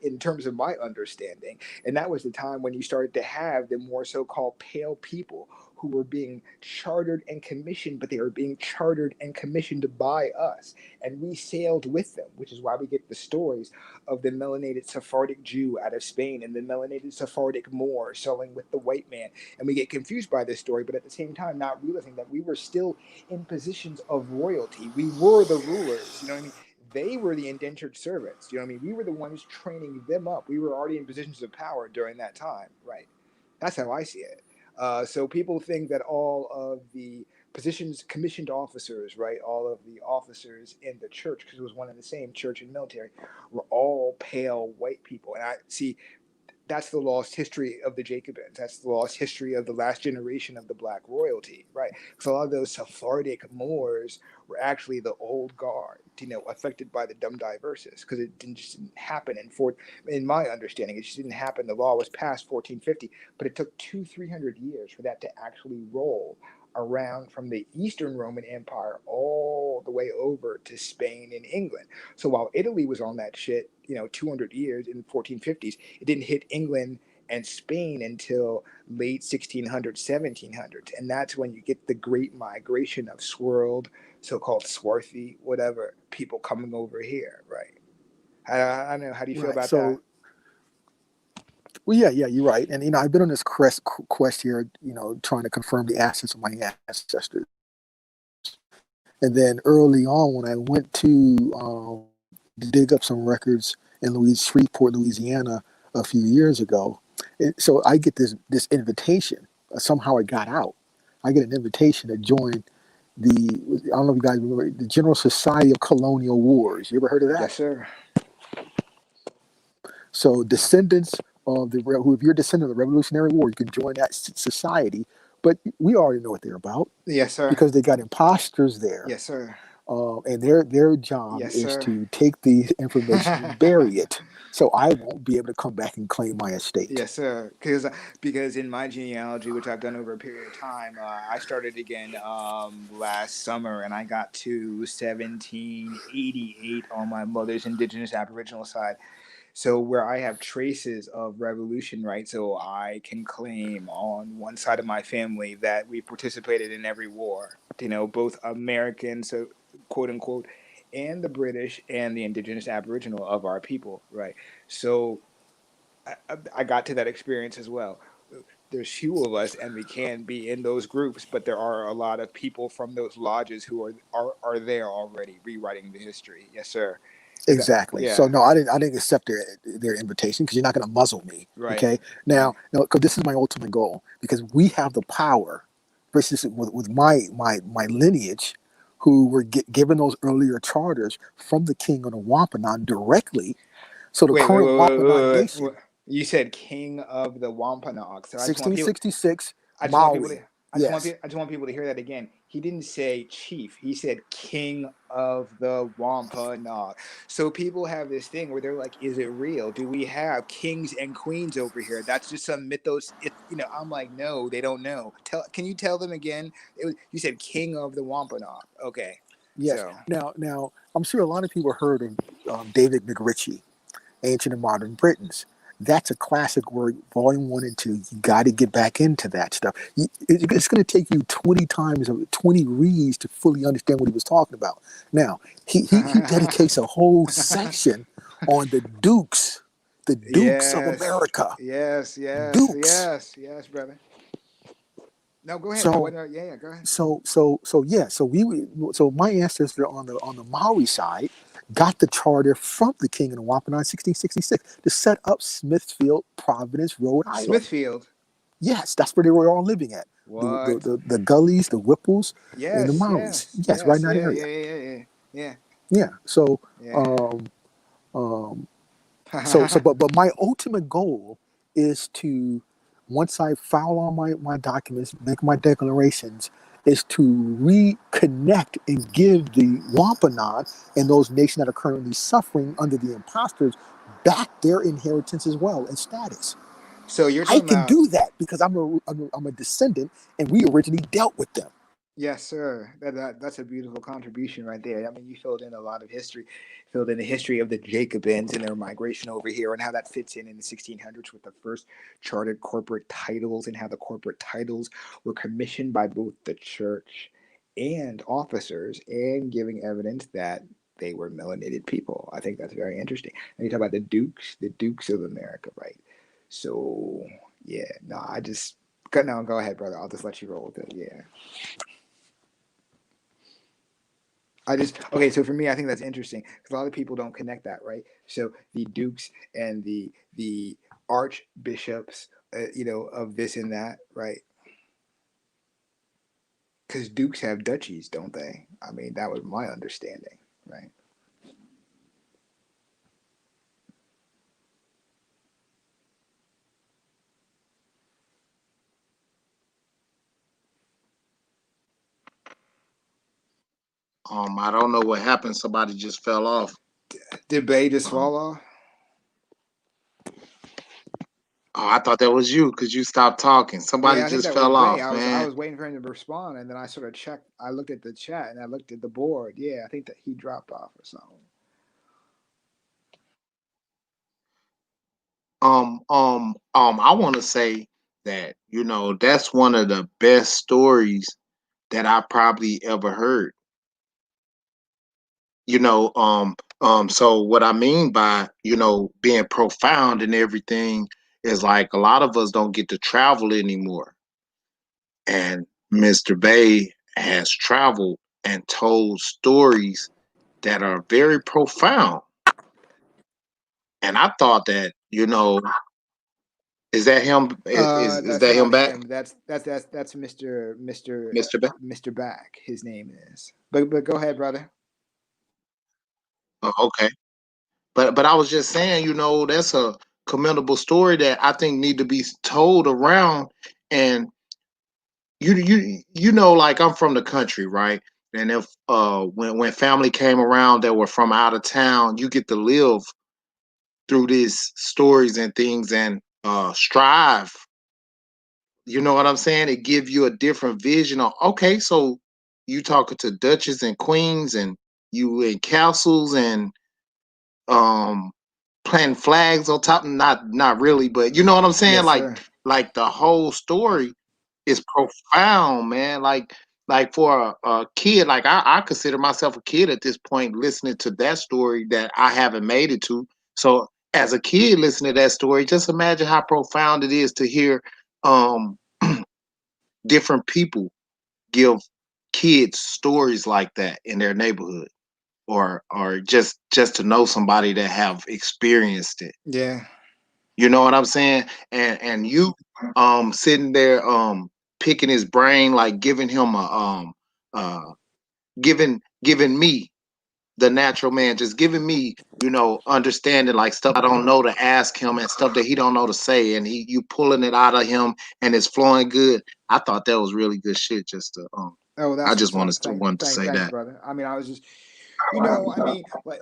in terms of my understanding. And that was the time when you started to have the more so-called pale people who were being chartered and commissioned, but they were being chartered and commissioned by us. And we sailed with them, which is why we get the stories of the melanated Sephardic Jew out of Spain and the melanated Sephardic Moor selling with the white man. And we get confused by this story, but at the same time, not realizing that we were still in positions of royalty. We were the rulers, you know what I mean? They were the indentured servants. You know what I mean? We were the ones training them up. We were already in positions of power during that time, right? That's how I see it. So people think that all of the positions, commissioned officers, right, all of the officers in the church, because it was one and the same, church and military, were all pale white people. And I see that's the lost history of the Jacobins. That's the lost history of the last generation of the black royalty, right? Because a lot of those Sephardic Moors were actually the old guard, affected by the dumb diverses, because it just didn't happen in my understanding, it just didn't happen. The law was passed 1450, but it took 300 years for that to actually roll around from the Eastern Roman Empire all the way over to Spain and England. So while Italy was on that shit, 200 years in the 1450s, it didn't hit England and Spain until late 1600s, 1700s. And that's when you get the great migration of swirled, so-called swarthy, whatever, people coming over here, right? I don't know. How do you feel Right. about that? So, well, yeah, you're right. And I've been on this quest here, trying to confirm the assets of my ancestors. And then early on, when I went to dig up some records in Shreveport, Louisiana, a few years ago, so I get this invitation. Somehow it got out. I get an invitation to join I don't know if you guys remember, the General Society of Colonial Wars. You ever heard of that? Yes, sir. So descendants of if you're a descendant of the Revolutionary War, you can join that society. But we already know what they're about, Yes, sir. because they got imposters there, Yes, sir. and their job Yes, is sir. to take the information and bury it, so I won't be able to come back and claim my estate. Yes, sir. Because in my genealogy, which I've done over a period of time, I started again last summer, and I got to 1788 on my mother's indigenous Aboriginal side. So where I have traces of revolution, right? So I can claim on one side of my family that we participated in every war. Both American, so quote unquote, and the British and the indigenous Aboriginal of our people, right? So I got to that experience as well. There's few of us, and we can be in those groups, but there are a lot of people from those lodges who are there already, rewriting the history. Yes, sir. Because Exactly. So yeah, no, I didn't accept their invitation, because you're not going to muzzle me. right, Okay. Now, no, because this is my ultimate goal, because we have the power, versus with my lineage, who were given those earlier charters from the king of the Wampanoag directly. So the Wait, wait, current wait, wait, Wampanoag wait, nation. wait. You said king of the Wampanoag. So I just want people. 1666 I just want people to. Maui. I just want. Yes. I just want people to hear that again. He didn't say chief. He said king of the Wampanoag. So people have this thing where they're like, "Is it real? Do we have kings and queens over here? That's just some mythos." I'm like, no, they don't know. Can you tell them again? You said king of the Wampanoag. Okay. Yes. So. Now, I'm sure a lot of people heard of David McRitchie, Ancient and Modern Britons. That's a classic work, volume 1 and 2. You got to get back into that stuff. It's going to take you 20 times, 20 reads to fully understand what he was talking about. Now, he dedicates a whole section on the Dukes of America. Yes, Dukes. brother. No, go ahead. So, Yeah, go ahead. so my ancestor on the Maori side got the charter from the king in the Wampanoag in 1666 to set up Smithfield, Providence, Rhode Island. Smithfield. Yes, that's where they were all living at. What? The gullies, the Whipples, and the Yes, Maoris. Yes, right in that area. Yeah. Yeah. So, Yeah. but my ultimate goal is to, once I file all my documents, make my declarations, is to reconnect and give the Wampanoag and those nations that are currently suffering under the imposters back their inheritance as well and status. So you're I talking can about. do that because I'm a descendant, and we originally dealt with them. Yes, sir. That's a beautiful contribution right there. I mean, you filled in a lot of history, filled in the history of the Jacobins and their migration over here, and how that fits in the 1600s with the first chartered corporate titles, and how the corporate titles were commissioned by both the church and officers, and giving evidence that they were melanated people. I think that's very interesting. And you talk about the Dukes of America, right? So yeah, no, go ahead, brother. I'll just let you roll with it. Yeah. Okay. So for me, I think that's interesting because a lot of people don't connect that, right? So the dukes and the archbishops, of this and that, right? Because dukes have duchies, don't they? I mean, that was my understanding, right? I don't know what happened. Somebody just fell off. Did Bay just fall off? Oh, I thought that was you because you stopped talking. Somebody Yeah, I think just that was fell Bay. off, I man. was waiting for him to respond, and then I sort of checked. I looked at the chat and I looked at the board. Yeah, I think that he dropped off or something. I want to say that that's one of the best stories that I probably ever heard. So what I mean by being profound and everything is like a lot of us don't get to travel anymore, and Mr. Bay has traveled and told stories that are very profound. And I thought that, is that him? Is That's that him not back, him. That's Mr. Bay? Mr. Back. His name is. But go ahead, brother. Oh, okay. But I was just saying, that's a commendable story that I think need to be told around. And like I'm from the country, right? And if when family came around that were from out of town, you get to live through these stories and things and strive. You know what I'm saying? It give you a different vision of, okay, so you talking to duchess and queens and you in castles and um planting flags on top. Not really, but you know what I'm saying? Yes, Like sir. like the whole story is profound, man. Like for a kid, like I consider myself a kid at this point, listening to that story that I haven't made it to. So as a kid listening to that story, just imagine how profound it is to hear um different people give kids stories like that in their neighborhood, or just to know somebody that have experienced it. Yeah. You know what I'm saying? And you sitting there picking his brain, like giving him a giving me the natural man, just giving me, understanding like stuff I don't know to ask him and stuff that he don't know to say, and you pulling it out of him and it's flowing good. I thought that was really good shit. Just to Oh, I that's just what's wanted up. to wanted to say Thanks, that. brother. I mean, I was just,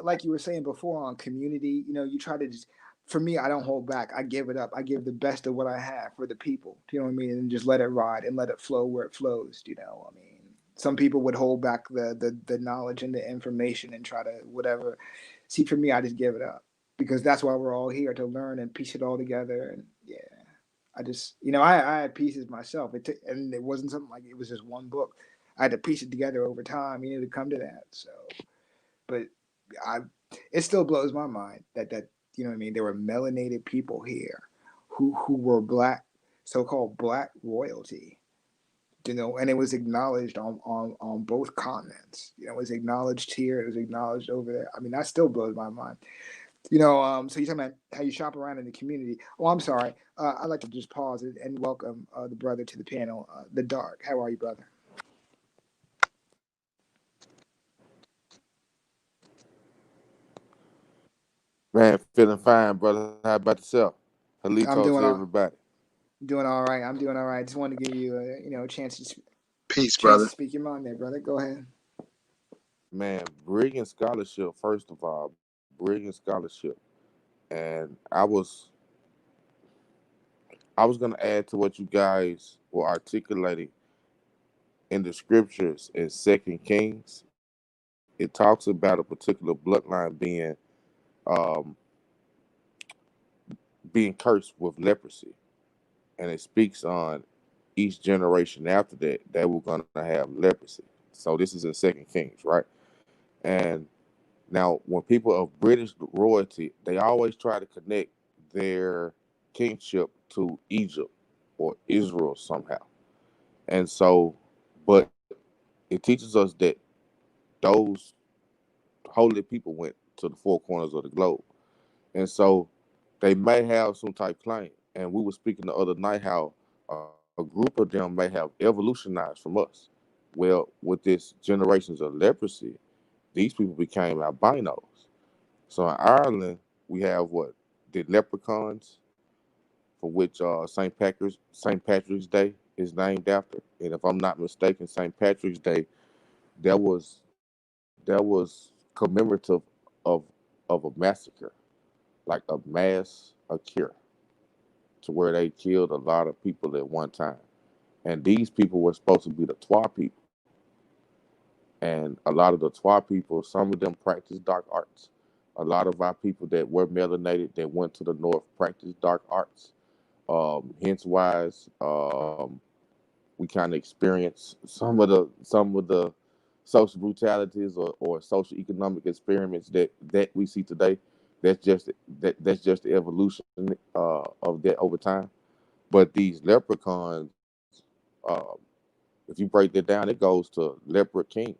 like you were saying before on community, you try to just, for me, I don't hold back. I give it up. I give the best of what I have for the people. You know what I mean? And just let it ride and let it flow where it flows. I mean, some people would hold back the knowledge and the information and try to whatever. See, for me, I just give it up because that's why we're all here to learn and piece it all together. And yeah, I just, I had pieces myself. And it wasn't something like it was just one book. I had to piece it together over time, to come to that. So, but I, it still blows my mind that you know what I mean. There were melanated people here, who were black, so-called black royalty. And it was acknowledged on both continents. It was acknowledged here. It was acknowledged over there. I mean, that still blows my mind. So you're talking about how you shop around in the community. Oh, I'm sorry. I'd like to just pause and welcome the brother to the panel, The Dark. How are you, brother? Man, feeling fine, brother. How about yourself? I'm Halito doing to all everybody. doing all right. I'm doing all right. Just wanted to give you a Peace, chance to brother. speak your mind there, brother. Go ahead. Man, brilliant scholarship, first of all. Brilliant scholarship. And I was gonna add to what you guys were articulating in the scriptures in Second Kings. It talks about a particular bloodline um, being cursed with leprosy. And it speaks on each generation after that they were gonna have leprosy. So this is in Second Kings, right? And now, when people of British royalty, they always try to connect their kingship to Egypt or Israel somehow. And so, but it teaches us that those holy people went to the four corners of the globe. And so they may have some type claim. And we were speaking the other night how a group of them may have evolutionized from us. Well, with this generations of leprosy, these people became albinos. So in Ireland, we have what the leprechauns, for which St. Patrick's Day is named after. And if I'm not mistaken, St. Patrick's Day that was commemorative of of a massacre, like a mass a cure, to where they killed a lot of people at one time. And these people were supposed to be the Twa people. And a lot of the Twa people, some of them practice dark arts. A lot of our people that were melanated that went to the north practice dark arts. Hence wise, we kind of experience some of the social brutalities or social economic experiments that we see today. That's just the evolution of that over time. But these leprechauns, if you break that down, it goes to leopard kings.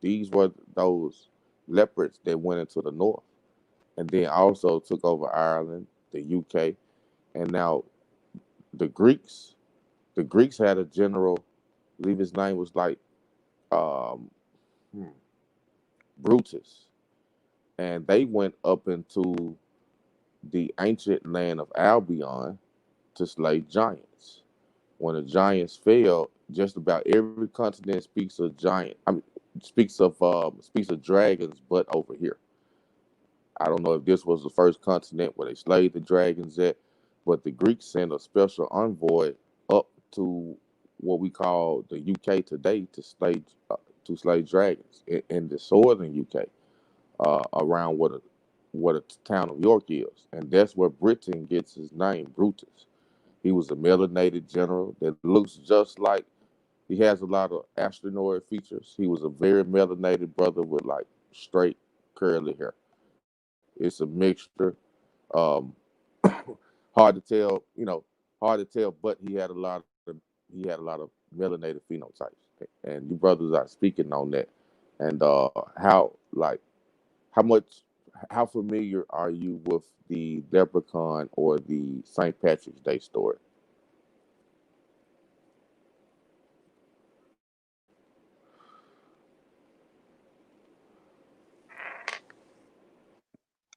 These were those leopards that went into the north and then also took over Ireland, the UK, and now the Greeks. The Greeks had a general, I believe his name was like um, hmm, Brutus, and they went up into the ancient land of Albion to slay giants. When the giants fell, just about every continent speaks of giant. I mean, speaks of dragons, but over here. I don't know if this was the first continent where they slayed the dragons at, but the Greeks sent a special envoy up to what we call the UK today to slay dragons in the southern UK, around what a town of York is, and that's where Britain gets his name, Brutus. He was a melanated general that looks just like he has a lot of astronoid features. He was a very melanated brother with like straight curly hair. It's a mixture. Um, hard to tell, hard to tell, but he had a lot of melanated phenotypes, and you brothers are speaking on that, and how much how familiar are you with the Leprechaun or the St. Patrick's Day story?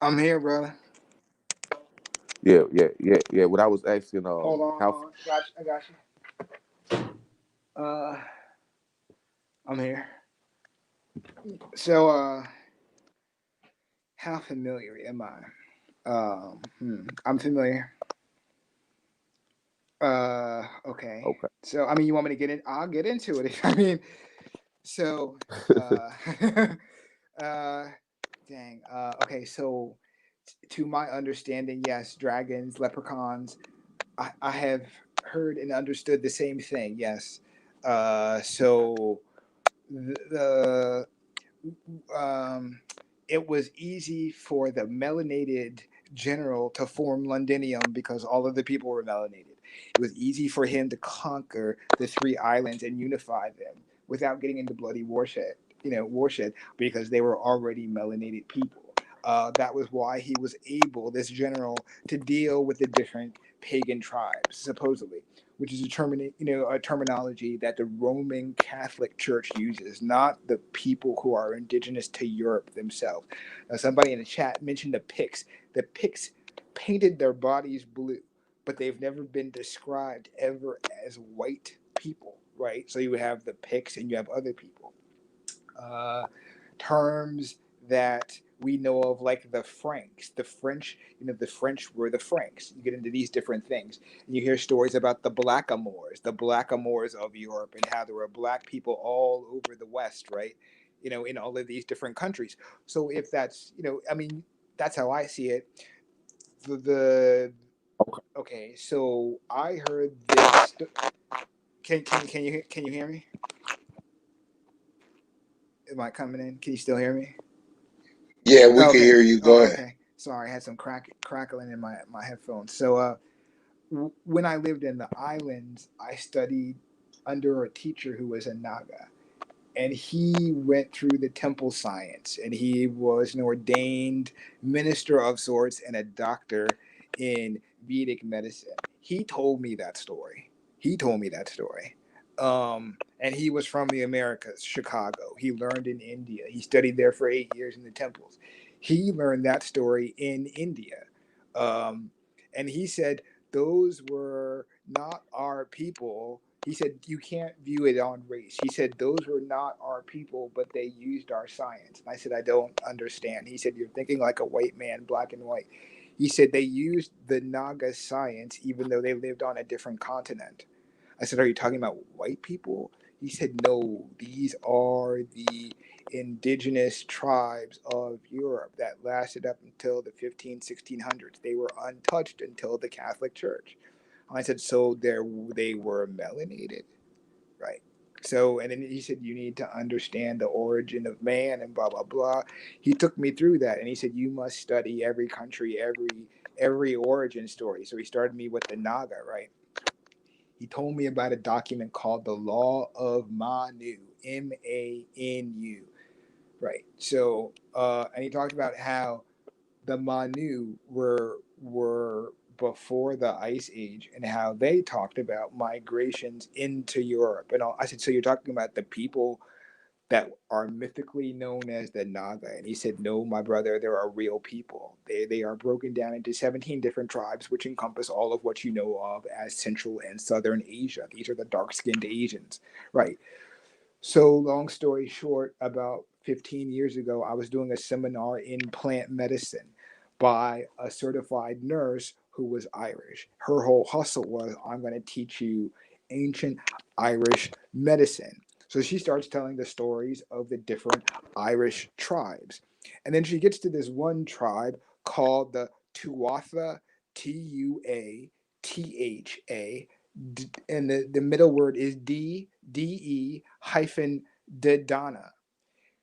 I'm here, brother. Yeah. What I was asking, Hold on, how hold on. I got you. I'm here. So, how familiar am I? I'm familiar. Okay. okay. So, I mean, you want me to get in? I'll get into it. I mean, so, uh, uh, dang. Okay. So, to my understanding, yes, dragons, leprechauns. I have heard and understood the same thing. Yes. So, the um, it was easy for the melanated general to form Londinium because all of the people were melanated. It was easy for him to conquer the three islands and unify them without getting into bloody warshed, because they were already melanated people. That was why he was able, this general, to deal with the different pagan tribes, supposedly, which is a terminology that the Roman Catholic Church uses, not the people who are indigenous to Europe themselves. Now, somebody in the chat mentioned the Picts. The Picts painted their bodies blue, but they've never been described ever as white people, right? So you have the Picts and you have other people. Terms that we know of, like the Franks, the French, the French were the Franks. You get into these different things, and you hear stories about the Blackamoors of Europe, and how there were black people all over the West, right? In all of these different countries. So if that's, I mean, that's how I see it. The okay, so I heard this. Can you hear me? Am I coming in? Can you still hear me? Yeah, we can Okay. hear you. Go Oh, ahead. okay. Sorry, I had some crackling in my headphones. So, when I lived in the islands, I studied under a teacher who was a Naga, and he went through the temple science, and he was an ordained minister of sorts and a doctor in Vedic medicine. He told me that story. And he was from the Americas, Chicago. He learned in India. He studied there for 8 years in the temples. He learned that story in India. And he said those were not our people. He said you can't view it on race. He said those were not our people, but they used our science. And I said, I don't understand. He said, you're thinking like a white man, black and white. He said they used the Naga science even though they lived on a different continent. I said, are you talking about white people? He said, no, these are the indigenous tribes of Europe that lasted up until the 1600s. They were untouched until the Catholic Church. I said, so they were melanated, right? So, and then he said, you need to understand the origin of man and blah, blah, blah. He took me through that, and he said, you must study every country, every origin story. So he started me with the Naga, right? He told me about a document called the Law of Manu, Manu, right? So, and he talked about how the Manu were before the Ice Age, and how they talked about migrations into Europe. And I said, so you're talking about the people that are mythically known as the Naga? And he said, no, my brother, there are real people. They are broken down into 17 different tribes, which encompass all of what you know of as Central and Southern Asia. These are the dark-skinned Asians, right? So, long story short, about 15 years ago, I was doing a seminar in plant medicine by a certified nurse who was Irish. Her whole hustle was, I'm going to teach you ancient Irish medicine. So she starts telling the stories of the different Irish tribes. And then she gets to this one tribe called the Tuatha, Tuatha, and the middle word is de hyphen Dedana.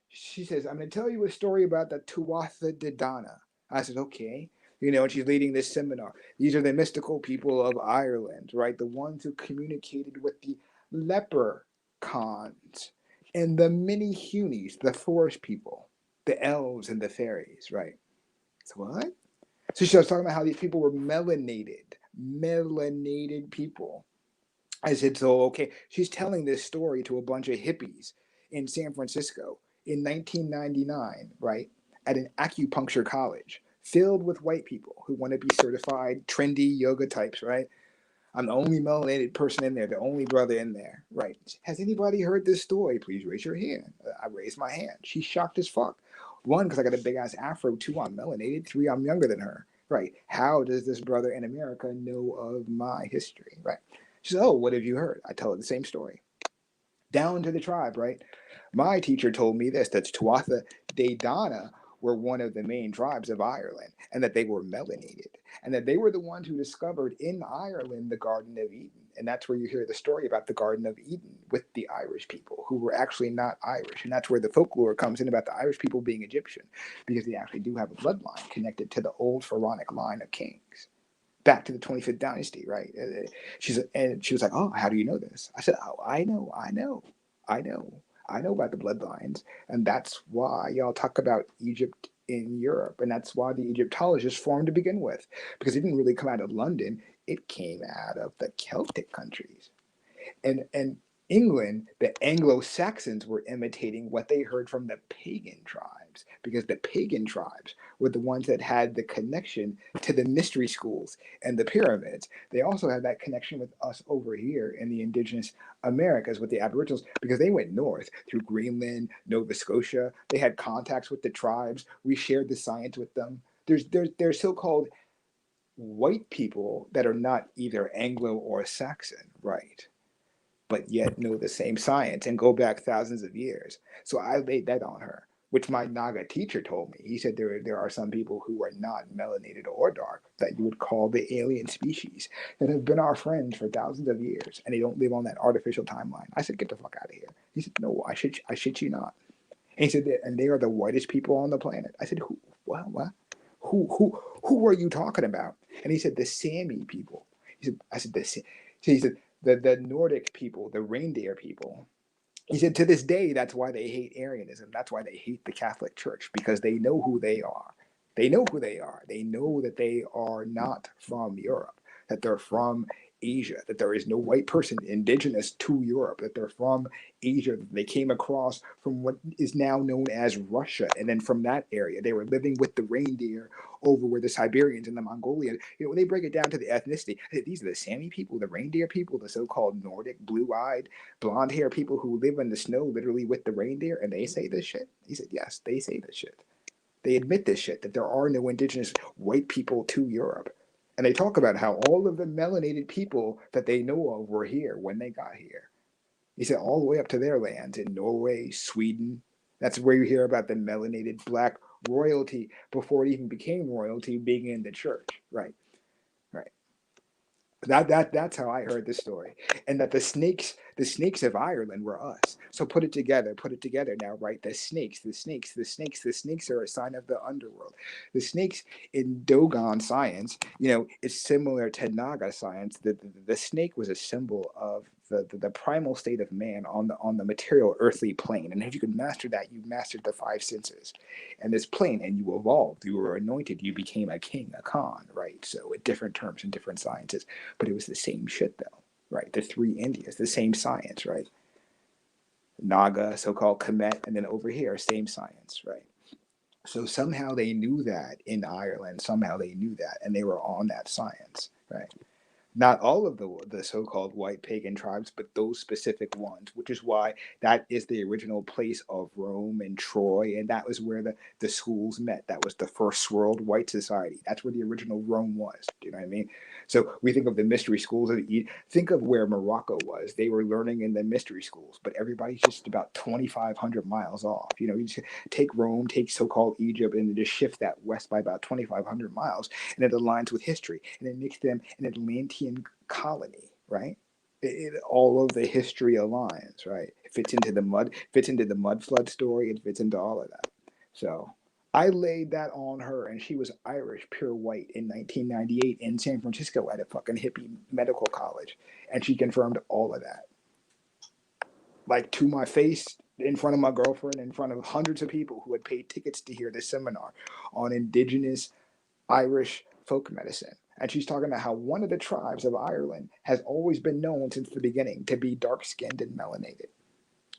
She says, I'm going to tell you a story about the Tuatha Dedana. I said, okay. And she's leading this seminar. These are the mystical people of Ireland, right? The ones who communicated with the leprechauns and the mini Hunies, the forest people, the elves and the fairies, right? So what? So she was talking about how these people were melanated people. I said, so, okay. She's telling this story to a bunch of hippies in San Francisco in 1999, right? At an acupuncture college. filled with white people who want to be certified trendy yoga types, right? I'm the only melanated person in there, the only brother in there, right? Has anybody heard this story? Please raise your hand. I raised my hand. She's shocked as fuck. One, because I got a big ass afro. Two, I'm melanated. Three, I'm younger than her, right? How does this brother in America know of my history, right? She says, oh, what have you heard? I tell her the same story. Down to the tribe, right? My teacher told me this, that Tuatha De Dana were one of the main tribes of Ireland, and that they were melanated, and that they were the ones who discovered in Ireland the Garden of Eden. And that's where you hear the story about the Garden of Eden with the Irish people, who were actually not Irish. And that's where the folklore comes in about the Irish people being Egyptian, because they actually do have a bloodline connected to the old pharaonic line of kings, back to the 25th dynasty, right? She was like, oh, how do you know this? I said, oh, I know about the bloodlines, and that's why y'all talk about Egypt in Europe, and that's why the Egyptologists formed to begin with, because it didn't really come out of London, it came out of the Celtic countries. And England, the Anglo-Saxons were imitating what they heard from the pagan tribes, because the pagan tribes were the ones that had the connection to the mystery schools and the pyramids. They also had that connection with us over here in the indigenous Americas with the Aboriginals, because they went north through Greenland, Nova Scotia. They had contacts with the tribes. We shared the science with them. There's so-called white people that are not either Anglo or Saxon, right? But yet know the same science and go back thousands of years. So I laid that on her, which my Naga teacher told me. He said there are some people who are not melanated or dark that you would call the alien species that have been our friends for thousands of years, and they don't live on that artificial timeline. I said, get the fuck out of here. He said, no, I shit you not. And he said, and they are the whitest people on the planet. I said, who? What? Who are you talking about? And he said, the Sami people. He said, I said, he said, the Nordic people, the reindeer people. He said, to this day, that's why they hate Arianism. That's why they hate the Catholic Church, because they know who they are. They know who they are. They know that they are not from Europe, that they're from Asia, that there is no white person indigenous to Europe, that they're from Asia, that they came across from what is now known as Russia. And then from that area, they were living with the reindeer over where the Siberians and the Mongolians, when they break it down to the ethnicity, these are the Sami people, the reindeer people, the so-called Nordic, blue-eyed, blonde-haired people who live in the snow literally with the reindeer, and they say this shit? He said, yes, they say this shit. They admit this shit, that there are no indigenous white people to Europe. And they talk about how all of the melanated people that they know of were here when they got here. He said all the way up to their lands in Norway, Sweden. That's where you hear about the melanated black royalty before it even became royalty being in the church. Right. Right. That's how I heard the story, and that the snakes of Ireland were us. So put it together now, right? The snakes are a sign of the underworld. The snakes in Dogon science, it's similar to Naga science. The snake was a symbol of the primal state of man on the material earthly plane, and if you could master that, you mastered the five senses and this plane, and you evolved, you were anointed, you became a king, a Khan, right? So at different terms in different sciences, but it was the same shit though, right? The three Indias, the same science, right? Naga, so-called Kemet, and then over here, same science, right? So somehow they knew that in Ireland, and they were on that science, right? Not all of the so-called white pagan tribes, but those specific ones, which is why that is the original place of Rome and Troy, and that was where the schools met. That was the first world white society. That's where the original Rome was. Do you know what I mean? So we think of the mystery schools. Think of where Morocco was. They were learning in the mystery schools, but everybody's just about 2,500 miles off. You just take Rome, take so-called Egypt, and then just shift that west by about 2,500 miles, and it aligns with history, and it makes them an Atlantean colony, right? All of the history aligns, right? It fits into the mud flood story. It fits into all of that. So I laid that on her, and she was Irish, pure white, in 1998 in San Francisco at a fucking hippie medical college, and she confirmed all of that, like to my face, in front of my girlfriend, in front of hundreds of people who had paid tickets to hear this seminar on indigenous Irish folk medicine. And she's talking about how one of the tribes of Ireland has always been known since the beginning to be dark skinned and melanated.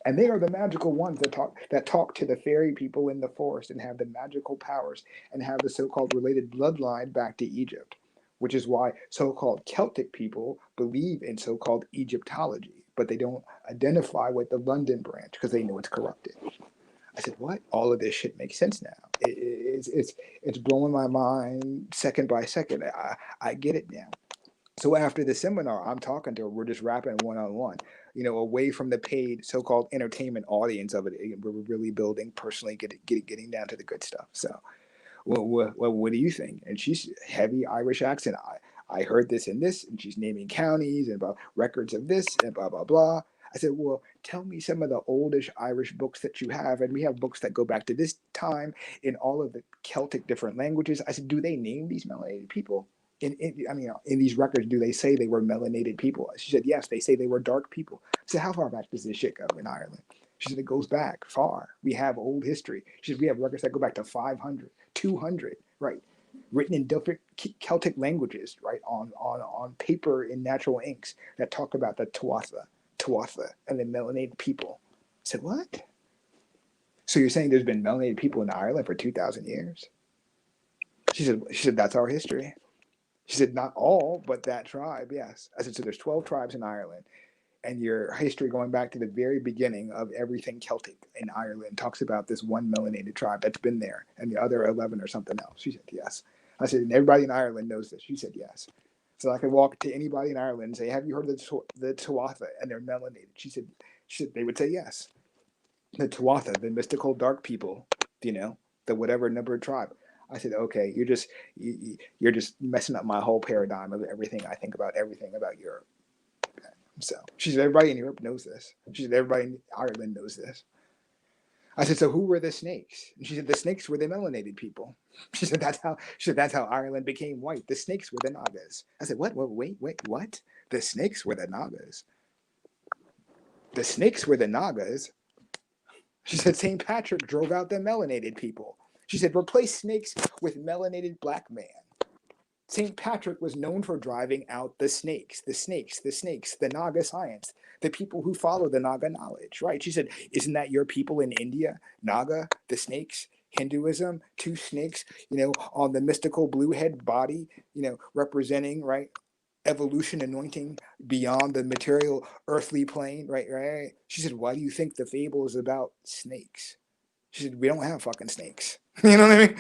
And they are the magical ones that talk to the fairy people in the forest and have the magical powers and have the so-called related bloodline back to Egypt, which is why so-called Celtic people believe in so-called Egyptology, but they don't identify with the London branch because they know it's corrupted. I said, what? All of this shit makes sense now. It's blowing my mind second by second. I get it now. So after the seminar, I'm talking to her. We're just rapping one-on-one, away from the paid so-called entertainment audience of it. We're really building personally, getting down to the good stuff. So, what do you think? And she's heavy Irish accent. I heard this and this, and she's naming counties and about records of this and blah, blah, blah. I said, well, tell me some of the oldish Irish books that you have. And we have books that go back to this time in all of the Celtic different languages. I said, do they name these melanated people? In these records, do they say they were melanated people? She said, yes, they say they were dark people. I said, how far back does this shit go in Ireland? She said, it goes back far. We have old history. She said, we have records that go back to 500, 200, right? Written in different Celtic languages, right? On paper in natural inks that talk about the Tuatha, and the melanated people. I said, what? So you're saying there's been melanated people in Ireland for 2,000 years? She said, that's our history. She said, not all, but that tribe, yes. I said, so there's 12 tribes in Ireland, and your history going back to the very beginning of everything Celtic in Ireland talks about this one melanated tribe that's been there, and the other 11 or something else. She said, yes. I said, and everybody in Ireland knows this. She said, yes. So I could walk to anybody in Ireland and say, have you heard of the Tuatha? And they're melanated. She said, they would say yes. The Tuatha, the mystical dark people, the whatever numbered tribe. I said, okay, you're just messing up my whole paradigm of everything I think about everything about Europe. So she said, everybody in Europe knows this. She said, everybody in Ireland knows this. I said, so who were the snakes? And she said, the snakes were the melanated people. She said, that's how Ireland became white. The snakes were the Nagas. I said, what? Wait, what? The snakes were the Nagas. The snakes were the Nagas. She said, St. Patrick drove out the melanated people. She said, replace snakes with melanated black man. St. Patrick was known for driving out the snakes, the Naga science, the people who follow the Naga knowledge, right? She said, isn't that your people in India? Naga, the snakes, Hinduism, two snakes, on the mystical blue head body, representing, right, evolution anointing beyond the material earthly plane, right? She said, why do you think the fable is about snakes? She said, we don't have fucking snakes. You know what I mean?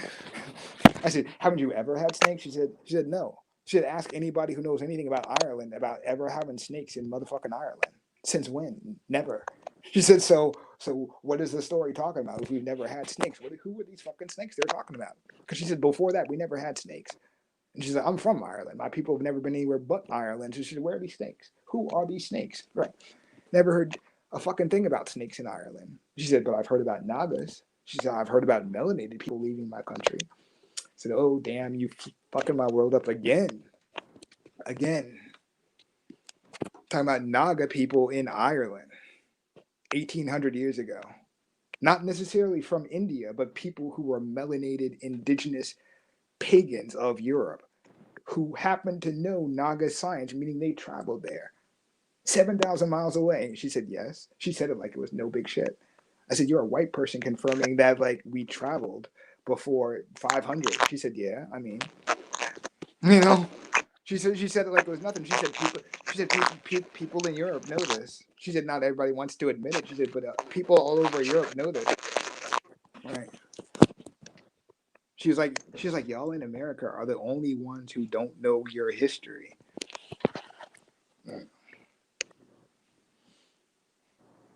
I said, haven't you ever had snakes? She said, no. She said, ask anybody who knows anything about Ireland about ever having snakes in motherfucking Ireland. Since when? Never. She said, so what is the story talking about if we've never had snakes? Who were these fucking snakes they're talking about? Because she said, before that, we never had snakes. And she said, I'm from Ireland. My people have never been anywhere but Ireland. So she said, where are these snakes? Who are these snakes? Right. Never heard a fucking thing about snakes in Ireland. She said, but I've heard about Nagas. She said, I've heard about melanated people leaving my country. I said, oh, damn, you fucking my world up again. Again. Talking about Naga people in Ireland 1,800 years ago. Not necessarily from India, but people who were melanated indigenous pagans of Europe who happened to know Naga science, meaning they traveled there 7,000 miles away. She said, yes. She said it like it was no big shit. I said, you're a white person confirming that like we traveled before 500. She said, yeah, I mean, she said it like it was nothing. She said people in Europe know this. She said not everybody wants to admit it. She said, but people all over Europe know this. Right. She was like, y'all in America are the only ones who don't know your history. Right.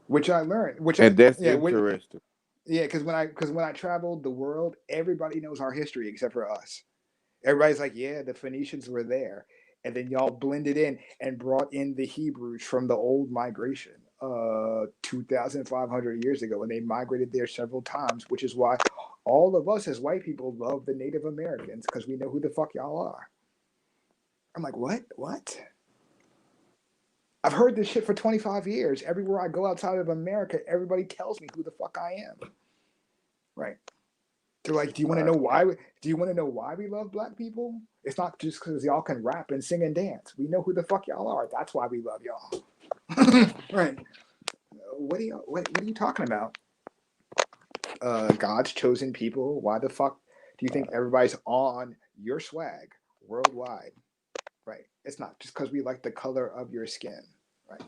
Which I learned. That's interesting. Because when I traveled the world, everybody knows our history except for us. Everybody's like, yeah, the Phoenicians were there. And then y'all blended in and brought in the Hebrews from the old migration 2,500 years ago. And they migrated there several times, which is why all of us as white people love the Native Americans because we know who the fuck y'all are. I'm like, what? I've heard this shit for 25 years. Everywhere I go outside of America, everybody tells me who the fuck I am. Right. They're like, do you want to know why? Do you want to know why we love black people? It's not just because y'all can rap and sing and dance. We know who the fuck y'all are. That's why we love y'all. Right. what are you talking about? God's chosen people. Why the fuck do you think everybody's on your swag worldwide? Right. It's not just because we like the color of your skin. Right.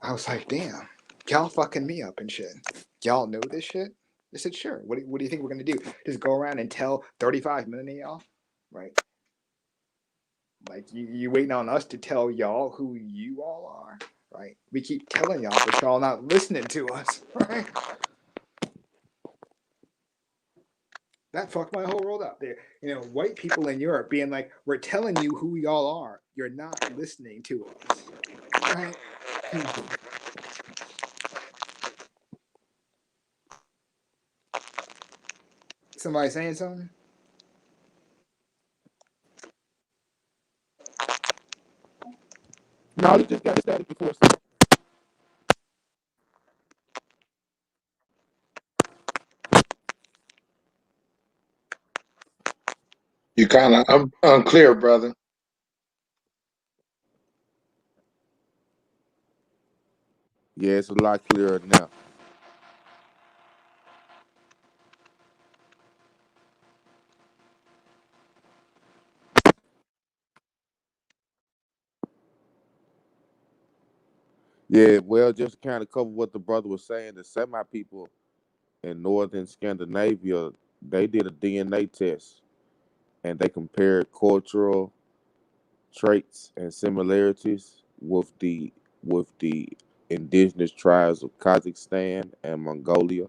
I was like, damn, y'all fucking me up and shit. Y'all know this shit? I said, sure. What do you think we're gonna do? Just go around and tell 35 million of y'all? Right. Like you waiting on us to tell y'all who you all are, right? We keep telling y'all, but y'all not listening to us, right? That fucked my whole world up there. You know, white people in Europe being like, we're telling you who y'all are. You're not listening to us, right? Somebody saying something? No, they just got started before. You kind of unclear, brother. Yeah, it's a lot clearer now. Yeah, well, just to kind of cover what the brother was saying, the Semi people in northern Scandinavia, they did a DNA test and they compared cultural traits and similarities with the indigenous tribes of Kazakhstan and Mongolia,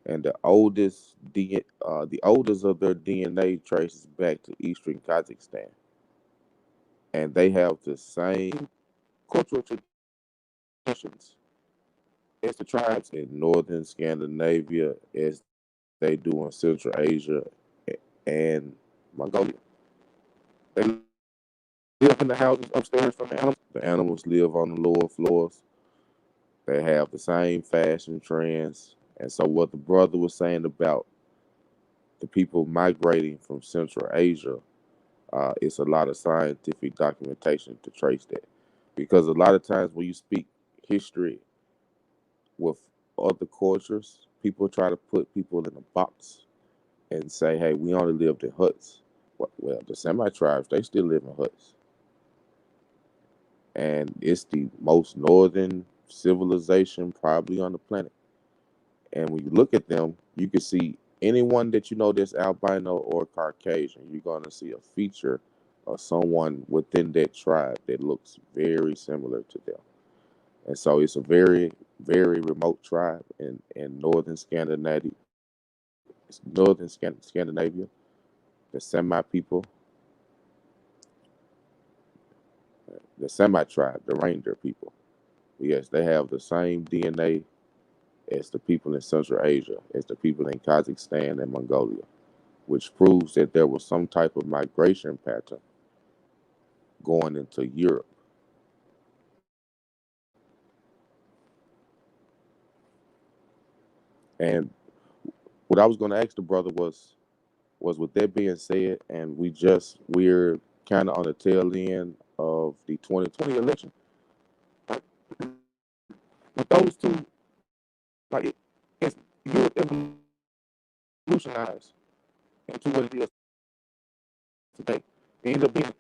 and the oldest of their DNA traces back to eastern Kazakhstan, and they have the same cultural traditions as the tribes in northern Scandinavia as they do in Central Asia and Mongolia. They live in the houses upstairs from the animals. The animals live on the lower floors. They have the same fashion trends. And so what the brother was saying about the people migrating from Central Asia, it's a lot of scientific documentation to trace that. Because a lot of times when you speak history with other cultures, people try to put people in a box and say, hey, we only lived in huts. Well, the Semi tribes, they still live in huts. And it's the most northern civilization probably on the planet. And when you look at them, you can see anyone that you know that's albino or Caucasian, you're going to see a feature of someone within that tribe that looks very similar to them. And so it's a very, very remote tribe in northern Scandinavia. Scandinavia, the Semi people, the Semi tribe, the reindeer people. Yes, they have the same DNA as the people in Central Asia, as the people in Kazakhstan and Mongolia, which proves that there was some type of migration pattern going into Europe. And what I was going to ask the brother was with that being said, and we're kind of on the tail end of the 2020 election. With those two, like it's Europe evolutionized into what it is today. It ended up being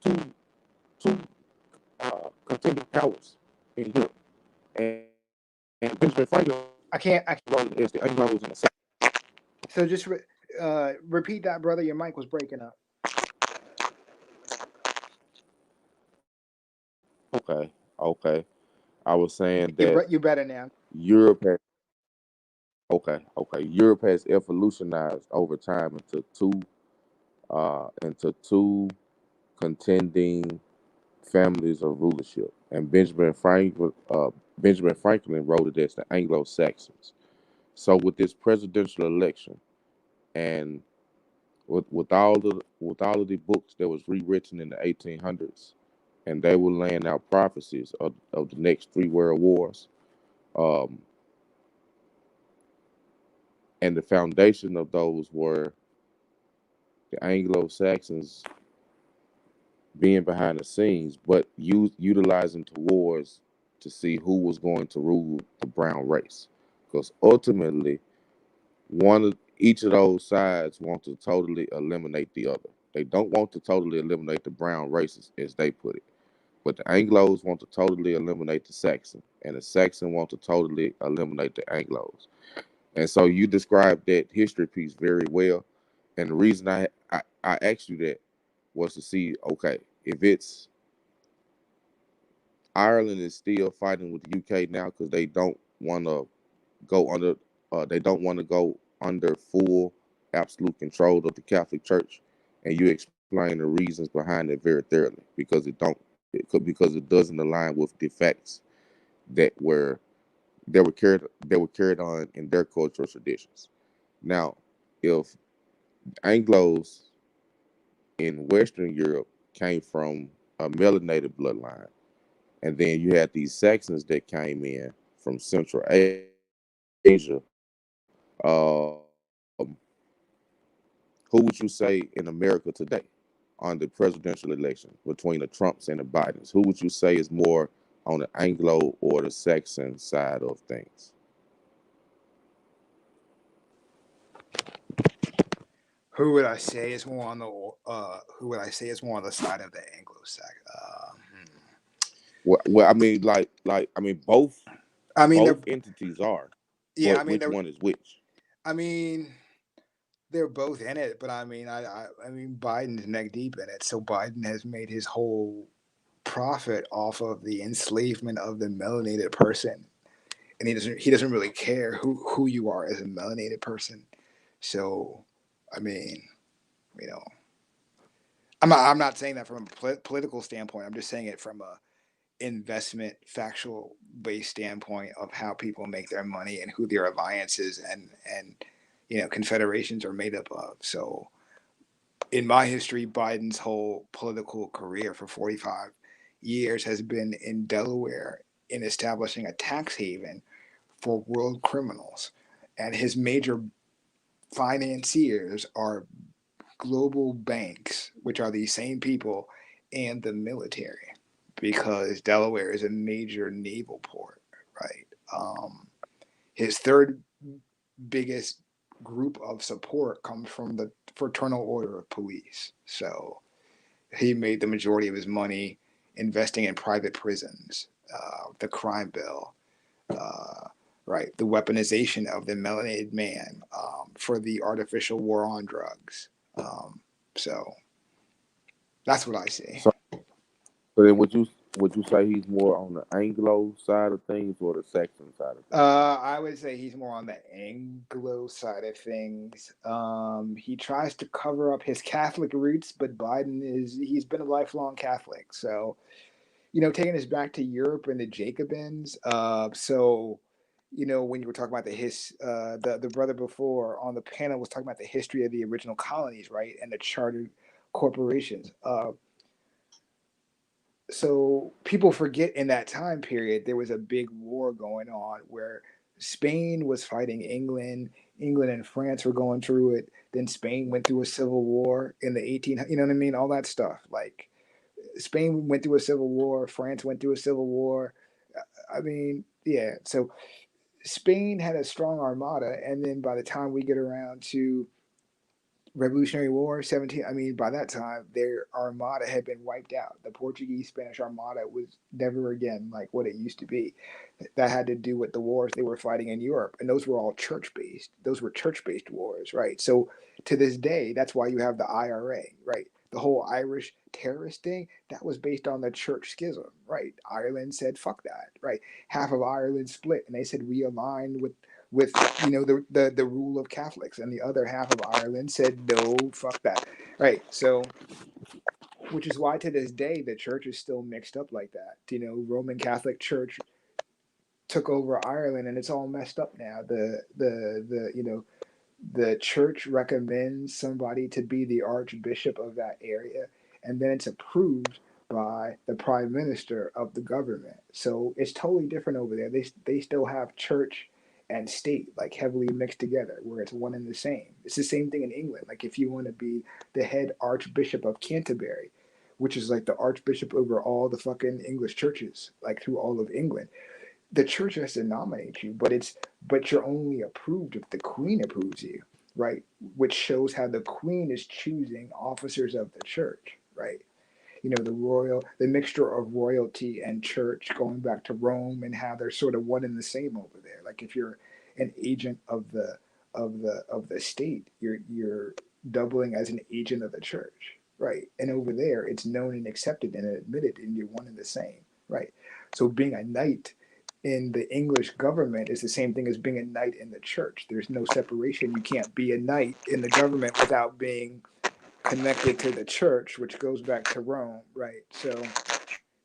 two contending powers in Europe, and, and Benjamin Franklin I can't. is the Anglos in the South. So just repeat that, brother. Your mic was breaking up. Okay. I was saying that You better now. Europe has Europe has evolutionized over time into two contending families of rulership, and Benjamin Franklin wrote it as the Anglo Saxons. So with this presidential election, and with all of the books that was rewritten in the 1800s, and they were laying out prophecies of the next three world wars. Um, and the foundation of those were the Anglo Saxons being behind the scenes, but utilizing towards to see who was going to rule the brown race, because ultimately each of those sides want to totally eliminate the other. They don't want to totally eliminate the brown races, as they put it. But the Anglos want to totally eliminate the Saxon, and the Saxon want to totally eliminate the Anglos. And so you described that history piece very well. And the reason I asked you that was to see, okay, if it's Ireland is still fighting with the UK now because they don't want to go under, they don't want to go under full absolute control of the Catholic Church, and you explain the reasons behind it very thoroughly, because because it doesn't align with the facts that were carried on in their cultural traditions. Now, if Anglos in Western Europe came from a melanated bloodline, and then you had these Saxons that came in from Central Asia, who would you say in America today on the presidential election between the Trumps and the Bidens? Who would you say is more on the Anglo or the Saxon side of things? Who would I say is more on the who would I say is more on the side of the Anglo-Saxon? Well, I mean, both I mean, both entities are, yeah, but I mean, which one is which? I mean, they're both in it, but I mean, I mean, Biden's neck deep in it. So Biden has made his whole profit off of the enslavement of the melanated person, and he doesn't really care who you are as a melanated person. So, I mean, you know, I'm not saying that from a political standpoint. I'm just saying it from a investment factual based standpoint of how people make their money and who their alliances and confederations are made up of. So in my history, Biden's whole political career for 45 years has been in Delaware in establishing a tax haven for world criminals, and his major financiers are global banks, which are the same people, and the military, because Delaware is a major naval port, right? His third biggest group of support comes from the Fraternal Order of Police. So he made the majority of his money investing in private prisons, the crime bill, right, the weaponization of the melanated man for the artificial war on drugs. So that's what I see. So then, would you say he's more on the Anglo side of things or the Saxon side of things? I would say he's more on the Anglo side of things. He tries to cover up his Catholic roots, but he's been a lifelong Catholic. So, taking us back to Europe and the Jacobins. When you were talking about the brother before on the panel was talking about the history of the original colonies, right, and the chartered corporations. So people forget in that time period there was a big war going on where Spain was fighting England and France were going through it. Then Spain went through a civil war in the 1800s, you know what I mean? All that stuff. Like Spain went through a civil war, France went through a civil war. I mean, yeah. So Spain had a strong armada, and then by the time we get around to Revolutionary War, 17. I mean, by that time, their armada had been wiped out. The Portuguese Spanish Armada was never again like what it used to be. That had to do with the wars they were fighting in Europe, and those were all church based. Those were church based wars, right? So to this day, that's why you have the IRA, right? The whole Irish terrorist thing that was based on the church schism, right? Ireland said fuck that, right? Half of Ireland split, and they said realign with the rule of Catholics, and the other half of Ireland said no, fuck that, right? So, which is why to this day the church is still mixed up like that. Roman Catholic Church took over Ireland, and it's all messed up now. The church recommends somebody to be the archbishop of that area, and then it's approved by the prime minister of the government. So it's totally different over there. They still have church and state like heavily mixed together, where it's one and the same. It's the same thing in England. Like if you want to be the head archbishop of Canterbury, which is like the archbishop over all the fucking English churches, like through all of England. The church has to nominate you, but you're only approved if the queen approves you, right? Which shows how the queen is choosing officers of the church, right? You know, the mixture of royalty and church going back to Rome, and how they're sort of one and the same over there. Like if you're an agent of the state, you're doubling as an agent of the church, right? And over there it's known and accepted and admitted, and you're one and the same, right? So being a knight in the English government is the same thing as being a knight in the church. There's no separation. You can't be a knight in the government without being connected to the church, which goes back to Rome, right? So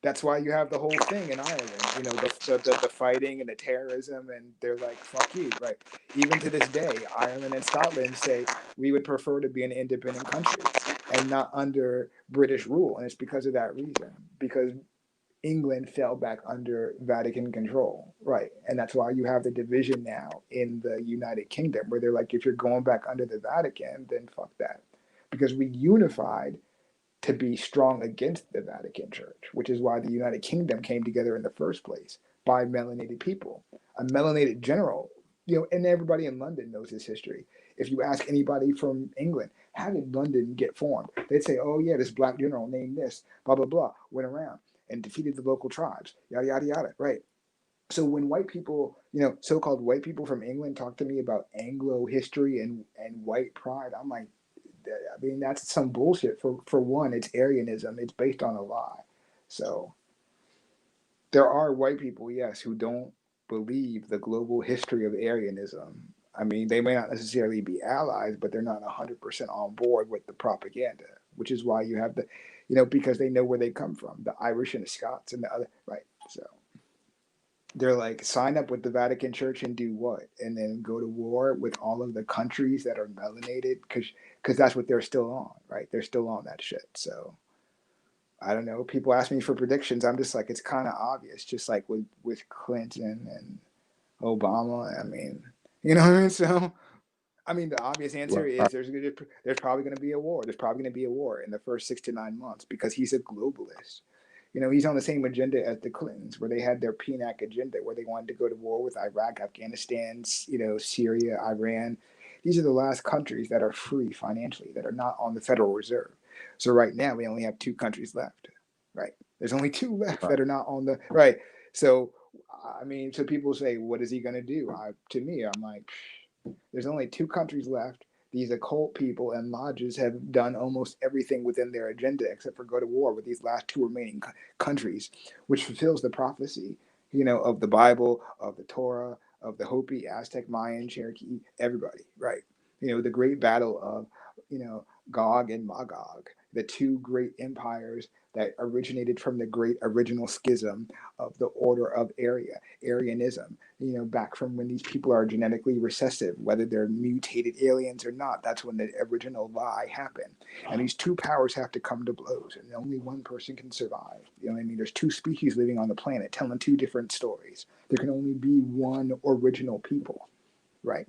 that's why you have the whole thing in Ireland, you know, the fighting and the terrorism, and they're like, fuck you, right? Even to this day, Ireland and Scotland say we would prefer to be an independent country and not under British rule. And it's because of that reason, because England fell back under Vatican control, right? And that's why you have the division now in the United Kingdom, where they're like, if you're going back under the Vatican, then fuck that. Because we unified to be strong against the Vatican Church, which is why the United Kingdom came together in the first place by melanated people. A melanated general, you know, and everybody in London knows this history. If you ask anybody from England, how did London get formed? They'd say, oh yeah, this black general named this, blah, blah, blah, went around and defeated the local tribes, yada, yada, yada, right? So when white people, you know, so-called white people from England talk to me about Anglo history and white pride, I'm like, I mean, that's some bullshit. For one, it's Aryanism. It's based on a lie. So there are white people, yes, who don't believe the global history of Aryanism. I mean, they may not necessarily be allies, but they're not 100% on board with the propaganda, which is why you have the, you know, because they know where they come from, the Irish and the Scots and the other, right? So they're like, sign up with the Vatican Church and do what? And then go to war with all of the countries that are melanated, because that's what they're still on, right? They're still on that shit. So I don't know. People ask me for predictions. I'm just like, it's kind of obvious, just like with Clinton and Obama. I mean, you know what I mean? So I mean, the obvious answer Right. is there's probably going to be a war. There's probably going to be a war in the first 6 to 9 months, because he's a globalist. You know, he's on the same agenda as the Clintons, where they had their PNAC agenda, where they wanted to go to war with Iraq, Afghanistan, you know, Syria, Iran. These are the last countries that are free financially, that are not on the Federal Reserve. So right now we only have two countries left, right? There's only two left Right. that are not on the right. So I mean, so people say, what is he going to do? To me, I'm like, there's only two countries left. These occult people and lodges have done almost everything within their agenda except for go to war with these last two remaining countries, which fulfills the prophecy, you know, of the Bible, of the Torah, of the Hopi, Aztec, Mayan, Cherokee, everybody, right? You know, the great battle of, you know, Gog and Magog, the two great empires that originated from the great original schism of the order of Aryanism, you know, back from when these people are genetically recessive, whether they're mutated aliens or not. That's when the original lie happened. And these two powers have to come to blows, and only one person can survive. You know what I mean? There's two species living on the planet telling two different stories. There can only be one original people, right?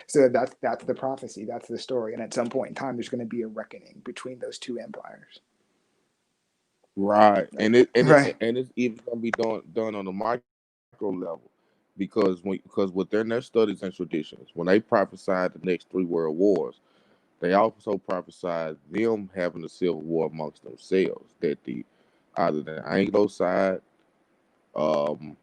So that's the prophecy. That's the story. And at some point in time, there's going to be a reckoning between those two empires. Right. Right. And Right. it's even gonna be done on a micro level, because within their studies and traditions, when they prophesied the next three world wars, they also prophesied them having a civil war amongst themselves. That the either the Anglo side, um,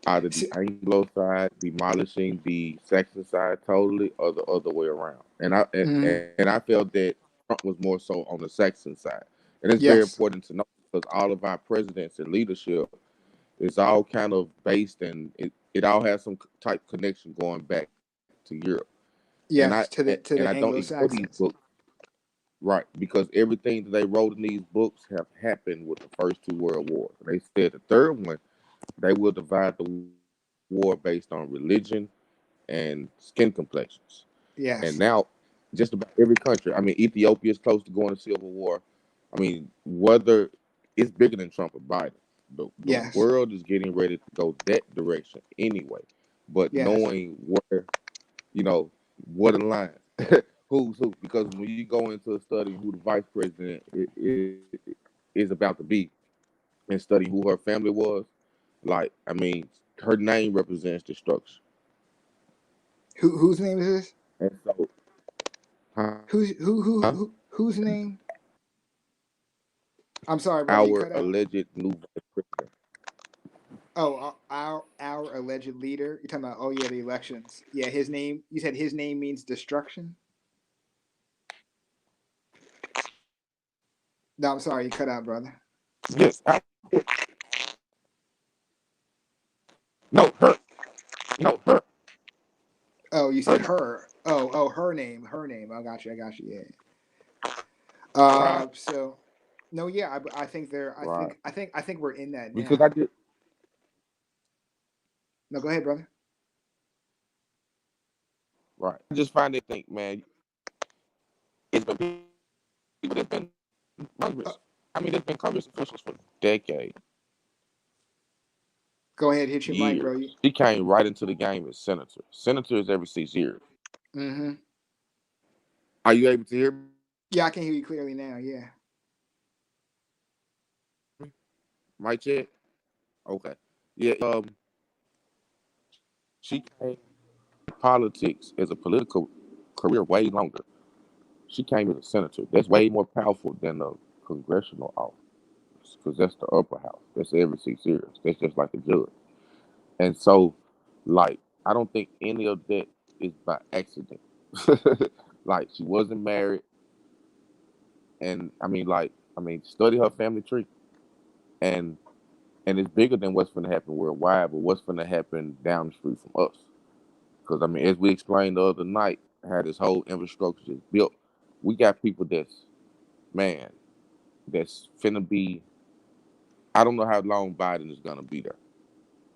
either the So, Anglo side demolishing the Saxon side totally, or the other way around. And I felt that Trump was more so on the Saxon side, and it's very yes. important to know, because all of our presidents and leadership is all kind of based, and it all has some type connection going back to Europe. And Yes. To I the don't Anglo ignore these Saxons. books, right? Because everything that they wrote in these books have happened with the first two world wars. And they said the third one, they will divide the war based on religion and skin complexions. And Yes. now, just about every country, I mean, Ethiopia is close to going to civil war. I mean, whether it's bigger than Trump or Biden, the Yes. world is getting ready to go that direction anyway. But Yes. knowing where, you know, what aligns, who's who. Because when you go into a study who the vice president is about to be, and study who her family was, like I mean, her name represents destruction. Whose name is this? And so, huh? Whose name? I'm sorry, brother. You Our cut out. alleged new vice president. Oh, our alleged leader. You're talking about? Oh yeah, the elections. Yeah, his name. You said his name means destruction. No, I'm sorry. You cut out, brother. Yes, no her, no her, Oh, you said her. her. Oh, her name. Her name. I got you. I got you. Yeah. Right, So, no, yeah. I think they're. right. I think we're in that Because I now. did No, go ahead, brother. right. I just find it think, man, it's been people that's been Uh, Congress. I mean, there's been Congress officials for decades, Go ahead. Hit your mic, years. bro. She came right into the game as senator. Senator is every 6 years. Mm-hmm. Are you able to hear me? Yeah, I can hear you clearly now. Yeah. Mic check. Okay. Yeah. She came politics as a political career way longer. She came as a senator. That's way more powerful than a congressional office because that's the upper house. That's every 6 years. That's just like a judge. And so, like, I don't think any of that is by accident. Like, she wasn't married, and study her family tree, and it's bigger than what's going to happen worldwide, but what's going to happen down the street from us. Because I mean, as we explained the other night, how this whole infrastructure is built, we got people man, that's finna be. I don't know how long Biden is gonna be there,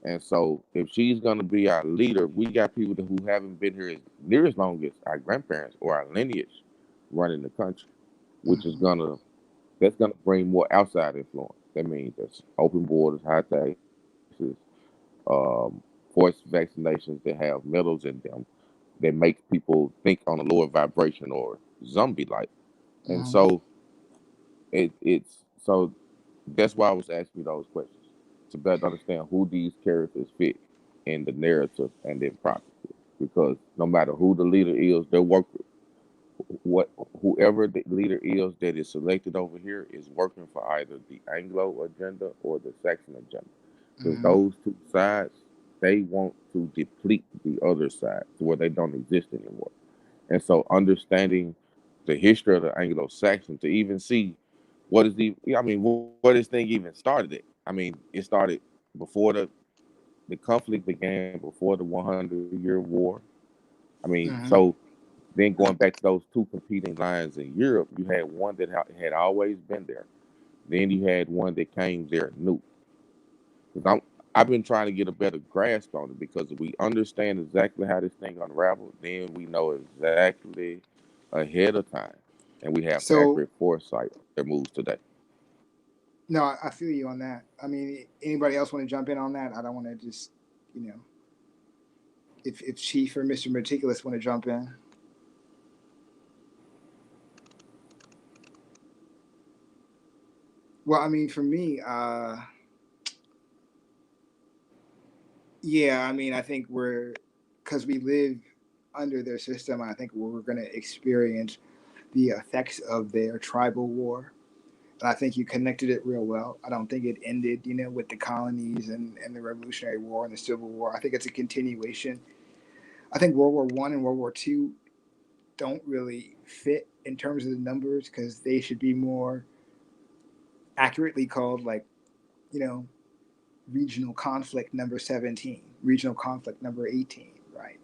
and so if she's gonna be our leader, we got people who haven't been here as near as long as our grandparents or our lineage running the country, which is Mm-hmm. gonna bring more outside influence. That means that's open borders, high taxes, um, forced vaccinations that have metals in them that make people think on a lower vibration or zombie like. And Mm-hmm. so it's so that's why I was asking you those questions to better understand who these characters fit in the narrative and in prophecy. Because no matter who the leader is, their work what whoever the leader is that is selected over here is working for either the Anglo agenda or the Saxon agenda. Because Mm-hmm. those two sides, they want to deplete the other side to where they don't exist anymore. And so understanding the history of the Anglo-Saxon to even see what is where this thing even started at. I mean, it started before the conflict began, before the 100-year war. I mean, Mm-hmm. so then going back to those two competing lines in Europe, you had one that had always been there. Then you had one that came there new. 'Cause I've been trying to get a better grasp on it because if we understand exactly how this thing unraveled, then we know exactly ahead of time, and we have So accurate foresight of their moves today. no, I feel you on that. I mean, anybody else want to jump in on that? I don't want to just, you know, if Chief or Mister Meticulous want to jump in. Well, I mean, for me, yeah, I mean, I think because we live under their system. I think we're going to experience the effects of their tribal war. And I think you connected it real well. I don't think it ended, with the colonies and the Revolutionary War and the Civil War. I think it's a continuation. I think World War One and World War Two don't really fit in terms of the numbers because they should be more accurately called like, you know, regional conflict number 17, regional conflict number 18, right?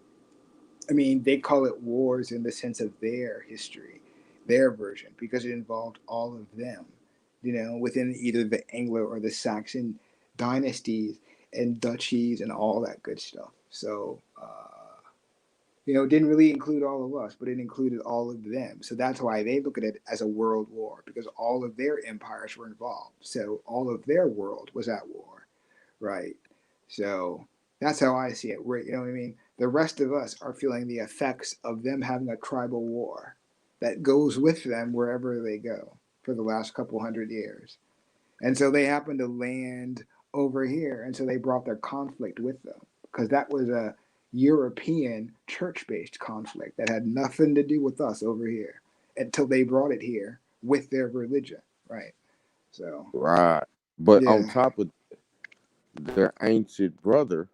I mean, they call it wars in the sense of their history, their version, because it involved all of them, within either the Anglo or the Saxon dynasties and duchies and all that good stuff. So, it didn't really include all of us, but it included all of them. So that's why they look at it as a world war, because all of their empires were involved. So all of their world was at war, right? So that's how I see it. Where, you know what I mean? The rest of us are feeling the effects of them having a tribal war, that goes with them wherever they go for the last couple hundred years. And so they happened to land over here, and so they brought their conflict with them because that was a European church-based conflict that had nothing to do with us over here until they brought it here with their religion, right? So Right. But on yeah, top of their ancient brother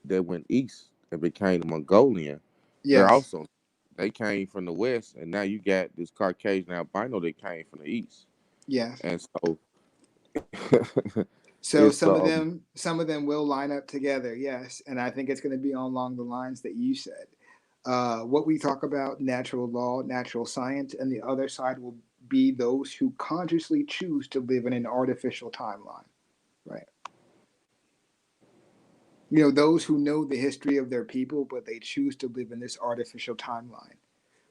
that went east and became the Mongolian, they're yes, also they came from the west, and now you got this Caucasian albino that came from the east, yes. and so So it's some of them will line up together, yes, and I think it's going to be along the lines that you said. What we talk about, natural law, natural science, and the other side will be those who consciously choose to live in an artificial timeline, right? You know, those who know the history of their people, but they choose to live in this artificial timeline,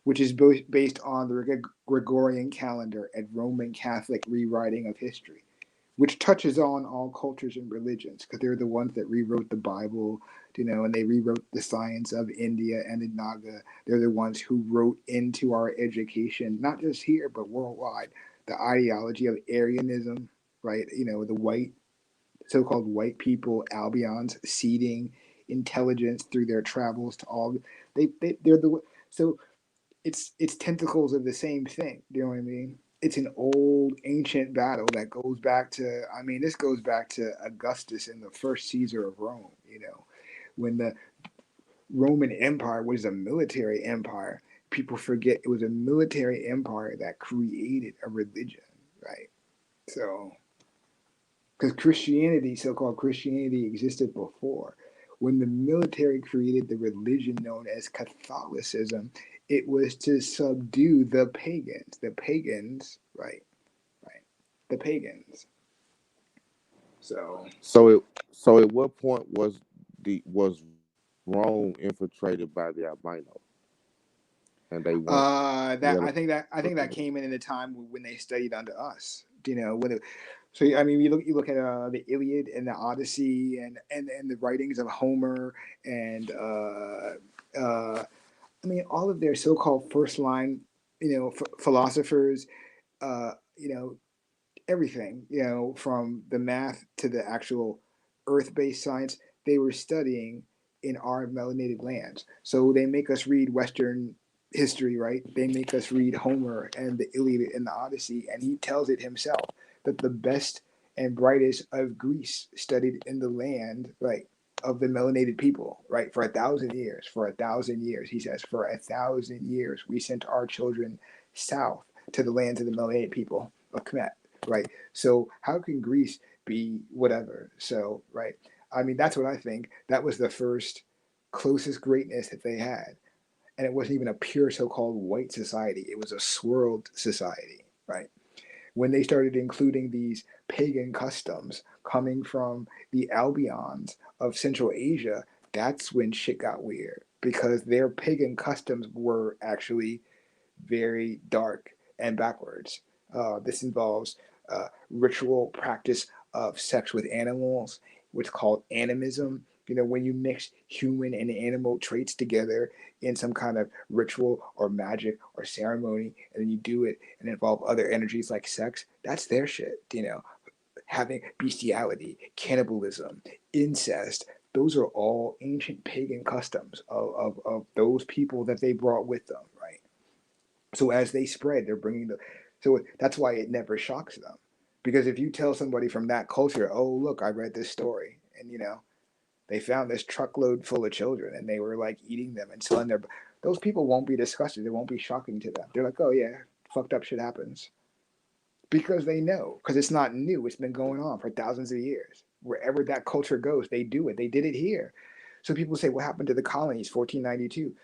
which is based on the Gregorian calendar and Roman Catholic rewriting of history, which touches on all cultures and religions because they're the ones that rewrote the Bible, you know, and they rewrote the science of India and the Naga. They're the ones who wrote into our education, not just here, but worldwide, the ideology of Aryanism, right? You know, the white, so-called white people, Albions, seeding intelligence through their travels to all. They're the so it's tentacles of the same thing. Do you know what I mean? It's an old ancient battle that goes back to, I mean, this goes back to Augustus and the first Caesar of Rome, you know, when the Roman Empire was a military empire. People forget it was a military empire that created a religion, right? So because Christianity, so-called Christianity, existed before. When the military created the religion known as Catholicism, it was to subdue the pagans. The pagans, right, right, the pagans. So, so at what point was Rome infiltrated by the albino and they want that yellow? I think that came in the time when they studied under us. You know, when it, so I mean, you look at the Iliad and the Odyssey and the writings of Homer and I mean, all of their so-called first line, you know, philosophers, you know, everything, you know, from the math to the actual earth-based science, they were studying in our melanated lands. So they make us read Western history, right? They make us read Homer and the Iliad and the Odyssey, and he tells it himself that the best and brightest of Greece studied in the land, right, of the melanated people, right, for 1,000 years. For 1,000 years, he says, for 1,000 years, we sent our children south to the lands of the melanated people of Kemet, right? So how can Greece be whatever? So, right. I mean, that's what I think. That was the first closest greatness that they had. And it wasn't even a pure so-called white society. It was a swirled society, right? When they started including these pagan customs coming from the Albions of Central Asia, that's when shit got weird because their pagan customs were actually very dark and backwards. This involves ritual practice of sex with animals, what's called animism. You know, when you mix human and animal traits together in some kind of ritual or magic or ceremony, and then you do it and involve other energies like sex, that's their shit. You know, having bestiality, cannibalism, incest. Those are all ancient pagan customs of those people that they brought with them, right? So as they spread, they're bringing the. So that's why it never shocks them, because if you tell somebody from that culture, "Oh, look, I read this story," and you know they found this truckload full of children, and they were like eating them and selling their. Those people won't be disgusted. It won't be shocking to them. They're like, "Oh yeah, fucked up shit happens," because they know, because it's not new. It's been going on for thousands of years. Wherever that culture goes, they do it. They did it here. So people say, what happened to the colonies, 1492?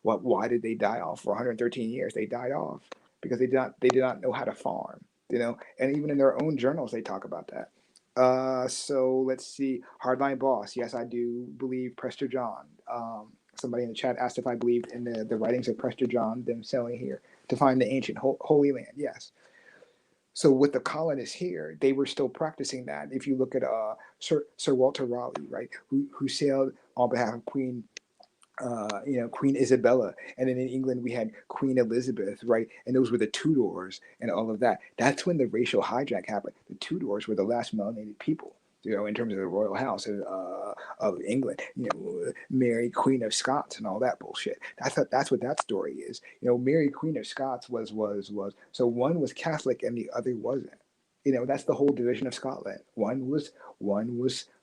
What? Why did they die off for 113 years? They died off because they did not know how to farm. You know, and even in their own journals, they talk about that. So let's see. Hardline Boss. Yes, I do believe Prester John. Somebody in the chat asked if I believed in the writings of Prester John, them sailing here to find the ancient Holy Land. Yes. So with the colonists here, they were still practicing that. If you look at Sir Walter Raleigh, right, who sailed on behalf of Queen Queen Isabella, and then in England we had Queen Elizabeth, right? And those were the Tudors and all of that. That's when the racial hijack happened. The Tudors were the last melanated people, in terms of the royal house of England. Mary Queen of Scots and all that bullshit. That's what that story is. Mary Queen of Scots was so one was Catholic and the other wasn't. That's the whole division of Scotland. One was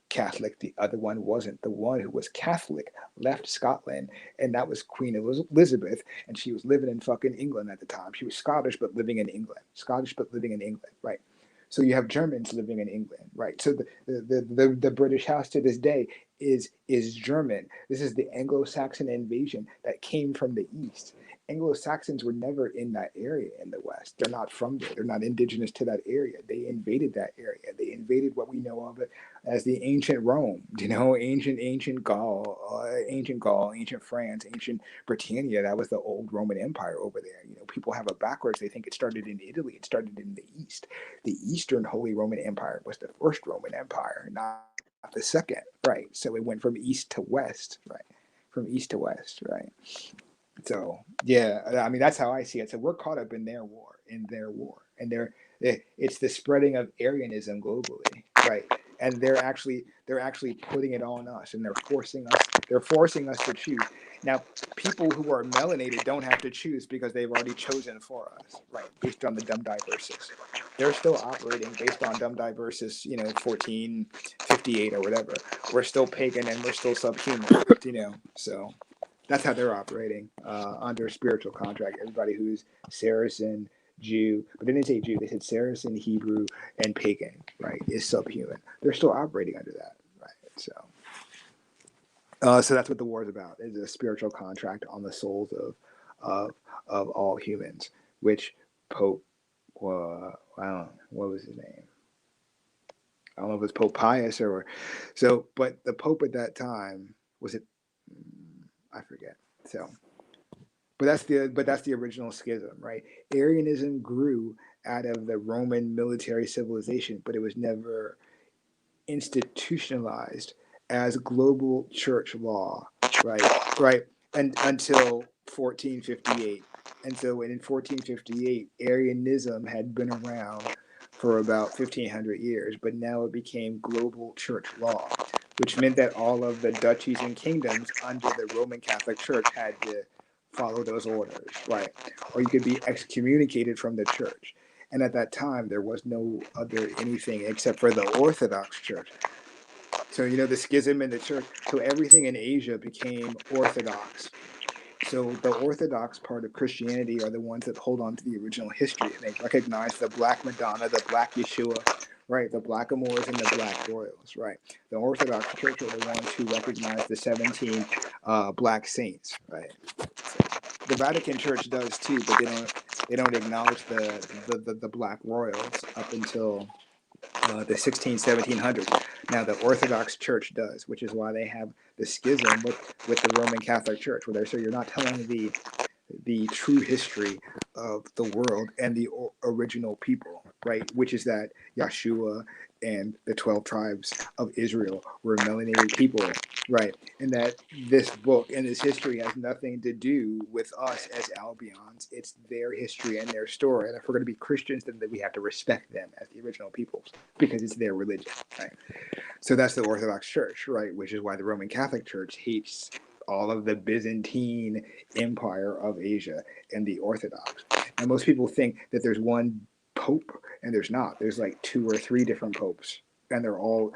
Catholic, the other one wasn't. The one who was Catholic left Scotland, and that was Queen Elizabeth, and she was living in fucking England at the time. She was Scottish but living in England. Right? So you have Germans living in England, right? So the British house to this day is German. This is the Anglo-Saxon invasion that came from the East. Anglo-Saxons were never in that area in the West. They're not from there. They're not indigenous to that area. They invaded that area. They invaded what we know of it as the ancient Rome, ancient Gaul, ancient France, ancient Britannia. That was the old Roman Empire over there. People have it backwards. They think it started in Italy. It started in the East. The Eastern Holy Roman Empire was the first Roman Empire, not the second, right? So it went from east to west, right? So yeah, I mean that's how I see it. So we're caught up in their war, and it's the spreading of Aryanism globally, right? And they're actually putting it on us, and they're forcing us to choose. Now, people who are melanated don't have to choose because they've already chosen for us, right? Based on the dumb diversus. They're still operating based on dumb diversus, 1458 or whatever. We're still pagan and we're still subhuman, so that's how they're operating under spiritual contract. Everybody who's Saracen, Jew, but they didn't say Jew, they said Saracen, Hebrew, and pagan, right, is subhuman. They're still operating under that, right? So that's what the war is about, is a spiritual contract on the souls of all humans, which Pope, I don't know, what was his name? I don't know if it was Pope Pius but the Pope at that time, was it, I forget. So, but that's the original schism, right? Arianism grew out of the Roman military civilization, but it was never institutionalized as global church law, right, and until 1458. And so in 1458, Arianism had been around for about 1500 years, but now it became global church law, which meant that all of the duchies and kingdoms under the Roman Catholic Church had to follow those orders, right? Or you could be excommunicated from the church. And at that time, there was no other anything except for the Orthodox Church. So, the schism in the church. So everything in Asia became Orthodox. So the Orthodox part of Christianity are the ones that hold on to the original history. And they recognize the Black Madonna, the Black Yeshua, right? The Blackamoors and the Black Royals, right? The Orthodox Church are the ones who recognize the 17 Black saints, right? So the Vatican Church does too, but they don't acknowledge the Black Royals up until the 1700s. Now the Orthodox Church does, which is why they have the schism with the Roman Catholic Church, where they say you're not telling the true history of the world and the original people, right? Which is that Yeshua and the 12 tribes of Israel were melanated people, right? And that this book and this history has nothing to do with us as Albions. It's their history and their story. And if we're going to be Christians, then we have to respect them as the original peoples because it's their religion, right? So that's the Orthodox Church, right? Which is why the Roman Catholic Church hates all of the Byzantine Empire of Asia and the Orthodox. And most people think that there's one pope, and there's not. There's like 2 or 3 different popes, and they're all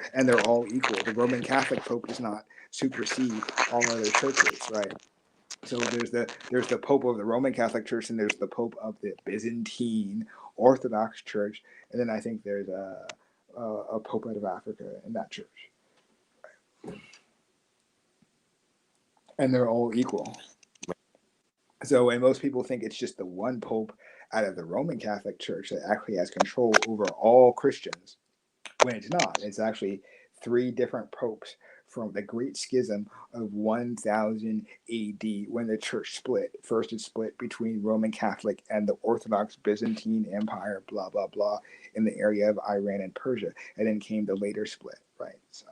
equal. The Roman Catholic Pope does not supersede all other churches, right? So there's the Pope of the Roman Catholic Church, and there's the Pope of the Byzantine Orthodox Church, and then I think there's a Pope out of Africa in that church. And they're all equal. So, and most people think it's just the one pope out of the Roman Catholic Church that actually has control over all Christians, when it's not. It's actually 3 different popes from the Great Schism of 1000 AD when the church split. First, it split between Roman Catholic and the Orthodox Byzantine Empire, blah, blah, blah, in the area of Iran and Persia. And then came the later split, right? So,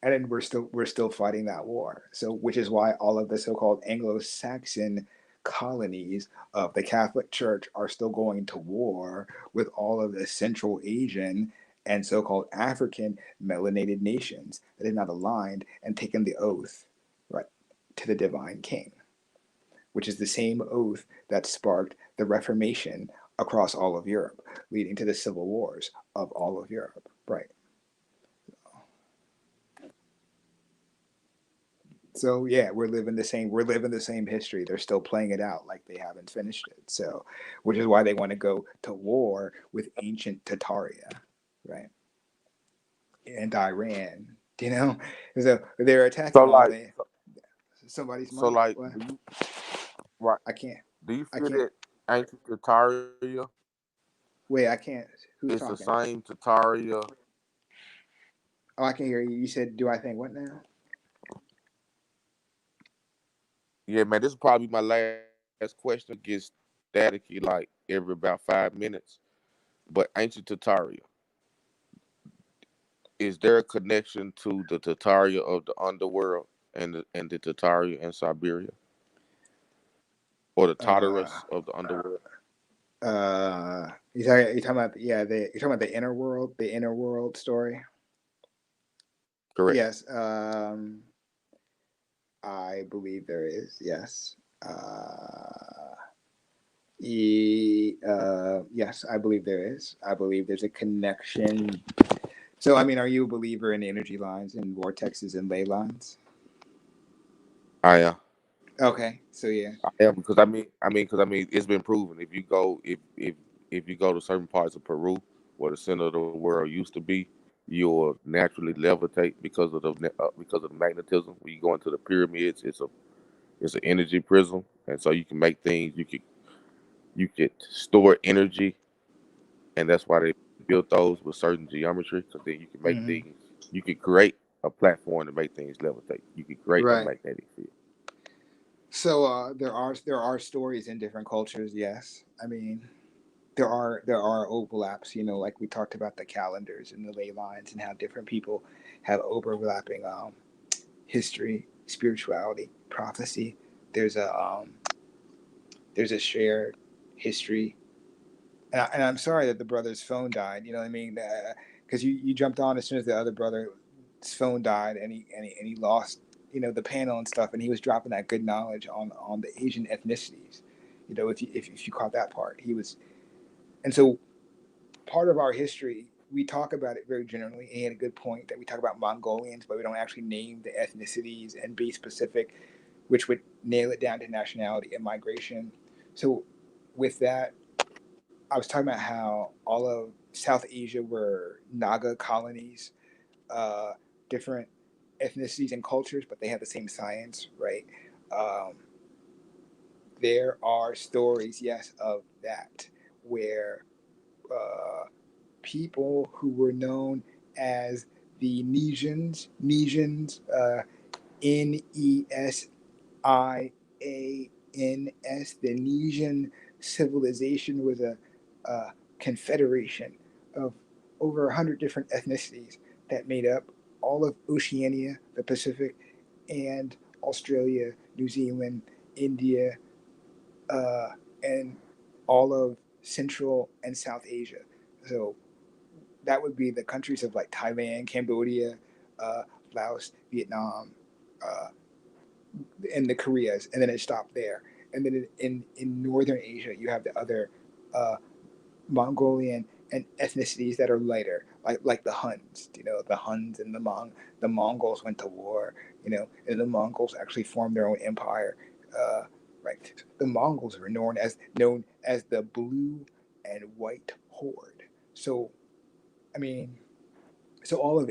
and then we're still fighting that war. So, which is why all of the so-called Anglo-Saxon colonies of the Catholic Church are still going to war with all of the Central Asian and so-called African melanated nations that have not aligned and taken the oath, right, to the divine king, which is the same oath that sparked the Reformation across all of Europe, leading to the civil wars of all of Europe, right? So yeah, we're living the same history. They're still playing it out like they haven't finished it. So, which is why they want to go to war with ancient Tataria, right? And Iran, So they're So attacking all like, the somebody's so mic. like, What? do you right? I can't. Do you I feel can't. that ancient Tataria Wait, I can't. Who's is the talking? same Tataria? Oh, I can hear you. You said, "Do I think what now?" Yeah, man, this is probably my last question. It gets staticky like every about 5 minutes. But ancient Tataria, is there a connection to the Tataria of the underworld and the Tataria in Siberia, or the Uh, Tartarus of the underworld? you're talking about you're talking about the inner world story. Correct. Yes, I believe there is. Yes, yes, I believe there is. I believe there's a connection. So, I mean, are you a believer in energy lines and vortexes and ley lines? I am. Okay, so yeah. I am because because it's been proven. If you go to certain parts of Peru, where the center of the world used to be, you'll naturally levitate because of the magnetism. When you go into the pyramids, it's an energy prism, and so you can make things. You could store energy, and that's why they built those with certain geometry. Because then you can make Hmm. things. You could create a platform to make things levitate. You could create a Right. magnetic field. So there are stories in different cultures. Yes, I mean there are overlaps. Like we talked about the calendars and the ley lines and how different people have overlapping history, spirituality, prophecy. There's a um, there's a shared history, and I'm sorry that the brother's phone died. You know what I mean? Because you jumped on as soon as the other brother's phone died, and he lost the panel and stuff, and he was dropping that good knowledge on the Asian ethnicities. If you caught that part, he was, and so part of our history. We talk about it very generally, and he had a good point that we talk about Mongolians, but we don't actually name the ethnicities and be specific, which would nail it down to nationality and migration. So, with that, I was talking about how all of South Asia were Naga colonies, uh, different ethnicities and cultures, but they have the same science, right? Um, there are stories, yes, of that, where uh, people who were known as the Nesians, the Nesian civilization was a confederation of over 100 different ethnicities that made up all of Oceania, the Pacific, and Australia, New Zealand, India, uh, and all of Central and South Asia. So that would be the countries of like Thailand, Cambodia, uh, Laos, Vietnam, uh, and the Koreas, and then it stopped there. And then in Northern Asia, you have the other uh, Mongolian and ethnicities that are lighter, like the Huns. The Huns and the Mongols went to war. And the Mongols actually formed their own empire. Uh, right, the Mongols were known as the Blue and White Horde. So I mean, so all of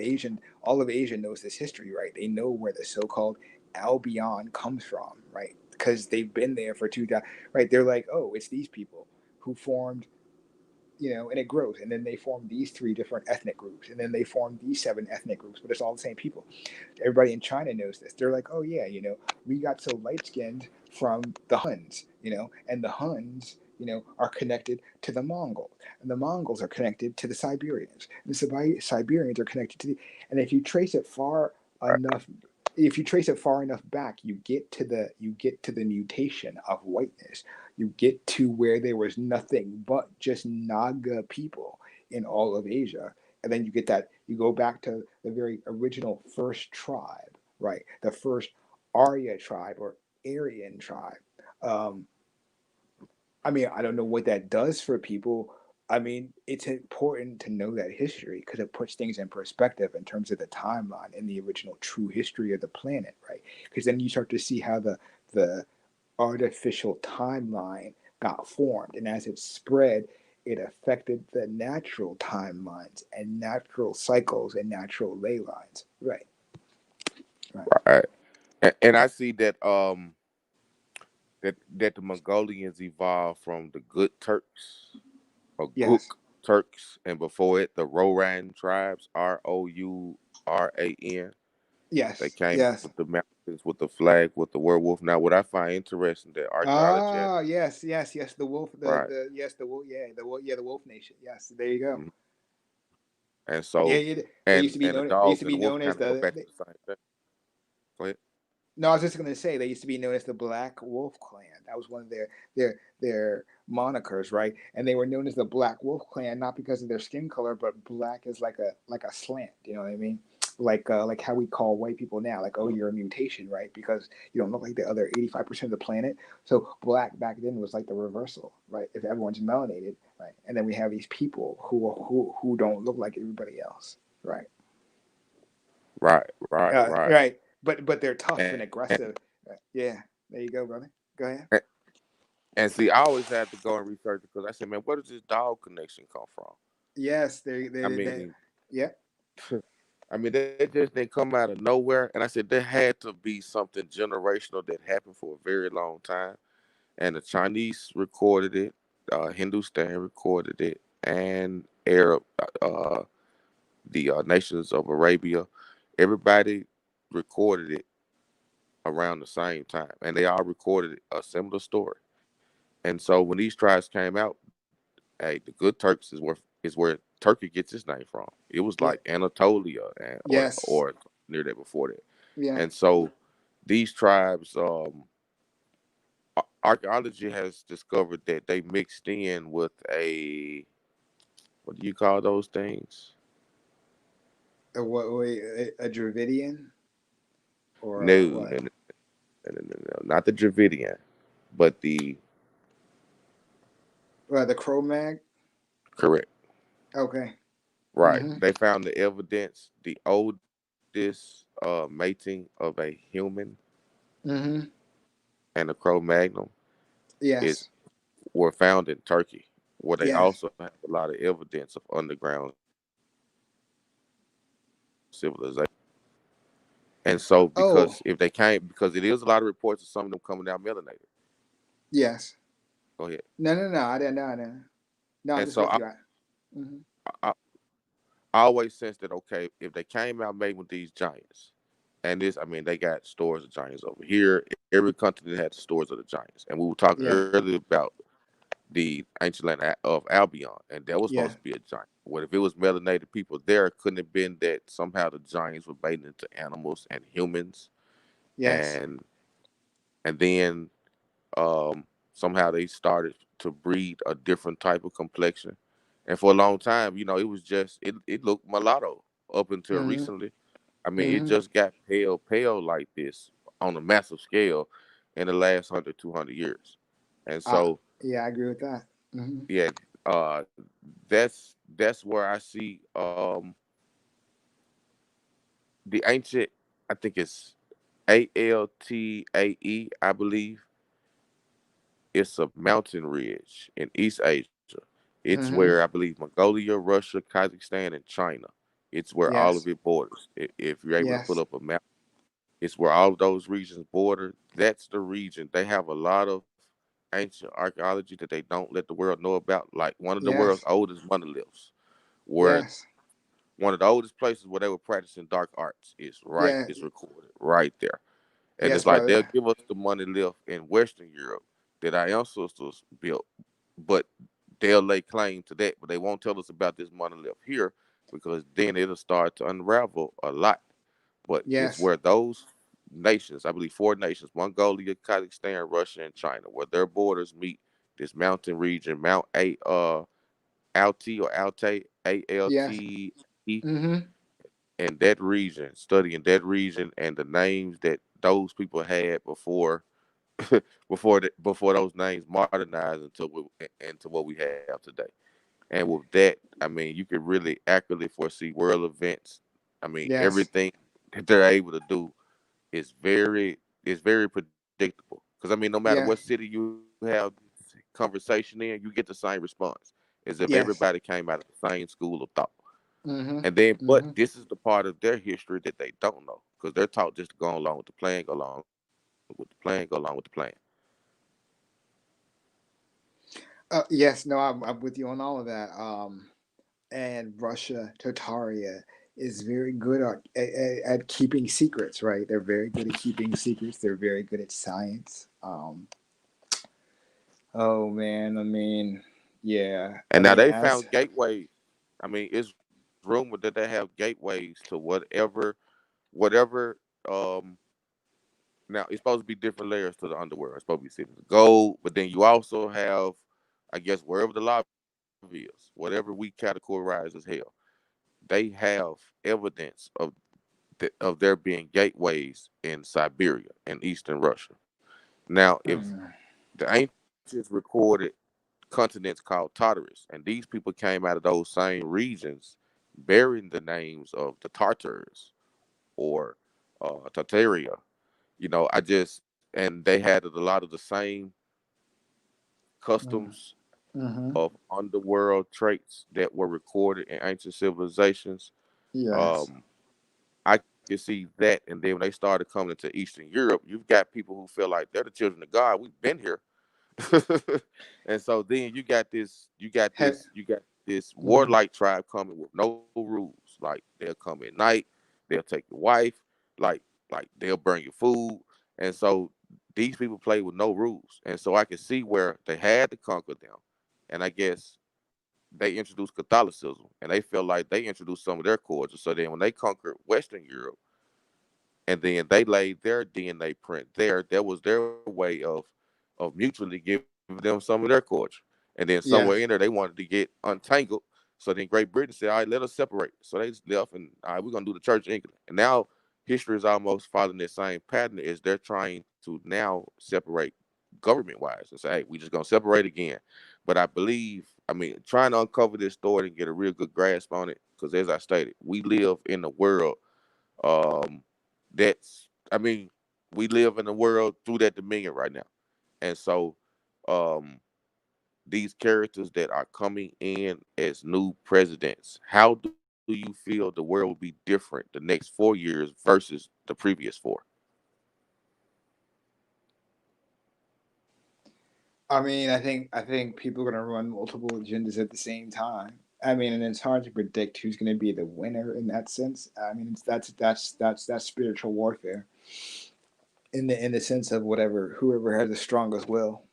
Asia knows this history, right? They know where the so-called Albion comes from, right? Because they've been there for right? They're like, oh, it's these people who formed, and it grows, and then they form these three different ethnic groups, and then they form these seven ethnic groups, but it's all the same people. Everybody in China knows this. They're like, oh yeah, we got so light skinned from the Huns, and the Huns, are connected to the Mongols, and the Mongols are connected to the Siberians, and the Siberians are connected to and if you trace it far enough, if you trace it far enough back, you get to the mutation of whiteness. You get to where there was nothing but just Naga people in all of Asia. And then you get that, you go back to the very original first tribe, right? The first Arya tribe or Aryan tribe. Um, I mean, I don't know what that does for people. I mean, it's important to know that history because it puts things in perspective in terms of the timeline and the original true history of the planet, right? Because then you start to see how the artificial timeline got formed, and as it spread, it affected the natural timelines and natural cycles and natural ley lines, right? Right. Right. And I see that that the Mongolians evolved from the good Turks or Yes. Guk Turks, and before it, the Roran tribes, Rouran. They Yes. came Yes. with the mountains, with the flag, with the werewolf. Now, what I find interesting that archaeology has, Ah, yes, yes, yes. The wolf, right, the yes, the wolf, yeah, the wolf, yeah, the wolf nation. Yes, there you go. mhm. And Yeah, so, yeah. and the They used dog to and the be wolf known as kind of go the. back to the same thing. Go ahead. No, I was just gonna say they used to be known as the Black Wolf Clan. That was one of their monikers, right? And they were known as the Black Wolf Clan not because of their skin color, but black is like a slant. You know what I mean? Like how we call white people now, like oh you're a mutation, right? Because you don't look like the other 85% of the planet. So black back then was like the reversal, right? If everyone's melanated, right? And then we have these people who don't look like everybody else, right? Right, right, right. Right. But they're tough and And, aggressive. Yeah. There you go, brother. Go ahead. and and see, I always had to go and research because I said, man, where does this dog connection come from? Yes, I they mean, yeah. I mean, they just didn't come out of nowhere. And I said there had to be something generational that happened for a very long time. And the Chinese recorded it, Hindustan recorded it, and Arab, the nations of Arabia, everybody recorded it around the same time, and they all recorded a similar story. And so when these tribes came out, hey, the good Turks is where Turkey gets its name from. It was Yeah. like Anatolia and Yes. or near that before that. Yeah. And so these tribes, archaeology has discovered that they mixed in with a, what do you call those things? What wait, a Dravidian No, or no, what? no, no, no, no, not the Dravidian, but the The Cro-Mag? correct. Okay. Right. Mm-hmm. They found the evidence, the oldest mating of a human Mm-hmm. and the Cro-Magnon is Yes. were found in Turkey, where they Yes. also have a lot of evidence of underground civilization. And so, Oh, because it is a lot of reports of some of them coming out melanated. yes. Go ahead. No, no, no. I didn't know. No, no. I'm And just so with you. Mm-hmm. I always sense that, okay, if they came out made with these giants, and this, I mean, they got stores of giants over here. Every continent had stores of the giants, and we were talking Yeah. earlier about the ancient land of Albion, and that was Yeah. supposed to be a giant. What if it was melanated people there? Couldn't have been that somehow the giants were made into animals and humans, Yes. and then somehow they started to breed a different type of complexion. And for a long time, it was just it looked mulatto up until Mm-hmm. recently. I mean, it Mm-hmm. just got pale like this on a massive scale in the last 100, 200 years. And so, Yeah, I agree with that. Mm-hmm. yeah, uh, that's where I see the ancient. I think it's Altae, I believe. It's a mountain ridge in East Asia. It's where I Mm-hmm. believe Mongolia, Russia, Kazakhstan, and China. It's where all of Yes. it borders. If you're able to pull Yes. up a map, it's where all of those regions border. That's the region. They have a lot of ancient archaeology that they don't let the world know about. Like one of the world's Yes. oldest monoliths, where Yes. one of the oldest places where they were practicing dark arts Yeah. is recorded right there. And Yes, it's like they'll brother. give us the monolith in Western Europe that our ancestors built, but they'll lay claim to that, but they won't tell us about this monolith here because then it'll start to unravel a lot. But it's Yes. where those nations, I believe 4 nations, Mongolia, Kazakhstan, Russia, and China, where their borders meet this mountain region, Mount Alti or Alte, Yes. ALTE, Mm-hmm. and that region, studying that region and the names that those people had before before those names modernized into what we have today. And with that, I mean, you can really accurately foresee world events. I mean, Yes. everything that they're able to do is very predictable. Because I mean, no matter what Yeah. city you have conversation in, you get the same response as if Yes. everybody came out of the same school of thought. Mm-hmm. And then, but Mm-hmm. this is the part of their history that they don't know because they're taught just to go along with the plan, go along with the plan, go along with the plan. Yes. No, I'm with you on all of that. And Russia, Tartaria is very good at keeping secrets, right? They're very good at keeping secrets. They're very good at science. Oh man, I mean, yeah, I And now mean, they as found gateways. I mean, it's rumored that they have gateways to whatever. Um, Now it's supposed to be different layers to the underworld. It's supposed to be cities of gold, but then you also have, I guess, wherever the lobby is, whatever we categorize as hell, they have evidence of there being gateways in Siberia and Eastern Russia. Now, if mm, the ancients recorded continents called Tartarus, and these people came out of those same regions, bearing the names of the Tartars or Tartaria. And they had a lot of the same mm, customs mm-hmm. of underworld traits that were recorded in ancient civilizations. Yes, Um, I could see that, and then when they started coming into Eastern Europe, you've got people who feel like they're the children of God. We've been here. And so then Have, you got this mm, warlike tribe coming with no rules. Like they'll come at night, they'll take your wife, like they'll burn your food. And so these people play with no rules. And so I can see where they had to conquer them. And I guess they introduced Catholicism and they felt like they introduced some of their culture. So then when they conquered Western Europe, and then they laid their DNA print there. That was their way of mutually giving them some of their culture. And then somewhere in there, they yes, wanted to get untangled. So then Great Britain said, "All right, let us separate." So they just left, and all right, we're gonna do the Church of England. And now history is almost following the same pattern. Is they're trying to now separate government wise and say, "Hey, we just gonna separate again." But I believe, I mean, trying to uncover this story and get a real good grasp on it, because as I stated, we live in a world um, I mean, we live in a world through that dominion right now. And so, um, these characters that are coming in as new presidents, how do you feel the world will be different the next 4 years versus the previous four? I mean, I think people are gonna run multiple agendas at the same time. I mean, and it's hard to predict who's gonna be the winner in that sense. I mean, that's spiritual warfare in the sense of whoever has the strongest will.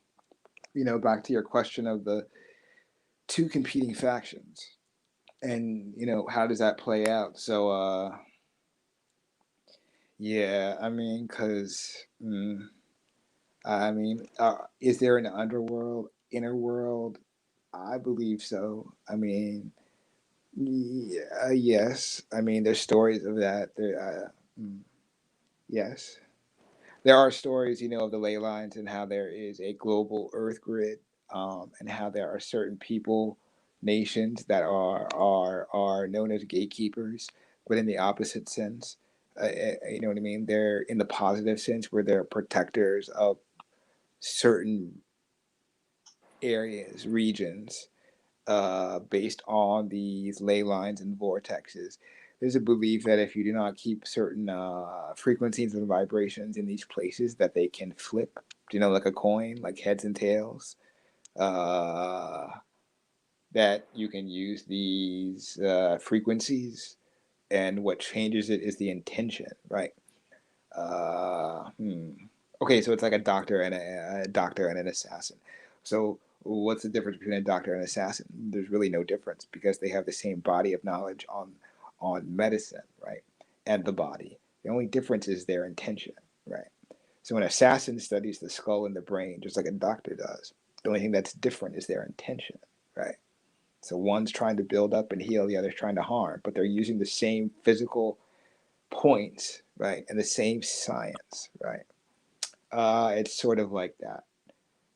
Back to your question of the two competing factions, and how does that play out? So, yeah, I mean, is there an underworld, inner world? I believe so. I mean, yeah, yes. I mean, there's stories of that. Yes, there are stories, of the ley lines and how there is a global Earth grid, and how there are certain people, nations that are known as gatekeepers, but in the opposite sense. You know what I mean? They're in the positive sense where they're protectors of certain areas, regions, based on these ley lines and vortexes. There's a belief that if you do not keep certain frequencies and vibrations in these places, that they can flip, like a coin, like heads and tails. Uh, that you can use these frequencies, and what changes it is the intention, right? Uh, hmm. Okay, so it's like a doctor and an assassin. So what's the difference between a doctor and an assassin? There's really no difference because they have the same body of knowledge on medicine, right? And the body. The only difference is their intention, right? So an assassin studies the skull and the brain just like a doctor does. The only thing that's different is their intention, right? So one's trying to build up and heal, the other's trying to harm, but they're using the same physical points, right, and the same science, right? It's sort of like that.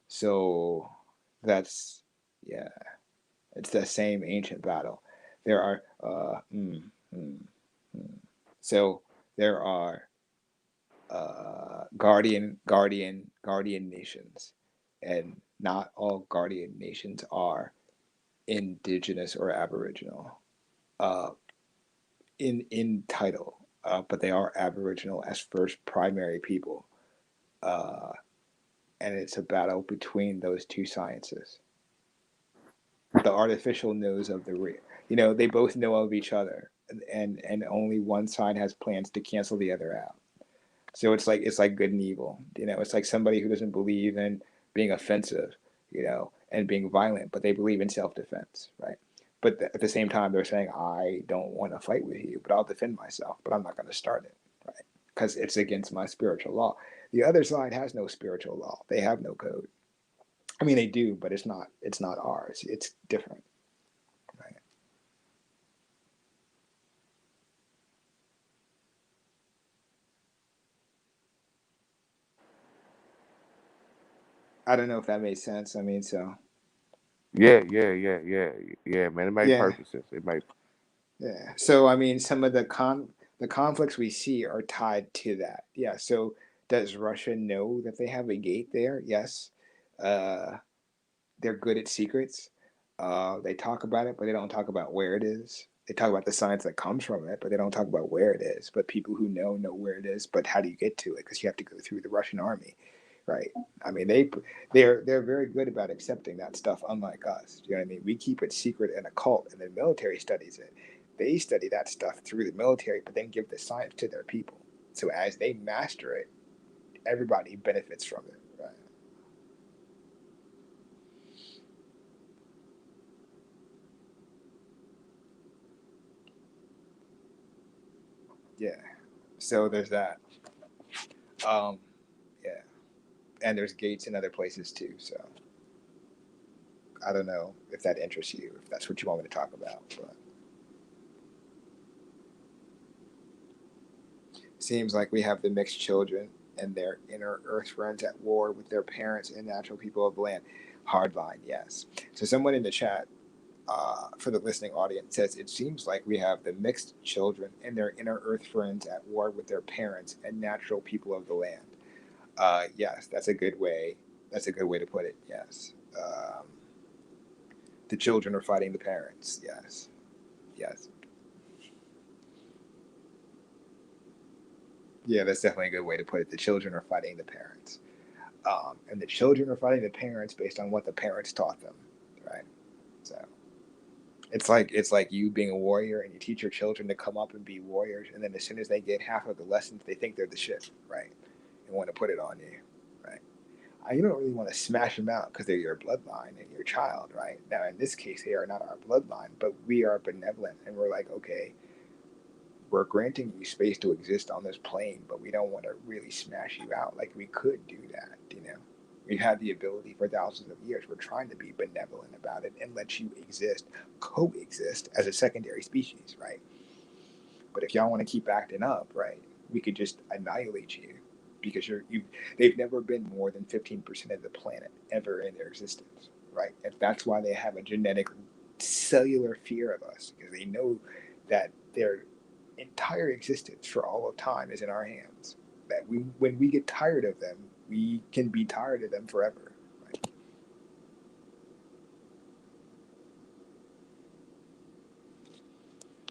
So that's, yeah, it's the same ancient battle. There are so there are guardian nations, and not all guardian nations are indigenous or aboriginal uh, in title, but they are aboriginal as first primary people, uh, and it's a battle between those two sciences. The artificial knows of the real. They both know of each other, and only one side has plans to cancel the other out. So it's like good and evil. It's like somebody who doesn't believe in being offensive, and being violent, but they believe in self-defense, right? But at the same time, they're saying, I don't want to fight with you, but I'll defend myself, but I'm not going to start it, right? Because it's against my spiritual law. The other side has no spiritual law. They have no code. I mean, they do, but it's not ours. It's different, right? I don't know if that made sense. I mean, so Yeah, yeah, man. It made yeah, perfect sense. It made. yeah. So I mean, some of the conflicts we see are tied to that. Yeah. So does Russia know that they have a gate there? Yes. Uh, they're good at secrets. They talk about it, but they don't talk about where it is. They talk about the science that comes from it, but they don't talk about where it is. But people who know where it is. But how do you get to it? Because you have to go through the Russian army, right? I mean, they're very good about accepting that stuff, unlike us. You know what I mean? We keep it secret and occult, and the military studies it. They study that stuff through the military, but then give the science to their people. So as they master it, everybody benefits from it, right? Yeah. So there's that. Um, yeah, and there's gates in other places too. So I don't know if that interests you, if that's what you want me to talk about. But it seems like we have the mixed children and their inner Earth friends at war with their parents and natural people of the land. Hardline, yes. So someone in the chat, for the listening audience, says it seems like we have the mixed children and their inner Earth friends at war with their parents and natural people of the land. Yes, that's a good way. That's a good way to put it. Yes. The children are fighting the parents. Yes. Yes. Yeah, that's definitely a good way to put it. The children are fighting the parents. And the children are fighting the parents based on what the parents taught them, right? So it's like you being a warrior and you teach your children to come up and be warriors, and then as soon as they get half of the lessons, they think they're the shit, right? And want to put it on you, right? You don't really want to smash them out because they're your bloodline and your child, right? Now, in this case, they are not our bloodline, but we are benevolent, and we're like, okay, we're granting you space to exist on this plane, but we don't want to really smash you out. Like we could do that. We've had the ability for thousands of years. We're trying to be benevolent about it and let you exist, coexist as a secondary species, right? But if y'all want to keep acting up, right, we could just annihilate you because they've never been more than 15% of the planet ever in their existence, right? And that's why they have a genetic cellular fear of us, because they know that their entire existence for all of time is in our hands. That when we get tired of them, we can be tired of them forever. Right?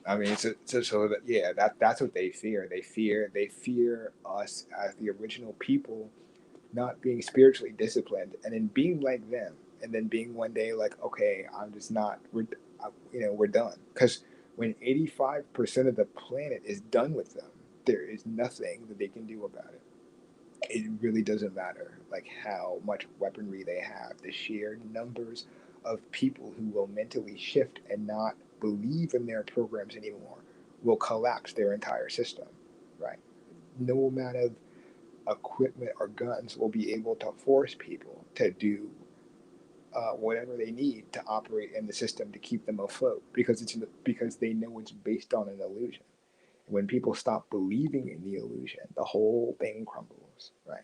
I mean, so that, yeah, that's what they fear. They fear us as the original people not being spiritually disciplined, and then being like them, and then being one day like, okay, I'm just not. We're done. Because when 85% of the planet is done with them, there is nothing that they can do about it. It really doesn't matter like how much weaponry they have. The sheer numbers of people who will mentally shift and not believe in their programs anymore will collapse their entire system, right? no amount of equipment or guns will be able to force people to do whatever they need to operate in the system to keep them afloat, because they know it's based on an illusion. When people stop believing in the illusion, the whole thing crumbles, right?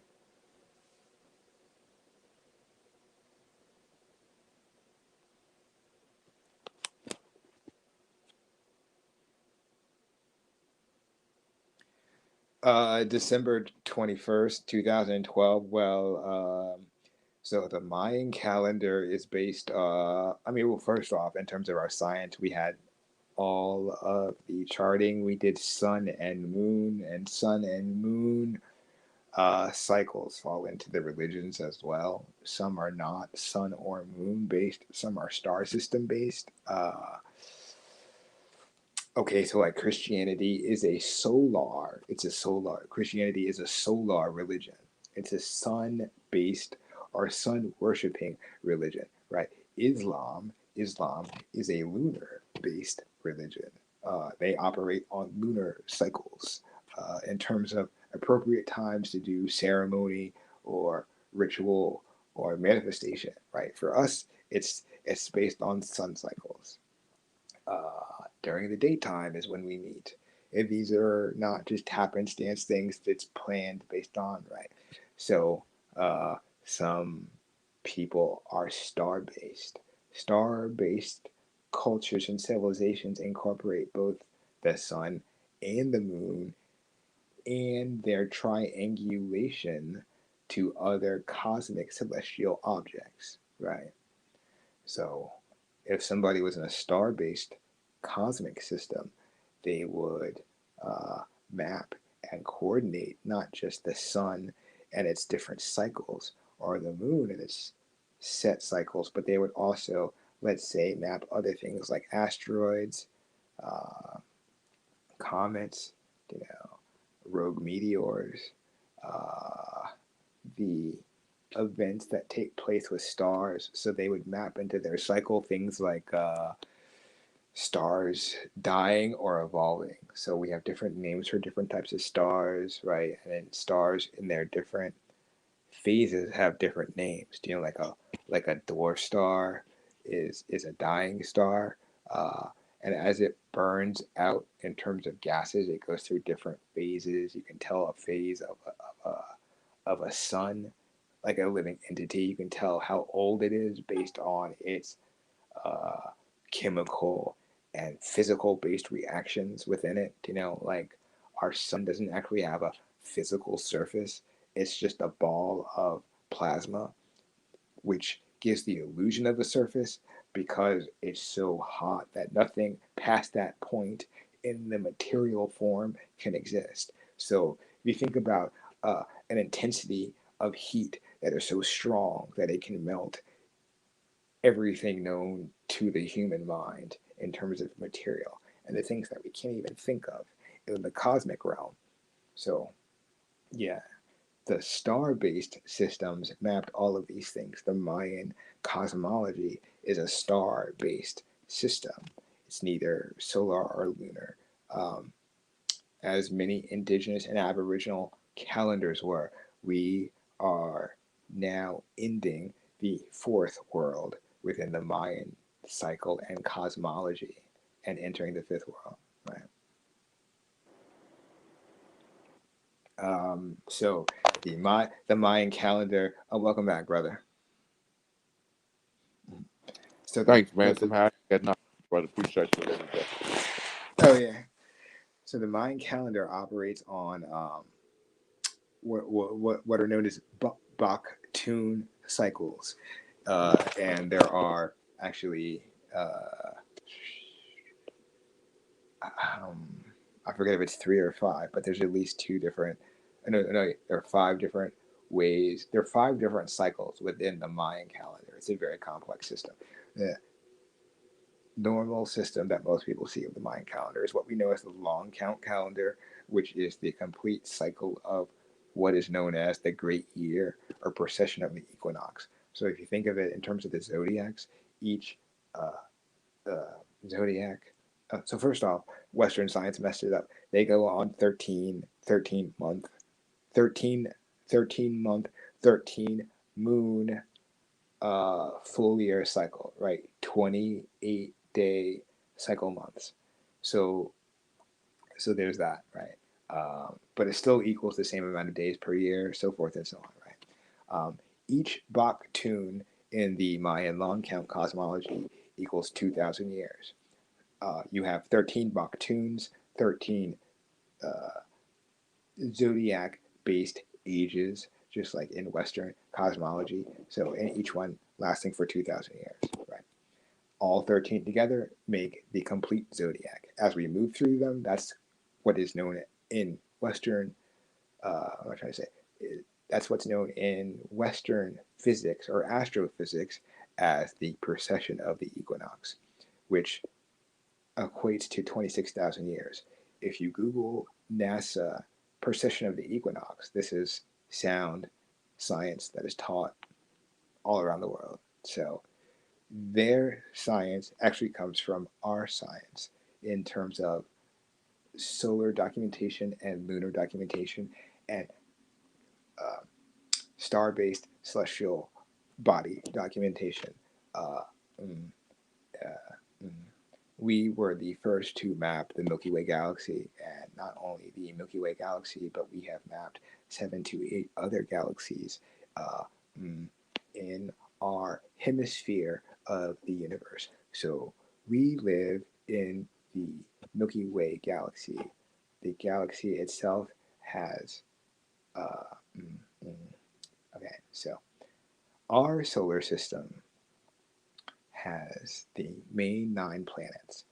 December 21st, 2012. Well, so the Mayan calendar is based, well, first off, in terms of our science, we had all of the charting. We did sun and moon, and sun and moon cycles fall into the religions as well. Some are not sun or moon based, some are star system based. Okay, so like Christianity is Christianity is a solar religion. It's a sun based or sun worshiping religion, right? Islam is a lunar based religion. They operate on lunar cycles in terms of appropriate times to do ceremony or ritual or manifestation, right? For us, it's based on sun cycles. During the daytime is when we meet. And these are not just happenstance things that's planned based on, right? So some people are star based. Star based cultures and civilizations incorporate both the sun and the moon and their triangulation to other cosmic celestial objects, right? So if somebody was in a star based cosmic system, they would map and coordinate not just the sun and its different cycles or the moon and its set cycles, but they would also, let's say, map other things like asteroids, uh, comets, rogue meteors, uh, the events that take place with stars. So they would map into their cycle things like stars dying or evolving. So we have different names for different types of stars, right? And then stars in their different phases have different names. Like a dwarf star is a dying star, and as it burns out in terms of gases, it goes through different phases. You can tell a phase of a sun, like a living entity. You can tell how old it is based on its uh, chemical and physical based reactions within it. Like our sun doesn't actually have a physical surface, it's just a ball of plasma, which gives the illusion of a surface because it's so hot that nothing past that point in the material form can exist. So if you think about an intensity of heat that is so strong that it can melt everything known to the human mind in terms of material and the things that we can't even think of in the cosmic realm. So, yeah, the star based systems mapped all of these things. The Mayan cosmology is a star based system, it's neither solar or lunar, as many indigenous and aboriginal calendars were. We are now ending the fourth world within the Mayan cycle and cosmology and entering the fifth world, right? So the Mayan calendar. Oh, welcome back, brother. So Thanks, man. Somehow I got nothing, brother. Appreciate you. oh yeah. So the Mayan calendar operates on what are known as Baktun cycles, and there are actually I forget if it's 3 or 5, but there's at least 2 different. No, there are 5 different ways. There are 5 different cycles within the Mayan calendar. It's a very complex system. The normal system that most people see of the Mayan calendar is what we know as the long count calendar, which is the complete cycle of what is known as the great year or precession of the equinox. So if you think of it in terms of the zodiacs, each zodiac. So first off, Western science messed it up. They go on 13 13 month, 13 month, 13 moon full year cycle, right? 28-day cycle months. So there's that, right? But it still equals the same amount of days per year, so forth and so on, right? Each Bach tune in the Mayan long count cosmology equals 2,000 years. You have 13 Bach tunes, 13 zodiac-based ages, just like in Western cosmology. So in each one lasting for 2,000 years, right? All 13 together make the complete zodiac. As we move through them, that's what is known in Western, what am I trying to say? That's what's known in Western physics or astrophysics as the precession of the equinox, which equates to 26,000 years. If you Google NASA precession of the equinox, this is sound science that is taught all around the world. So their science actually comes from our science in terms of solar documentation and lunar documentation and star-based celestial body documentation. Uh, mm, uh, mm. We were the first to map the Milky Way galaxy, and not only the Milky Way galaxy, but we have mapped 7 to 8 other galaxies in our hemisphere of the universe. So we live in the Milky Way galaxy. The galaxy itself has, okay, so our solar system has the main 9 planets.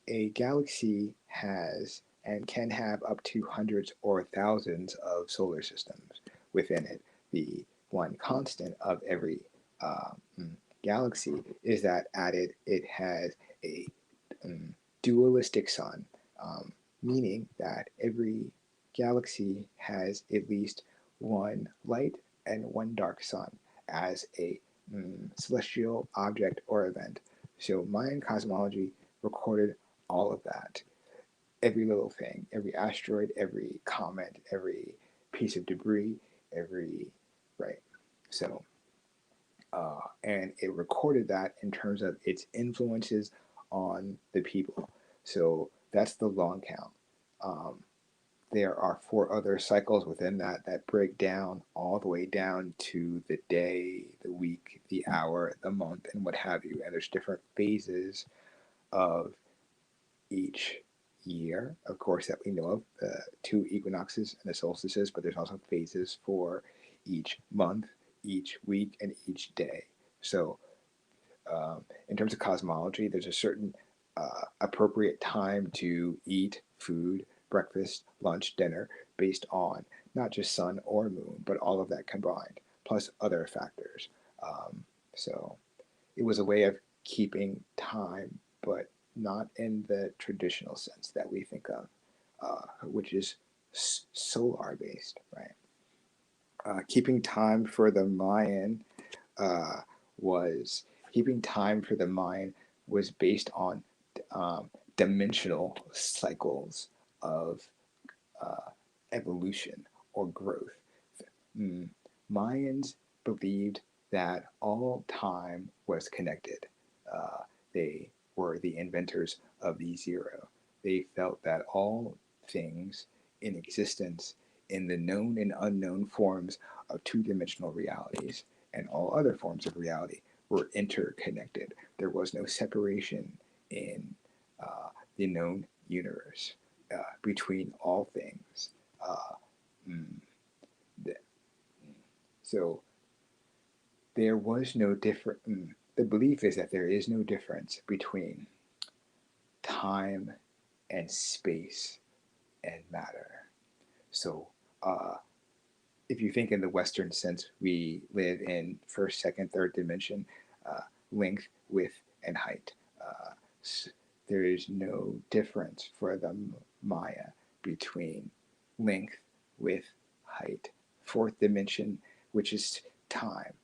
A galaxy has and can have up to hundreds or thousands of solar systems within it. The one constant of every galaxy is that it has a dualistic sun, meaning that every galaxy has at least one light and one dark sun as a celestial object or event. So Mayan cosmology recorded all of that. Every little thing, every asteroid, every comet, every piece of debris, right. So, and it recorded that in terms of its influences on the people. So that's the long count. There are 4 other cycles within that break down all the way down to the day, the week, the hour, the month, and what have you. And there's different phases of each year, of course, that we know of, the 2 equinoxes and the solstices, but there's also phases for each month, each week, and each day. So in terms of cosmology, there's a certain appropriate time to eat food, breakfast, lunch, dinner, based on not just sun or moon, but all of that combined, plus other factors. So it was a way of keeping time, but not in the traditional sense that we think of, which is solar based, right? Keeping time for the Mayan was based on dimensional cycles of evolution or growth. Mayans believed that all time was connected. They were the inventors of the zero. They felt that all things in existence in the known and unknown forms of 2-dimensional realities and all other forms of reality were interconnected. There was no separation in the known universe between all things. So there was no different. The belief is that there is no difference between time and space and matter. So if you think in the Western sense, we live in first, second, third dimension, length, width, and height. There is no difference for the Maya between length, width, height. Fourth dimension, which is time.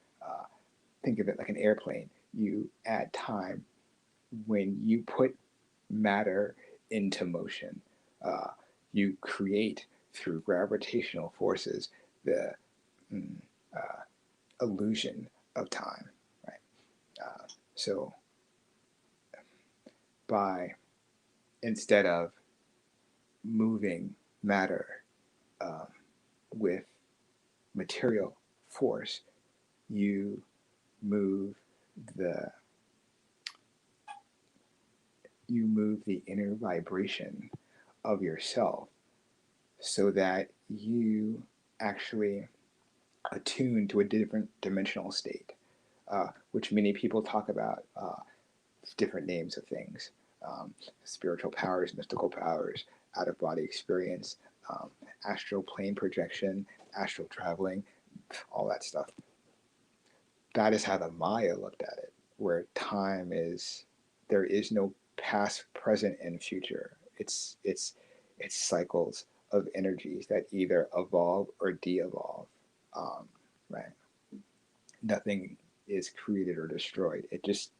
Think of it like an airplane. You add time when you put matter into motion. you create through gravitational forces the illusion of time, right? So by instead of moving matter with material force, you move the inner vibration of yourself so that you actually attune to a different dimensional state, which many people talk about different names of things, spiritual powers, mystical powers, out of body experience, astral plane projection, astral traveling, all that stuff. That is how the Maya looked at it, where time is, there is no past, present, and future. It's cycles of energies that either evolve or de-evolve. Right? Nothing is created or destroyed. It just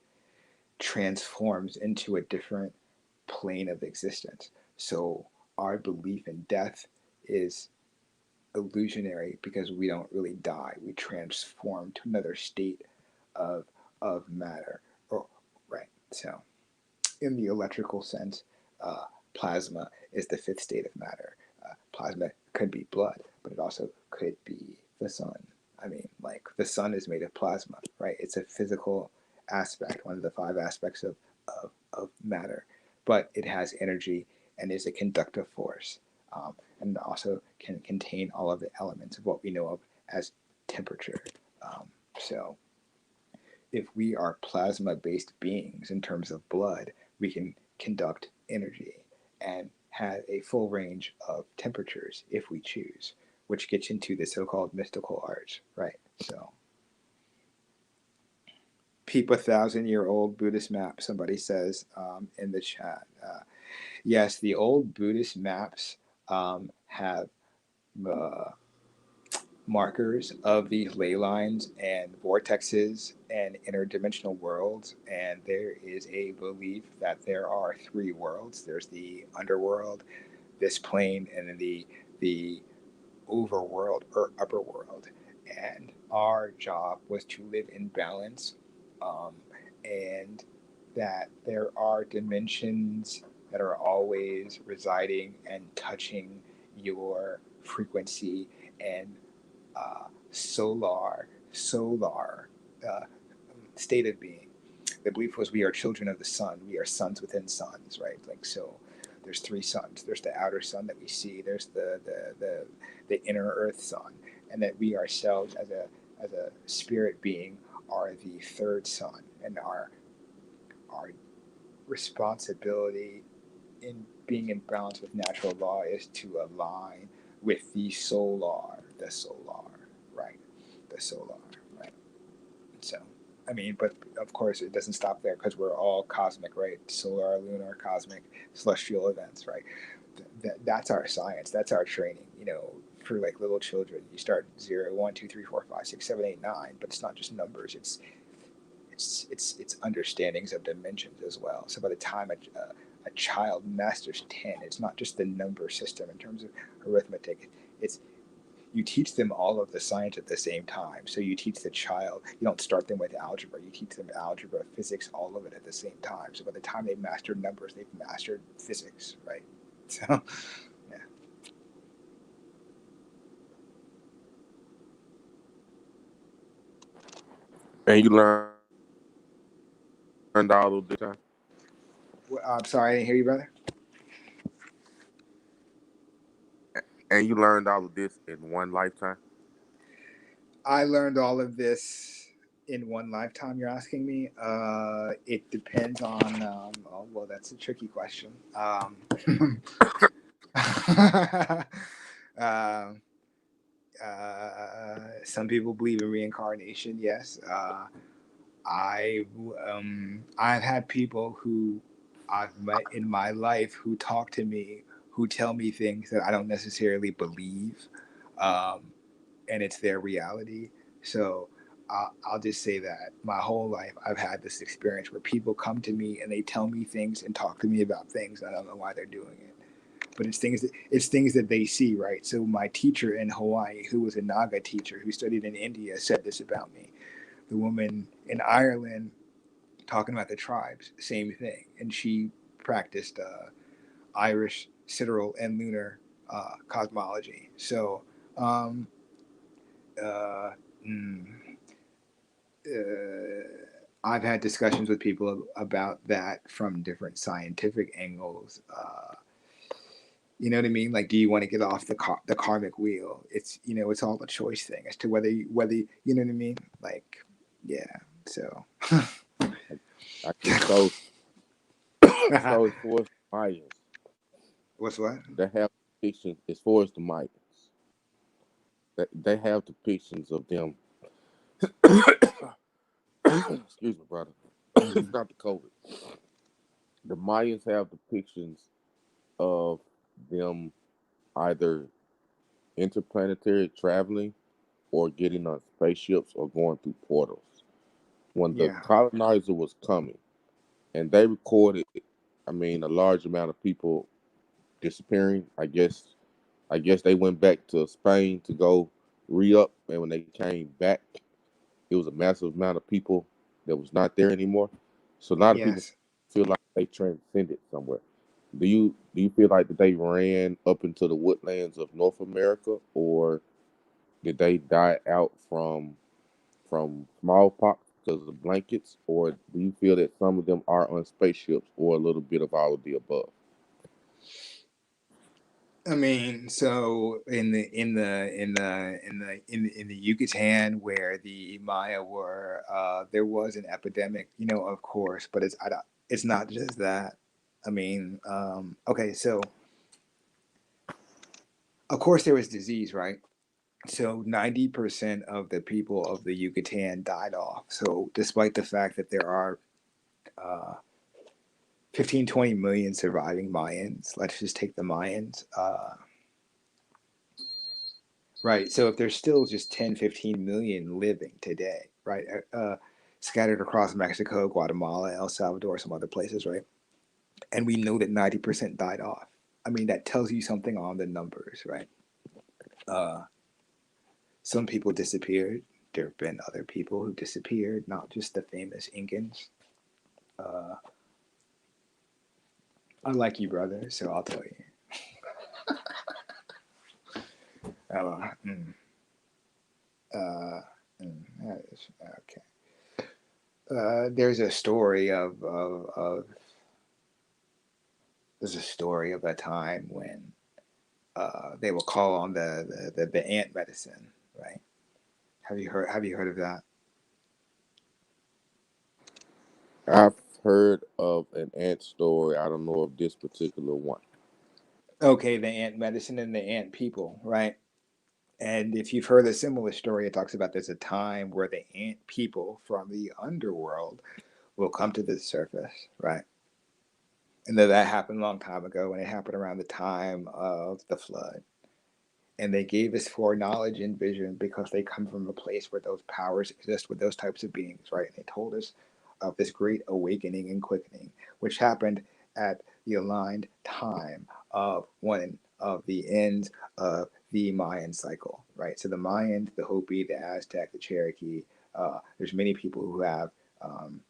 transforms into a different plane of existence. So our belief in death is illusionary because we don't really die. We transform to another state of matter. Or right. So in the electrical sense, plasma is the fifth state of matter. Plasma could be blood, but it also could be the sun. I mean, like the sun is made of plasma, right? It's a physical aspect, one of the five aspects of matter, but it has energy and is a conductive force, and also can contain all of the elements of what we know of as temperature. So if we are plasma-based beings in terms of blood, we can conduct energy and have a full range of temperatures if we choose, which gets into the so-called mystical arts, right? So, peep a 1,000-year-old Buddhist map, somebody says in the chat. Yes, the old Buddhist maps have markers of these ley lines and vortexes and interdimensional worlds, and there is a belief that there are three worlds. There's the underworld, this plane, and then the overworld or upper world. And our job was to live in balance, and that there are dimensions that are always residing and touching your frequency and solar state of being. The belief was we are children of the sun. We are suns within suns, right? Like so. There's three suns. There's the outer sun that we see. There's the inner earth sun, and that we ourselves as a spirit being are the third sun, and our responsibility in being in balance with natural law is to align with the solar, right? The solar, right? So, I mean, but of course it doesn't stop there because we're all cosmic, right? Solar, lunar, cosmic, celestial events, right? That's our science. That's our training. You know, for like little children, you start 0, 1, 2, 3, 4, 5, 6, 7, 8, 9. But it's not just numbers. It's understandings of dimensions as well. So by the time a child masters 10, it's not just the number system in terms of arithmetic. It's you teach them all of the science at the same time. So you teach the child, you don't start them with algebra, you teach them algebra, physics, all of it at the same time. So by the time they master numbers, they've mastered physics, right? So, yeah. And you learned all of the time. I'm sorry, I didn't hear you, brother. And you learned all of this in one lifetime. I learned all of this in one lifetime, you're asking me? It depends on, oh, well, that's a tricky question. Some people believe in reincarnation, yes. I've had people who I've met in my life who talk to me, who tell me things that I don't necessarily believe, and it's their reality. So I'll just say that my whole life I've had this experience where people come to me and they tell me things and talk to me about things. I don't know why they're doing it. but it's things that they see, right? So my teacher in Hawaii, who was a Naga teacher who studied in India, said this about me. The woman in Ireland talking about the tribes, same thing, and she practiced Irish sidereal and lunar cosmology. So um, uh, mm, I've had discussions with people about that from different scientific angles. You know what I mean? Like, do you want to get off the karmic wheel? It's it's all a choice thing as to whether you know what I mean. Like, yeah. So. I can so as far as Mayans. What's what? They have depictions as far as the Mayans. They have depictions of them. Excuse me, brother. It's not the COVID. The Mayans have depictions of them either interplanetary traveling or getting on spaceships or going through portals. When the Yeah. colonizer was coming, and they recorded, a large amount of people disappearing. I guess they went back to Spain to go re-up, and when they came back, it was a massive amount of people that was not there anymore. So a lot of people Yes. feel like they transcended somewhere. Do you feel like that they ran up into the woodlands of North America, or did they die out from smallpox because of blankets, or do you feel that some of them are on spaceships, or a little bit of all of the above? I mean, so in the Yucatan where the Maya were, there was an epidemic, of course, but it's not just that. I mean, okay, so of course there was disease, right? So 90% of the people of the Yucatan died off. So despite the fact that there are 15, 20 million surviving Mayans, let's just take the Mayans. Right. So if there's still just 10, 15 million living today, right, scattered across Mexico, Guatemala, El Salvador, some other places, right, and we know that 90% died off. I mean, that tells you something on the numbers, right? Some people disappeared. There have been other people who disappeared, not just the famous Incans. Uh, I like you, brother, so I'll tell you. Okay. There's a story there's a story of a time when they will call on the ant medicine, right? Have you heard of that? I've heard of an ant story. I don't know of this particular one. Okay, the ant medicine and the ant people, right? And if you've heard a similar story, it talks about there's a time where the ant people from the underworld will come to the surface, right? And that happened a long time ago, and it happened around the time of the flood. And they gave us foreknowledge and vision because they come from a place where those powers exist with those types of beings, right? And they told us of this great awakening and quickening, which happened at the aligned time of one of the ends of the Mayan cycle, right? So the Mayan, the Hopi, the Aztec, the Cherokee, there's many people who have um,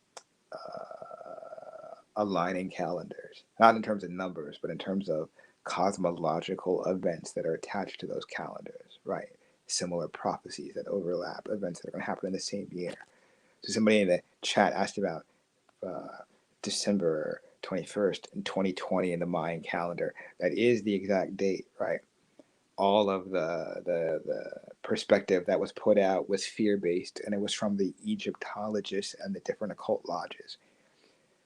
aligning calendars, not in terms of numbers, but in terms of cosmological events that are attached to those calendars, right? Similar prophecies that overlap, events that are going to happen in the same year. So somebody in the chat asked about December 21st in 2020 in the Mayan calendar. That is the exact date, right? All of the perspective that was put out was fear-based, and it was from the Egyptologists and the different occult lodges.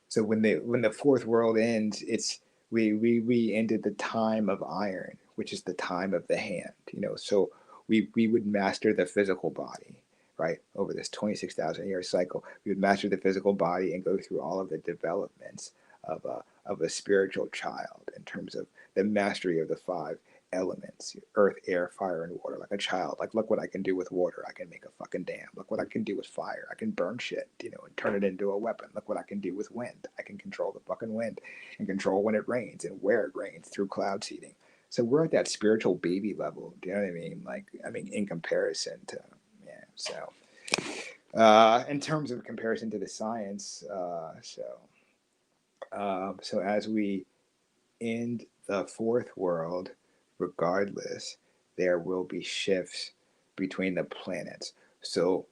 So when the fourth world ends, it's we ended the time of iron, which is the time of the hand. So we would master the physical body, right? Over this 26,000 year cycle, we would master the physical body and go through all of the developments of a spiritual child in terms of the mastery of the five elements: earth, air, fire, and water. Like a child, like, look what I can do with water. I can make a fucking dam. Look what I can do with fire. I can burn shit, you know, and turn it into a weapon. Look what I can do with wind. I can control the fucking wind and control when it rains and where it rains through cloud seeding. So we're at that spiritual baby level. Do you know what I mean? Like, I mean, in comparison to, yeah. So, in terms of comparison to the science, so as we end the fourth world, regardless, there will be shifts between the planets. So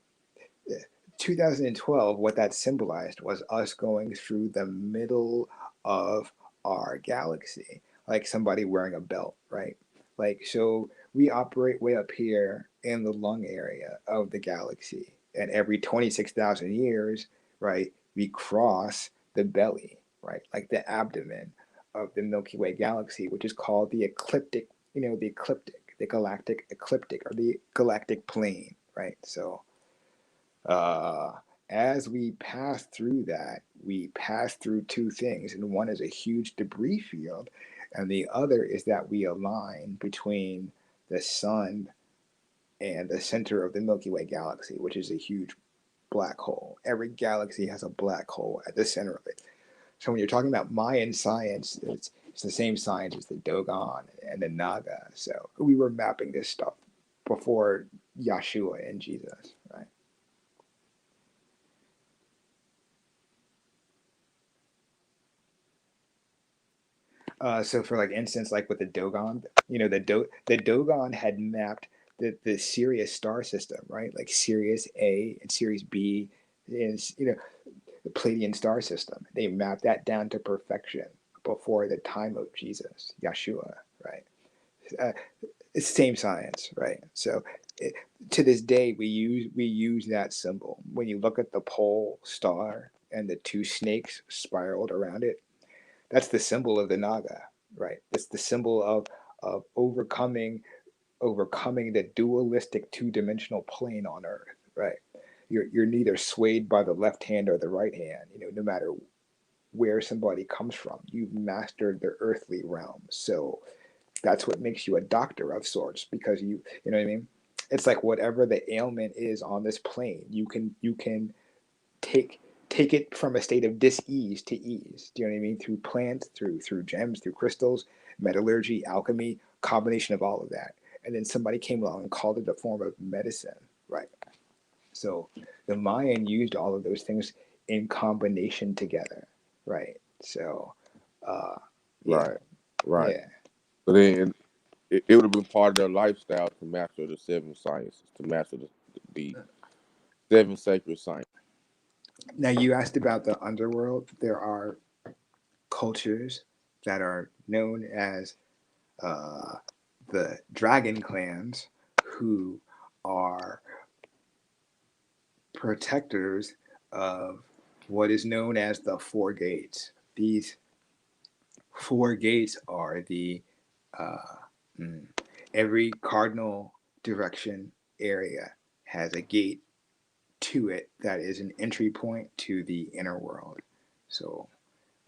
2012, what that symbolized was us going through the middle of our galaxy, like somebody wearing a belt, right? Like, so we operate way up here in the lung area of the galaxy, and every 26,000 years, right, we cross the belly, right, like the abdomen of the Milky Way galaxy, which is called the ecliptic, you know, the ecliptic, the galactic ecliptic, or the galactic plane, right? So, as we pass through that, we pass through two things, and one is a huge debris field, and the other is that we align between the sun and the center of the Milky Way galaxy, which is a huge black hole. Every galaxy has a black hole at the center of it. So when you're talking about Mayan science, it's the same science as the Dogon and the Naga. So we were mapping this stuff before Yeshua and Jesus, right? So for like instance, like with the Dogon, you know, the Dogon had mapped the Sirius star system, right? Like Sirius A and Sirius B is, you know, the Pleiadian star system. They mapped that down to perfection before the time of Jesus, Yeshua, right? Uh, it's the same science, right? So to this day, we use that symbol. When you look at the pole star and the two snakes spiraled around it, that's the symbol of the Naga, right? It's the symbol of overcoming the dualistic two-dimensional plane on Earth, right? You're neither swayed by the left hand or the right hand, you know, no matter where somebody comes from. You've mastered the earthly realm. So that's what makes you a doctor of sorts, because you know what I mean? It's like whatever the ailment is on this plane, you can take it from a state of dis-ease to ease. Do you know what I mean? Through plants, through gems, through crystals, metallurgy, alchemy, combination of all of that. And then somebody came along and called it a form of medicine, right? So the Mayan used all of those things in combination together, right? So, yeah, Right. yeah. But then it would have been part of their lifestyle to master the seven sciences, to master the seven sacred sciences. Now you asked about the underworld. There are cultures that are known as uh, the dragon clans, who are protectors of what is known as the four gates. These four gates are the uh, every cardinal direction area has a gate to it that is an entry point to the inner world. So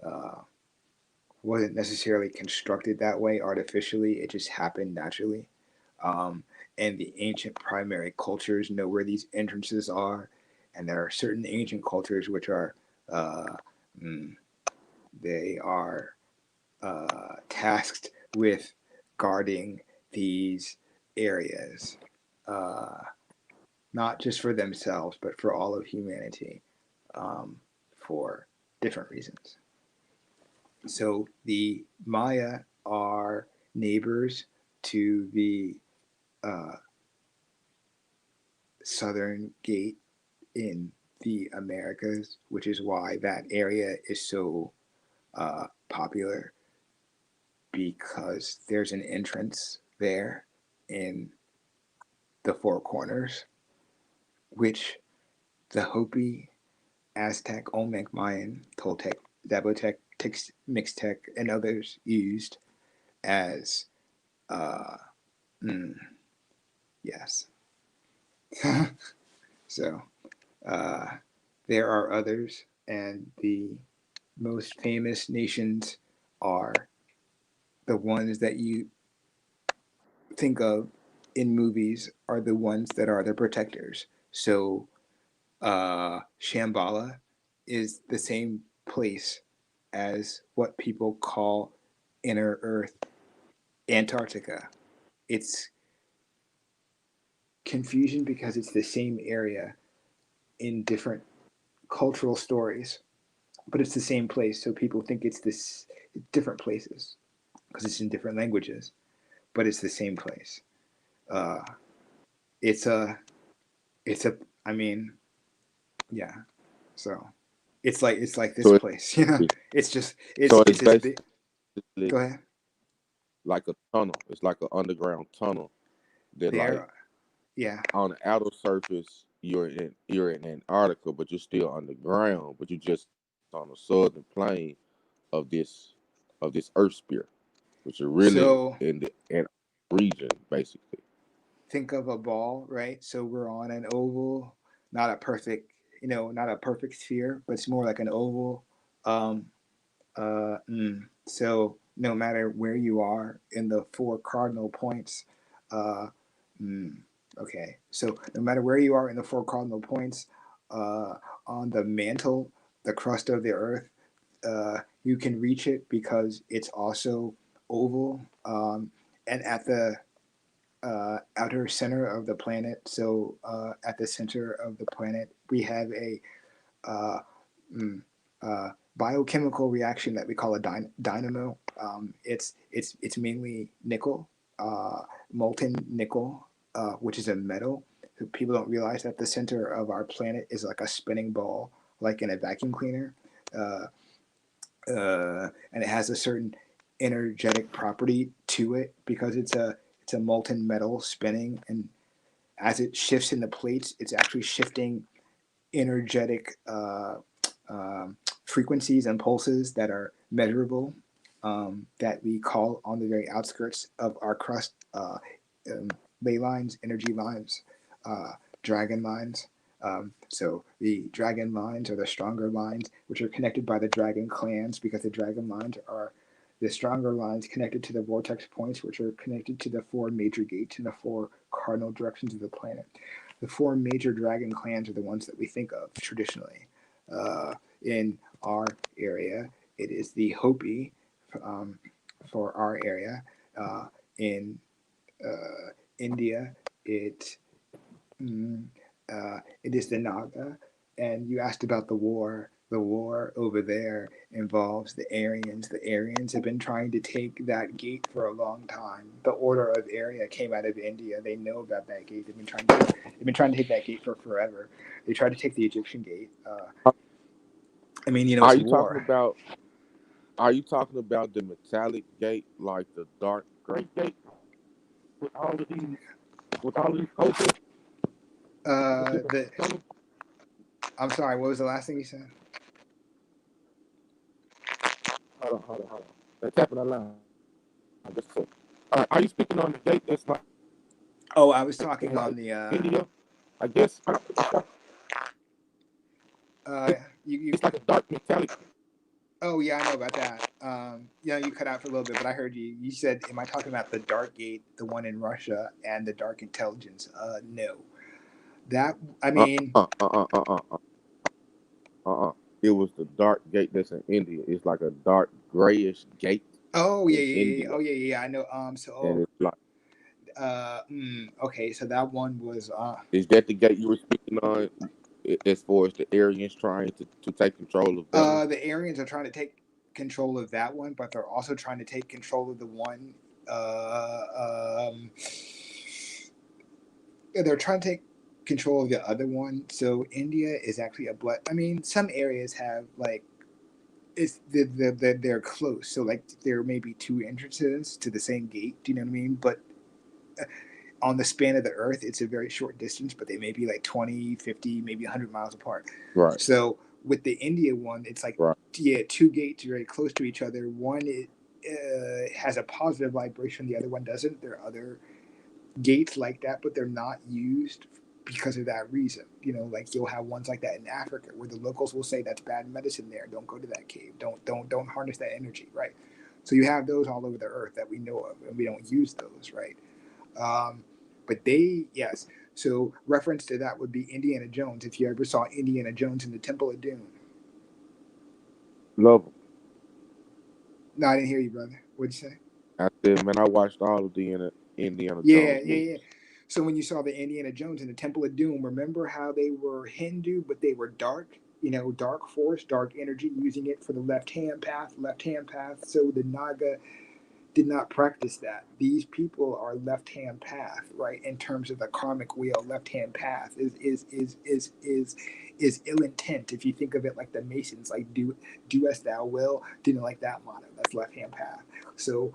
uh, wasn't necessarily constructed that way artificially. It just happened naturally. Um, and the ancient primary cultures know where these entrances are. And there are certain ancient cultures which are, uh, they are tasked with guarding these areas, uh, not just for themselves, but for all of humanity, for different reasons. So the Maya are neighbors to the uh, southern gate in the Americas, which is why that area is so popular, because there's an entrance there in the Four Corners, which the Hopi, Aztec, Olmec, Mayan, Toltec, Zapotec, Mixtec, and others used as, uh, yes. So uh, there are others, and the most famous nations are the ones that you think of in movies are the ones that are the protectors. So Shambhala is the same place as what people call inner Earth, Antarctica. It's confusion because it's the same area in different cultural stories, but it's the same place. So people think it's this different places because it's in different languages, but it's the same place. Uh, it's a, it's a. I mean, yeah. So it's like this So place, you know. it's It's just so it's it's as big. basically Go ahead. like a tunnel. It's like an underground tunnel that like There, yeah. on the outer surface you're in Antarctica, but you're still underground, but you're just on the southern plane of this Earth sphere, which are really So in the Antarctic region, basically. think of a ball, right? So we're on an oval, not a perfect, not a perfect sphere, but it's more like an oval. Um, so no matter where you are in the four cardinal points, uh, mm, okay. So no matter where you are in the four cardinal points, uh, on the mantle, the crust of the Earth, you can reach it because it's also oval. And at the outer center of the planet, so at the center of the planet, we have a uh, mm, uh, biochemical reaction that we call a dynamo. It's mainly nickel, molten nickel, which is a metal. So people don't realize that the center of our planet is like a spinning ball, like in a vacuum cleaner, uh, and it has a certain energetic property to it because it's a molten metal spinning, and as it shifts in the plates, it's actually shifting energetic frequencies and pulses that are measurable, that we call on the very outskirts of our crust ley lines, energy lines, uh, dragon lines. So the dragon lines are the stronger lines, which are connected by the dragon clans because the dragon lines are the stronger lines connected to the vortex points, which are connected to the four major gates in the four cardinal directions of the planet. The four major dragon clans are the ones that we think of traditionally. In our area, it is the Hopi um, for our area. In India, mm, it is the Naga. And you asked about the war. The war over there involves the Aryans. The Aryans have been trying to take that gate for a long time. The Order of Arya came out of India. They know about that gate. They've been trying to take that gate for forever. They tried to take the Egyptian gate. Are It's you talking war. about are you talking about the metallic gate, like the dark gray gate with all of these coaches? The I'm sorry. What was the last thing you said? Hold on. That's happening aloud. Just so. Are you speaking on the gate that's like Oh, I was talking on like the. India? I guess Uh, you. it's like a dark metallic. Oh yeah, I know about that. You cut out for a little bit, but I heard you. You said, "Am I talking about the Dark Gate, the one in Russia, and the Dark Intelligence?" No. That I Uh mean, uh uh uh uh uh uh. uh. It was the dark gate that's in India. It's like a dark grayish gate oh yeah, in yeah, yeah, yeah. India, Oh yeah, yeah, yeah. I know. and it's like, Okay. So that one was is that the gate you were speaking on? As far as the Aryans trying to take control of that one? the Aryans are trying to take control of that one, but they're also trying to take control of the one. They're trying to take control of the other one. So India is actually a blood. I mean, some areas have like they're close. So like there may be two entrances to the same gate. Do you know what I mean? But on the span of the Earth, it's a very short distance. But they may be like 20, 50, maybe 100 miles apart. Right, So with the India one, it's like right. yeah, two gates very close to each other. One has a positive vibration, the other one doesn't. There are other gates like that, but they're not used because of that reason. Like you'll have ones like that in Africa where the locals will say that's bad medicine there. Don't go to that cave. Don't harness that energy, right? So you have those all over the earth that we know of, and we don't use those, right? But they, yes. So reference to that would be Indiana Jones. If you ever saw Indiana Jones in the Temple of Doom. Love 'em. No, I didn't hear you, brother. What'd you say? I said, man, I watched all of the Indiana Yeah, Jones yeah, movies. yeah. So when you saw the Indiana Jones in the Temple of Doom, remember how they were Hindu, but they were dark? You know, dark force, dark energy, using it for the left hand path, left hand path. So the Naga did not practice that. These people are left hand path, right? In terms of the karmic wheel, left hand path is ill intent. If you think of it like the Masons, like do as thou will, didn't like that motto. That's left hand path. So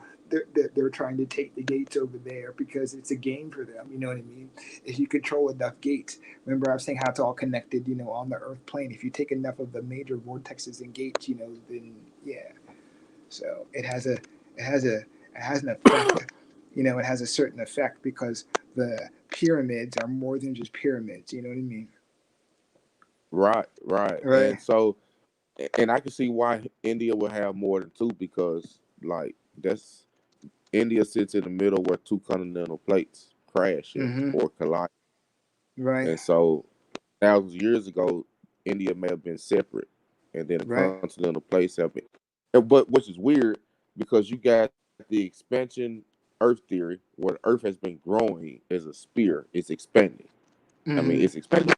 they're trying to take the gates over there because it's a game for them. You know what I mean? If you control enough gates, remember I was saying how it's all connected. You know, on the Earth plane. If you take enough of the major vortexes and gates, you know, then yeah. So it has an effect. You know, it has a certain effect because the pyramids are more than just pyramids. You know what I mean? Right, right. Right. And so, and I can see why India will have more than two because, like, that's India sits in the middle where two continental plates crash at Mm-hmm. or collide. Right. And so, thousands of years ago, India may have been separate, and then the Right. continental plates have been. But which is weird because you got the expansion Earth theory, where the Earth has been growing as a spear, it's expanding. I mean, Mm-hmm. it's expanding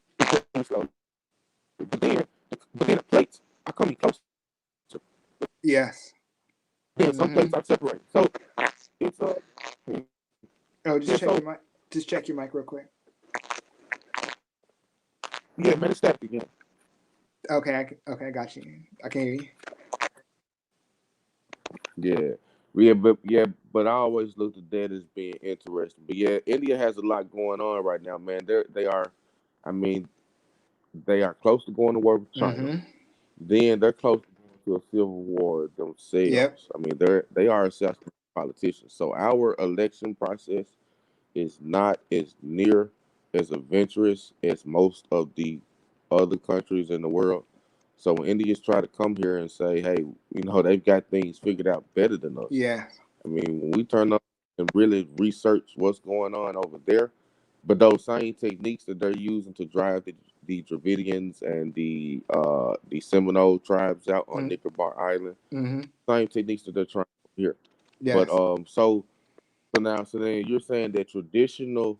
slowly, but then the plates are coming closer. Yes. Then some Mm-hmm. plates are separating. So it's Oh, yeah. So just check your mic real quick. yeah, man, it's static again. Okay. Okay. I got you. I can hear you. Yeah, but I always looked at that as being interesting. But yeah, India has a lot going on right now, man. They are, I mean, they are close to going to war with China. Mm-hmm. Then they're close to a civil war Yep. themselves. I mean, they are assassin politicians. So our election process is not as near as adventurous as most of the other countries in the world. So when Indians try to come here and say, hey, they've got things figured out better than us. Yeah. I mean, when we turn up and really research what's going on over there, but those same techniques that they're using to drive the Dravidians and the Seminole tribes out on Nicobar Island, Mm-hmm. same techniques that they're trying here. But Yes. so then you're saying that traditional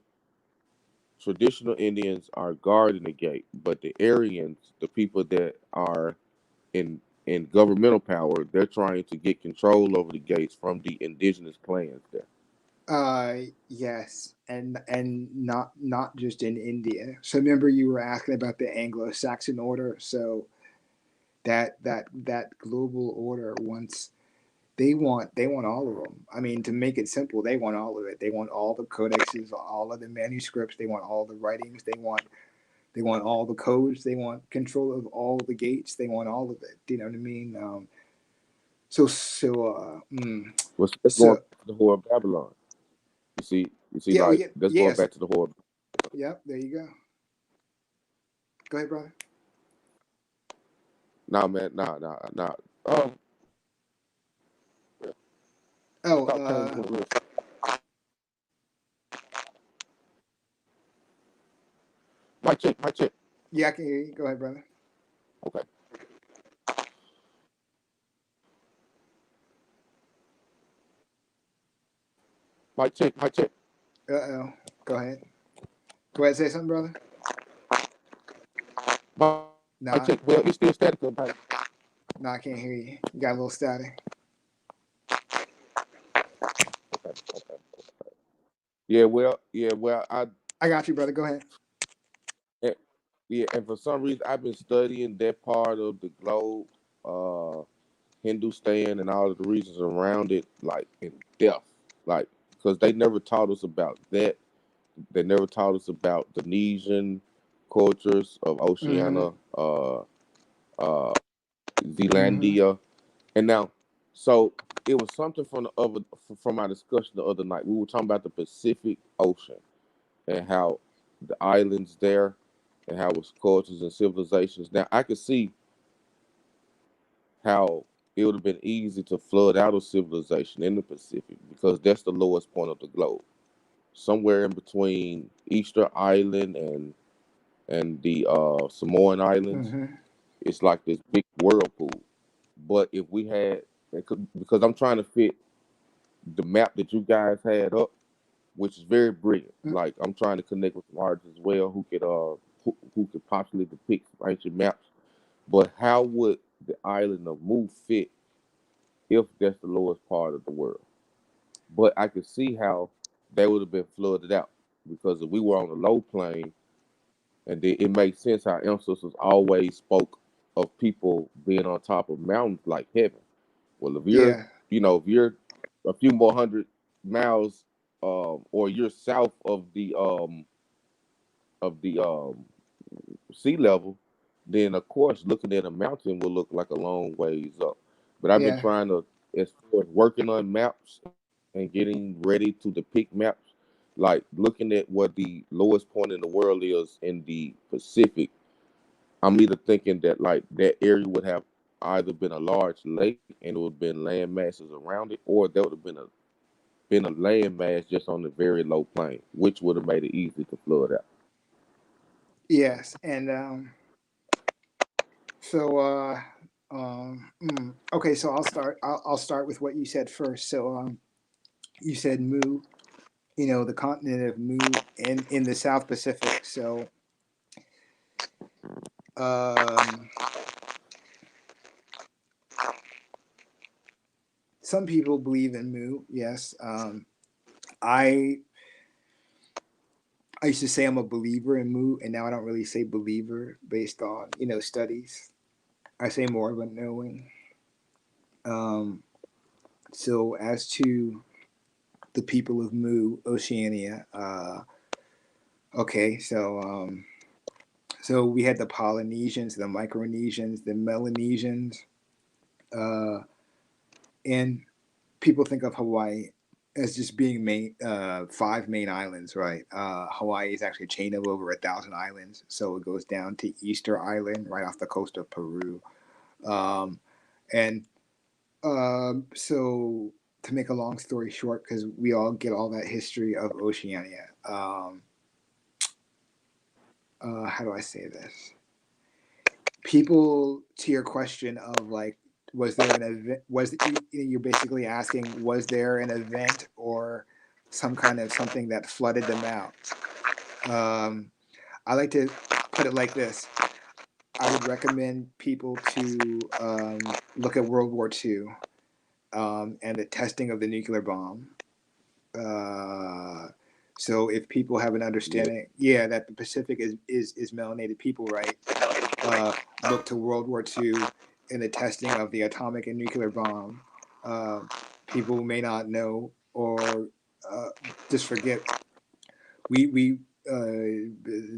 Indians are guarding the gate, but the Aryans, the people that are in governmental power, they're trying to get control over the gates from the indigenous clans there. Yes, and not just in India. So remember you were asking about the Anglo-Saxon order. So that global order wants they want all of them. I mean, to make it simple, they want all of it. They want all the codexes, all of the manuscripts. They want all the writings. They want all the codes. They want control of all the gates. They want all of it. Do you know what I mean? So so Let's going so back to the whore of Babylon. You see, yeah. Oh like yeah. that's going Yes. back to the whore. Yep. There you go. Go ahead, brother. Nah, man, nah. Um, I Oh, thought Cain was real. My chick. yeah, I can hear you. Go ahead, brother. Okay, my chick. Uh-oh. Go ahead. Go ahead, say something, brother. My, my Nah, chick. Well, it's still static about it. nah, I can't hear you. You got a little static. Okay. Yeah. Well, I got you, brother. Go ahead. eh, yeah, and for some reason, I've been studying that part of the globe, uh, Hindustan, and all of the regions around it, like in depth, like because they never taught us about that. They never taught us about the Tunisian cultures of Mm-hmm. Oceania, uh, Mm-hmm. Zealandia, and now, so it was something from our discussion the other night. We were talking about the Pacific Ocean and how the islands there and how it's cultures and civilizations. Now I could see how it would have been easy to flood out of civilization in the Pacific because that's the lowest point of the globe. somewhere in between Easter Island and the Samoan Islands. Mm-hmm. It's like this big whirlpool. But if we had, because I'm trying to fit the map that you guys had up, which is very brilliant. Like I'm trying to connect with some artists as well who could possibly depict some ancient maps. But how would the island of Mu fit if that's the lowest part of the world? But I could see how they would have been flooded out because if we were on the low plane, and then it makes sense how ancestors always spoke of people being on top of mountains like heaven. Well, if you're, Yeah. if you're a few more hundred miles, or you're south of the sea level, then of course looking at a mountain will look like a long ways up. But I've been Yeah. trying to, as far as working on maps and getting ready to depict maps, like looking at what the lowest point in the world is in the Pacific. I'm either thinking that like that area would have either been a large lake and it would have been land masses around it, or there would have been a land mass just on the very low plain, which would have made it easy to flood out. Yes. And so okay, so I'll start with what you said first. So you said Mu, the continent of Mu in the South Pacific. So some people believe in Mu, yes. I used to say I'm a believer in Mu, and now I don't really say believer based on studies. I say more of a knowing. So as to the people of Mu, Oceania, okay, so we had the Polynesians, the Micronesians, the Melanesians, and people think of Hawaii as just being five main islands, right? Hawaii is actually a chain of over 1,000 islands, so it goes down to Easter Island, right off the coast of Peru, and so to make a long story short, because we all get all that history of Oceania. How do I say this? People, to your question of like, was there an event? You're basically asking, was there an event or some kind of something that flooded them out? I like to put it like this. I would recommend people to look at World War II and the testing of the nuclear bomb. So if people have an understanding, that the Pacific is melanated people, right? Look to World War II and the testing of the atomic and nuclear bomb. People may not know or just forget. The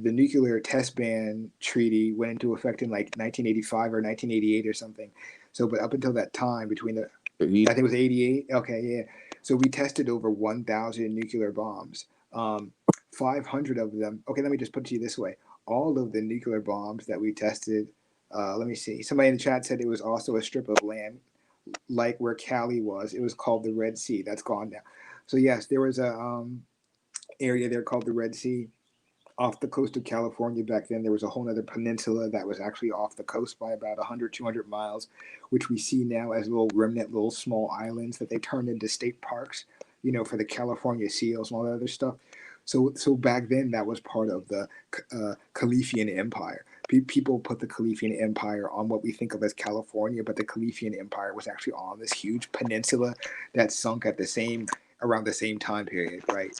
nuclear test ban treaty went into effect in like 1985 or 1988 or something. So, but up until that time, between I think it was 88. Okay, yeah. So we tested over 1,000 nuclear bombs. 500 of them. Okay, let me just put it to you this way: all of the nuclear bombs that we tested. Let me see. Somebody in the chat said it was also a strip of land, like where Cali was. It was called the Red Sea. That's gone now. So yes, there was a area there called the Red Sea off the coast of California. Back then there was a whole other peninsula that was actually off the coast by about 100, 200 miles, which we see now as little small islands that they turned into state parks, for the California seals and all that other stuff. So back then that was part of the Khalifian Empire. People put the Khalifian Empire on what we think of as California, but the Khalifian Empire was actually on this huge peninsula that sunk at around the same time period, right?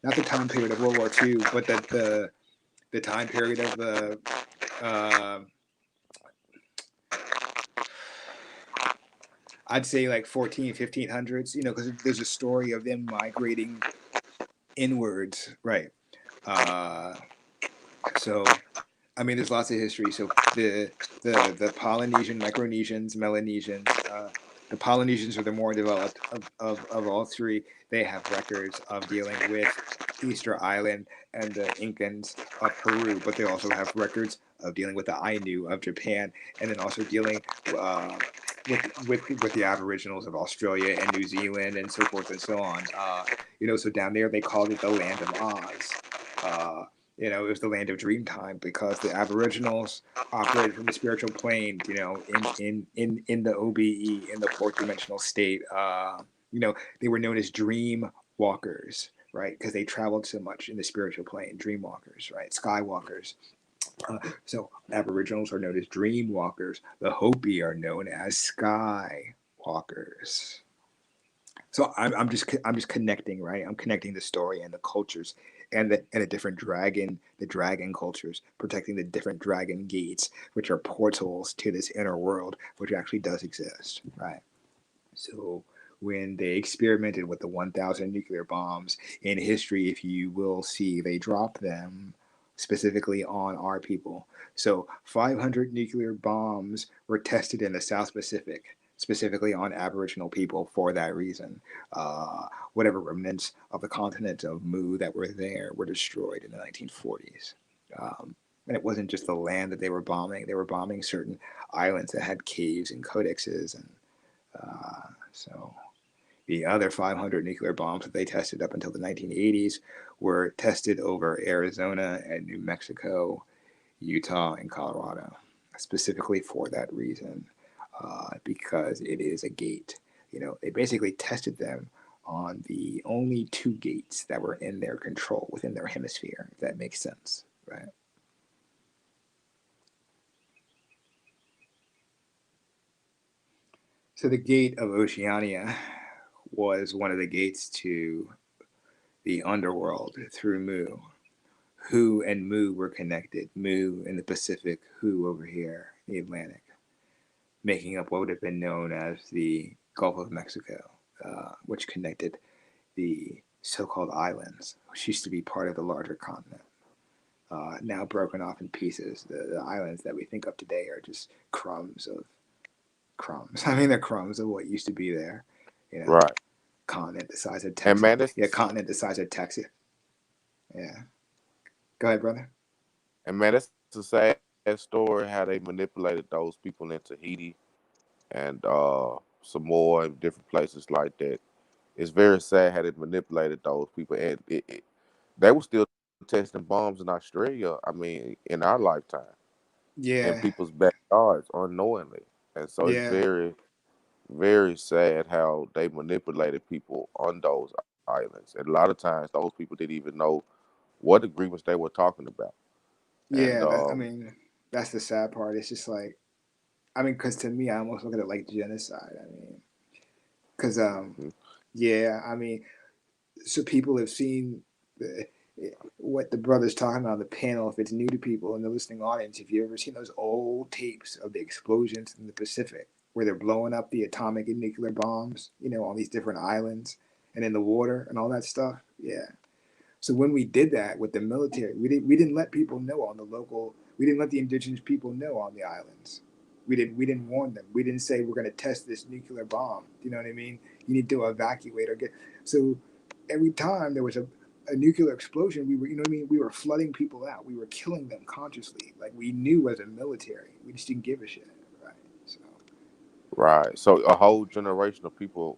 Not the time period of World War II, but the time period of the I'd say like 1500s, because there's a story of them migrating inwards, right? So I mean, there's lots of history. So the Polynesian, Micronesians, Melanesians. The Polynesians are the more developed of all three. They have records of dealing with Easter Island and the Incans of Peru, but they also have records of dealing with the Ainu of Japan, and then also dealing with the Aboriginals of Australia and New Zealand and so forth and so on. So down there they called it the land of Oz. Uh, it was the land of Dreamtime because the Aboriginals operated from the spiritual plane. In the OBE, in the fourth dimensional state. They were known as dream walkers, right? Because they traveled so much in the spiritual plane. Dream walkers, right? Skywalkers. So Aboriginals are known as dream walkers. The Hopi are known as sky walkers. So I'm just connecting, right? I'm connecting the story and the cultures and the different the dragon cultures, protecting the different dragon gates, which are portals to this inner world, which actually does exist, right? So when they experimented with the 1,000 nuclear bombs in history, if you will see, they dropped them specifically on our people. So 500 nuclear bombs were tested in the South Pacific, specifically on Aboriginal people for that reason. Whatever remnants of the continent of Mu that were there were destroyed in the 1940s. And it wasn't just the land that they were bombing certain islands that had caves and codexes. And so the other 500 nuclear bombs that they tested up until the 1980s were tested over Arizona and New Mexico, Utah, and Colorado, specifically for that reason, because it is a gate. They basically tested them on the only two gates that were in their control within their hemisphere, if that makes sense, right? So the gate of Oceania was one of the gates to the underworld through Mu. Hu and Mu were connected. Mu in the Pacific, Hu over here, the Atlantic, making up what would have been known as the Gulf of Mexico, which connected the so-called islands, which used to be part of the larger continent. Now broken off in pieces. The islands that we think of today are just crumbs of crumbs. I mean, they're crumbs of what used to be there. Right. Continent the size of And Texas. man, this Yeah, continent the size of Texas. Yeah. Go ahead, brother. and man, that's a sad story how they manipulated those people in Tahiti and Samoa and different places like that. It's very sad how they manipulated those people, and they were still testing bombs in Australia. I mean, in our lifetime, in Yeah. people's backyards unknowingly, and so it's Yeah. very, very sad how they manipulated people on those islands. And a lot of times, those people didn't even know what agreements they were talking about. And Yeah. That's the sad part. It's just like, because to me, I almost look at it like genocide. Because, mhm, yeah, so people have seen the, what the brother's talking about on the panel. If it's new to people in the listening audience, if you've ever seen those old tapes of the explosions in the Pacific where they're blowing up the atomic and nuclear bombs, on these different islands and in the water and all that stuff, yeah. So when we did that with the military, we didn't let people know on the local. We didn't let the indigenous people know on the islands. We didn't warn them. We didn't say we're going to test this nuclear bomb. You know what I mean? You need to evacuate or get. So every time there was a nuclear explosion, we were, we were flooding people out. We were killing them consciously. Like we knew as a military, we just didn't give a shit, right? So right. So a whole generation of people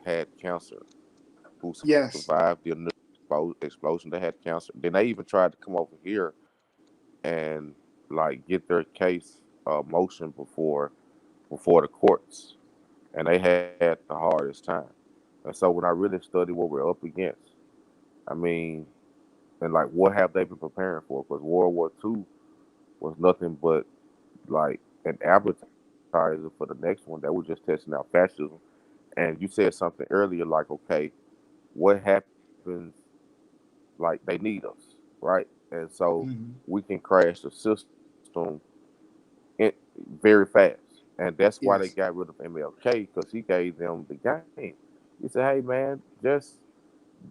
had cancer who yes, survived the initial explosion. They had cancer. Then they even tried to come over here and like get their case motion before the courts, and they had the hardest time. And so when I really study what we're up against, I mean, and like what have they been preparing for? Because World War II was nothing but like an advertiser for the next one that was just testing out fascism. And you said something earlier like, okay, what happens like they need us, right? And so hmm we can crash the system in, very fast. And that's why they yes, got rid of MLK because he gave them the game. He said, hey, man, just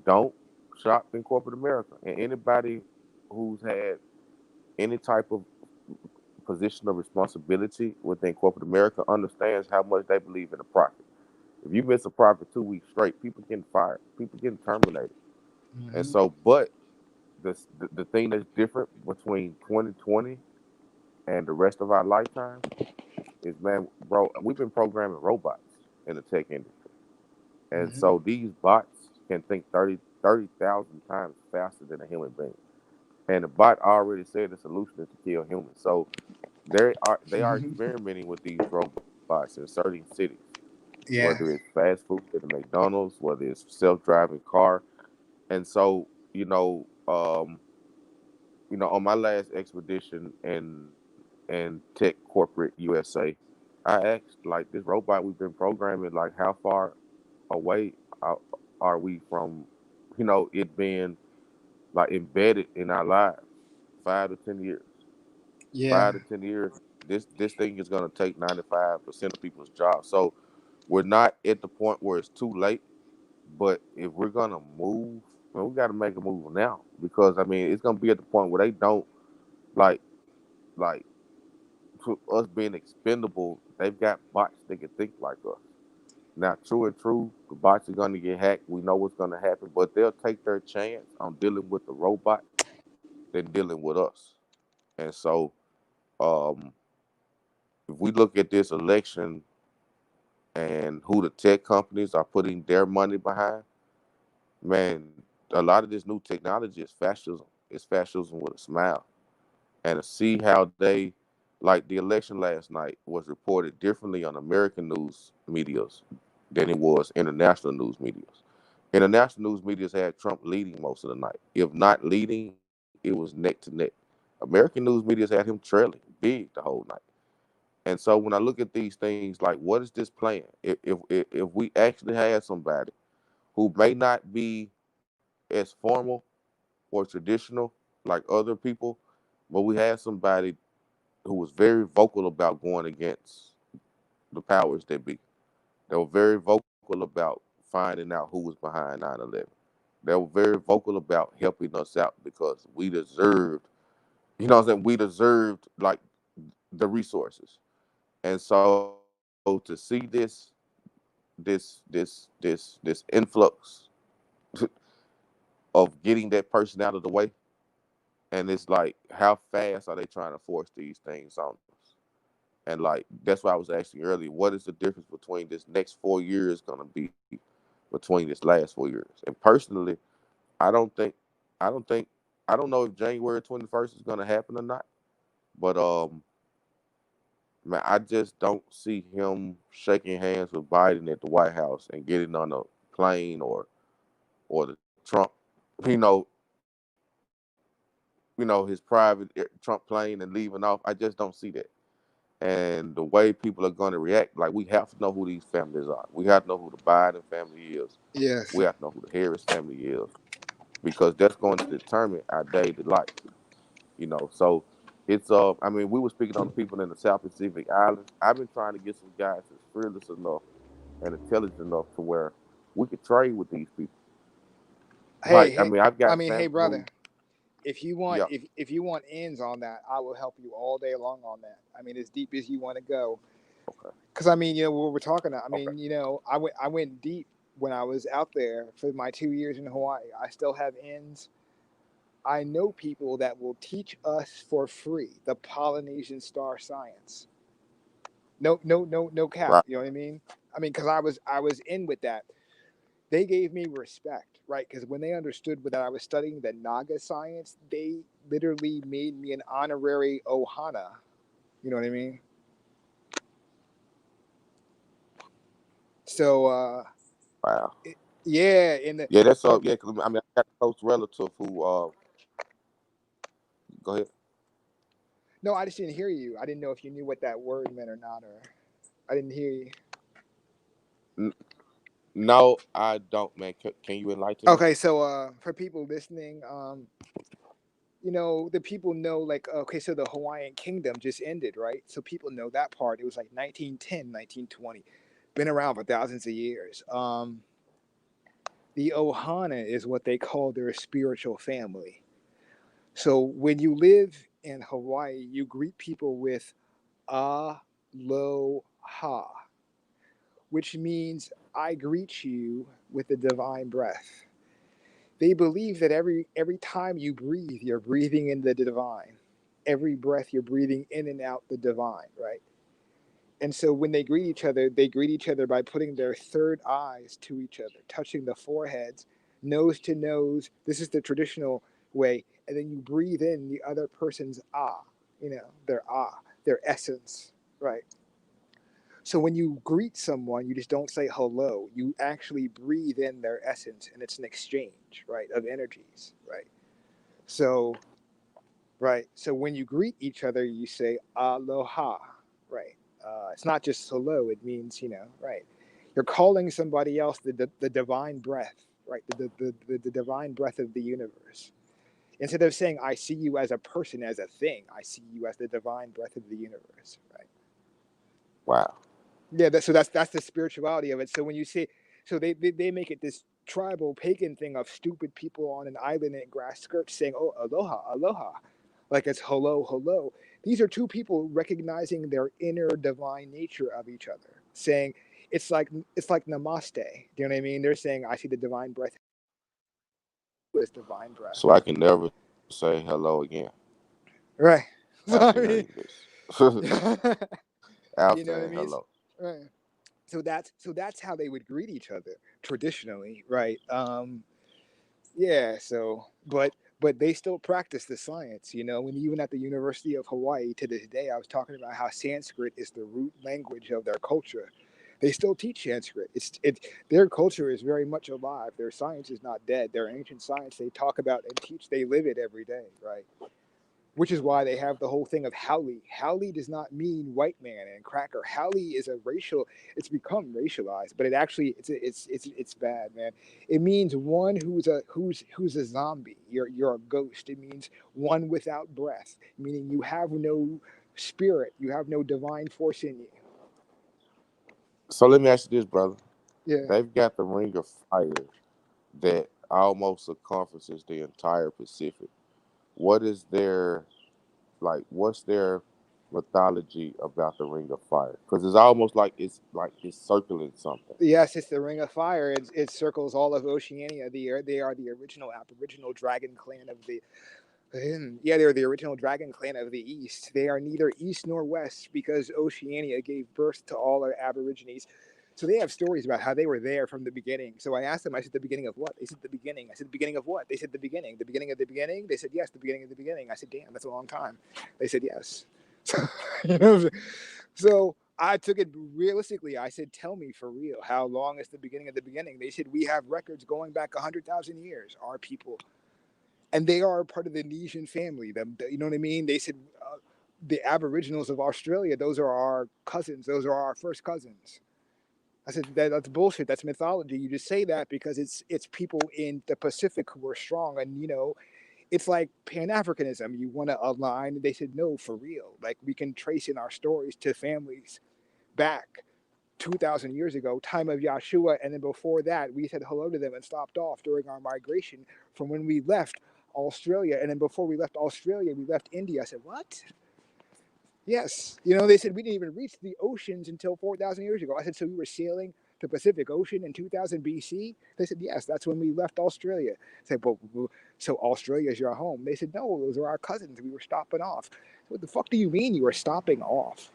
don't shop in corporate America. And anybody who's had any type of position of responsibility within corporate America understands how much they believe in the profit. If you miss a profit 2 weeks straight, people getting fired, people getting terminated. And hmm so, but the thing that's different between 2020 and the rest of our lifetime is, man, bro, we've been programming robots in the tech industry. And Hmm. so these bots can think 30,000 times faster than a human being. And the bot already said the solution is to kill humans. So they are experimenting with these robots in certain cities, whether Yeah. it's fast food at the McDonald's, whether it's self-driving car. And so, on my last expedition in tech corporate USA, I asked, like, this robot we've been programming, like, how far away are we from, it being like embedded in our lives? 5 to 10 years. Yeah. 5 to 10 years. This thing is gonna take 95% of people's jobs. So we're not at the point where it's too late. But if we're gonna move, well, we got to make a move now, because I mean it's gonna be at the point where they don't like like to us being expendable. They've got bots that can think like us. Now, true and true, the bots are gonna get hacked. We know what's gonna happen, but they'll take their chance on dealing with the robot than dealing with us. And so, um, if we look at this election and who the tech companies are putting their money behind, man, a lot of this new technology is fascism. It's fascism with a smile. And to see how they, like the election last night was reported differently on American news medias than it was international news medias. International news medias had Trump leading most of the night. If not leading, it was neck to neck. American news medias had him trailing big the whole night. And so when I look at these things, like, what is this plan? If we actually had somebody who may not be as formal or traditional like other people, but we had somebody who was very vocal about going against the powers that be. They were very vocal about finding out who was behind 9/11. They were very vocal about helping us out because we deserved, what I'm saying, we deserved like the resources. And so to see this influx of getting that person out of the way, and it's like, how fast are they trying to force these things on us? And like, that's why I was asking earlier, what is the difference between this next 4 years going to be between this last 4 years? And personally, I don't think, I don't think, I don't know if January 21st is going to happen or not. But man, I just don't see him shaking hands with Biden at the White House and getting on a plane or the Trump, you know, his private Trump plane and leaving off. I just don't see that. And the way people are going to react, like, we have to know who these families are. We have to know who the Biden family is. Yes. We have to know who the Harris family is, because that's going to determine our daily life. So it's I mean, we were speaking on the people in the South Pacific Islands. I've been trying to get some guys that's fearless enough and intelligent enough to where we could trade with these people. Hey, Like, I hey. mean, I've I got mean, hey, family who, brother. If you want, yeah, if you want ends on that, I will help you all day long on that. I mean, as deep as you want to go. okay, Because I mean, what we're talking about. I okay, mean, I went deep when I was out there for my 2 years in Hawaii. I still have ends. I know people that will teach us for free the Polynesian star science. No, no, no, no cap. right, You know what I mean? I mean, because I was in with that. They gave me respect, right? Because when they understood that I was studying the Naga science, they literally made me an honorary Ohana. You know what I mean? So, wow, yeah, in the yeah, that's but yeah. 'Cause, I mean, I got a close relative who, go ahead. no, I just didn't hear you. I didn't know if you knew what that word meant or not, or I didn't hear you. N- no, I don't, man. Can you enlighten me? Okay, so for people listening, the people know, like, okay, so the Hawaiian Kingdom just ended, right? So people know that part. It was like 1910, 1920, been around for thousands of years. The Ohana is what they call their spiritual family. So when you live in Hawaii, you greet people with aloha, which means I greet you with the divine breath. They believe that every time you breathe, you're breathing in the divine. Every breath you're breathing in and out the divine, right? And so when they greet each other, they greet each other by putting their third eyes to each other, touching the foreheads, nose to nose. This is the traditional way. And then you breathe in the other person's their essence, right? So when you greet someone, you just don't say hello. You actually breathe in their essence, and it's an exchange, right, of energies, right? So, right. So when you greet each other, you say aloha, right? It's not just hello. It means, right. You're calling somebody else the divine breath, right? The divine breath of the universe. Instead of saying, I see you as a person, as a thing, I see you as the divine breath of the universe, right? Wow. Yeah, that's the spirituality of it. So when you say, so they make it this tribal pagan thing of stupid people on an island in grass skirts saying, "Oh, aloha, aloha," like it's hello, hello. These are two people recognizing their inner divine nature of each other, saying it's like namaste. Do you know what I mean? They're saying, "I see the divine breath is divine breath." So I can never say hello again Right. So I after mean, hearing this. you know After what I hearing mean? hello. Right. So that's how they would greet each other traditionally, right? Yeah. But they still practice the science, and even at the University of Hawaii to this day, I was talking about how Sanskrit is the root language of their culture. They still teach Sanskrit. Their culture is very much alive. Their science is not dead. Their ancient science they talk about and teach. They live it every day, right? Which is why they have the whole thing of Howley. Howley does not mean white man and cracker. Howley is a racial. It's become racialized, but it actually it's bad, man. It means one who's a zombie. You're a ghost. It means one without breath, meaning you have no spirit. You have no divine force in you. So let me ask you this, brother. Yeah. They've got the Ring of Fire that almost circumferences the entire Pacific. What is their what's their mythology about the Ring of Fire? Because it's almost like it's circling something. Yes, it's the Ring of Fire. It circles all of Oceania. They are the original Aboriginal dragon clan of the yeah, they're the original dragon clan of the East. They are neither East nor West because Oceania gave birth to all our Aborigines. So they have stories about how they were there from the beginning. So I asked them, I said, the beginning of what? They said, the beginning. I said, the beginning of what? They said, the beginning. The beginning of the beginning? They said, yes, the beginning of the beginning. I said, damn, that's a long time. They said, yes. you know, so I took it realistically. I said, tell me for real, how long is the beginning of the beginning? They said, we have records going back 100,000 years, our people, and they are part of the Nesian family. You know what I mean? They said the Aboriginals of Australia; those are our cousins. Those are our first cousins. I said that's bullshit. That's mythology. You just say that because it's people in the Pacific who are strong, and it's like Pan Africanism. You want to align. They said no, for real. Like we can trace in our stories to families back 2,000 years ago, time of Yahshua, and then before that, we said hello to them and stopped off during our migration from when we left Australia. And then before we left Australia, we left India. I said, what? Yes. They said we didn't even reach the oceans until 4,000 years ago. I said, so we were sailing the Pacific Ocean in 2000 BC? They said, yes, that's when we left Australia. I said, but so Australia is your home? They said, no, those are our cousins. We were stopping off. What the fuck do you mean you were stopping off?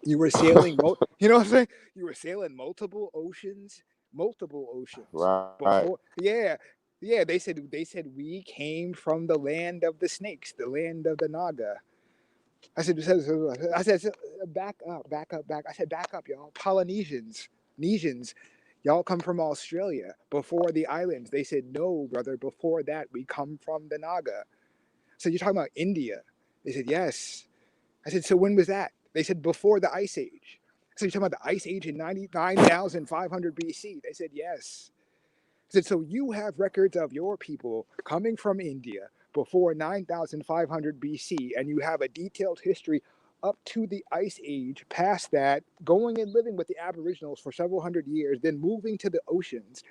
You were sailing, you know what I'm saying? You were sailing multiple oceans Right. before. Yeah, yeah. They said we came from the land of the snakes, the land of the Naga. I said, back up, back up, back. I said, back up, y'all. Nesians, y'all come from Australia before the islands. They said, no, brother. Before that, we come from the Naga. So you're talking about India? They said, yes. I said, so when was that? They said, before the Ice Age. So you're talking about the Ice Age in 99,500 BC? They said, yes. I said, so you have records of your people coming from India before 9,500 BC, and you have a detailed history up to the Ice Age, past that, going and living with the Aboriginals for several hundred years, then moving to the oceans.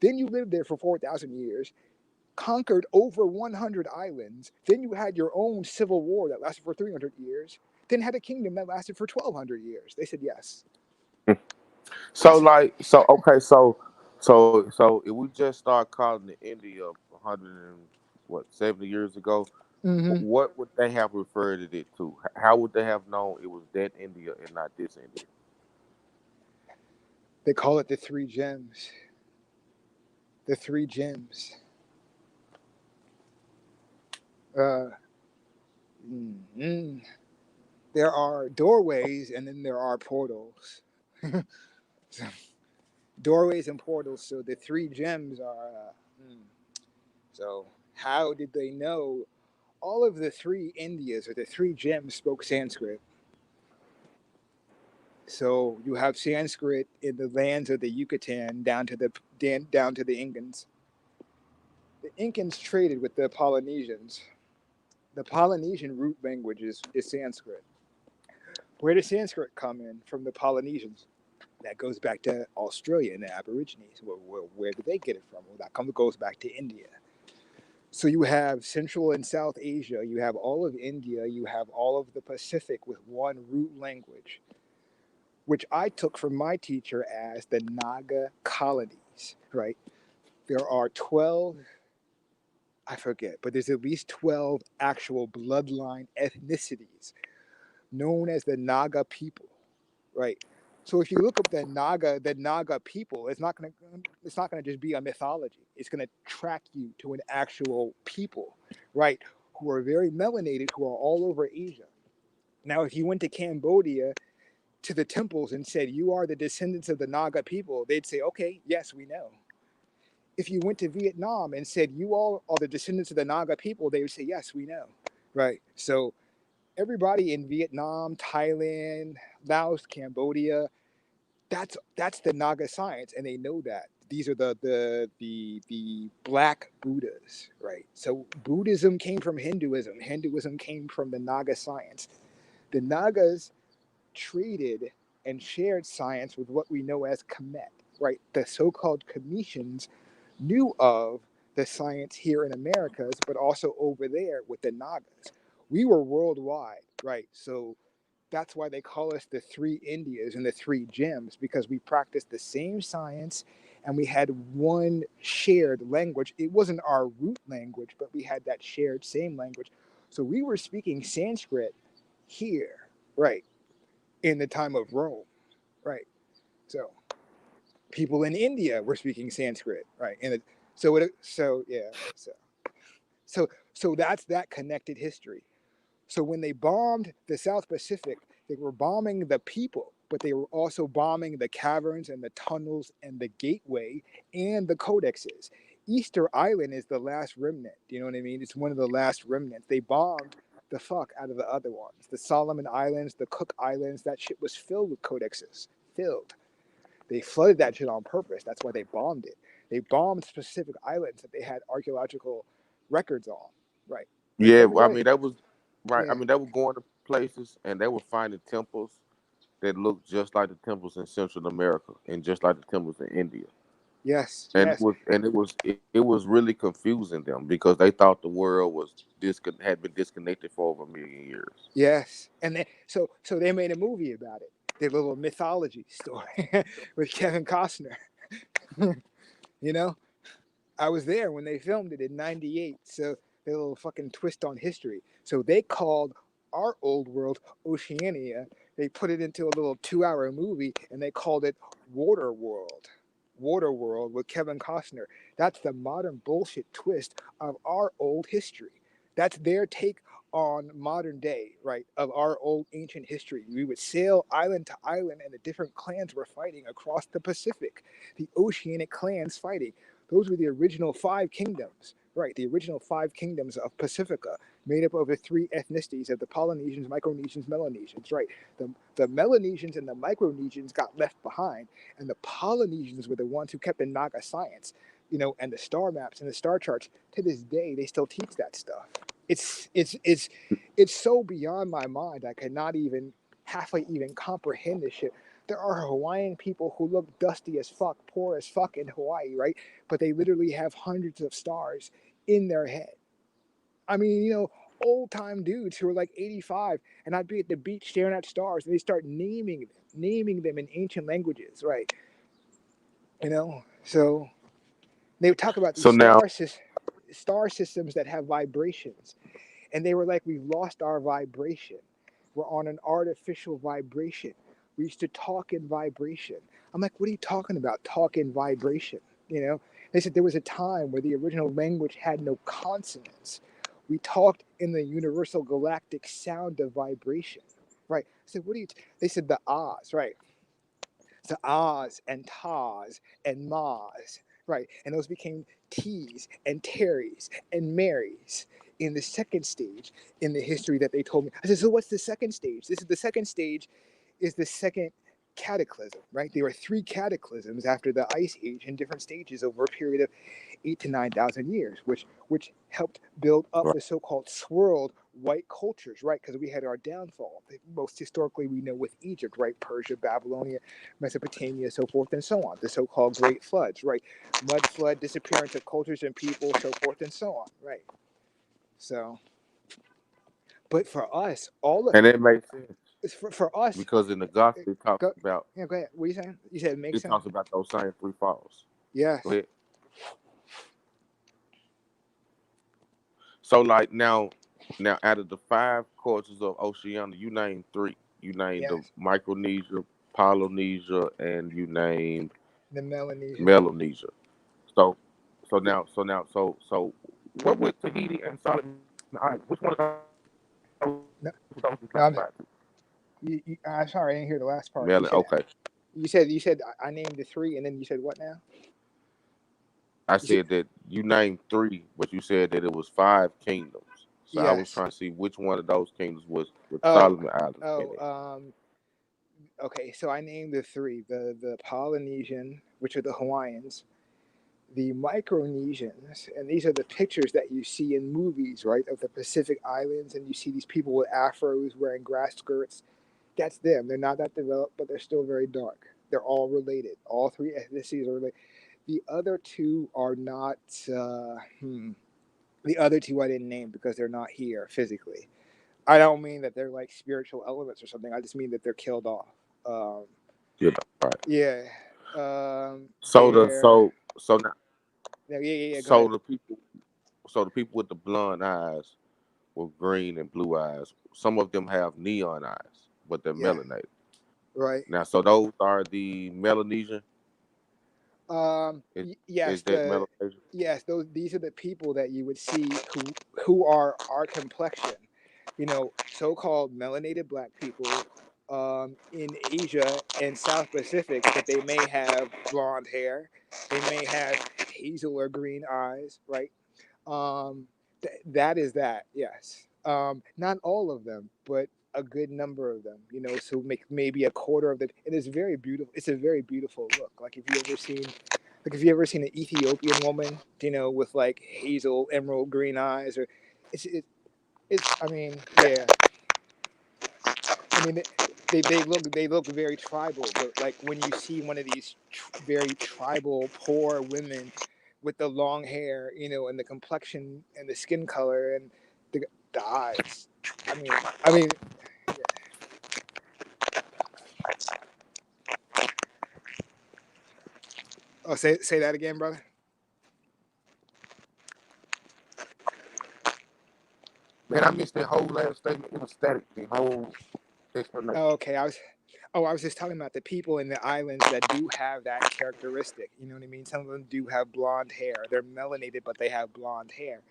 Then you lived there for 4,000 years, conquered over 100 islands. Then you had your own civil war that lasted for 300 years. Then had a kingdom that lasted for 1,200 years. They said yes. So okay, so if we just start calling it India 170 years ago, Mm-hmm. What would they have referred it to? How would they have known it was that India and not this India? They call it the three gems. The three gems. Uh, mm, there are doorways and then there are portals. So, doorways and portals. So the three gems are. So how did they know all of the three Indias or the three gems spoke Sanskrit? So you have Sanskrit in the lands of the Yucatan down to the Incans. The Incans traded with the Polynesians. The Polynesian root language is Sanskrit. Where does Sanskrit come in from the Polynesians? That goes back to Australia and the Aborigines. Where did they get it from? Well, goes back to India. So you have Central and South Asia, you have all of India, you have all of the Pacific with one root language, which I took from my teacher as the Naga colonies, right? There are 12, I forget, but there's at least 12 actual bloodline ethnicities known as the Naga people, right? So if you look up the Naga people, it's not gonna just be a mythology. It's gonna track you to an actual people, right? Who are very melanated, who are all over Asia. Now, if you went to Cambodia to the temples and said you are the descendants of the Naga people, they'd say, okay, yes, we know. If you went to Vietnam and said you all are the descendants of the Naga people, they would say, yes, we know, right? So everybody in Vietnam, Thailand, Laos, Cambodia, that's the Naga science, and they know that. These are the black Buddhas, right? So Buddhism came from Hinduism. Hinduism came from the Naga science. The Nagas traded and shared science with what we know as Kemet, right? The so-called Cometians knew of the science here in Americas, but also over there with the Nagas. We were worldwide, right? So that's why they call us the three Indias and the three gems, because we practiced the same science and we had one shared language. It wasn't our root language, but we had that shared same language. So we were speaking Sanskrit here, right, in the time of Rome, right? So people in India were speaking Sanskrit, right? So that's that connected history. So when they bombed the South Pacific, they were bombing the people, but they were also bombing the caverns and the tunnels and the gateway and the codexes. Easter Island is the last remnant. Do you know what I mean? It's one of the last remnants. They bombed the fuck out of the other ones. The Solomon Islands, the Cook Islands, that shit was filled with codexes. Filled. They flooded that shit on purpose. That's why they bombed it. They bombed specific islands that they had archaeological records on. Right. But Yeah, I everybody, mean that was right. I yeah. mean they were going to places and they were finding temples that looked just like the temples in Central America and just like the temples in India. Yes, And yes, it was really confusing them because they thought the world was had been disconnected for over a million years. yes. And so they made a movie about it. Their little mythology story with Kevin Costner. You know, I was there when they filmed it in '98. So their little fucking twist on history. So they called our old world Oceania. They put it into a little 2-hour movie and they called it Water World. Water World with Kevin Costner. That's the modern bullshit twist of our old history. That's their take on modern day, right? Of our old ancient history. We would sail island to island and the different clans were fighting across the Pacific. The oceanic clans fighting. Those were the original 5 kingdoms, right? The original 5 kingdoms of Pacifica, made up of the 3 ethnicities of the Polynesians, Micronesians, Melanesians, right? The Melanesians and the Micronesians got left behind, and the Polynesians were the ones who kept the Naga science, and the star maps and the star charts. To this day, they still teach that stuff. It's so beyond my mind. I cannot even halfway even comprehend this shit. There are Hawaiian people who look dusty as fuck, poor as fuck in Hawaii, right? But they literally have hundreds of stars in their head. I mean, old time dudes who are like 85, and I'd be at the beach staring at stars, and they start naming them in ancient languages, right? So they would talk about these So now star systems that have vibrations, And they were like, we've lost our vibration. We're on an artificial vibration. We used to talk in vibration. I'm like, what are you talking about? Talk in vibration. You know, they said there was a time where the original language had no consonants. We talked in the universal galactic sound of vibration. Right. I said, what do you? They said the ahs, right? The ahs and tahs and mahs, right? And those became T's and Terry's and Mary's in the second stage in the history that they told me. I said, so what's the second stage? This is the second stage is the second cataclysm, right? There were 3 cataclysms after the ice age in different stages over a period of 8 to 9,000 years, which helped build up Right. the so-called swirled white cultures, right? Because we had our downfall. Most historically, we know with Egypt, right? Persia, Babylonia, Mesopotamia, so forth and so on. The so-called Great Floods, right? Mud flood, disappearance of cultures and people, so forth and so on, right? So, but for us, all of And it makes sense it's for us. because in the gospel it talks Go, about yeah, go ahead. What are you saying? You said it makes sense. those same 3 falls. Yes. Go ahead. So like now out of the 5 cultures of Oceania, you named 3. You named the Yes. Micronesia, Polynesia, and you named The Melanesia. Melanesia. So what would Tahiti and Solomon Island? Which one of those No, is no, classified to? I'm sorry, I didn't hear the last part. You Melon. said Okay. I named the 3, and then you said what now? I You said said that you named 3, but you said that it was 5 kingdoms. So I was yes. trying to see which one of those kingdoms was with Oh, Solomon Island in it. okay. So I named the 3: the Polynesian, which are the Hawaiians, the Micronesians, and these are the pictures that you see in movies, right, of the Pacific Islands, and you see these people with afros wearing grass skirts. That's them. They're not that developed, but they're still very dark. They're all related. All 3 ethnicities are related. The other 2 are not. The other 2 I didn't name because they're not here physically. I don't mean that they're like spiritual elements or something. I just mean that they're killed off. Yeah, right. Yeah. So the They're. so now Yeah. Go so ahead. the people with the blonde eyes with green and blue eyes, some of them have neon eyes, but they're Yeah. melanated. Right. Now, so those are the Melanesian. Yes. Is that Melanesian? Yes. These are the people that you would see who are our complexion. You know, so-called melanated black people in Asia and South Pacific, but they may have blonde hair, they may have hazel or green eyes, right? Um, that is that, yes. Not all of them, but a good number of them. You know, so make maybe a quarter of the. It is very beautiful. It's a very beautiful look. If you ever seen an Ethiopian woman, you know, with like hazel, emerald green eyes, or it's it, it's. I mean, yeah. I mean, they look very tribal, but like when you see one of these very tribal poor women with the long hair, you know, and the complexion and the skin color and the eyes. I mean, yeah. Oh, say that again, brother. Man, I missed that whole last statement. It was static. The whole explanation. Oh, okay, I was just talking about the people in the islands that do have that characteristic. You know what I mean? Some of them do have blonde hair. They're melanated, but they have blonde hair.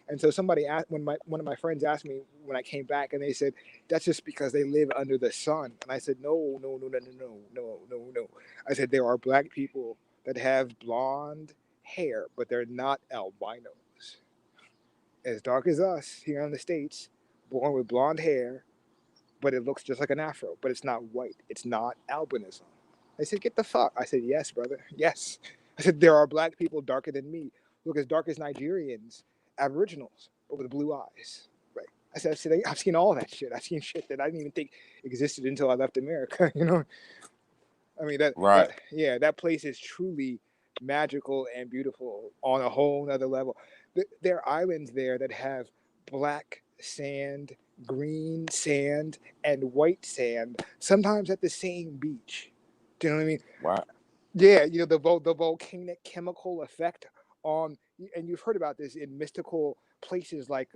And so somebody asked one of my friends asked me when I came back, and they said that's just because they live under the sun. And I said no. I said there are black people that have blonde hair, but they're not albinos. As dark as us here in the States, born with blonde hair, but it looks just like an afro, but it's not white. It's not albinism. They said, get the fuck. I said, yes, brother. Yes. I said, there are black people darker than me. Look as dark as Nigerians, aboriginals, but with blue eyes. Right. I said, I've seen all that shit. I've seen shit that I didn't even think existed until I left America. You know? I mean, Right. that place is truly magical and beautiful on a whole nother level. There are islands there that have black sand, green sand, and white sand, sometimes at the same beach. Do you know what I mean? Wow. Yeah, you know, the volcanic chemical effect on, and you've heard about this in mystical places like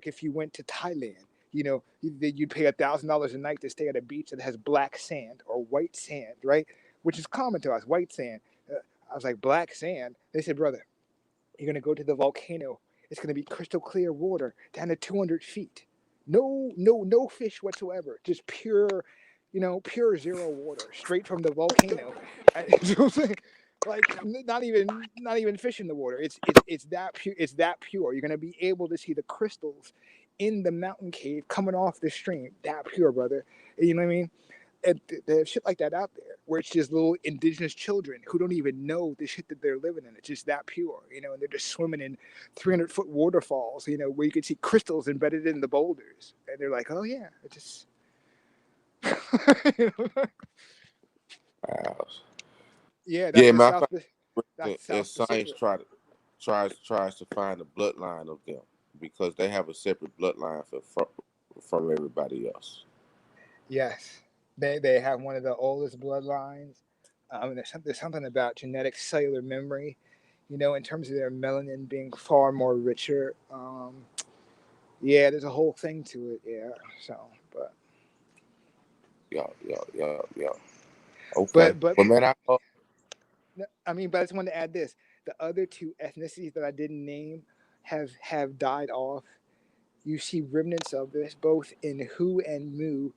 if you went to Thailand, you know, you'd pay $1,000 a night to stay at a beach that has black sand or white sand, right? Which is common to us, white sand. I was like, black sand. They said, brother, you're gonna go to the volcano. It's gonna be crystal clear water down to 200 feet. No fish whatsoever. Just pure, pure zero water, straight from the volcano. Like not even fish in the water. It's that pure. It's that pure. You're gonna be able to see the crystals in the mountain cave coming off the stream. That pure, brother. You know what I mean? And there's shit like that out there where it's just little indigenous children who don't even know the shit that they're living in. It's just that pure, and they're just swimming in 300-foot waterfalls, where you can see crystals embedded in the boulders, and they're like, oh yeah, it just. Wow. Yeah, that's Yeah, the matter of South. fact, That's the and South science Pacific. tries to find the bloodline of them because they have a separate bloodline from everybody else. Yes, they have one of the oldest bloodlines. There's something about genetic cellular memory, in terms of their melanin being far more richer. Yeah, there's a whole thing to it. Yeah, so but Yeah. Okay, but but man, I mean, but I just wanted to add this: the other two ethnicities that I didn't name have died off. You see remnants of this both in Hu and Mu,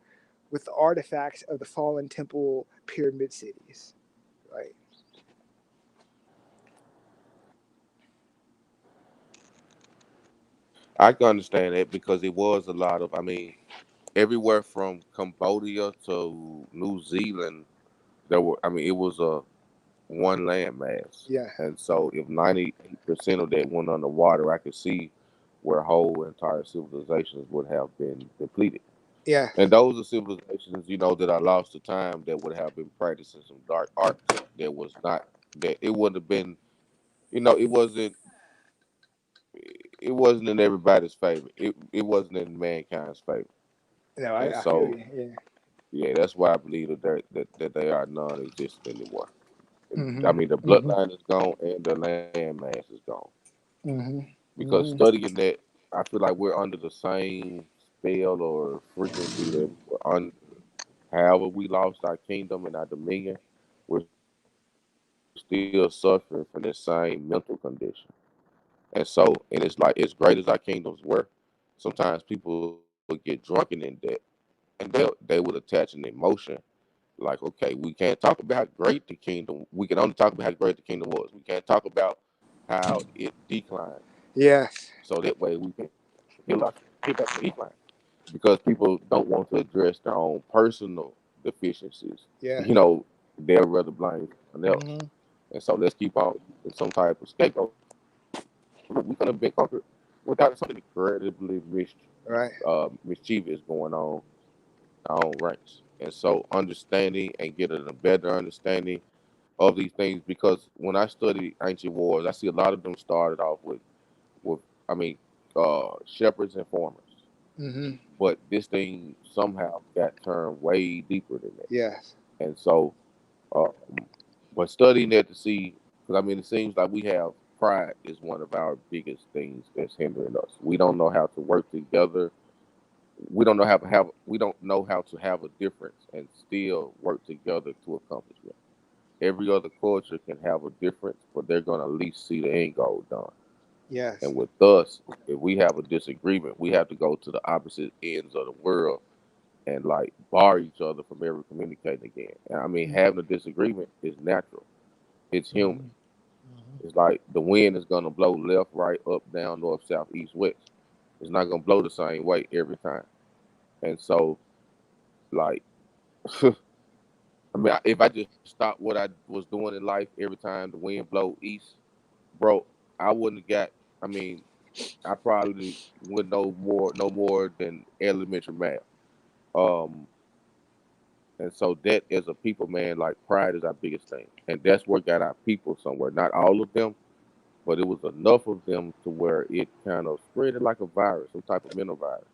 with the artifacts of the fallen temple pyramid cities. Right. I can understand that because it was a lot of. I mean, everywhere from Cambodia to New Zealand, there were. I mean, it was a one landmass, Yeah. and so if 98% of that went underwater, I could see where whole entire civilizations would have been depleted. Yeah. And those are civilizations, that are lost to time that would have been practicing some dark arts that was not that it wouldn't have been, it wasn't in everybody's favor. It wasn't in mankind's favor. No, And I feel so you. Yeah. yeah, that's why I believe that they are non existent anymore. I Mhm. mean the Mhm. bloodline is gone and the landmass is gone. Mhm. Because Mhm. studying that, I feel like we're under the same spell or frequency that we're on. However, we lost our kingdom and our dominion, we're still suffering from the same mental condition. And so, and it's like as great as our kingdoms were, sometimes people would get drunken in debt, and they would attach an emotion like, okay, we can't talk about how great the kingdom. We can only talk about how great the kingdom was. We can't talk about how it declined. Yes. So that way we can get back to the decline because people don't want to address their own personal deficiencies. Yes. They'll rather blame someone else. Mhm. And so let's keep on in some type of scapegoat. We could have been conquered without something incredibly Right. mischievous going on in our own ranks. And so understanding and getting a better understanding of these things, because when I study ancient wars, I see a lot of them started off with I mean, shepherds and farmers. Mhm. But this thing somehow got turned way deeper than that. Yes. And so, um, but studying that to see, because I mean, it seems like we have pride is one of our biggest things that's hindering us. We don't know how to work together. We don't know how to have a difference and still work together to accomplish it. Every other culture can have a difference, but they're gonna at least see the end goal done. Yes. And with us, if we have a disagreement, we have to go to the opposite ends of the world and like bar each other from ever communicating again. And I mean, having a disagreement is natural. It's human. Mhm. Mhm. It's like the wind is gonna blow left, right, up, down, north, south, east, west. It's not gonna blow the same way every time. And so, like, I mean, if I just stopped what I was doing in life every time the wind blow east, bro, I wouldn't have got. I mean, I probably would know no more than elementary math. Um, And so that as a people, man, like pride is our biggest thing. And that's what got our people somewhere. Not all of them, but it was enough of them to where it kind of spread it like a virus, some type of mental virus.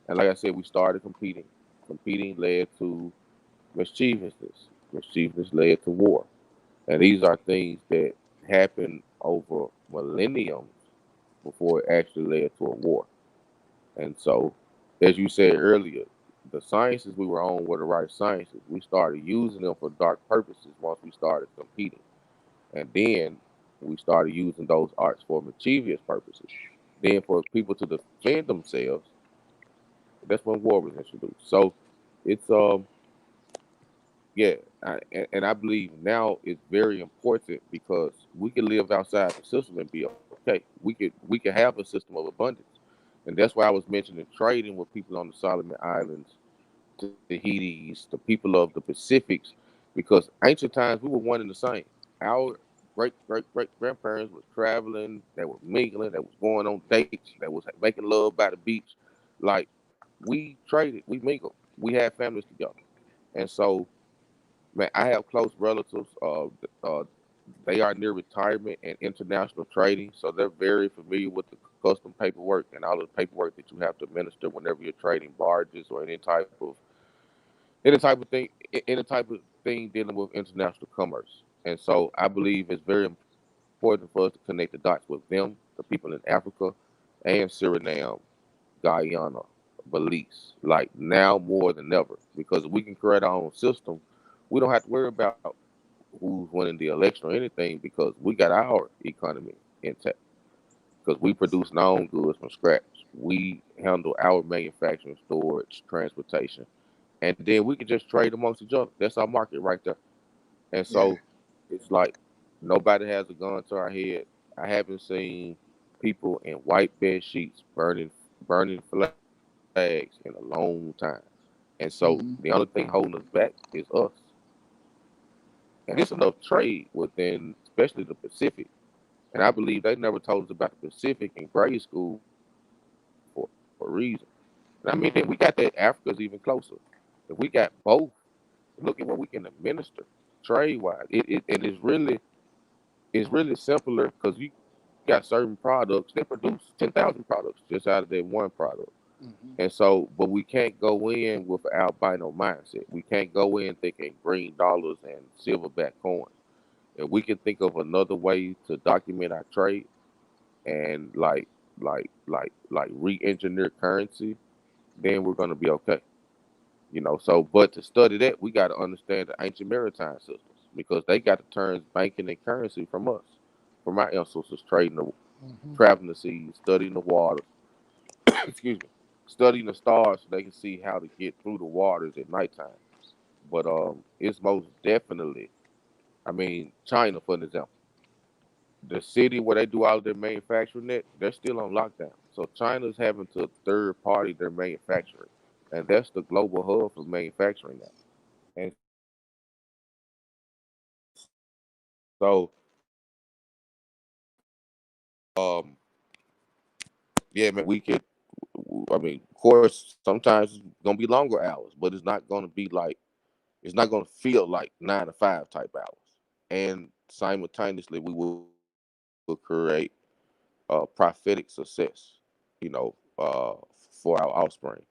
And like I said, we started competing. Competing led to mischievousness. Mischievousness led to war. And these are things that happen over millenniums. before it actually led to a war. And so, as you said earlier, the sciences we were on were the right sciences. We started using them for dark purposes once we started competing. And then we started using those arts for mischievous purposes. Then for people to defend themselves, that's when war was introduced. So it's yeah, and I believe now it's very important because we can live outside the system and be okay. We could have a system of abundance, and that's why I was mentioning trading with people on the Solomon Islands, Tahiti's, the people of the Pacifics, because ancient times we were one and the same. Our great grandparents were traveling, they were mingling, they was going on dates, they was making love by the beach. Like we traded, we mingled, we had families together, and so man, I have close relatives. They are near retirement and international trading, so they're very familiar with the custom paperwork and all the paperwork that you have to administer whenever you're trading barges or any type of thing dealing with international commerce. And so I believe it's very important for us to connect the dots with them, the people in Africa and Suriname, Guyana, Belize, like now more than ever. Because if we can create our own system, we don't have to worry about who's winning the election or anything because we got our economy intact. Because we produce our own goods from scratch. We handle our manufacturing, storage, transportation, and then we can just trade amongst each other. That's our market right there. And Yeah. so it's like nobody has a gun to our head. I haven't seen people in white bed sheets burning flags in a long time. And so Hmm. the only thing holding us back is us. And it's enough trade within, especially the Pacific. And I believe they never told us about the Pacific in grade school for a reason. And I mean, if we got that, Africa's even closer. If we got both, look at what we can administer trade wise. And it's really simpler because you got certain products that produce 10,000 products just out of that one product. Hmm. And so, but we can't go in with an albino mindset. We can't go in thinking green dollars and silverback coins. If we can think of another way to document our trade and re-engineer currency, then we're gonna be okay. So but to study that, we got to understand the ancient maritime systems because they got to turn banking and currency from us, from our ancestors Hmm. traveling the seas, studying the waters, excuse me, studying the stars so they can see how to get through the waters at nighttime. But it's most definitely, I mean, China for an example, the city where they do all their manufacturing at, they're still on lockdown. So China's having to third party their manufacturing, and that's the global hub for manufacturing now. And so yeah, man, we could. I mean, of course, sometimes it's gonna be longer hours, but it's not gonna feel like 9 to 5 type hours. And simultaneously, we will create prophetic success, you know, for our offspring.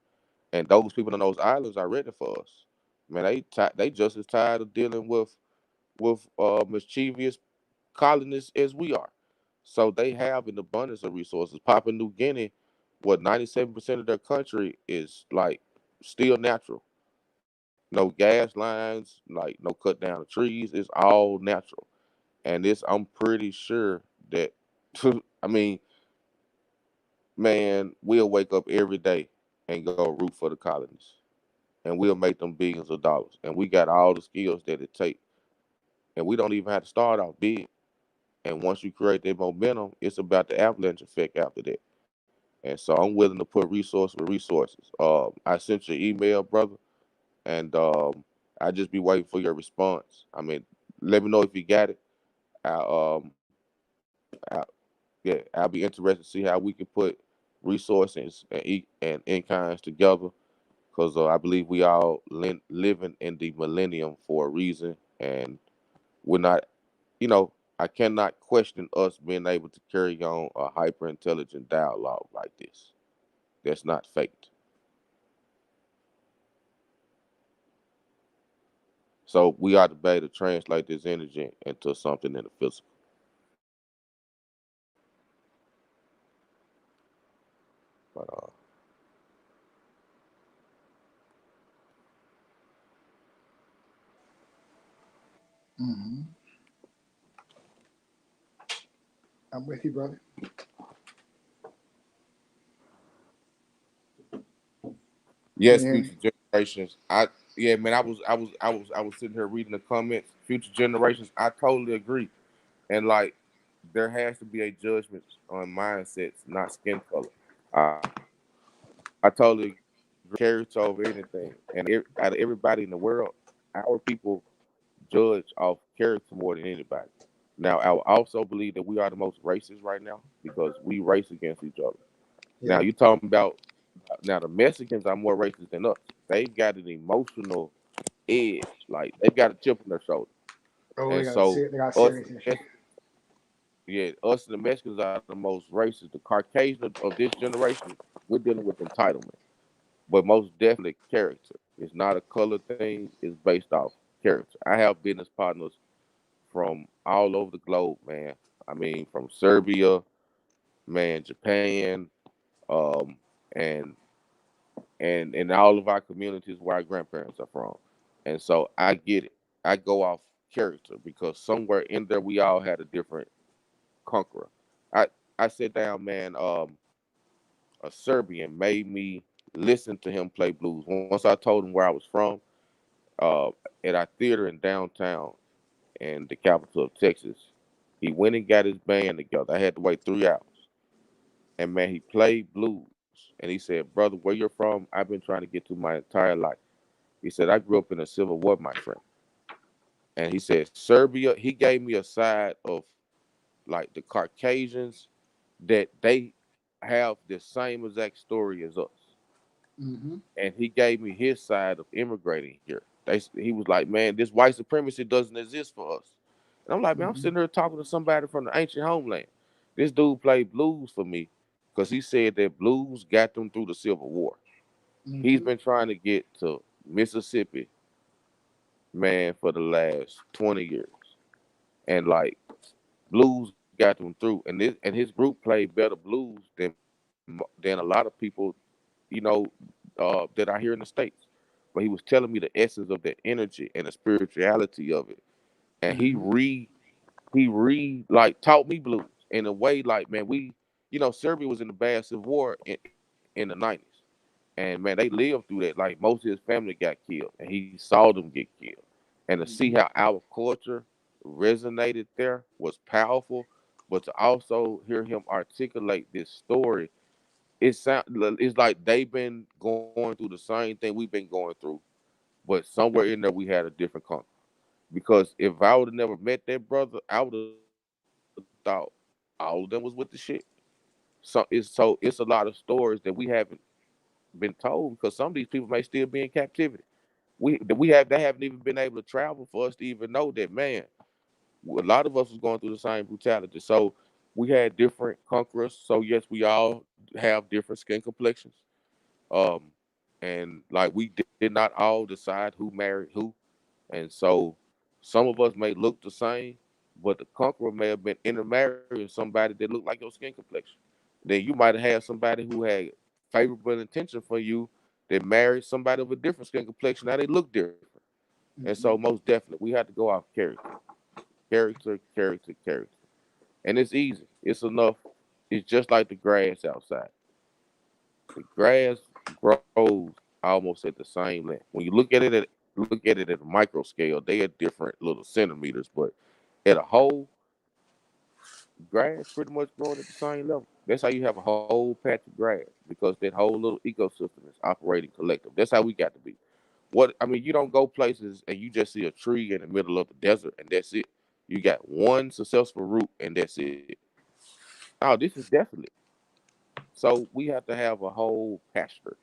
And those people on those islands are ready for us. Man, they just as tired of dealing with mischievous colonists as we are. So they have an abundance of resources. Papua New Guinea, what 97% of their country is like still natural. No gas lines, like no cut down of trees. It's all natural. And I'm pretty sure that I mean, man, we'll wake up every day and go root for the colonists. And we'll make them billions of dollars. And we got all the skills that it takes. And we don't even have to start out big. And once you create that momentum, it's about the avalanche effect after that. And so I'm willing to put resource with resources. I sent your email, brother, and I just be waiting for your response. I mean, let me know if you got it. I, I, yeah, I'll be interested to see how we can put resources and in kinds together because I believe we all living in the millennium for a reason, and we're not. I cannot question us being able to carry on a hyper intelligent dialogue like this. That's not faked. So we ought to be able to translate this energy into something in the physical. But Mm-hmm. I'm with you, brother. Can you yes, hear me? future generations. Yeah, man, I was sitting here reading the comments. Future generations, I totally agree. And like, there has to be a judgment on mindsets, not skin color. I totally agree. Character over anything. And out of everybody in the world, our people judge off character more than anybody. Now, I also believe that we are the most racist right now because we race against each other. Now, Yeah. you talking about now the Mexicans are more racist than us. They've got an emotional edge, like they've got a chip on their shoulder, Oh, and so they got us, serious issues. Mex- yeah, us and the Mexicans are the most racist. The Caucasian of this generation, we're dealing with entitlement, but most definitely character. It's not a color thing. It's based off character. I have business partners from all over the globe, man. I mean, from Serbia, man, Japan, um, and and all of our communities where our grandparents are from. And so I get it. I go off character because somewhere in there we all had a different conqueror. I I sat down, man. A Serbian made me listen to him play blues. Once I told him where I was from, uh, at our theater in downtown in the capital of Texas, he went and got his band together. I had to wait 3 hours, and man, he played blues. And he said, "Brother, where you're from, I've been trying to get to my entire life." He said, "I grew up in a civil war, my friend." And he said, Serbia, he gave me a side of like the Caucasians that they have the same exact story as us. Mm-hmm. And he gave me his side of immigrating here. He was like, man, this white supremacy doesn't exist for us. And I'm like, man, I'm Mm-hmm. sitting here talking to somebody from the ancient homeland. This dude played blues for me because he said that blues got them through the Civil War. He's Mm-hmm. been trying to get to Mississippi, man, for the last 20 years. And like blues got them through. And his group played better blues than a lot of people, you know, that are here in the States. But he was telling me the essence of the energy and the spirituality of it. And Mm-hmm. he like taught me blues in a way like, man, Serbia was in the bad civil war in the 90s. And man, they lived through that. Like most of his family got killed, and he saw them get killed. And to see Mm-hmm. how our culture resonated there was powerful. But to also hear him articulate this story, it's like they've been going through the same thing we've been going through, but somewhere in there we had a different conquer. Because if I would have never met that brother, I would have thought all of them was with the shit. So it's a lot of stories that we haven't been told because some of these people may still be in captivity. They haven't even been able to travel for us to even know that, man, a lot of us was going through the same brutality. So we had different conquerors. So yes, we all have different skin complexions. Um, and like we did not all decide who married who. And so some of us may look the same, but the conqueror may have been intermarrying somebody that looked like your skin complexion. Then you might have had somebody who had favorable intention for you that married somebody of a different skin complexion. Now they look different. And so Mm-hmm. most definitely we have to go off character. Character, character, character. And it's easy. It's enough. It's just like the grass outside. The grass grows almost at the same length. When you look at it at a micro scale, they are different little centimeters, but at a whole, grass pretty much growing at the same level. That's how you have a whole patch of grass because that whole little ecosystem is operating collective. That's how we got to be. What I mean, you don't go places and you just see a tree in the middle of the desert and that's it. You got one successful root and that's it. Oh, this is desolate. So we have to have a whole pasture.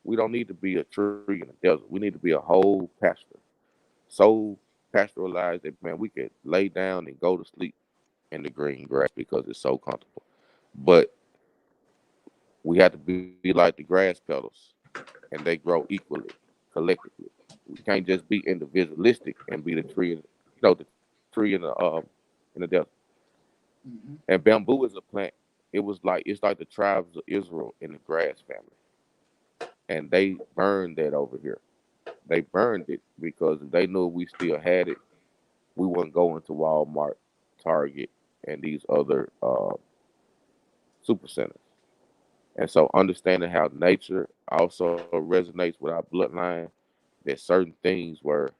We don't need to be a tree in the desert. We need to be a whole pasture. So pastoralized that, man, we could lay down and go to sleep in the green grass because it's so comfortable. But we have to be like the grass petals and they grow equally, collectively. We can't just be individualistic and be the tree, the tree in the desert. Mm-hmm. And bamboo is a plant. it's like the tribes of Israel in the grass family, and they burned that over here. They burned it because if they knew we still had it, we wouldn't go into Walmart, Target, and these other super centers. And so understanding how nature also resonates with our bloodline, that certain things were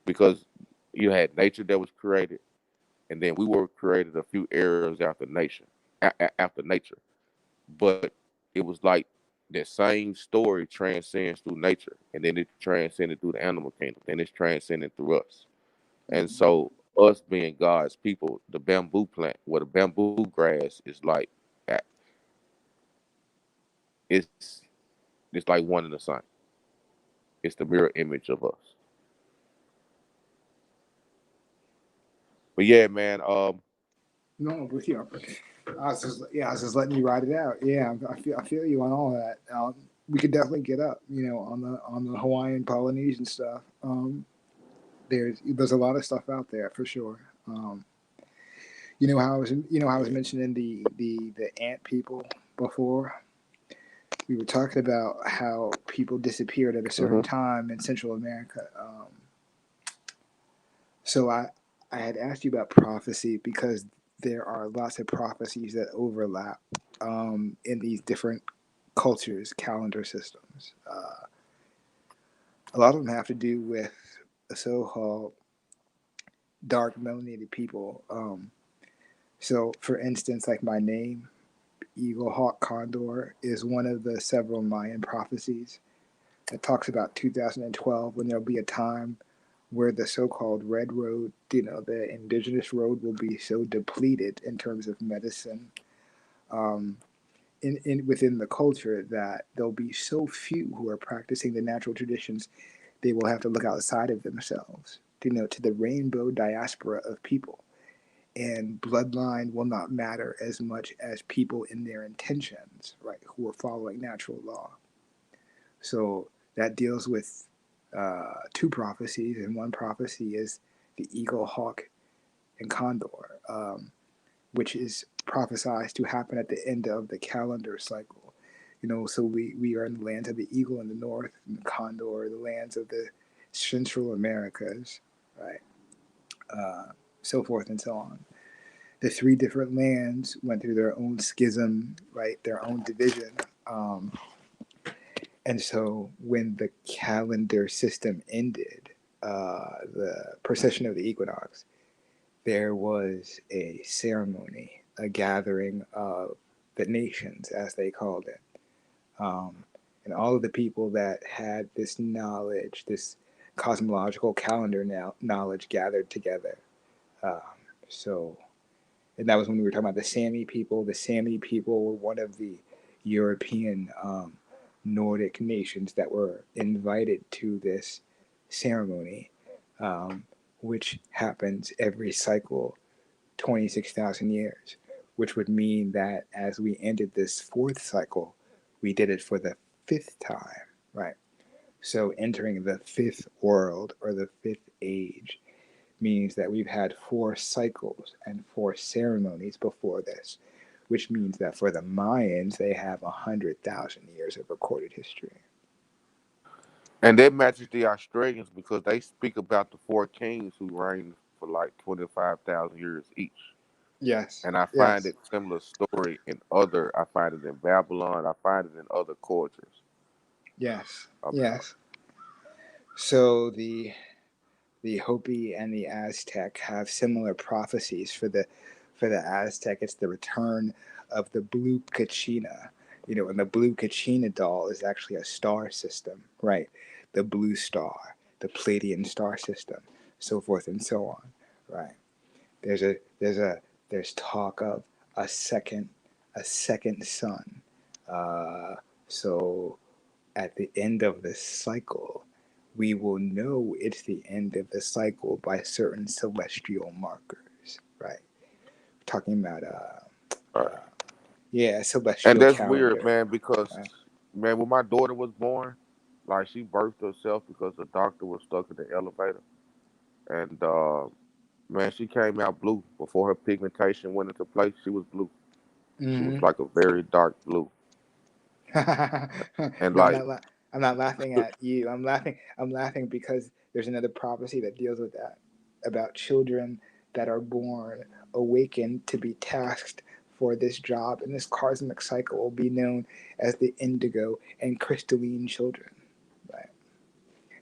because you had nature that was created, and then we were created a few areas after after nature. But it was like that same story transcends through nature, and then it transcended through the animal kingdom, then it's transcended through us. And so us being God's people, the bamboo plant, where the bamboo grass is like, uh, it's it's like one and the same. It's the mirror image of us. But yeah, man. No, I'm with you. I was just letting you ride it out. Yeah, I feel you on all that. We could definitely get up, on the Hawaiian Polynesian stuff. There's a lot of stuff out there for sure. How I was mentioning the ant people before. We were talking about how people disappeared at a certain time in Central America. So I had asked you about prophecy because there are lots of prophecies that overlap in these different cultures, calendar systems. A lot of them have to do with the so-called dark melanated people. So, for instance, like my name, Eagle, Hawk, Condor, is one of the several Mayan prophecies that talks about 2012 when there'll be a time where the so-called red road, the indigenous road will be so depleted in terms of medicine um, in within the culture that there'll be so few who are practicing the natural traditions they will have to look outside of themselves, to the rainbow diaspora of people. And bloodline will not matter as much as people in their intentions, right, who are following natural law. So that deals with two prophecies, and one prophecy is the eagle, hawk, and condor, which is prophesied to happen at the end of the calendar cycle. So we are in the lands of the eagle in the north, and the condor, the lands of the Central Americas, right? So forth and so on. The three different lands went through their own schism, right? Their own division. And so when the calendar system ended, the precession of the equinox, there was a ceremony, a gathering of the nations, as they called it. And all of the people that had this knowledge, this cosmological calendar knowledge gathered together. Um, so and that was when we were talking about the Sami people. The Sami people were one of the European Nordic nations that were invited to this ceremony, um, which happens every cycle, 26,000 years, which would mean that as we ended this fourth cycle, we did it for the fifth time, right? So entering the fifth world or the fifth age means that we've had four cycles and four ceremonies before this, which means that for the Mayans, they have 100,000 years of recorded history. And that matches the Australians because they speak about the four kings who reigned for like 25,000 years each. Yes, And I find yes, it similar story in other. I find it in Babylon. I find it in other cultures yes, about yes. So the Hopi and the Aztec have similar prophecies. For the Aztec, it's the return of the blue Kachina. And the blue Kachina doll is actually a star system, right? The blue star, the Pleiadian star system, so forth and so on, right? There's a there's a there's talk of a second a second sun. Uh, so at the end of the cycle, we will know it's the end of the cycle by certain celestial markers, right? We're talking about it. yeah, And celestial that's weird, calendar, man, because right? man, when my daughter was born, like she birthed herself because the doctor was stuck in the elevator. And man, she came out blue before her pigmentation went into place. She was blue. She was Mm-hmm. like a very dark blue, and No, like, I'm not laughing at you. I'm laughing because there's another prophecy that deals with that, about children that are born awakened to be tasked for this job, and this cosmic cycle will be known as the indigo and crystalline children. Right?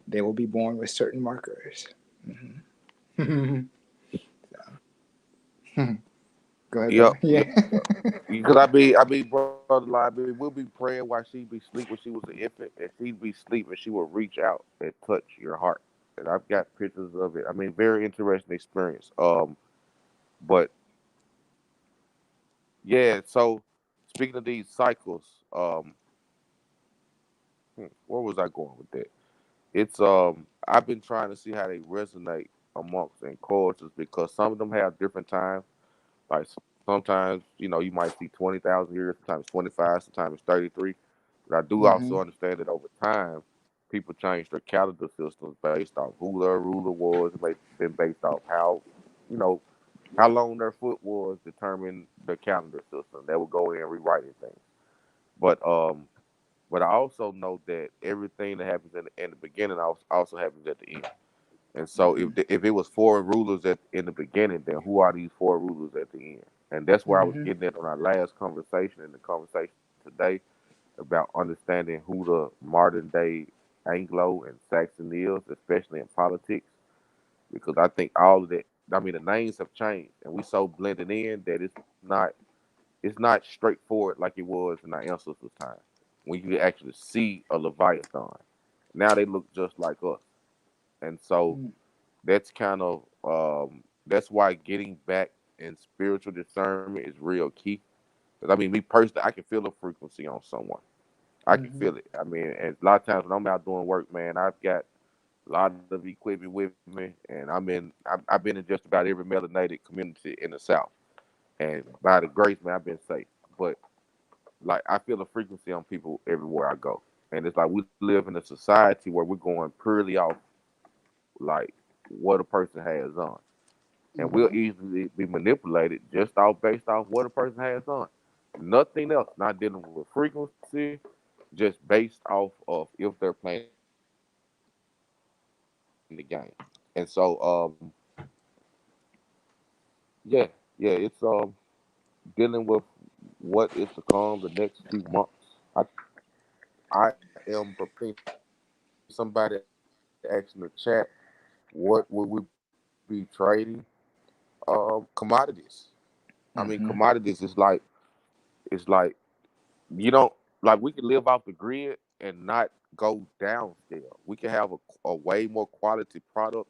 They will be born with certain markers. Mm-hmm. Go ahead, yep, brother. yep. Yeah. Because brother, like, we'll be praying while she be asleep when she was an infant, and she'd be asleep and she would reach out and touch your heart. And I've got pictures of it. I mean, very interesting experience. But yeah, so speaking of these cycles, where was I going with that? It's I've been trying to see how they resonate amongst in cultures because some of them have different times. Like sometimes, you might see 20,000 years, sometimes 25, sometimes 33. But I do Mm-hmm. also understand that over time, people change their calendar systems based off who their ruler was, been based off you know, how long their foot was, determine the calendar system. They will go in and rewriting things. But but I also know that everything that happens in the beginning also happens at the end. And so if it was four rulers in the beginning, then who are these four rulers at the end? And that's where I was Mm-hmm. getting at on our last conversation and the conversation today about understanding who the modern day Anglo and Saxon is, especially in politics, because I think all of that. I mean, the names have changed, and we so blended in that it's not straightforward like it was in our ancestors' time when you could actually see a Leviathan. Now they look just like us, and so that's kind of that's why getting back in spiritual discernment is real key. Because I mean, me personally, I can feel a frequency on someone. I can Mm-hmm. feel it. I mean, and a lot of times when I'm out doing work, man, I've got a lot of equipment with me, and I've been in just about every melanated community in the South, and by the grace, man, I've been safe. But like, I feel a frequency on people everywhere I go, and it's like we live in a society where we're going purely off like what a person has on, and we'll Mm-hmm. easily be manipulated just based off what a person has on. Nothing else. Not dealing with frequency, just based off of if they're playing the game. And so, yeah, it's dealing with what is to come the next few months. I am preparing. Somebody asked in the chat, what would we be trading? Commodities. I mean, Mm-hmm. commodities is like you don't like we can live off the grid and not go downscale. We can have a way more quality product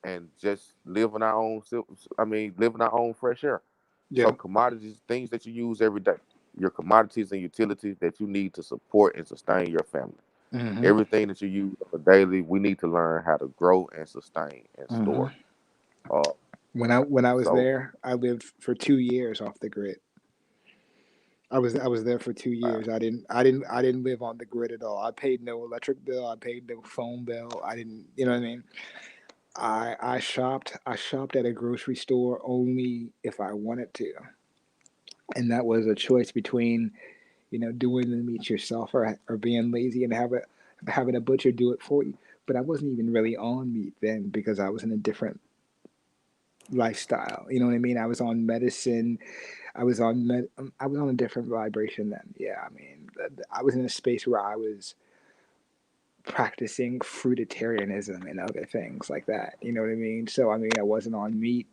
and just live in our own. Live in our own fresh air. So Yeah. commodities, things that you use every day, your commodities and utilities that you need to support and sustain your family. Mm-hmm. Everything that you use on a daily, we need to learn how to grow and sustain and Mm-hmm. store. Uh, When I was so there, I lived for 2 years off the grid. I was there for two uh, years. I didn't live on the grid at all. I paid no electric bill. I paid no phone bill. I didn't. You know what I mean? I shopped at a grocery store only if I wanted to, and that was a choice between doing the meat yourself or being lazy and having a butcher do it for you. But I wasn't even really on meat then because I was in a different lifestyle. You know what I mean? I was on medicine. I was on a different vibration then. Yeah, I mean, I was in a space where I was practicing fruitarianism and other things like that. You know what I mean? So I mean, I wasn't on meat.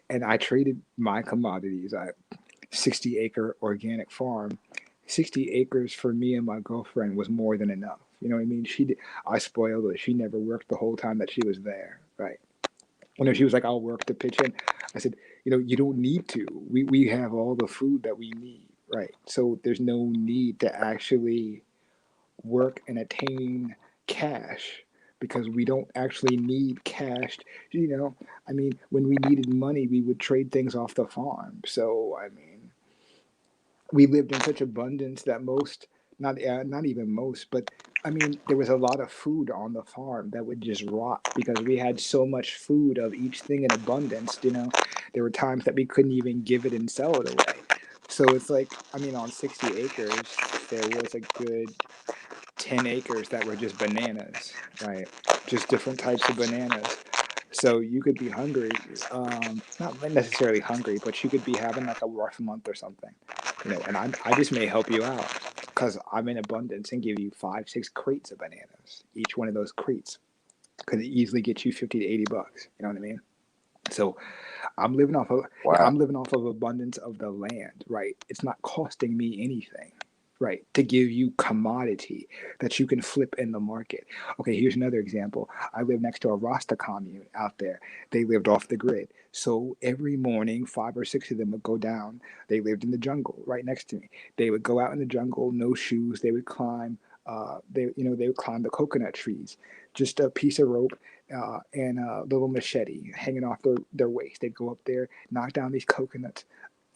And I traded my commodities. 60-acre organic farm. 60 acres for me and my girlfriend was more than enough. You know what I mean? I spoiled her. She never worked the whole time that she was there. Right. She was like, I'll work to pitch in. I said, you don't need to. We have all the food that we need, right? So there's no need to actually work and attain cash because we don't actually need cash. I mean, when we needed money, we would trade things off the farm. So I mean, we lived in such abundance that not even most, but I mean, there was a lot of food on the farm that would just rot because we had so much food of each thing in abundance. There were times that we couldn't even give it and sell it away. So it's like, I mean, on 60 acres, there was a good 10 acres that were just bananas, right? Just different types of bananas. So you could be hungry, not necessarily hungry, but you could be having like a rough month or something, and I just may help you out because I'm in abundance and give you 5, 6 crates of bananas. Each one of those crates could easily get you 50 to 80 bucks. You know what I mean? So I'm living off of yeah, Wow. I'm living off of abundance of the land, right? It's not costing me anything, right? To give you commodity that you can flip in the market. Okay, here's another example. I live next to a Rasta commune out there. They lived off the grid. So every morning, 5 or 6 of them would go down. They lived in the jungle right next to me. They would go out in the jungle, no shoes. They would climb. They would climb the coconut trees, just a piece of rope and a little machete hanging off their waist. They'd go up there, knock down these coconuts,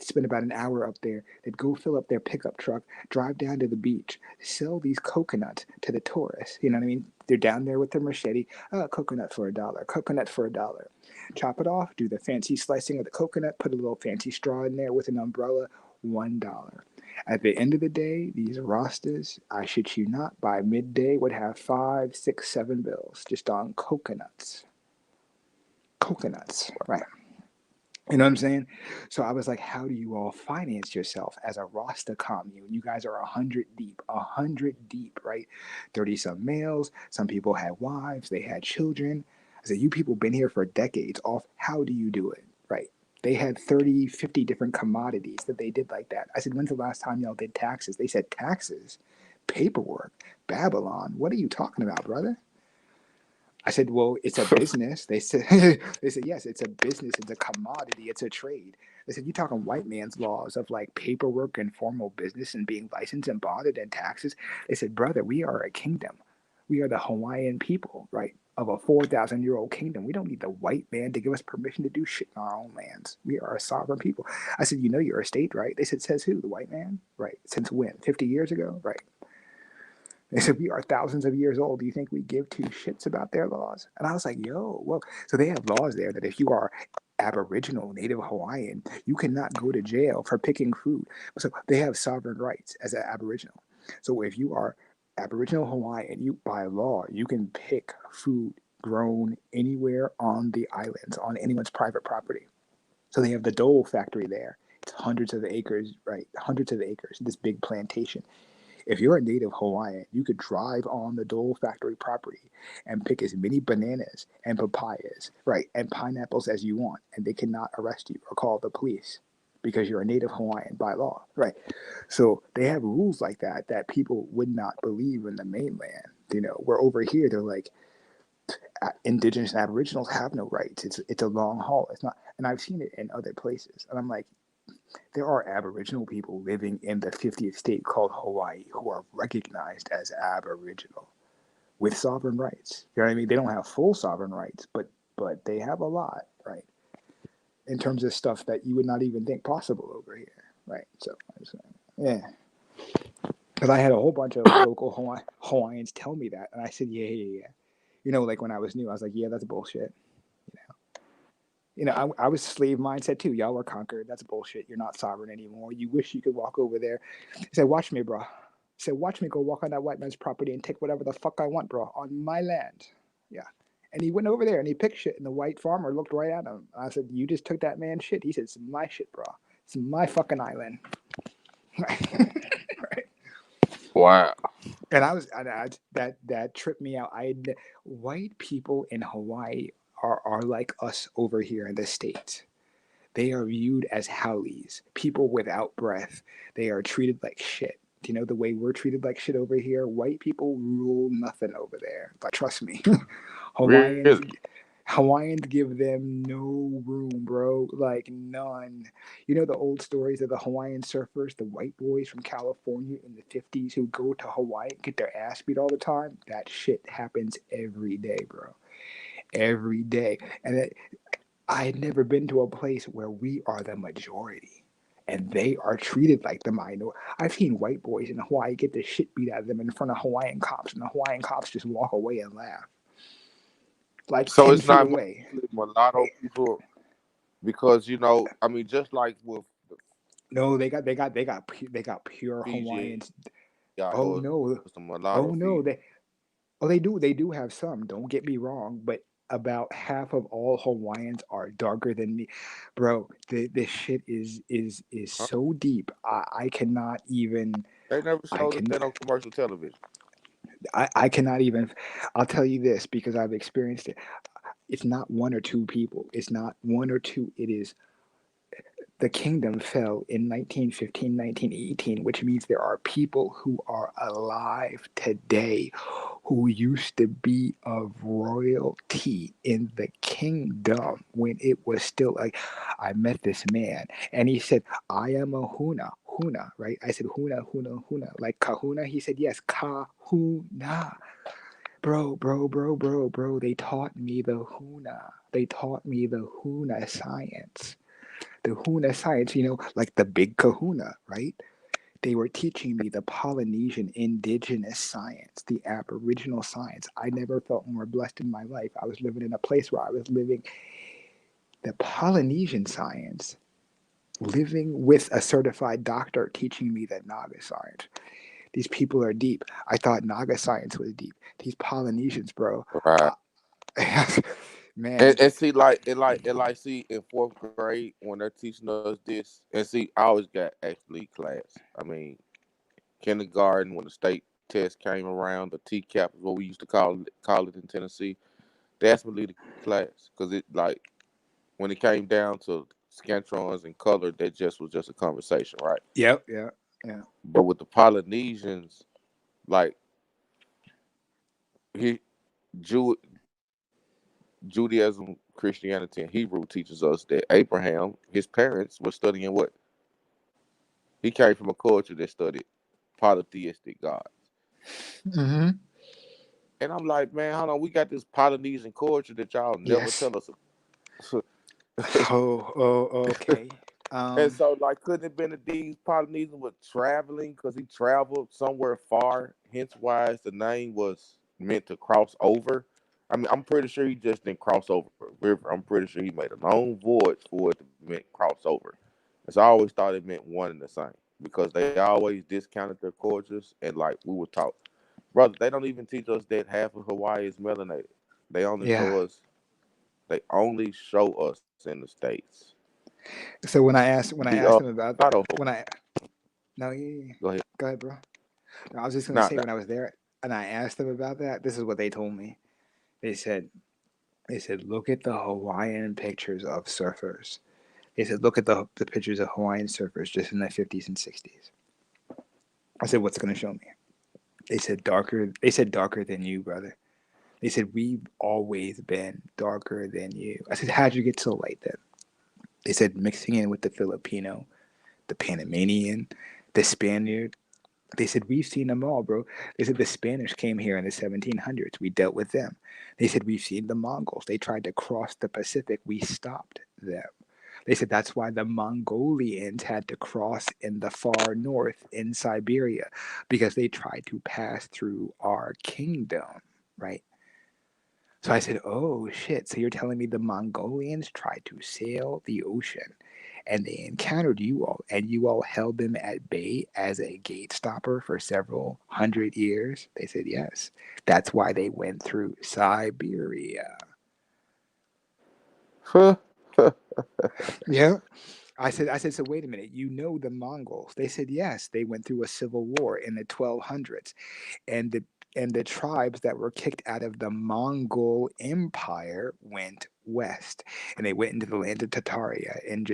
spend about an hour up there. They'd go fill up their pickup truck, drive down to the beach, sell these coconuts to the tourists. You know what I mean? They're down there with their machete. Coconut for $1. Coconut for $1. Chop it off, do the fancy slicing of the coconut, put a little fancy straw in there with an umbrella, $1. At the end of the day, these Rastas, I shit you not, by midday would have 5, 6, 7 bills just on coconuts. Coconuts, right? You know what I'm saying? So I was like, how do you all finance yourself as a Rasta commune? You guys are 100 deep, right? 30 some males. Some people had wives, they had children. I said, you people been here for decades off. How do you do it? Right? They had 30, 50 different commodities that they did like that. I said, when's the last time y'all did taxes? They said, taxes? Paperwork? Babylon? What are you talking about, brother? I said, well, it's a business. They said, yes, it's a business. It's a commodity. It's a trade. They said, you talking white man's laws of like paperwork and formal business and being licensed and bonded and taxes. They said, brother, we are a kingdom. We are the Hawaiian people, right? Of a 4,000-year-old kingdom. We don't need the white man to give us permission to do shit in our own lands. We are a sovereign people. I said, you know you're a state, right? They said, says who? The white man? Right. Since when? 50 years ago? Right. They said, we are thousands of years old. Do you think we give two shits about their laws? And I was like, yo, well, so they have laws there that if you are Aboriginal, Native Hawaiian, you cannot go to jail for picking food. So they have sovereign rights as an Aboriginal. So if you are Aboriginal Hawaiian, you by law, you can pick food grown anywhere on the islands, on anyone's private property. So they have the Dole factory there. It's hundreds of acres, right? Hundreds of acres, this big plantation. If you're a native Hawaiian, you could drive on the Dole factory property and pick as many bananas and papayas, right, and pineapples as you want, and they cannot arrest you or call the police because you're a native Hawaiian by law, right? So they have rules like that that people would not believe in the mainland. Where over here they're like, indigenous and aboriginals have no rights. It's a long haul. It's not, and I've seen it in other places, and I'm like, there are Aboriginal people living in the 50th state called Hawaii who are recognized as Aboriginal with sovereign rights. You know what I mean? They don't have full sovereign rights, but they have a lot, right? In terms of stuff that you would not even think possible over here, right? So, yeah. Because I had a whole bunch of local Hawaiians tell me that, and I said, yeah. Like when I was new, I was like, yeah, that's bullshit. I was slave mindset too. Y'all were conquered. That's bullshit. You're not sovereign anymore. You wish you could walk over there. He said, watch me, bro. He said, watch me go walk on that white man's property and take whatever the fuck I want, bro, on my land. Yeah. And he went over there and he picked shit, and the white farmer looked right at him. I said, you just took that man's shit. He said, it's my shit, bro. It's my fucking island. Right. Wow. And that tripped me out. White people in Hawaii are like us over here in the States. They are viewed as haoles, people without breath. They are treated like shit. Do you know the way we're treated like shit over here? White people rule nothing over there. But trust me, Hawaiians Really? Hawaiians give them no room, bro. Like none. You know the old stories of the Hawaiian surfers, the white boys from California in the 50s who go to Hawaii and get their ass beat all the time? That shit happens every day, bro. Every day. And I had never been to a place where we are the majority and they are treated like the minority. I've seen white boys in Hawaii get the shit beat out of them in front of Hawaiian cops, and the Hawaiian cops just walk away and laugh, like So 10 it's feet not away. mostly mulatto people because I mean, just like with No, they got pure Fiji, Hawaiians. Oh or no, some mulatto oh no, Fiji. they do have some. Don't get me wrong, but about half of all Hawaiians are darker than me, bro. This shit is Huh? so deep. I cannot even. They never I showed us can. that on commercial television. I cannot even. I'll tell you this because I've experienced it. It's not one or two people. It's not one or two. It is the kingdom fell in 1915, 1918, which means there are people who are alive today who used to be of royalty in the kingdom when it was still like, I met this man and he said, I am a Huna, right? I said, Huna, like Kahuna. He said, yes, Kahuna. Bro. They taught me the Huna. They taught me the Huna science. The Huna science, like the big kahuna, right? They were teaching me the Polynesian indigenous science, the Aboriginal science. I never felt more blessed in my life. I was living in a place where I was living the Polynesian science, living with a certified doctor teaching me the Naga science. These people are deep. I thought Naga science was deep. These Polynesians, bro. Right. Man. And see, like, see, in fourth grade when they're teaching us this, and see, I always got actually class. I mean, kindergarten when the state test came around, the TCAP is what we used to call it in Tennessee. That's what lead the class because it like when it came down to scantrons and color, that just was just a conversation, right? Yep, yeah, yeah. But with the Polynesians, like he Jew, Judaism, Christianity, and Hebrew teaches us that Abraham, his parents, were studying what? He came from a culture that studied polytheistic gods. Mm-hmm. And I'm like, man, hold on, we got this Polynesian culture that y'all never Yes. tell us. Okay. And so, like, couldn't it have been that these Polynesians were traveling because he traveled somewhere far, hence why the name was meant to cross over? I mean, I'm pretty sure he just didn't cross over a river. I'm pretty sure he made a long voyage for it to meant crossover. And so I always thought it meant one and the same because they always discounted their cultures. And, like, we were taught, brother, they don't even teach us that half of Hawaii is melanated. They only Yeah. show us, they only show us in the States. So when I asked them about that, Not a, no, yeah. go ahead. Go ahead, bro. No, I was just gonna Nah, say when I was there and I asked them about that, this is what they told me. They said, look at the Hawaiian pictures of surfers. They said, look at the pictures of Hawaiian surfers just in the 50s and 60s. I said, what's gonna show me? They said darker. They said darker than you, brother. They said we've always been darker than you. I said, how'd you get so light then? They said mixing in with the Filipino, the Panamanian, the Spaniard. They said, we've seen them all, bro. They said the Spanish came here in the 1700s. We dealt with them. They said, we've seen the Mongols. They tried to cross the Pacific. We stopped them. They said that's why the Mongolians had to cross in the far north in Siberia because they tried to pass through our kingdom, right? So I said, oh shit. So you're telling me the Mongolians tried to sail the ocean and they encountered you all and you all held them at bay as a gate stopper for several hundred years? They said, yes. That's why they went through Siberia. Yeah. I said, so wait a minute, you know the Mongols? They said, yes, they went through a civil war in the 1200s. And the tribes that were kicked out of the Mongol Empire went west, and they went into the land of Tataria in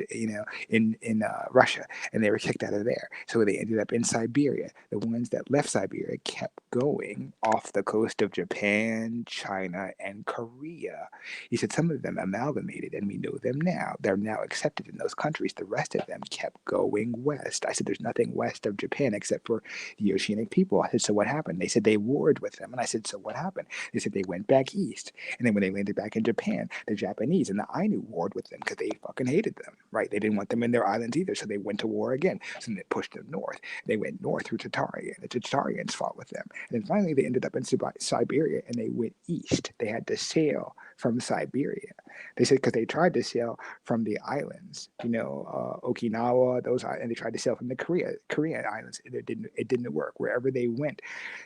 Russia, and they were kicked out of there. So they ended up in Siberia. The ones that left Siberia kept going off the coast of Japan, China, and Korea. He said some of them amalgamated, and we know them now. They're now accepted in those countries. The rest of them kept going west. I said there's nothing west of Japan except for the Oceanic people. I said, so what happened? They said they warred with them. And I said, so what happened? They said they went back east. And then when they landed back in Japan, the Japanese and the Ainu warred with them because they fucking hated them. right? They didn't want them in their islands either, so they went to war again. So then they pushed them north. They went north through Tataria, and the Tatarians fought with them. And then finally they ended up in Siberia, and they went east. They had to sail from Siberia. They said because they tried to sail from the islands, Okinawa, and they tried to sail from the Korean islands. It didn't work. Wherever they went,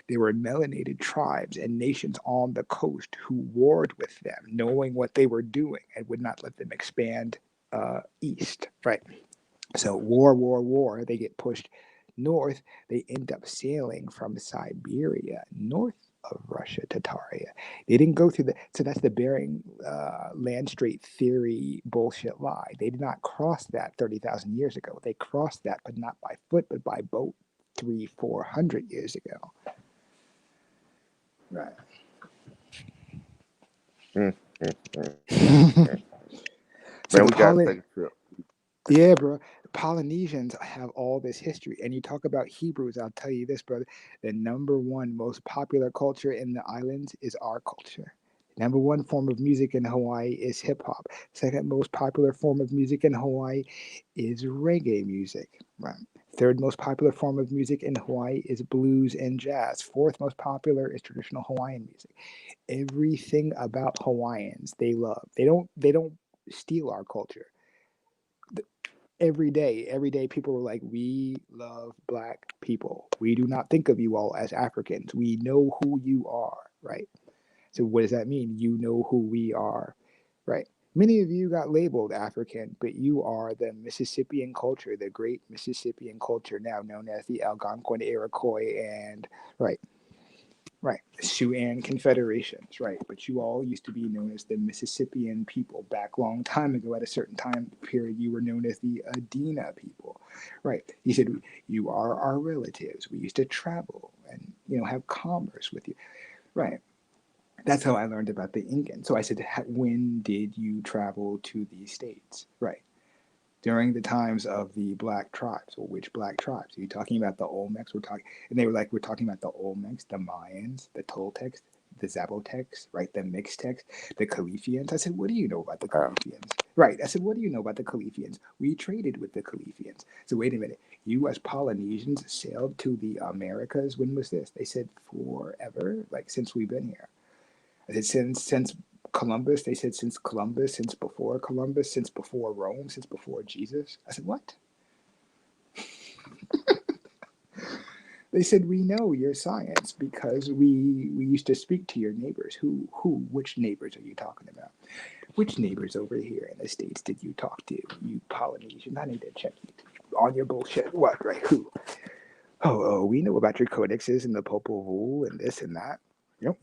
there were melanated tribes and nations on the coast who warred with them, knowing what they were doing, and would not let them expand east, right? So war. They get pushed north. They end up sailing from Siberia north of Russia, Tataria. They didn't go through so that's the Bering land strait theory bullshit lie. They did not cross that 30,000 years ago. They crossed that, but not by foot, but by boat 300-400 years ago. Right. So Man, we got to take a trip. Yeah, bro. The Polynesians have all this history. And you talk about Hebrews, I'll tell you this, brother. The number one most popular culture in the islands is our culture. Number one form of music in Hawaii is hip hop. Second most popular form of music in Hawaii is reggae music. Right. Third most popular form of music in Hawaii is blues and jazz. Fourth most popular is traditional Hawaiian music. Everything about Hawaiians they love. They don't steal our culture. Every day people were like, we love black people. We do not think of you all as Africans. We know who you are, right? So what does that mean? You know who we are, right? Many of you got labeled African, but you are the Mississippian culture, the great Mississippian culture now known as the Algonquin, Iroquois, and right, Siouan confederations, right? But you all used to be known as the Mississippian people back long time ago. At a certain time period, you were known as the Adena people, right? He said, you are our relatives. We used to travel and, have commerce with you, right? That's how I learned about the Incan. So I said, when did you travel to these states, right? During the times of the black tribes. Well, which black tribes? Are you talking about the Olmecs? And they were like, we're talking about the Olmecs, the Mayans, the Toltecs, the Zapotecs, right? The Mixtecs, the Califians. I said, what do you know about the Califians? Right. I said, what do you know about the Califians? We traded with the Califians. So wait a minute. You as Polynesians sailed to the Americas. When was this? They said forever, like since we've been here. I said, since Columbus. They said since Columbus, since before Columbus, since before Rome, since before Jesus. I said, what? They said, we know your science because we used to speak to your neighbors. Which neighbors are you talking about? Which neighbors over here in the States did you talk to, you Polynesians? I need to check you on your bullshit. What, right? Who? Oh, we know about your codexes and the Popol Vuh and this and that. Yep.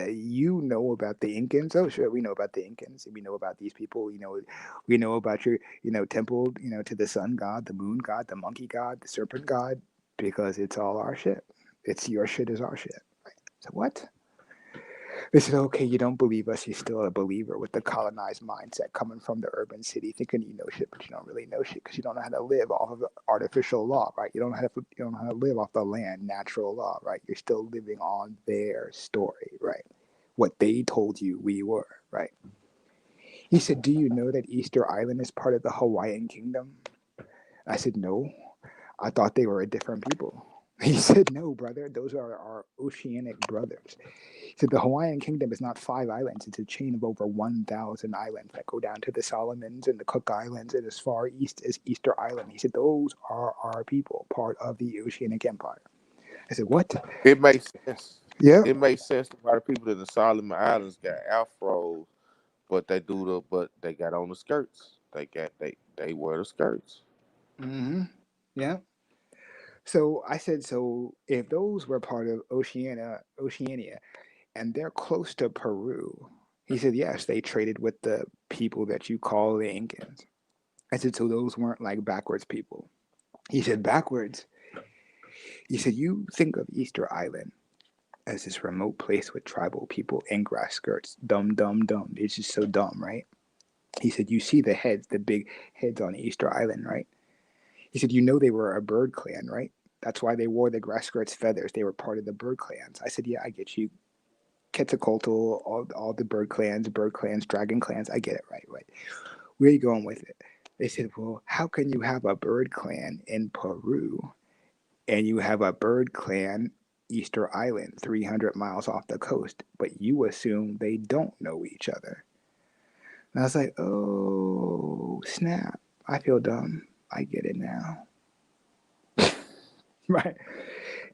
You know about the Incans? Oh, sure, we know about the Incans. We know about these people. We know about your, temple, to the sun god, the moon god, the monkey god, the serpent god, because it's all our shit. It's your shit is our shit. Right? So what? They said, okay, you don't believe us. You're still a believer with the colonized mindset coming from the urban city, thinking you know shit, but you don't really know shit because you don't know how to live off of artificial law, right? You don't know how to live off the land, natural law, right? You're still living on their story, right? What they told you we were, right? He said, do you know that Easter Island is part of the Hawaiian kingdom? I said, no. I thought they were a different people. He said, no, brother, those are our oceanic brothers. He said, the Hawaiian kingdom is not 5 islands. It's a chain of over 1,000 islands that go down to the Solomons and the Cook Islands and as far east as Easter Island. He said, those are our people, part of the Oceanic Empire. I said, what? It makes sense. Yeah. It makes sense why the people in the Solomon Islands got afros, but they got on the skirts. They wear the skirts. Mm-hmm. Yeah. So I said, so if those were part of Oceania, and they're close to Peru, he said, yes, they traded with the people that you call the Incans. I said, so those weren't like backwards people. He said, backwards. He said, you think of Easter Island as this remote place with tribal people in grass skirts. Dumb, dumb, dumb. It's just so dumb, right? He said, you see the heads, the big heads on Easter Island, right? He said, you know they were a bird clan, right? That's why they wore the grass skirts feathers. They were part of the bird clans. I said, yeah, I get you. Quetzalcoatl, all the bird clans, dragon clans. I get it, right? Where are you going with it? They said, well, how can you have a bird clan in Peru and you have a bird clan Easter Island 300 miles off the coast, but you assume they don't know each other? And I was like, oh, snap. I feel dumb. I get it now. Right?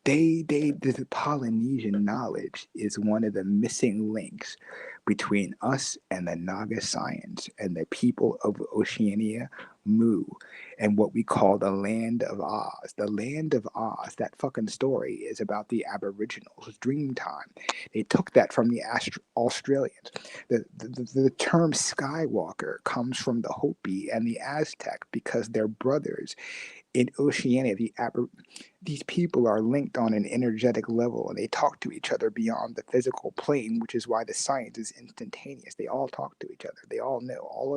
The Polynesian knowledge is one of the missing links between us and the Naga science and the people of Oceania, Mu, and what we call the Land of Oz. The Land of Oz, that fucking story is about the Aboriginals' dream time. They took that from the Australians. The term Skywalker comes from the Hopi and the Aztec because they're brothers. In Oceania, these people are linked on an energetic level and they talk to each other beyond the physical plane, which is why the science is instantaneous. They all talk to each other. They all know. All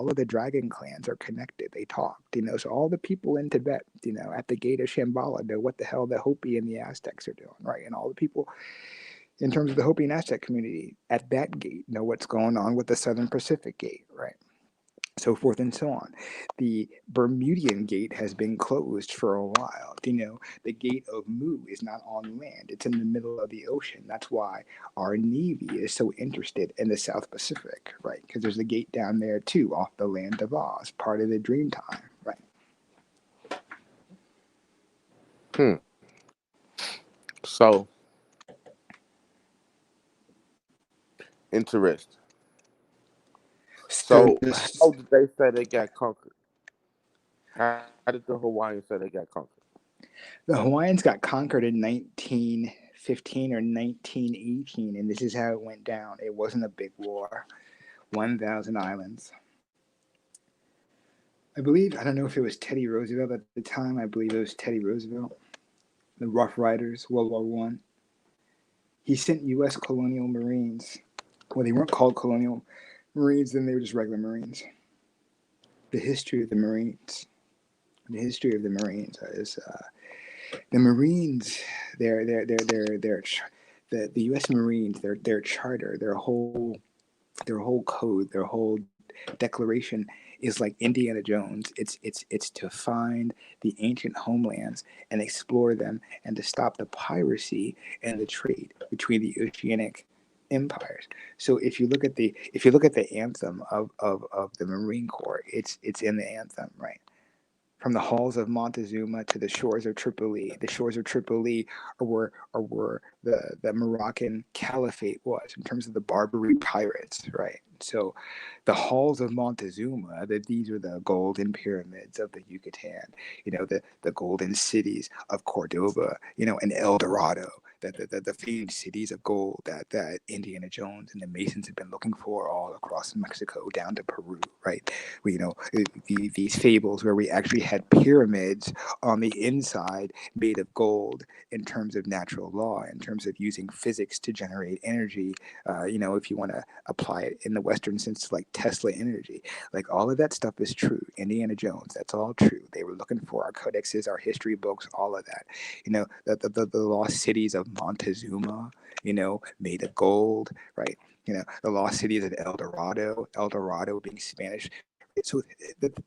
of the dragon clans are connected. They talked, so all the people in Tibet, at the gate of Shambhala know what the hell the Hopi and the Aztecs are doing, right? And all the people in terms of the Hopi and Aztec community at that gate know what's going on with the Southern Pacific gate, right? So forth and so on. The Bermudian gate has been closed for a while. The gate of Mu is not on land. It's in the middle of the ocean. That's why our Navy is so interested in the South Pacific, right? Because there's a gate down there too, off the Land of Oz, part of the Dreamtime, right? So interesting. So So how did they say they got conquered? How did the Hawaiians say they got conquered? the Hawaiians got conquered in 1915 or 1918, and this is how it went down. It wasn't a big war. 1,000 islands. I don't know if it was Teddy Roosevelt at the time. I believe it was Teddy Roosevelt. The Rough Riders, World War One. He sent U.S. colonial Marines. Well, they weren't called colonial Marines, then they were just regular Marines. The history of the Marines. The history of the Marines is the Marines. The U.S. Marines. Their charter, their whole code, their whole declaration is like Indiana Jones. It's to find the ancient homelands and explore them, and to stop the piracy and the trade between the oceanic empires. So if you look at the anthem of the Marine Corps, it's in the anthem, right? From the halls of Montezuma to the shores of Tripoli. The shores of Tripoli are where the Moroccan Caliphate was in terms of the Barbary pirates, right? So the halls of Montezuma, these are the golden pyramids of the Yucatan, the golden cities of Cordoba, and El Dorado, the famed cities of gold that Indiana Jones and the Masons have been looking for all across Mexico down to Peru, right? These fables where we actually had pyramids on the inside made of gold in terms of natural law, in terms of using physics to generate energy, if you want to apply it in the Western sense, like Tesla energy. Like all of that stuff is true. Indiana Jones, that's all true. They were looking for our codexes, our history books, all of that. The lost cities of Montezuma, made of gold, right? The lost cities of El Dorado being Spanish. So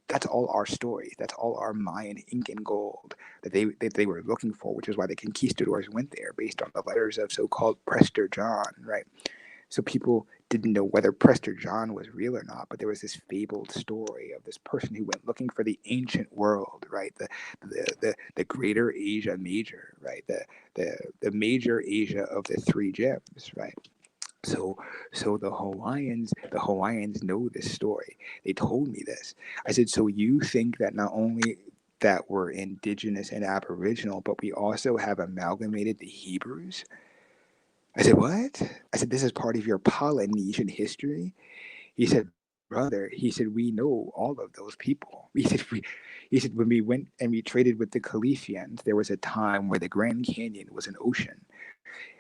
that's all our stories. That's all our Mayan, Incan gold that they were looking for, which is why the conquistadors went there based on the letters of so-called Prester John, right? So people didn't know whether Prester John was real or not, but there was this fabled story of this person who went looking for the ancient world, right? The greater Asia Major, right? The major Asia of the three gems, right? So the Hawaiians know this story. They told me this. I said, so you think that not only that we're indigenous and aboriginal, but we also have amalgamated the Hebrews? I said, what? I said, this is part of your Polynesian history? He said, brother, we know all of those people. He said, when we went and we traded with the Califians, there was a time where the Grand Canyon was an ocean.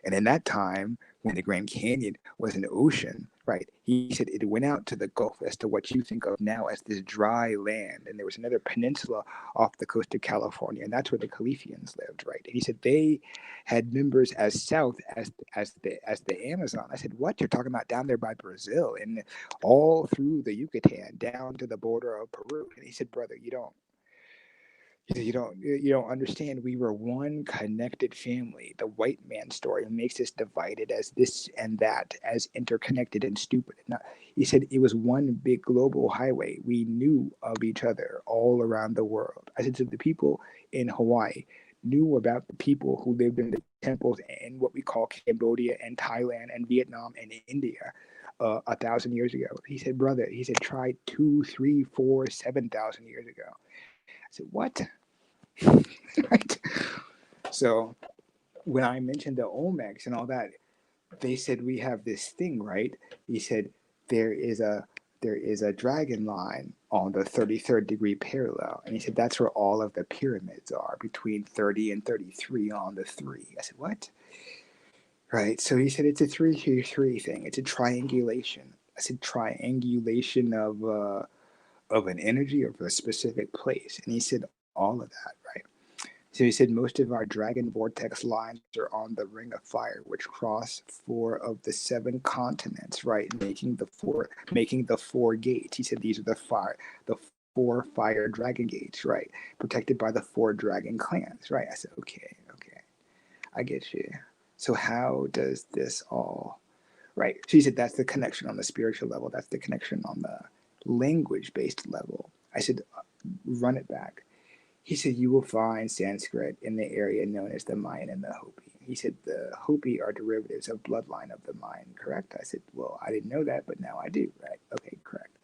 And in that time, when the Grand Canyon was an ocean, right, he said it went out to the Gulf as to what you think of now as this dry land. And there was another peninsula off the coast of California, and that's where the Califians lived, right? And he said they had members as south as the Amazon. I said, what? You're talking about down there by Brazil and all through the Yucatan down to the border of Peru. And he said, brother, you don't understand. We were one connected family. The white man story makes us divided as this and that, as interconnected and stupid. Not, he said it was one big global highway. We knew of each other all around the world. I said, so the people in Hawaii knew about the people who lived in the temples in what we call Cambodia and Thailand and Vietnam and India 1,000 years ago. He said, brother, he said, try 2, 3, 4, 7,000 years ago. I said, what? Right? So when I mentioned the Olmecs and all that, they said we have this thing, right? He said there is a dragon line on the 33rd degree parallel, and he said that's where all of the pyramids are, between 30 and 33 on the 3. I said, what? Right. So he said it's a 3-3 thing. It's a triangulation. I said triangulation of an energy of a specific place, and he said all of that, right? So he said most of our dragon vortex lines are on the ring of fire, which cross 4 of the 7 continents, right, making the four gates. He said these are the 4 fire dragon gates, right, protected by the 4 dragon clans, right. I said, okay, I get you. So how does this all, right? So he said that's the connection on the spiritual level. That's the connection on the language-based level. I said, run it back. He said, you will find Sanskrit in the area known as the Mayan and the Hopi. He said, the Hopi are derivatives of bloodline of the Mayan, correct? I said, well, I didn't know that, but now I do, right? Okay, correct.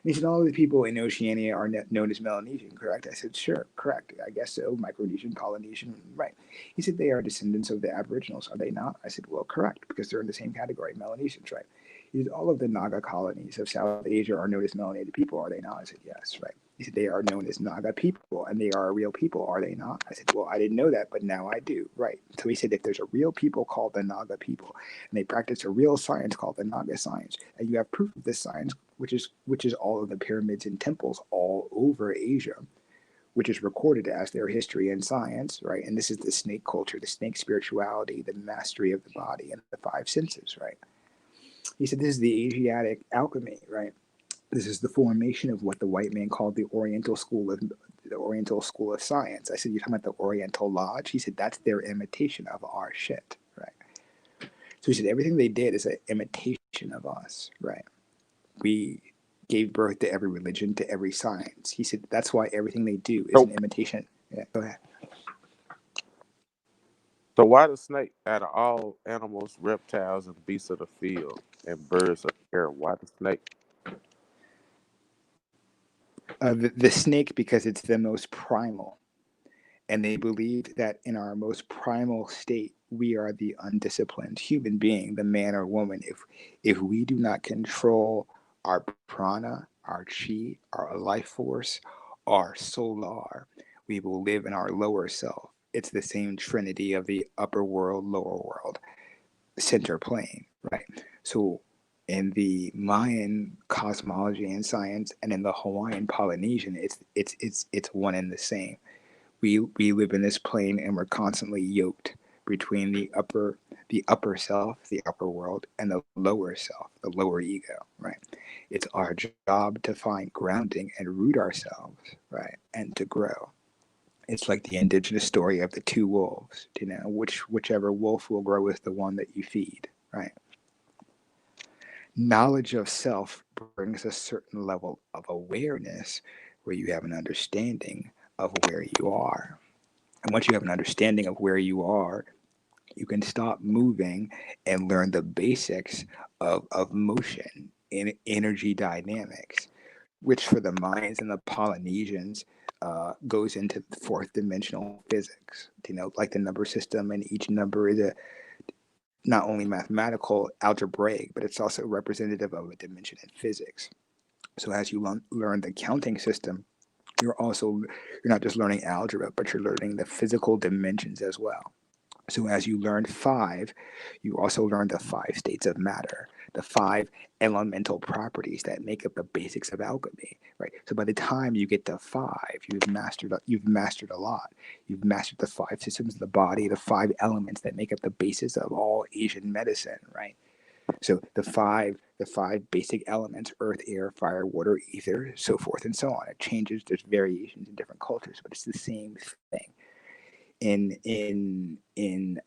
And he said, all of the people in Oceania are known as Melanesian, correct? I said, sure, correct. I guess so, Micronesian, Polynesian, right. He said, they are descendants of the Aboriginals, are they not? I said, well, correct, because they're in the same category, Melanesians, right? He said, all of the Naga colonies of South Asia are known as melanated people, are they not? I said, yes, right. He said, they are known as Naga people, and they are real people, are they not? I said, well, I didn't know that, but now I do, right. So he said, if there's a real people called the Naga people, and they practice a real science called the Naga science, and you have proof of this science, which is all of the pyramids and temples all over Asia, which is recorded as their history and science, right? And this is the snake culture, the snake spirituality, the mastery of the body and the 5 senses, right? He said, this is the Asiatic alchemy, right? This is the formation of what the white man called the Oriental School of Science. I said, you're talking about the Oriental Lodge? He said, that's their imitation of our shit, right? So he said, everything they did is an imitation of us, right? We gave birth to every religion, to every science. He said, that's why everything they do is So, an imitation. Yeah, go ahead. so why the snake out of all animals, reptiles, and beasts of the field, and birds of the air? Why the snake? The snake, because it's the most primal. And they believed that in our most primal state, we are the undisciplined human being, the man or woman. If we do not control our prana, our chi, our life force, our solar, we will live in our lower self. It's the same trinity of the upper world, lower world, center plane, right? So in the Mayan cosmology and science, and in the Hawaiian Polynesian, it's one and the same. We live in this plane, and we're constantly yoked between the upper self, the upper world, and the lower self, the lower ego, right? It's our job to find grounding and root ourselves, right, and to grow. It's like the indigenous story of the 2 wolves, whichever wolf will grow is the one that you feed, right? Knowledge of self brings a certain level of awareness where you have an understanding of where you are. And once you have an understanding of where you are, you can stop moving and learn the basics of motion in energy dynamics, which for the Mayans and the Polynesians goes into the 4th dimensional physics. Like the number system, and each number is a not only mathematical, algebraic, but it's also representative of a dimension in physics. So as you learn the counting system, you're not just learning algebra, but you're learning the physical dimensions as well. So as you learned 5, you also learned the 5 states of matter, the 5 elemental properties that make up the basics of alchemy, right? So by the time you get to 5, you've mastered a lot. You've mastered the 5 systems of the body, the 5 elements that make up the basis of all Asian medicine, right? So the five basic elements: earth, air, fire, water, ether, so forth and so on. It changes. There's variations in different cultures, but it's the same thing. In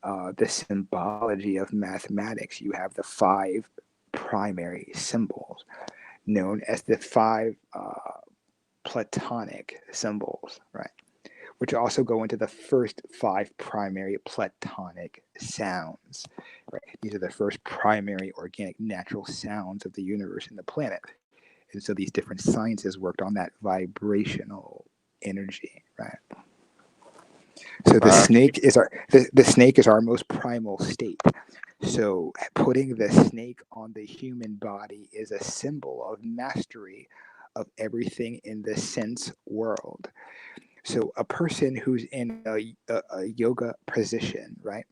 the symbology of mathematics, you have the 5 primary symbols known as the 5 Platonic symbols, right? Which also go into the first 5 primary Platonic sounds, right? These are the first primary organic natural sounds of the universe and the planet. And so these different sciences worked on that vibrational energy, right? So the snake is the snake is our most primal state. So putting the snake on the human body is a symbol of mastery of everything in the sense world. So a person who's in a yoga position, right,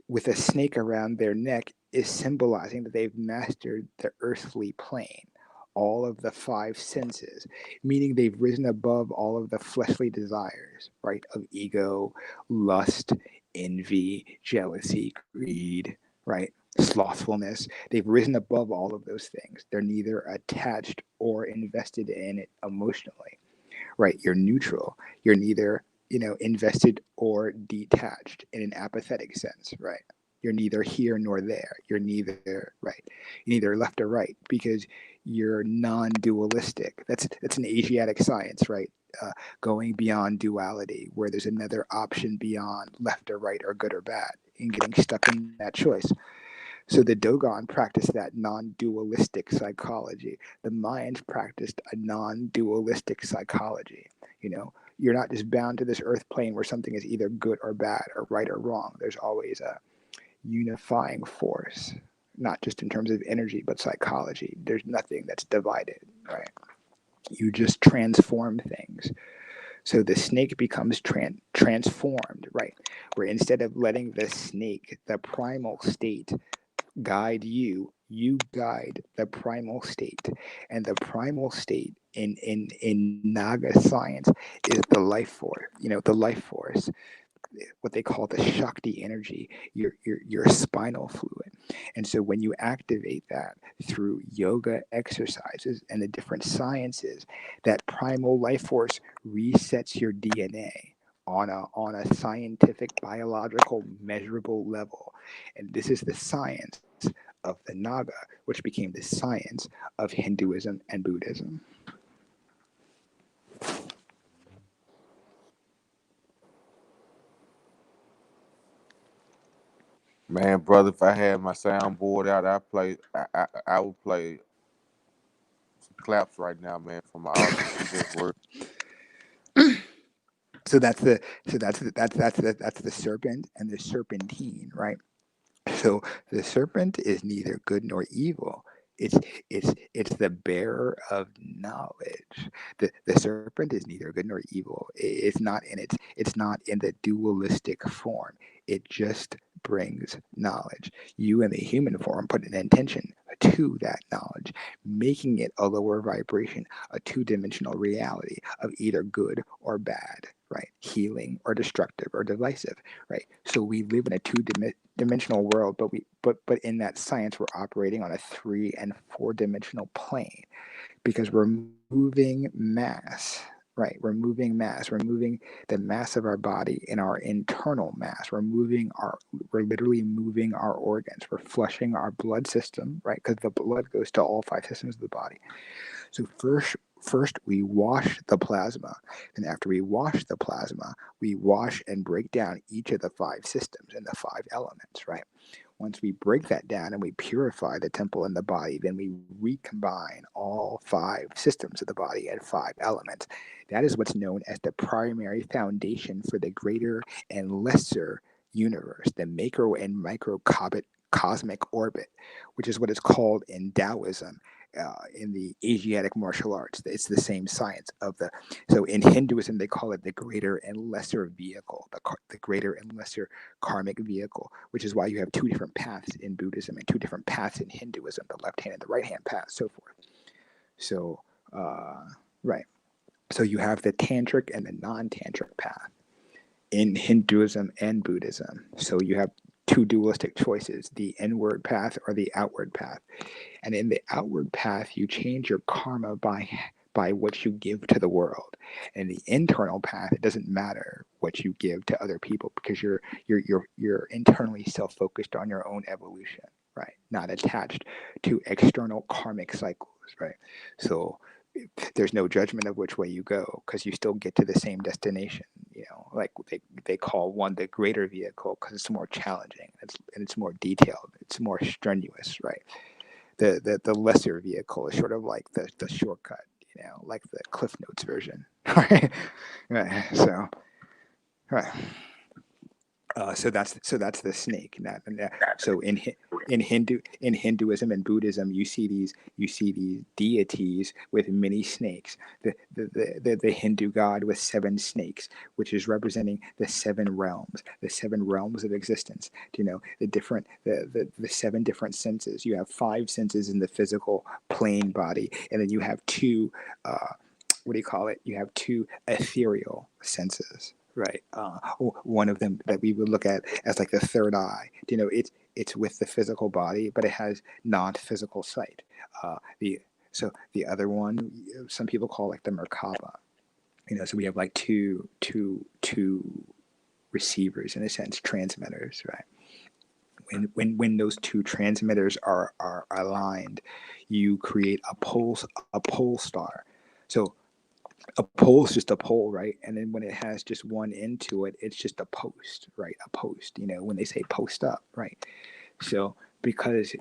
with a snake around their neck is symbolizing that they've mastered the earthly plane, all of the 5 senses, meaning they've risen above all of the fleshly desires, right, of ego, lust, envy, jealousy, greed, right, slothfulness. They've risen above all of those things. They're neither attached or invested in it emotionally, right? You're neutral. You're neither, invested or detached in an apathetic sense, right? You're neither here nor there. You're neither right. You're neither left or right because you're non-dualistic. That's an Asiatic science, right? Going beyond duality, where there's another option beyond left or right or good or bad, and getting stuck in that choice. So the Dogon practiced that non-dualistic psychology. The Mayans practiced a non-dualistic psychology. You're not just bound to this earth plane where something is either good or bad or right or wrong. There's always a unifying force, not just in terms of energy, but psychology. There's nothing that's divided, right? You just transform things. So the snake becomes transformed, right? Where instead of letting the snake, the primal state, guide you, you guide the primal state. And the primal state in Naga science is the life force, the life force, what they call the Shakti energy, your spinal fluid. And so when you activate that through yoga exercises and the different sciences, that primal life force resets your DNA on a scientific, biological, measurable level. And this is the science of the Naga, which became the science of Hinduism and Buddhism. Man, brother, if I had my soundboard out, I would play some claps right now, man, from my audience. You just were. So that's the serpent and the serpentine, right? So the serpent is neither good nor evil. It's the bearer of knowledge. The serpent is neither good nor evil. It's not in the dualistic form. It just brings knowledge. You in the human form put an intention to that knowledge, making it a lower vibration, a 2-dimensional reality of either good or bad, right? Healing or destructive or divisive, right? So we live in a 2-dimensional world, but in that science we're operating on a 3 and 4-dimensional plane because we're moving mass, right? We're moving the mass of our body in our internal mass. We're literally moving our organs. We're flushing our blood system, right? Because the blood goes to all 5 systems of the body. So first we wash the plasma. And after we wash the plasma, we wash and break down each of the 5 systems and the 5 elements, right? Once we break that down and we purify the temple in the body, then we recombine all 5 systems of the body and 5 elements. That is what's known as the primary foundation for the greater and lesser universe, the macro and microcosmic orbit, which is what is called in Taoism in the Asiatic martial arts. It's the same science of the. So in Hinduism, they call it the greater and lesser vehicle, the greater and lesser karmic vehicle, which is why you have two different paths in Buddhism and two different paths in Hinduism, the left hand and the right hand path, so forth. So, right. So you have the tantric and the non-tantric path in Hinduism and Buddhism. So you have two dualistic choices, the inward path or the outward path. And in the outward path, you change your karma by what you give to the world. In the internal path, it doesn't matter what you give to other people because you're internally self-focused on your own evolution, right? Not attached to external karmic cycles, right? So there's no judgment of which way you go because you still get to the same destination. Like they call one the greater vehicle because it's more challenging, and it's more detailed, it's more strenuous, right? The lesser vehicle is sort of like the shortcut, like the Cliff Notes version, right? Right. So, right. So that's the snake. So in Hinduism and Buddhism, you see these deities with many snakes. The Hindu god with 7 snakes, which is representing the 7 realms of existence. Do you know the 7 different senses? You have 5 senses in the physical plane body, and then you have 2. What do you call it? You have 2 ethereal senses. Right. One of them that we would look at as like the third eye. It's with the physical body, but it has non-physical sight. The other one, some people call like the Merkaba. So we have like two receivers in a sense, transmitters, right? When those 2 transmitters are aligned, you create a pole star. So a pole is just a pole, right? And then when it has just one end to it, it's just a post, right? A post, when they say post up, right? So because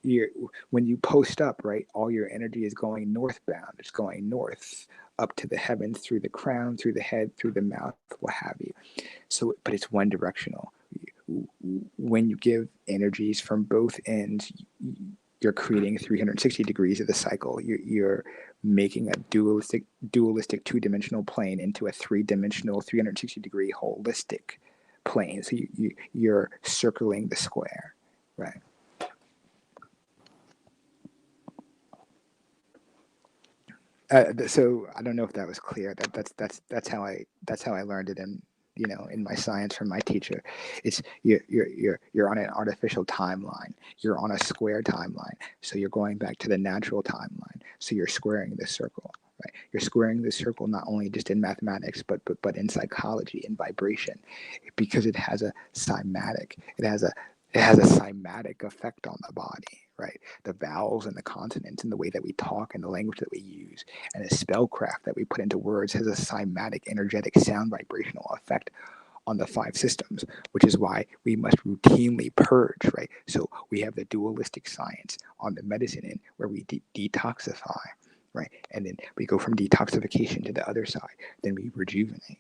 when you post up, right, all your energy is going northbound. It's going north up to the heavens, through the crown, through the head, through the mouth, what have you. So, but it's one directional. When you give energies from both ends, you're creating 360 degrees of the cycle. You're making a dualistic 2-dimensional plane into a 3-dimensional 360-degree holistic plane. So you're circling the square, right? So I don't know if that was clear. That's how I learned it in my science from my teacher. It's you're on an artificial timeline. You're on a square timeline. So you're going back to the natural timeline. So you're squaring the circle, right? You're squaring the circle not only just in mathematics, but in psychology, in vibration, because it has a cymatic. It has a cymatic effect on the body, right? The vowels and the consonants and the way that we talk and the language that we use and the spellcraft that we put into words has a cymatic, energetic, sound vibrational effect on the 5 systems, which is why we must routinely purge, right? So we have the dualistic science on the medicine end where we detoxify, right? And then we go from detoxification to the other side. Then we rejuvenate.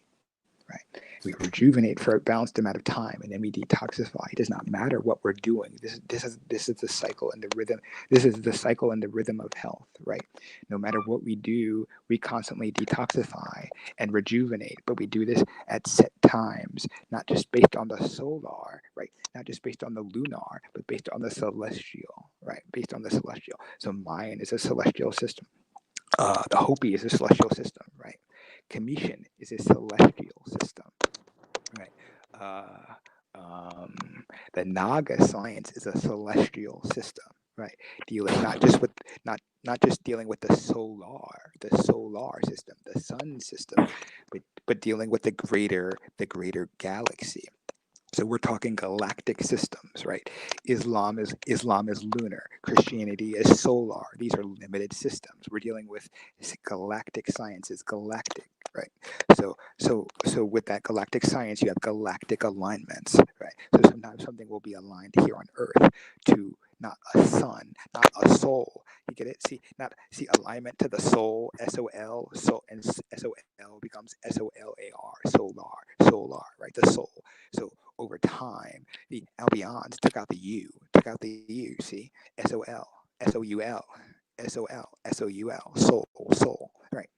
Right. We rejuvenate for a balanced amount of time, and then we detoxify. It does not matter what we're doing. This is the cycle and the rhythm. This is the cycle and the rhythm of health, right? No matter what we do, we constantly detoxify and rejuvenate, but we do this at set times, not just based on the solar, right? Not just based on the lunar, but based on the celestial, right? Based on the celestial. So Mayan is a celestial system. The Hopi is a celestial system, right? Commission is a celestial system, right? The Naga science is a celestial system, right? Dealing not just dealing with the solar system, the sun system, but dealing with the greater galaxy. So we're talking galactic systems, right? Islam is lunar. Christianity is solar. These are limited systems. We're dealing with galactic sciences, galactic, right? So with that galactic science, you have galactic alignments, right? So sometimes something will be aligned here on Earth to not a sun, not a soul. You get it? See alignment to the soul, SOL, so and SOL becomes SOLAR, solar, right? The soul. So over time, the Albions took out the U, see, SOL, SOUL, S-O-L, S-O-U-L, soul, soul, right?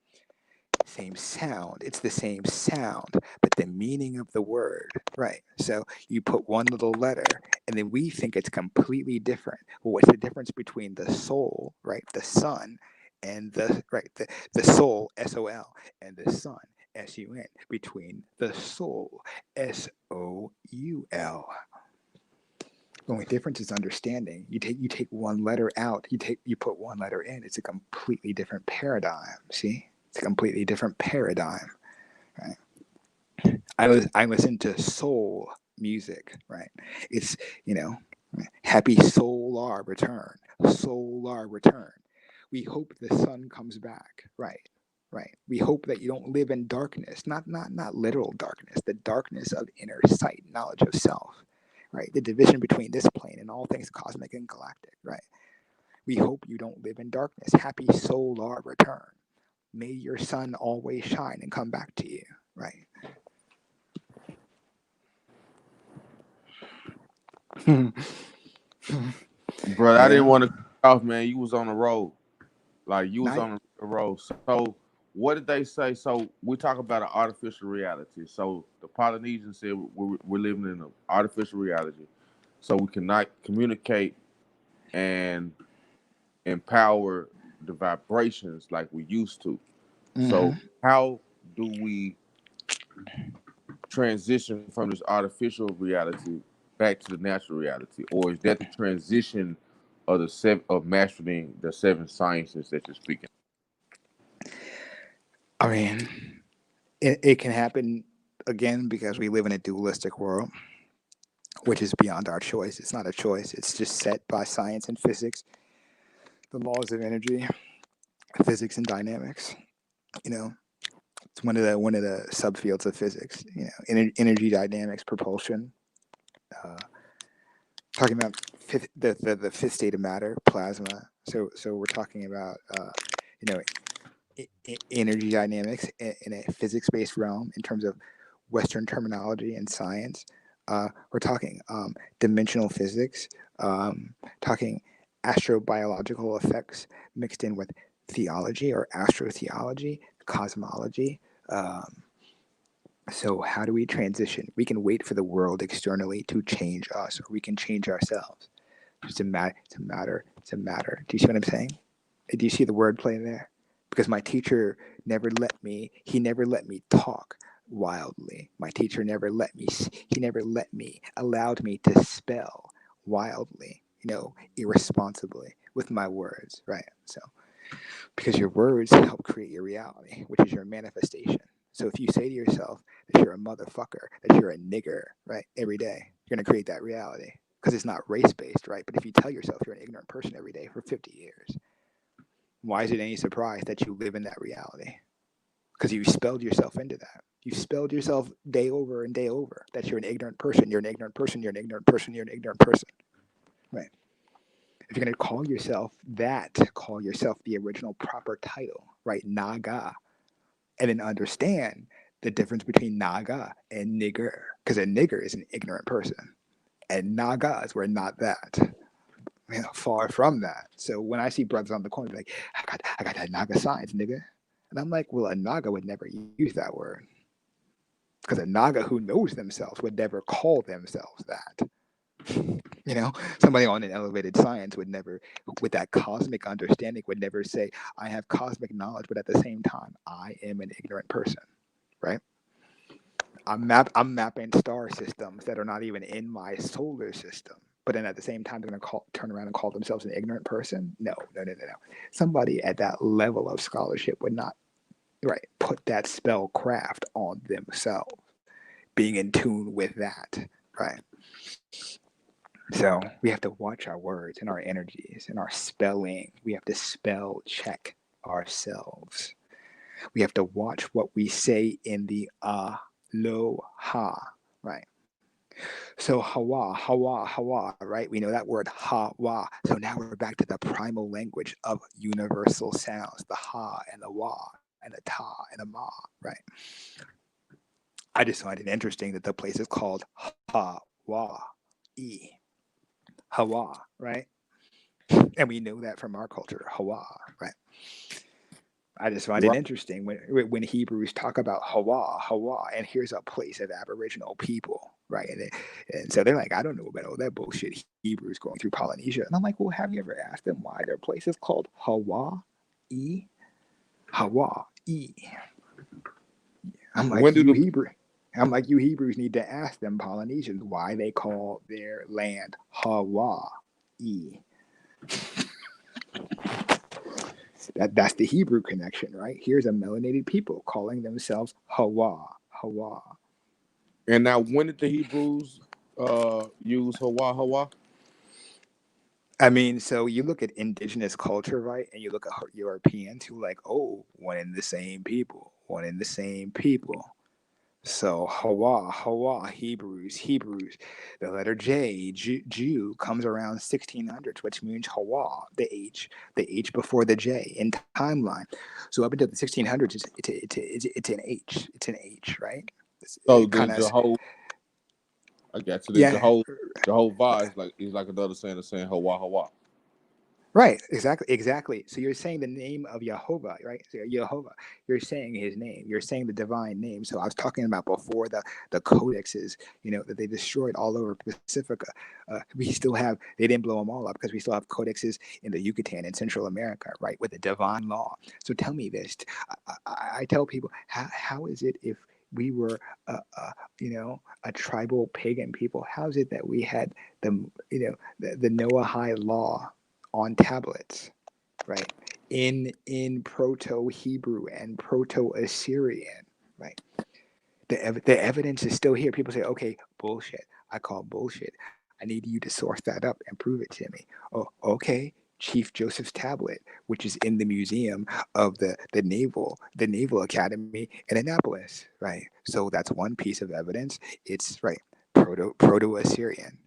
Same sound. It's the same sound, but the meaning of the word, right? So you put one little letter, and then we think it's completely different. Well, what's the difference between the soul, right, the sun, and the soul, S-O-L, and the sun, S-U-N, between the soul, S-O-U-L. The only difference is understanding. You take one letter out, you put one letter in. It's a completely different paradigm. See, it's a completely different paradigm. Right? I listen to soul music. Right? It's happy solar return, solar return. We hope the sun comes back. Right. Right. We hope that you don't live in darkness, not literal darkness, the darkness of inner sight, knowledge of self. Right, the division between this plane and all things cosmic and galactic. Right, we hope you don't live in darkness. Happy solar return. May your sun always shine and come back to you. Right. Bro, I didn't Yeah. want to cut off, man. You was on the road. Like you was Night. on the road. So what did they say? So we talk about an artificial reality. So the Polynesians said we're living in an artificial reality. So we cannot communicate and empower the vibrations like we used to. So how do we transition from this artificial reality back to the natural reality, or is that the transition of of mastering the seven sciences that you're speaking? I mean, it can happen again because we live in a dualistic world, which is beyond our choice. It's not a choice. It's just set by science and physics, the laws of energy, physics and dynamics. You know, it's one of the subfields of physics. Energy dynamics, propulsion. Talking about the fifth state of matter, plasma. So we're talking about energy dynamics in a physics-based realm in terms of Western terminology and science. We're talking dimensional physics, talking astrobiological effects mixed in with theology or astrotheology, cosmology. So how do we transition? We can wait for the world externally to change us, or we can change ourselves. It's a matter. It's a matter. Do you see what I'm saying? Do you see the wordplay there? Because my teacher never let me. He never let me talk wildly. My teacher never let me. He never allowed me to spell wildly. Irresponsibly with my words. Right. So because your words help create your reality, which is your manifestation. So if you say to yourself that you're a motherfucker, that you're a nigger, right, every day, you're going to create that reality because it's not race based, right? But if you tell yourself you're an ignorant person every day for 50 years, why is it any surprise that you live in that reality? Because you spelled yourself into that. You spelled yourself day over and day over that you're an ignorant person, you're an ignorant person, you're an ignorant person, you're an ignorant person, right? If you're going to call yourself that, call yourself the original proper title, right? Naga. And then understand the difference between Naga and nigger. Because a nigger is an ignorant person. And Nagas were not that. Far from that. So when I see brothers on the corner, like, I got that Naga science, nigga. And I'm like, well, a Naga would never use that word. Because a Naga who knows themselves would never call themselves that. Somebody on an elevated science would never, with that cosmic understanding, would never say, I have cosmic knowledge, but at the same time, I am an ignorant person, right? I'm mapping star systems that are not even in my solar system, but then at the same time, they're going to turn around and call themselves an ignorant person? No. Somebody at that level of scholarship would not, right, put that spell craft on themselves, being in tune with that, right? So we have to watch our words and our energies and our spelling. We have to spell check ourselves. We have to watch what we say in the aloha, right? So hawa, right? We know that word hawa. So now we're back to the primal language of universal sounds, the ha and the wa and the ta and the ma, right? I just find it interesting that the place is called Hawaii. Hawa, right? And we know that from our culture, Hawa, right? I just find it Right. interesting when Hebrews talk about Hawa, and here's a place of Aboriginal people, right? And so they're like, I don't know about all that bullshit Hebrews going through Polynesia. And I'm like, well, have you ever asked them why their place is called Hawaii? Hawaii. I'm When like, do you the Hebrew. I'm like, you Hebrews need to ask them Polynesians why they call their land Hawaii. That's the Hebrew connection, right? Here's a melanated people calling themselves Hawa. and now when did the Hebrews use Hawa? I mean, so you look at indigenous culture, right? And you look at Europeans who like, oh, one in the same people. So Hawa, Hebrews. The letter J, Jew, comes around 1600s, which means Hawa, the H before the J in timeline. So up until the 1600s, it's an H. It's an H, right? So It the kind of, Jehovah, I got you. The yeah. Jehovah is like another saying of saying Hawa. Right, exactly. So you're saying the name of Jehovah, right? So Jehovah, you're saying his name. You're saying the divine name. So I was talking about before the codexes, that they destroyed all over Pacifica. We still have. They didn't blow them all up because we still have codexes in the Yucatan and Central America, right, with the divine law. So tell me this. I tell people, how is it if we were, a tribal pagan people? How is it that we had the Noahide law on tablets, right? In Proto-Hebrew and Proto-Assyrian, right? The evidence is still here. People say, okay, bullshit. I call bullshit. I need you to source that up and prove it to me. Oh, okay. Chief Joseph's tablet, which is in the museum of the Naval Academy in Annapolis, right? So that's one piece of evidence. It's right, Proto-Assyrian,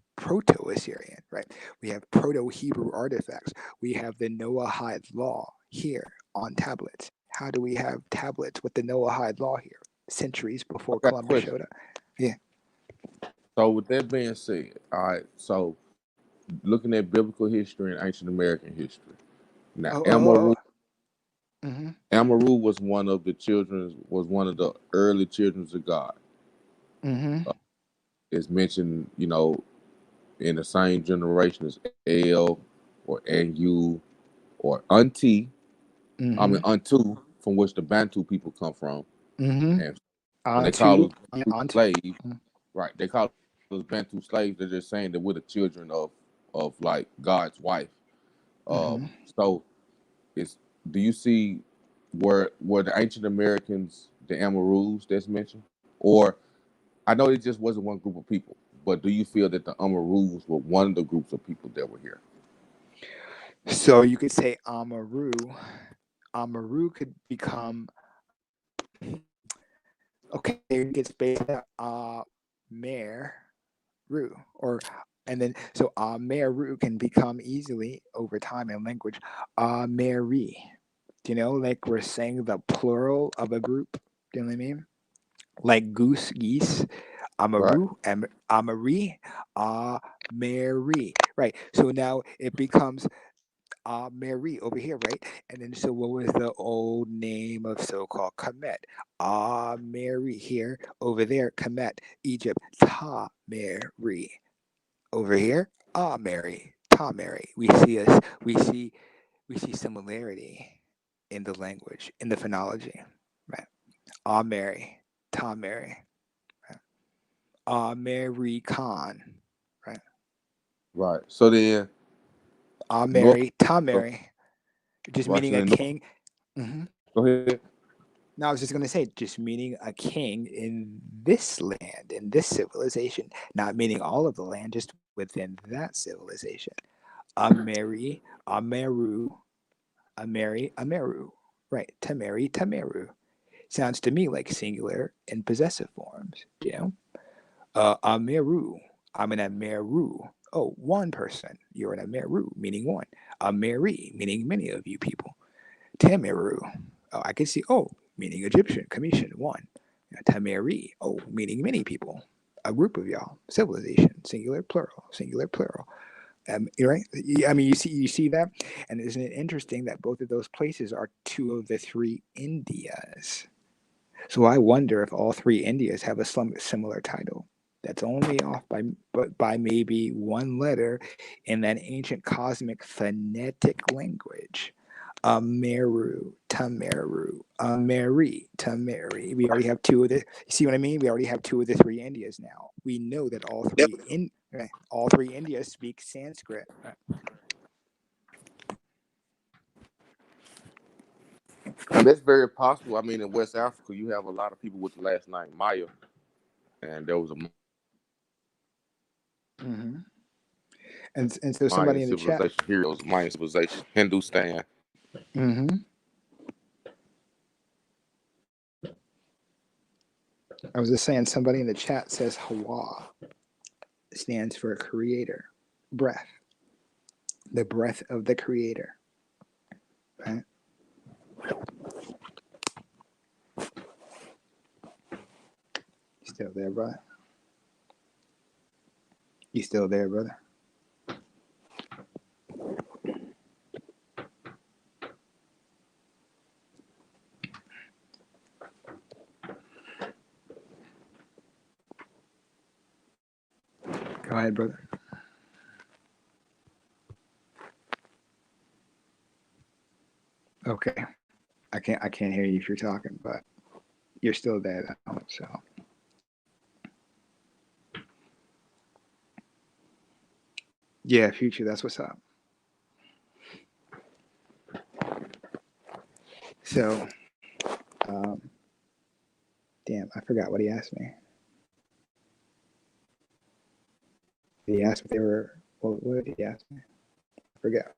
right? We have Proto-Hebrew artifacts. We have the Noahide law here on tablets. How do we have tablets with the Noahide law here? Centuries I before got a Columbus question. showed up. Yeah. So with that being said, all right. So looking at biblical history and ancient American history, now Oh. Mm-hmm. Amaru was one of the early children of God. Mm-hmm. It's mentioned, in the same generation as El or Anu or Unti. I mean Mm-hmm. Untu, from which the Bantu people come from. Mm-hmm. And when they call Onto. us Bantu Onto. slaves, right? They call us Bantu slaves. They're just saying that we're the children of like God's wife. Mm-hmm. So it's do you see were the ancient Americans the Amarus that's mentioned, or I know it just wasn't one group of people, but do you feel that the Amarus were one of the groups of people that were here? So you could say Amaru. Amaru could become okay. It gets spaced out. Meru, or and then so Meru can become easily over time in language Mary. Like we're saying the plural of a group. Do you know what I mean? Like goose, geese, Right. Amaru, Amari, Mary. Right. So now it becomes Mary over here, right? And then so what was the old name of so-called Kemet? Mary here, over there, Kemet, Egypt, Ta Mary. Over here, Mary, Ta Mary. We see similarity in the language, in the phonology, right? Mary, Ta Mary, right? Mary Khan, right? Right. So then North Mary, Ta Mary, just right. So meaning a then king. Mm-hmm. go ahead. No, I was just going to say, just meaning a king in this land, in this civilization, not meaning all of the land, just within that civilization. Ameri, Ameru, Ameru. Right. Tameru, Tameru. Sounds to me like singular and possessive forms, Ameru. I'm an Ameru. Oh, one person. You're an Ameru, meaning one. Ameri, meaning many of you people. Tameru. Oh, I can see. Oh, meaning Egyptian, Commission, one. Tameri. Oh, meaning many people. A group of y'all. Civilization, singular, plural, singular, plural. Right? I mean, you see that, and isn't it interesting that both of those places are two of the three Indias? So I wonder if all three Indias have a similar title that's only off by maybe one letter in that ancient cosmic phonetic language. Meru, Tameru, Meri, Tameri. We already have two of the. You see what I mean? We already have two of the three Indias now. We know that Yep. all three Indias speak Sanskrit. And that's very possible. I mean, in West Africa, you have a lot of people with the last name Maya, and there was a Mm-hmm. And so Mayan somebody in the chat. civilization here. It was Mayan civilization, Hindustan. Mm-hmm. I was just saying, somebody in the chat says Hawa stands for creator, breath, the breath of the creator. Right? You still there, brother? You still there, brother? Go ahead, brother. Okay. I can't hear you if you're talking, but you're still there though, so. Yeah, future, that's what's up. So, damn, I forgot what he asked me. He asked if they were, what did he ask me? I forget.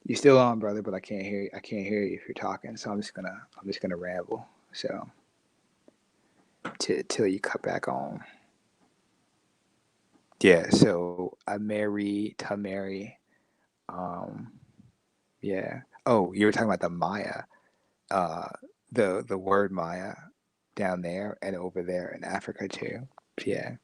You still on, brother, but I can't hear you. I can't hear you if you're talking, so I'm just gonna ramble. So till you cut back on. Yeah, so Tamari. Yeah. Oh, you were talking about the Maya. The word Maya down there and over there in Africa too. Yeah.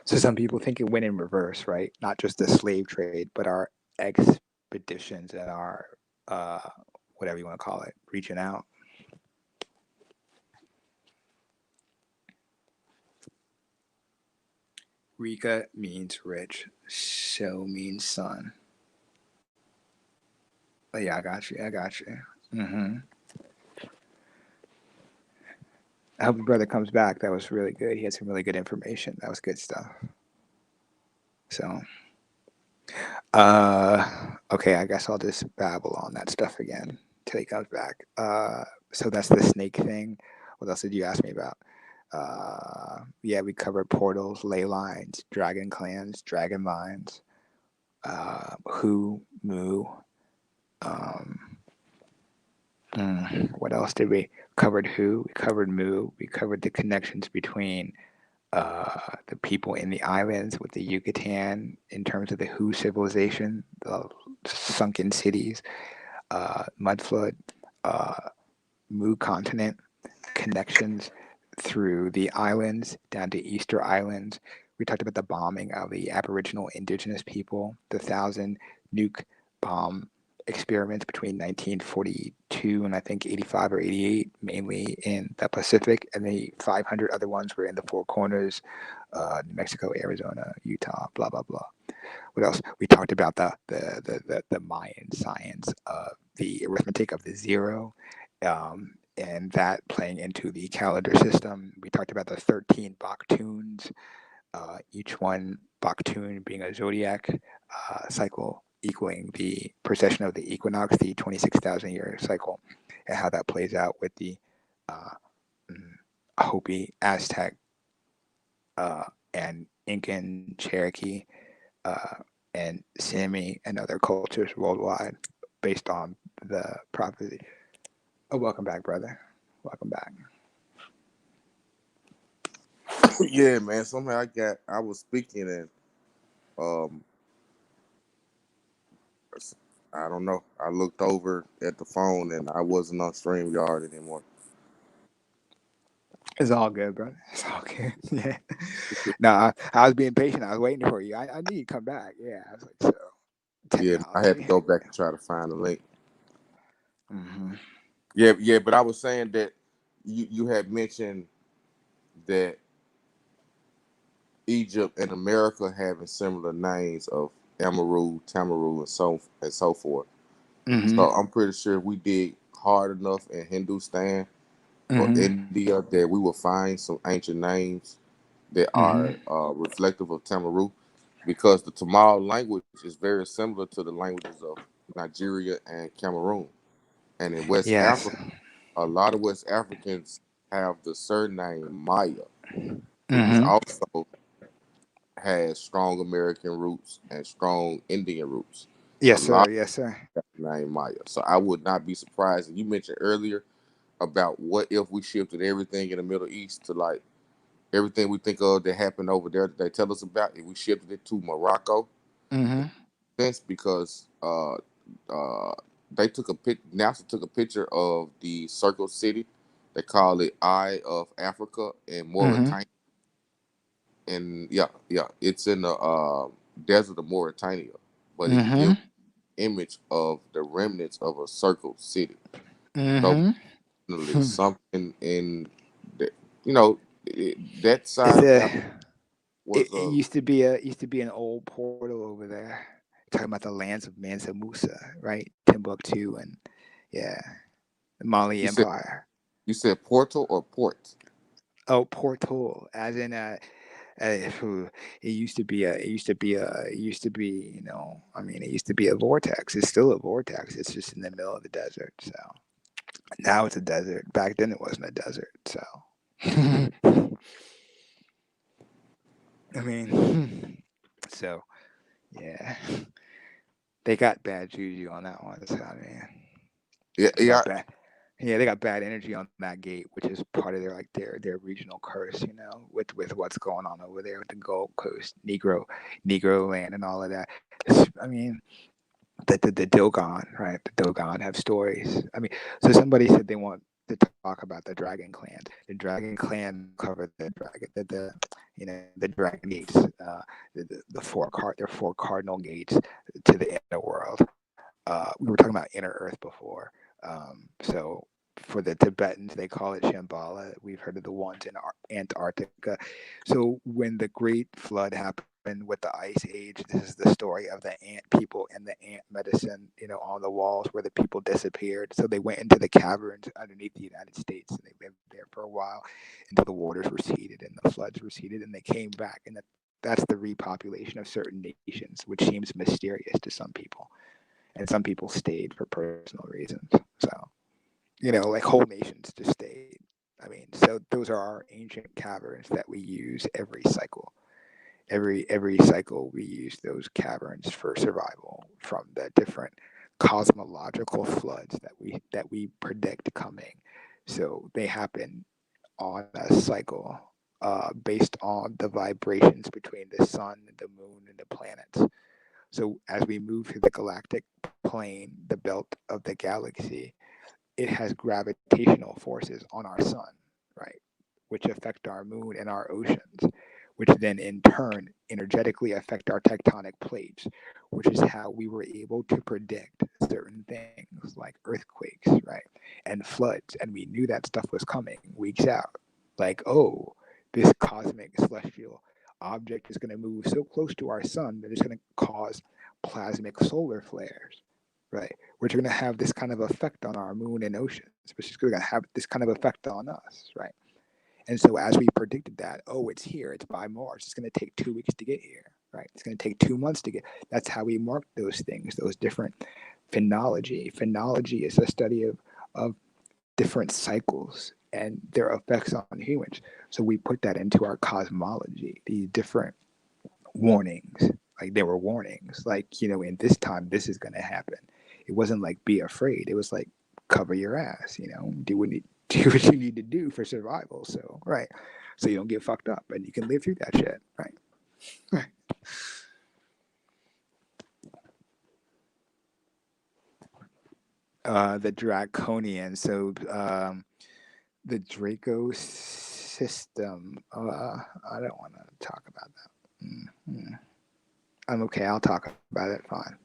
So some people think it went in reverse, right? Not just the slave trade, but our expeditions and our uh, whatever you want to call it, reaching out. Rika means rich. So means son. Oh, yeah, I got you. Mm-hmm. I hope your brother comes back. That was really good. He had some really good information. That was good stuff. So, okay, I guess I'll just babble on that stuff again till he comes back. So that's the snake thing. What else did you ask me about? Yeah, we covered portals, ley lines, dragon clans, dragon mines, who, moo. What else did we covered? Who we covered? Moo. We covered the connections between the people in the islands with the Yucatan in terms of the Who civilization, the sunken cities, mud flood, Mu continent, connections through the islands down to Easter Islands. We talked about the bombing of the Aboriginal Indigenous people, the 1,000 nuke bomb experiments between 1942 and I think 85 or 88, mainly in the Pacific, and the 500 other ones were in the Four Corners, New Mexico, Arizona, Utah, blah blah blah. What else? We talked about the Mayan science of the arithmetic of the zero, and that playing into the calendar system. We talked about the 13 Baktuns, each one Baktun being a zodiac cycle equaling the precession of the equinox, the 26,000 year cycle, and how that plays out with the Hopi, Aztec, and Incan, Cherokee, and Sami, and other cultures worldwide based on the prophecy. Oh, welcome back, brother. Welcome back. Yeah, man. Somehow I was speaking and I don't know. I looked over at the phone and I wasn't on StreamYard anymore. It's all good, brother. It's all good. Yeah. No, I was being patient. I was waiting for you. I knew you'd come back. Yeah. I was like, so Yeah, I had to technology. go back and try to find the link. Mm-hmm. Yeah, but I was saying that you had mentioned that Egypt and America having similar names of Amaru, Tamaru, and so forth. Mm-hmm. So I'm pretty sure if we dig hard enough in Hindustan or Mm-hmm. India that we will find some ancient names that Mm-hmm. are reflective of Tamaru, because the Tamil language is very similar to the languages of Nigeria and Cameroon. And in West Yes. Africa, a lot of West Africans have the surname Maya, which Mm-hmm. also has strong American roots and strong Indian roots. A Yes, sir. lot Yes, sir. of name Maya. So I would not be surprised. And you mentioned earlier about what if we shifted everything in the Middle East to like everything we think of that happened over there that they tell us about, if we shifted it to Morocco, Mm-hmm. sense because they took a NASA took a picture of the Circle City. They call it Eye of Africa in Mm-hmm. Mauritania, and yeah, it's in the desert of Mauritania, but it Mm-hmm. gives image of the remnants of a circle city. So Mm-hmm. definitely something in the, you know that It's side of Africa a. was It used to be an old portal over there. Talking about the lands of Mansa Musa, right? Timbuktu and yeah, the Mali you said Empire. you said portal or port. Oh, portal, as in who- it used to be, I mean, it used to be a vortex. It's still a vortex. It's just in the middle of the desert. So now it's a desert. Back then it wasn't a desert. So I mean, so yeah, they got bad juju on that one. So I mean, Yeah, they yeah. got bad. Yeah, they got bad energy on that gate, which is part of their regional curse, with what's going on over there with the Gold Coast, Negro land, and all of that. I mean, the Dogon, right? The Dogon have stories. I mean, so somebody said they want to talk about the Dragon Clan. The Dragon Clan cover the dragon, the Dragon Gates, their four cardinal gates to the inner world. We were talking about inner Earth before. So for the Tibetans, they call it Shambhala. We've heard of the ones in Antarctica. So when the Great Flood happened with the Ice Age, this is the story of the ant people and the ant medicine, on the walls where the people disappeared. So they went into the caverns underneath the United States and they lived there for a while until the waters receded and the floods receded and they came back. And that's the repopulation of certain nations, which seems mysterious to some people, and some people stayed for personal reasons. So, like whole nations just stayed. I mean, so those are our ancient caverns that we use every cycle. Every cycle we use those caverns for survival from the different cosmological floods that we predict coming. So they happen on a cycle based on the vibrations between the sun, the moon, and the planets. So as we move through the galactic plane, the belt of the galaxy, it has gravitational forces on our sun, right? Which affect our moon and our oceans, which then in turn energetically affect our tectonic plates, which is how we were able to predict certain things like earthquakes, right? And floods. And we knew that stuff was coming weeks out. Like, oh, this cosmic celestial object is going to move so close to our sun that it's going to cause plasmic solar flares, right? Which are going to have this kind of effect on our moon and oceans, which is going to have this kind of effect on us, right? And so as we predicted that, oh, it's here, it's by March, it's going to take 2 weeks to get here, right? It's going to take 2 months to get. That's how we mark those things, those different phenology. Phenology is a study of different cycles and their effects on humans. So we put that into our cosmology, these different warnings. Like there were warnings, like, in this time, this is going to happen. It wasn't like be afraid. It was like cover your ass, do what you need to do for survival. So, right. So you don't get fucked up and you can live through that shit. Right. Right. The draconian. So the Draco system. I don't want to talk about that. I'm okay. I'll talk about it. Fine.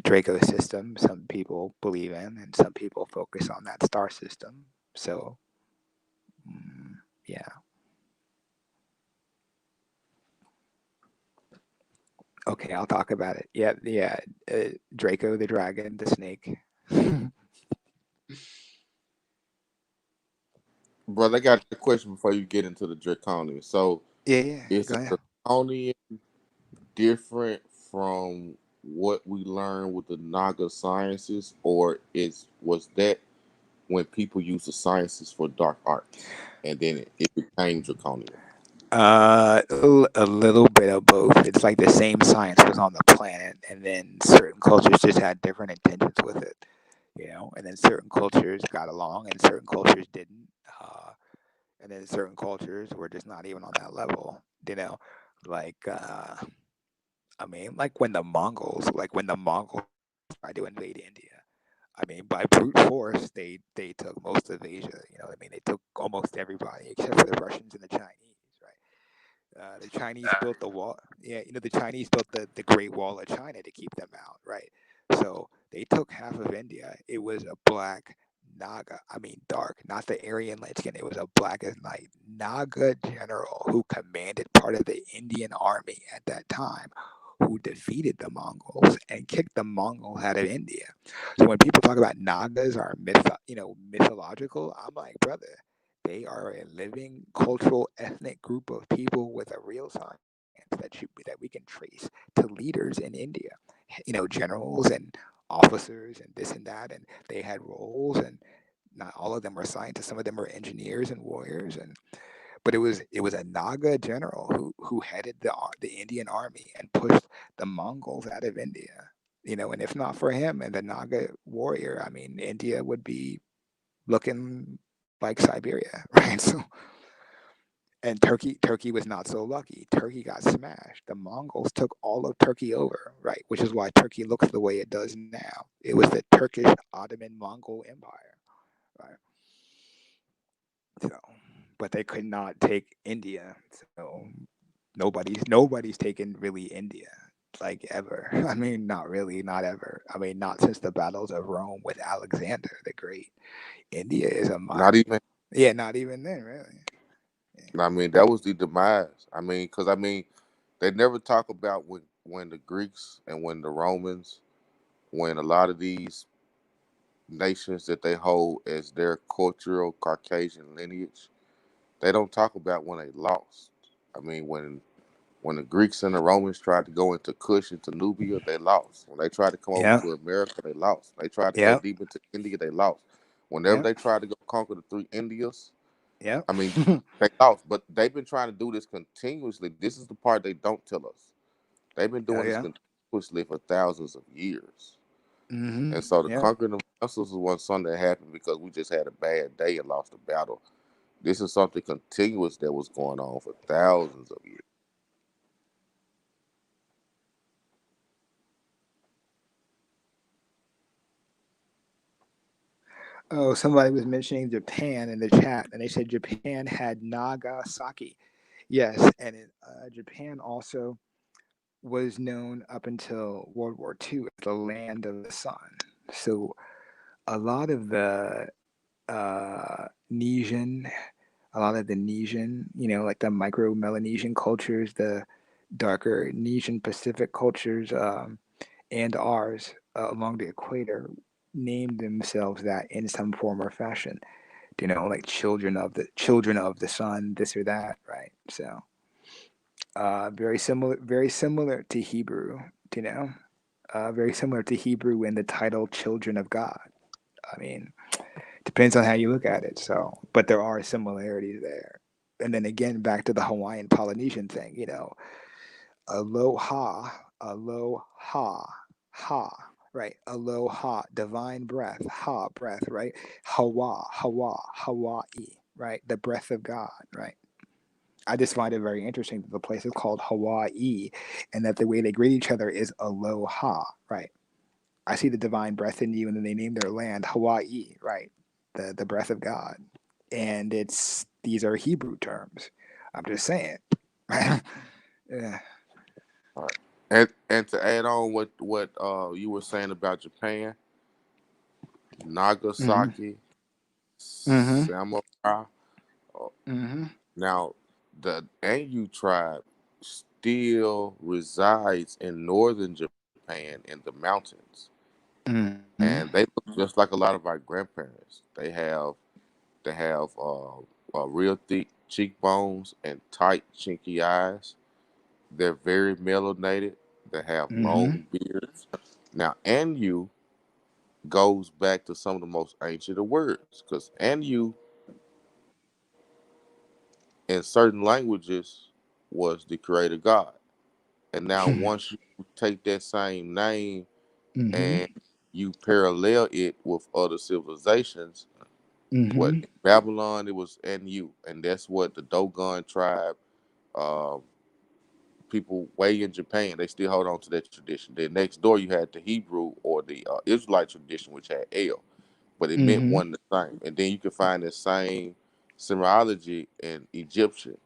Draco system. Some people believe in, and some people focus on that star system. So, yeah. Okay, I'll talk about it. Yeah. Draco the dragon, the snake. Brother, I got a question before you get into the draconian. So, Yeah. is Go the ahead. draconian different from what we learned with the Naga sciences, or was that when people used the sciences for dark arts, and then it became draconian? A little bit of both. It's like the same science was on the planet, and then certain cultures just had different intentions with it, and then certain cultures got along, and certain cultures didn't, and then certain cultures were just not even on that level, like I mean, like when the Mongols tried to invade India. I mean, by brute force, they took most of Asia. You know what I mean? They took almost everybody except for the Russians and the Chinese, right? The Chinese built the wall. Yeah, the Chinese built the Great Wall of China to keep them out, right? So they took half of India. It was a black Naga. I mean, dark, not the Aryan light skin. It was a black as night Naga general who commanded part of the Indian army at that time, who defeated the Mongols and kicked the Mongols out of India. So when people talk about Nagas are mythological, I'm like, brother, they are a living cultural ethnic group of people with a real science that we can trace to leaders in India. Generals and officers and this and that, and they had roles, and not all of them were scientists. Some of them were engineers and warriors, but it was a Naga general who headed the Indian army and pushed the Mongols out of India. And if not for him and the Naga warrior, I mean, India would be looking like Siberia, right? So, and Turkey was not so lucky. Turkey got smashed. The Mongols took all of Turkey over, right? Which is why Turkey looks the way it does now. It was the Turkish Ottoman Mongol Empire, right? So, but they could not take India. So nobody's taken really India like ever. I mean, not really, not ever. I mean, not since the battles of Rome with Alexander the Great. India is a Not even. yeah, not even then, really. I mean, that was the demise. I mean, because they never talk about when the Greeks and when the Romans, when a lot of these nations that they hold as their cultural Caucasian lineage, they don't talk about when they lost. I mean, when the Greeks and the Romans tried to go into Kush, into Nubia, they lost. When they tried to come over Yeah, to America, they lost. They tried to go yeah, deep into India, they lost. Whenever yeah, they tried to go conquer the three Indias, yeah. I mean, they lost. But they've been trying to do this continuously. This is the part they don't tell us. They've been Oh doing this yeah. continuously for thousands of years. Mm-hmm. And so the Yeah. conquering of vessels was something that happened because we just had a bad day and lost a battle. This is something continuous that was going on for thousands of years. Oh, somebody was mentioning Japan in the chat, and they said Japan had Nagasaki. Yes, and Japan also was known up until World War II as the land of the sun. So a lot of the Nesian, a lot of the Nesian, like the micro Melanesian cultures, the darker Nesian Pacific cultures, and ours along the equator named themselves that in some form or fashion. Like children of the sun, this or that, right? So very similar to Hebrew, you know, very similar to Hebrew in the title "Children of God." I mean, depends on how you look at it. So, but there are similarities there. And then again, back to the Hawaiian Polynesian thing, aloha, aloha, ha, right? Aloha, divine breath, ha, breath, right? Hawa, Hawa, Hawaii, right? The breath of God, right? I just find it very interesting that the place is called Hawaii and that the way they greet each other is aloha, right? I see the divine breath in you, and then they name their land Hawaii, right? The breath of God, and these are Hebrew terms. I'm just saying, right? Yeah. All right. And to add on what you were saying about Japan, Mhm. Nagasaki, Mhm. Samurai. uh, Mhm. Now, the Ainu tribe still resides in northern Japan in the mountains, Mhm. and they look just like a lot of our grandparents. They have real thick cheekbones and tight, chinky eyes. They're very melanated. They have Mhm. long beards. Now, Anu goes back to some of the most ancient of words because Anu in certain languages was the creator God. And now once you take that same name Mhm. and you parallel it with other civilizations, what Mhm. in Babylon it was Anu, and that's what the Dogon tribe, uh, people way in Japan, they still hold on to that tradition. Then next door you had the Hebrew or the Israelite tradition, which had El, but it meant Mhm. one and the same. And then you can find the same similarity in Egyptian.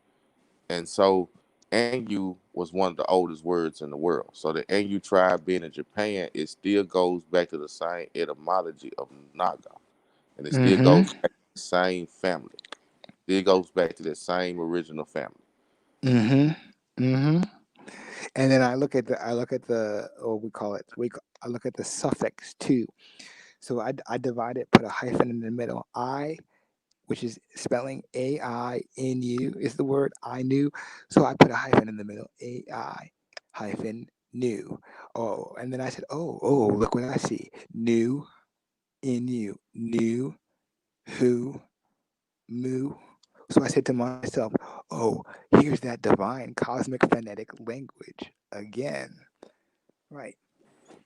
And so Anu was one of the oldest words in the world. So the Anu tribe being in Japan, it still goes back to the same etymology of Naga. And it still Mhm. goes back to the same family. It goes back to the same original family. Mhm. Mhm. And then I look at the we call it I look at the suffix too. So I divide it, put a hyphen in the middle. I, which is spelling AINU, is the word I knew. So I put a hyphen in the middle. AI hyphen new. Oh, and then I said, oh, look what I see. New in you. New who moo. So I said to myself, oh, here's that divine cosmic phonetic language again. Right.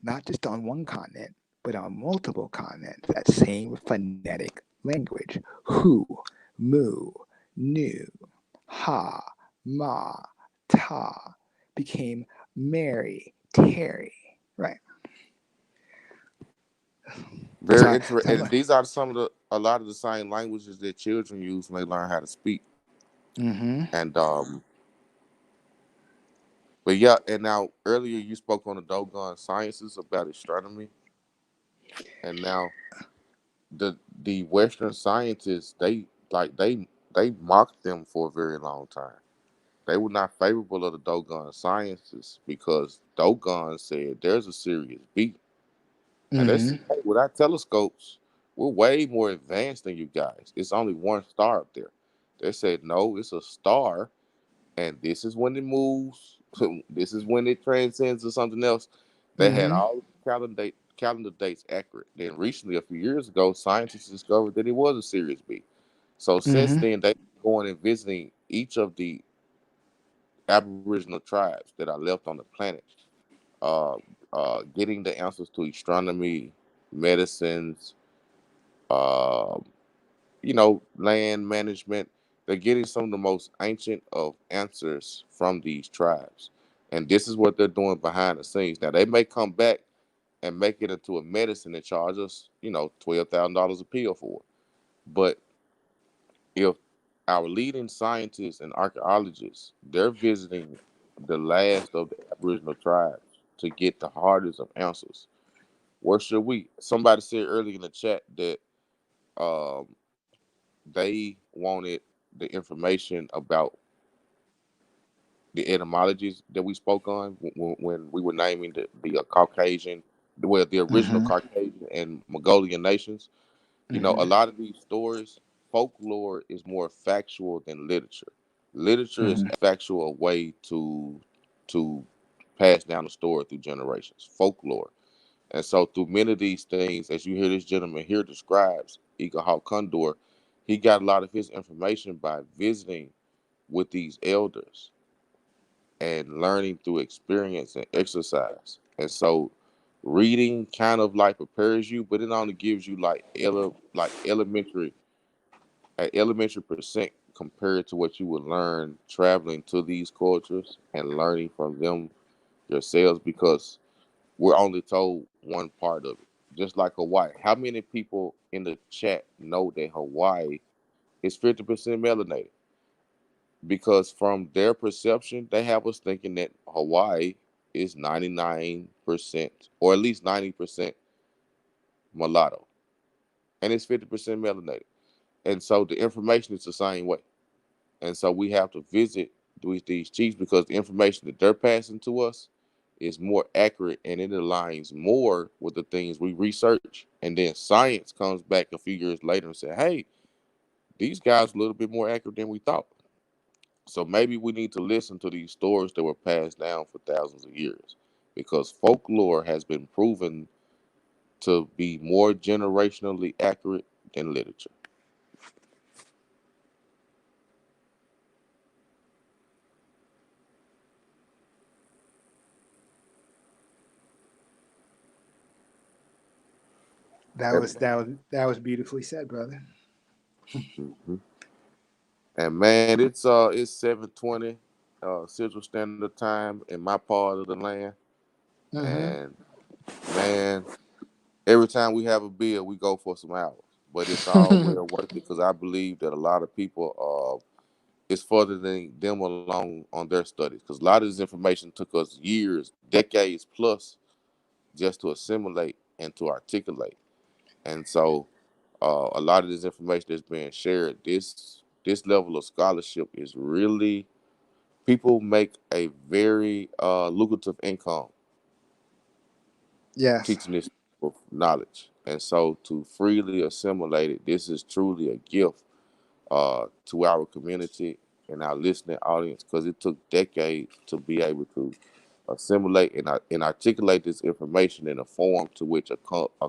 Not just on one continent, but on multiple continents. That same phonetic language. Who, moo, nu, ha, ma, ta became Mary, Terry. Right. Very So, interesting. so I'm And like, these are a lot of the same languages that children use when they learn how to speak. mm-hmm, And but yeah, and now earlier you spoke on the Dogon sciences about astronomy, and now the Western scientists they mocked them for a very long time. They were not favorable of the Dogon sciences because Dogon said there's a serious beat. And they mm-hmm, said, hey, with our telescopes, we're way more advanced than you guys. It's only one star up there. They said, no, it's a star, and this is when it moves. This is when it transcends to something else. They had mm-hmm, all the calendar dates accurate. Then recently, a few years ago, scientists discovered that it was a Sirius B. So since mm-hmm, then, they've been going and visiting each of the Aboriginal tribes that are left on the planet, uh, getting the answers to astronomy, medicines, uh, land management. They're getting some of the most ancient of answers from these tribes. And this is what they're doing behind the scenes. Now, they may come back and make it into a medicine and charge us, $12,000 a pill for it. But if our leading scientists and archaeologists, they're visiting the last of the Aboriginal tribes to get the hardest of answers, where should we? Somebody said earlier in the chat that um, they wanted the information about the etymologies that we spoke on when we were naming the Caucasian, the original mm-hmm, Caucasian and Mongolian nations. A mm-hmm, lot of these stories, folklore is more factual than literature. Literature is mm-hmm, a factual way to pass down a story through generations. Folklore. And so through many of these things, as you hear this gentleman here describes, Ika Hawk Condor, he got a lot of his information by visiting with these elders and learning through experience and exercise. And so reading kind of like prepares you, but it only gives you like elementary percent compared to what you would learn traveling to these cultures and learning from them yourselves because we're only told one part of it. Just like Hawaii. How many people in the chat know that Hawaii is 50% melanated? Because from their perception, they have us thinking that Hawaii is 99% or at least 90% mulatto, and it's 50% melanated. And so the information is the same way. And so we have to visit with these chiefs because the information that they're passing to us is more accurate and it aligns more with the things we research. And then science comes back a few years later and say, hey, these guys are a little bit more accurate than we thought. So maybe we need to listen to these stories that were passed down for thousands of years because folklore has been proven to be more generationally accurate than literature. That was beautifully said, brother. Mhm. And man, it's 7:20 Central Standard Time in my part of the land. Mm-hmm. And man, every time we have a bill, we go for some hours. But it's all well worth it because I believe that a lot of people it's furthering them along on their studies. Because a lot of this information took us years, decades plus, just to assimilate and to articulate. And so a lot of this information that's being shared, this level of scholarship is really people make a very lucrative income Yes. teaching this type of knowledge. And so to freely assimilate it, this is truly a gift to our community and our listening audience because it took decades to be able to assimilate and articulate this information in a form to which a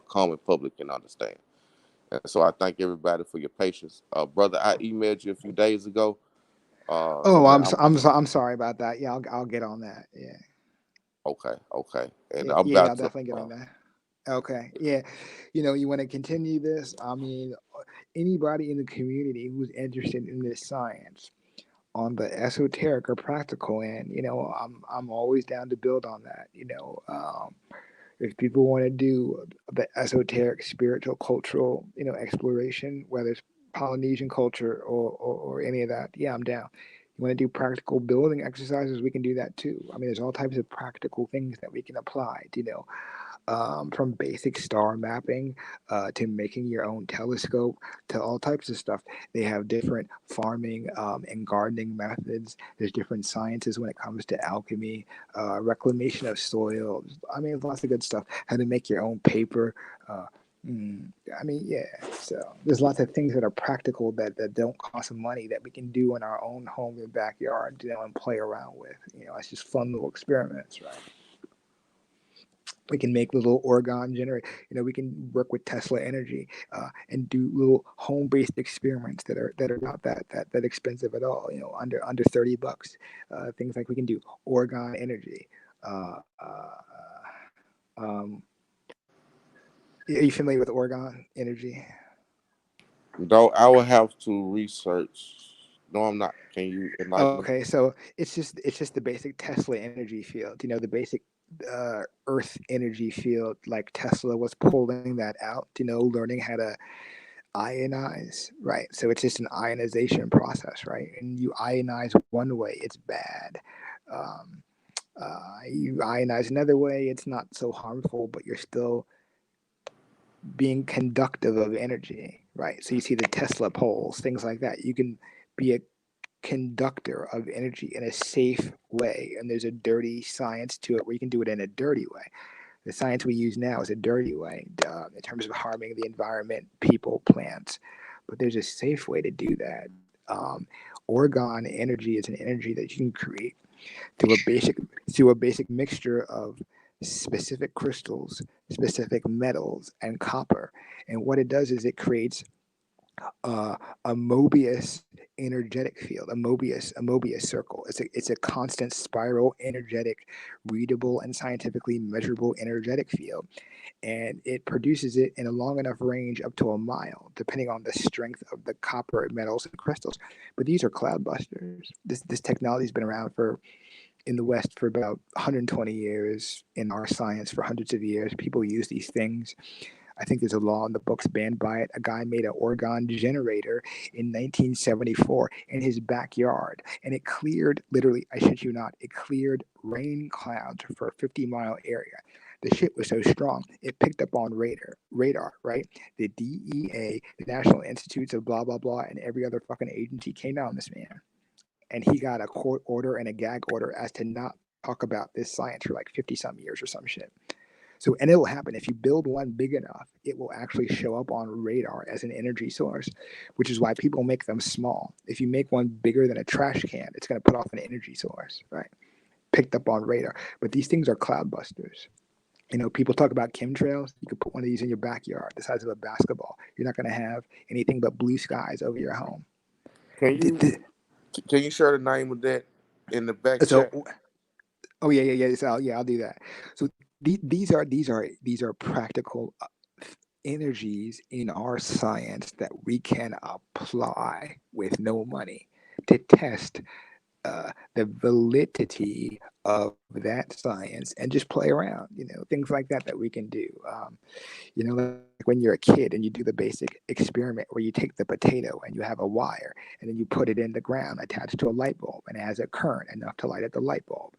common public can understand. And so I thank everybody for your patience. Brother, I emailed you a few days ago. Oh, And I'm I'm sorry about that. Yeah, I'll get on that. Yeah. okay. And Yeah, I'm yeah, about I'll to definitely get on that. Okay. Yeah. You want to continue this? I mean, anybody in the community who's interested in this science on the esoteric or practical end, I'm always down to build on that. If people want to do the esoteric, spiritual, cultural, exploration, whether it's Polynesian culture or any of that, yeah, I'm down. You want to do practical building exercises, we can do that too. I mean, there's all types of practical things that we can apply, from basic star mapping to making your own telescope to all types of stuff. They have different farming and gardening methods. There's different sciences when it comes to alchemy, reclamation of soil. I mean, lots of good stuff. How to make your own paper. Uh, I mean, yeah. So there's lots of things that are practical that don't cost money that we can do in our own home and backyard, and play around with. It's just fun little experiments, right? We can make little orgone generate. We can work with Tesla energy and do little home-based experiments that are not that expensive at all. Under $30. Things like we can do orgone energy. Uh, uh, um, are you familiar with orgone energy? though I will have to research. No, I'm not. Can you enlighten me? Okay, so it's just the basic Tesla energy field. The basic Earth energy field, like Tesla was pulling that out. Learning how to ionize, right? So it's just an ionization process, right? And you ionize one way, it's bad. Um, you ionize another way, it's not so harmful, but you're still being conductive of energy, right? So you see the Tesla poles, things like that. You can be a conductor of energy in a safe way, and there's a dirty science to it where you can do it in a dirty way. The science we use now is a dirty way in terms of harming the environment, people, plants. But there's a safe way to do that. Um, Orgone energy is an energy that you can create through a basic mixture of specific crystals, specific metals, and copper. And what it does is it creates uh, a Mobius energetic field, a Mobius circle. It's a constant spiral, energetic, readable, and scientifically measurable energetic field, and it produces it in a long enough range up to a mile, depending on the strength of the copper metals and crystals. But these are cloud busters. This technology has been around for in the West for about 120 years, in our science for hundreds of years. People use these things. I think there's a law in the books banned by it. A guy made an orgone generator in 1974 in his backyard, and it cleared, literally, I shit you not, it cleared rain clouds for a 50-mile area. The shit was so strong, it picked up on radar, right? The DEA, the National Institutes of blah, blah, blah, and every other fucking agency came out on this man. And he got a court order and a gag order as to not talk about this science for like 50-some years or some shit. So, and it'll happen. If you build one big enough, it will actually show up on radar as an energy source, which is why people make them small. If you make one bigger than a trash can, it's going to put off an energy source, right? Picked up on radar. But these things are cloud busters. You know, people talk about chemtrails. You could put one of these in your backyard, the size of a basketball. You're not going to have anything but blue skies over your home. Can you share the name of that in the back chat? Oh yeah. So, I'll do that. So these are practical energies in our science that we can apply with no money to test the validity of that science and just play around. You know, things like that we can do. You know, like when you're a kid and you do the basic experiment where you take the potato and you have a wire and then you put it in the ground attached to a light bulb and it has a current enough to light up the light bulb.